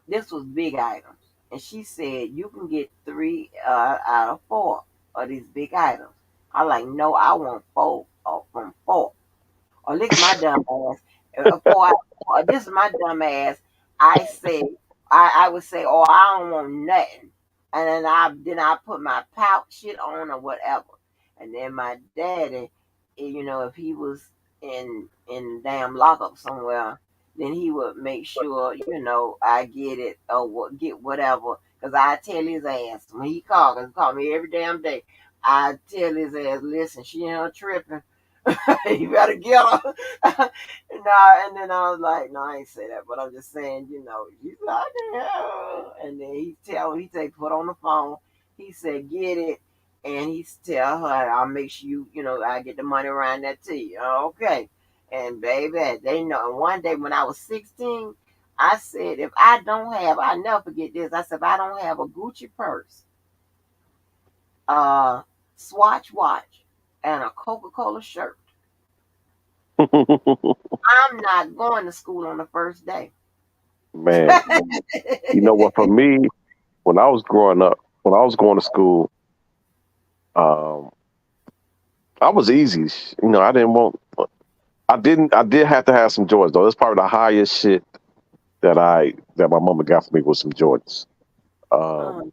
This was big items, and she said you can get three out of four of these big items. I like no, I want four from four. Or look at my dumb ass. This is my dumb ass. I say, I would say, oh, I don't want nothing, and then I put my pout shit on or whatever, and then my daddy, if he was in damn lockup somewhere, then he would make sure, I get it or get whatever. Cause I tell his ass when he called, cause he called me every damn day. I tell his ass, listen, she ain't tripping. You better get her. And then I was like, no, I ain't say that, but I'm just saying, he's like, yeah. And then he say, put on the phone. He said, get it. And he tell her, I'll make sure I get the money around that to you. Okay. And baby, they know. And one day when I was 16, I said, if I don't have, I never forget this. I said, if I don't have a Gucci purse, Swatch watch, and a Coca-Cola shirt, I'm not going to school on the first day. Man, you know what? For me, when I was growing up, when I was going to school, I was easy. I didn't want. I did have to have some Jordans though. That's probably the highest shit that my mama got for me was some Jordans. Um,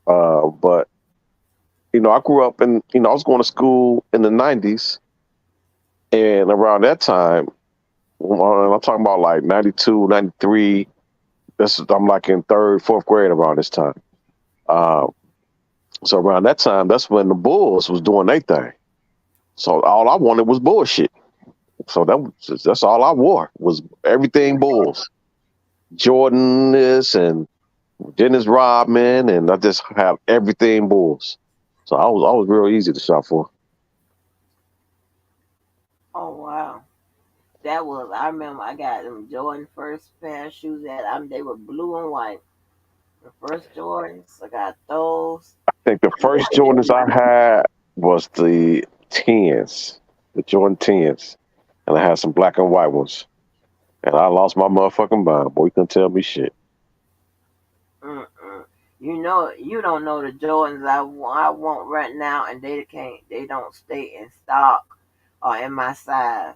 But I grew up and I was going to school in the '90s, and around that time, I'm talking about like '92, '93. I'm like in third, fourth grade around this time. So around that time, that's when the Bulls was doing their thing. So all I wanted was bullshit. So that's all I wore was everything Bulls, Jordan this and Dennis Rodman, and I just have everything Bulls. So I was real easy to shop for. oh wow. I remember I got them Jordan first pair of shoes they were blue and white. The first Jordans, I got those. I think the first Jordans I had was the 10s, the Jordan 10s, and I had some black and white ones. And I lost my motherfucking mind. Boy, you couldn't tell me shit. Mm-mm. You don't know the Jordans I want right now, and they don't stay in stock or in my size.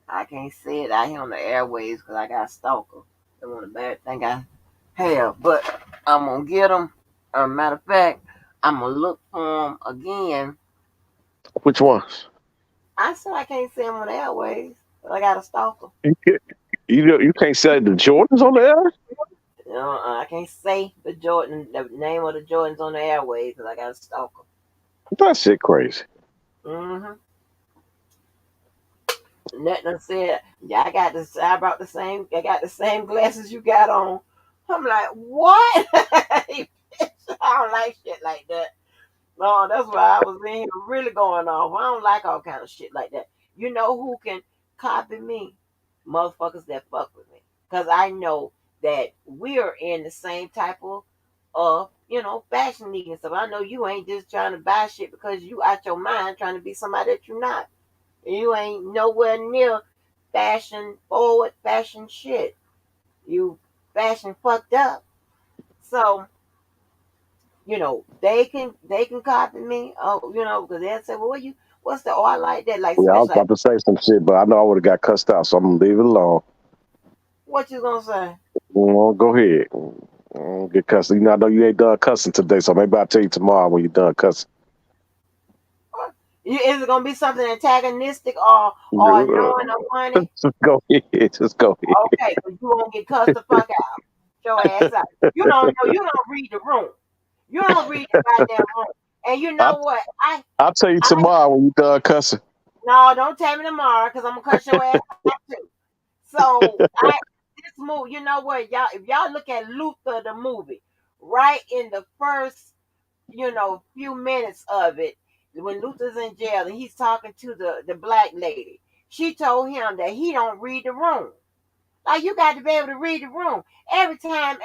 I can't say it out here on the airways because I got a stalker. They want a bad thing I have, but I'm gonna get them. Matter of fact, I'm gonna look for them again. Which ones? I said I can't say them on the airways, but I got a stalker. You can't say the Jordans on the air? I can't say the name of the Jordans on the airways because I got a stalker. That shit crazy. Mm-hmm. Nothing said, yeah, I brought the same, I got the same glasses you got on. I'm like, what? I don't like shit like that. No, that's why I was in here really going off. I don't like all kind of shit like that. You know who can copy me? Motherfuckers that fuck with me. Because I know that we're in the same type of, fashion league and stuff. I know you ain't just trying to buy shit because you out your mind trying to be somebody that you're not. You ain't nowhere near fashion forward, fashion shit. You fashion fucked up. So, they can copy me. Oh, because they'll say, well, what's the art like that? Like Yeah, I was especially like, about to say some shit, but I know I would have got cussed out, so I'm gonna leave it alone. what you gonna say? Go ahead. Get cussed. I know you ain't done cussing today, so maybe I'll tell you tomorrow when you're done cussing. Is it gonna be something antagonistic or knowing or funny? Just go ahead. Just go ahead. Okay, because you won't get cussed the fuck out. Your ass out. You don't know. You don't read the room. You don't read the goddamn room. And you know what? I'll tell you tomorrow when you're done cussing. No, don't tell me tomorrow because I'm gonna cuss your ass out too. So this movie, you know what, y'all? If y'all look at Luther the movie, right in the first, few minutes of it, when Luther's in jail and he's talking to the black lady, she told him that he don't read the room. Like you got to be able to read the room. Every time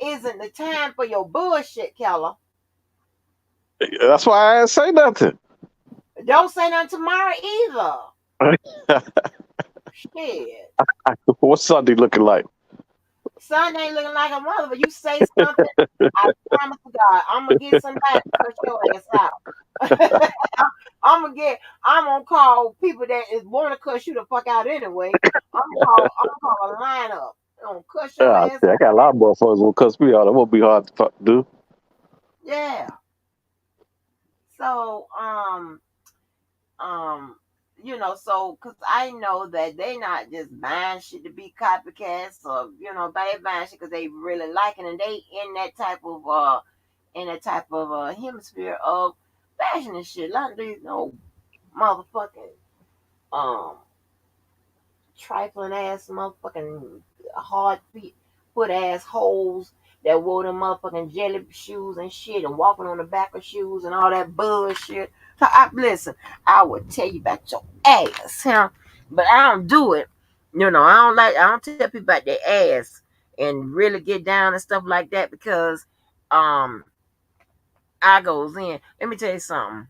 isn't the time for your bullshit, Keller. That's why I didn't say nothing. Don't say nothing tomorrow either. Shit. What's Sunday looking like? Sunday ain't looking like a mother, but you say something, I promise to God, I'm gonna get somebody to cut your ass out. I'm gonna call people that want to cuss you the fuck out anyway. I'm gonna call a lineup. I'm gonna cuss your ass I out. got a lot of motherfuckers who cuss me out. That won't be hard to do. Yeah. So, so because I know that they not just buying shit to be copycats or they buying shit because they really liking and they in that type of hemisphere of fashion and shit. A lot of these motherfucking um trifling ass motherfucking hard feet foot ass holes that wore them motherfucking jelly shoes and shit and walking on the back of shoes and all that bullshit. So listen, I would tell you about your ass, huh? But I don't do it. I don't tell people about their ass and really get down and stuff like that because um I goes in. Let me tell you something.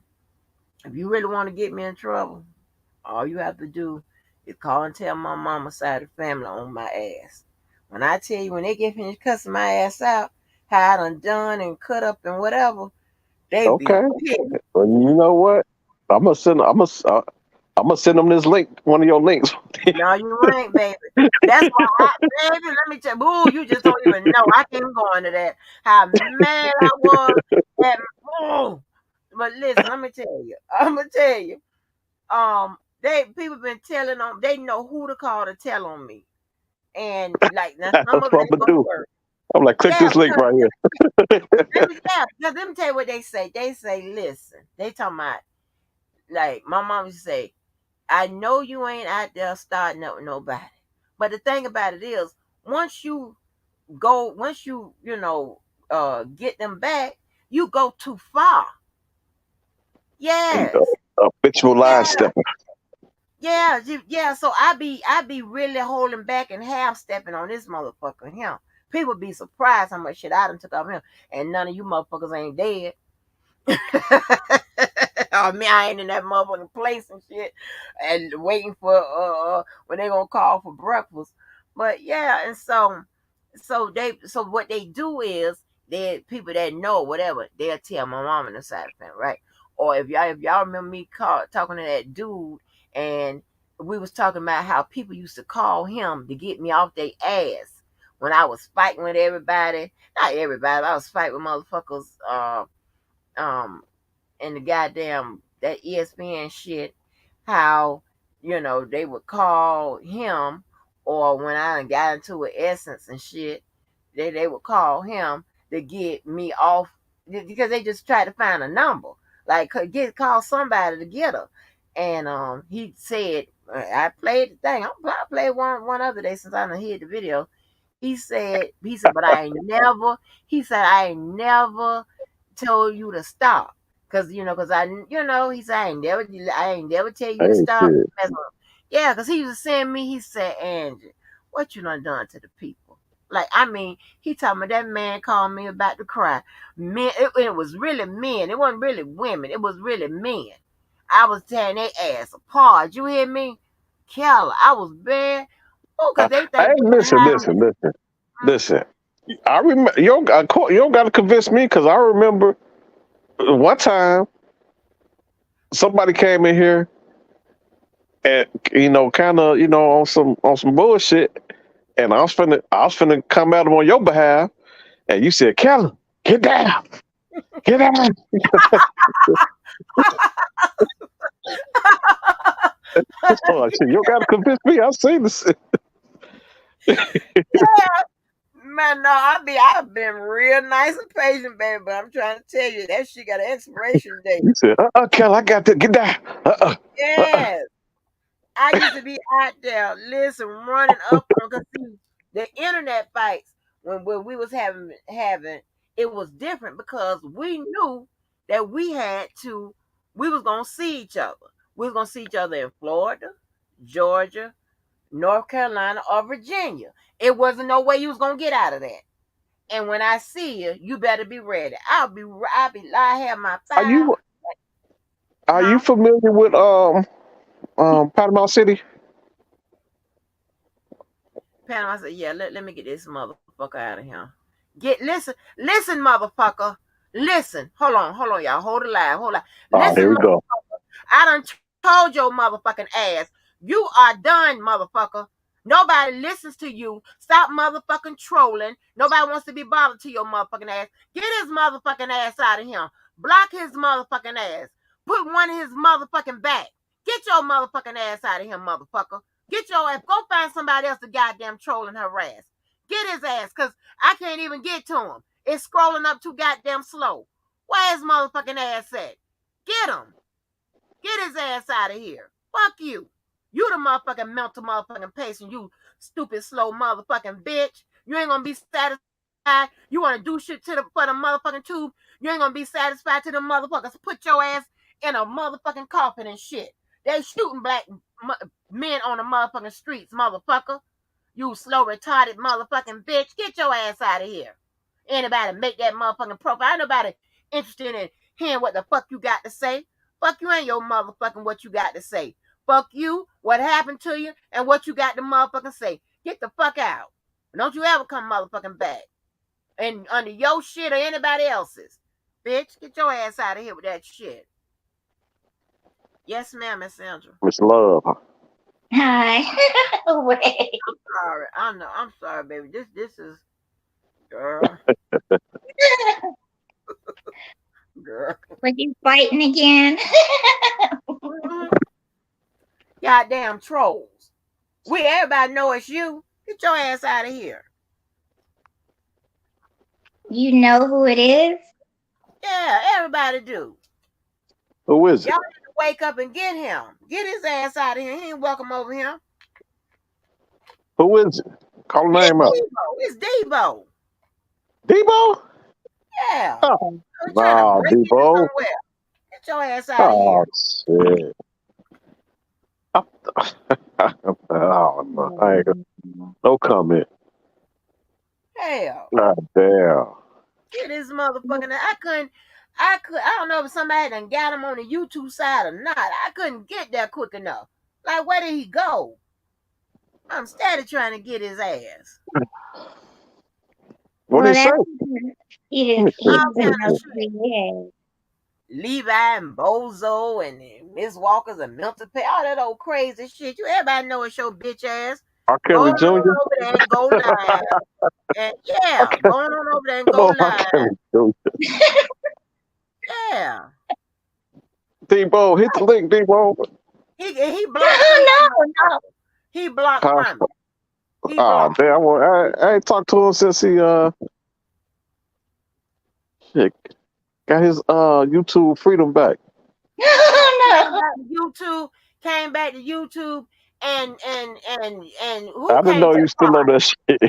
If you really want to get me in trouble, all you have to do is call and tell my mama side of the family on my ass. When I tell you, when they get finished cussing my ass out, how I done and cut up and whatever, they be Okay. pissed. Well, you know what? I'm gonna send. I'm gonna send them this link. One of your links. No, you ain't, baby. That's why baby, let me tell you, boo, you just don't even know. I can't go into that. How mad I was at, boo. But listen, let me tell you. I'm gonna tell you. People been telling on. They know who to call to tell on me, and like now That's some of what it I'm ain't gonna gonna do. work. I'm like, click Yeah, this link right here. let me tell you what they say. They say, listen, they talking about like my mom used to say, I know you ain't out there starting up with nobody, but the thing about it is, once you get them back, you go too far. Yes, Habitual line yeah. stepper. Yeah. So I be really holding back and half stepping on this motherfucker. Him. People be surprised how much shit I done took off him, and none of you motherfuckers ain't dead. I mean, I ain't in that motherfucking place and shit, and waiting for when they gonna call for breakfast. But yeah, and so what they do is they people that know whatever they'll tell my mom and the side of the family, right? Or if y'all remember me talking to that dude and we was talking about how people used to call him to get me off their ass when I was fighting with everybody. Not everybody, I was fighting with motherfuckers. Um and the goddamn that ESPN shit, how they would call him, or when I got into an Essence and shit, they would call him to get me off because they just tried to find a number, like call somebody to get her, and he said I played the thing. I played one other day since I done heard the video. He said, but I ain't never told you to stop. Cause he said, I ain't never tell you to Hey, stop. shit. Yeah, cause he was saying me, he said, Angie, what you done to the people? Like, I mean, he told me that man called me about to cry. Men, it was really men. It wasn't really women. It was really men. I was tearing their ass apart. You hear me? Keller, I was bad. Oh, cause they think Hey, they can listen, have me. listen, listen, listen. I remember you don't got to convince me because I remember one time somebody came in here and kind of on some bullshit, and I was finna come at him on your behalf, and you said, "Keller, get down, get down." So I said, "You don't got to convince me. I've seen this." Man, no, I've been real nice and patient, baby, but I'm trying to tell you that shit got an expiration date. You said, Keller, I got to get down. Uh-uh. Yes. I used to be out there, listen, running up on, cause see, the internet fights when we was having it was different because we knew that we was gonna see each other. We was gonna see each other in Florida, Georgia, North Carolina, or Virginia. It wasn't no way you was gonna get out of that. And when I see you, you better be ready. I have my Are five, you are you huh? familiar with Panama City? Panama said, yeah, let me get this motherfucker out of here. Listen, motherfucker. Listen. Hold on, y'all. Hold it live. Hold on. Oh, here Listen, we go. I done told your motherfucking ass. You are done, motherfucker. Nobody listens to you. Stop motherfucking trolling. Nobody wants to be bothered to your motherfucking ass. Get his motherfucking ass out of here. Block his motherfucking ass. Put one in his motherfucking back. Get your motherfucking ass out of here, motherfucker. Get your ass. Go find somebody else to goddamn troll and harass. Get his ass, because I can't even get to him. It's scrolling up too goddamn slow. Where his motherfucking ass at? Get him. Get his ass out of here. Fuck you. You the motherfucking mental motherfucking patient, you stupid, slow motherfucking bitch. You ain't gonna be satisfied. You wanna do shit for the motherfucking tube. You ain't gonna be satisfied to the motherfuckers. Put your ass in a motherfucking coffin and shit. They shooting black men on the motherfucking streets, motherfucker. You slow, retarded motherfucking bitch. Get your ass out of here. Anybody make that motherfucking profile. Ain't nobody interested in hearing what the fuck you got to say. Fuck you ain't your motherfucking what you got to say. Fuck you, what happened to you, and what you got to motherfucking say. Get the fuck out. Don't you ever come motherfucking back. And under your shit or anybody else's. Bitch, get your ass out of here with that shit. Yes, ma'am, Miss Sandra. Miss Love. Hi. Wait. I'm sorry. I know. I'm sorry, baby. This is girl. Girl. Were you fighting again? Goddamn trolls. Everybody know it's you. Get your ass out of here. You know who it is? Yeah, everybody do. Who is it? Y'all need to wake up and get him. Get his ass out of here. He ain't welcome over here. Who is it? Call the name out. It's Debo. Debo? Yeah. Oh, nah, Debo. Get your ass out of here. Shit. Oh, no. I ain't gonna, no comment. Hell. God damn. Get his motherfucking. I don't know if somebody done got him on the YouTube side or not. I couldn't get there quick enough. Like, where did he go? I'm steady trying to get his ass. What did he say? He didn't know who he is. Levi and Bozo and Miss Walker's and Milton Pay, all that old crazy shit. Everybody know it's your bitch ass. R. Kelly Jr. Over there and go live. And yeah, going on over there and go live. Yeah. Debo, hit the link, Debo. He blocked. No. He blocked Remy. Oh, damn. I ain't talked to him since he shit, got his YouTube freedom back. No. YouTube came back to YouTube and who I didn't know you still on that shit.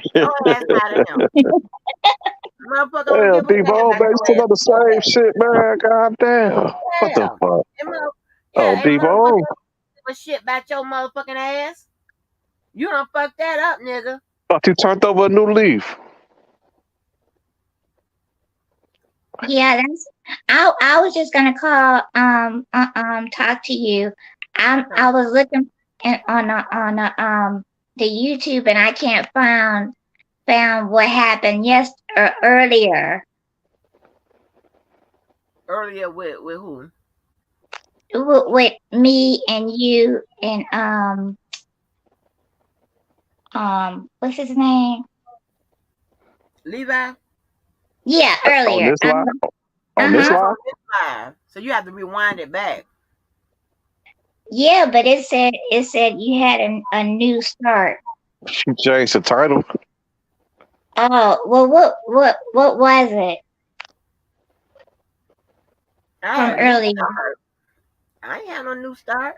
Motherfucker, hell, Debo, man, you still on the same shit, man. God damn. Yeah. What the fuck? Yeah, Debo. Shit about your motherfucking ass. You done fucked that up, nigga. Thought you turned over a new leaf. Yeah, I was just gonna call talk to you. I was looking on the YouTube and I can't found what happened earlier. Earlier with who? With me and you and what's his name? Levi? Yeah, earlier. On this live? On this live? So you have to rewind it back. Yeah, but it said you had a new start. She changed the title. Oh, well, what was it? From earlier. I ain't had no new start.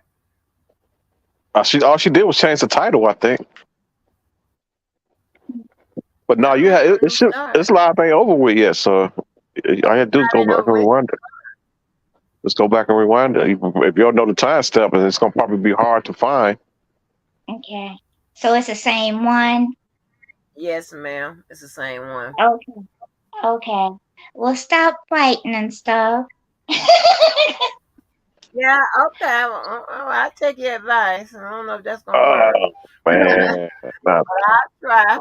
All she did was change the title, I think. But no, you had this live ain't over with yet, so I had to do is go back and rewind it. Let's go back and rewind it. If you don't know the time step, and it's gonna probably be hard to find. Okay, so it's the same one. Yes, ma'am. It's the same one. Okay. Well, stop fighting and stuff. Yeah. Okay. I'll take your advice. I don't know if that's gonna work. Man, but I'll try.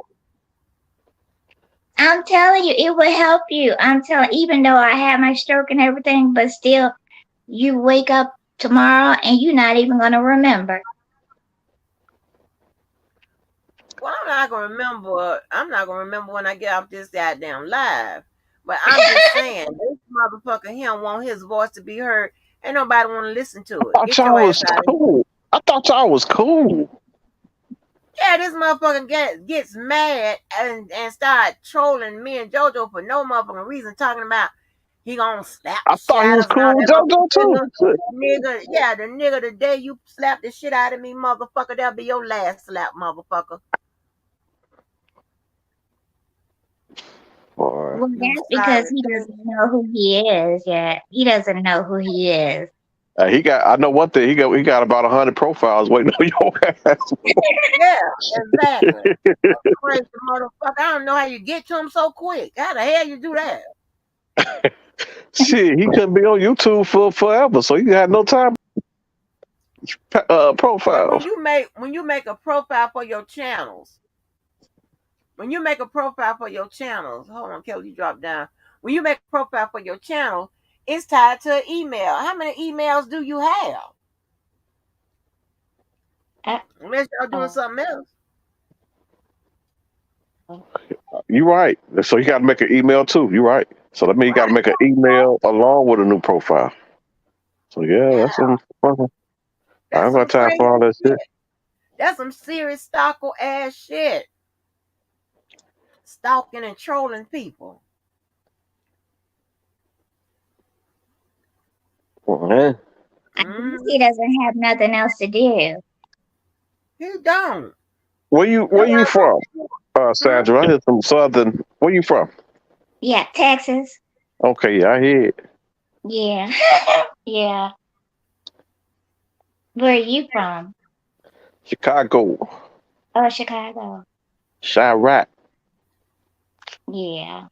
I'm telling you, it will help you. Even though I had my stroke and everything, but still, you wake up tomorrow and you're not even going to remember. Well, I'm not going to remember when I get off this goddamn live. But I'm just saying, this motherfucker, he don't want his voice to be heard. Ain't nobody want to listen to I it. thought Get y'all your ass was out of here. cool. I thought y'all was cool. Yeah, this motherfucker gets mad and start trolling me and JoJo for no motherfucking reason, talking about he gonna slap I the shit thought he out was of us and all cool with that JoJo too. motherfucker. Nigga, yeah, the nigga, the day you slap the shit out of me, motherfucker, that'll be your last slap, motherfucker. Boy. Well, You that's because sorry, he too. doesn't know who he is yet. He doesn't know who he is. He got. I know one thing. He got about 100 profiles waiting on your ass. Yeah, exactly. Crazy motherfucker. I don't know how you get to him so quick. How the hell you do that? Shit, he couldn't be on YouTube for forever, so he had no time. But Profiles. when you make a profile for your channels, hold on, Kelly, you drop down. When you make a profile for your channel, it's tied to an email. How many emails do you have? Unless y'all doing something else. You right. So you got to make an email too. You right. So that means you got to make an email along with a new profile. So yeah, that's some. I ain't got time crazy for all that shit. That's some serious stalker ass shit. Stalking and trolling people. Man. I guess he doesn't have nothing else to do. He don't. Where you from, Sandra? I hear some southern. Where you from? Yeah, Texas. Okay, yeah, I hear it. Yeah. Yeah. Where are you from? Chicago. Oh, Chicago. Chirac. Yeah.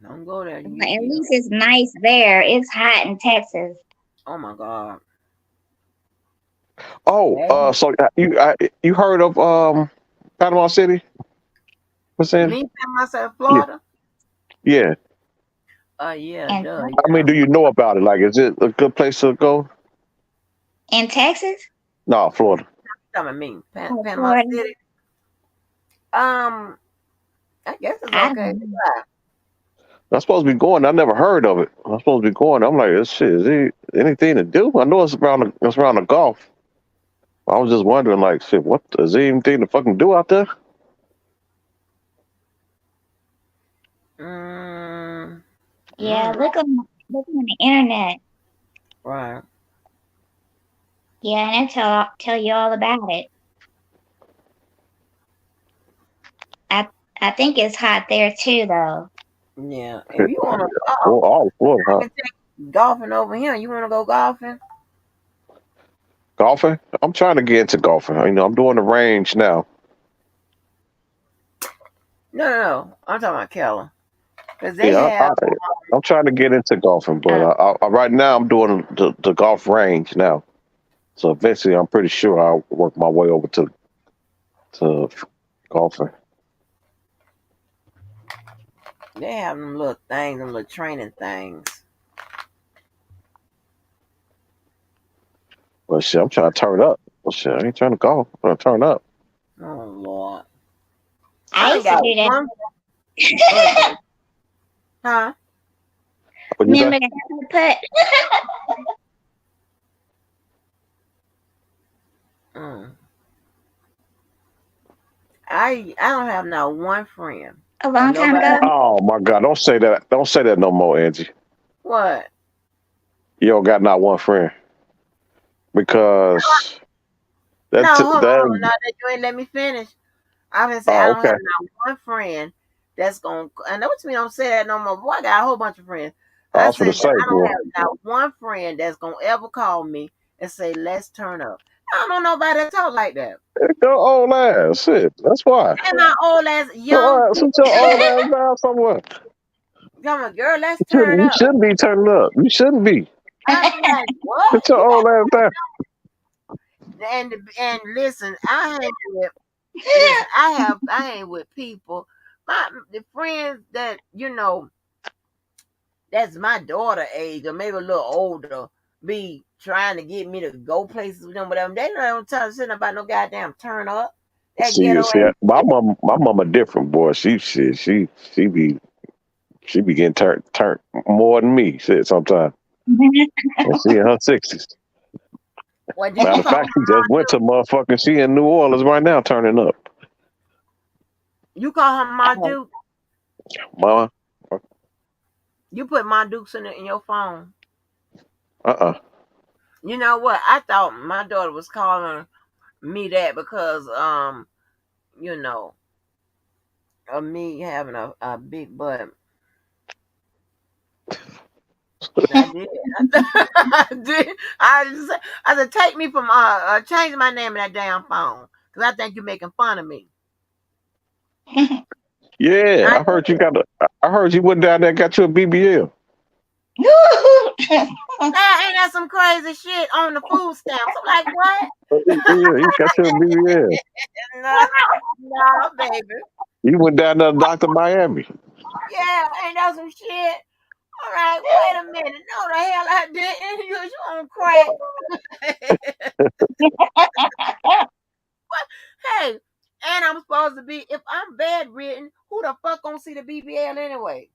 Don't go there. At least it's nice there. It's hot in Texas. Oh my God. Oh, so you heard of Panama City? What's that? Me, myself, Florida. Yeah. Yeah. Duh, I mean, do you know about it? Like, is it a good place to go? In Texas? No, Florida. I mean, Panama Florida. City. I guess it's okay. I'm supposed to be going. I never heard of it. I'm supposed to be going. I'm like, this shit. Is there anything to do? I know it's around the Gulf. I was just wondering, like, shit, what is there anything to fucking do out there? Yeah, look on the internet. Right. Yeah, and I tell you all about it. I think it's hot there too, though. Yeah. If you want to Florida, I can take golfing over here. You want to go golfing? Golfing? I'm trying to get into golfing. You know, I'm doing the range now. No. I'm talking about Keller. Because I'm trying to get into golfing, but right now I'm doing the golf range now. So eventually, I'm pretty sure I'll work my way over to golfing. they have them little things, them little training things. Well, shit, I'm trying to turn up. Well, shit, I ain't trying to golf. I'm trying to turn up. Oh, Lord. I used to do that. Huh? Remember that putt? I don't have not one friend. A long time ago? Oh my God! Don't say that. Don't say that no more, Angie. What? You don't got not one friend because hold on. No, you ain't let me finish. I'm gonna say I don't have not one friend that's gonna. I know what you mean. Don't say that no more. Boy, I got a whole bunch of friends. I said I don't have not one friend that's gonna ever call me and say let's turn up. I don't know nobody that talk like that. Your old ass, shit. That's why. And my old ass young. Sit your old ass down somewhere. Come on, girl, let's turn up. You shouldn't be turning up. You shouldn't be. I'm like, what? Sit your old ass down. And listen, I hang with people. The friends that that's my daughter age or maybe a little older be trying to get me to go places with them, whatever. They don't tell shit about no goddamn turn up. That ghetto ass. My mama different, boy. She be getting turned more than me. Shit, sometimes. She in her 60s. What did Matter you of call fact, she just went to motherfucking. She in New Orleans right now, turning up. you call her Ma Duke? Ma, You put Ma Dukes in your phone. You know what? I thought my daughter was calling me that because you know, of me having a big butt. I did. I did. I said, take me from change my name in that damn phone because I think you're making fun of me. Yeah, I heard you got a. I heard you went down there and got you a BBL. Ain't that some crazy shit on the food stamps? I'm like, what? Yeah, you got you a BBL. No, no, baby. You went down there to Dr. Miami. Yeah, ain't that some shit? All right, wait a minute. No, the hell I didn't. You on crack. Hey, and I'm supposed to be, if I'm bedridden, who the fuck gonna see the BBL anyway?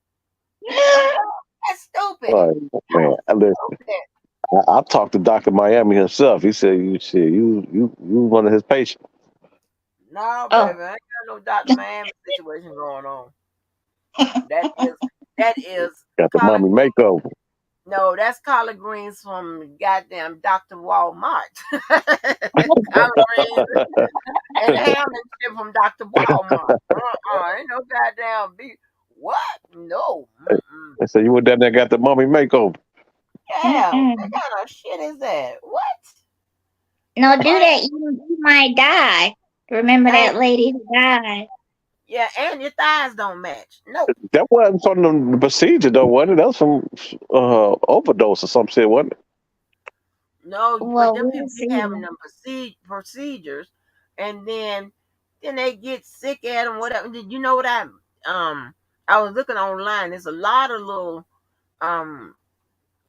That's stupid. Like, man, I talked to Dr. Miami himself. He said, you one of his patients. No, baby, I ain't got no Dr. Miami situation going on. That is Got the mommy makeover. No, that's collard greens from goddamn Dr. Walmart. Collard greens and ham and shit from Dr. Walmart. Ain't no goddamn beef. What? No. They said you went down there and got the mommy makeover. Yeah, what kind of shit is that? What? No, do that. You might die. Remember that lady who died? Yeah, and your thighs don't match. No. That wasn't from the procedure, though, wasn't it? That was from overdose or some shit, wasn't it? No, Well, but them people we'll be see. having them procedures, and then they get sick at them. Whatever. Did you know what I was looking online. There's a lot of little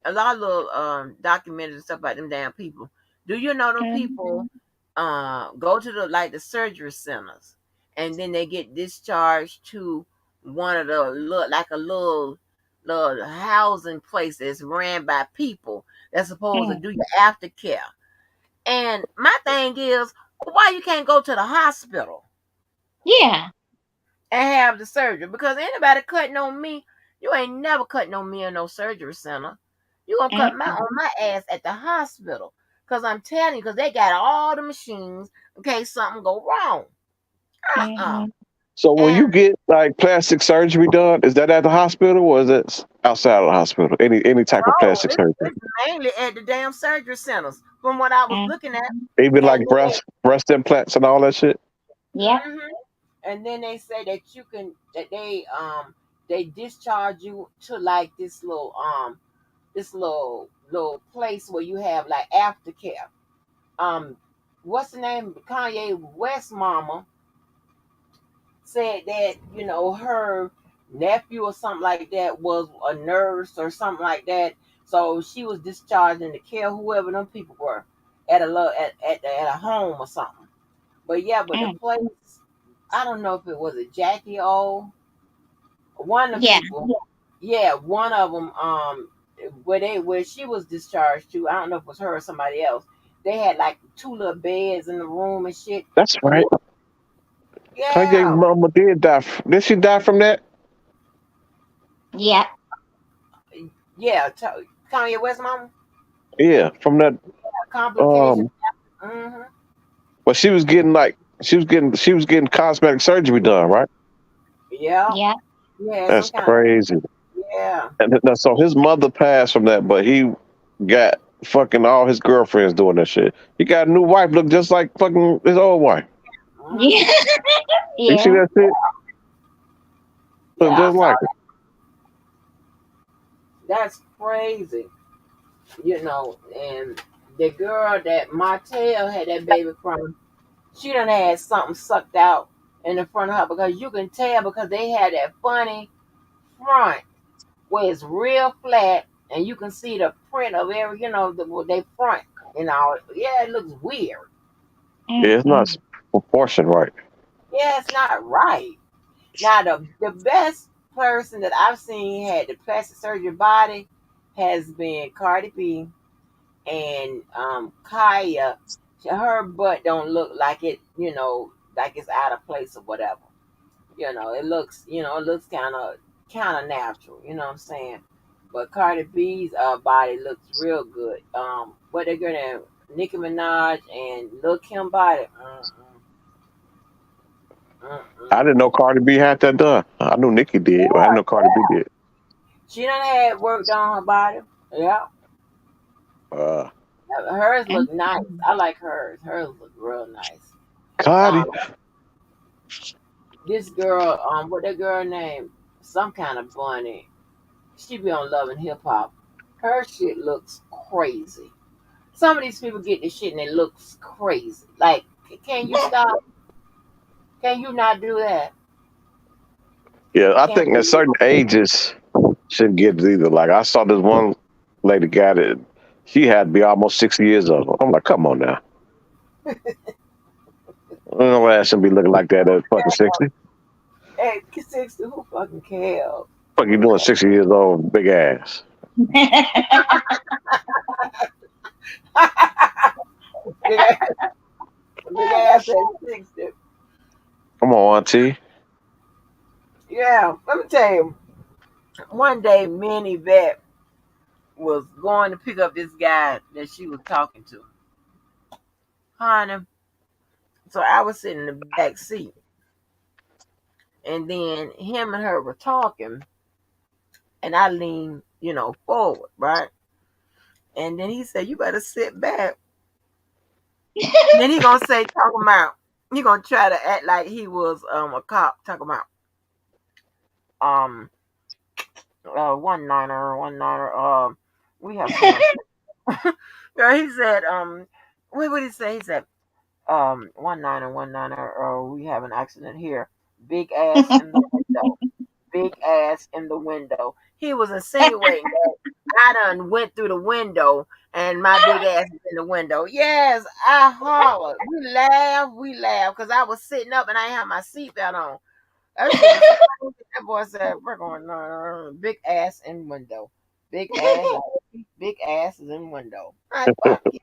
documentaries and stuff about them damn people. Do you know them people go to the surgery centers and then they get discharged to one of the little housing places ran by people that's supposed to do your aftercare. And my thing is, why you can't go to the hospital? Yeah. And have the surgery? Because anybody cutting on me, you ain't never cutting on me in no surgery center. You gonna cut on my ass at the hospital. Because I'm telling you, because they got all the machines in case something go wrong. So when you get like plastic surgery done, is that at the hospital or is it outside of the hospital? Any type of plastic surgery? It's mainly at the damn surgery centers. From what I was looking at. Even like breast implants and all that shit? Yeah. And then they say that they discharge you to like this little place where you have like aftercare. What's the name? Kanye West mama said that her nephew or something like that was a nurse or something like that. So she was discharging to care whoever them people were at a home or something. But yeah, the place, I don't know if it was a Jackie O. One of the people. Yeah, one of them. Where she was discharged to, I don't know if it was her or somebody else. They had like 2 little beds in the room and shit. That's right. Yeah. Kanye mama did die. Did she die from that? Yeah. Yeah, Kanye West mama. Yeah, from that complications. But she was getting cosmetic surgery done, right? Yeah. Yeah. That's crazy. Yeah. And so his mother passed from that, but he got fucking all his girlfriends doing that shit. He got a new wife, look just like fucking his old wife. Yeah. You see that shit? Look just like it. That's crazy. And the girl that Martell had that baby from, she done had something sucked out in the front of her, because you can tell because they had that funny front where it's real flat and you can see the print of every, they front, yeah, it looks weird. Yeah, it's not proportioned right. Yeah, it's not right. Now the best person that I've seen had the plastic surgery body has been Cardi B and Kaya. Her butt don't look like it, like it's out of place or whatever. It looks, kind of natural. You know what I'm saying? But Cardi B's body looks real good. What they're gonna Nicki Minaj and Lil Kim body. I didn't know Cardi B had that done. I knew Nicki did, but I didn't know Cardi B did. She done had work done on her body. Yeah. Uh, Hers look nice. I like hers. Hers look real nice. Cardi. This girl, what that girl name? Some kind of bunny. She be on Love and Hip Hop. Her shit looks crazy. Some of these people get this shit and it looks crazy. Like, can you stop? Can you not do that? Yeah, I Can think at certain ages shouldn't get it either. Like I saw this one lady got it. She had to be almost 60 years old. I'm like, come on now. No ass shouldn't be looking like that at fucking 60. Hey, 60, who fucking cares? What you doing 60 years old, big ass? Big ass at 60. Come on, auntie. Yeah, let me tell you. One day, me and Yvette was going to pick up this guy that she was talking to. Honey. So I was sitting in the back seat. And then him and her were talking. And I leaned, forward, right? And then he said, "You better sit back." And then he gonna say, talking about, he gonna try to act like he was a cop, talking about one niner. We have so much. Girl, he said, what would he say? He said, one niner. We have an accident here. Big ass in the window. Big ass in the window. He was insinuating that I done went through the window and my big ass is in the window. Yes, I hollered. We laughed because I was sitting up and I had my seatbelt on. That shit was funny. That boy said, "We're going big ass in window. Big ass is in window." Like, fuck you.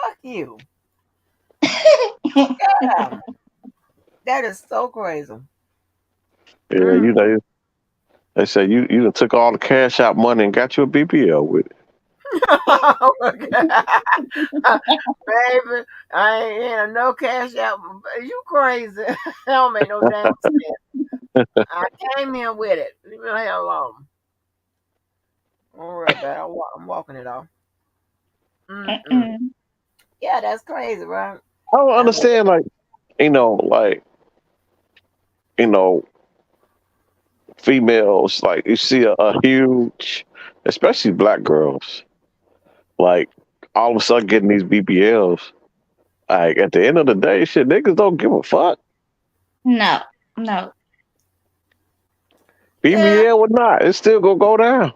Fuck you. Yeah. That is so crazy. Yeah, you know, they say you done took all the cash out money and got you a BBL with it. Oh my God. Baby, I ain't no cash out. You crazy. That don't make no damn sense. I came here with it. Leave me the hell alone. Don't worry about it. I'm walking it off. Yeah, that's crazy, right? I don't understand, like, you know, females, like you see a huge, especially black girls, like all of a sudden getting these BBLs. Like at the end of the day, shit, niggas don't give a fuck. No. Yeah. BBL or not, it's still gonna go down.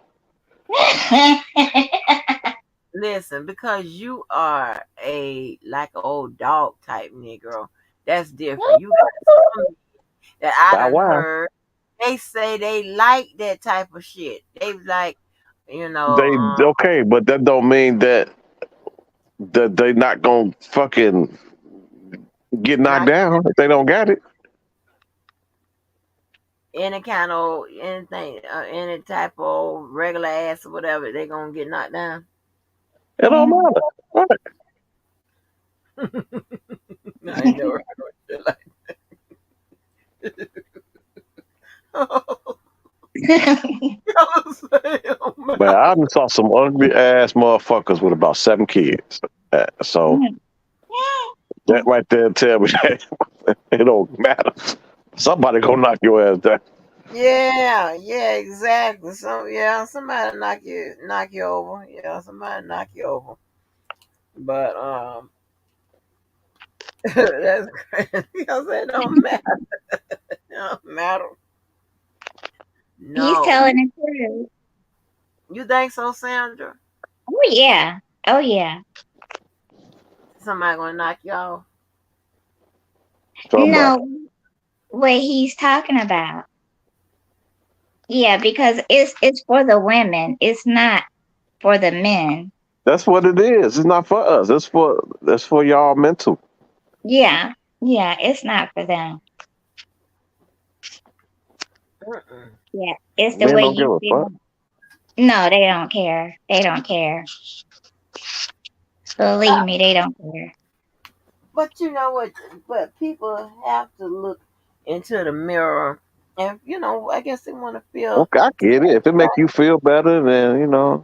Listen, because you are like an old dog type Negro, that's different. You got some that I Bow done wow. heard. They say they like that type of shit. They like, They okay, but that don't mean that they not gonna fucking get knocked not down if they don't got it. any kind of anything, any type of regular ass or whatever, they gonna get knocked down. It don't matter. Right. I ain't never heard shit like that. Man, I done saw some ugly ass motherfuckers with about 7 kids. So that right there tell me that it don't matter. Somebody gonna knock your ass down. Yeah, exactly. Somebody knock you over. Yeah, somebody knock you over. But that's crazy. Because it don't matter. It don't matter. He's No. telling the truth. You think so, Sandra? Oh yeah. Somebody gonna knock you off? Somebody. No, what he's talking about. Yeah, because it's for the women. It's not for the men. That's what it is. It's not for us. That's for y'all mental. Yeah. Yeah, it's not for them. Mm-mm. Yeah. It's the Men way don't give you a feel. fuck. No, they don't care. They don't care. Believe me, they don't care. But you know what? But people have to look into the mirror, and I guess they want to feel. Okay, I get it. If it make you feel better, then I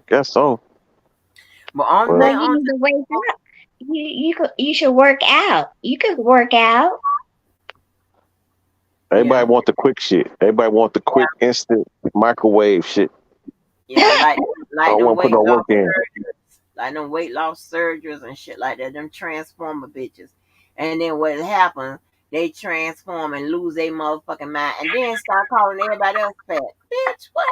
guess so. But only Well, thing, Well, you only need to wake up. You should work out. You could work out. yeah, everybody want the quick shit. Everybody want the quick, instant microwave shit. yeah, I like don't them want to put weight no loss work in. surgeries, like them weight loss surgeries and shit like that. Them transformer bitches, and then what happens? They transform and lose their motherfucking mind, and then start calling everybody else fat. Bitch, what?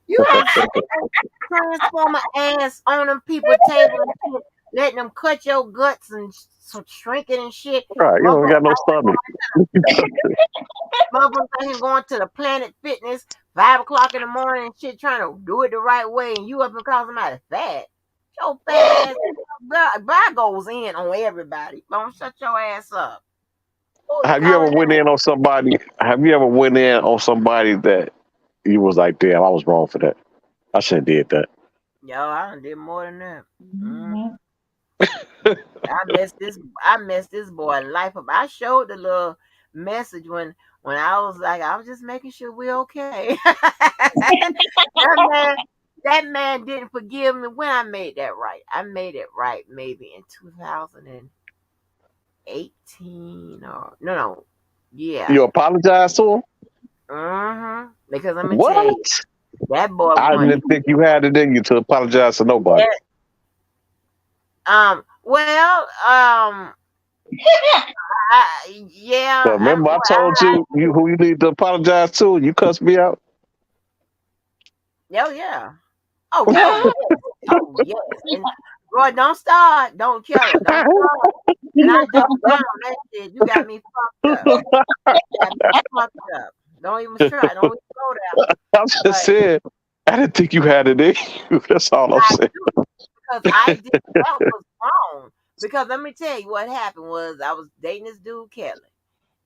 You ain't seen no transformer ass on them people table and shit, letting them cut your guts and shrink it and shit. Right, you don't Motherfuckers got no stomach. Motherfuckers out here going to the Planet Fitness 5 o'clock in the morning and shit, trying to do it the right way, and you up and call somebody fat. Your fat ass, God goes in on everybody. Don't shut your ass up. Who you Have you ever calling went that? in on somebody? Have you ever went in on somebody that you was like, damn, I was wrong for that. I shouldn't did that. Yo, I done did more than that. Mm. Mhm. I messed this boy life up. I showed the little message when I was just making sure we're okay. That man didn't forgive me when I made that right. I made it right maybe in 2018 or no. Yeah. You apologize to him? Because let me tell you, What? that boy I wanted didn't think you had it in you to apologize to nobody. well, yeah, So remember, I told you who you need to apologize to, and you cussed me out. oh yeah. Oh yes. Oh yes. And Roy, don't start. Don't kill her. Don't start. And I double down on that shit. You got me fucked up. Got me fucked up. Don't even try. Don't even go there. I'm just But saying, I didn't think you had it in you. That's all I'm I saying. do because I did that was wrong. Because let me tell you what happened was I was dating this dude Kelly.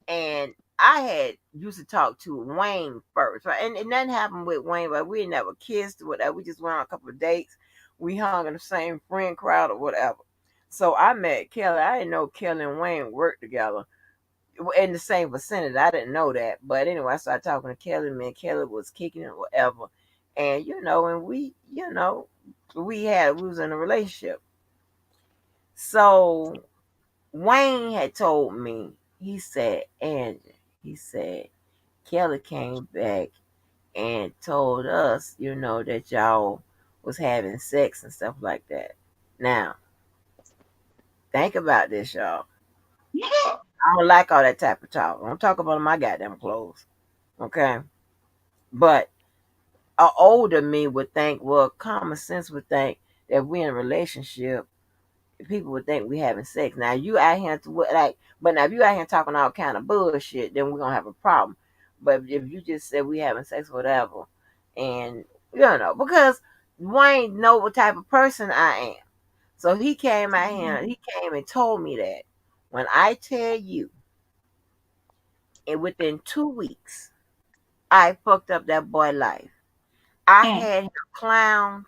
And I had used to talk to Wayne first, right? And nothing happened with Wayne, but we never kissed or whatever. We just went on a couple of dates. We hung in the same friend crowd or whatever. So I met Kelly. I didn't know Kelly and Wayne worked together in the same vicinity. I didn't know that. But anyway, I started talking to Kelly. Me and Kelly was kicking it, whatever. And and we was in a relationship. So Wayne had told me, he said, Angie, he said, Kelly came back and told us, that y'all was having sex and stuff like that. Now, think about this, y'all. I don't like all that type of talk. Don't talk about my goddamn clothes. Okay? But a older me would think, well, common sense would think that if we're in a relationship, people would think we having sex. Now you out here but now if you out here talking all kind of bullshit, then we're gonna have a problem. But if you just said we having sex, whatever, and because Wayne know what type of person I am, so he came out here, he came and told me that. When I tell you, and within 2 weeks, I fucked up that boy life. I had him clowned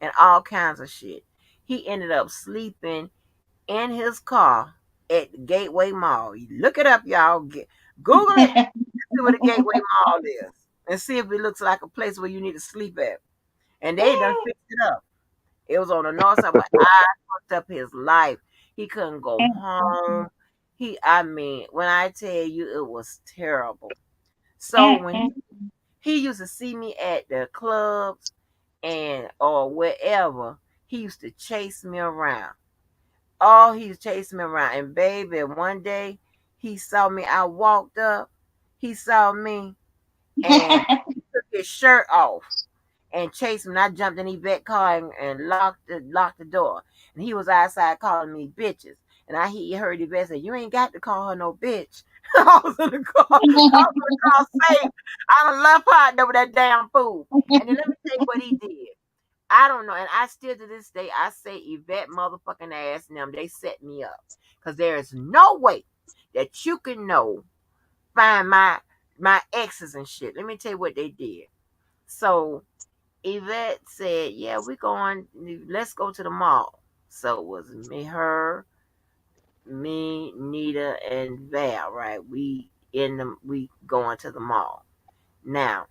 and all kinds of shit. He ended up sleeping in his car at the Gateway Mall. You look it up, y'all. Google it. See what the Gateway Mall is, and see if it looks like a place where you need to sleep at. And they done fixed it up. It was on the north side, but I fucked up his life. He couldn't go home. When I tell you, it was terrible. So when he used to see me at the clubs and or wherever, he used to chase me around. Oh, he was chasing me around. And baby, one day he saw me. I walked up. He saw me and he took his shirt off and chased me. And I jumped in the vet car and locked the door. And he was outside calling me bitches. And he heard Yvette say, "You ain't got to call her no bitch." I was in the car. I was in the car safe. I done left her out there with that damn fool. And then let me tell you what he did. I don't know, and I still to this day I say Yvette motherfucking ass and them, they set me up. Cause there is no way that you can find my exes and shit. Let me tell you what they did. So Yvette said, "Yeah, let's go to the mall." So it was me, Nita, and Val, right? We going to the mall. Now,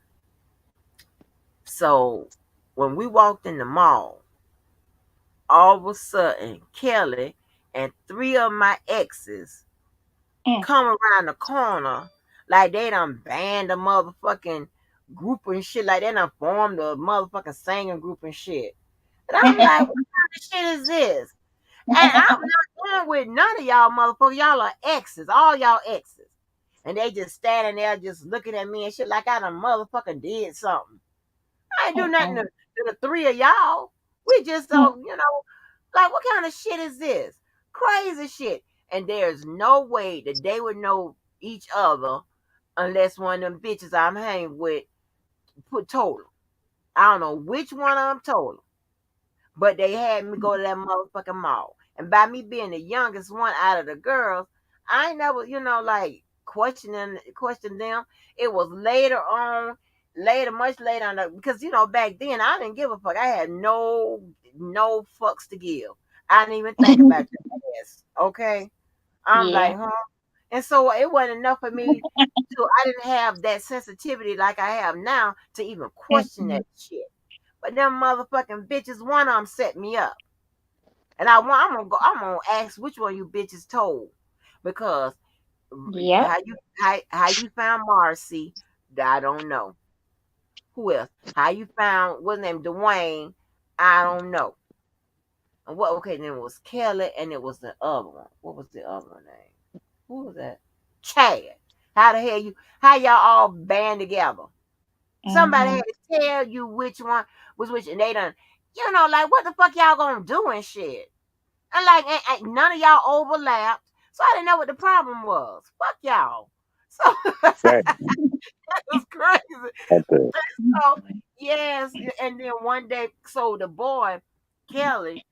so when we walked in the mall, all of a sudden Kelly and three of my exes come around the corner like they done banned a motherfucking group and shit, like they done formed a motherfucking singing group and shit. And I'm like, what kind of shit is this? And I'm not going with none of y'all motherfuckers. Y'all are exes, all y'all exes. And they just standing there just looking at me and shit like I done motherfucking did something. I ain't do nothing to the three of y'all. We just like what kind of shit is this? Crazy shit. And there's no way that they would know each other unless one of them bitches I'm hanging with told them. I don't know which one of them told them. But they had me go to that motherfucking mall. And by me being the youngest one out of the girls, I ain't never, like question them. It was much later on, because back then I didn't give a fuck. I had no fucks to give. I didn't even think about your ass. Okay, I'm like, huh? And so it wasn't enough for me I didn't have that sensitivity like I have now to even question that shit. But them motherfucking bitches, one of them set me up. And I'm gonna ask which one you bitches told. Because Yep. how you found Marcy, I don't know. Who else? How you found what's name Dwayne, I don't know. And then it was Kelly and it was the other one. What was the other one name? Who was that? Chad. How y'all all band together? Somebody had to tell you which one was which, and they done, like what the fuck y'all gonna do and shit. And like ain't none of y'all overlapped. So I didn't know what the problem was. Fuck y'all. So Right. that was crazy. Okay. So yes, and then one day, so the boy, Kelly,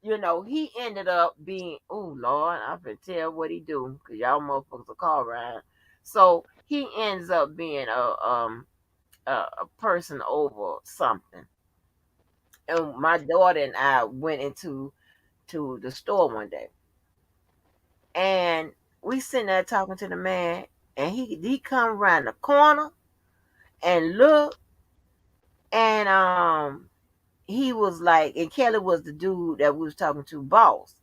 he ended up being, oh Lord, I can tell what he do, because y'all motherfuckers will call around. So he ends up being a person over something. And my daughter and I went into the store one day, and we sitting there talking to the man, and he come around the corner and look, and he was like, and Kelly was the dude that we was talking to, boss,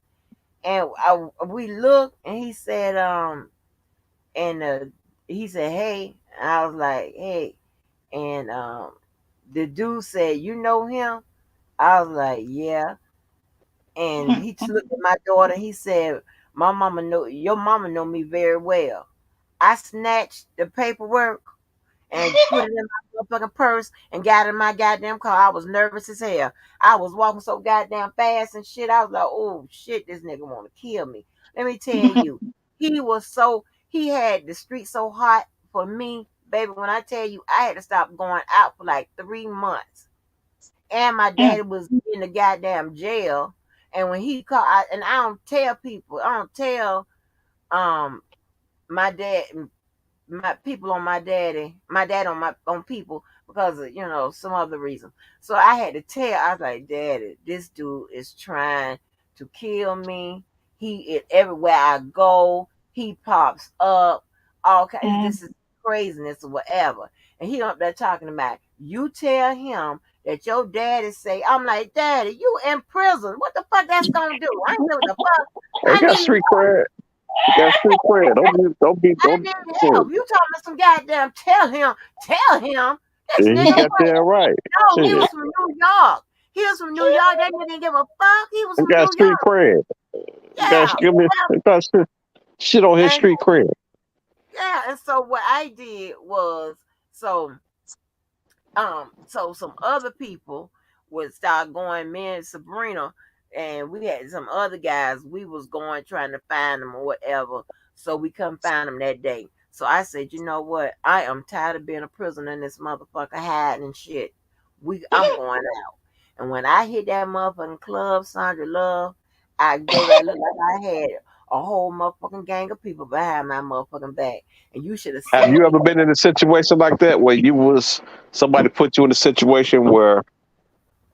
and we looked, and he said and he said, hey, and I was like, hey, and the dude said, you know him? I was like, yeah. And he looked at my daughter. He said, your mama know me very well. I snatched the paperwork and put it in my motherfucking purse and got in my goddamn car. I was nervous as hell. I was walking so goddamn fast and shit. I was like, oh shit, this nigga want to kill me. Let me tell you, he had the street so hot for me, baby. When I tell you, I had to stop going out for like 3 months. And my daddy was in the goddamn jail. And when he called, and I don't tell people, I don't tell my dad, my people on my dad on people, because of some other reason. So I had to tell. I was like, Daddy, this dude is trying to kill me. Everywhere I go, he pops up. All kinds. This is craziness or whatever. And he up there talking about, you tell him that your daddy say. I'm like, Daddy, you in prison. What the fuck that's gonna do? I don't know what the fuck. They got street cred. They got street cred. Don't be. I didn't help. You talking about some goddamn tell him. This He nigga got that right. no, he was from New York. He was from New York. That nigga didn't give a fuck. He was He from got New street York. cred. Yeah. He got shit on his street cred. Yeah, and so what I did was so some other people would start going, me and Sabrina, and we had some other guys. We was going trying to find them or whatever, so we couldn't find them that day. So I said, you know what? I am tired of being a prisoner in this motherfucker hiding and shit. I'm going out. And when I hit that motherfucking club, Sandra Love, I looked like I had a whole motherfucking gang of people behind my motherfucking back. And you should have Have seen you me. ever been in a situation like that where somebody put you in a situation where,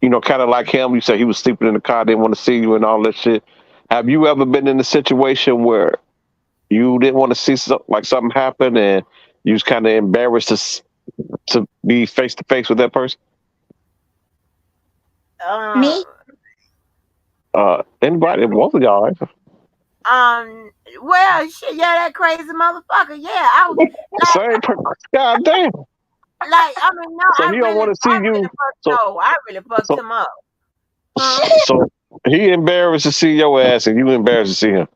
kind of like him, you said he was sleeping in the car, didn't want to see you and all that shit. Have you ever been in a situation where you didn't want to see something happen and you was kind of embarrassed to be face to face with that person? Me? Anybody? Both of y'all, right? Well, shit, yeah, that crazy motherfucker. Yeah, I was Same person. God damn. like, I mean, no, So he don't want to see you. I really fucked him up. So he embarrassed to see your ass, and you embarrassed to see him.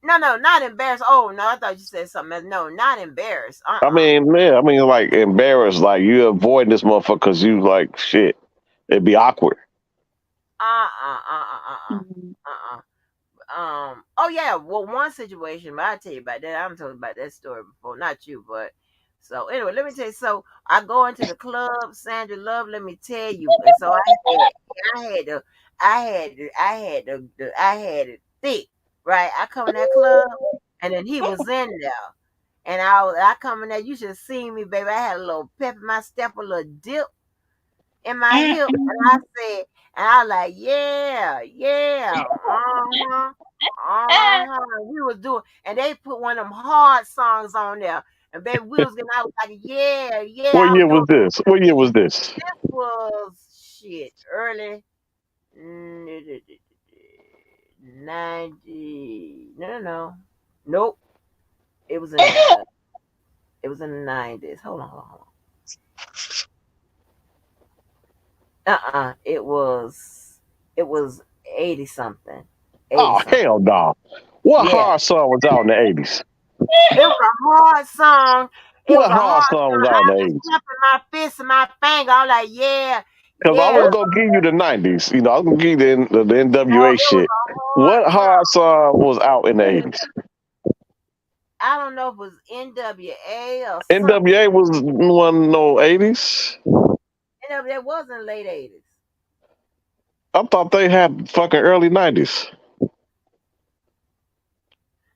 No, not embarrassed. Oh no, I thought you said something else. No, not embarrassed. I mean, like embarrassed, like you avoiding this motherfucker because you like shit. It'd be awkward. Oh yeah. Well, one situation, but I'll tell you about that. I'm talking about that story before, not you, but so anyway, let me tell you. So I go into the club, Sandra Love. Let me tell you, and so I had it thick, right? I come in that club, and then he was in there. And I come in there, you should have seen me, baby. I had a little pep in my step, a little dip in my hip. And I was like, yeah. We was doing, and they put one of them hard songs on there. And baby, I was like, yeah. What year was this? What year was this? This was shit, early 90. No. Nope. It was in the 90s. Hold on. It was 80 something. 80 oh something. hell no! What hard song was out in the 80s? It was a hard song. What hard song was out in the 80s? Snapping my fist and my finger. I was like, yeah. Because I was gonna give you the 90s. I was gonna give you the NWA shit. What hard song was out in the 80s? I don't know if it was NWA or something. NWA was one no 80s. NWA was in the late 80s. I thought they had fucking early 90s.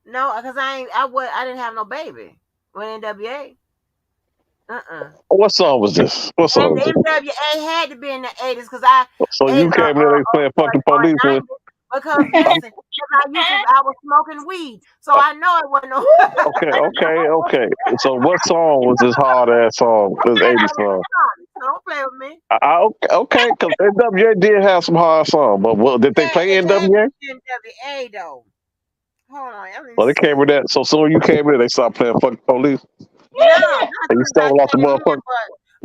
No, because I didn't have no baby with NWA. What song was this? What song was this? NWA had to be in the 80s because I. So you came in there, they playing fucking police with. Because listen, I was smoking weed, so I know it wasn't no. Okay. So what song was this hard ass song? This 80s song. So don't play with me. Okay, because NWA did have some hard songs, but did they play NWA? NWA though. Hold on. Well, they came with that. So soon you came in, they started playing fucking police. No, and you stole off the motherfucker.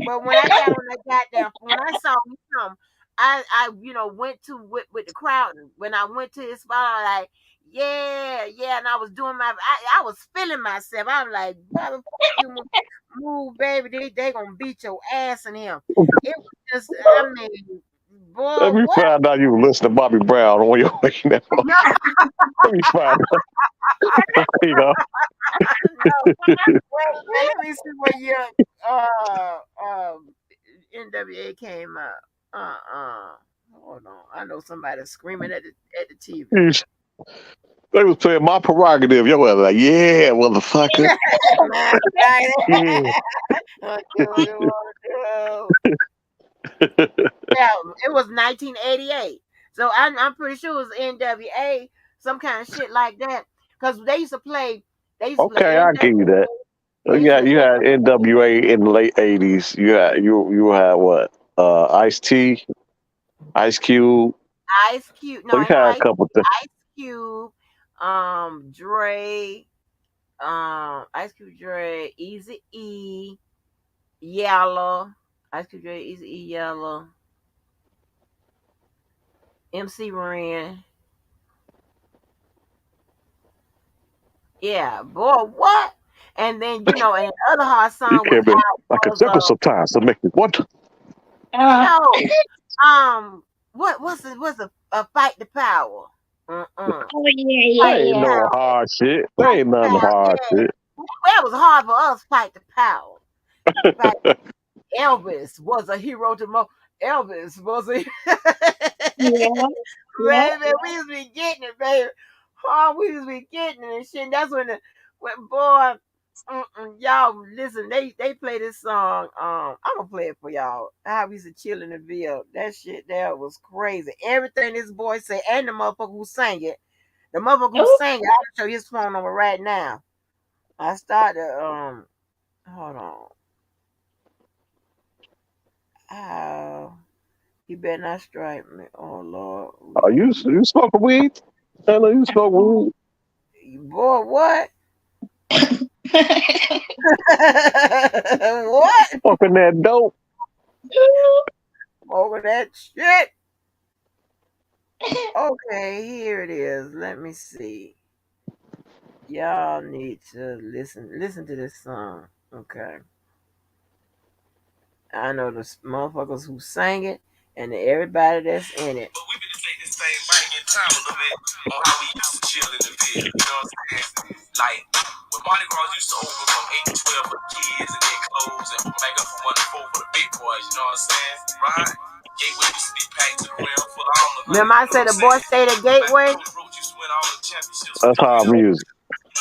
But when I got on that goddamn, when I saw him, I went with the crowd. When I went to his spot, I was like, yeah, and I was doing I was feeling myself. I was like, motherfucker, you move, baby. They gonna beat your ass in him. It was just, I mean, boy. Let me find out you were listening to Bobby Brown on your way now. Let me find out. No. Let me see what year NWA came out. Hold on. I know somebody screaming at the TV. They was playing My Prerogative. Yo, was like, yeah, motherfucker. Yeah, it was 1988. So I'm pretty sure it was NWA, some kind of shit like that. Because they used to play. Okay, I'll give you that. You had NWA in the late 80s. You had what? Ice-T, Ice Cube. Ice Cube. No, so you had a couple things. Ice Cube, Dre, Ice Cube, Dre, Easy E, Yellow, Ice Cube, Dre, Easy E, Yellow, MC Ren. Yeah, boy, what? And then and the other hard song was like a simple sometimes to make me want. No, what's the Fight the Power. Oh Fight yeah, That ain't the yeah. no Power. hard shit. That Fight ain't the nothing Power. hard Yeah. shit. Well, it was hard for us. Fight the Power. Fight. Elvis was a hero to mo. Elvis was a Yeah. Yeah. baby. We used to be getting it, baby. Oh, we used to be getting it and shit. And that's when boy, y'all listen. They play this song. I'm gonna play it for y'all. How we used to chill in the Ville. That shit there was crazy. Everything this boy said, and the motherfucker who sang it. The motherfucker who Oh, sang it. I'll show you his phone number right now. I started. Hold on. Oh. You better not strike me. Oh Lord. Oh, you smoking weed? I know you smoke weed. Boy, what? What? Smoking that dope. Over that shit. Okay, here it is. Let me see. Y'all need to listen to this song. Okay. I know the motherfuckers who sang it and everybody that's in it. But we better take this thing back in time a little bit on how we used to chill in the field. You know what I'm saying? Like when Mardi Gras used to open from 8 to 12 for the kids and get clothes and open back up from 1 to 4 for the big boys. You know what I'm saying? Right? Gateway used to be packed to the rim full of all the honey. Remember I You know said what the I'm boy saying? stayed at Back when Gateway? Coach Roach used to win all the championships for That's the hard year. music.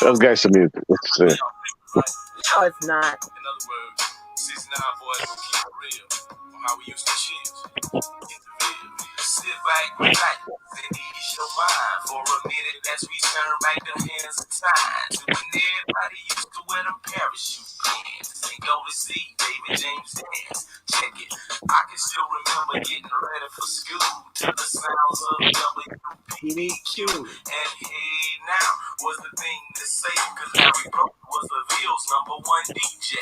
You know That's what I'm gangster saying? music. What you Where saying? y'all from, right? No, it's not. In other words, 69 boys gonna keep it real on how we used to chill. Sit back, relax, and ease your mind for a minute as we turn back the hands of time to when everybody used to wear them parachute pants and go to see David James dance. Check it, I can still remember getting ready for school to the sounds of WPBQ. And hey now was the thing to say, cause Larry Broke was the Ville's #1 DJ.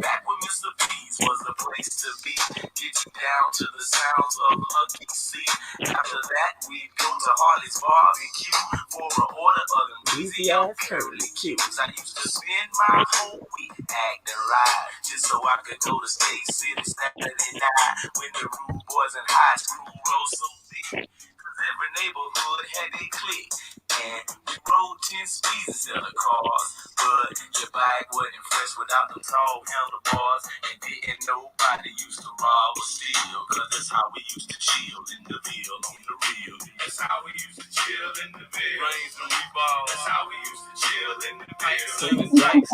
Back when Mr. P's was the place to be. Get you down to the sounds of Lucky C. After that, we'd go to Harley's Barbecue for an order of them greasy old curly cues. I used to spend my whole week acting right, just so I could go to State City Saturday night when the rude boys in high school rose so thick. Cause every neighborhood had a clique, and we rode 10 speeds instead of cars. But your bike wasn't fresh without them tall handlebars, and didn't nobody used to rob or steal. Cause that's how we used to chill in the Ville on the real. That's how we used to chill in the Ville. Rains when we ball. That's how we used to chill in the Ville. Singing dikes.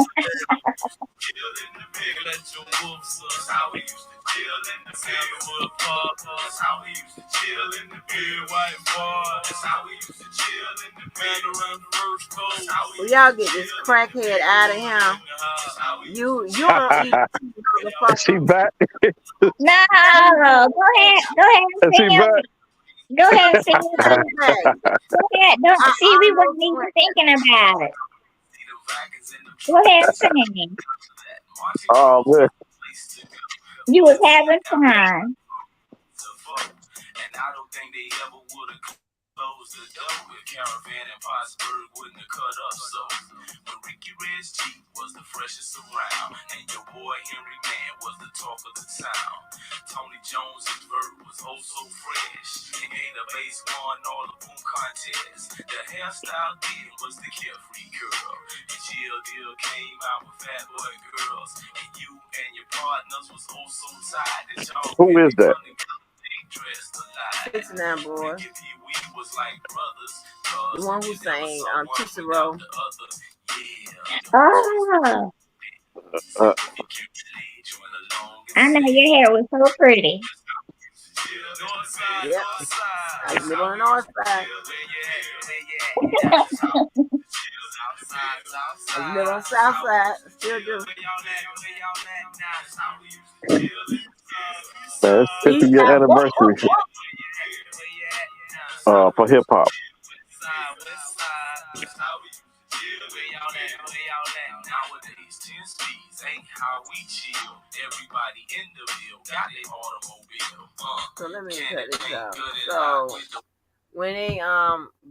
Chill in the Ville. Let your wolves up. That's how we used to chill in the Ville. That's how we used to chill in the Ville. White boy. That's how we used to chill in the Ville. Around the first coast. Well, y'all get this crackhead out of here. You don't eat She motherfucker. back. no, go ahead. Go ahead and She sing. back. Go ahead and sing. Hey, Go ahead. Don't I see. We wasn't almost even went. thinking about it. Go ahead and sing. Oh man. You was having fun. And I don't think they ever would have closed the door if Caravan and Pottsburg wouldn't have cut up. So when Ricky Red's Jeep was the freshest around, and your boy Henry Man was the talk of the town. Tony Jones's vert was oh so fresh. He ain't a bass one or the boom contest. The hairstyle then was the carefree girl. And Jill Deal came out with fat boy girls. And you and your partners was oh so tight that y'all Who really is that? come together. Dressed alike. 69 boy. Ricky P. We was like brothers. The one who sang Tootsie Roll. Oh, Uh, I know your hair was so pretty. Yep. I live on the north side. I live on the south side. Still do. man, it's East 50-year side. Whoop, whoop, anniversary whoop. for hip hop. Nowadays, 10 speeds ain't how we chill. Everybody in the Ville got their automobile. So let me cut this out. So when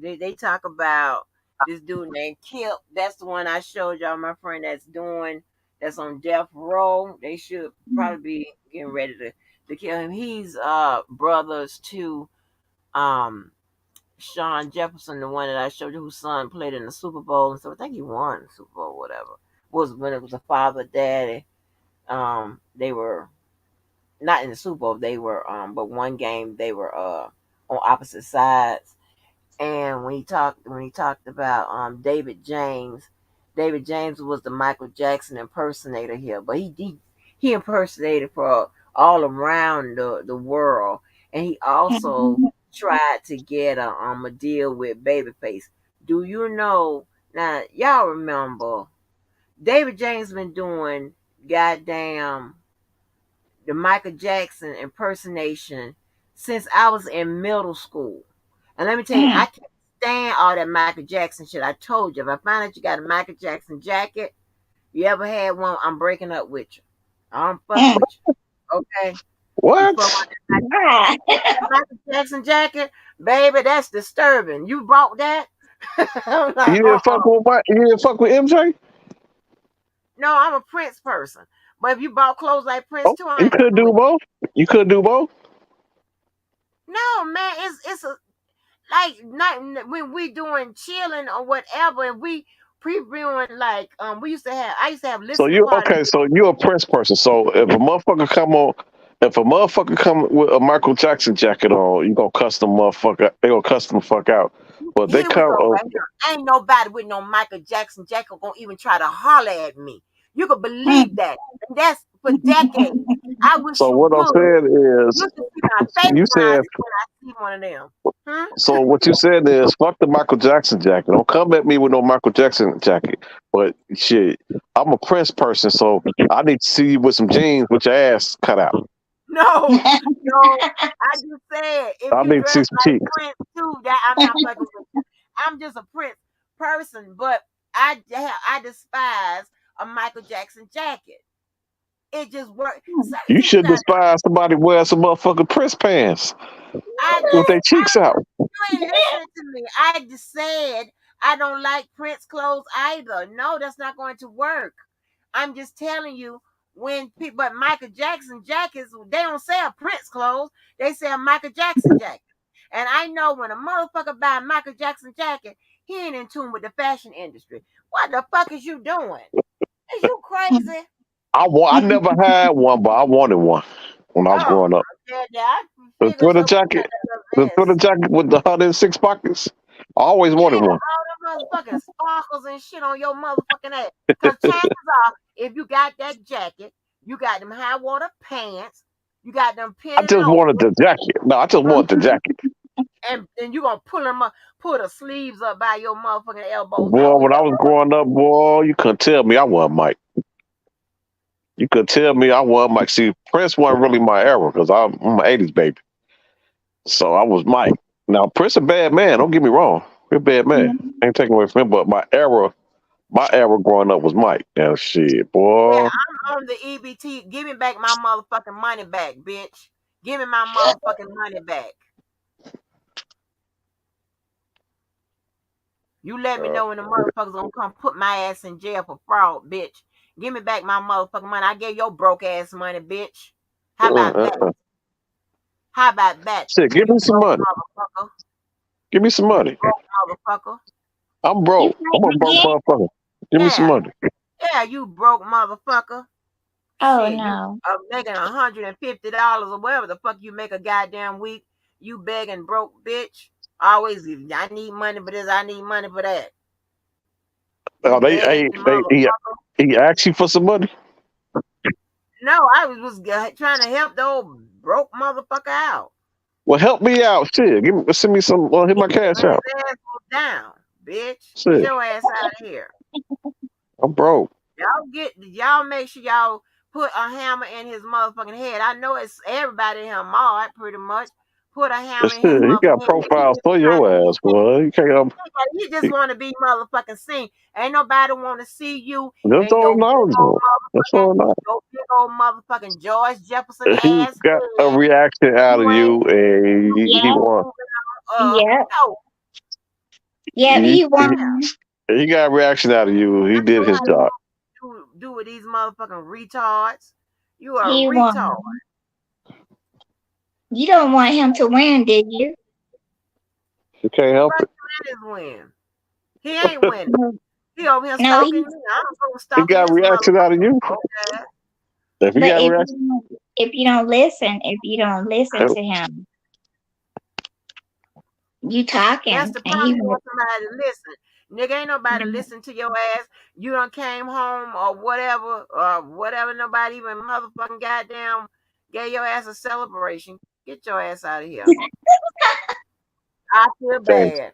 they talk about this dude named Kip, that's the one I showed y'all. My friend that's on death row. They should probably be getting ready to kill him. He's brothers to Sean Jefferson, the one that I showed you, whose son played in the Super Bowl and so I think he won the Super Bowl, whatever. Was when it was a father daddy. They were not in the Super Bowl. They were but one game they were on opposite sides. And when he talked about David James was the Michael Jackson impersonator here, but he impersonated for all around the world, and he also tried to get a deal with Babyface. Do you know now? Y'all remember David James been doing goddamn the Michael Jackson impersonation since I was in middle school. And let me tell you, I can't stand all that Michael Jackson shit. I told you, if I find out you got a Michael Jackson jacket, you ever had one, I'm breaking up with you. I don't fuck with you. Okay? What? That Michael Jackson jacket, baby, that's disturbing. You bought that? I'm like, You didn't fuck with what? You didn't fuck with MJ? No, I'm a Prince person. But if you bought clothes like Prince too, I You ain't could do both. You could do both. No, man, it's a like not when we doing chilling or whatever, and we previewing like we used to have. I used to have So listening you parties. okay? So you're a Prince person. So if a motherfucker come with a Michael Jackson jacket on, you gonna custom motherfucker. They gonna custom fuck out. But they Here we come. go right here. Ain't nobody with no Michael Jackson jacket gonna even try to holler at me. You can believe that. And that's for decades. I wish So you what I'm would. saying is, You can see my face you said. rising when I see one of them. So what you said is, fuck the Michael Jackson jacket. Don't come at me with no Michael Jackson jacket. But shit, I'm a Prince person, so I need to see you with some jeans with your ass cut out. No, I just said if I you need to see dress some like cheeks. Prince too, that I'm not fucking with you. I'm just a Prince person, but I despise a Michael Jackson jacket. It just works. You See, you should got. despise somebody wearing some motherfucking Prince pants with their cheeks out. You ain't listening to me. I just said I don't like Prince clothes either. No, that's not going to work. I'm just telling you when people, but Michael Jackson jackets, they don't sell Prince clothes. They sell Michael Jackson jackets. And I know when a motherfucker buy a Michael Jackson jacket, he ain't in tune with the fashion industry. What the fuck is you doing? Is you crazy? I never had one, but I wanted one when I was Oh, growing up. yeah, I The figured twitter so. jacket, the twitter jacket with the 106 pockets. I always wanted one. All them motherfucking sparkles and shit on your motherfucking ass. Because chances are, if you got that jacket, you got them high water pants, you got them I pinning just over, wanted the jacket. No, I just wanted the jacket. and then you going to pull them up, pull the sleeves up by your motherfucking elbows. Boy, Oh, when I was growing up, boy, you couldn't tell me I wasn't Mike. You could tell me I wasn't Mike. See, Prince wasn't really my era because I'm an 80s baby. So I was Mike. Now, Prince a bad man. Don't get me wrong. He's a bad man. Ain't taking away from him, but my era growing up was Mike. Now, shit, yeah, boy. I'm on the EBT. Give me back my motherfucking money back, bitch. Give me my motherfucking money back. You let me know when the motherfuckers gonna come put my ass in jail for fraud, bitch. Give me back my motherfucking money. I gave your broke ass money, bitch. How about that? How about that? Shit, give You me some broke money. motherfucker. Give me some money. Broke motherfucker. I'm broke. I'm a broke motherfucker. Give me some money. Yeah, you broke motherfucker. Oh Shit, no. you making $150 or whatever the fuck you make a goddamn week. You begging broke bitch. Always, I need money for this. I need money for that. Oh, You begging motherfucker. he asked you for some money. No, I was trying to help the old broke motherfucker out. Well, help me out. Shit, send me some. Well, hit my cash out. His ass down, bitch. Shit. Get your ass out of here. I'm broke. Y'all make sure y'all put a hammer in his motherfucking head. I know it's everybody in here mod pretty much. Put a hammer in his Shit, he got motherfucking head. profiles for your ass, boy. You can't. You just want to be motherfucking seen. Ain't nobody want to see you That's and all knowledgeable. That's all knowledge. your big old motherfucking George Jefferson He ass got a head. reaction out of you, ain't and he won. Yep. No. Yep, he won. He got a reaction out of you. He did his job. Do with these motherfucking retards. You are He a retard. won. You don't want him to win, did you? You can't help it. Is win. He ain't winning. He over here No, stalking me. I don't go He stalking got a his reaction out of you. motherfucker. If he but got a reaction, if you don't listen to him, you talking That's the and problem. he You want somebody to listen. Nigga, ain't nobody won't. listen to your ass. You done came home or whatever. Nobody even motherfucking goddamn gave your ass a celebration. Get your ass out of here. I feel okay. bad.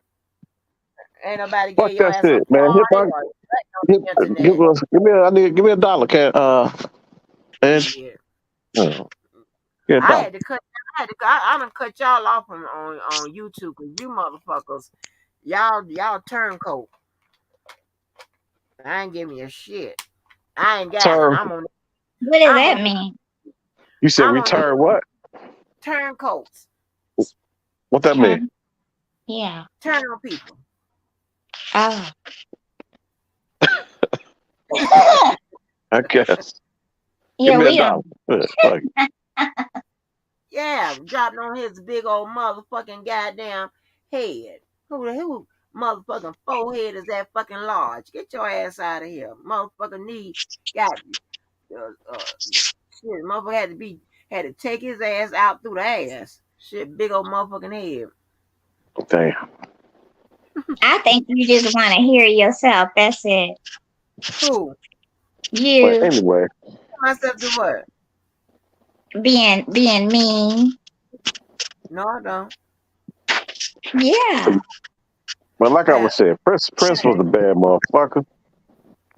Ain't nobody Fuck gave your that ass a shit, man. party or nothing on the internet. Give me a dollar, can and Shit. get a I dollar. had to cut. I done cut y'all off on YouTube because you motherfuckers, y'all turncoat. I ain't giving you shit. I ain't got it. Turn. What does I'm that on mean? You said I'm on the return what? turncoats. What that mean? Turn. Yeah. Turn on people. Oh. I guess. Give Yeah, me a we dollar. don't. Fuck. Yeah, dropping on his big old motherfucking goddamn head. Who motherfucking forehead is that fucking large? Get your ass out of here. Motherfucking knee got shit, motherfucker had to take his ass out through the ass. Shit, big old motherfucking head. Damn. I think you just want to hear yourself. That's it. Who? But You anyway, Myself do what? being mean. No, I don't. Yeah. but like I was Well, saying, Prince was a bad motherfucker.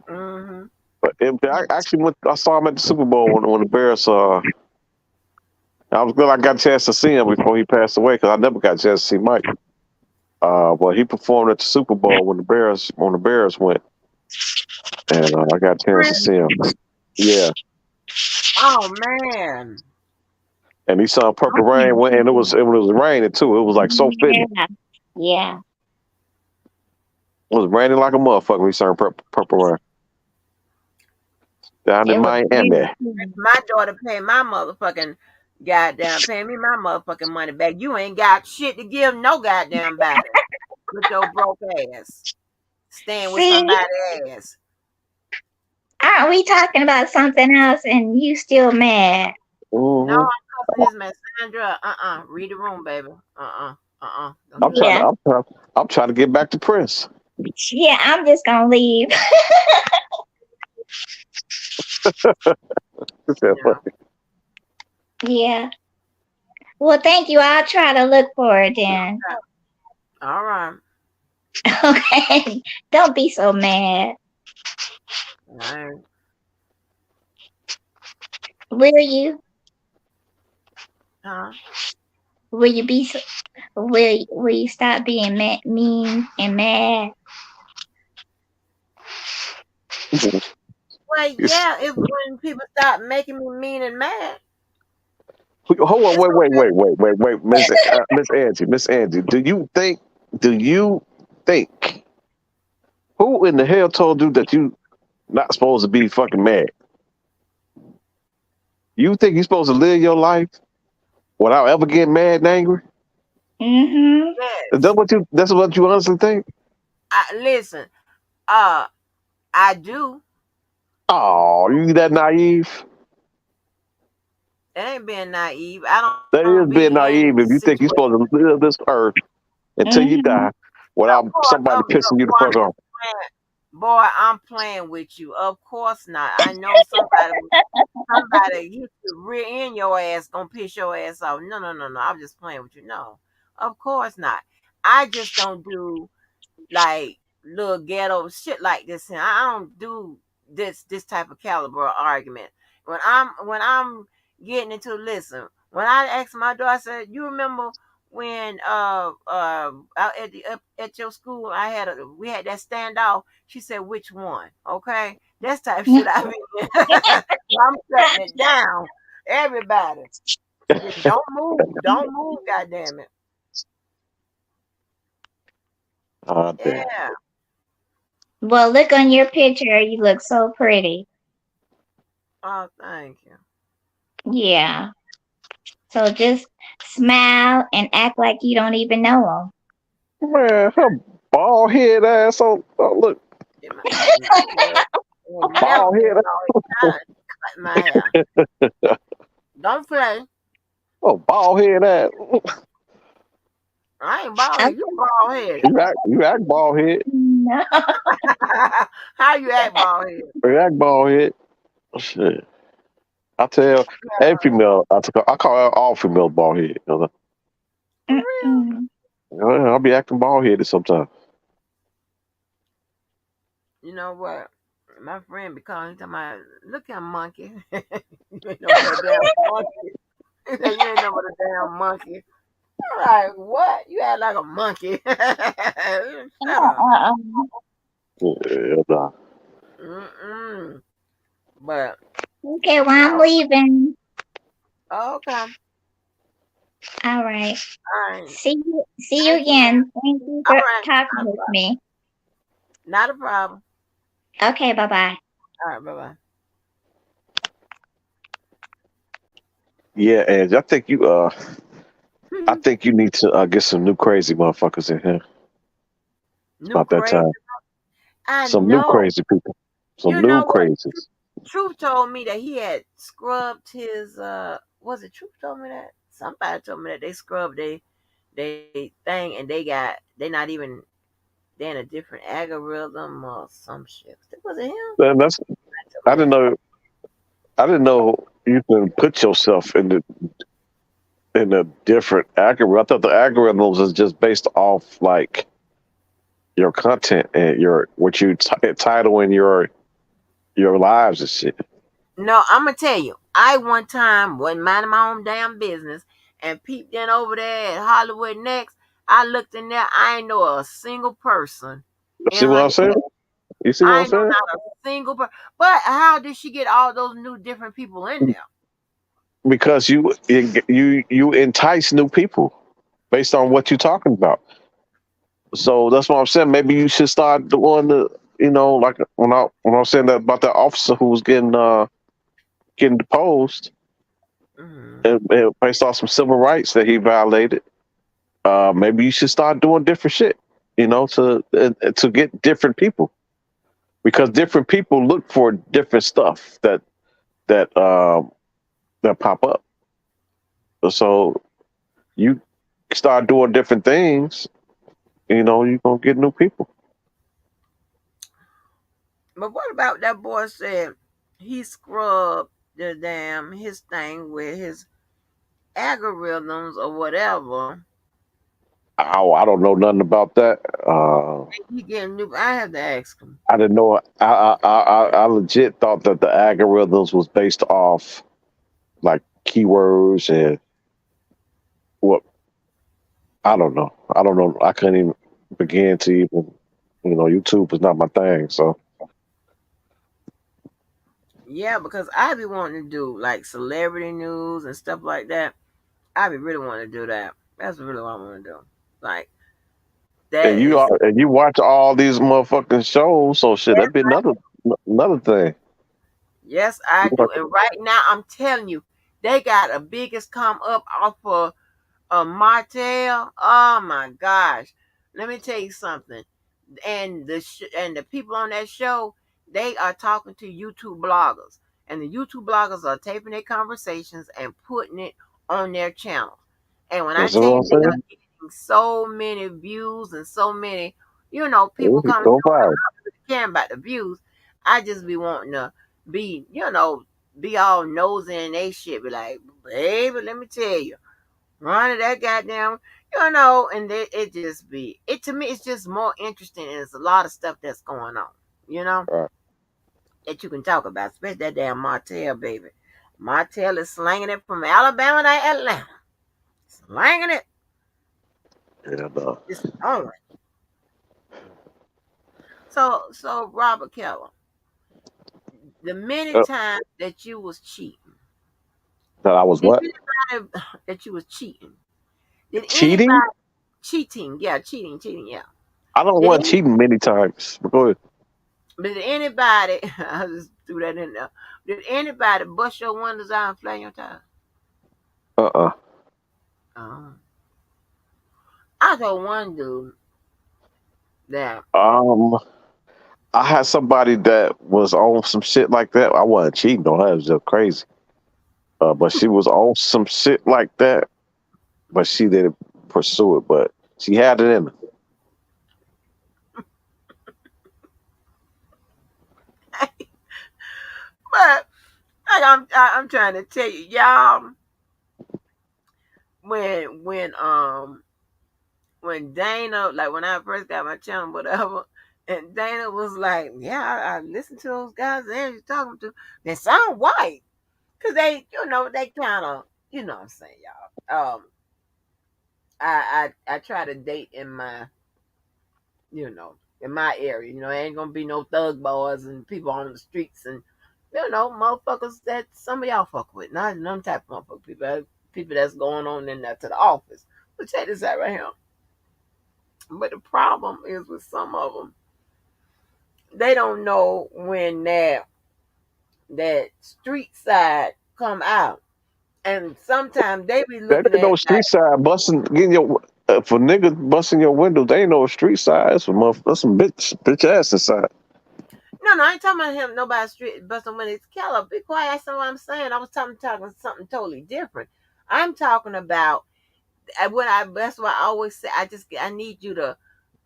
mm-hmm. But I actually went. I saw him at the Super Bowl when the Bears. I was glad I got a chance to see him before he passed away because I never got a chance to see Mike. Well, he performed at the Super Bowl when the Bears went, and I got a chance to see him. Yeah, Oh man. and he sung "Purple Rain," and it was raining too. It was like so fitting. Yeah. Yeah. It was raining like a motherfucker when he sang Purple Rain down in It was Miami. My daughter pay my motherfucking pay me my motherfucking money back. You ain't got shit to give no goddamn body with your broke ass. Staying with See, somebody ass. aren't we talking about something else and you still mad? No, Mm-hmm. I'm cussing this man, Sandra. Read the room, baby. Don't I'm do trying that. Yeah. to. I'm trying to get back to Prince. Yeah, I'm just gonna leave. No. Yeah. Well, thank you. I'll try to look for it then. All right. Okay. Don't be so mad. All right. Will you? Huh? Will you be? Will you stop being mean and mad? Well, yeah, if when people stop making me mean and mad, Hold on, it's wait, Miss Angie. Do you think who in the hell told you that you not supposed to be fucking mad? You think you're supposed to live your life without ever getting mad and angry? Mm-hmm. Is yes. that what you? That's what you honestly think? Listen, uh, I do. Oh, you that naive? It ain't being naive. I That don't is being be naive in if you think you're situations. supposed to live this earth until you Mm-hmm. die without somebody pissing you the Boy, fuck off. boy, I'm playing with you. Of course not. I know somebody you to rear in your ass gonna piss your ass off. No. I'm just playing with you. No, of course not. I just don't do like little ghetto shit like this, and I don't do this type of caliber of argument. When I'm getting into listen, when I asked my daughter, I said, "You remember when out at your school we had that standoff?" She said, "Which one?" Okay, that's type of shit I mean. I'm shutting it down. Everybody, don't move, goddamn it. Ah, damn. Yeah. Well, look on your picture. You look so pretty. Oh, thank you. Yeah. So just smile and act like you don't even know them. Man, her bald head ass on. Oh, look, It might, never bald been head. all time. Cut my hair. Don't play. Oh, bald head ass. I ain't bald I, head. You bald head. You act bald head. no. How you act bald head? You act bald head. Shit. I tell every female, I call all females bald head. For real? Mm-mm. I'll be acting bald headed sometimes. You know what? My friend be calling talking about, look at monkey. You ain't no but a damn monkey. He said, you ain't no but a damn monkey. I'm like, what? You act like a monkey. Shut up. Uh-uh. Yeah, nah. Mm-mm. But, Okay, well, I'm leaving. okay. All right. All right. See you Thank you. again. Thank you All for right. talking Not a with problem. me. Not a problem. Okay, bye-bye. All right. Bye-bye. Yeah, and I think you need to get some new crazy motherfuckers in here. It's New about that crazy. time. I Some new know. crazy people. Some You new know what? crazies. Truth told me that he had scrubbed his was it Truth told me that? Somebody told me that they scrubbed they thing and they not even they in a different algorithm or some shit. Was it him? Man, I didn't know. I didn't know you can put yourself in a different algorithm. I thought the algorithms is just based off like your content and your what you title in your lives and shit. No, I'm gonna tell you. I one time wasn't minding my own damn business and peeped in over there at Hollywood Next. I looked in there. I ain't know a single person in See what her. I'm saying? You see what I I'm ain't know saying? not a single person. But how did she get all those new different people in there? Because you entice new people based on what you're talking about. So that's what I'm saying. Maybe you should start doing like when I was saying that about that officer who was getting deposed Mm-hmm. and based on some civil rights that he violated. Maybe you should start doing different shit. To get different people because different people look for different stuff that that pop up. So you start doing different things, you're gonna get new people. But what about that boy said he scrubbed the damn his thing with his algorithms or whatever. Oh, I don't know nothing about that. He getting new. I have to ask him. I didn't know. I legit thought that the algorithms was based off like keywords and what. I don't know. I don't know. I couldn't even begin to even. YouTube is not my thing. So Yeah, because I be wanting to do like celebrity news and stuff like that. I be really wanting to do that. That's really what I want to do. Like that is and you watch all these motherfucking shows. So shit, that'd be another thing. yes, I do. And right now, I'm telling you, they got a biggest come up off of Martell. Oh my gosh! Let me tell you something. And the people on that show, they are talking to YouTube bloggers, and the YouTube bloggers are taping their conversations and putting it on their channel. And when I That's tell what you, I'm they are saying. getting so many views and so many, people It's coming so through. And I'm fire. not really caring about the views. I just be wanting to be, be all nosy and they shit. Be like, baby, let me tell you, run that goddamn, and it just be it to me. It's just more interesting, and it's a lot of stuff that's going on, Right. that you can talk about, especially that damn Martell baby. Martell is slanging it from Alabama to Atlanta, slanging it. Yeah, no. It's on. So Robert Keller, the many Uh, times that you was cheating, that I was did what? anybody that you was cheating? Did Cheating? anybody cheating? Yeah, cheating. Yeah. I don't Did want any, cheating many times. But go ahead. Did anybody? I just threw that in there. Did anybody bust your windows out and flame your tires? Uh-uh. Uh, I told one dude. Yeah. I had somebody that was on some shit like that. I wasn't cheating on her. It was just crazy. But she was on some shit like that. But she didn't pursue it. But she had it in her. But I'm trying to tell you, y'all, when Dana, like when I first got my channel, whatever, and Dana was like, "Yeah, I listened to those guys that you're talking to. They sound white, cause they, they kind of, what I'm saying, y'all. I try to date in my, in my area. Ain't gonna be no thug boys and people on the streets and, motherfuckers that some of y'all fuck with. Not none type of motherfucker people that's going on in there to the office. But check this out right here. But the problem is with some of them, they don't know when that street side come out, and sometimes they be That looking ain't at no like, street side busting, getting your for niggas busting your windows. They ain't no street side. That's some bitch ass inside. no, I ain't talking about him. Nobody street busting when it's Keller. Be quiet. That's what I'm saying. I was talking something totally different. I'm talking about that's why I always say I need you to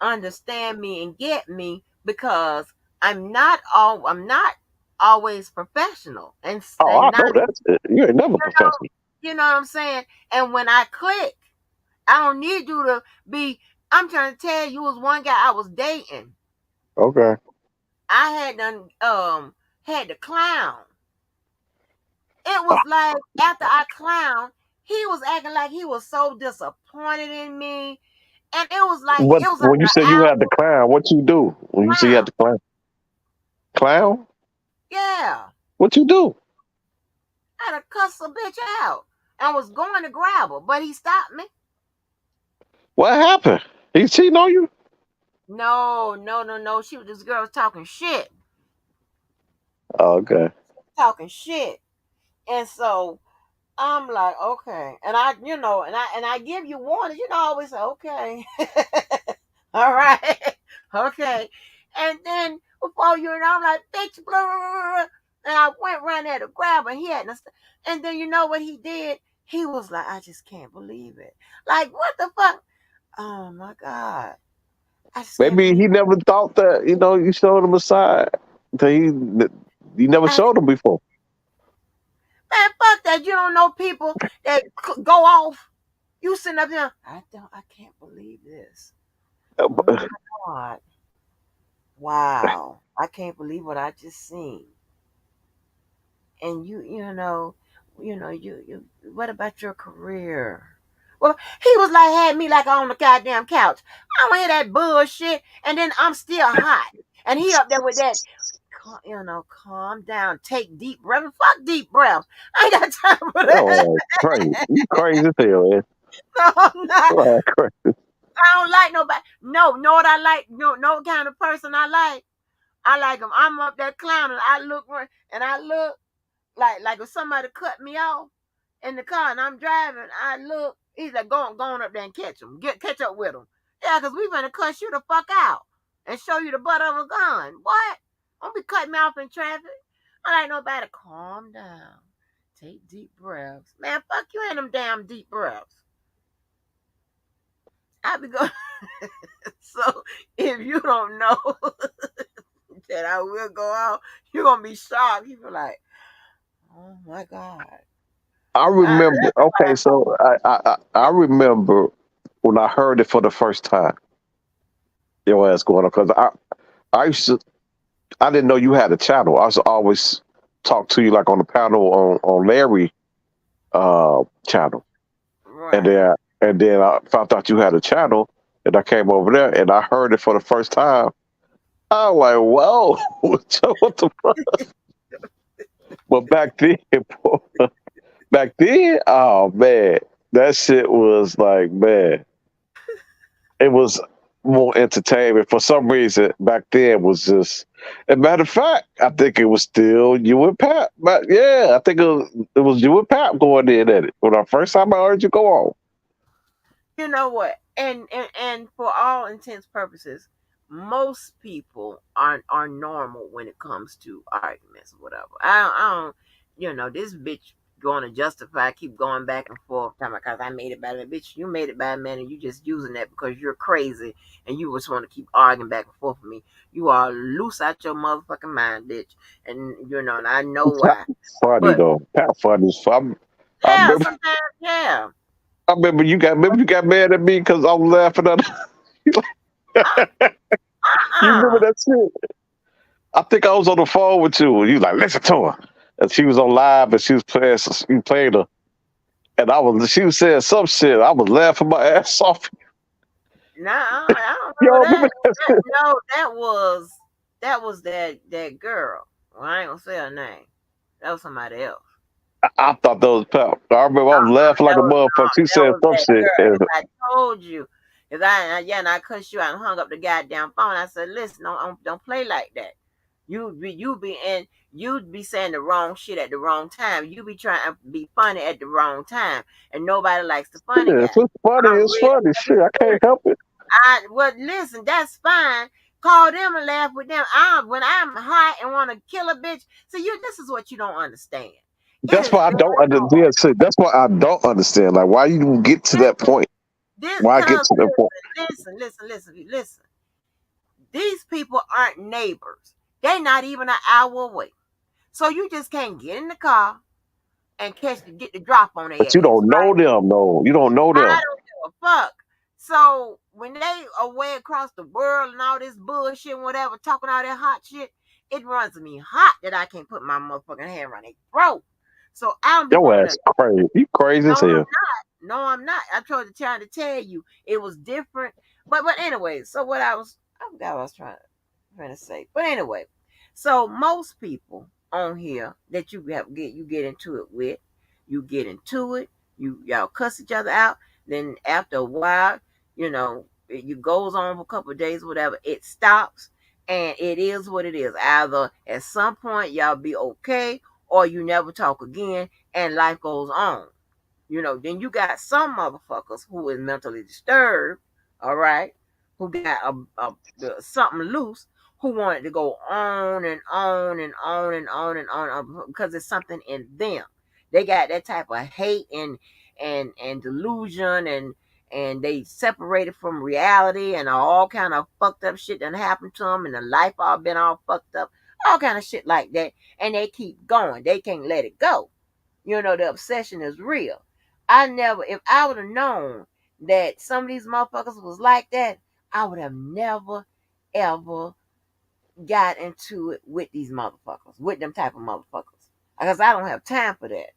understand me and get me because I'm not always professional Oh, and I not know that. You ain't never professional. you know what I'm saying. And when I click, I don't need you to be. I'm trying to tell you, was one guy I was dating. Okay. I had the clown. It was like after I clown, he was acting like he was so disappointed in me. And But it was like when you an say you had the hour clown, what you do? When you say you had clown. the clown, Yeah. what you do? I had to cuss a bitch out. I was going to grab her, but he stopped me. What happened? He cheating on you? No, no, no, no. This girl was talking shit. Oh, okay. Talking shit. And so I'm like, okay. And I give you warning, I always say, okay. All right. Okay. And then before you know, I'm like, bitch, blah, blah, blah, blah. And I went right there to grab her. And then you know what he did? He was like, I just can't believe it. Like, what the fuck? Oh my God. I just can't Maybe believe he never thought that, you showed him a side that you never I, showed him before. man, fuck that. You don't know people that go off. You sitting up there. I can't believe this. Oh my God. Wow. I can't believe what I just seen. And you what about your career? Well, he was like had me like on the goddamn couch. I don't hear that bullshit, and then I'm still hot. And he up there with that, calm down, take deep breath. Fuck deep breath. I ain't got time for that. Oh, crazy. You crazy as hell, man. No, I'm not. Oh, crazy. I don't like nobody. No, know what I like? No kind of person I like. I like him. I'm up there clowning. I look like if somebody cut me off in the car and I'm driving, I look. He's like, going up there and catch him. Catch up with him. Yeah, because we gonna cuss you the fuck out and show you the butt of a gun. What? Don't be cutting me off in traffic. I like nobody. Calm down. Take deep breaths. Man, fuck you in them damn deep breaths. I be going. So if you don't know that I will go out, you're gonna be shocked. You be like, oh my God. I I, remember. Okay, so I remember when I heard it for the first time. Your ass going on because I used to I didn't know you had a channel. I used to always talk to you like on the panel on Larry channel, and right. then I found out you had a channel, and I came over there and I heard it for the first time. I was like, whoa, what the fuck? But back then, oh man, that shit was like, man, it was more entertainment. For some reason, back then was just. As a matter of fact, I think it was still you and Pat. But yeah, I think it was you and Pat going in at it. When the first time I heard you go on. You know what? And for all intents purposes, most people are normal when it comes to arguments or whatever. I don't this bitch going to justify, keep going back and forth, because I made it by that. Bitch, you made it by a man, and you just using that because you're crazy and you just want to keep arguing back and forth with me. You are loose out your motherfucking mind, bitch. And and I know why. Funny But though. Kind of funny. I yeah, remember, sometimes, yeah. I remember you got mad at me because I was laughing at you remember Uh-uh. that shit? I think I was on the phone with you and you like, listen to her. And she was on live and she was playing her. And she was saying some shit. I was laughing my ass off. Nah, I don't Y'all remember that. remember that shit? No, that was that girl. Well, I ain't gonna say her name. That was somebody else. I thought that was pep. I remember I was laughing like That a was motherfucker. She that said was some that shit. girl. And I told you. Cause and I cussed you out and hung up the goddamn phone. I said, listen, don't play like that. You'd be saying the wrong shit at the wrong time. You be trying to be funny at the wrong time, and nobody likes the funny yeah, guy. if it's funny, I'm it's real funny. Shit, I can't help it. well, listen, that's fine. Call them and laugh with them. When I'm hot and want to kill a bitch, so this is what you don't understand. It That's is why I very don't understand. hard. Yeah, shit, that's why I don't understand. Like, why you even get to This, that point? this, Why get cause to that point? listen. These people aren't neighbors. They're not even an hour away. So you just can't get in the car and get the drop on But their you ass, don't right? know them, no. You don't know I them. don't give a fuck. So when they away across the world and all this bullshit and whatever, talking all that hot shit, it runs me hot that I can't put my motherfucking hand around their throat. So I don't be Your wanting to. ass crazy. You crazy No, as hell. no, I'm not. I tried to try to tell you it was different. But anyway, so I forgot what I was trying to say. But anyway, so most people on here that you get into it with, you get into it, y'all cuss each other out. Then after a while, it goes on for a couple of days, whatever. It stops, and it is what it is. Either at some point y'all be okay, or you never talk again, and life goes on. Then you got some motherfuckers who is mentally disturbed, all right, who got something loose, who wanted to go on and on and on and on and on because it's something in them. They got that type of hate and delusion and they separated from reality and all kind of fucked up shit that happened to them and the life all been all fucked up, all kind of shit like that, and they keep going. They can't let it go. The obsession is real. If I would have known that some of these motherfuckers was like that, I would have never, ever got into it with these motherfuckers, with them type of motherfuckers. Because I don't have time for that.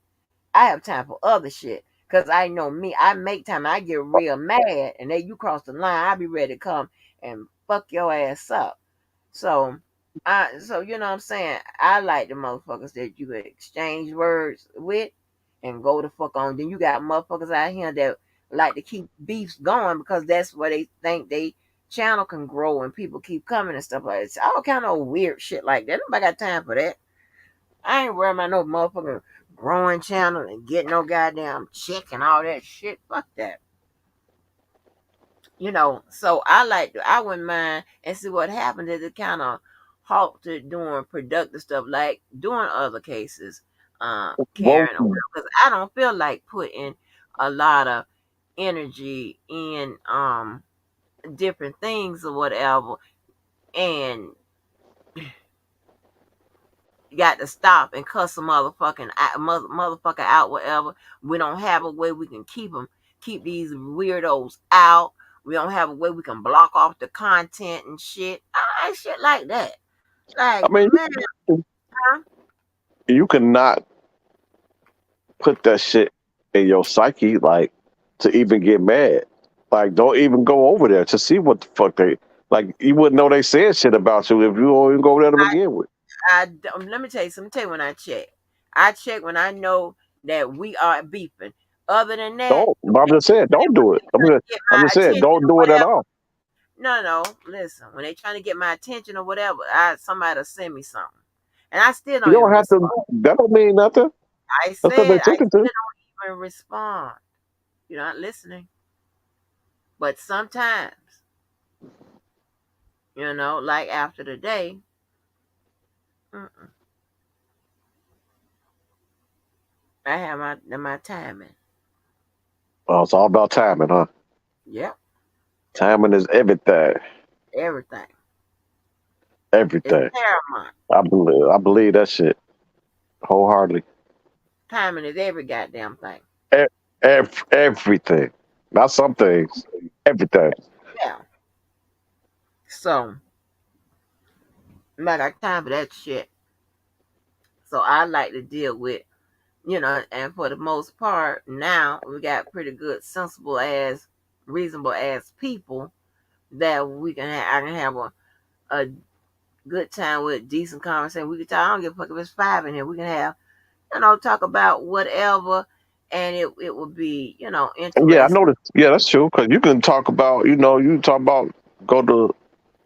I have time for other shit. Because I know me, I make time. I get real mad, and then you cross the line, I'll be ready to come and fuck your ass up. So, you know what I'm saying? I like the motherfuckers that you could exchange words with and go the fuck on. Then you got motherfuckers out here that like to keep beefs going because that's where they think they channel can grow and people keep coming and stuff like that. All kind of weird shit like that. Nobody got time for that. I ain't worried about no motherfucking growing channel and getting no goddamn check and all that shit. Fuck that. So I wouldn't mind and see what happened is it kind of halted doing productive stuff like doing other cases, Well, Karen, because I don't feel like putting a lot of energy in different things or whatever, and you got to stop and cuss a motherfucker out, whatever. We don't have a way we can keep these weirdos out. We don't have a way we can block off the content and shit. I ain't shit like that. I Like, mean, man, huh? you cannot put that shit in your psyche, like, to even get mad. Like, don't even go over there to see what the fuck they like. You wouldn't know they said shit about you if you don't even go over there to begin with. Let me tell you something. Tell you when I check. I check when I know that we are beefing. Other than that, Don't. I'm just saying, don't do it. trying to get I'm my just saying, attention don't or do it at whatever. all. No. Listen, when they trying to get my attention or whatever, somebody send me something, and I still You don't even don't have to. respond. That don't mean nothing. That's what they I taking still to. don't even respond. You're not listening. But sometimes You know, like after the day. I have my timing. Oh, it's all about timing, huh? Yep, Timing is everything. everything. It's Everything. paramount. I believe that shit wholeheartedly. Timing is every goddamn thing. Everything. Not some things. Everything. Yeah. So, I'm not got time for that shit. So I like to deal with, and for the most part, now we got pretty good, sensible ass, reasonable ass people that we can have. I can have a good time with, decent conversation. We can talk. I don't give a fuck if it's five in here. We can have, talk about whatever, and it will be, Yeah, I interesting. noticed. Yeah, that's true. Because you can talk about, go to,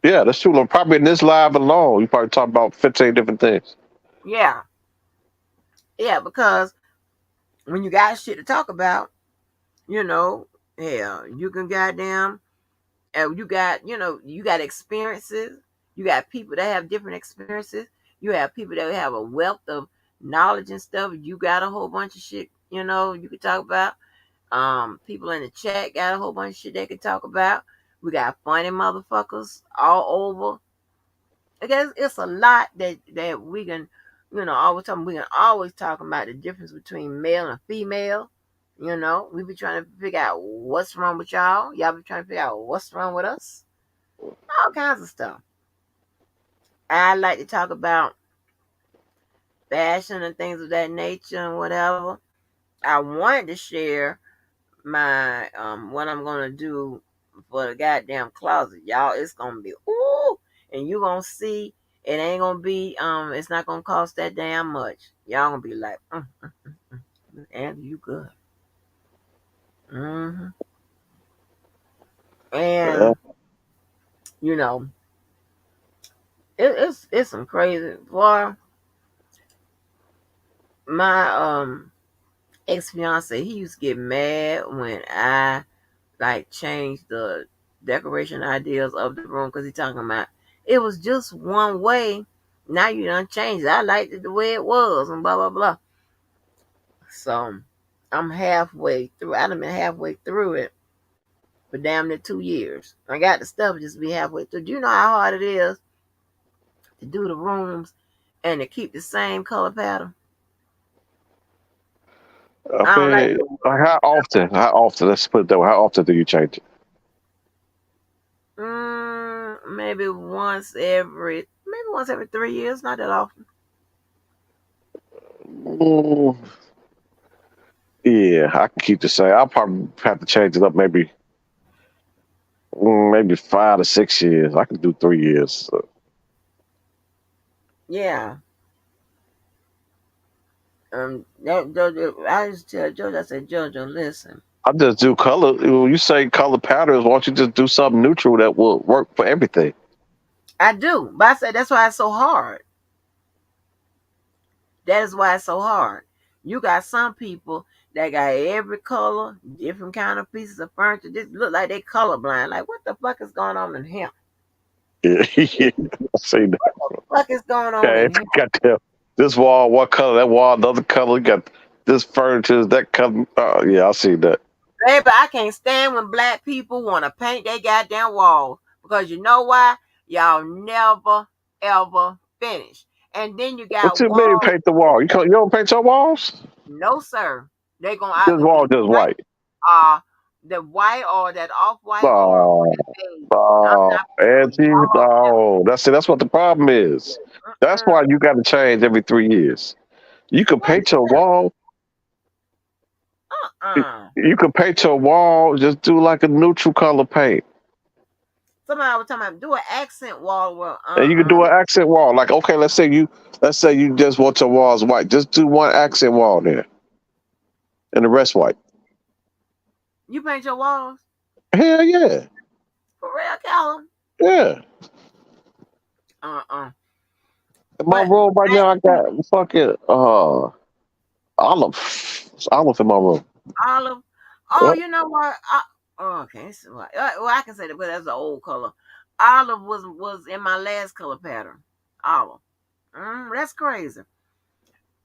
yeah, that's true. Like, probably in this live alone, you probably talk about 15 different things. Yeah, yeah, because when you got shit to talk about, you know, hell, you can goddamn, you got experiences. You got people that have different experiences. You have people that have a wealth of knowledge and stuff. You got a whole bunch of shit, you can talk about. People in the chat got a whole bunch of shit they can talk about. We got funny motherfuckers all over. I guess it's a lot that we can, all the time we can always talk about the difference between male and female. We be trying to figure out what's wrong with y'all. Y'all be trying to figure out what's wrong with us. All kinds of stuff. I like to talk about fashion and things of that nature and whatever. I wanted to share my what I'm gonna do for the goddamn closet. Y'all, it's gonna be ooh, and you gonna see it ain't gonna be it's not gonna cost that damn much. Y'all gonna be like, and you good. hmm Yeah. And you know, it's some crazy boy. My ex fiance, he used to get mad when I like changed the decoration ideas of the room because he talking about it was just one way. Now you done changed it. I liked it the way it was and blah blah blah. So I'm halfway through. I done been halfway through it for damn near 2 years. I got the stuff just be halfway through. Do you know how hard it is to do the rooms and to keep the same color pattern? I I don't like mean, how often? How often? Let's put it that way. How often do you change it? maybe once every 3 years, not that often. Mm, yeah, I can keep the same. I'll probably have to change it up maybe 5 to 6 years. I can do 3 years. So Yeah. Jojo, I used to tell Jojo, I said, Jojo, listen. I just do color. When you say color patterns, why don't you just do something neutral that will work for everything? I do. But I said that's why it's so hard. That is why it's so hard. You got some people that got every color, different kind of pieces of furniture. Just look like they colorblind. Like, what the fuck is going on in here? Yeah, yeah, I see that. What is going on Okay, in here? got this wall, what color? That wall, another color. You got this furniture, that color. Yeah, I see that. Baby, I can't stand when black people want to paint their goddamn walls. Because you know why? Y'all never, ever finish. And then you What got you mean walls. paint the wall? You don't paint your walls? No, sir. They gonna This either wall be just white. the white or that off white or Oh, that beige. I'm oh, not putting Angie. color on Oh, that's what the problem is. That's them. why you got to change every 3 years. You can What paint your wall. uh-uh. You can paint your wall. Just do like a neutral color paint, Somebody was talking about do an accent wall. Well, and you can do an accent wall. Like, okay, let's say you just want your walls white. Just do one accent wall there, and the rest white. you paint your walls Hell yeah, for real, Callum? yeah. Uh-uh. In my But room right black now, I got people, fucking olive. It's olive in my room. olive. Oh, Yep. you know what? Okay, so, well, I can say that, but that's an old color. Olive was in my last color pattern. Olive. That's crazy.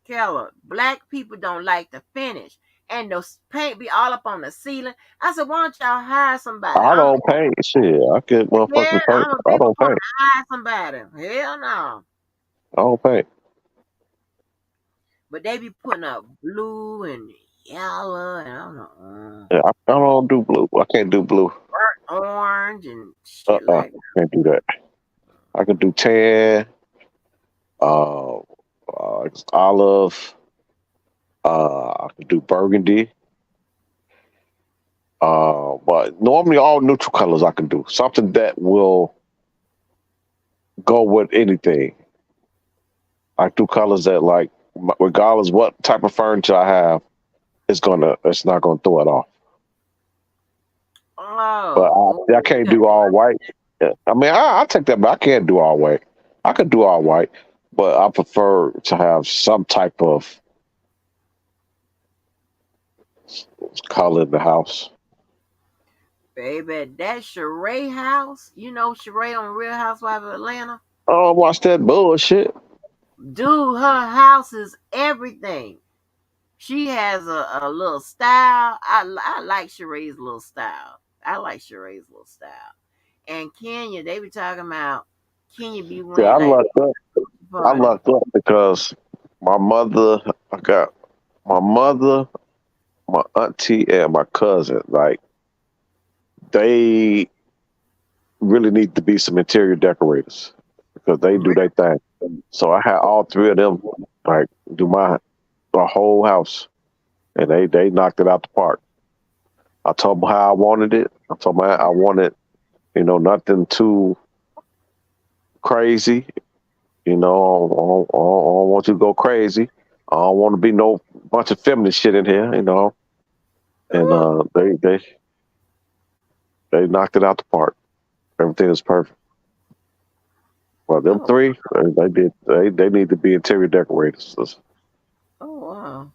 Keller, black people don't like to finish. And the paint be all up on the ceiling. I said, why don't y'all hire somebody? I don't paint shit. I get motherfucking paint. I'm a I big don't proponent. paint. Hire somebody. Hell no. I don't paint. But they be putting up blue and yellow and I don't know. Yeah, I don't do blue. I can't do blue. Burnt orange and shit like that. Can't do that. I can do tan, uh, olive. I can do burgundy. But normally all neutral colors I can do. Something that will go with anything. I do colors that like, regardless what type of furniture I have, it's not gonna throw it off. But I can't do all white. I mean, I take that, but I can't do all white. I could do all white, but I prefer to have some type of color in the house. Baby, that Sheree house, you know Sheree on Real Housewives of Atlanta? I don't watch that bullshit. Dude, her house is everything. She has a little style. I like Sheree's little style. And Kenya, they be talking about Kenya be See, wearing like I lucked up because my mother, I got my mother, my auntie, and my cousin. Like, they really need to be some interior decorators because they do their thing. So I had all three of them like do my whole house, and they knocked it out the park. I told them how I wanted it. I told them I wanted, nothing too crazy. I don't want you to go crazy. I don't want to be no bunch of feminine shit in here. And they knocked it out the park. Everything is perfect. Well, them three, they did. They need to be interior decorators. Oh wow!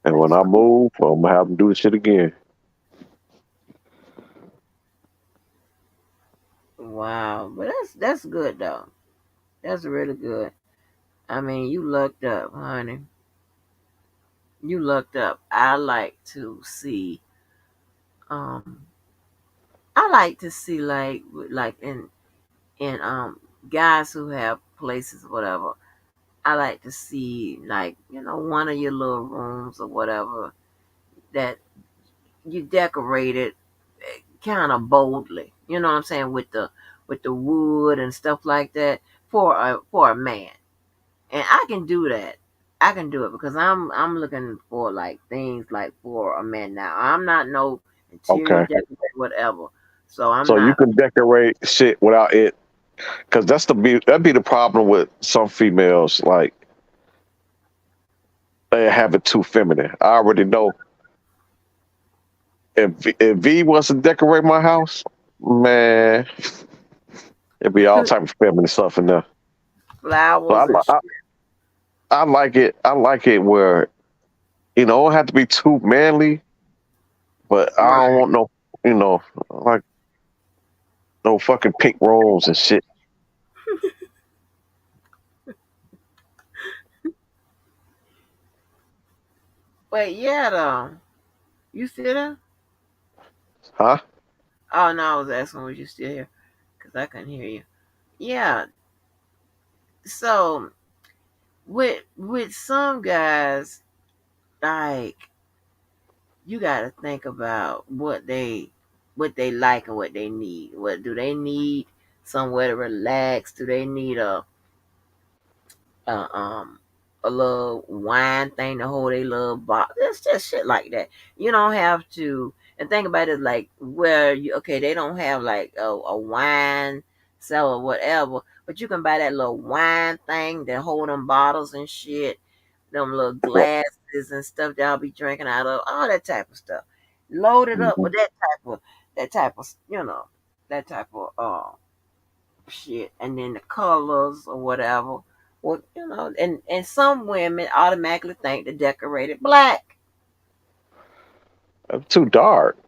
And when I move, I'm gonna have them do the shit again. Wow, but that's good though. That's really good. I mean, you lucked up, honey. You lucked up. Um, I like to see like in guys who have places, whatever. I like to see like one of your little rooms or whatever that you decorated kind of boldly. You know what I'm saying, with the wood and stuff like that for a man. And I can do that. I can do it because I'm looking for like things like for a man now. I'm not no interior Okay. decorator, whatever. So I'm So you not. can decorate shit without it, because that'd be the problem with some females. Like, they have it too feminine. I already know. If V wants to decorate my house, man, it'd be all type of feminine stuff in there. Flowers and So I like it. I like it where it don't have to be too manly, but I don't want no, like no fucking pink rooms and shit. wait, yeah, though. You still there? Huh? Oh no, I was asking was you still here because I couldn't hear you. Yeah. So with some guys, like you got to think about what they like and what they need. What do they need? Somewhere to relax? Do they need a um a little wine thing to hold a little box? It's just shit like that. You don't have to. And think about it like where they don't have like a wine cellar or whatever, but you can buy that little wine thing that hold them bottles and shit, them little glasses and stuff that I'll be drinking out of, all that type of stuff. Load it up with that type of shit, and then the colors or whatever. Well, and some women automatically think the decorated black. It's too dark.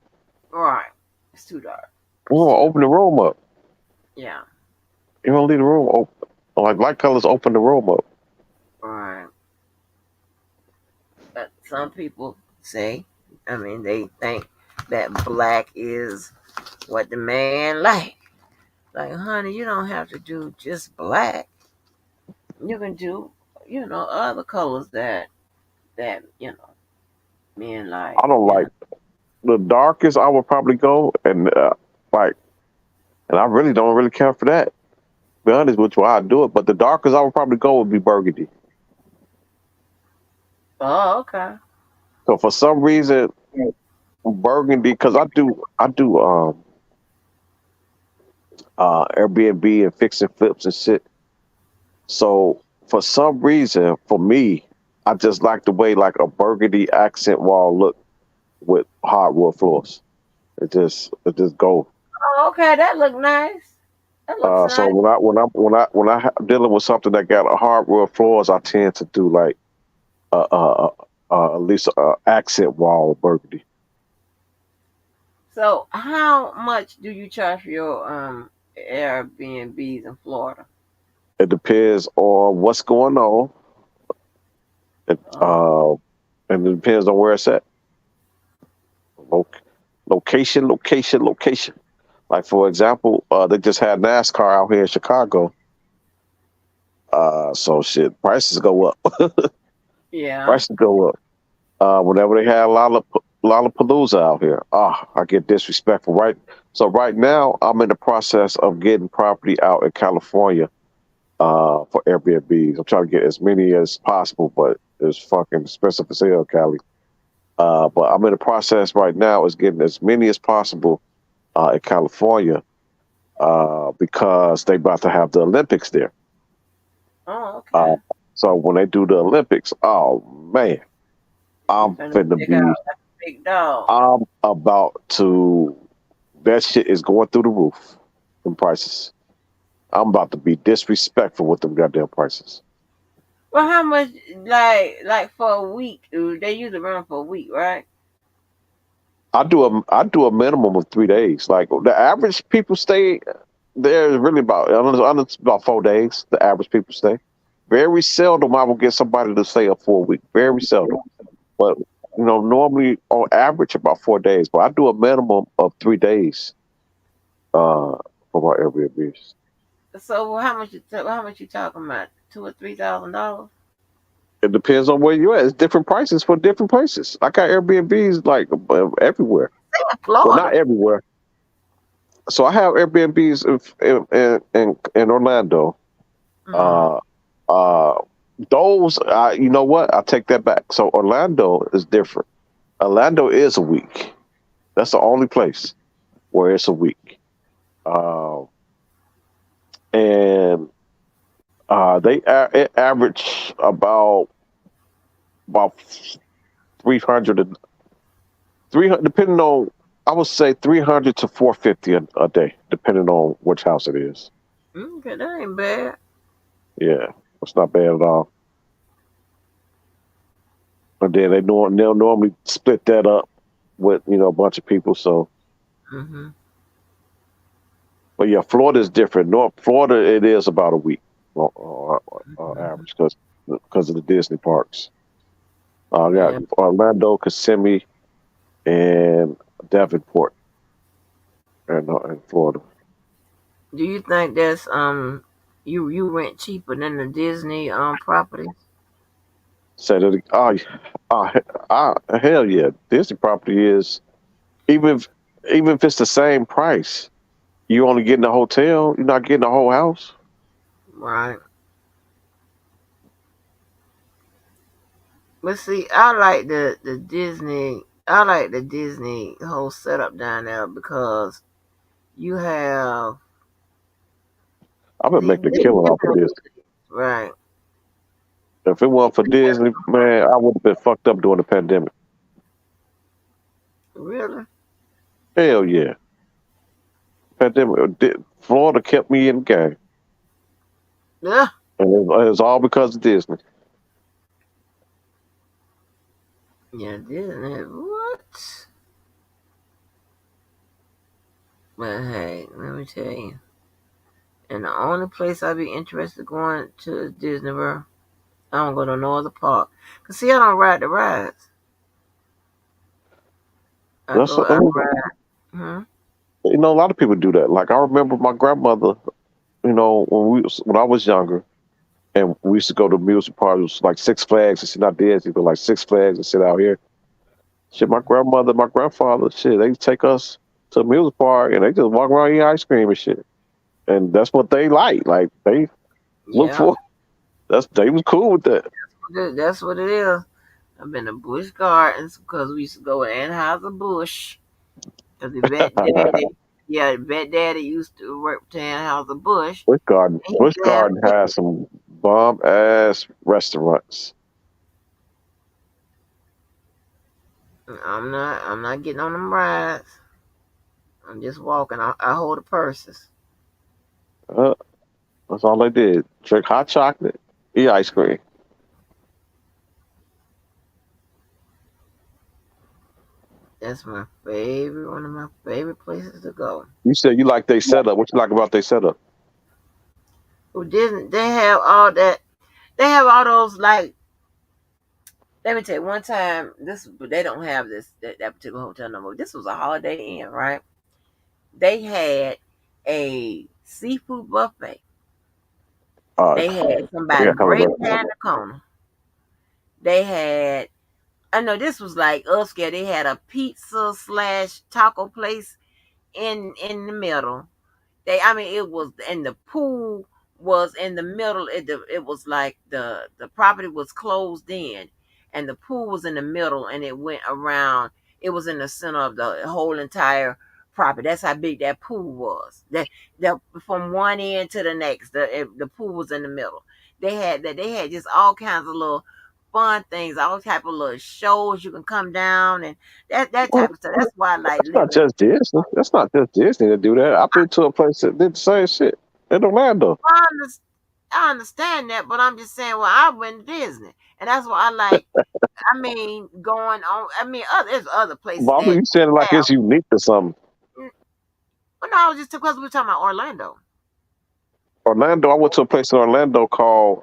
Right. It's too dark. You want to open the room up. Yeah. You want to leave the room open. Like light colors, open the room up. Right. But some people say, I mean, they think that black is what the man like. Like, honey, you don't have to do just black. You can do, other colors that men like. I don't like the darkest. I would probably go and like, and I really don't really care for that. To be honest with you, I do it, but the darkest I would probably go would be burgundy. Oh, okay. So for some reason, burgundy, because I do Airbnb and fix and flips and shit. So for some reason, for me, I just like the way like a burgundy accent wall look with hardwood floors. It just go. Oh, okay. That look nice. That looks So nice. when I dealing with something that got a hardwood floors, I tend to do like at least a accent wall burgundy. So, how much do you charge for your Airbnbs in Florida? It depends on what's going on, and, Oh, uh, and it depends on where it's at. Loc- location. Like for example, they just had NASCAR out here in Chicago. So shit, prices go up. yeah. Prices go up. Whenever they had Lollapalooza out here, I get disrespectful. Right. So right now, I'm in the process of getting property out in California for Airbnbs. I'm trying to get as many as possible, but it's fucking expensive as hell, Cali. But I'm in the process right now is getting as many as possible in California because they about to have the Olympics there. Oh, Uh, okay. so when they do the Olympics, oh man, You I'm finna finna pick out be. like a big dog. I'm about to. That shit is going through the roof in prices. I'm about to be disrespectful with them goddamn prices. Well, how much, like for a week? They usually run for a week, right? I do a minimum of 3 days. Like the average people stay there is really about 4 days. The average people stay. Very seldom I will get somebody to stay a full week. Very seldom. But normally on average about 4 days. But I do a minimum of 3 days for my Airbnbs. So, how much you talking about? $2,000 or $3,000? It depends on where you're at. It's different prices for different places. I got Airbnbs like everywhere. In Well, Florida. not everywhere. So I have Airbnbs in Orlando. Mm-hmm. Uh, uh, those, you know what? I take that back. So Orlando is different. Orlando is a week. That's the only place where it's a week. Uh, and it average about 300 depending on, I would say 300 to 450 a day, depending on which house it is. Okay, that ain't bad. Yeah, it's not bad at all. And then they'll normally split that up with a bunch of people. So, Mm-hmm. but yeah, Florida is different. North Florida, it is about a week Mm-hmm. average because of the Disney parks. I got Yeah. Orlando, Kissimmee, and Davenport, in Florida. Do you think that's you rent cheaper than the Disney properties? So that, hell yeah, Disney property is even if it's the same price, you only getting the hotel. You're not getting the whole house. Right. But see, I like the Disney. I like the Disney whole setup down there because you have I've been the making a killing off of this. right. If it wasn't for Disney, man, I would have been fucked up during the pandemic. Really? Hell yeah, pandemic. Florida kept me in the game, Yeah. and it was all because of Disney. Yeah, Disney. What? But hey, let me tell you. And the only place I'd be interested going to is Disney World. I don't go to no other park. Cause see, I don't ride the rides. I That's go, I ride. Hmm? you know, a lot of people do that. Like I remember my grandmother, you know, when I was younger, and we used to go to music parties like Six Flags and sit out there. You go like Six Flags and sit out here. Shit, my grandmother, my grandfather, shit, they take us to a music park and they just walk around eating ice cream and shit. And that's what they like. Like they look Yeah, for. They was cool with that. that's what it is. I've been to Busch Gardens because we used to go to Anheuser Busch. Cause the vet daddy, yeah, the vet daddy used to work for Anheuser Busch. He Bush used to have Garden has some bomb ass restaurants. I'm not getting on them rides. I'm just walking. I hold the purses. Uh, that's all they did. Drink hot chocolate, eat ice cream. That's my favorite, one of my favorite places to go. You said you like they setup. What you like about they setup? Who didn't? They have all that. They have all those like. Let me tell you, one time they don't have that particular hotel no more. This was a Holiday Inn, right? They had a seafood buffet. They had They somebody got hella break restaurants. down the corner. They had. I know this was like upscale. They had a pizza slash taco place in the middle. I mean, it was, and the pool was in the middle. It was like the property was closed in, and the pool was in the middle, and it went around. It was in the center of the whole entire property. That's how big that pool was. That from one end to the next, the pool was in the middle. They had that. They had just all kinds of little fun things, all type of little shows you can come down and that type of stuff. That's why I like That's not living. just Disney. That's not just Disney to do that. I've been to a place that did the same shit in Orlando. I understand that, but I'm just saying, well, I went to Disney, and that's why I like. I mean, going on. I mean, there's other places But I mean, that you said it like have. it's unique or something. Well, no, I was just because we were talking about Orlando. Orlando, I went to a place in Orlando called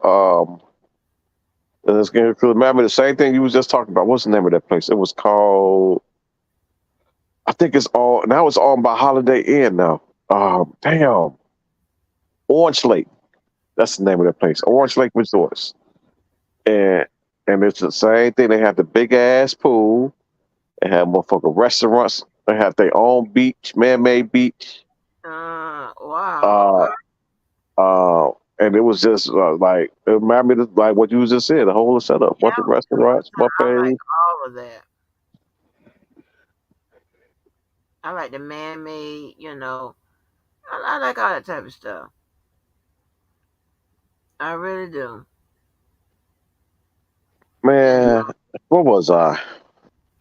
and it's going to remember the same thing you was just talking about. What's the name of that place? It was called, I think it's all now it's owned by Holiday Inn now. Damn, Orange Lake. That's the name of that place. Orange Lake Resorts. And it's the same thing. They have the big ass pool. They have motherfucking restaurants. They have their own beach, man-made beach. Wow. Uh, Okay. and it was just like it reminded me of, like what you just said. The whole setup, Yeah, bunch of restaurants, I like buffets. all of that. I like the man-made. I like all that type of stuff. I really do. You Man, where was I?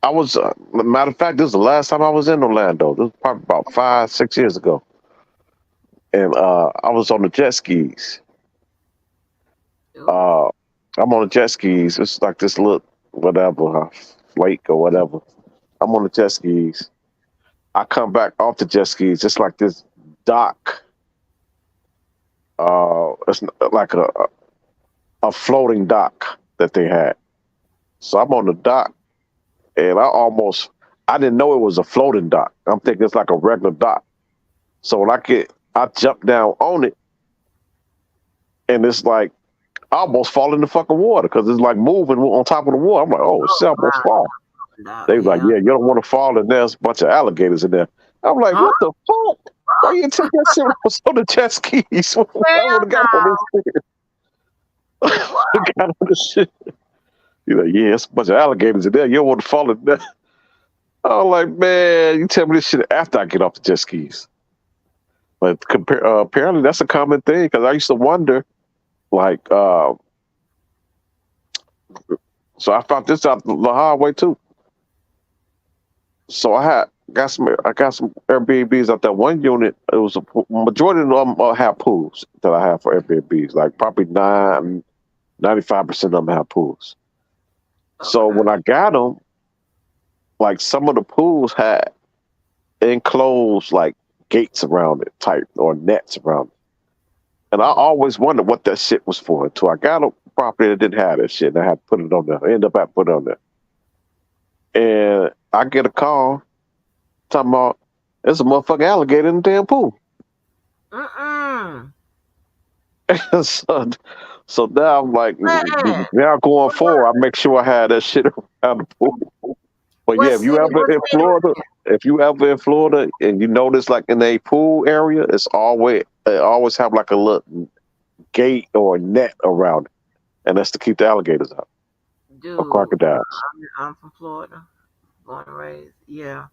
I was matter of fact, this is the last time I was in Orlando. This was probably about 5, 6 years ago, and I was on the jet skis. Ooh. Uh, I'm on the jet skis. It's like this little whatever flake or whatever. I'm on the jet skis. I come back off the jet skis, just like this dock. It's like a floating dock that they had. So I'm on the dock, and I didn't know it was a floating dock. I'm thinking it's like a regular dock. So when I jump down on it, and it's like I almost fall in the fucking water because it's like moving on top of the water. I'm like, oh shit, I almost fall. They was like, Yeah. yeah, you don't want to fall in there. There's a bunch of alligators in there. I'm like, Huh? what the fuck? Why you take that shit when I was on the jet skis? I Hell would have got on no. this shit. What? got on this shit. You're like, yeah, it's a bunch of alligators in there. You don't want to fall in there. I'm like, man, you tell me this shit after I get off the jet skis. But apparently that's a common thing because I used to wonder, like, so I found this out the hard way too. So I got some Airbnbs out there. One unit, it was majority of them have pools that I have for Airbnbs. Like probably 95% of them have pools. So Okay. when I got them, like some of the pools had enclosed like gates around it, type or nets around it. And I always wondered what that shit was for until I got a property that didn't have that shit. And I had to put it on there. I ended up having to put it on there. And I get a call talking about there's a motherfucking alligator in the damn pool. so now I'm like, now going forward, I make sure I have that shit around the pool. But yeah, if you ever in Florida and you notice like in a pool area, they always have like a little gate or a net around it, and that's to keep the alligators out. Dude, or crocodiles. I'm from Florida, born and raised. Yeah,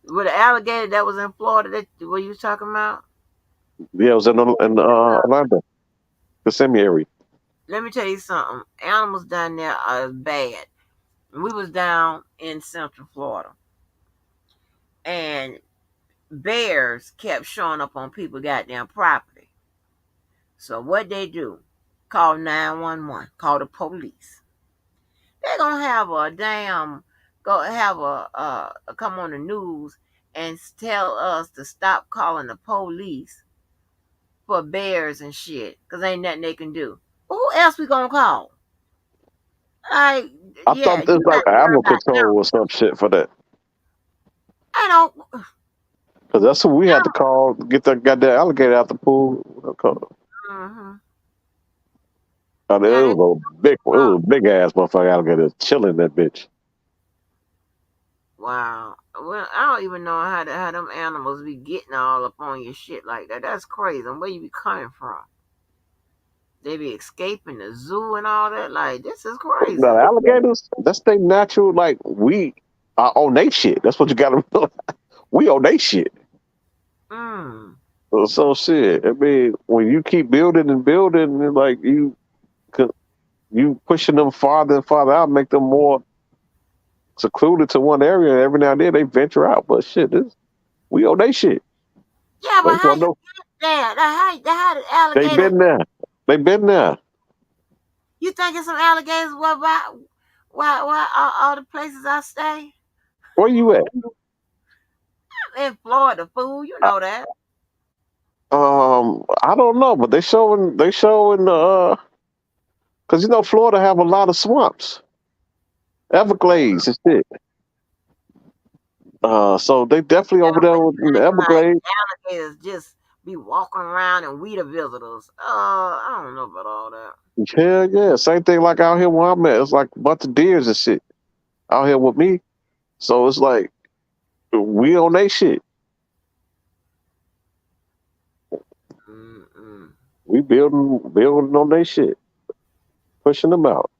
with the alligator that was in Florida, that what you talking about? Yeah, it was in Orlando, the semi area. Let me tell you something. Animals down there are bad. We was down in Central Florida, and bears kept showing up on people's goddamn property. So what they do? Call 911. Call the police. They're gonna have a damn come on the news and tell us to stop calling the police for bears and shit, cause ain't nothing they can do. Well, who else we gonna call? I thought this was like animal control or some shit for that. I don't. Cause that's who we had to call to get that goddamn alligator out the pool. Mm-hmm. It was a big ass motherfucker alligator chilling that bitch. Wow. Well, I don't even know how them animals be getting all up on your shit like that. That's crazy. And where you be coming from? They be escaping the zoo and all that. Like, this is crazy. The alligators, that's their natural, like, we are on they shit. That's what you gotta realize. We on they shit. So shit. I mean, when you keep building and building, and like you pushing them farther and farther out, make them more secluded to one area. And every now and then they venture out, but shit, we on they shit. Yeah, but how you get there? How the alligators? They been there. You think it's some alligators? Why all the places I stay? Where you at? I'm in Florida, fool. You know that. I don't know, but they showing because Florida have a lot of swamps, Everglades and shit. So they definitely over there in the Everglades. Alligators just be walking around and we the visitors. I don't know about all that. Hell yeah, same thing like out here where I'm at. It's like a bunch of deers and shit out here with me. So it's like we on they shit. We building on their shit, pushing them out.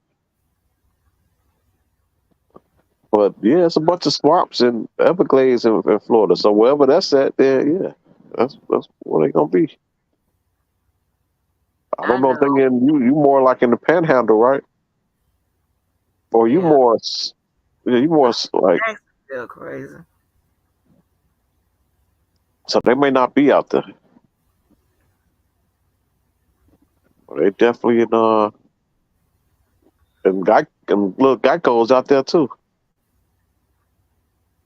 But yeah, it's a bunch of swamps and Everglades in Florida. So wherever that's at, there, yeah, that's where they gonna be. I don't know if they you more like in the Panhandle, right? Or you more, you more like. That's still crazy. So they may not be out there. They definitely and little geckos out there too.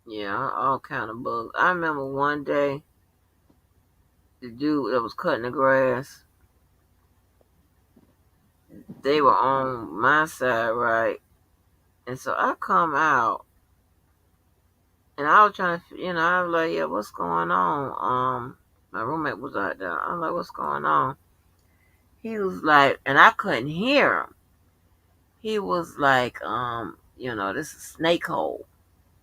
Yeah, all kind of bugs. I remember one day, the dude that was cutting the grass, they were on my side, right? And so I come out, and I was trying to, I was like, yeah, what's going on? My roommate was out there. I was like, what's going on? He was like, and I couldn't hear him. He was like, this is snake hole.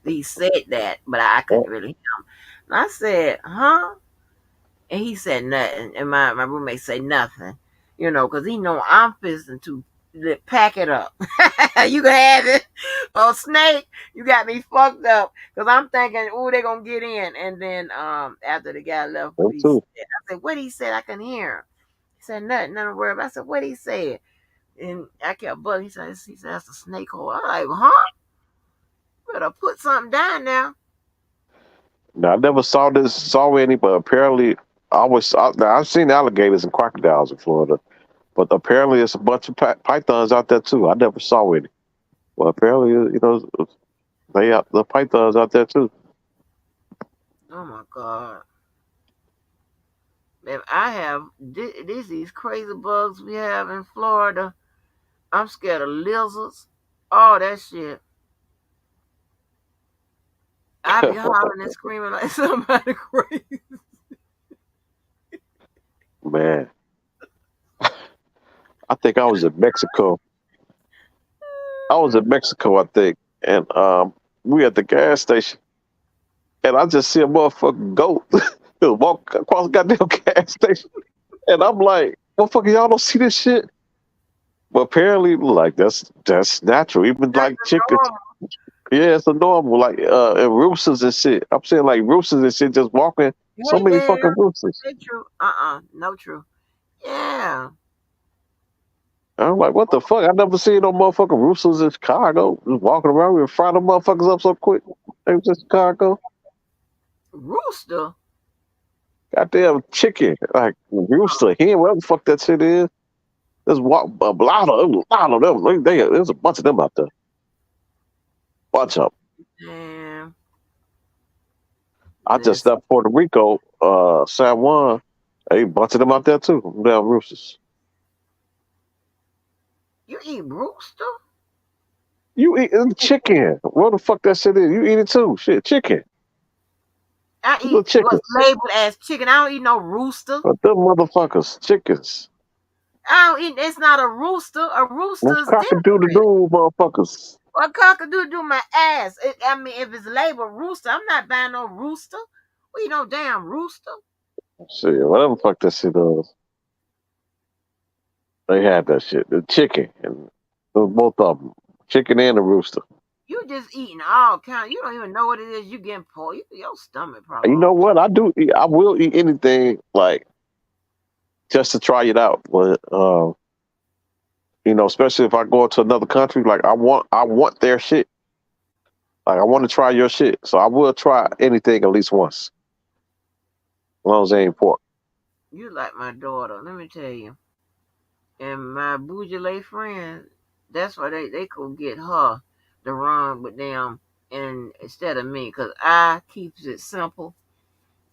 He said that, but I couldn't really hear him. And I said, huh? And he said nothing. And my roommate said nothing. Because he know I'm fisting to pack it up. You can have it. Oh, snake, you got me fucked up. Because I'm thinking, oh, they're going to get in. And then after the guy left, what he said, I said, what he said? I can hear him. He said, nothing to worry about. I said, what he said? And I kept bugging. He said, that's a snake hole. I'm like, huh? Better put something down now. Now, I never saw any, but apparently I've seen alligators and crocodiles in Florida, but apparently it's a bunch of pythons out there too. I never saw any. Well, apparently, the pythons out there too. Oh my God. If I have these crazy bugs we have in Florida, I'm scared of lizards. All that shit. I be hollering and screaming like somebody crazy. Man, I think I was in Mexico. I think, and we at the gas station, and I just see a motherfucking goat just walk across the goddamn gas station, and I'm like, motherfucker, y'all don't see this shit? But apparently, like that's natural. Even That's like chickens, normal. yeah, it's a normal. Like and roosters and shit. I'm saying like roosters and shit just walking. So many Yeah, fucking roosters. they true. No true. Yeah. I'm like, what the fuck? I never seen no motherfucking roosters in Chicago just walking around. We fry them motherfuckers up so quick. They was just Chicago. Rooster. Goddamn chicken, like rooster, hen, whatever the fuck that shit is. There's a lot of them. There's a bunch of them out there. Bunch of them. Damn. I just Listen. left Puerto Rico, San Juan. Hey, a bunch of them out there too. Them damn roosters. You eat rooster? You eat chicken. What the fuck that shit is? You eat it too. Shit, chicken. I Little eat what's chickens. labeled as chicken. I don't eat no rooster. But them motherfuckers, chickens. I don't eat. It's not a rooster. A rooster Them is different. cock-a-doodle-doo motherfuckers. What cockadoo do my ass? I mean, if it's labeled rooster, I'm not buying no rooster. We eat no damn rooster. Shit, whatever the fuck that shit is. They had that shit. The chicken. And both of them. Chicken and the rooster. You just eating all kind. You don't even know what it is. You getting poor. Your stomach probably. You know what? I do eat, I will eat anything like just to try it out. But especially if I go to another country, like I want their shit. Like I want to try your shit. So I will try anything at least once. As long as they ain't pork. You like my daughter. Let me tell you. And my Bougele friend, that's why they could get her to run with them and instead of me, because I keeps it simple.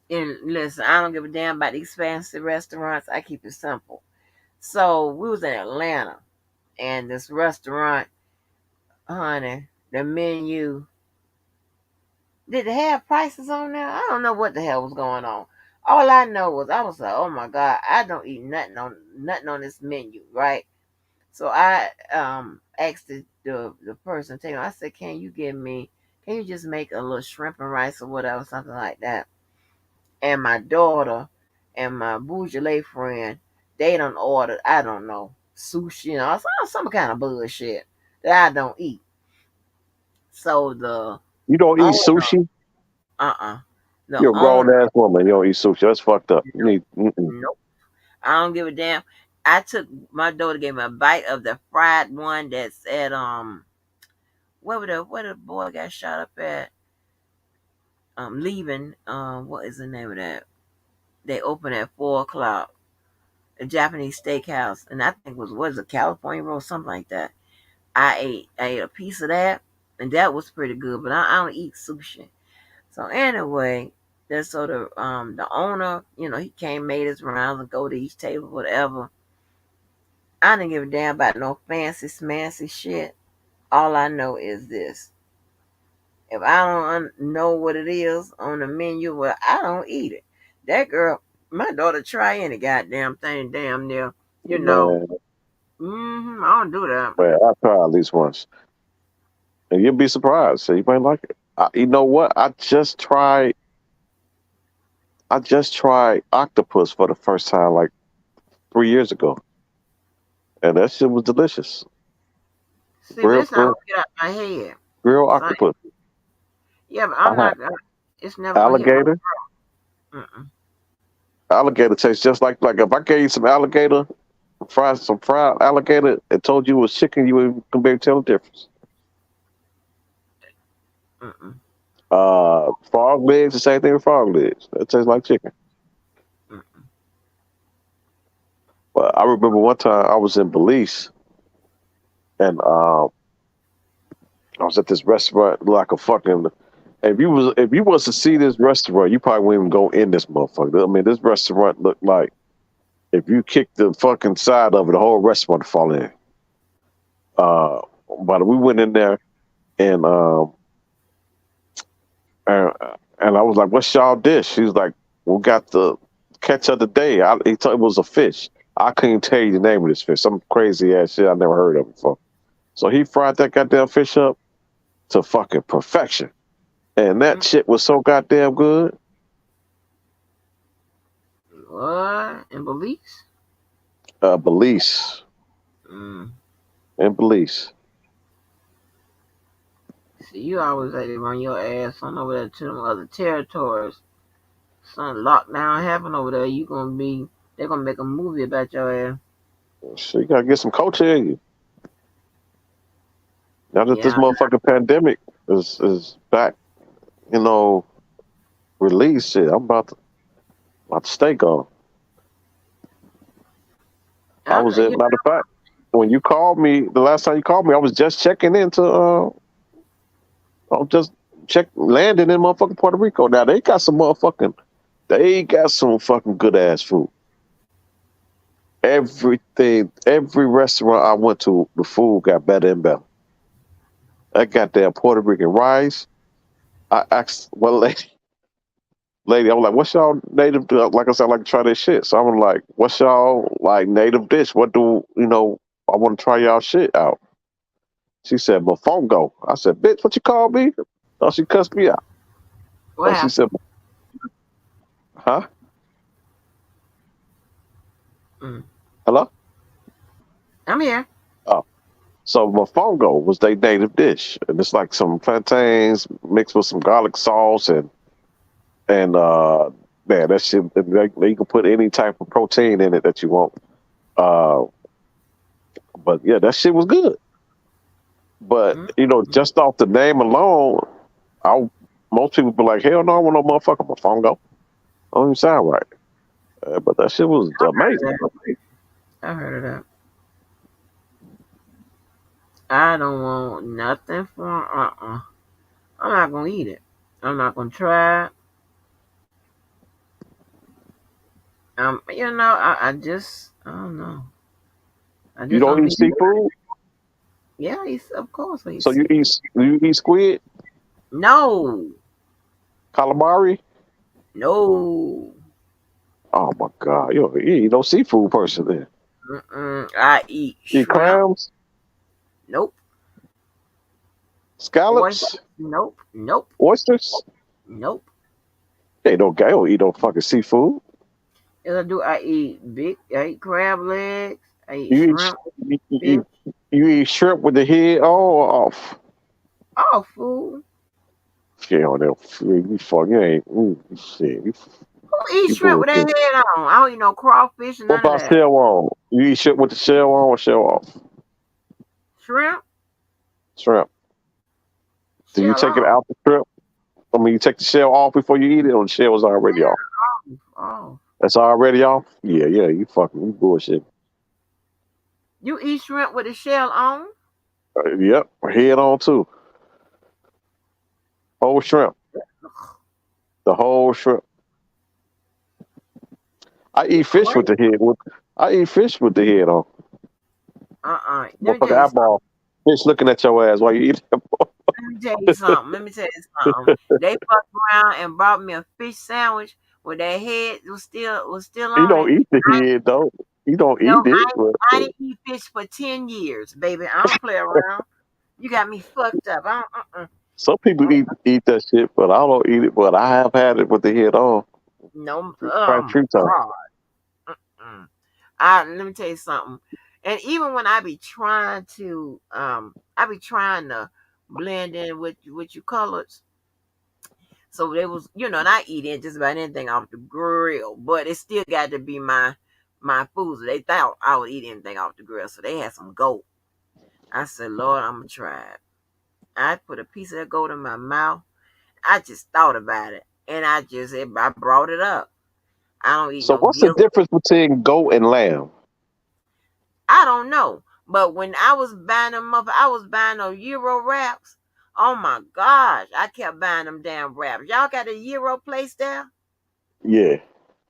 And listen, I don't give a damn about these fancy restaurants. I keep it simple. So we was in Atlanta, and this restaurant, honey, the menu, did they have prices on there? I don't know what the hell was going on. All I know was I was like, oh my God, I don't eat nothing on this menu, right? So I asked the person taking. I said, can you just make a little shrimp and rice or whatever, something like that? And my daughter and my Bougele friend, they done ordered, I don't know, sushi or some kind of bullshit that I don't eat. So the You don't eat owner, sushi? the You're a grown owner, ass woman. You don't eat sushi. That's fucked up. You need. nope, I don't give a damn. I took my daughter gave me a bite of the fried one that said where the boy got shot up at leaving what is the name of that? They open at 4 o'clock. A Japanese steakhouse, and I think was a California roll, something like that. I ate a piece of that, and that was pretty good. But I don't eat sushi. So anyway, that's so the owner, he came, made his rounds, and go to each table, whatever. I didn't give a damn about no fancy smancy shit. All I know is this: if I don't know what it is on the menu, well, I don't eat it. That girl, my daughter, try any goddamn thing, damn near, you know. Man, I don't do that. man, I try at least once, and you'll be surprised. So you might like it. You know what? I just tried octopus for the first time like 3 years ago, and that shit was delicious. See, Real, this not real, gonna get out my head. real So octopus. yeah, but I I'm had not. It's never gonna hit alligator. my. Mm-mm. Alligator tastes just like if I gave you some alligator, some fried alligator, and told you it was chicken, you wouldn't compare tell the difference. Mm-mm. Frog legs, the same thing with frog legs. It tastes like chicken. Mm-mm. But I remember one time I was in Belize, and I was at this restaurant, like a fucking If you was to see this restaurant, you probably wouldn't even go in this motherfucker. I mean, this restaurant looked like if you kick the fucking side of it, the whole restaurant would fall in. But we went in there and and, and I was like, "What's y'all dish?" She was like, "We got the catch of the day." He told it was a fish. I couldn't tell you the name of this fish. Some crazy ass shit I never heard of before. So he fried that goddamn fish up to fucking perfection, and that shit was so goddamn good. What? In Belize? Belize. In Belize. See, you always like to run your ass on over there to them other territories. Some lockdown happen over there, they're gonna make a movie about your ass. So you gotta get some culture in you. Now that this Yeah, motherfucking pandemic is back, released shit, I'm about to stay gone. I was at, matter of fact, when you called me, the last time you called me, I was just checking into I was just landing in motherfucking Puerto Rico. Now they got some fucking good ass food. Every restaurant I went to, the food got better and better. That goddamn Puerto Rican rice. I asked one lady, I was like, "What's y'all native?" Like I said, I like to try this shit. So I was like, "What's y'all like native dish? What do I want to try y'all shit out." She said, "Mofongo." I said, "Bitch, what you call me?" Oh, she cussed me out. what She happened? said, "Huh? Hello?" I'm here. Oh, so mofongo was their native dish, and it's like some plantains mixed with some garlic sauce and man, that shit. You can put any type of protein in it that you want. Uh, but yeah, that shit was good. But just off the name alone, most people be like, "Hell no, I want no motherfucking mofongo." Don't even sound right. But that shit was amazing. I heard of that. I don't want nothing for I'm not gonna eat it. I'm not gonna try it. I don't know. I You just don't don't eat be. seafood, Yeah, of course I eat so seafood. you eat squid, No, calamari. no. Oh my god, you ain't no seafood person then. I eat Eat shrimp. clams, Nope. scallops, Oyster. Nope. Nope. oysters. Nope. Ain't no guy don't eat no fucking seafood. Yes, I do. I eat crab legs. I eat You eat shrimp, you, fish, you, you eat shrimp with the head all off. all food. Shit on that. You fuck. You ain't. Shit. Who eats You shrimp with their bullshit. head on? I don't eat no crawfish and What none of about that. shell on? You eat shit with the shell on or shell off? Shrimp, Shrimp. Do you shell take it on. out the shrimp? I mean, you take the shell off before you eat it, or the shell was already off? Oh, That's already off. Yeah. You bullshit. you eat shrimp with the shell on? Yep. Head on too. Whole shrimp. The whole shrimp. I You eat fish with crazy? the head. I eat fish with the head on. Let me tell Motherfucker you something. eyeball. Fish looking at your ass while you eat it. They fucked around and brought me a fish sandwich with their head was still You on don't it. eat the head though. You don't No, eat it. But I didn't eat fish for 10 years, baby. I don't play around. You got me fucked up. I don't, some people eat that shit, but I don't eat it. But I have had it with the head on. no, Right, oh my true time. God. Let me tell you something. And even when I be trying to blend in with your colors. So they was, and I eat it just about anything off the grill, but it still got to be my food. So they thought I would eat anything off the grill. So they had some goat. I said, Lord, I'm gonna try it. I put a piece of that goat in my mouth. I just thought about it, and I brought it up. I don't eat So no what's the gizzard. difference between goat and lamb? I don't know. But when I was buying them up, I was buying those Euro wraps. Oh my gosh, I kept buying them damn wraps. Y'all got a Euro place there? Yeah.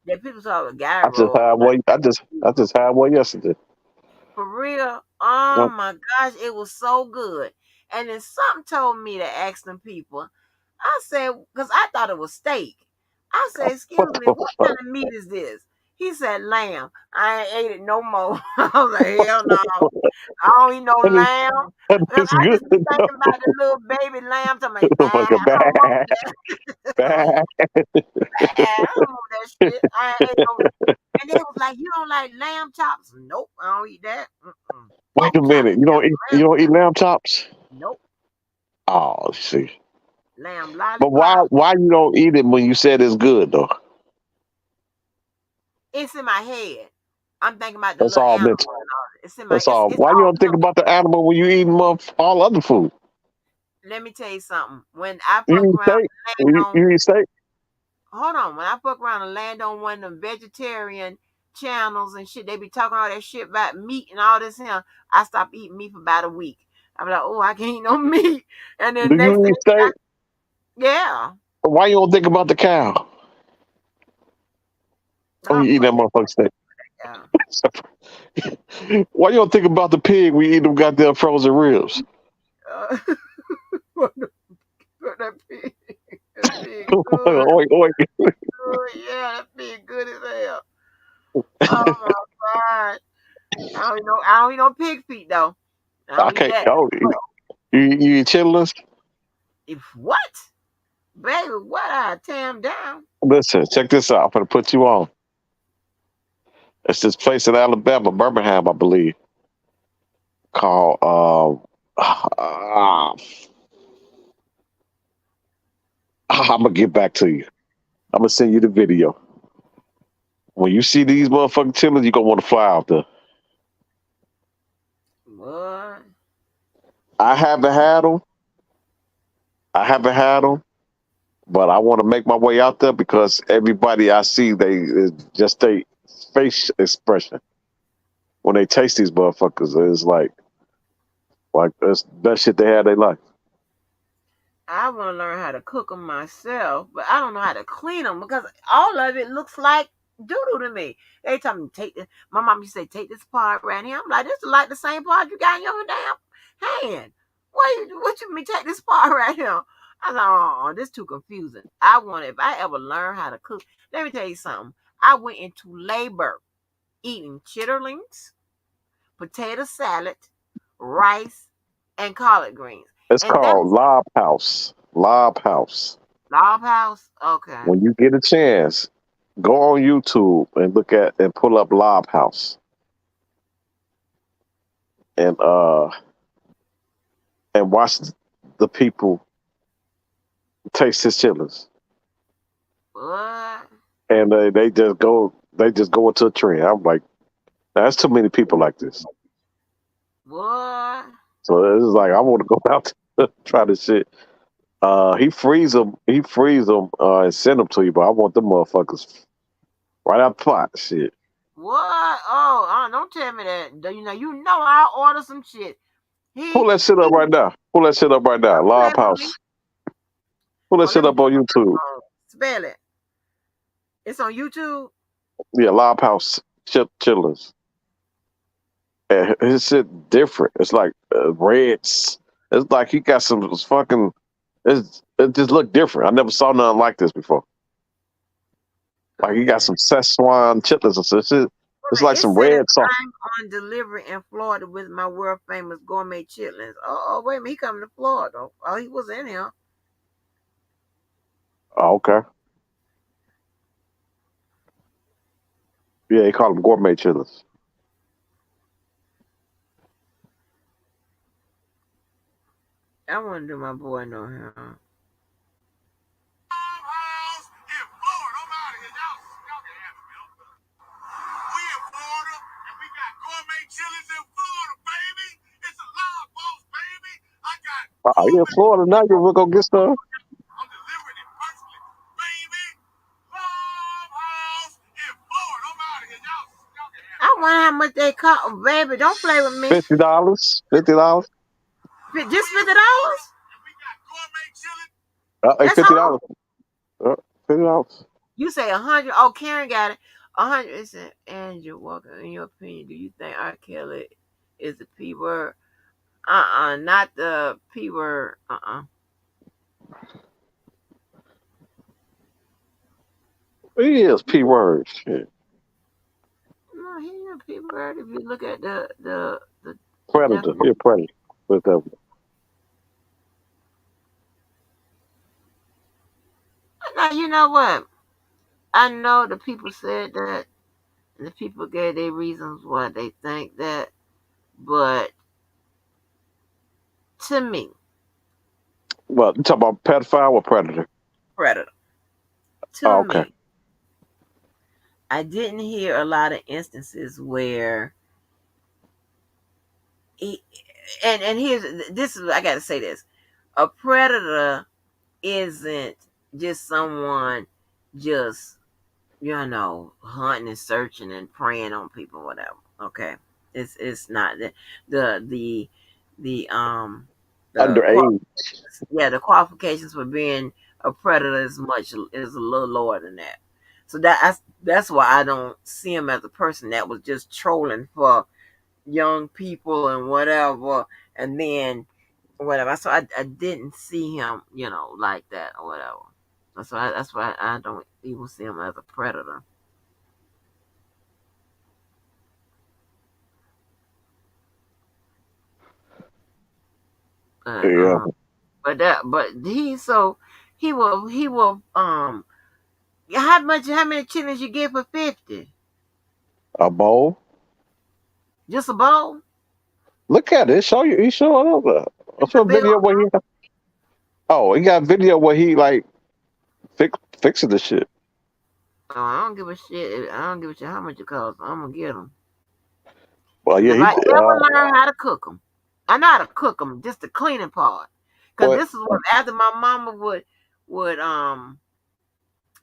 That people saw the guy I just roll. had one. I just had one yesterday. For real? Oh my gosh, it was so good. And then something told me to ask them people. I said, because I thought it was steak. I said, excuse What me, the what fuck? kind of meat is this? He said, lamb. I ain't ate it no more. I was like, hell no. I don't eat no And lamb. Because it's I good just be though. thinking about the little baby lamb. Talking about, nah, I Fucking don't want bad, that. bad. I don't want that shit. I ain't ate no. And they was like, you don't like lamb chops? Nope, I don't eat that. Wait a Pork chops, minute. yeah, You lamb don't eat chops. lamb chops? Nope. Oh, see. Lamb But lollipop. why you don't eat it when you said it's good though? It's in my head. I'm thinking about the That's little all animal mental. and all. It's in my. That's all. It's Why you all don't think about the animal when you eating all other food? Let me tell you something. When I You fuck eat around steak? and land on, You eat steak? hold on. When I fuck around and land on one of them vegetarian channels and shit, they be talking all that shit about meat and all this here. I stop eating meat for about a week. I'm like, oh, I can't eat no meat. And then Do next you thing, eat steak? yeah. Why you don't think about the cow? Oh, Oh you eat that fuck that motherfucker steak. cow. Why you don't think about the pig when you eat them goddamn frozen ribs? Uh, what that pig? That pig good. Oink, oink. Good. Yeah, that pig good as hell. Oh my god. I don't eat no pig feet though. I I don't eat can't. that. Oh, you eat chitlins? If what? Baby, what I tear 'em down. Listen, check this out. I'm gonna put you on. It's this place in Alabama, Birmingham, I believe, called I'm gonna get back to you. I'm gonna send you the video. When you see these motherfucking chitlins, you gonna want to fly out there. What? I haven't had them. I haven't had them, but I want to make my way out there because everybody I see, they is just their face expression when they taste these motherfuckers is like that's best shit they had in their life. I want to learn how to cook them myself, but I don't know how to clean them because all of it looks like doodle to me. They tell me take this. My mom used to say take this part right here. I'm like, this is like the same part you got in your damn hand. What you mean take this part right here? I like, oh, this too confusing. I want if I ever learn how to cook. Let me tell you something. I went into labor eating chitterlings, potato salad, rice, and collard greens. It's And that's called Lob House. Lob House. Lob House? Okay. When you get a chance, go on YouTube and look at and pull up Lob House and watch the people taste his chitlins. What? And they just go into a trend. I'm like, that's too many people like this. What? So it's like I want to go out to try this shit. He freeze them and send them to you, but I want them motherfuckers right out the pot. Shit. What? Oh, don't tell me that. You know I'll order some shit. Pull that shit up right now. Pull that shit up right now. Don't play Lob with me. House. Pull that Oh, let shit me up get on YouTube. spell it. It's on YouTube. Yeah, Lob House chillers. And his shit different. It's like reds. It's like he got some fucking. It just look different. I never saw nothing like this before. Like he got Okay. some Szechuan chitlins or some shit. It's Well, like it some says red sauce. I'm on delivery in Florida with my world famous gourmet chitlins. Oh, wait a minute. He coming to Florida. Oh, he was in here. Oh, okay. Yeah, he called them gourmet chitlins. I want to do my boy no hair. Yeah, Florida now you're gonna get stuff. I wonder how much they cost, baby. Don't play with me. $50. $50. Just $50. Hey, That's $50. all. $50. You say 100. Oh, Karen got it. 100. Is it Andrew Walker? In your opinion, do you think R. Kelly is the P word? Not the P word. He is P word. Shit. No, he ain't a P word. If you look at the Predator. definition. He a predator. Whatever. Now you know what? I know the people said that, and the people gave their reasons why they think that, but to me, Well, you talking about pedophile or predator? predator. To Oh, okay. me, I didn't hear a lot of instances where he, and here's this is I got to say this: a predator isn't just someone just hunting and searching and preying on people, whatever. Okay, it's not the Underage. the qualifications for being a predator is a little lower than that. So that's why I don't see him as a person that was just trolling for young people and whatever, and then whatever. So I didn't see him, like that or whatever. That's why I don't even see him as a predator. But Yeah. he will how many chickens you get for 50? A bowl. Just a bowl? Look at it. Show you. He showing up. I It's a saw a big video old where he. Oh, he got a video where he like fixing the shit. Oh, I don't give a shit. I don't give a shit how much it costs. I'm gonna get them. Well, Cause yeah, if he. I ever learn how to cook them, I know how to cook them. Just the cleaning part. Cause But this is what after my mama would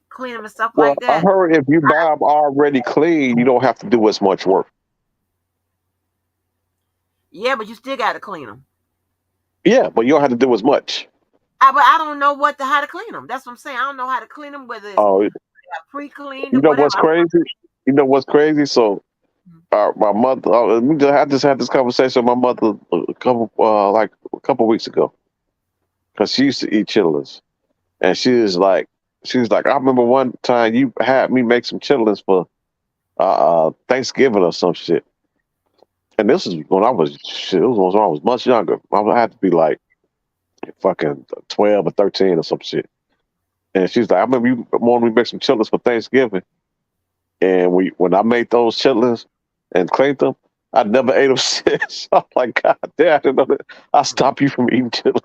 clean them and stuff well, like I that. heard if you buy them already clean, you don't have to do as much work. Yeah, but you still got to clean them. Yeah, but you don't have to do as much. But I don't know how to clean them. That's what I'm saying. I don't know how to clean them, whether it's Oh, pre-cleaned you or know whatever. what's crazy? You know what's crazy? So, my mother. I just had this conversation with my mother a couple weeks ago because she used to eat chitlins, and she was like, I remember one time you had me make some chitlins for Thanksgiving or some shit. And this is when I was shit. It was when I was much younger. I had to be like fucking 12 or 13 or some shit. And she's like, I remember you wanted me to make some chitlins for Thanksgiving. And when I made those chitlins and cleaned them, I never ate them since. I'm like, God damn, I didn't know that. I stopped you from eating chitlins.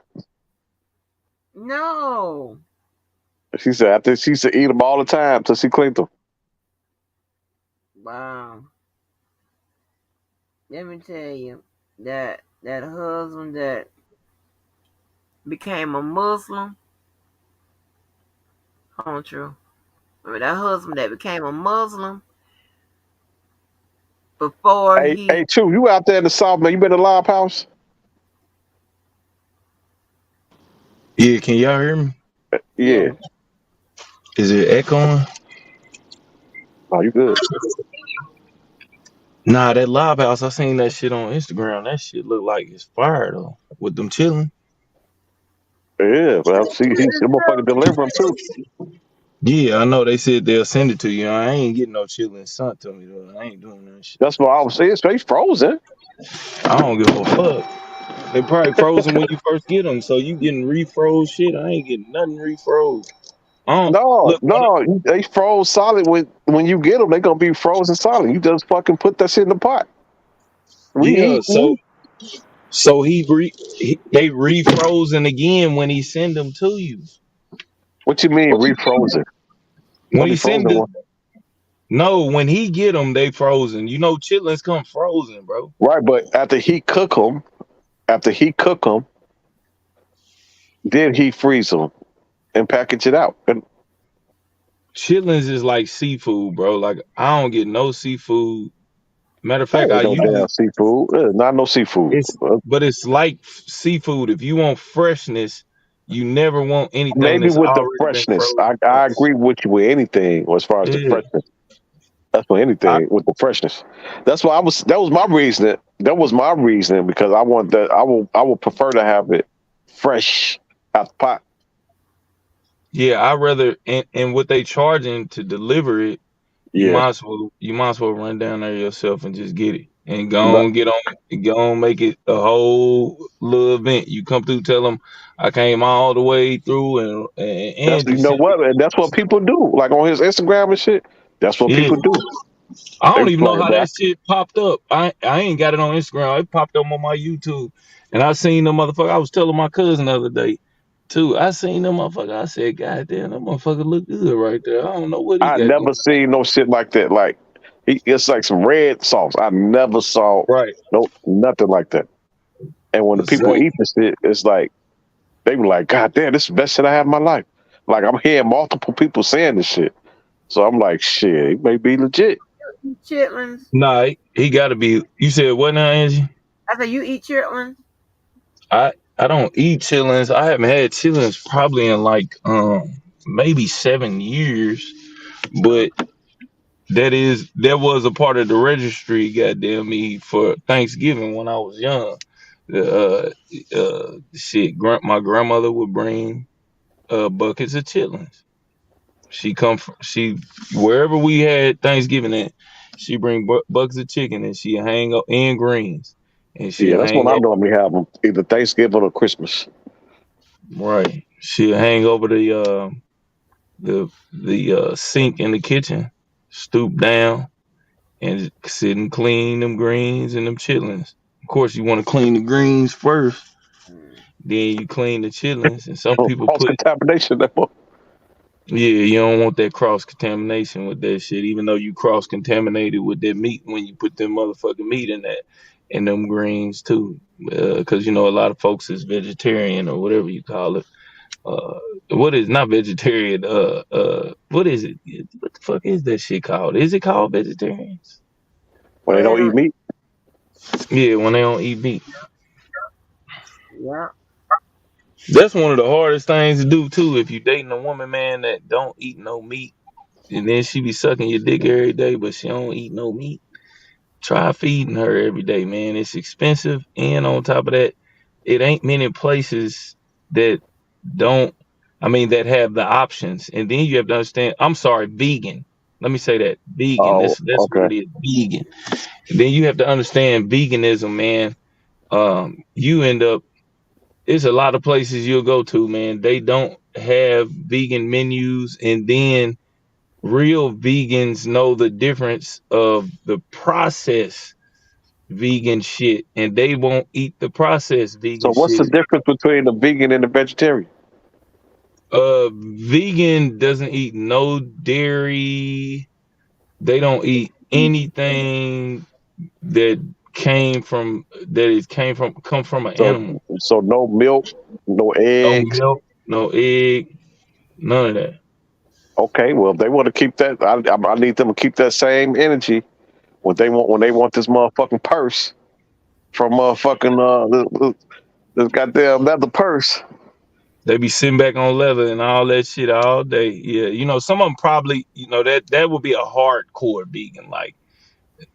No. She said, I think she used to eat them all the time till she cleaned them. Wow. Let me tell you that husband that became a Muslim. True. That husband that became a Muslim before he. Hey, Chew, you out there in the South, man? You been to Live House? Yeah, can y'all hear me? Yeah. Yeah. Is it echoing? Oh, you good. Nah, that live house, I seen that shit on Instagram. That shit look like it's fire though. With them chilling. Yeah, but I see he's the motherfucker deliver them too. Yeah, I know they said they'll send it to you. I ain't getting no chilling sent to me though. I ain't doing that shit. That's what I was saying. It's frozen. I don't give a fuck. They probably frozen when you first get them, so you getting refroze shit. I ain't getting nothing refroze. I don't No, look. no, they froze solid when you get them. They gonna be frozen solid. You just fucking put that shit in the pot. We Yeah, eat. We, so they refrozen again when he send them to you. what you mean What you refrozen? when Gonna be he frozen send the one, No, when he get them, they frozen. You know, chitlins come frozen, bro. right? But after he cook them, then he freeze them and package it out. And Chitlins is like seafood, bro. Like I don't get no seafood. Matter of fact, that I ain't no damn usually seafood. Not no seafood. it's but it's like seafood. If you want freshness, You never want anything Maybe that's with the already been freshness. frozen I first. agree with you with anything as far as the Yeah. freshness. That's for I, anything with the freshness. That's why that was my reasoning. That was my reasoning because I want that I will prefer to have it fresh out the pot. yeah, I rather and what they charging to deliver it, Yeah. you might as well run down there yourself and just get it. And go But on, get on, go on, make it a whole little event. You come through, tell them I came all the way through, and that's Andrew you know sent me. what? And that's what people do. Like on his Instagram and shit. That's what Yeah, people do. I They don't even know play how that. that shit popped up. I ain't got it on Instagram. It popped up on my YouTube, and I seen the motherfucker. I was telling my cousin the other day too. I seen them motherfucker. I said, God damn, that motherfucker look good right there. I don't know what he I got never going. seen no shit like that. Like it's like some red sauce. I never saw Right, no nothing like that. And when the people exactly. eat this shit, it's like they were like, God damn, this is the best shit I have in my life. Like I'm hearing multiple people saying this shit. So I'm like, shit, it may be legit. Chitlins. Nah, he got to be. You said what now, Angie? I said, you eat chitlins? I don't eat chillins. I haven't had chillins probably in like maybe 7 years, but that was a part of the registry, goddamn me, for Thanksgiving when I was young. Shit, my grandmother would bring buckets of chitlins. She wherever we had Thanksgiving at, she bring buckets of chicken and she hang up and greens, and Yeah, she'll that's when hang I up normally have them, either Thanksgiving or Christmas. right. She'll hang over the sink in the kitchen, stoop down and sit and clean them greens and them chitlins. Of course, you want to clean the greens first, then you clean the chitlins. And some people Cross put, contamination. yeah, you don't want that cross contamination with that shit. Even though you cross contaminated with that meat when you put them motherfucking meat in them greens too, because you know a lot of folks is vegetarian or whatever you call it. Uh, what is not vegetarian? What is it? What the fuck is that shit called? Is it called vegetarians? When they Well, they don't eat don't. meat. Yeah, when they don't eat meat. Yeah. That's one of the hardest things to do too. If you dating a woman, man, that don't eat no meat, and then she be sucking your dick every day, but she don't eat no meat. Try feeding her every day, man. It's expensive, and on top of that, it ain't many places that don't. I mean, that have the options. And then you have to understand. I'm sorry, vegan. Let me say that vegan. Oh, That's what okay. it is, vegan. And then you have to understand veganism, man. You end up. It's a lot of places you'll go to, man. They don't have vegan menus, and then real vegans know the difference of the processed vegan shit, and they won't eat the processed So vegan what's the shit. difference between the vegan and the vegetarian? Vegan doesn't eat no dairy. They don't eat anything that come from an So animal. so no milk, no No eggs. milk, no egg, none of that. Okay, well if they want to keep that, I need them to keep that same energy when they want this motherfucking purse from motherfucking this goddamn leather purse. They be sitting back on leather and all that shit all day. Yeah, some of them probably, that would be a hardcore vegan, like.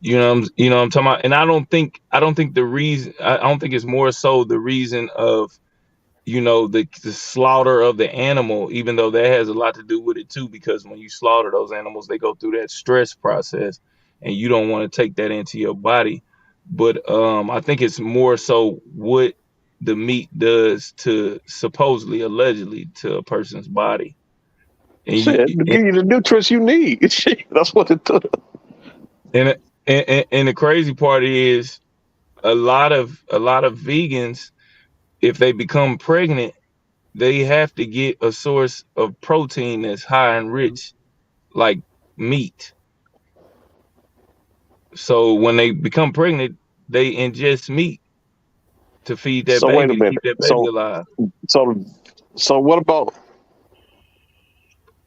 You know what I'm talking about, and I don't think the reason I don't think it's more so the reason of the slaughter of the animal, even though that has a lot to do with it too, because when you slaughter those animals, they go through that stress process, and you don't want to take that into your body. But I think it's more so what the meat does to supposedly, allegedly, to a person's body, and you Shit, to give you the nutrients you need. Shit, that's what it took. and and the crazy part is a lot of vegans, if they become pregnant, they have to get a source of protein that's high and rich, like meat. So when they become pregnant, they ingest meat to feed that So wait a baby, to minute. keep that baby alive. So so what about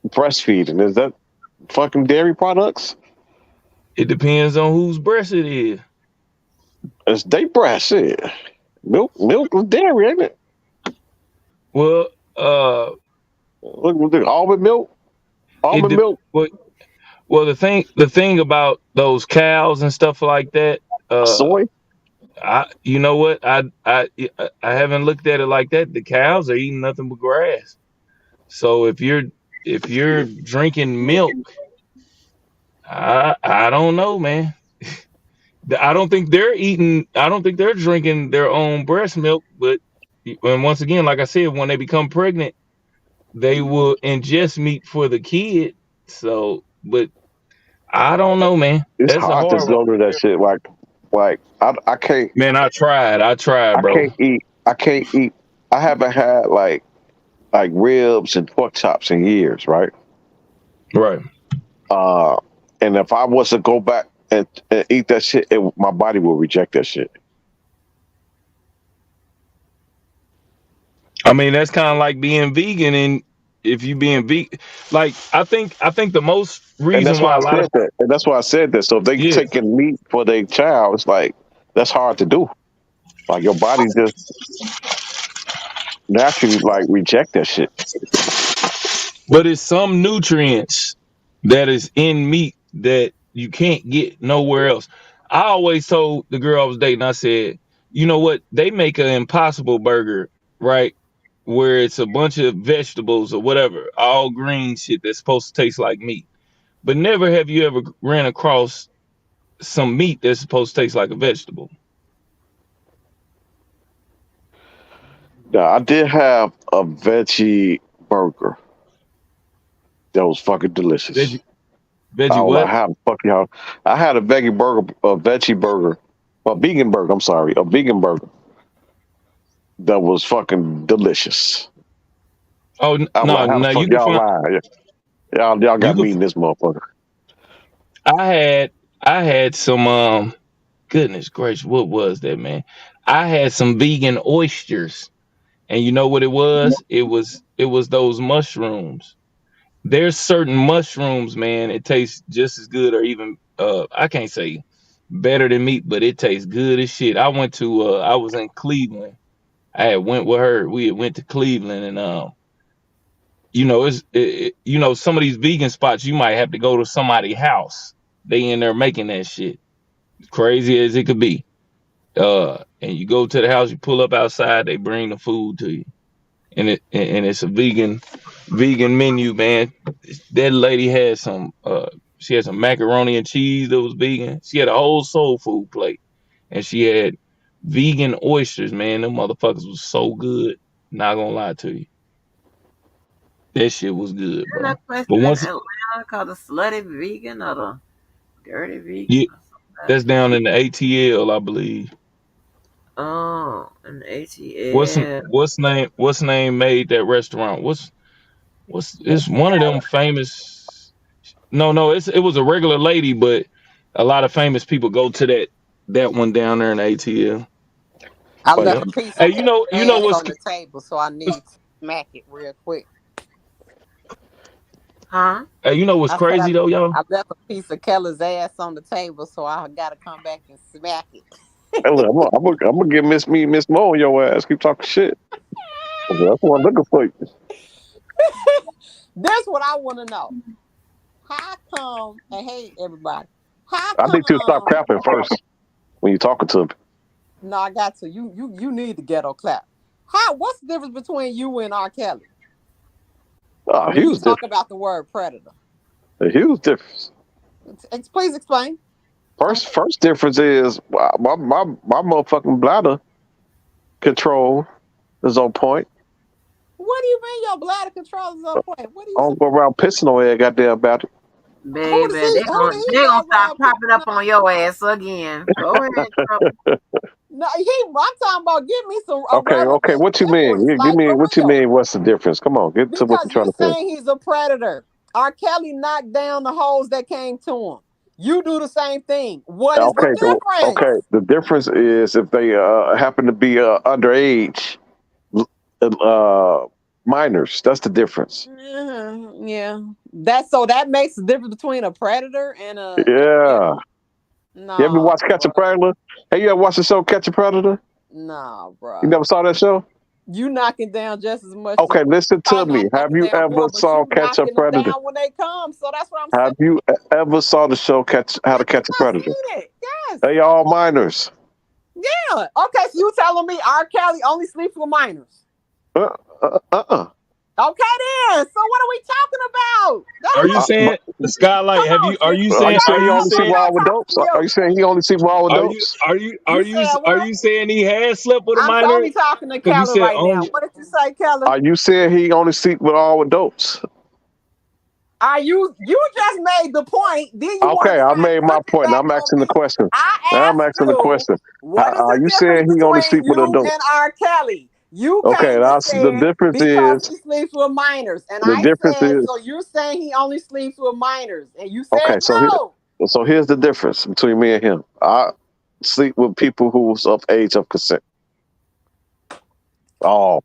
breastfeeding? Is that fucking dairy products? It depends on whose breast it is. It's they breast shit. Milk is dairy, ain't it? Well, Look, almond milk. Almond milk. Well, the thing about those cows and stuff like that, Soy. you know what? I haven't looked at it like that. The cows are eating nothing but grass. So if you're drinking milk, I don't know, man. I don't think they're eating. I don't think they're drinking their own breast milk. But and once again, like I said, when they become pregnant, they will ingest meat for the kid. So, but I don't know, man. It's That's a hard to hard one. go to that shit. Like I can't. Man, I tried, I bro. can't eat. I can't eat. I haven't had like ribs and pork chops in years, right? Right. Uh, and if I was to go back and eat that shit, my body will reject that shit. I mean, that's kind of like being vegan, and if you being vegan, like I think the most And reason that's why why I a lot said of that. And that's why I said that. So if they yeah, taking meat for their child, it's like that's hard to do. Like your body just naturally like reject that shit. but it's some nutrients that is in meat that you can't get nowhere else. I always told the girl I was dating, I said, you know what? They make an impossible burger, right? Where it's a bunch of vegetables or whatever, all green shit that's supposed to taste like meat. But never have you ever ran across some meat that's supposed to taste like a vegetable. Now I did have a veggie burger that was fucking delicious. Veggie, I veggie don't know what? how the fuck y'all. I had a veggie burger, a vegan burger. I'm sorry, a vegan burger that was fucking delicious. Oh I'm no, like, how the no, fuck you can y'all find lying? Y'all you got can. me in this motherfucker. I had some goodness gracious, what was that, man? I had some vegan oysters, and you know what it was? It was those mushrooms. There's certain mushrooms, man. It tastes just as good, or even I can't say better than meat, but it tastes good as shit. I was in Cleveland. I had went with her. We had went to Cleveland, and some of these vegan spots you might have to go to somebody's house. They in there making that shit. Crazy as it could be. And you go to the house, you pull up outside, they bring the food to you. And it's a vegan menu, man. That lady had she had some macaroni and cheese that was vegan. She had a whole soul food plate. And she had vegan oysters, man. Them motherfuckers was so good. Not gonna lie to you. That shit was good, Isn't bro. that place But in once Atlanta called the Slutty Vegan or the Dirty yeah, Vegan or that's something? down in the ATL, I believe. Oh, an What's ATL. what's name made that restaurant? What's Miss it's one of them Keller. famous. No, it was a regular lady, but a lot of famous people go to that one down there in ATL. I But left Yep. a piece Hey, of you know ass what's on the table, so I need to smack it real quick. Huh? hey, you know what's I said crazy though, y'all? I left a piece of Keller's ass on the table, so I got to come back and smack it. hey, look, I'm gonna get Miss Mo on your ass. Keep talking shit. That's what I'm looking for. That's what I want to know. How come? And hey, everybody, how I need you to stop come? capping first when you're talking to me. No, I got to. You need the ghetto clap. How? What's the difference between you and R. Kelly when you Huge talk difference. about the word predator? A huge difference. Please explain. First difference is my motherfucking bladder control is on point. What do you mean your bladder control is on point? What do I you say? don't go around pissing on every goddamn about it. Who does Baby, he? they Who gonna did he they go gonna start around popping pissing up on? on your ass again. Go ahead, trouble. No, I'm talking about give me some Okay. relevant What you mean? difference, Give like me for what you real. mean. What's the difference? Come on, get to what Because you're you trying to say. saying he's a predator. R. Kelly knocked down the hoes that came to him. You do the same thing. What is the difference? Okay. The difference is if they happen to be underage uh, minors. That's the difference. Yeah. That makes the difference between a predator and a Yeah. You ever no, watch Catch a bro. Predator? Hey, you ever watched the show Catch a Predator? No, You bro. never saw that show? You knocking down just as much. Okay, As listen to me. Have you ever but saw you Catch a knocking them Predator? down when they come. So that's what I'm Have saying. you ever saw the show How to Catch a I've Predator? seen it. Yes. They all minors. Yeah. Okay, so you telling me R. Kelly only sleeps with minors? Okay then. So what are we talking about? Are you saying Skylight? Come on, Are you Chief. Are you saying? saying Are he you only sleep saying? with all adults? Are you saying he only sleep with all adults? You said Are what? you saying he has slept with a I'm minor? only talking to Because you Keller said right now. only. What did you say, Keller? Are you saying he only sleep with all adults? Are you just made the point? Then you want Okay, to I try and made my flip it point. Now back I'm on asking the me? question. Now I I'm asked asking the you, question. what is Are the you difference saying he only between sleep with you adults? and R. Kelly? You Okay, came and that's the said difference because is he sleeps with minors, and the I difference said, is so you're saying he only sleeps with minors, and you okay. said no. So here's the difference between me and him. I sleep with people who's of age of consent. Oh,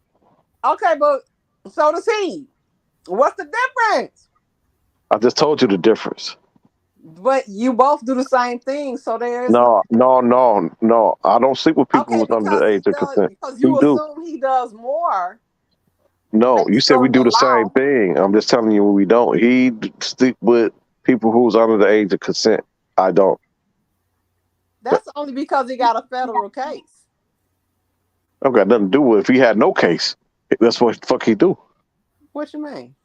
Okay, but so does he. What's the difference? I just told you the difference. But you both do the same thing, so there is no. No. I don't sleep with people Okay, who's under the because he age of does, consent. because He you do. assume he does more No, you based said we on the do the same law. thing. I'm just telling you we don't. Sleep with people who's under the age of consent. I don't. That's only because he got a federal case. I've got nothing to do with it. If he had no case, that's what the fuck he do. What you mean?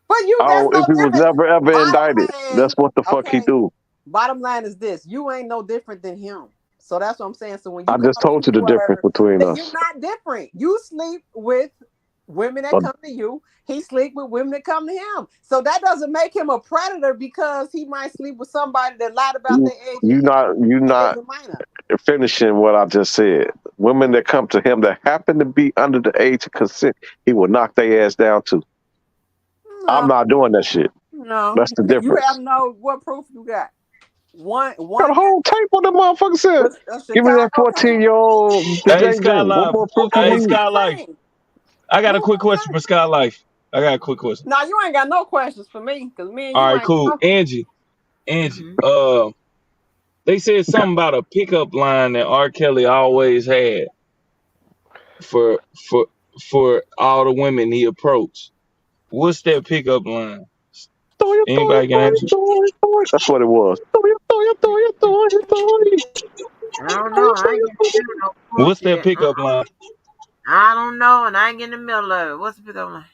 But you, there's If no he was difference. never ever Bottom indicted, line, that's what the fuck he okay. do. Bottom line is this: you ain't no different than him. So that's what I'm saying. So when you I come just up told with you the the difference word, between that you're us. not different. You sleep with women that But come to you. He sleep with women that come to him. So that doesn't make him a predator because he might sleep with somebody that lied about their age you and is not a minor. finishing what I just said. Women that come to him that happen to be under the age of consent, he will knock their ass down too. I'm No, not doing that shit. no. That's the You have difference. no. What proof you got? One Got a whole tape on the motherfucker said. a Give me that Chicago tape. 14-year-old the Hey, JJ. What Skylight. more proof you Okay, Hey, do need? your Skylight. thing. I got Do a quick your question thing. for Skylight. I got a quick question. Now you ain't got no questions for me because me and All you right, ain't cool. talking. Angie. Mm-hmm. They said something about a pickup line that R. Kelly always had for for for all the women he approached. What's that pickup line? Anybody can answer? That's what it was. I don't know. I ain't getting in the middle of no What's that bullshit. pickup line? I don't know, and I ain't getting in the middle of it. What's the pickup line?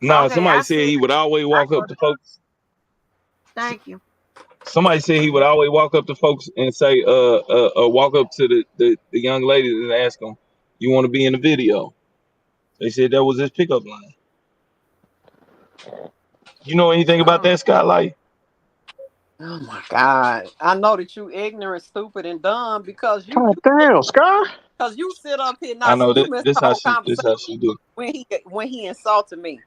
Nah, Okay, somebody I said see it. he would always I walk go. up to folks. Thank you. Somebody said he would always walk up to folks and say, walk up to the young ladies and ask them, "You want to be in the video?" They said that was his pickup line. You know anything about Oh, that, Skylight? Oh my God! I know that you ignorant, stupid, and dumb because God damn, Sky. you sit up here now. I See, know you that missed this the how whole she conversation do. when he insulted me.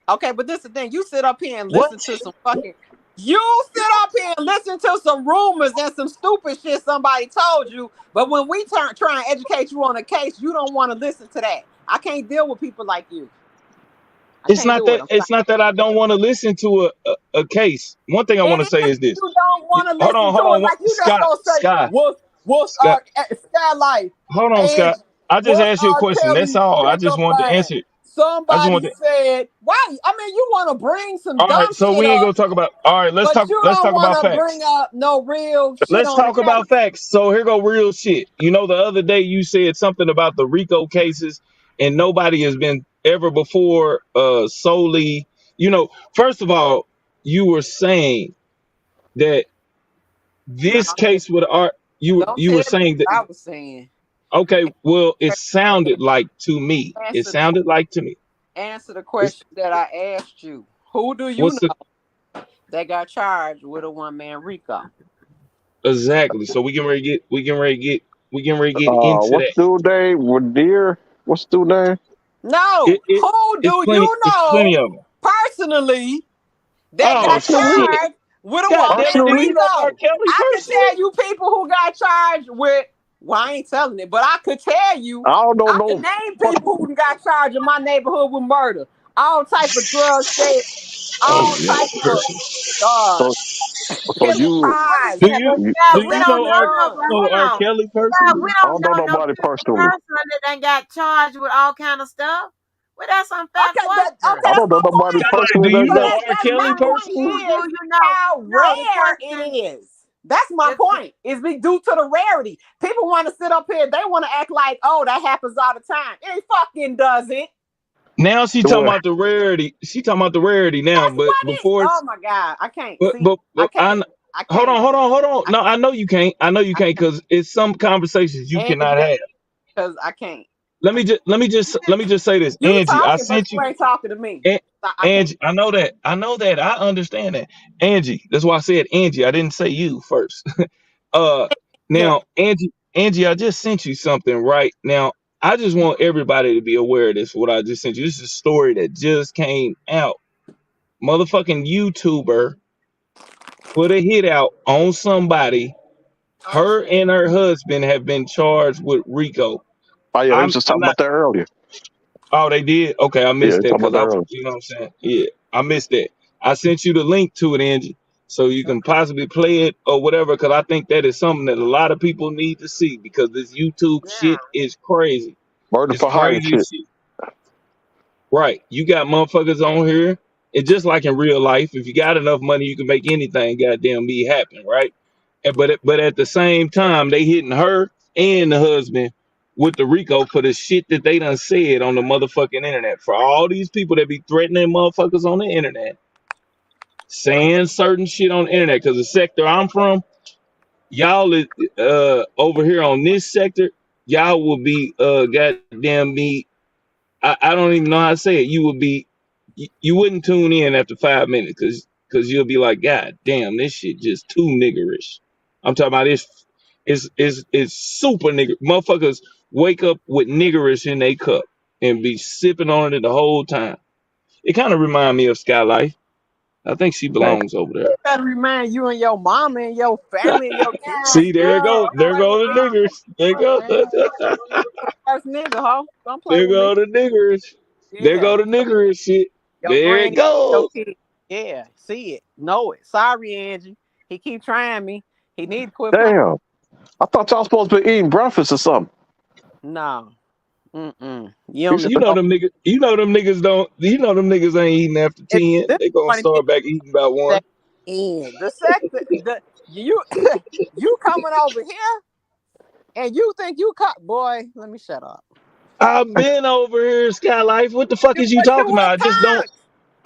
Okay, but this is the thing. You sit up here and What? listen to some fucking. You sit up here and listen to some rumors and some stupid shit somebody told you. But when we try and educate you on a case, you don't want to listen to that. I can't deal with people like you. I It's can't not do it. that I'm sorry. it's not that I don't want to listen to a case. One thing I want It to say is is this. you don't want to Hold listen on, to hold it. on. Like you just Scott, gonna say, Sky, what's Scott. our Skylight Hold on, and Scott. I just what's asked you a R. question. That's Kelly all. I just pickup wanted to line? answer it. I just Somebody wanted to. said, why? I mean, you want to bring some All dumb right, so shit we ain't gonna up, talk about. All right, let's but talk. you Let's don't talk want about to bring facts. up no real shit Let's on the talk about case. facts. So here go real shit. You know, the other day you said something about the RICO cases, and nobody has been ever before solely. You know, first of all, you were saying that No, this case with art. don't You tell were me saying that. what I was saying. Okay, well, it sounded like to me. It Answer the sounded like to me. answer the It's, question that I asked you. Who do you what's the know that got charged with a one-man RICO? exactly? So we can ready to get into What's that. dude name? Radier? What's dude name? No, who It's do plenty. you It's plenty know of them. personally that Oh got shit! charged with a God one damn it! Do man you know R. RICO? Kelly I could personally? tell you people who got charged with. Well, I ain't telling it, but I could tell you. I don't know I could no name fuck. people who got charged in my neighborhood with murder, all type of drug sales, Oh all yeah, type of person. uh So So His you, eyes. Do you Yeah, do we you you don't know know R nobody. know Hold R. on. Kelly Yeah, personally? we I don't don't know know no nobody personally. person that done got charged with all kind of stuff. Well, that's some fair Okay, okay, question. I that's don't know my nobody point. Like, do personally you that So got. know R. that's my Kelly point personally? Do is you know? how No, the rare it question is. That's my is, point. Is due to the rarity. People want to sit up here. They want to act like, oh, that happens all the time. It fucking doesn't. Now she talking Well, about the rarity. She talking about the rarity now, That's but what it. before Oh it's my god, I can't but see. but, I but can't. I can't. hold on. I No, I know you can't. I know you I can't can't. because it's some conversations you And you cannot got have. because I can't. Let I me can't. just let me just say this, You Angie. I talking, but sent you you. ain't talking to me. An- So I can't. Angie, I know that. I know that. I understand that. Angie, that's why I said Angie. I didn't say you first. uh Yeah. now, Angie, I just sent you something right now. I just want everybody to be aware of this. What I just sent you. This is a story that just came out. Motherfucking YouTuber put a hit out on somebody. Oh Her shit. and her husband have been charged with RICO. oh yeah, they was just I'm talking not. about that earlier. Oh, they did. Okay, I Yeah, missed they that talking because about I that was. earlier. You know what I'm saying? Yeah, I missed that. I sent you the link to it, Angie, so you can possibly play it or whatever. Because I think that is something that a lot of people need to see because this YouTube yeah. shit is crazy. Murder It's for hire crazy shit. as shit. Right. You got motherfuckers on here. And just like in real life, if you got enough money, you can make anything goddamn be happen, right? And but at the same time, they hitting her and the husband with the RICO for the shit that they done said on the motherfucking internet. For all these people that be threatening motherfuckers on the internet, saying certain shit on the internet, because the sector I'm from, y'all is over here on this sector, y'all will be goddamn be I don't even know how to say it. You would be you wouldn't tune in after 5 minutes because you'll be like, God damn, this shit just too niggerish. I'm talking about it's super nigger. Motherfuckers wake up with niggerish in their cup and be sipping on it the whole time. It kind of remind me of Skylife. I think she Man, belongs over there. Gotta remind you and your mama and your family and your kids. Yes, See, there yes. go, Don't there play with go the them. niggers. There Don't go, play with First nigga, ho. Don't play there with me. go the niggers. There Yeah. go the niggerish shit. Your There it granny, your goes. kid. Yeah. See it. Know it. Sorry, Angie. He keep trying me. He need to quit playing. damn. I thought y'all supposed to be eating breakfast or something. No. Mm-mm. You You don't said, You know them niggas. You know them niggas don't. You know them niggas ain't eating after it, 10. this They gonna funny thing start back eating about that 1. in the sector the you you coming over here and you think you cut boy, let me shut up. I've been over here, Skylife. What the fuck You is you but you talking about? I a just don't. punk.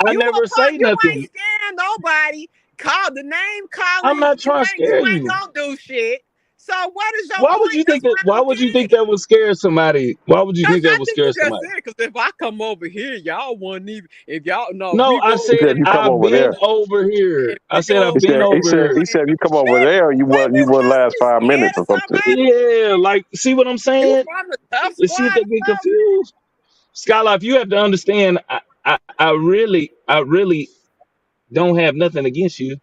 I You a never punk. say You ain't nothing. scaring nobody. Call the name I'm calling. not trying to You scare ain't you. gonna do shit. So what is your Why would point? you That's think what that? I Why don't would you think get. that would scare somebody? Why would you Cause think that I would think you scare just somebody? said, cause if I come over here, y'all wouldn't even. If y'all no, if No, we I go he over said said you come I've over been there. over if here. I we said go I've He over been said, there, he over said, here. he you ain't said, you do come over shit. there, you Maybe wouldn't because last you 5 minutes scared or of something. somebody. Yeah, like see what I'm You saying? from the tough The shit squad that or get something. confused. Skylife, you have to understand. I really don't have nothing against you.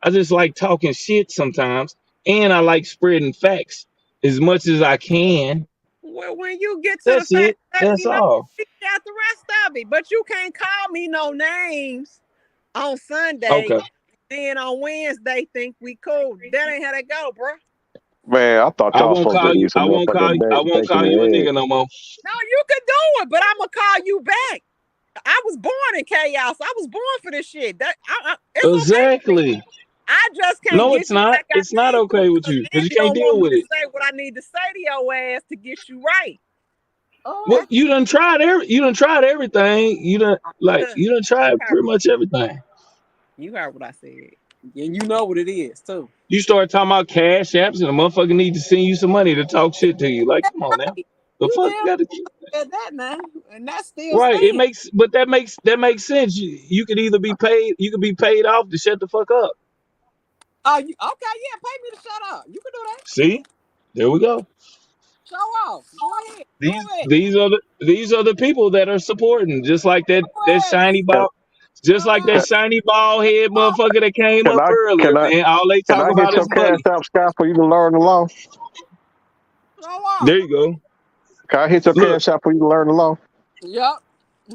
I just like talking shit sometimes, and I like spreading facts as much as I can. Well, when you get to the That's fact, it. let That's me know. all. We got the rest of it. But you can't call me no names on Sunday. Okay. Then on Wednesday, think we cool. That ain't how that go, bro. Man, I thought I y'all won't supposed to call eat you. some motherfucking I won't bacon call you a and eggs. nigga no more. No, you can do it, but I'm gonna call you back. I was born in chaos. I was born for this shit. It's okay with me. Exactly. I just can't No, get it's you not. like I It's not need to okay with because you because you Angie can't don't want deal me with to it. say what I need to say to your ass to get you right. Well, Oh, you done tried everything. You done tried pretty much everything. you heard what I said. And you know what it is, too. You start talking about cash apps and a motherfucker need to send you some money to talk shit to you. Like, come on now. The You fuck you damn got to said that now. And that still right? It stands. makes, but that makes sense. You could either be paid, you could be paid off to shut the fuck up. Oh, you okay? Yeah, pay me to shut up. You can do that. See, there we go. Show off. Go ahead. Do it. These are the people that are supporting, just like Do that it. shiny Can, ball, just like that can, shiny ball head Oh, motherfucker that came can up I earlier, can I man. All they can talk I get about your is cash money. out, Scott, for you to learn the law? show off. There you go. Can I hit your Look, cash out for you to learn the law? Yep.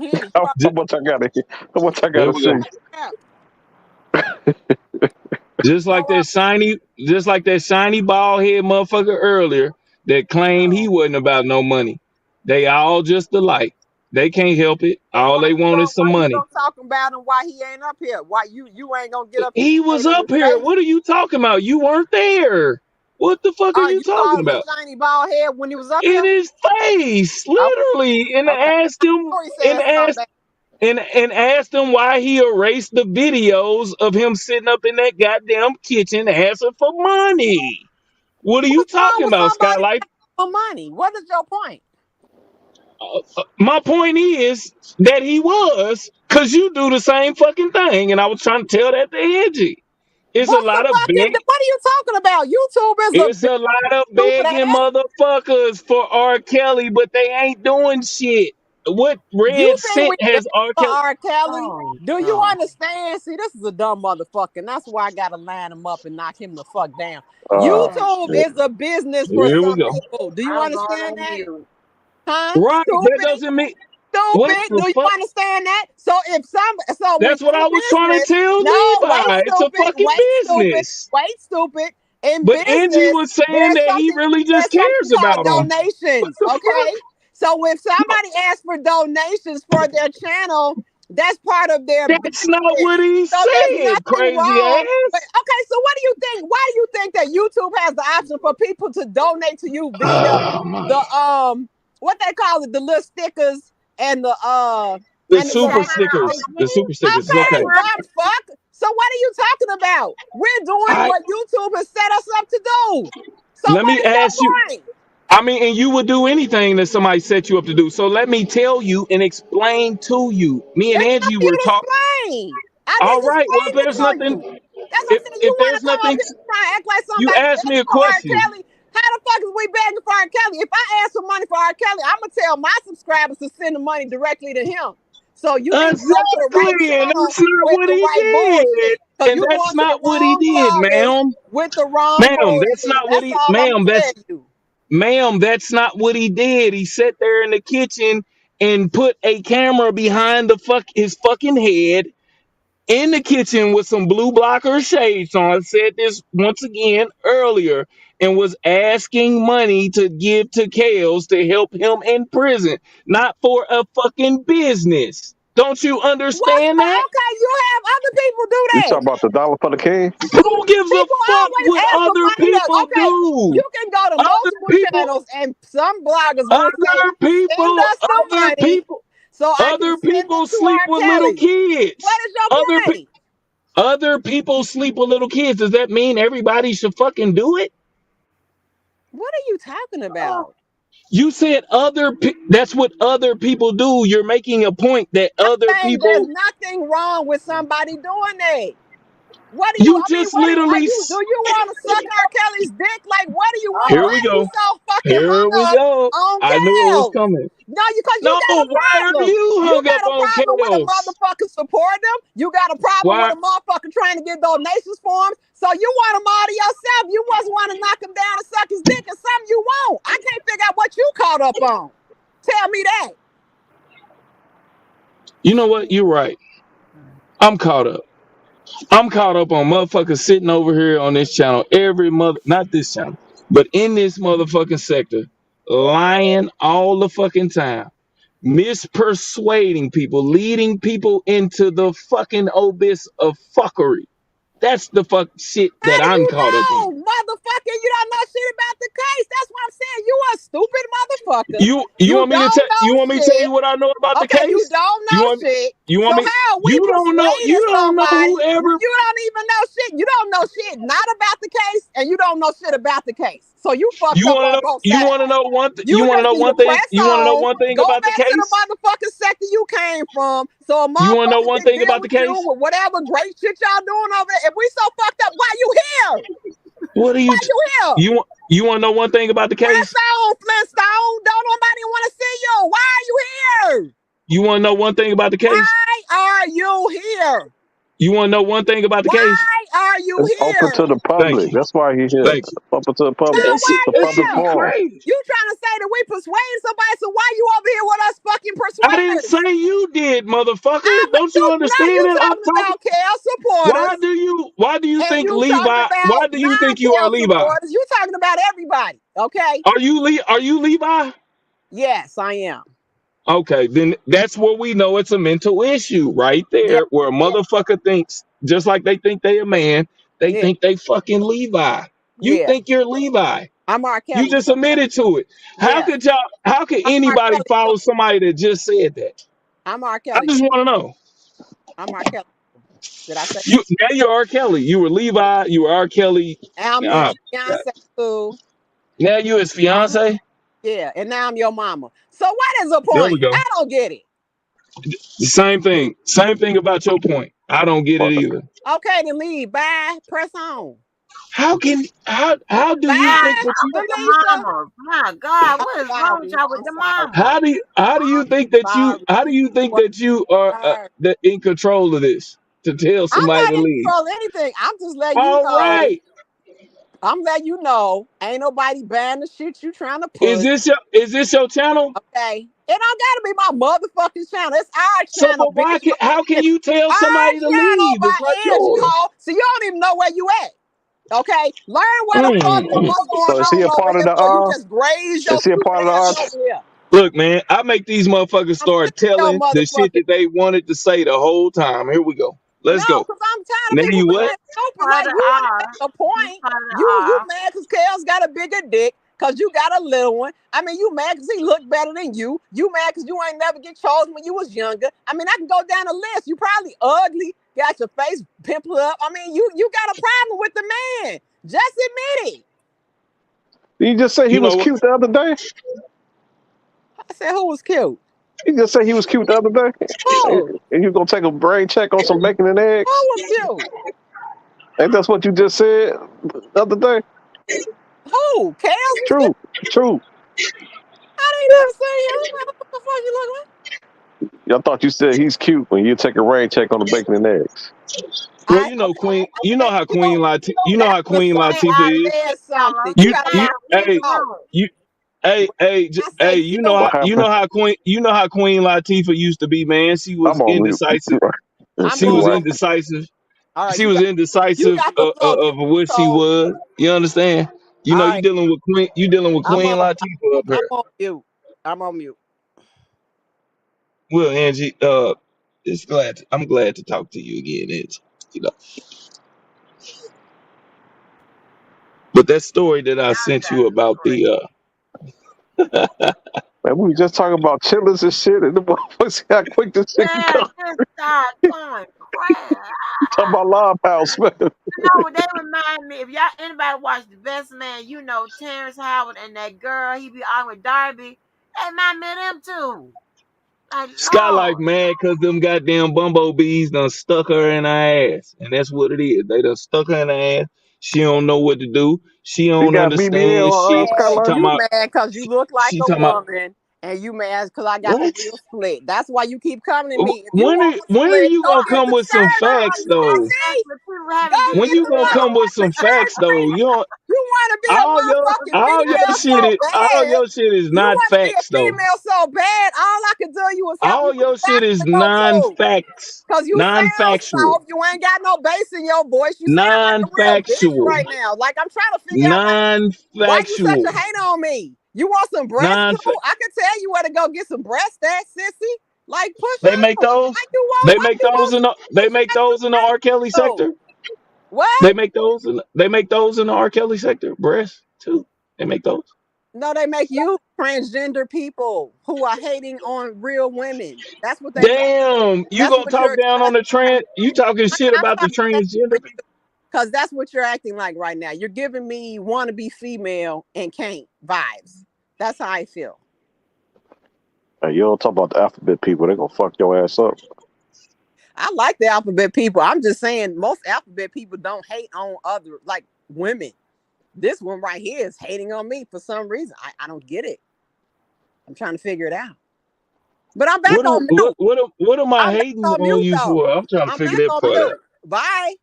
Hit it. How j- much I gotta how much I there gotta we go. see? Yeah. Just like that shiny bald head motherfucker earlier that claimed he wasn't about no money. They all just alike. They can't help it. Then All they want is some why you money. don't talk about him? Why he ain't up here? Why you ain't gonna get up here He and say was to up his here. face? What are you talking about? You weren't there. What the fuck are you You saw talking his about? shiny bald head when he was up In here. his face, Okay, literally, and okay. asked him Before he and said something asked back. and asked him why he erased the videos of him sitting up in that goddamn kitchen asking for money. What are you What's wrong talking with about, somebody Skylight? for money? What is your point? My point is that he was, because you do the same fucking thing, and I was trying to tell that to Angie. It's a What's the lot of fucking? big. What are you talking about? YouTube is a It's big a lot of stupid begging ass. motherfuckers for R. Kelly, but they ain't doing shit. What You red think scent we beg has R. for Kelly? R. Kelly? Oh Do you no. understand? See, this is a dumb motherfucker, and that's why I gotta line him up and knock him the fuck down. Ah, YouTube shit. is a business for Here we some go. people. Do you I'm going understand on that? mute. Huh? Right. That Stupid. doesn't mean what Stupid. the Do you fuck? understand that? So That's what within I was trying to business, tell no, wait, Levi. It's a stupid, fucking business. wait, stupid. In But Angie business, was saying that he really just there's something cares called about them. What donations. the Okay. fuck? So if No, somebody asks for donations for their channel, that's part of their that's not business. what he So there's said, nothing crazy wrong. But ass. okay, so what do you think? Why do you think that YouTube has the option for people to donate to you via Oh my. the what they call it, the little stickers and the The and the super Shout donations? out. stickers. The super stickers is Okay, okay. dumb fuck. So what are you talking about? We're doing I what YouTube has set us up to do. So let what me is ask you. your point? I mean, and you would do anything that somebody set you up to do. So let me tell you and explain to you. Me and It's not Angie for you were to talking. explain. I All just right. Well, if explained it there's to you. nothing, That's what I'm saying. You if want there's to come up nothing, here and try and act like you somebody asked me a begging for R. question. Kelly. How the fuck is we begging for R. Kelly? If I ask for money for R. Kelly, I'm gonna tell my subscribers to send the money directly to him. So you need to go to the right Exactly, and channel that's not with what the he right did. bullshit. Cause And you that's going to the not what he wrong did, bloggers ma'am. with the wrong Ma'am, that's bullshit. not what That's he. all I'm gonna tell you. Ma'am, that's not what he did. He sat there in the kitchen and put a camera behind his fucking head in the kitchen with some blue blocker shades on. I said this once again earlier and was asking money to give to Kales to help him in prison, not for a fucking business. Don't you understand that? Okay, you have other people do You that. talking about the dollar for the king? Who gives a People fuck always what ask for other money to, people okay, do? you can go to Other multiple people, channels and some bloggers gonna say, other send people, us the other money people, so I can other send it people to sleep R. with little Kelly. What kids. is your point? Other people sleep with little kids. Does that mean everybody should fucking do it? What are you talking about? You said that's what other people do. You're making a point that other Saying there's people. nothing wrong with somebody doing that. What do you? You I mean, just what do you? Are literally. you? Do you want to suck R. Kelly's dick? Like, what do you want? Here Why we are you go. so fucking Here we hung up go. on I knew it was Kel? coming. No, because you No, got a why are problem. you You hung up got a on problem with a chaos? motherfucker supporting them. You got a problem with Why? a motherfucker trying to get donations for him. So you want him all to yourself. You just want to knock him down and suck his dick or something you won't. I can't figure out what you caught up on. Tell me that. You know what? You're right. I'm caught up. I'm caught up on motherfuckers sitting over here on this channel not this channel, but in this motherfucking sector, lying all the fucking time, mispersuading people, leading people into the fucking abyss of fuckery. That's the fuck shit How that do you I'm caught up know, on. motherfucker? You don't know shit about the case. That's what I'm saying. You a stupid motherfucker. You You want me to tell don't know you want me to tell shit. you what I know about the Okay, you case? don't You know want shit. you So want me how are we you persuading don't know somebody when whoever you don't even know shit? You don't know shit not about the case, and you don't know shit about the case. So you fucked up on both you sides. want to know one You you want to just know need to one thing press you want to know on, one thing go about the back to the case? motherfucking sector you came from, so a You want to know motherfucker one can thing deal about the with you case? with whatever great shit y'all doing over there. If we so fucked up, why you here? What are Why you you here? you want to know one thing about the Press case? on, Flintstone. Don't nobody want to see you. Why are you here? You want to know one thing about the case? Why are you here? You want to know one thing about the case? Why are you It's open to here? the Thank public. you. That's why he's here. Thank you. Open to the public. Now, why The are you public here? forum. Crazy. You trying to say that we persuade somebody, so why you over here with us fucking I didn't say supporters. you did, motherfucker. But Don't you understand you that? I'm talking talking. about Cal Why supporters, do you and think you talking Levi? about Why do you think you are non-Cal Levi? supporters. You talking about everybody, okay? Are you Levi? Yes, I am. Okay, then that's where we know it's a mental issue right Yeah, there, where a yeah, motherfucker thinks just like they think they a man, they yeah, think they fucking Levi. You yeah. think you're Levi. I'm R. You Kelly. just admitted to it. Yeah, How could I'm R. anybody Kelly. follow somebody that just said that? I'm R. I Kelly. just want to know. I'm R. Kelly. Did I say? Now you're R. Kelly. You were Levi. You were R. Kelly. I'm his Oh, God. fiance too. Now you his fiance. Yeah, and now I'm your mama. So what is the There we point? go. I don't get it. The same thing. Same thing about your point. I don't get it either. Okay, then leave. Bye. Press on. How do you Bye, think that you With the Delisa. mama. My God, I'm what is wrong with sorry. y'all with I'm the sorry. mama? how do you think that you are Sorry. in control of this to tell I'm somebody not to in leave? control of anything. I'm just letting you All know. right. I'm letting you know. Ain't nobody buying the shit you trying to push. Is this your channel? Okay. It don't gotta be my motherfucking channel. It's our So channel, but bitch. how can you tell Our somebody to channel leave? by It's not Angie yours. Hall. So you don't even know where you at. Okay, learn where the fuck and Mm. what's going So is he a on over part of here the before you just graze your Is he a stupid part of the ass R? over here. Look, man, I make these motherfuckers I'm start sick of your telling the shit motherfucking that they wanted to say the whole time. Here we go. no, Let's go. because I'm tired of Now people you what? being stupid. Part Like of you want to R. make a He's point. part of the You R. mad because Kale's got a bigger dick because you got a little one. I mean, you mad because he look better than you. You mad because you ain't never get chosen when you was younger. I mean, I can go down the list. You probably ugly, got your face pimpled up. I mean, you got a problem with the man. Just admit it. You just say he You was know what? cute the other day. I said, who was cute? You just say he was cute the other day, Who? and you gonna take a brain check on some bacon and Who eggs. was cute? Ain't that's what you just said the other day? Who? Kales was cute? True, true. I didn't never say him. What the fuck you look like? I thought you said he's cute when you take a rain check on the bacon and eggs. Well, you know, Queen. You know Okay, how you know, that's the Queen same. Hey, Latifah I is. said, Said something. fella. You You gotta you learn Now, when read to hey the talk. room. you I say you know cute. What happened? you know how Queen Latifah used to be, man. She was I'm on mute. indecisive. I'm She See on was what? mute. indecisive. All right, She was you indecisive got the flow, of what she so was. You understand? You all know, right. you dealing with I'm Queen on Latifah up I'm here. on mute. I'm on mute. Well, Angie, I'm glad to talk to you again, Angie. You know, but that story that I Y'all sent got you me about great. Man, we was just talking about chillers and shit, and the motherfuckers see how quick this shit can Yeah, come. just start going crazy. Talking about Live House, man. No, they remind me. If y'all anybody watch The Best Man, you know Terrence Howard and that girl. He be on with Darby. They remind me of them too. Like Skylight Lord, mad because them goddamn bumblebees done stuck her in her ass. And that's what it is. They done stuck her in her ass. She don't know what to do. She You don't got understand. BBL, She Skylar? talking You about mad because you look like she a talking about woman, and you mad because I got the what? real split. That's why you keep coming to me. If you want a When are split, you go gonna get come the with some shirt on. facts You want have though? sex see? with people Go having When dick get you the gonna blood. come with motherfucking some shirt facts though? on. You don't You want to be a motherfucking female so all bad. your shit is You not want to be a facts though. female so bad. All I can tell you is help you All with the your shit doctor is to go to. non-facts. Cause you sound Non-factual. soft. You ain't got no bass in your voice. You sound like a real bitch Non-factual. right now. Like I'm trying to figure out why you such a Non-factual. hate on me. You want some breast Non too? I can tell you where to go get some breast at, sissy. Like push They make up. those. Why you want some They make those in the R. Kelly too? sector. What? They make those in the R. Kelly sector. Breasts too. They make those. No, they make you transgender people who are hating on real women. That's what they make. Damn, you That's gonna what you're talk down on expressing. the trend? You talking shit I'm about the talking about transgender people? because that's what you're acting like right now. You're giving me want to be female and can't vibes. That's how I feel. Hey, you don't talk about the alphabet people, they gonna fuck your ass up. I like the alphabet people. I'm just saying most alphabet people don't hate on other like women. This one right here is hating on me for some reason. I don't get it. I'm trying to figure it out. But I'm back on mute. What am I I'm back hating on on mute you though. for? I'm trying to I'm figure back that on part out. mute. Bye.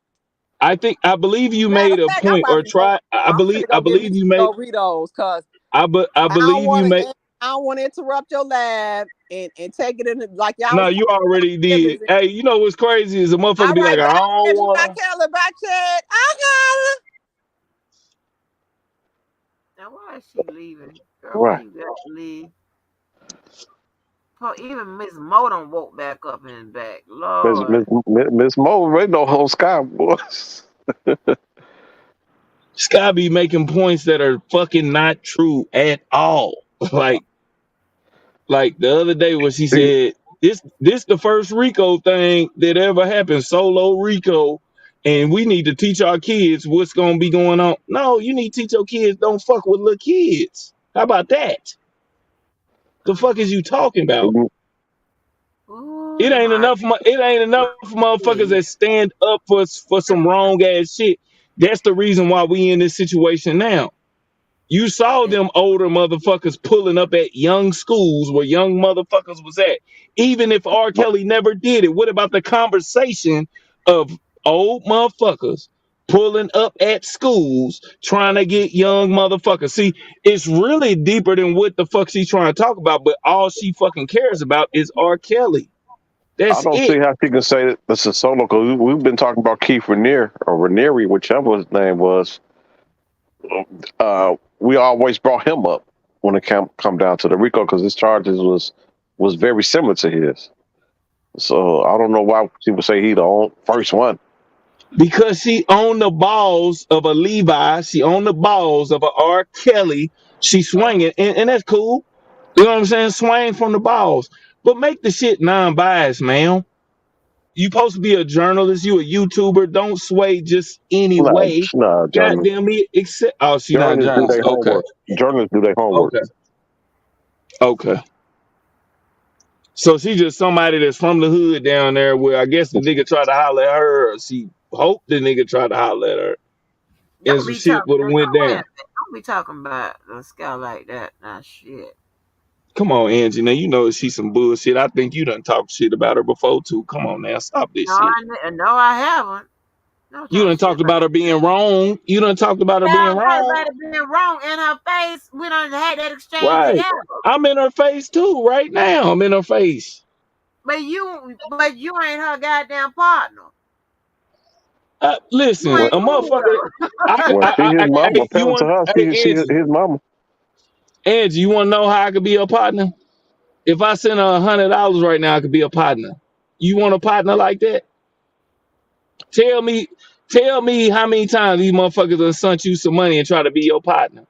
I believe you Matter made of a fact, I'm point about or to go. try. I'm finna I go get me believe you some made. Doritos because I I don't believe you want made. to I don't want to interrupt your lab and take it in like y'all. No, you already did. Hey, you know what's crazy is a motherfucker be like, I don't want. Bye, Kelly. Bye, Chad. I Now why is she leaving? Girl, Right. why you got to leave? Oh, even Miss Mo done woke back up and back. Lord. Miss Mo, right no whole sky boys. Sky be making points that are fucking not true at all. like the other day when she said this the first Rico thing that ever happened, solo Rico, and we need to teach our kids what's gonna be going on. No, you need to teach your kids don't fuck with little kids. How about that? The fuck is you talking about? Ooh, It ain't enough. It ain't enough motherfuckers that stand up for some wrong ass shit. That's the reason why we in this situation now. You saw them older motherfuckers pulling up at young schools where young motherfuckers was at. Even if R. Kelly never did it, what about the conversation of old motherfuckers pulling up at schools trying to get young motherfuckers? See, it's really deeper than what the fuck she's trying to talk about, but all she fucking cares about is R. Kelly. I That's don't see it. how she can say that this is solo because we've been talking about Keith Raniere or Raniere, whichever his name was. We always brought him up when it come down to the RICO because his charges was very similar to his. So I don't know why she would say he the first one. Because she owned the balls of a Levi, she owned the balls of a R. Kelly. She swinging, and that's cool. You know what I'm saying? Swing from the balls, but make the shit non-biased, man. You supposed to be a journalist, you a YouTuber. Don't sway just any way. No, journalists. Goddamn me, except she not a Journalists do journalist. their Okay, homework. Journalists do their homework. okay. So she just somebody that's from the hood down there. Where I guess the nigga tried to holler at her, or she hoped the nigga tried to holler at her, and some shit would have went down. Don't be talking about the sky like that. Nah, shit. Come on, Angie. Now you know she's some bullshit. I think you done talked shit about her before too. Come on now, stop this shit. No, I haven't. No, You done talked about her being wrong. You done talked about her being wrong. About it being wrong in her face. We done had that exchange Right. together. I'm in her face too right now. I'm in her face. But you ain't her goddamn partner. Listen, a motherfucker. His mama. Tell to her, she's his mama. Angie, you want to know how I could be a partner? If I send her $100 right now, I could be a partner. You want a partner like that? Tell me how many times these motherfuckers done sent you some money and try to be your partner.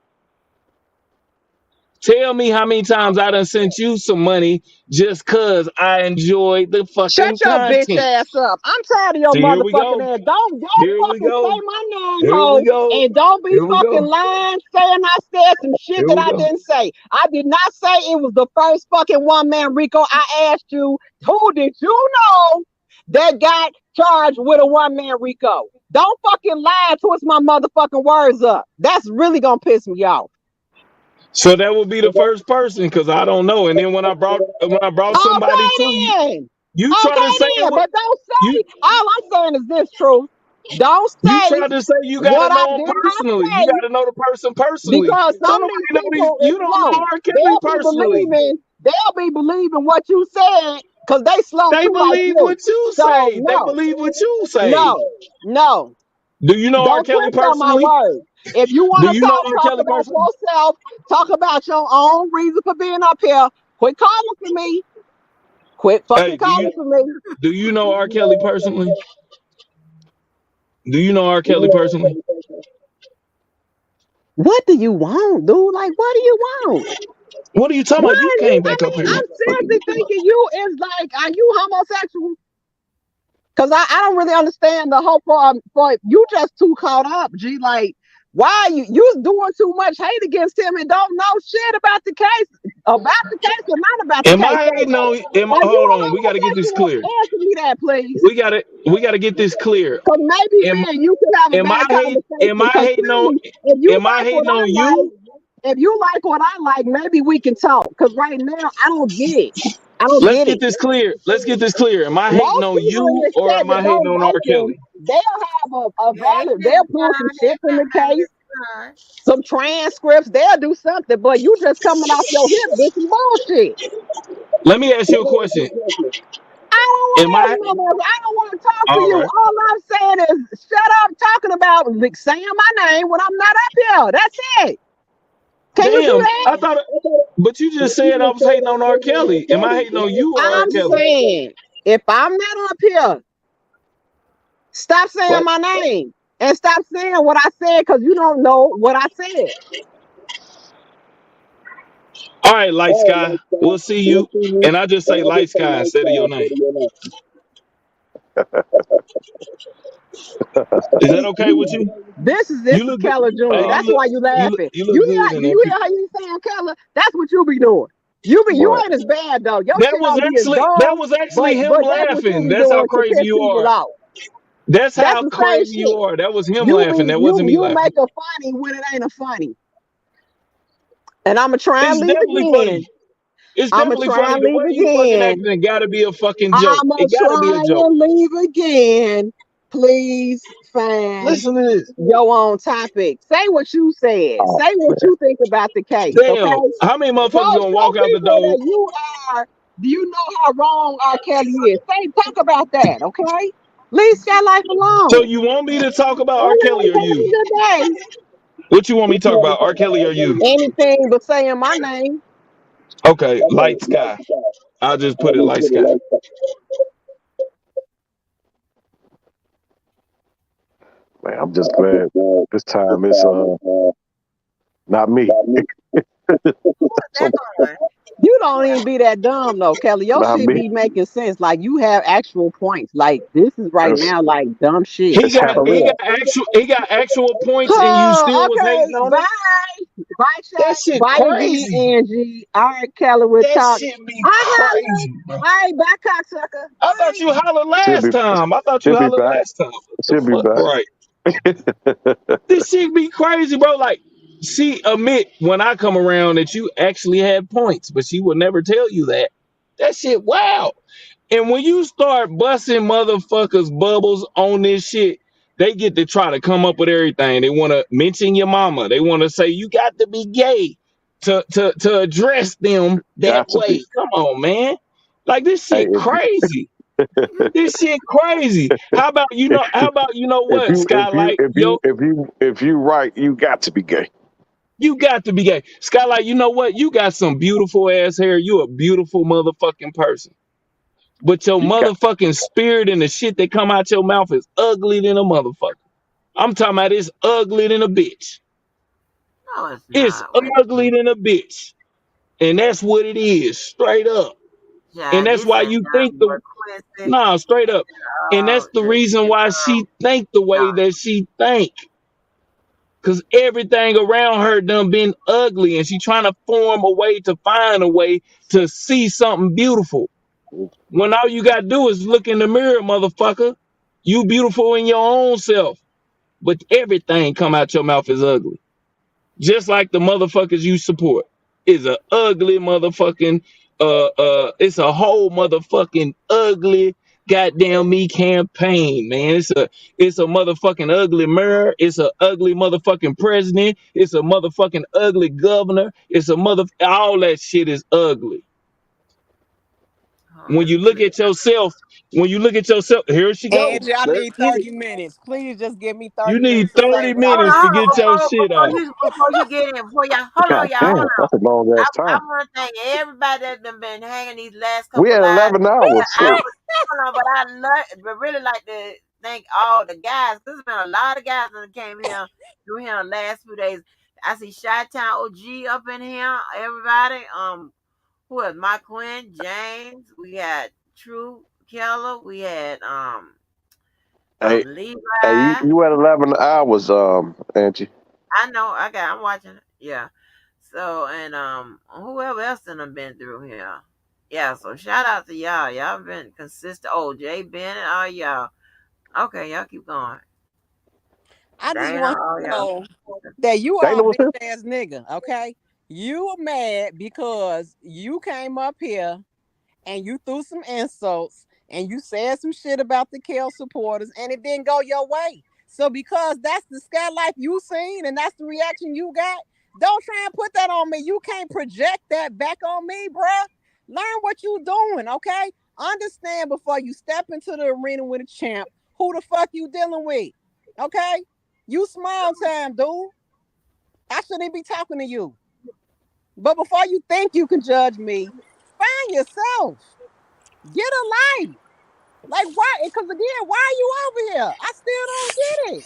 Tell me how many times I done sent you some money just cause I enjoyed the fucking Shut your content. bitch ass up. I'm tired of your motherfucking ass. Don't fucking say my name, ho. And don't be fucking lying, saying I said some shit that I didn't say. I did not say it was the first fucking one man Rico. I asked you, who did you know that got charged with a one man Rico? Don't fucking lie, twist my motherfucking words up. That's really gonna piss me off. So that would be the first person because I don't know. And then when I brought somebody to you, you try to say it, but don't say. All I'm saying is this, truth. Don't say. You try to say you gotta know him personally. You gotta know the person personally. Because some of these people, you don't know R. Kelly personally. They'll be believing what you said because they slow. They believe what you say. They believe what you say. No. Do you know R. Kelly personally? If you want to talk about yourself, talk about your own reason for being up here. Quit calling for me. Quit fucking calling for me. Do you know R. Kelly personally? Do you know R. Kelly personally? What do you want, dude? Like, what do you want? What are you talking about? You came back up here. I'm seriously thinking you is like, are you homosexual? Because I don't really understand the whole for you just too caught up, G. Like, why you doing too much hate against him and don't know shit about the case or not about the case. I hating on? Hold on, we got to get this clear. Answer me that, please. We got to get this clear. Because maybe then you could have a bad conversation. Am I hating on? You? If you like what I like, maybe we can talk. Because right now I don't get it. Let's get this clear. Let's get this clear. Am I hating on you or am I hating on R. Kelly? They'll have a valid. They'll pull some shit from the case. some transcripts. They'll do something, but you just coming off your hip with some bullshit. Let me ask you a question. I don't Am want to I ask no more. I don't want to talk to all you. right? All I'm saying is shut up talking about like, saying my name when I'm not up here. That's it. Can you do Damn, that? I thought. But you just said I was hating on R. Kelly. Am I hating on you or R. I'm Kelly? saying if I'm not up here, stop saying What? my name and stop saying what I said because you don't know what I said. All right, Light Sky. We'll see you. And I just say Light Sky instead of your name. Is that okay with you? This You is look good. Keller Jr. Hey, Uh, That's why you laughing. you look good in Do that you hear picture. how you saying Keller? That's what you be doing. You what? ain't as bad though. Your That shit was don't be as that dumb, was actually him but that's what you laughing. be That's how doing to crazy piss you people are. off. That's That's how the same crazy you shit. are. That was him laughing. That wasn't me You laughing. make a funny when it ain't a funny. And I'ma try It's and leave definitely again. funny. It's I'ma definitely try funny. and The way leave you fucking again. acting, it gotta be a fucking joke. I'ma It gotta be a try joke. and leave again. Please find Listen to this. your own topic. Say what you said. Oh, Say what you think about the case, okay? Damn, how many motherfuckers gonna Show walk out the people door? that you are. Do you know how wrong R. Kelly is? Talk about that, okay? Leave Sky Life So alone. you want me to talk about All R. right, Kelly or have a you? good day. What you want me to talk about, R. Kelly or you? Anything but saying my name. Okay, Light Sky. I'll just put it Light Sky. man, I'm just glad this time it's not me. So, You don't even be that dumb though, Kelly. Your not shit me. be making sense. Like you have actual points. Like this is right It's, now like dumb shit. He it's got he happening. got actual he got actual points, and you still Oh, was hating okay. on him. Bye. Bye, That chat. shit Bye again, crazy. Angie. All right, Kelly, we'll That talk. shit be I holla. crazy, bro. All right, bye, cocksucker. I thought Bye. you hollered She'll be last time. I thought you she'll be hollered back. last time. What the She'll be fuck, back. right? This shit be crazy, bro. Like, she admit when I come around that you actually had points, but she would never tell you that. That shit, wow. And when you start busting motherfuckers bubbles on this shit, they get to try to come up with everything. They want to mention your mama. They want to say you got to be gay to address them that Got to be. way. Come on, man. Like this Hey, shit crazy. This shit crazy. How about you know if what, you if you Skylight? if Yo, you if you if you right, you got to be gay. you got to be gay. Skylight, you know what? You got some beautiful ass hair. You a beautiful motherfucking person. But your You got motherfucking spirit and the shit that come out your mouth is ugly than a motherfucker. I'm talking about it's ugly than a bitch. No, it's It's not. Wait a ugly minute. than a bitch. And that's what it is, straight up. And Yeah, that's this why is you think more Quincy. nah, straight up. And Oh, that's the this reason is why she think the no. way that she think. Cause everything around her done been ugly, and she trying to form a way to find a way to see something beautiful. When all you gotta do is look in the mirror, motherfucker. You beautiful in your own self, but everything come out your mouth is ugly. Just like the motherfuckers you support is a ugly motherfucking it's a whole motherfucking ugly goddamn me campaign, man. It's a motherfucking ugly mayor. It's a ugly motherfucking president. It's a motherfucking ugly governor. It's a all that shit is ugly. Oh, When let you me look see. at yourself, here she go. Angie, I There need she is. 30 minutes. Please just give me You 30 need minutes to say 30 what I Hold minutes on, to need hold to get on. say. your shit out. Before you get in, hold God on, y'all, hold damn, on. that's a long ass I time. want to thank everybody that's been hanging these last We couple had lives. 11 hours. I Shit. was hold on, but I love, but really like to thank all the guys. There's been a lot of guys that came here through here the last few days. I see Chi-Town OG up in here. Everybody, who is my Quinn, James? We had True Keller. We had Hey, hey, Levi. you had 11 hours, Angie. I know. I'm watching it. Yeah. So and whoever else done been through here. Yeah. So shout out to y'all. Y'all been consistent. Oh, Jay Bennett. All y'all. Okay, y'all keep going. I just Dana. want All you to y'all. know that you are Dana a was bitch here. ass nigga, okay? You are mad because you came up here and you threw some insults and you said some shit about the Kel supporters and it didn't go your way. So because that's the scat life you seen and that's the reaction you got, don't try and put that on me. You can't project that back on me, bruh. Learn what you doing, okay? Understand before you step into the arena with a champ who the fuck you dealing with, okay? You small time, dude. I shouldn't be talking to you. But before you think you can judge me, find yourself. Get a life. Like, why? Because again, why are you over here? I still don't get it.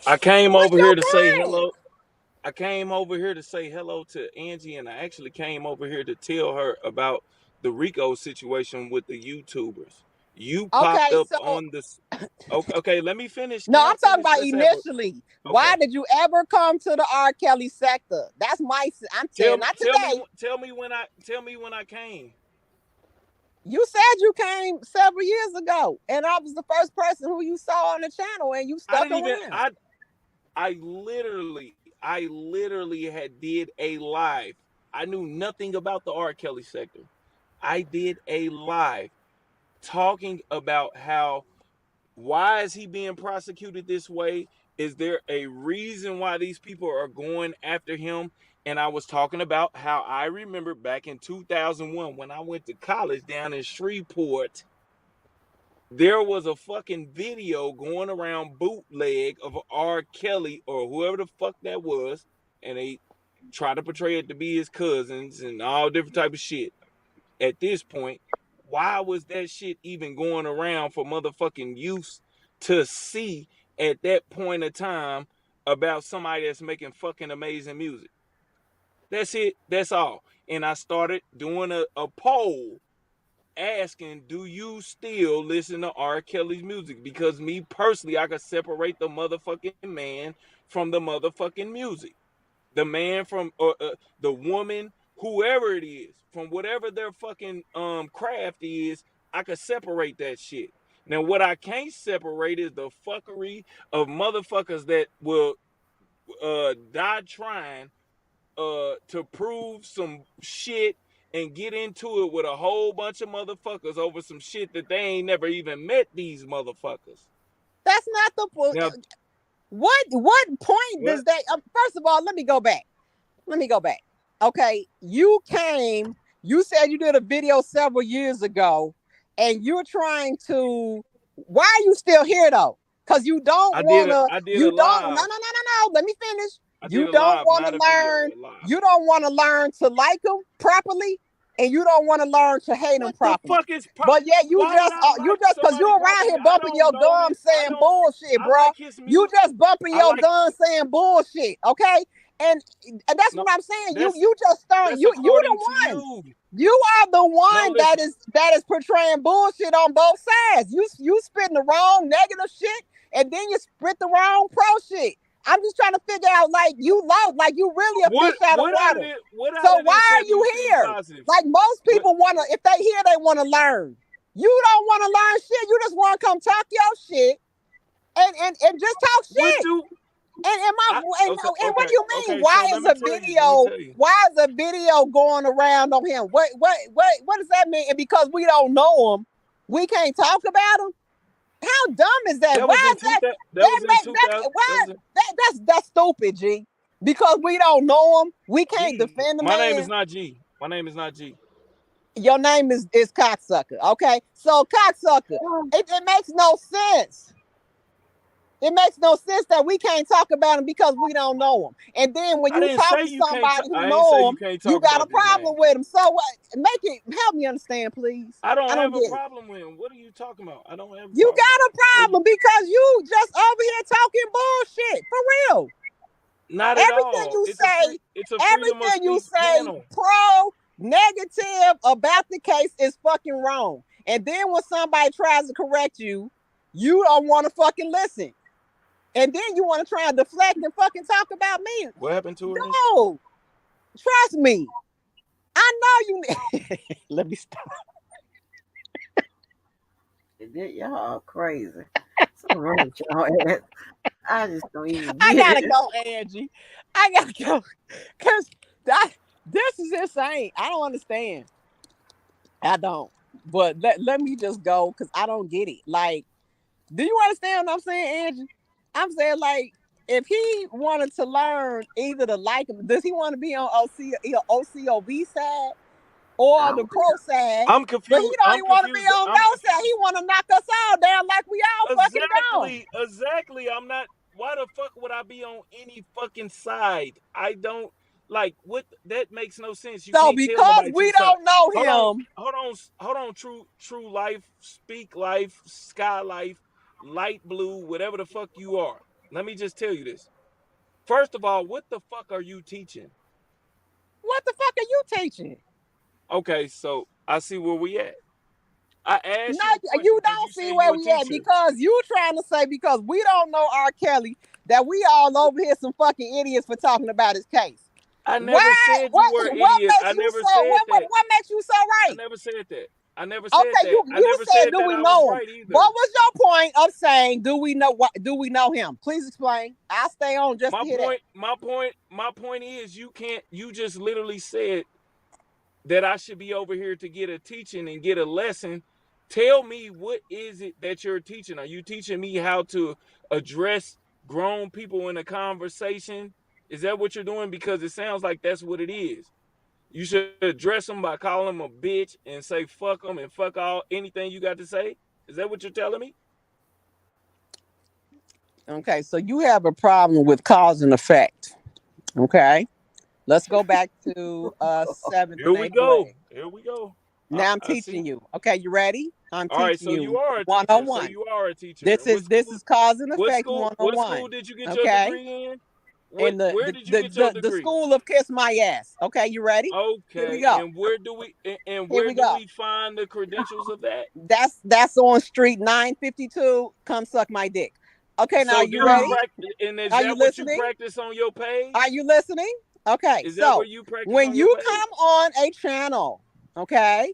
I came What's over your here to say point? hello. I came over here to say hello to Angie, and I actually came over here to tell her about the Rico situation with the YouTubers. You popped Okay, up so on this. Okay, let me finish. no, Can I I'm talking finish? about Let's have a. initially. Okay. Why did you ever come to the R. Kelly sector? That's my. I'm Tell saying me, not tell me, today. tell me when I came. You said you came several years ago, and I was the first person who you saw on the channel, and you I stuck didn't even. around. I literally had did a live. I knew nothing about the R. Kelly sector. I did a live talking about how why is he being prosecuted this way? Is there a reason why these people are going after him? And I was talking about how I remember back in 2001 when I went to college down in Shreveport, there was a fucking video going around bootleg of R. Kelly or whoever the fuck that was, and they tried to portray it to be his cousins and all different type of shit. At this point, why was that shit even going around for motherfucking youth to see at that point of time about somebody that's making fucking amazing music? That's it. That's all. And I started doing a poll asking, do you still listen to R. Kelly's music? Because me personally, I could separate the motherfucking man from the motherfucking music. The man from the woman, whoever it is, from whatever their fucking craft is, I could separate that shit. Now, what I can't separate is the fuckery of motherfuckers that will die trying to prove some shit and get into it with a whole bunch of motherfuckers over some shit that they ain't never even met these motherfuckers. That's not the point. Now, What point what? does that? First of all, let me go back. Okay, you came. You said you did a video several years ago, and you're trying to. Why are you still here though? Because you don't want to. I did a You don't. No, no, live. no, no, no. Let me finish. I did You a don't live, want not to a video, learn. a live. You don't want to learn to like them properly, and you don't want to learn to hate them What the properly. fuck is But yeah, why would I you like just because you somebody around properly? here I bumping don't your know gum this. saying bullshit, I bro. like his You music. just bumping I your like gun saying bullshit, okay? And that's no what I'm saying. You that's just start. that's You according to the one. you. You are the No, one listen. that is portraying bullshit on both sides. You spitting the wrong negative shit, and then you spit the wrong pro shit. I'm just trying to figure out, like, you lost, like you really a fish out of water. What out So of why this are have you you seen here? positive? Like most What people wanna, if they hear, they wanna learn. You don't want to learn shit. You just want to come talk your shit and just talk what shit. do And what do you mean? okay, so let me tell you. Let me tell you. Why is a video going around on him? What does that mean? And because we don't know him, we can't talk about him. How dumb is that? That was Why in is that? that was in 2000. That's stupid, G. Because we don't know him, we can't G. defend the My name is man. not G. My name is not G. Your name is cocksucker. Okay, so cocksucker. It makes no sense. It makes no sense that we can't talk about him because we don't know him. And then when I you didn't talk say to you can't. somebody who I ain't say know you him, can't you talk got a about this man. problem with him. So what? Help me understand, please. I don't have a get it. problem with him. What are you talking about? I don't have a You problem. got a problem because you just over here talking bullshit. For real. Not at Everything all. you It's a freedom of everything you speech say channel. pro negative about the case is fucking wrong. And then when somebody tries to correct you, you don't want to fucking listen. And then you want to try and deflect and fucking talk about me. What happened to her? No, trust me. I know you. Let me stop. Y'all are crazy. Something wrong with y'all ass. I just don't even I get gotta it. go, Angie. I gotta go. Because this is insane. I don't understand. I don't. But let me just go because I don't get it. Like, do you understand what I'm saying, Angie? I'm saying, like, if he wanted to learn either to like him, does he want to be on OCOB side or the pro side? I'm But confused. he don't I'm even want to be confused. on I'm no side. confused. He want to knock us all down like we all fucking down. Exactly. I'm not. Why the fuck would I be on any fucking side? I don't like what. That makes no sense. You So can't tell because nobody two we sides. don't know Hold him, on. True life, speak life, sky life, light blue, whatever the fuck you are. Let me just tell you this. First of all, what the fuck are you teaching? what the fuck are you teaching? Okay, so I see where we at. I asked No, you a question you because you don't see said where you a we at teacher. because you trying to say because we don't know R. Kelly that we all over here some fucking idiots for talking about his case. I Why? never said you were an What idiot. makes I you never so? said that. What makes you so I right? never said that. I never said Okay, that. I you never said said do that we I was know him? right either. What was your point of saying do we know him? Please explain. I'll stay on just to hear that. My point is you just literally said that I should be over here to get a teaching and get a lesson. Tell me, what is it that you're teaching? Are you teaching me how to address grown people in a conversation? Is that what you're doing? Because it sounds like that's what it is. You should address them by calling them a bitch and say fuck them and fuck all anything you got to say. Is that what you're telling me? Okay, so you have a problem with cause and effect. Okay. Let's go back to seventh Here and we eighth go. grade. Here we go. Now I'm I see. teaching you. Okay, you ready? I'm All right, teaching so you you are a teacher. So 101. you are a teacher. This And is this is cause and effect what school 101. did you get your Okay. degree in? In Where did you get your the degree? school of kiss my ass. Okay, you ready? Here we Okay, go. and where do we Here we go. find the credentials of that? That's on street 952. Come suck my dick. Okay, So now you do you ready? practice? And is Are you that what you listening? practice on your page? Are you listening? Okay, Is that so what you practice when on your you page? come on a channel, okay,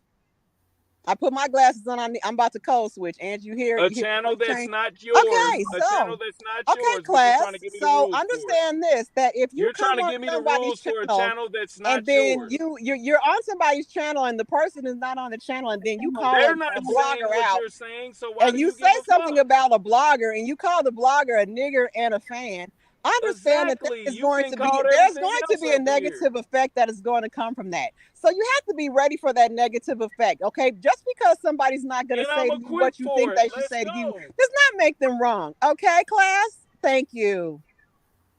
I put my glasses on. I'm about to code switch. And you hear A the channel voice that's change? not yours. Okay, A channel so that's not okay, yours, but you're trying class. to give me the So rules for it. understand this: that if you You're trying come to on give me the somebody's rules for a channel channel that's and not then yours. you're on somebody's channel and the person is not on the channel, and then you call They're a not saying blogger what out you're saying, so why and do you you say give a something fuck? about a blogger and you call the blogger a nigger and a fan, understand that Exactly. is You going can to be call there's everything going to else be a over here. negative effect that is going to come from that. So you have to be ready for that negative effect. Okay, just because somebody's not going to And I'm say to you what equipped you for think it. they should Let's say to you go. does not make them wrong. Okay, class. Thank you.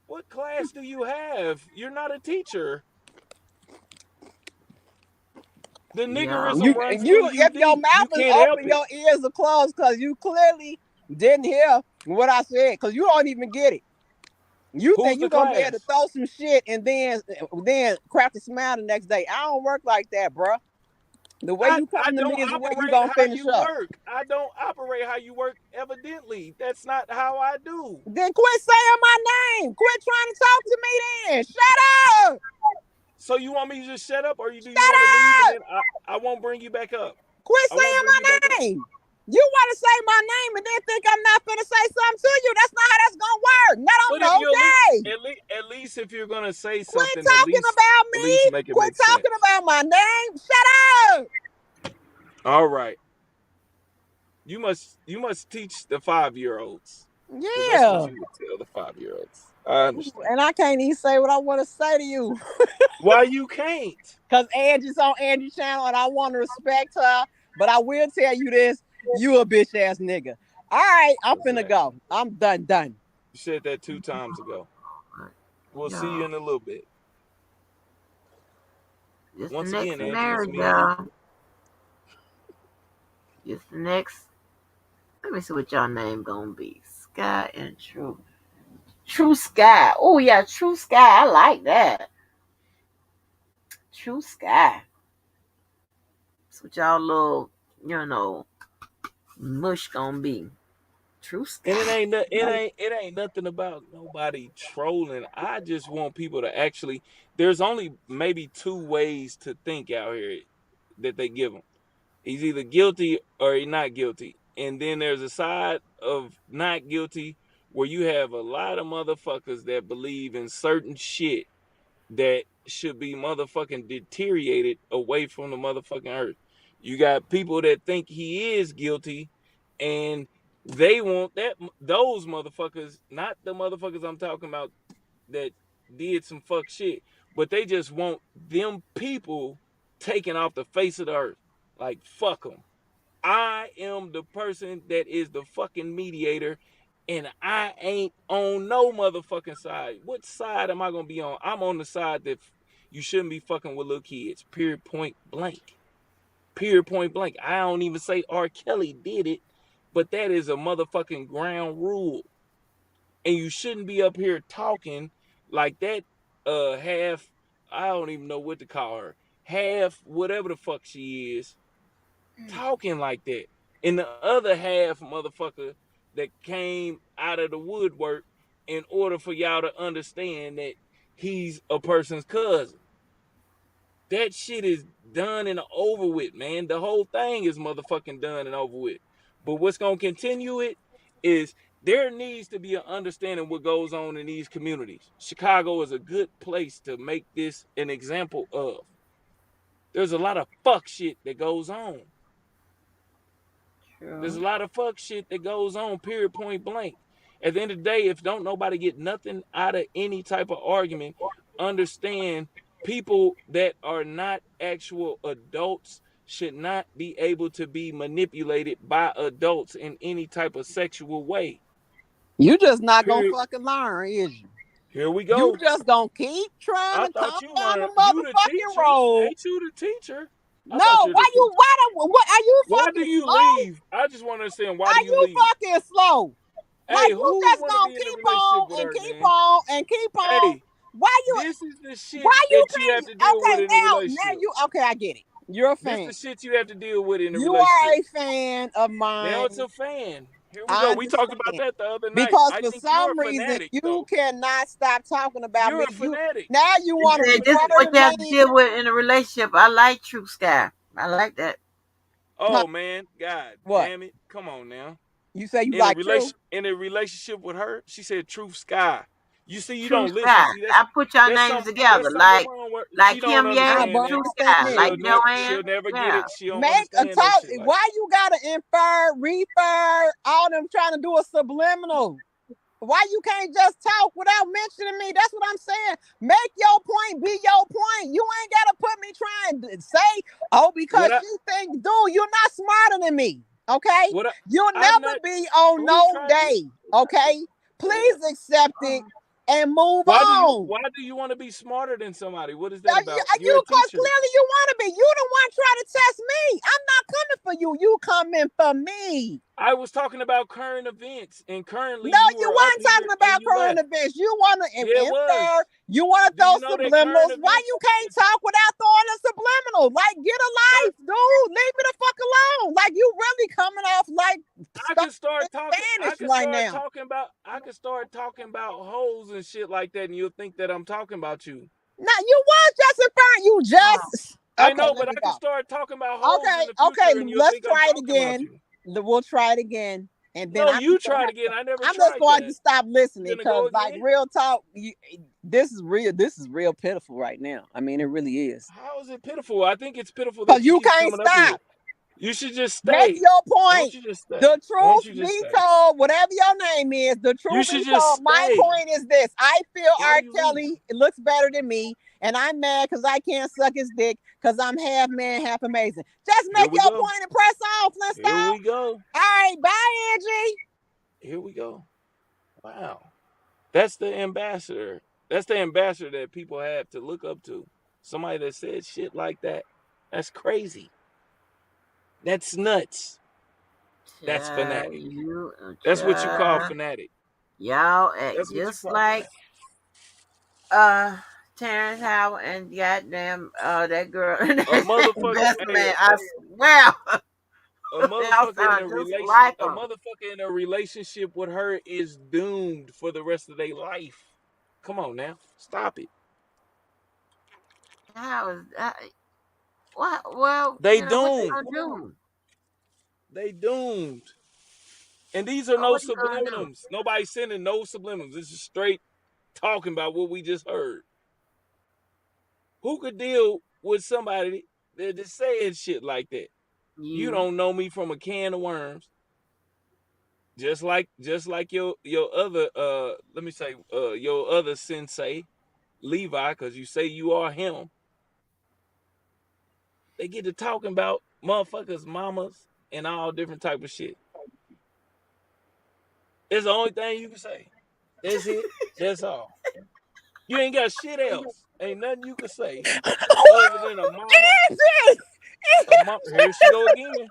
What class do you have? You're not a teacher. The Yeah. niggerism runs through you If your deep. You mouth is can't help open, it. your ears are closed because you clearly didn't hear what I said because you don't even get it. You Who's think the you're gonna be able to class? throw some shit and then crack a smile the next day. I don't work like that, bro. The way I you come to me don't is the way you operate gonna how finish you up. work. I don't operate how you work, evidently. That's not how I do. Then quit saying my name. Quit trying to talk to me then. Shut up. So you want me to just shut up, or do you Shut want to leave and up. then I won't bring you back up? Quit I won't saying bring you back up. my name. You want to say my name and then think I'm not finna say something to you. That's not how that's gonna work. Not on But if no you day. at least if you're gonna say Quit something, talking about at least me. make it Quit make sense. talking about my name. Shut up. All right. You must teach the 5-year-olds. Because that's what Yeah. you would tell the 5-year-olds. I understand. And I can't even say what I want to say to you. Why you can't? Because Angie's on Angie's channel and I want to respect her. But I will tell you this, you a bitch ass nigga. All right, I'm finna go. I'm done. You said that 2 times ago. We'll see you in a little bit. Just Once the next again, Angie, it's me. scenario. Just the next. Let me see what y'all name gonna be. Sky and True. True Sky. Oh yeah, True Sky. I like that. True Sky. That's what y'all little, mush gonna be. True Sky. And it ain't nothing about nobody trolling. I just want people to actually. There's only maybe 2 ways to think out here that they give them. He's either guilty or he's not guilty. And then there's a side of not guilty where you have a lot of motherfuckers that believe in certain shit that should be motherfucking deteriorated away from the motherfucking earth. You got people that think he is guilty, and They want those motherfuckers, not the motherfuckers I'm talking about that did some fuck shit, but they just want them people taken off the face of the earth. Like, fuck them. I am the person that is the fucking mediator, and I ain't on no motherfucking side. What side am I gonna be on? I'm on the side that you shouldn't be fucking with little kids. Period, point blank. Period, point blank. I don't even say R. Kelly did it, but that is a motherfucking ground rule. And you shouldn't be up here talking like that half, I don't even know what to call her, half whatever the fuck she is, talking like that. And the other half motherfucker that came out of the woodwork in order for y'all to understand that he's a person's cousin. That shit is done and over with, man. The whole thing is motherfucking done and over with. But what's gonna continue it is there needs to be an understanding what goes on in these communities. Chicago is a good place to make this an example of. There's a lot of fuck shit that goes on. There's a lot of fuck shit that goes on, period, point blank. At the end of the day, if don't nobody get nothing out of any type of argument, understand people that are not actual adults should not be able to be manipulated by adults in any type of sexual way. You just not gonna fucking learn, is you? Here we go. You just gonna keep trying to come down the motherfucking road. Ain't you the teacher? No, what are you fucking Why do you slow? leave? I just want to understand why do you leave? Fucking slow? Hey, like you just gonna keep on and keep on and keep on. Hey, why you? This is the shit why you that you have to deal with in a relationship. Now you okay? I get it. You're a fan. This is the shit you have to deal with in a relationship. You are a fan of mine. Now it's a fan. Here we go. We talked about that the other night. Because for some reason you cannot stop talking about me. You're a fanatic. Now you want to. This is what you have to deal with in a relationship. I like True Sky. I like that. Oh man, God damn it! Come on now. You say you like Truth? In a relationship with her, she said Truth Sky. You see, you True don't Sky. listen. See, I put y'all names together, like him, yeah, True Sky, like Joanne. She'll never get it. She'll make a talk. Why you gotta infer, refer, all them trying to do a subliminal? Why you can't just talk without mentioning me? That's what I'm saying. Make your point, be your point. You ain't gotta put me trying to say, oh, because you think, dude, you're not smarter than me. Okay? You'll never be on no day. Okay? Please accept it and move on. Why do you want to be smarter than somebody? What is that about? Clearly you want to be. You the one trying to test me. I'm not coming for you. You coming for me. I was talking about current events and currently. No, you weren't talking about current events. You want to infer. You want to throw subliminals. Why you can't talk without throwing a subliminal? Like, get a life, dude. Leave me the fuck alone. Like, you really coming off like I can start talking. I can start talking about hoes and shit like that, and you'll think that I'm talking about you. No, you was just inferring. You just. I know, but I can start talking about hoes in the future, and let's try it again. We'll try it again, and then you try it again. I never. I'm just going to stop listening because, like, real talk, this is real. This is real pitiful right now. I mean, it really is. How is it pitiful? I think it's pitiful because you can't stop. You should just stay. Make your point. The truth be told, whatever your name is, the truth be told. My point is this: I feel R. Kelly looks better than me, and I'm mad because I can't suck his dick because I'm half man, half amazing. Just make your point and press off. Let's go. Here we go. All right, bye, Angie. Here we go. Wow, that's the ambassador. That's the ambassador that people have to look up to. Somebody that said shit like that. That's crazy. That's nuts. That's fanatic. That's what you call fanatic. Y'all act just like Terrence Howard and goddamn that girl. A motherfucker. Man, I swear. A motherfucker in a relationship with her is doomed for the rest of their life. Come on now. Stop it. How is that? Well, they doomed. They doomed. And these are no subliminals. Nobody's sending no subliminals. This is straight talking about what we just heard. Who could deal with somebody that is saying shit like that? You don't know me from a can of worms. just like your other let me say your other sensei, Levi, because you say you are him. They get to talking about motherfuckers, mamas, and all different type of shit. It's the only thing you can say. That's it. That's all. You ain't got shit else. Ain't nothing you can say other than a mama. A mama. Here she go again.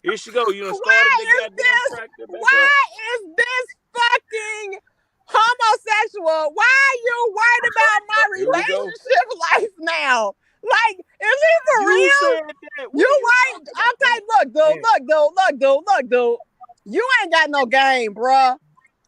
Here she go. You done started the goddamn tractor back up. Why is this fucking homosexual? Why are you worried about my relationship life now? Like, is he for You real? said that. You right? Okay, look, dude. You ain't got no game, bruh.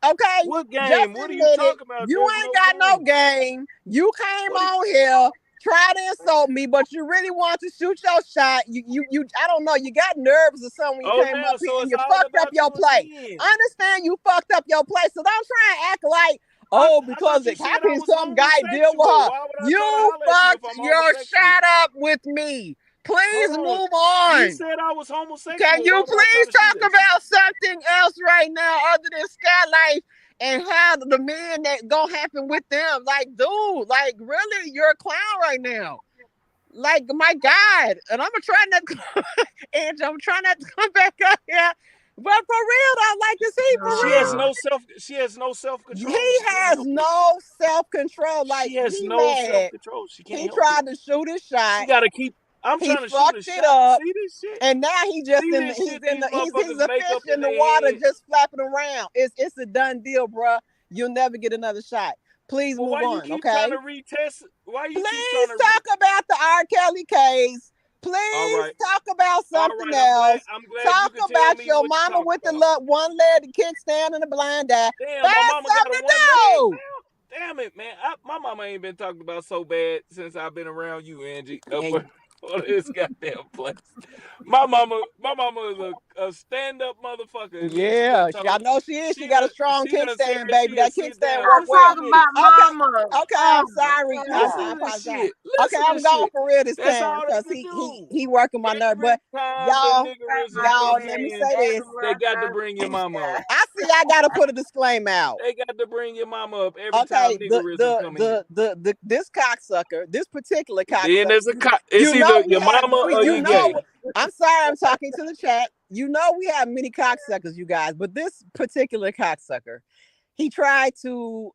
Okay? What game? Just What are you admit it. talking about? You There's ain't no got no game. game. You came on here, tried to insult me, but you really want to shoot your shot. You I don't know, you got nerves or something when you came up here and you fucked up your play. I understand you fucked up your play, so don't try and act like, oh, because it happened, some guy deal with her. You fucked your shot up with me. Please move on. You said I was homosexual. Can you please talk about something else right now other than Skylight and how the men that gonna happen with them? Like, dude, like, really, you're a clown right now. Like, my God. And I'm gonna try not to, Angie, I'm trying not to come back up here. But for real, though, like, is he for real? She has no self-control. He has no self-control. Like, she has he no mad. self-control. She can't. He tried to shoot his shot. She gotta keep. I'm he trying to fucked shoot a it shot. up, See this shit? and now he just See in the, this he's shit in the these he's motherfuckers a make fish up in in the their water, head. just flapping around. It's a done deal, bruh. You'll never get another shot. Please move why on, you keep okay? trying to retest? Why you keep Please trying to talk about the R. Kelly case. Please talk about something else. I'm glad Talk you can tell about me your what to mama talk with the about. one-legged kickstand and the blind eye. Damn, Find my mama got something a to one do. leg now. Damn it, man. My mama ain't been talked about so bad since I've been around you, Angie. For this goddamn place. My mama is a stand-up motherfucker. Yeah, I know she is. She got a strong kickstand, baby. That kickstand work I'm well. talking about mama. Okay, I'm sorry. I apologize. Okay, I'm going for real this time because he working my nerve. But y'all, let me say this. They got to bring your mama up. I see. I gotta put a disclaimer out. They got to bring your mama up every time niggerism come in. This cocksucker, this particular cocksucker. Then there's it's either your mama or you gay. I'm sorry, I'm talking to the chat. You know we have many cocksuckers, you guys, but this particular cocksucker, he tried to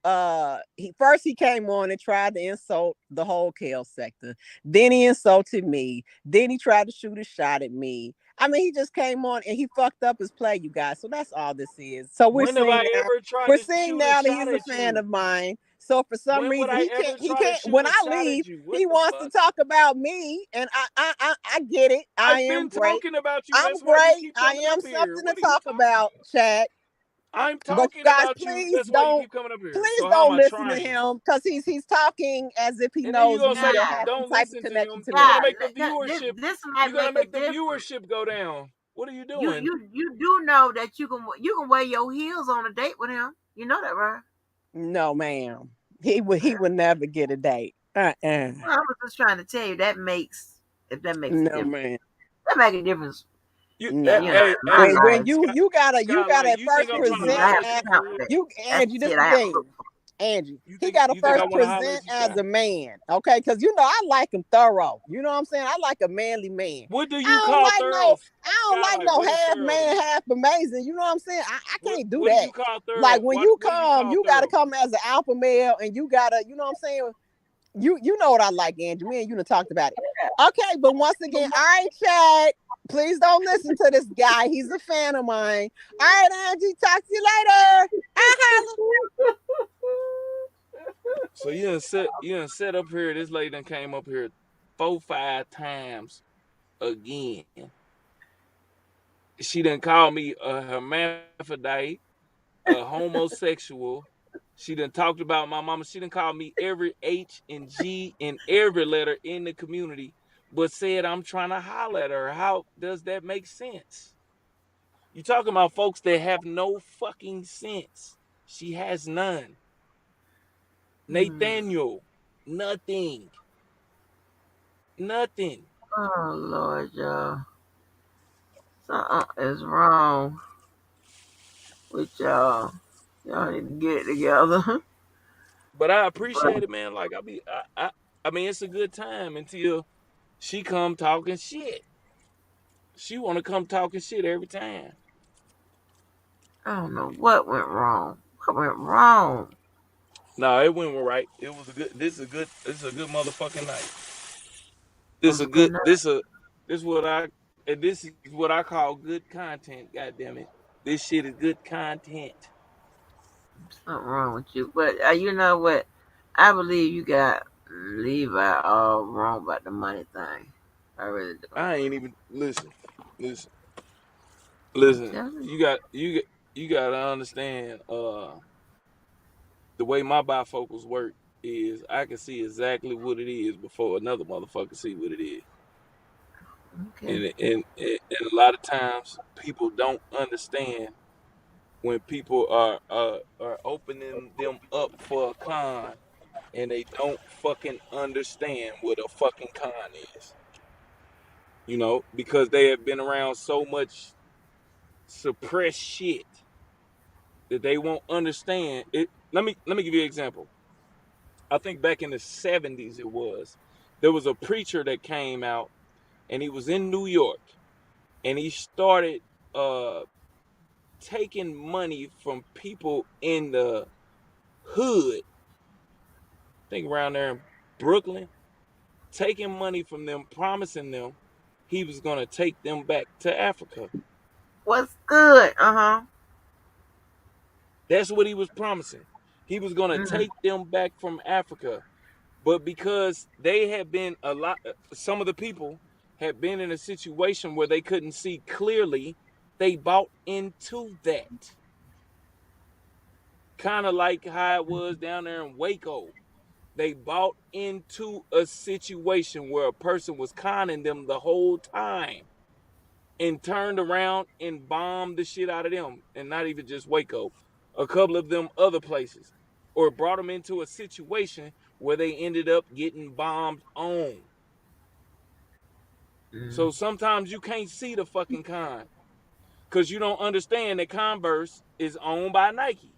he came on and tried to insult the whole Kale sector. Then he insulted me. Then he tried to shoot a shot at me. I mean, he just came on and he fucked up his play, you guys. So that's all this is. So we're seeing now that he's a fan of mine. So for some reason he can't. When I leave, he wants to talk about me, and I get it. I am great. Talking about you. I'm great. I am something to talk about, Chad. I'm talking about you. That's why you keep coming up here. Please don't listen to him because he's talking as if he knows me. Don't listen to him. You're gonna make the viewership. You're gonna make the viewership go down. What are you doing? You do know that you can wear your heels on a date with him. You know that, right? No, ma'am. He would never get a date. Well, I was just trying to tell you if that makes a difference. Man. That makes a difference. When you gotta first present Angie, this is the thing. Angie, he gotta first present as a man, okay? Because I like him thorough. You know what I'm saying? I like a manly man. What do you call thorough? I don't like no half man, half amazing. You know what I'm saying? I can't do that. Like when you come, you gotta come as an alpha male, and you gotta, you know what I'm saying? You know what I like, Angie. Me and you done talked about it. Okay, but once again, all right, Chad. Please don't listen to this guy. He's a fan of mine. All right, Angie. Talk to you later. So you done set up here. This lady done came up here 4-5 times again. She done called me a hermaphrodite, a homosexual. She done talked about my mama. She done called me every H and G and every letter in the community, but said I'm trying to holler at her. How does that make sense? You talking about folks that have no fucking sense. She has none. Nathaniel, nothing. Oh Lord, y'all. Something is wrong. with y'all. Y'all need to get it together. But I appreciate it, man. Like I mean, it's a good time until she come talking shit. She want to come talking shit every time. I don't know what went wrong. What went wrong? No, it went right. It was a good. This is a good motherfucking night. Was a good night. This what I and this is what I call good content. God damn it, this shit is good content. Something wrong with you. But you know what? I believe you got Levi all wrong about the money thing. I really do. I ain't even listen. I'm Listen. telling you. You got to understand. The way my bifocals work is I can see exactly what it is before another motherfucker see what it is. Okay. And a lot of times people don't understand when people are opening them up for a con and they don't fucking understand what a fucking con is. You know, because they have been around so much suppressed shit that they won't understand it. Let me give you an example. I think back in the 70s there was a preacher that came out and he was in New York and he started uh taking money from people in the hood, I think around there in Brooklyn, taking money from them, promising them he was going to take them back to Africa. What's good? Uh-huh. That's what he was promising. He was going to Mm. take them back from Africa. But because they had been some of the people had been in a situation where they couldn't see clearly, they bought into that. Kind of like how it was down there in Waco. They bought into a situation where a person was conning them the whole time and turned around and bombed the shit out of them. And not even just Waco, a couple of them other places. Or brought them into a situation where they ended up getting bombed on. Mm. So sometimes you can't see the fucking con because you don't understand that Converse is owned by Nike.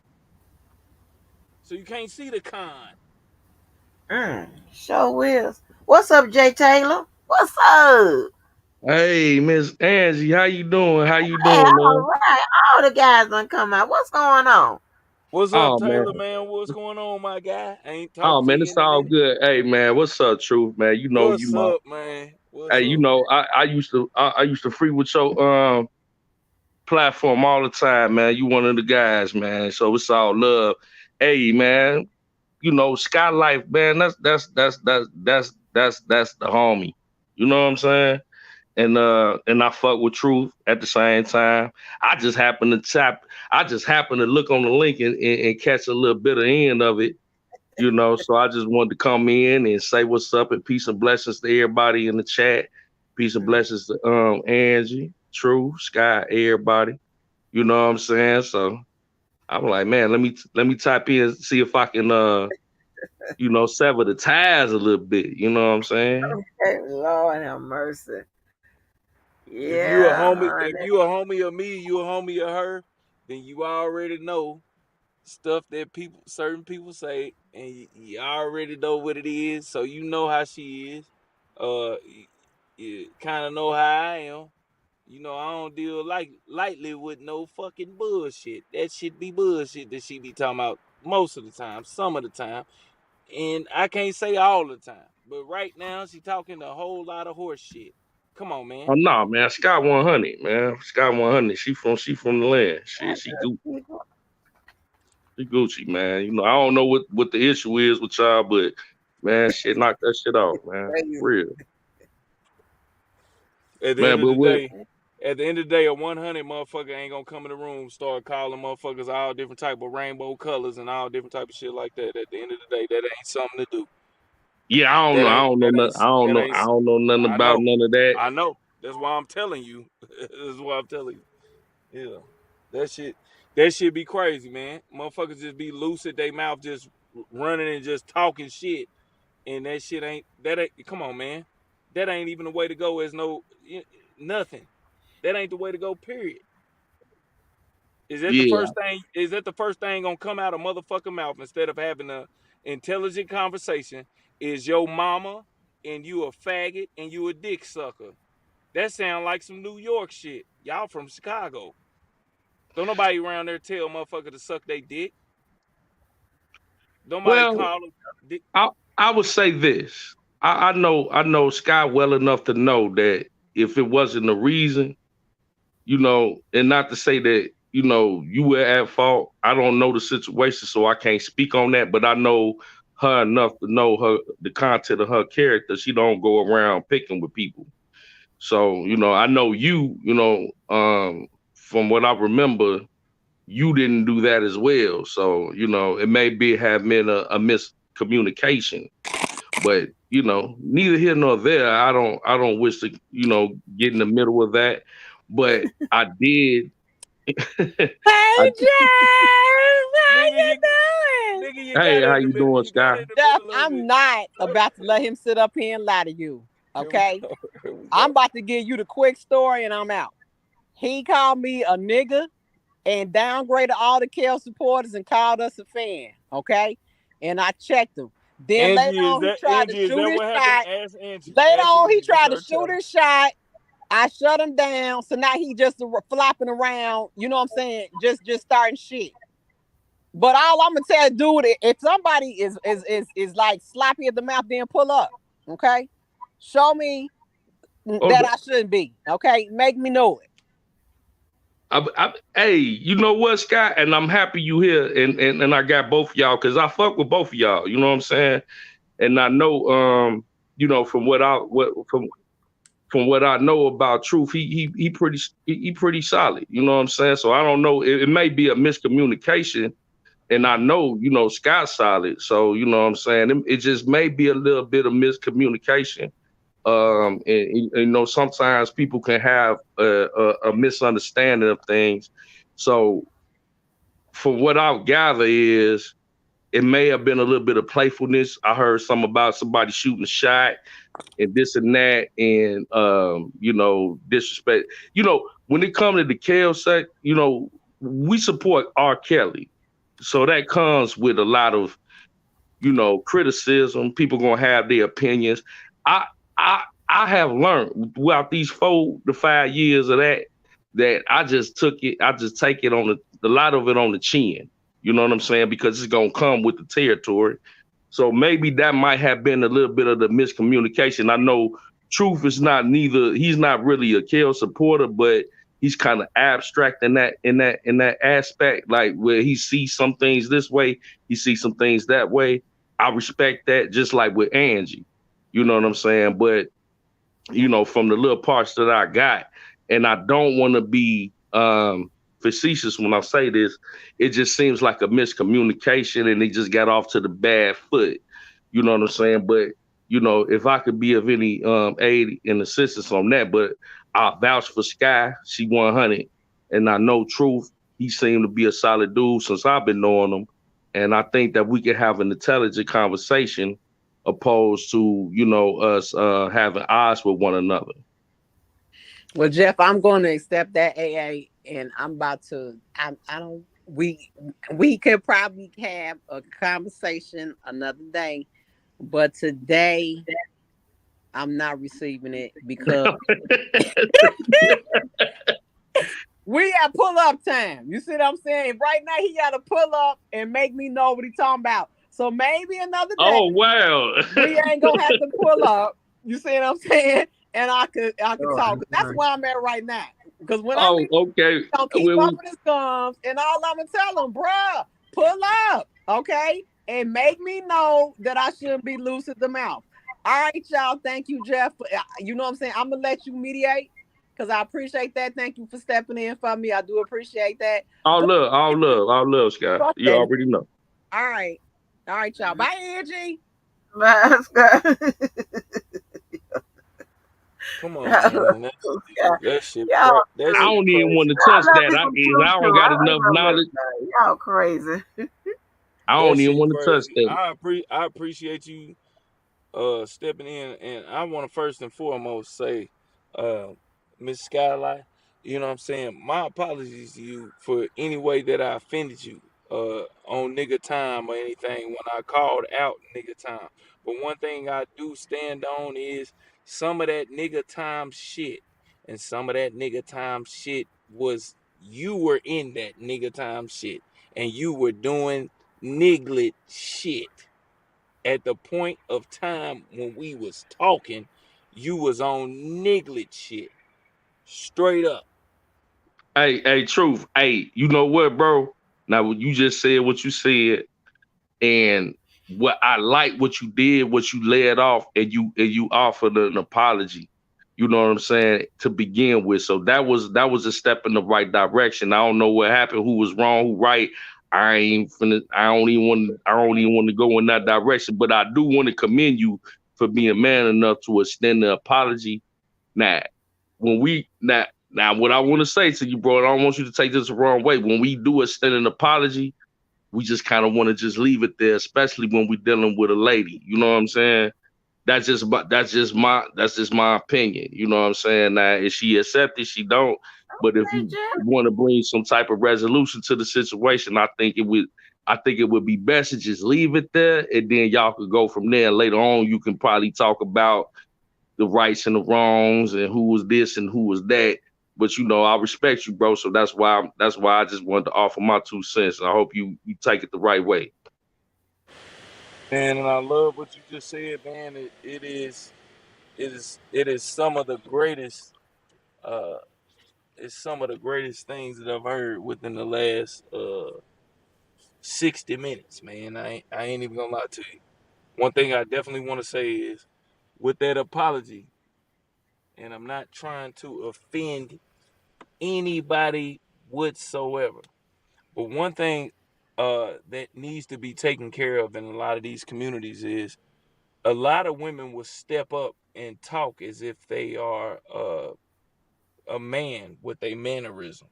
So you can't see the con. Sure is. What's up, Jay Taylor? What's up? Hey, Miss Angie, how you doing? How you Hey, doing, all man? right. All the guys done come out. What's going on? What's up, Oh man, Taylor, man? What's going on, my guy? I ain't oh talked to man, you it's in a all minute. good. Hey man, what's up, Truth, man? You What's my. up, man? What's Hey, up? I used to free with your platform all the time, man. You one of the guys, man. So it's all love. Hey man, Sky Life, man. That's the homie. You know what I'm saying? And I fuck with Truth at the same time. I just happen to look on the link and catch a little bit of end of it, So I just wanted to come in and say what's up and peace and blessings to everybody in the chat. Peace and blessings to Angie, Truth, Sky, everybody. You know what I'm saying? So I'm like, man, let me type in and see if I can sever the ties a little bit. You know what I'm saying? Hey, Lord have mercy. If you a Yeah, homie, honey. if you a homie of me, you a homie of her, then you already know stuff that certain people say, and you already know what it is, so you know how she is. You kind of know how I am. You know, I don't deal lightly with no fucking bullshit. That shit be bullshit that she be talking about most of the time, some of the time, and I can't say all the time. But right now, she talking a whole lot of horse shit. Come on, man. Oh no, man, Sky 100, man. Sky 100. She from the land. Shit, she Gucci, man. I don't know what the issue is with y'all, but man, shit, knock that shit off, man. Crazy. For real. At the Man, end of but the what day, a 100 motherfucker ain't gonna come in the room, start calling motherfuckers all different type of rainbow colors and all different type of shit like that. At the end of the day, that ain't something to do. yeah, I don't That know. I ain't don't know that nothing. ain't that ain't. I don't know nothing I about know, none of that. I know. That's why I'm telling you. That's why I'm telling you. Yeah, that shit. That shit be crazy, man. Motherfuckers just be loose at their mouth, just running and just talking shit, and that shit ain't. That ain't. Come on, man. That ain't even the way to go. As no nothing. That ain't the way to go. Period. Is that the first thing? Is that the first thing gonna come out of motherfucking mouth instead of having a intelligent conversation? Is your mama and you a faggot and you a dick sucker? That sound like some New York shit. Y'all from Chicago. Don't nobody around there tell motherfucker to suck they dick. Nobody call them dick. I would say this. I know Sky well enough to know that if it wasn't a reason, and not to say that, you were at fault. I don't know the situation, so I can't speak on that, but I know her enough to know the content of her character. She don't go around picking with people. So, I know from what I remember, you didn't do that as well. So, it may have been a miscommunication. But, neither here nor there. I don't wish to, get in the middle of that. But I did. Hey, Jeff, how you doing? Hey, how you doing, Sky? Jeff, I'm not about to let him sit up here and lie to you. Okay? I'm about to give you the quick story and I'm out. He called me a nigga and downgraded all the Kel supporters and called us a fan. Okay? And I checked him. Then later on, he tried to shoot his shot. Later on, he tried to shoot his shot. I shut him down. So now he just flopping around. You know what I'm saying? Just starting shit. But all I'm gonna tell dude, if somebody is like sloppy at the mouth, then pull up. Okay? Show me that I shouldn't be. Okay? Make me know it. Hey, you know what, Scott? And I'm happy you here, and I got both of y'all because I fuck with both of y'all. You know what I'm saying? And I know, from what I know about Truth, he pretty solid. You know what I'm saying? So I don't know. It may be a miscommunication, and I know Scott's solid. So you know what I'm saying. It just may be a little bit of miscommunication. And sometimes people can have a misunderstanding of things. So from what I gather is it may have been a little bit of playfulness. I heard something about somebody shooting a shot and this and that, and disrespect. When it comes to the Kel sect, we support R. Kelly. So that comes with a lot of, criticism. People gonna have their opinions. I have learned throughout these 4 to 5 years of that I just take it on a lot of it on the chin. You know what I'm saying? Because it's gonna come with the territory. So maybe that might have been a little bit of the miscommunication. I know Truth is he's not really a Kel supporter, but he's kind of abstract in that aspect, like where he sees some things this way, he sees some things that way. I respect that, just like with Angie. You know what I'm saying? But from the little parts that I got, and I don't want to be facetious when I say this, it just seems like a miscommunication and they just got off to the bad foot. You know what I'm saying? But, if I could be of any aid and assistance on that, but I vouch for Sky, she 100. And I know Truth, he seemed to be a solid dude since I've been knowing him. And I think that we can have an intelligent conversation opposed to, us having odds with one another. Well, Jeff, I'm going to accept that AA, and I'm about to. We could probably have a conversation another day, but today I'm not receiving it because we got pull up time. You see what I'm saying? Right now, he got to pull up and make me know what he's talking about. So maybe another day. Oh wow! We ain't gonna have to pull up. You see what I'm saying? And I could talk. That's where I'm at right now. Because when I'm okay, gonna keep bumping his gums, and all I'm gonna tell him, bruh, pull up, okay, and make me know that I shouldn't be loose at the mouth. All right, y'all. Thank you, Jeff. You know what I'm saying? I'm gonna let you mediate because I appreciate that. Thank you for stepping in for me. I do appreciate that. All love, Scott. Okay. You already know. All right, y'all. Bye, Angie. Bye, Scott. Come on, man. That shit. I don't even want to touch that. I don't got enough knowledge. Y'all crazy. I don't even want to touch that. I appreciate you stepping in, and I want to first and foremost say, Miss Skylight, You know what I'm saying? My apologies to you for any way that I offended you on nigga time or anything when I called out nigga time. But one thing I do stand on is some of that nigga time shit. And some of that nigga time shit was you were in that nigga time shit. And you were doing niglet shit. At the point of time when we was talking, you was on niglet shit. Straight up. Hey, truth. Hey, you know what, bro? Now you just said what you said, and what I like what you did, what you led off, and you offered an apology. You know what I'm saying, to begin with. So that was a step in the right direction. I don't know what happened, who was wrong, who right. I don't even want to go in that direction. But I do want to commend you for being man enough to extend the apology. Now, now what I want to say to you, bro, and I don't want you to take this the wrong way. When we do extend an apology, we just kind of want to just leave it there, especially when we're dealing with a lady. You know what I'm saying? That's just my opinion. You know what I'm saying? Now, if she accepts it, she don't. But if you want to bring some type of resolution to the situation, I think it would be best to just leave it there, and then y'all could go from there. Later on, you can probably talk about the rights and the wrongs and who was this and who was that. But I respect you, bro. So that's why I just wanted to offer my 2 cents. I hope you take it the right way. Man, and I love what you just said, man. It is some of the greatest it's some of the greatest things that I've heard within the last 60 minutes, man. I ain't even gonna lie to you. One thing I definitely want to say is with that apology, and I'm not trying to offend anybody whatsoever. But one thing that needs to be taken care of in a lot of these communities is a lot of women will step up and talk as if they are a man with a mannerism.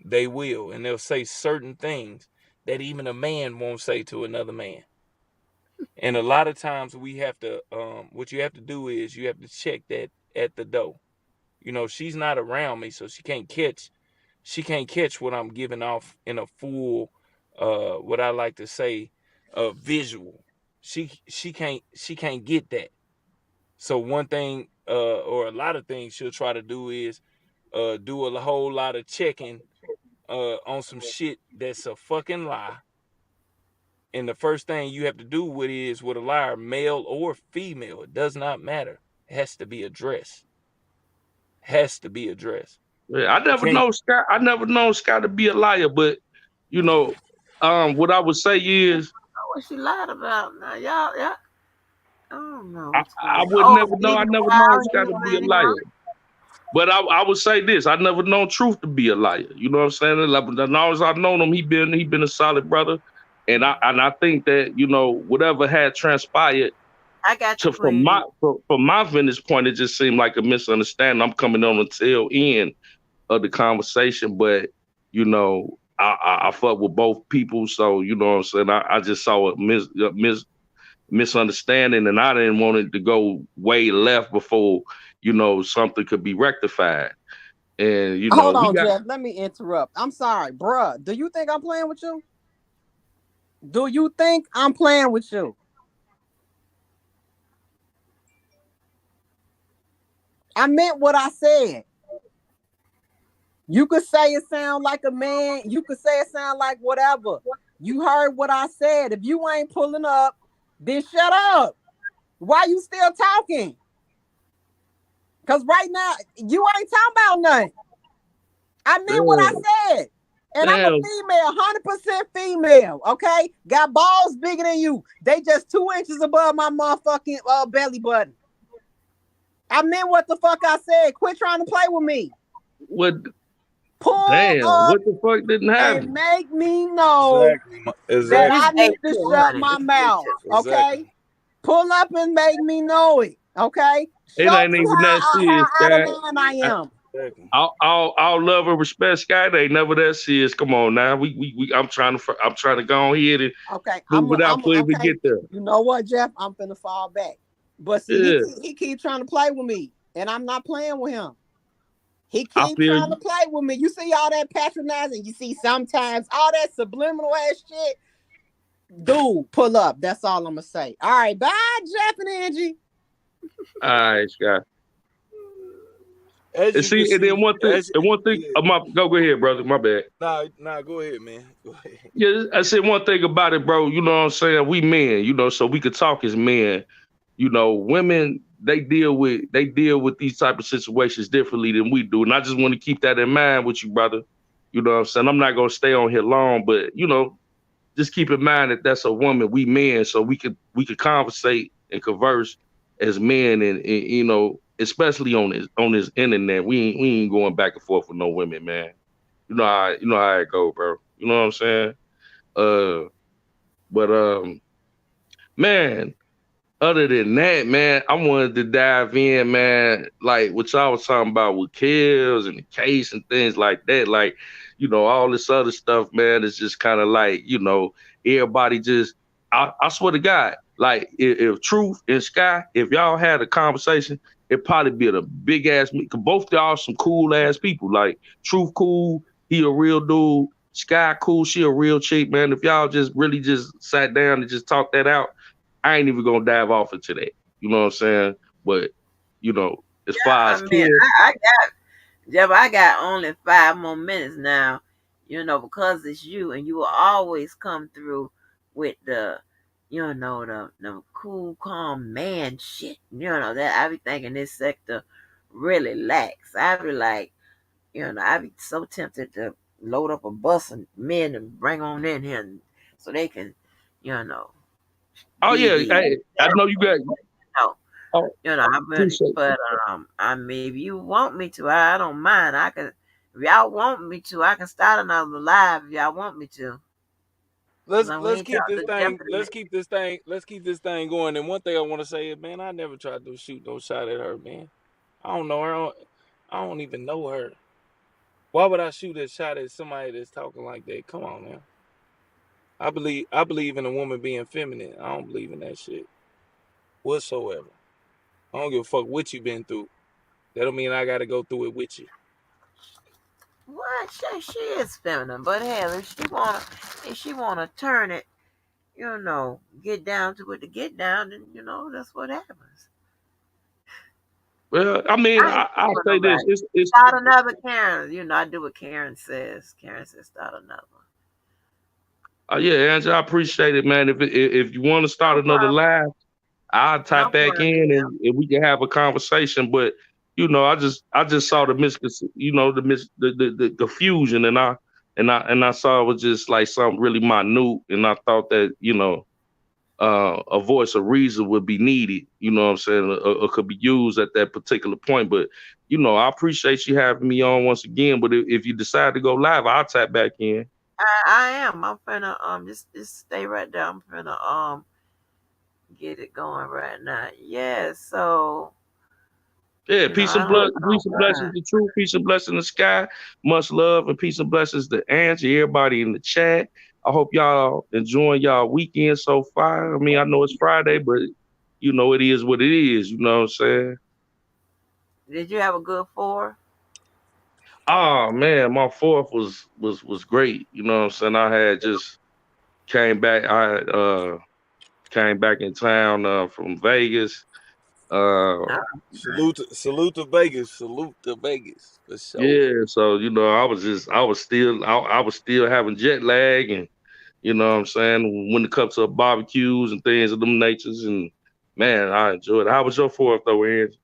They will, and they'll say certain things that even a man won't say to another man. And a lot of times we have to, what you have to do is you have to check that at the door. She's not around me, so she can't catch what I'm giving off in a full, what I like to say, visual. She can't get that. So one thing, or a lot of things she'll try to do is do a whole lot of checking on some shit that's a fucking lie. And the first thing you have to do with a liar, male or female, it does not matter. It has to be addressed. Yeah, I never known Scott to be a liar, but what I would say is What she lied about now, y'all? I don't know. I would never know. I never known Scott to be a liar. But I would say this: I never known Truth to be a liar. You know what I'm saying? Like, as long as I've known him, he been a solid brother, and I think that whatever had transpired. I got you. From my vantage point, it just seemed like a misunderstanding. I'm coming on the tail end of the conversation, but I fuck with both people, so you know what I'm saying. I just saw a misunderstanding, and I didn't want it to go way left before something could be rectified. And hold on, Jeff. Let me interrupt. I'm sorry, bruh. Do you think I'm playing with you? Do you think I'm playing with you? I meant what I said. You could say it sound like a man. You could say it sound like whatever. You heard what I said. If you ain't pulling up, then shut up. Why you still talking? Because right now, you ain't talking about nothing. I meant what I said. And I'm a female, 100% female, okay? Got balls bigger than you. They just 2 inches above my motherfucking belly button. I meant what the fuck I said. Quit trying to play with me. What? Pull Damn, up what the fuck didn't happen? and make me know that I need to shut my mouth, okay? Pull up and make me know it, okay? It ain't even that serious, how out of man I am. I'll love and respect, Sky. They ain't never that serious. Come on now, I'm trying to go on here and move it out before we get there. You know what, Jeff? I'm finna fall back. But see, he keep trying to play with me, and I'm not playing with him. He I keep feel trying to play with me. You see all that patronizing. You see sometimes all that subliminal ass shit. Dude, pull up. That's all I'm gonna say. All right, bye, Jeff and Angie. All right, Scott. As And you can see, and then see, one thing. yeah. Go ahead, brother. My bad. Nah, go ahead, man. Go ahead. Yeah, I said one thing about it, bro. You know what I'm saying? We men, so we could talk as men. Women they deal with these type of situations differently than we do, and I just want to keep that in mind with you, brother. You know what I'm saying? I'm not gonna stay on here long, but just keep in mind that that's a woman. We men, so we could conversate and converse as men, and especially on this internet, we ain't going back and forth with no women, man. You know how it go, bro. You know what I'm saying? But man, other than that, man, I wanted to dive in, man, like what y'all was talking about with kills and the case and things like that. Like, all this other stuff, man, is just kind of like, everybody just, I swear to God, like if Truth and Sky, if y'all had a conversation, it'd probably be a big ass, cause both y'all some cool ass people. Like Truth cool, he a real dude. Sky cool, she a real chick, man. If y'all just really just sat down and just talked that out, I ain't even gonna dive off into that. You know what I'm saying? But as far as kids, I got only 5 more minutes now. Because it's you, and you will always come through with the cool, calm man shit. That I be thinking this sector really lacks. I be like, I be so tempted to load up a bus of men and bring on in here, so they can, oh be yeah, the hey, I know you got. know, Oh, I'm really, appreciate but I mean, if you want me to, I don't mind. I can, if y'all want me to, I can start another live if y'all want me to. We Let's ain't keep talked this to thing. definitely. Let's keep this thing going. And one thing I want to say is, man, I never tried to shoot no shot at her, man. I don't know her. I don't even know her. Why would I shoot a shot at somebody that's talking like that? Come on, man. I believe in a woman being feminine. I don't believe in that shit whatsoever. I don't give a fuck what you been through. That don't mean I got to go through it with you. What she is feminine, but hell, if she wanna turn it, get down to it to get down, then that's what happens. well, I mean, I ain't I'll for say this: nobody. it's Start another Karen. I do what Karen says. Karen says start another. yeah, Angela, I appreciate it, man. If you want to start No another problem. live, I'll No type back problem. in and we can have a conversation. But I just saw the the confusion, and I saw it was just like something really minute, and I thought that a voice of reason would be needed. You know what I'm saying? Or could be used at that particular point. But I appreciate you having me on once again. But if you decide to go live, I'll tap back in. I am. I'm finna just stay right there. I'm finna get it going right now. Yeah. So Yeah, peace and blood, I peace don't and blessings mind. to Truth, peace and blessings to Sky, much love and peace and blessings to Angie, everybody in the chat. I hope y'all enjoying y'all weekend so far. I mean, I know it's Friday, but it is what it is. You know what I'm saying? Did you have a good 4? Oh man, my fourth was great. You know what I'm saying? I had just came back. I came back in town from Vegas. Uh, No. Salute to Vegas. Salute to Vegas for sure. yeah, so I was still having jet lag, and you know what I'm saying, when it comes to barbecues and things of them natures, and man, I enjoyed it. How was your fourth though, Angie?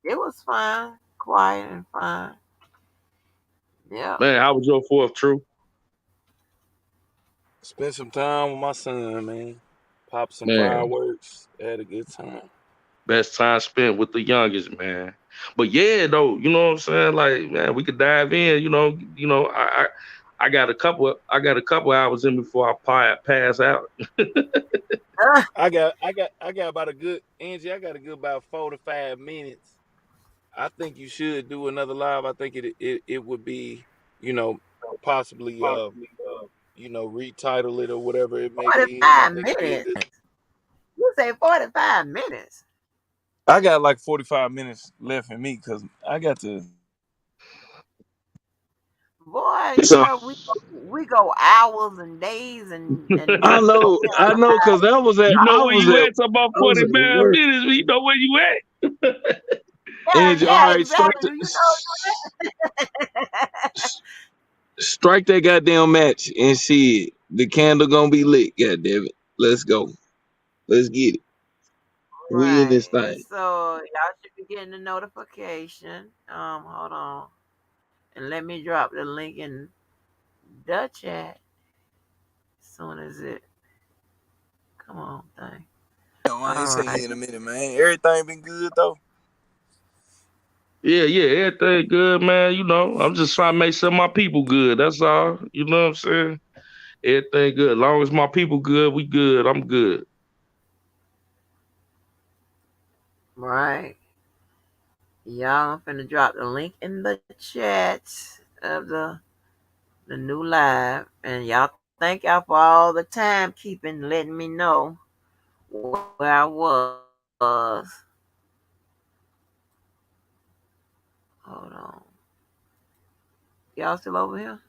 It was fine, quiet and fine. Yeah. Man, how was your fourth, True? Spent some time with my son, man. Pop some Man, fireworks. Had a good time. best time spent with the youngest, man. But yeah, though, you know what I'm saying? Like, man, we could dive in. I got a couple hours in before I pass out. I got about a good Angie. I got a good about 4 to 5 minutes. I think you should do another live. I think it would be, you know, possibly retitle it or whatever it may be. And I 45 think it'd be a minutes. good. You say 45 minutes. I got like 45 minutes left in me because I got to why So we go hours and days and I minutes on know, cause here. You know I where was you at at? Talking about I was at 49 work. minutes. You know where you at? Yeah, And all yeah, right, exactly. Do you know? strike that goddamn match and see it. The candle gonna be lit. God damn it. Let's go. Let's get it. We in Right. this thing. So y'all should be getting a notification. Hold on. And let me drop the link in the chat as soon as it come on thing. Yo, I ain't All seen right. you in a minute, man. Everything been good though. Yeah, everything good, man. You know, I'm just trying to make sure my people good. That's all. You know what I'm saying? Everything good. As long as my people good, we good. I'm good. Right. Y'all, I'm finna drop the link in the chat of the new live. And y'all thank y'all for all the time keeping letting me know where I was. Hold on. Y'all still over here?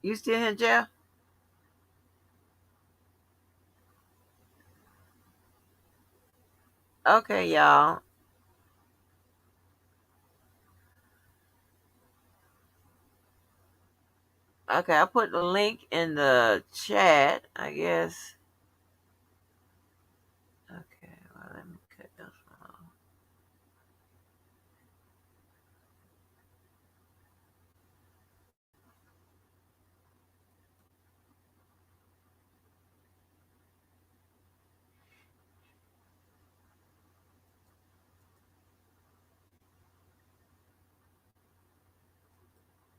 You still here, Jeff? Okay, y'all. Okay, I put the link in the chat, I guess.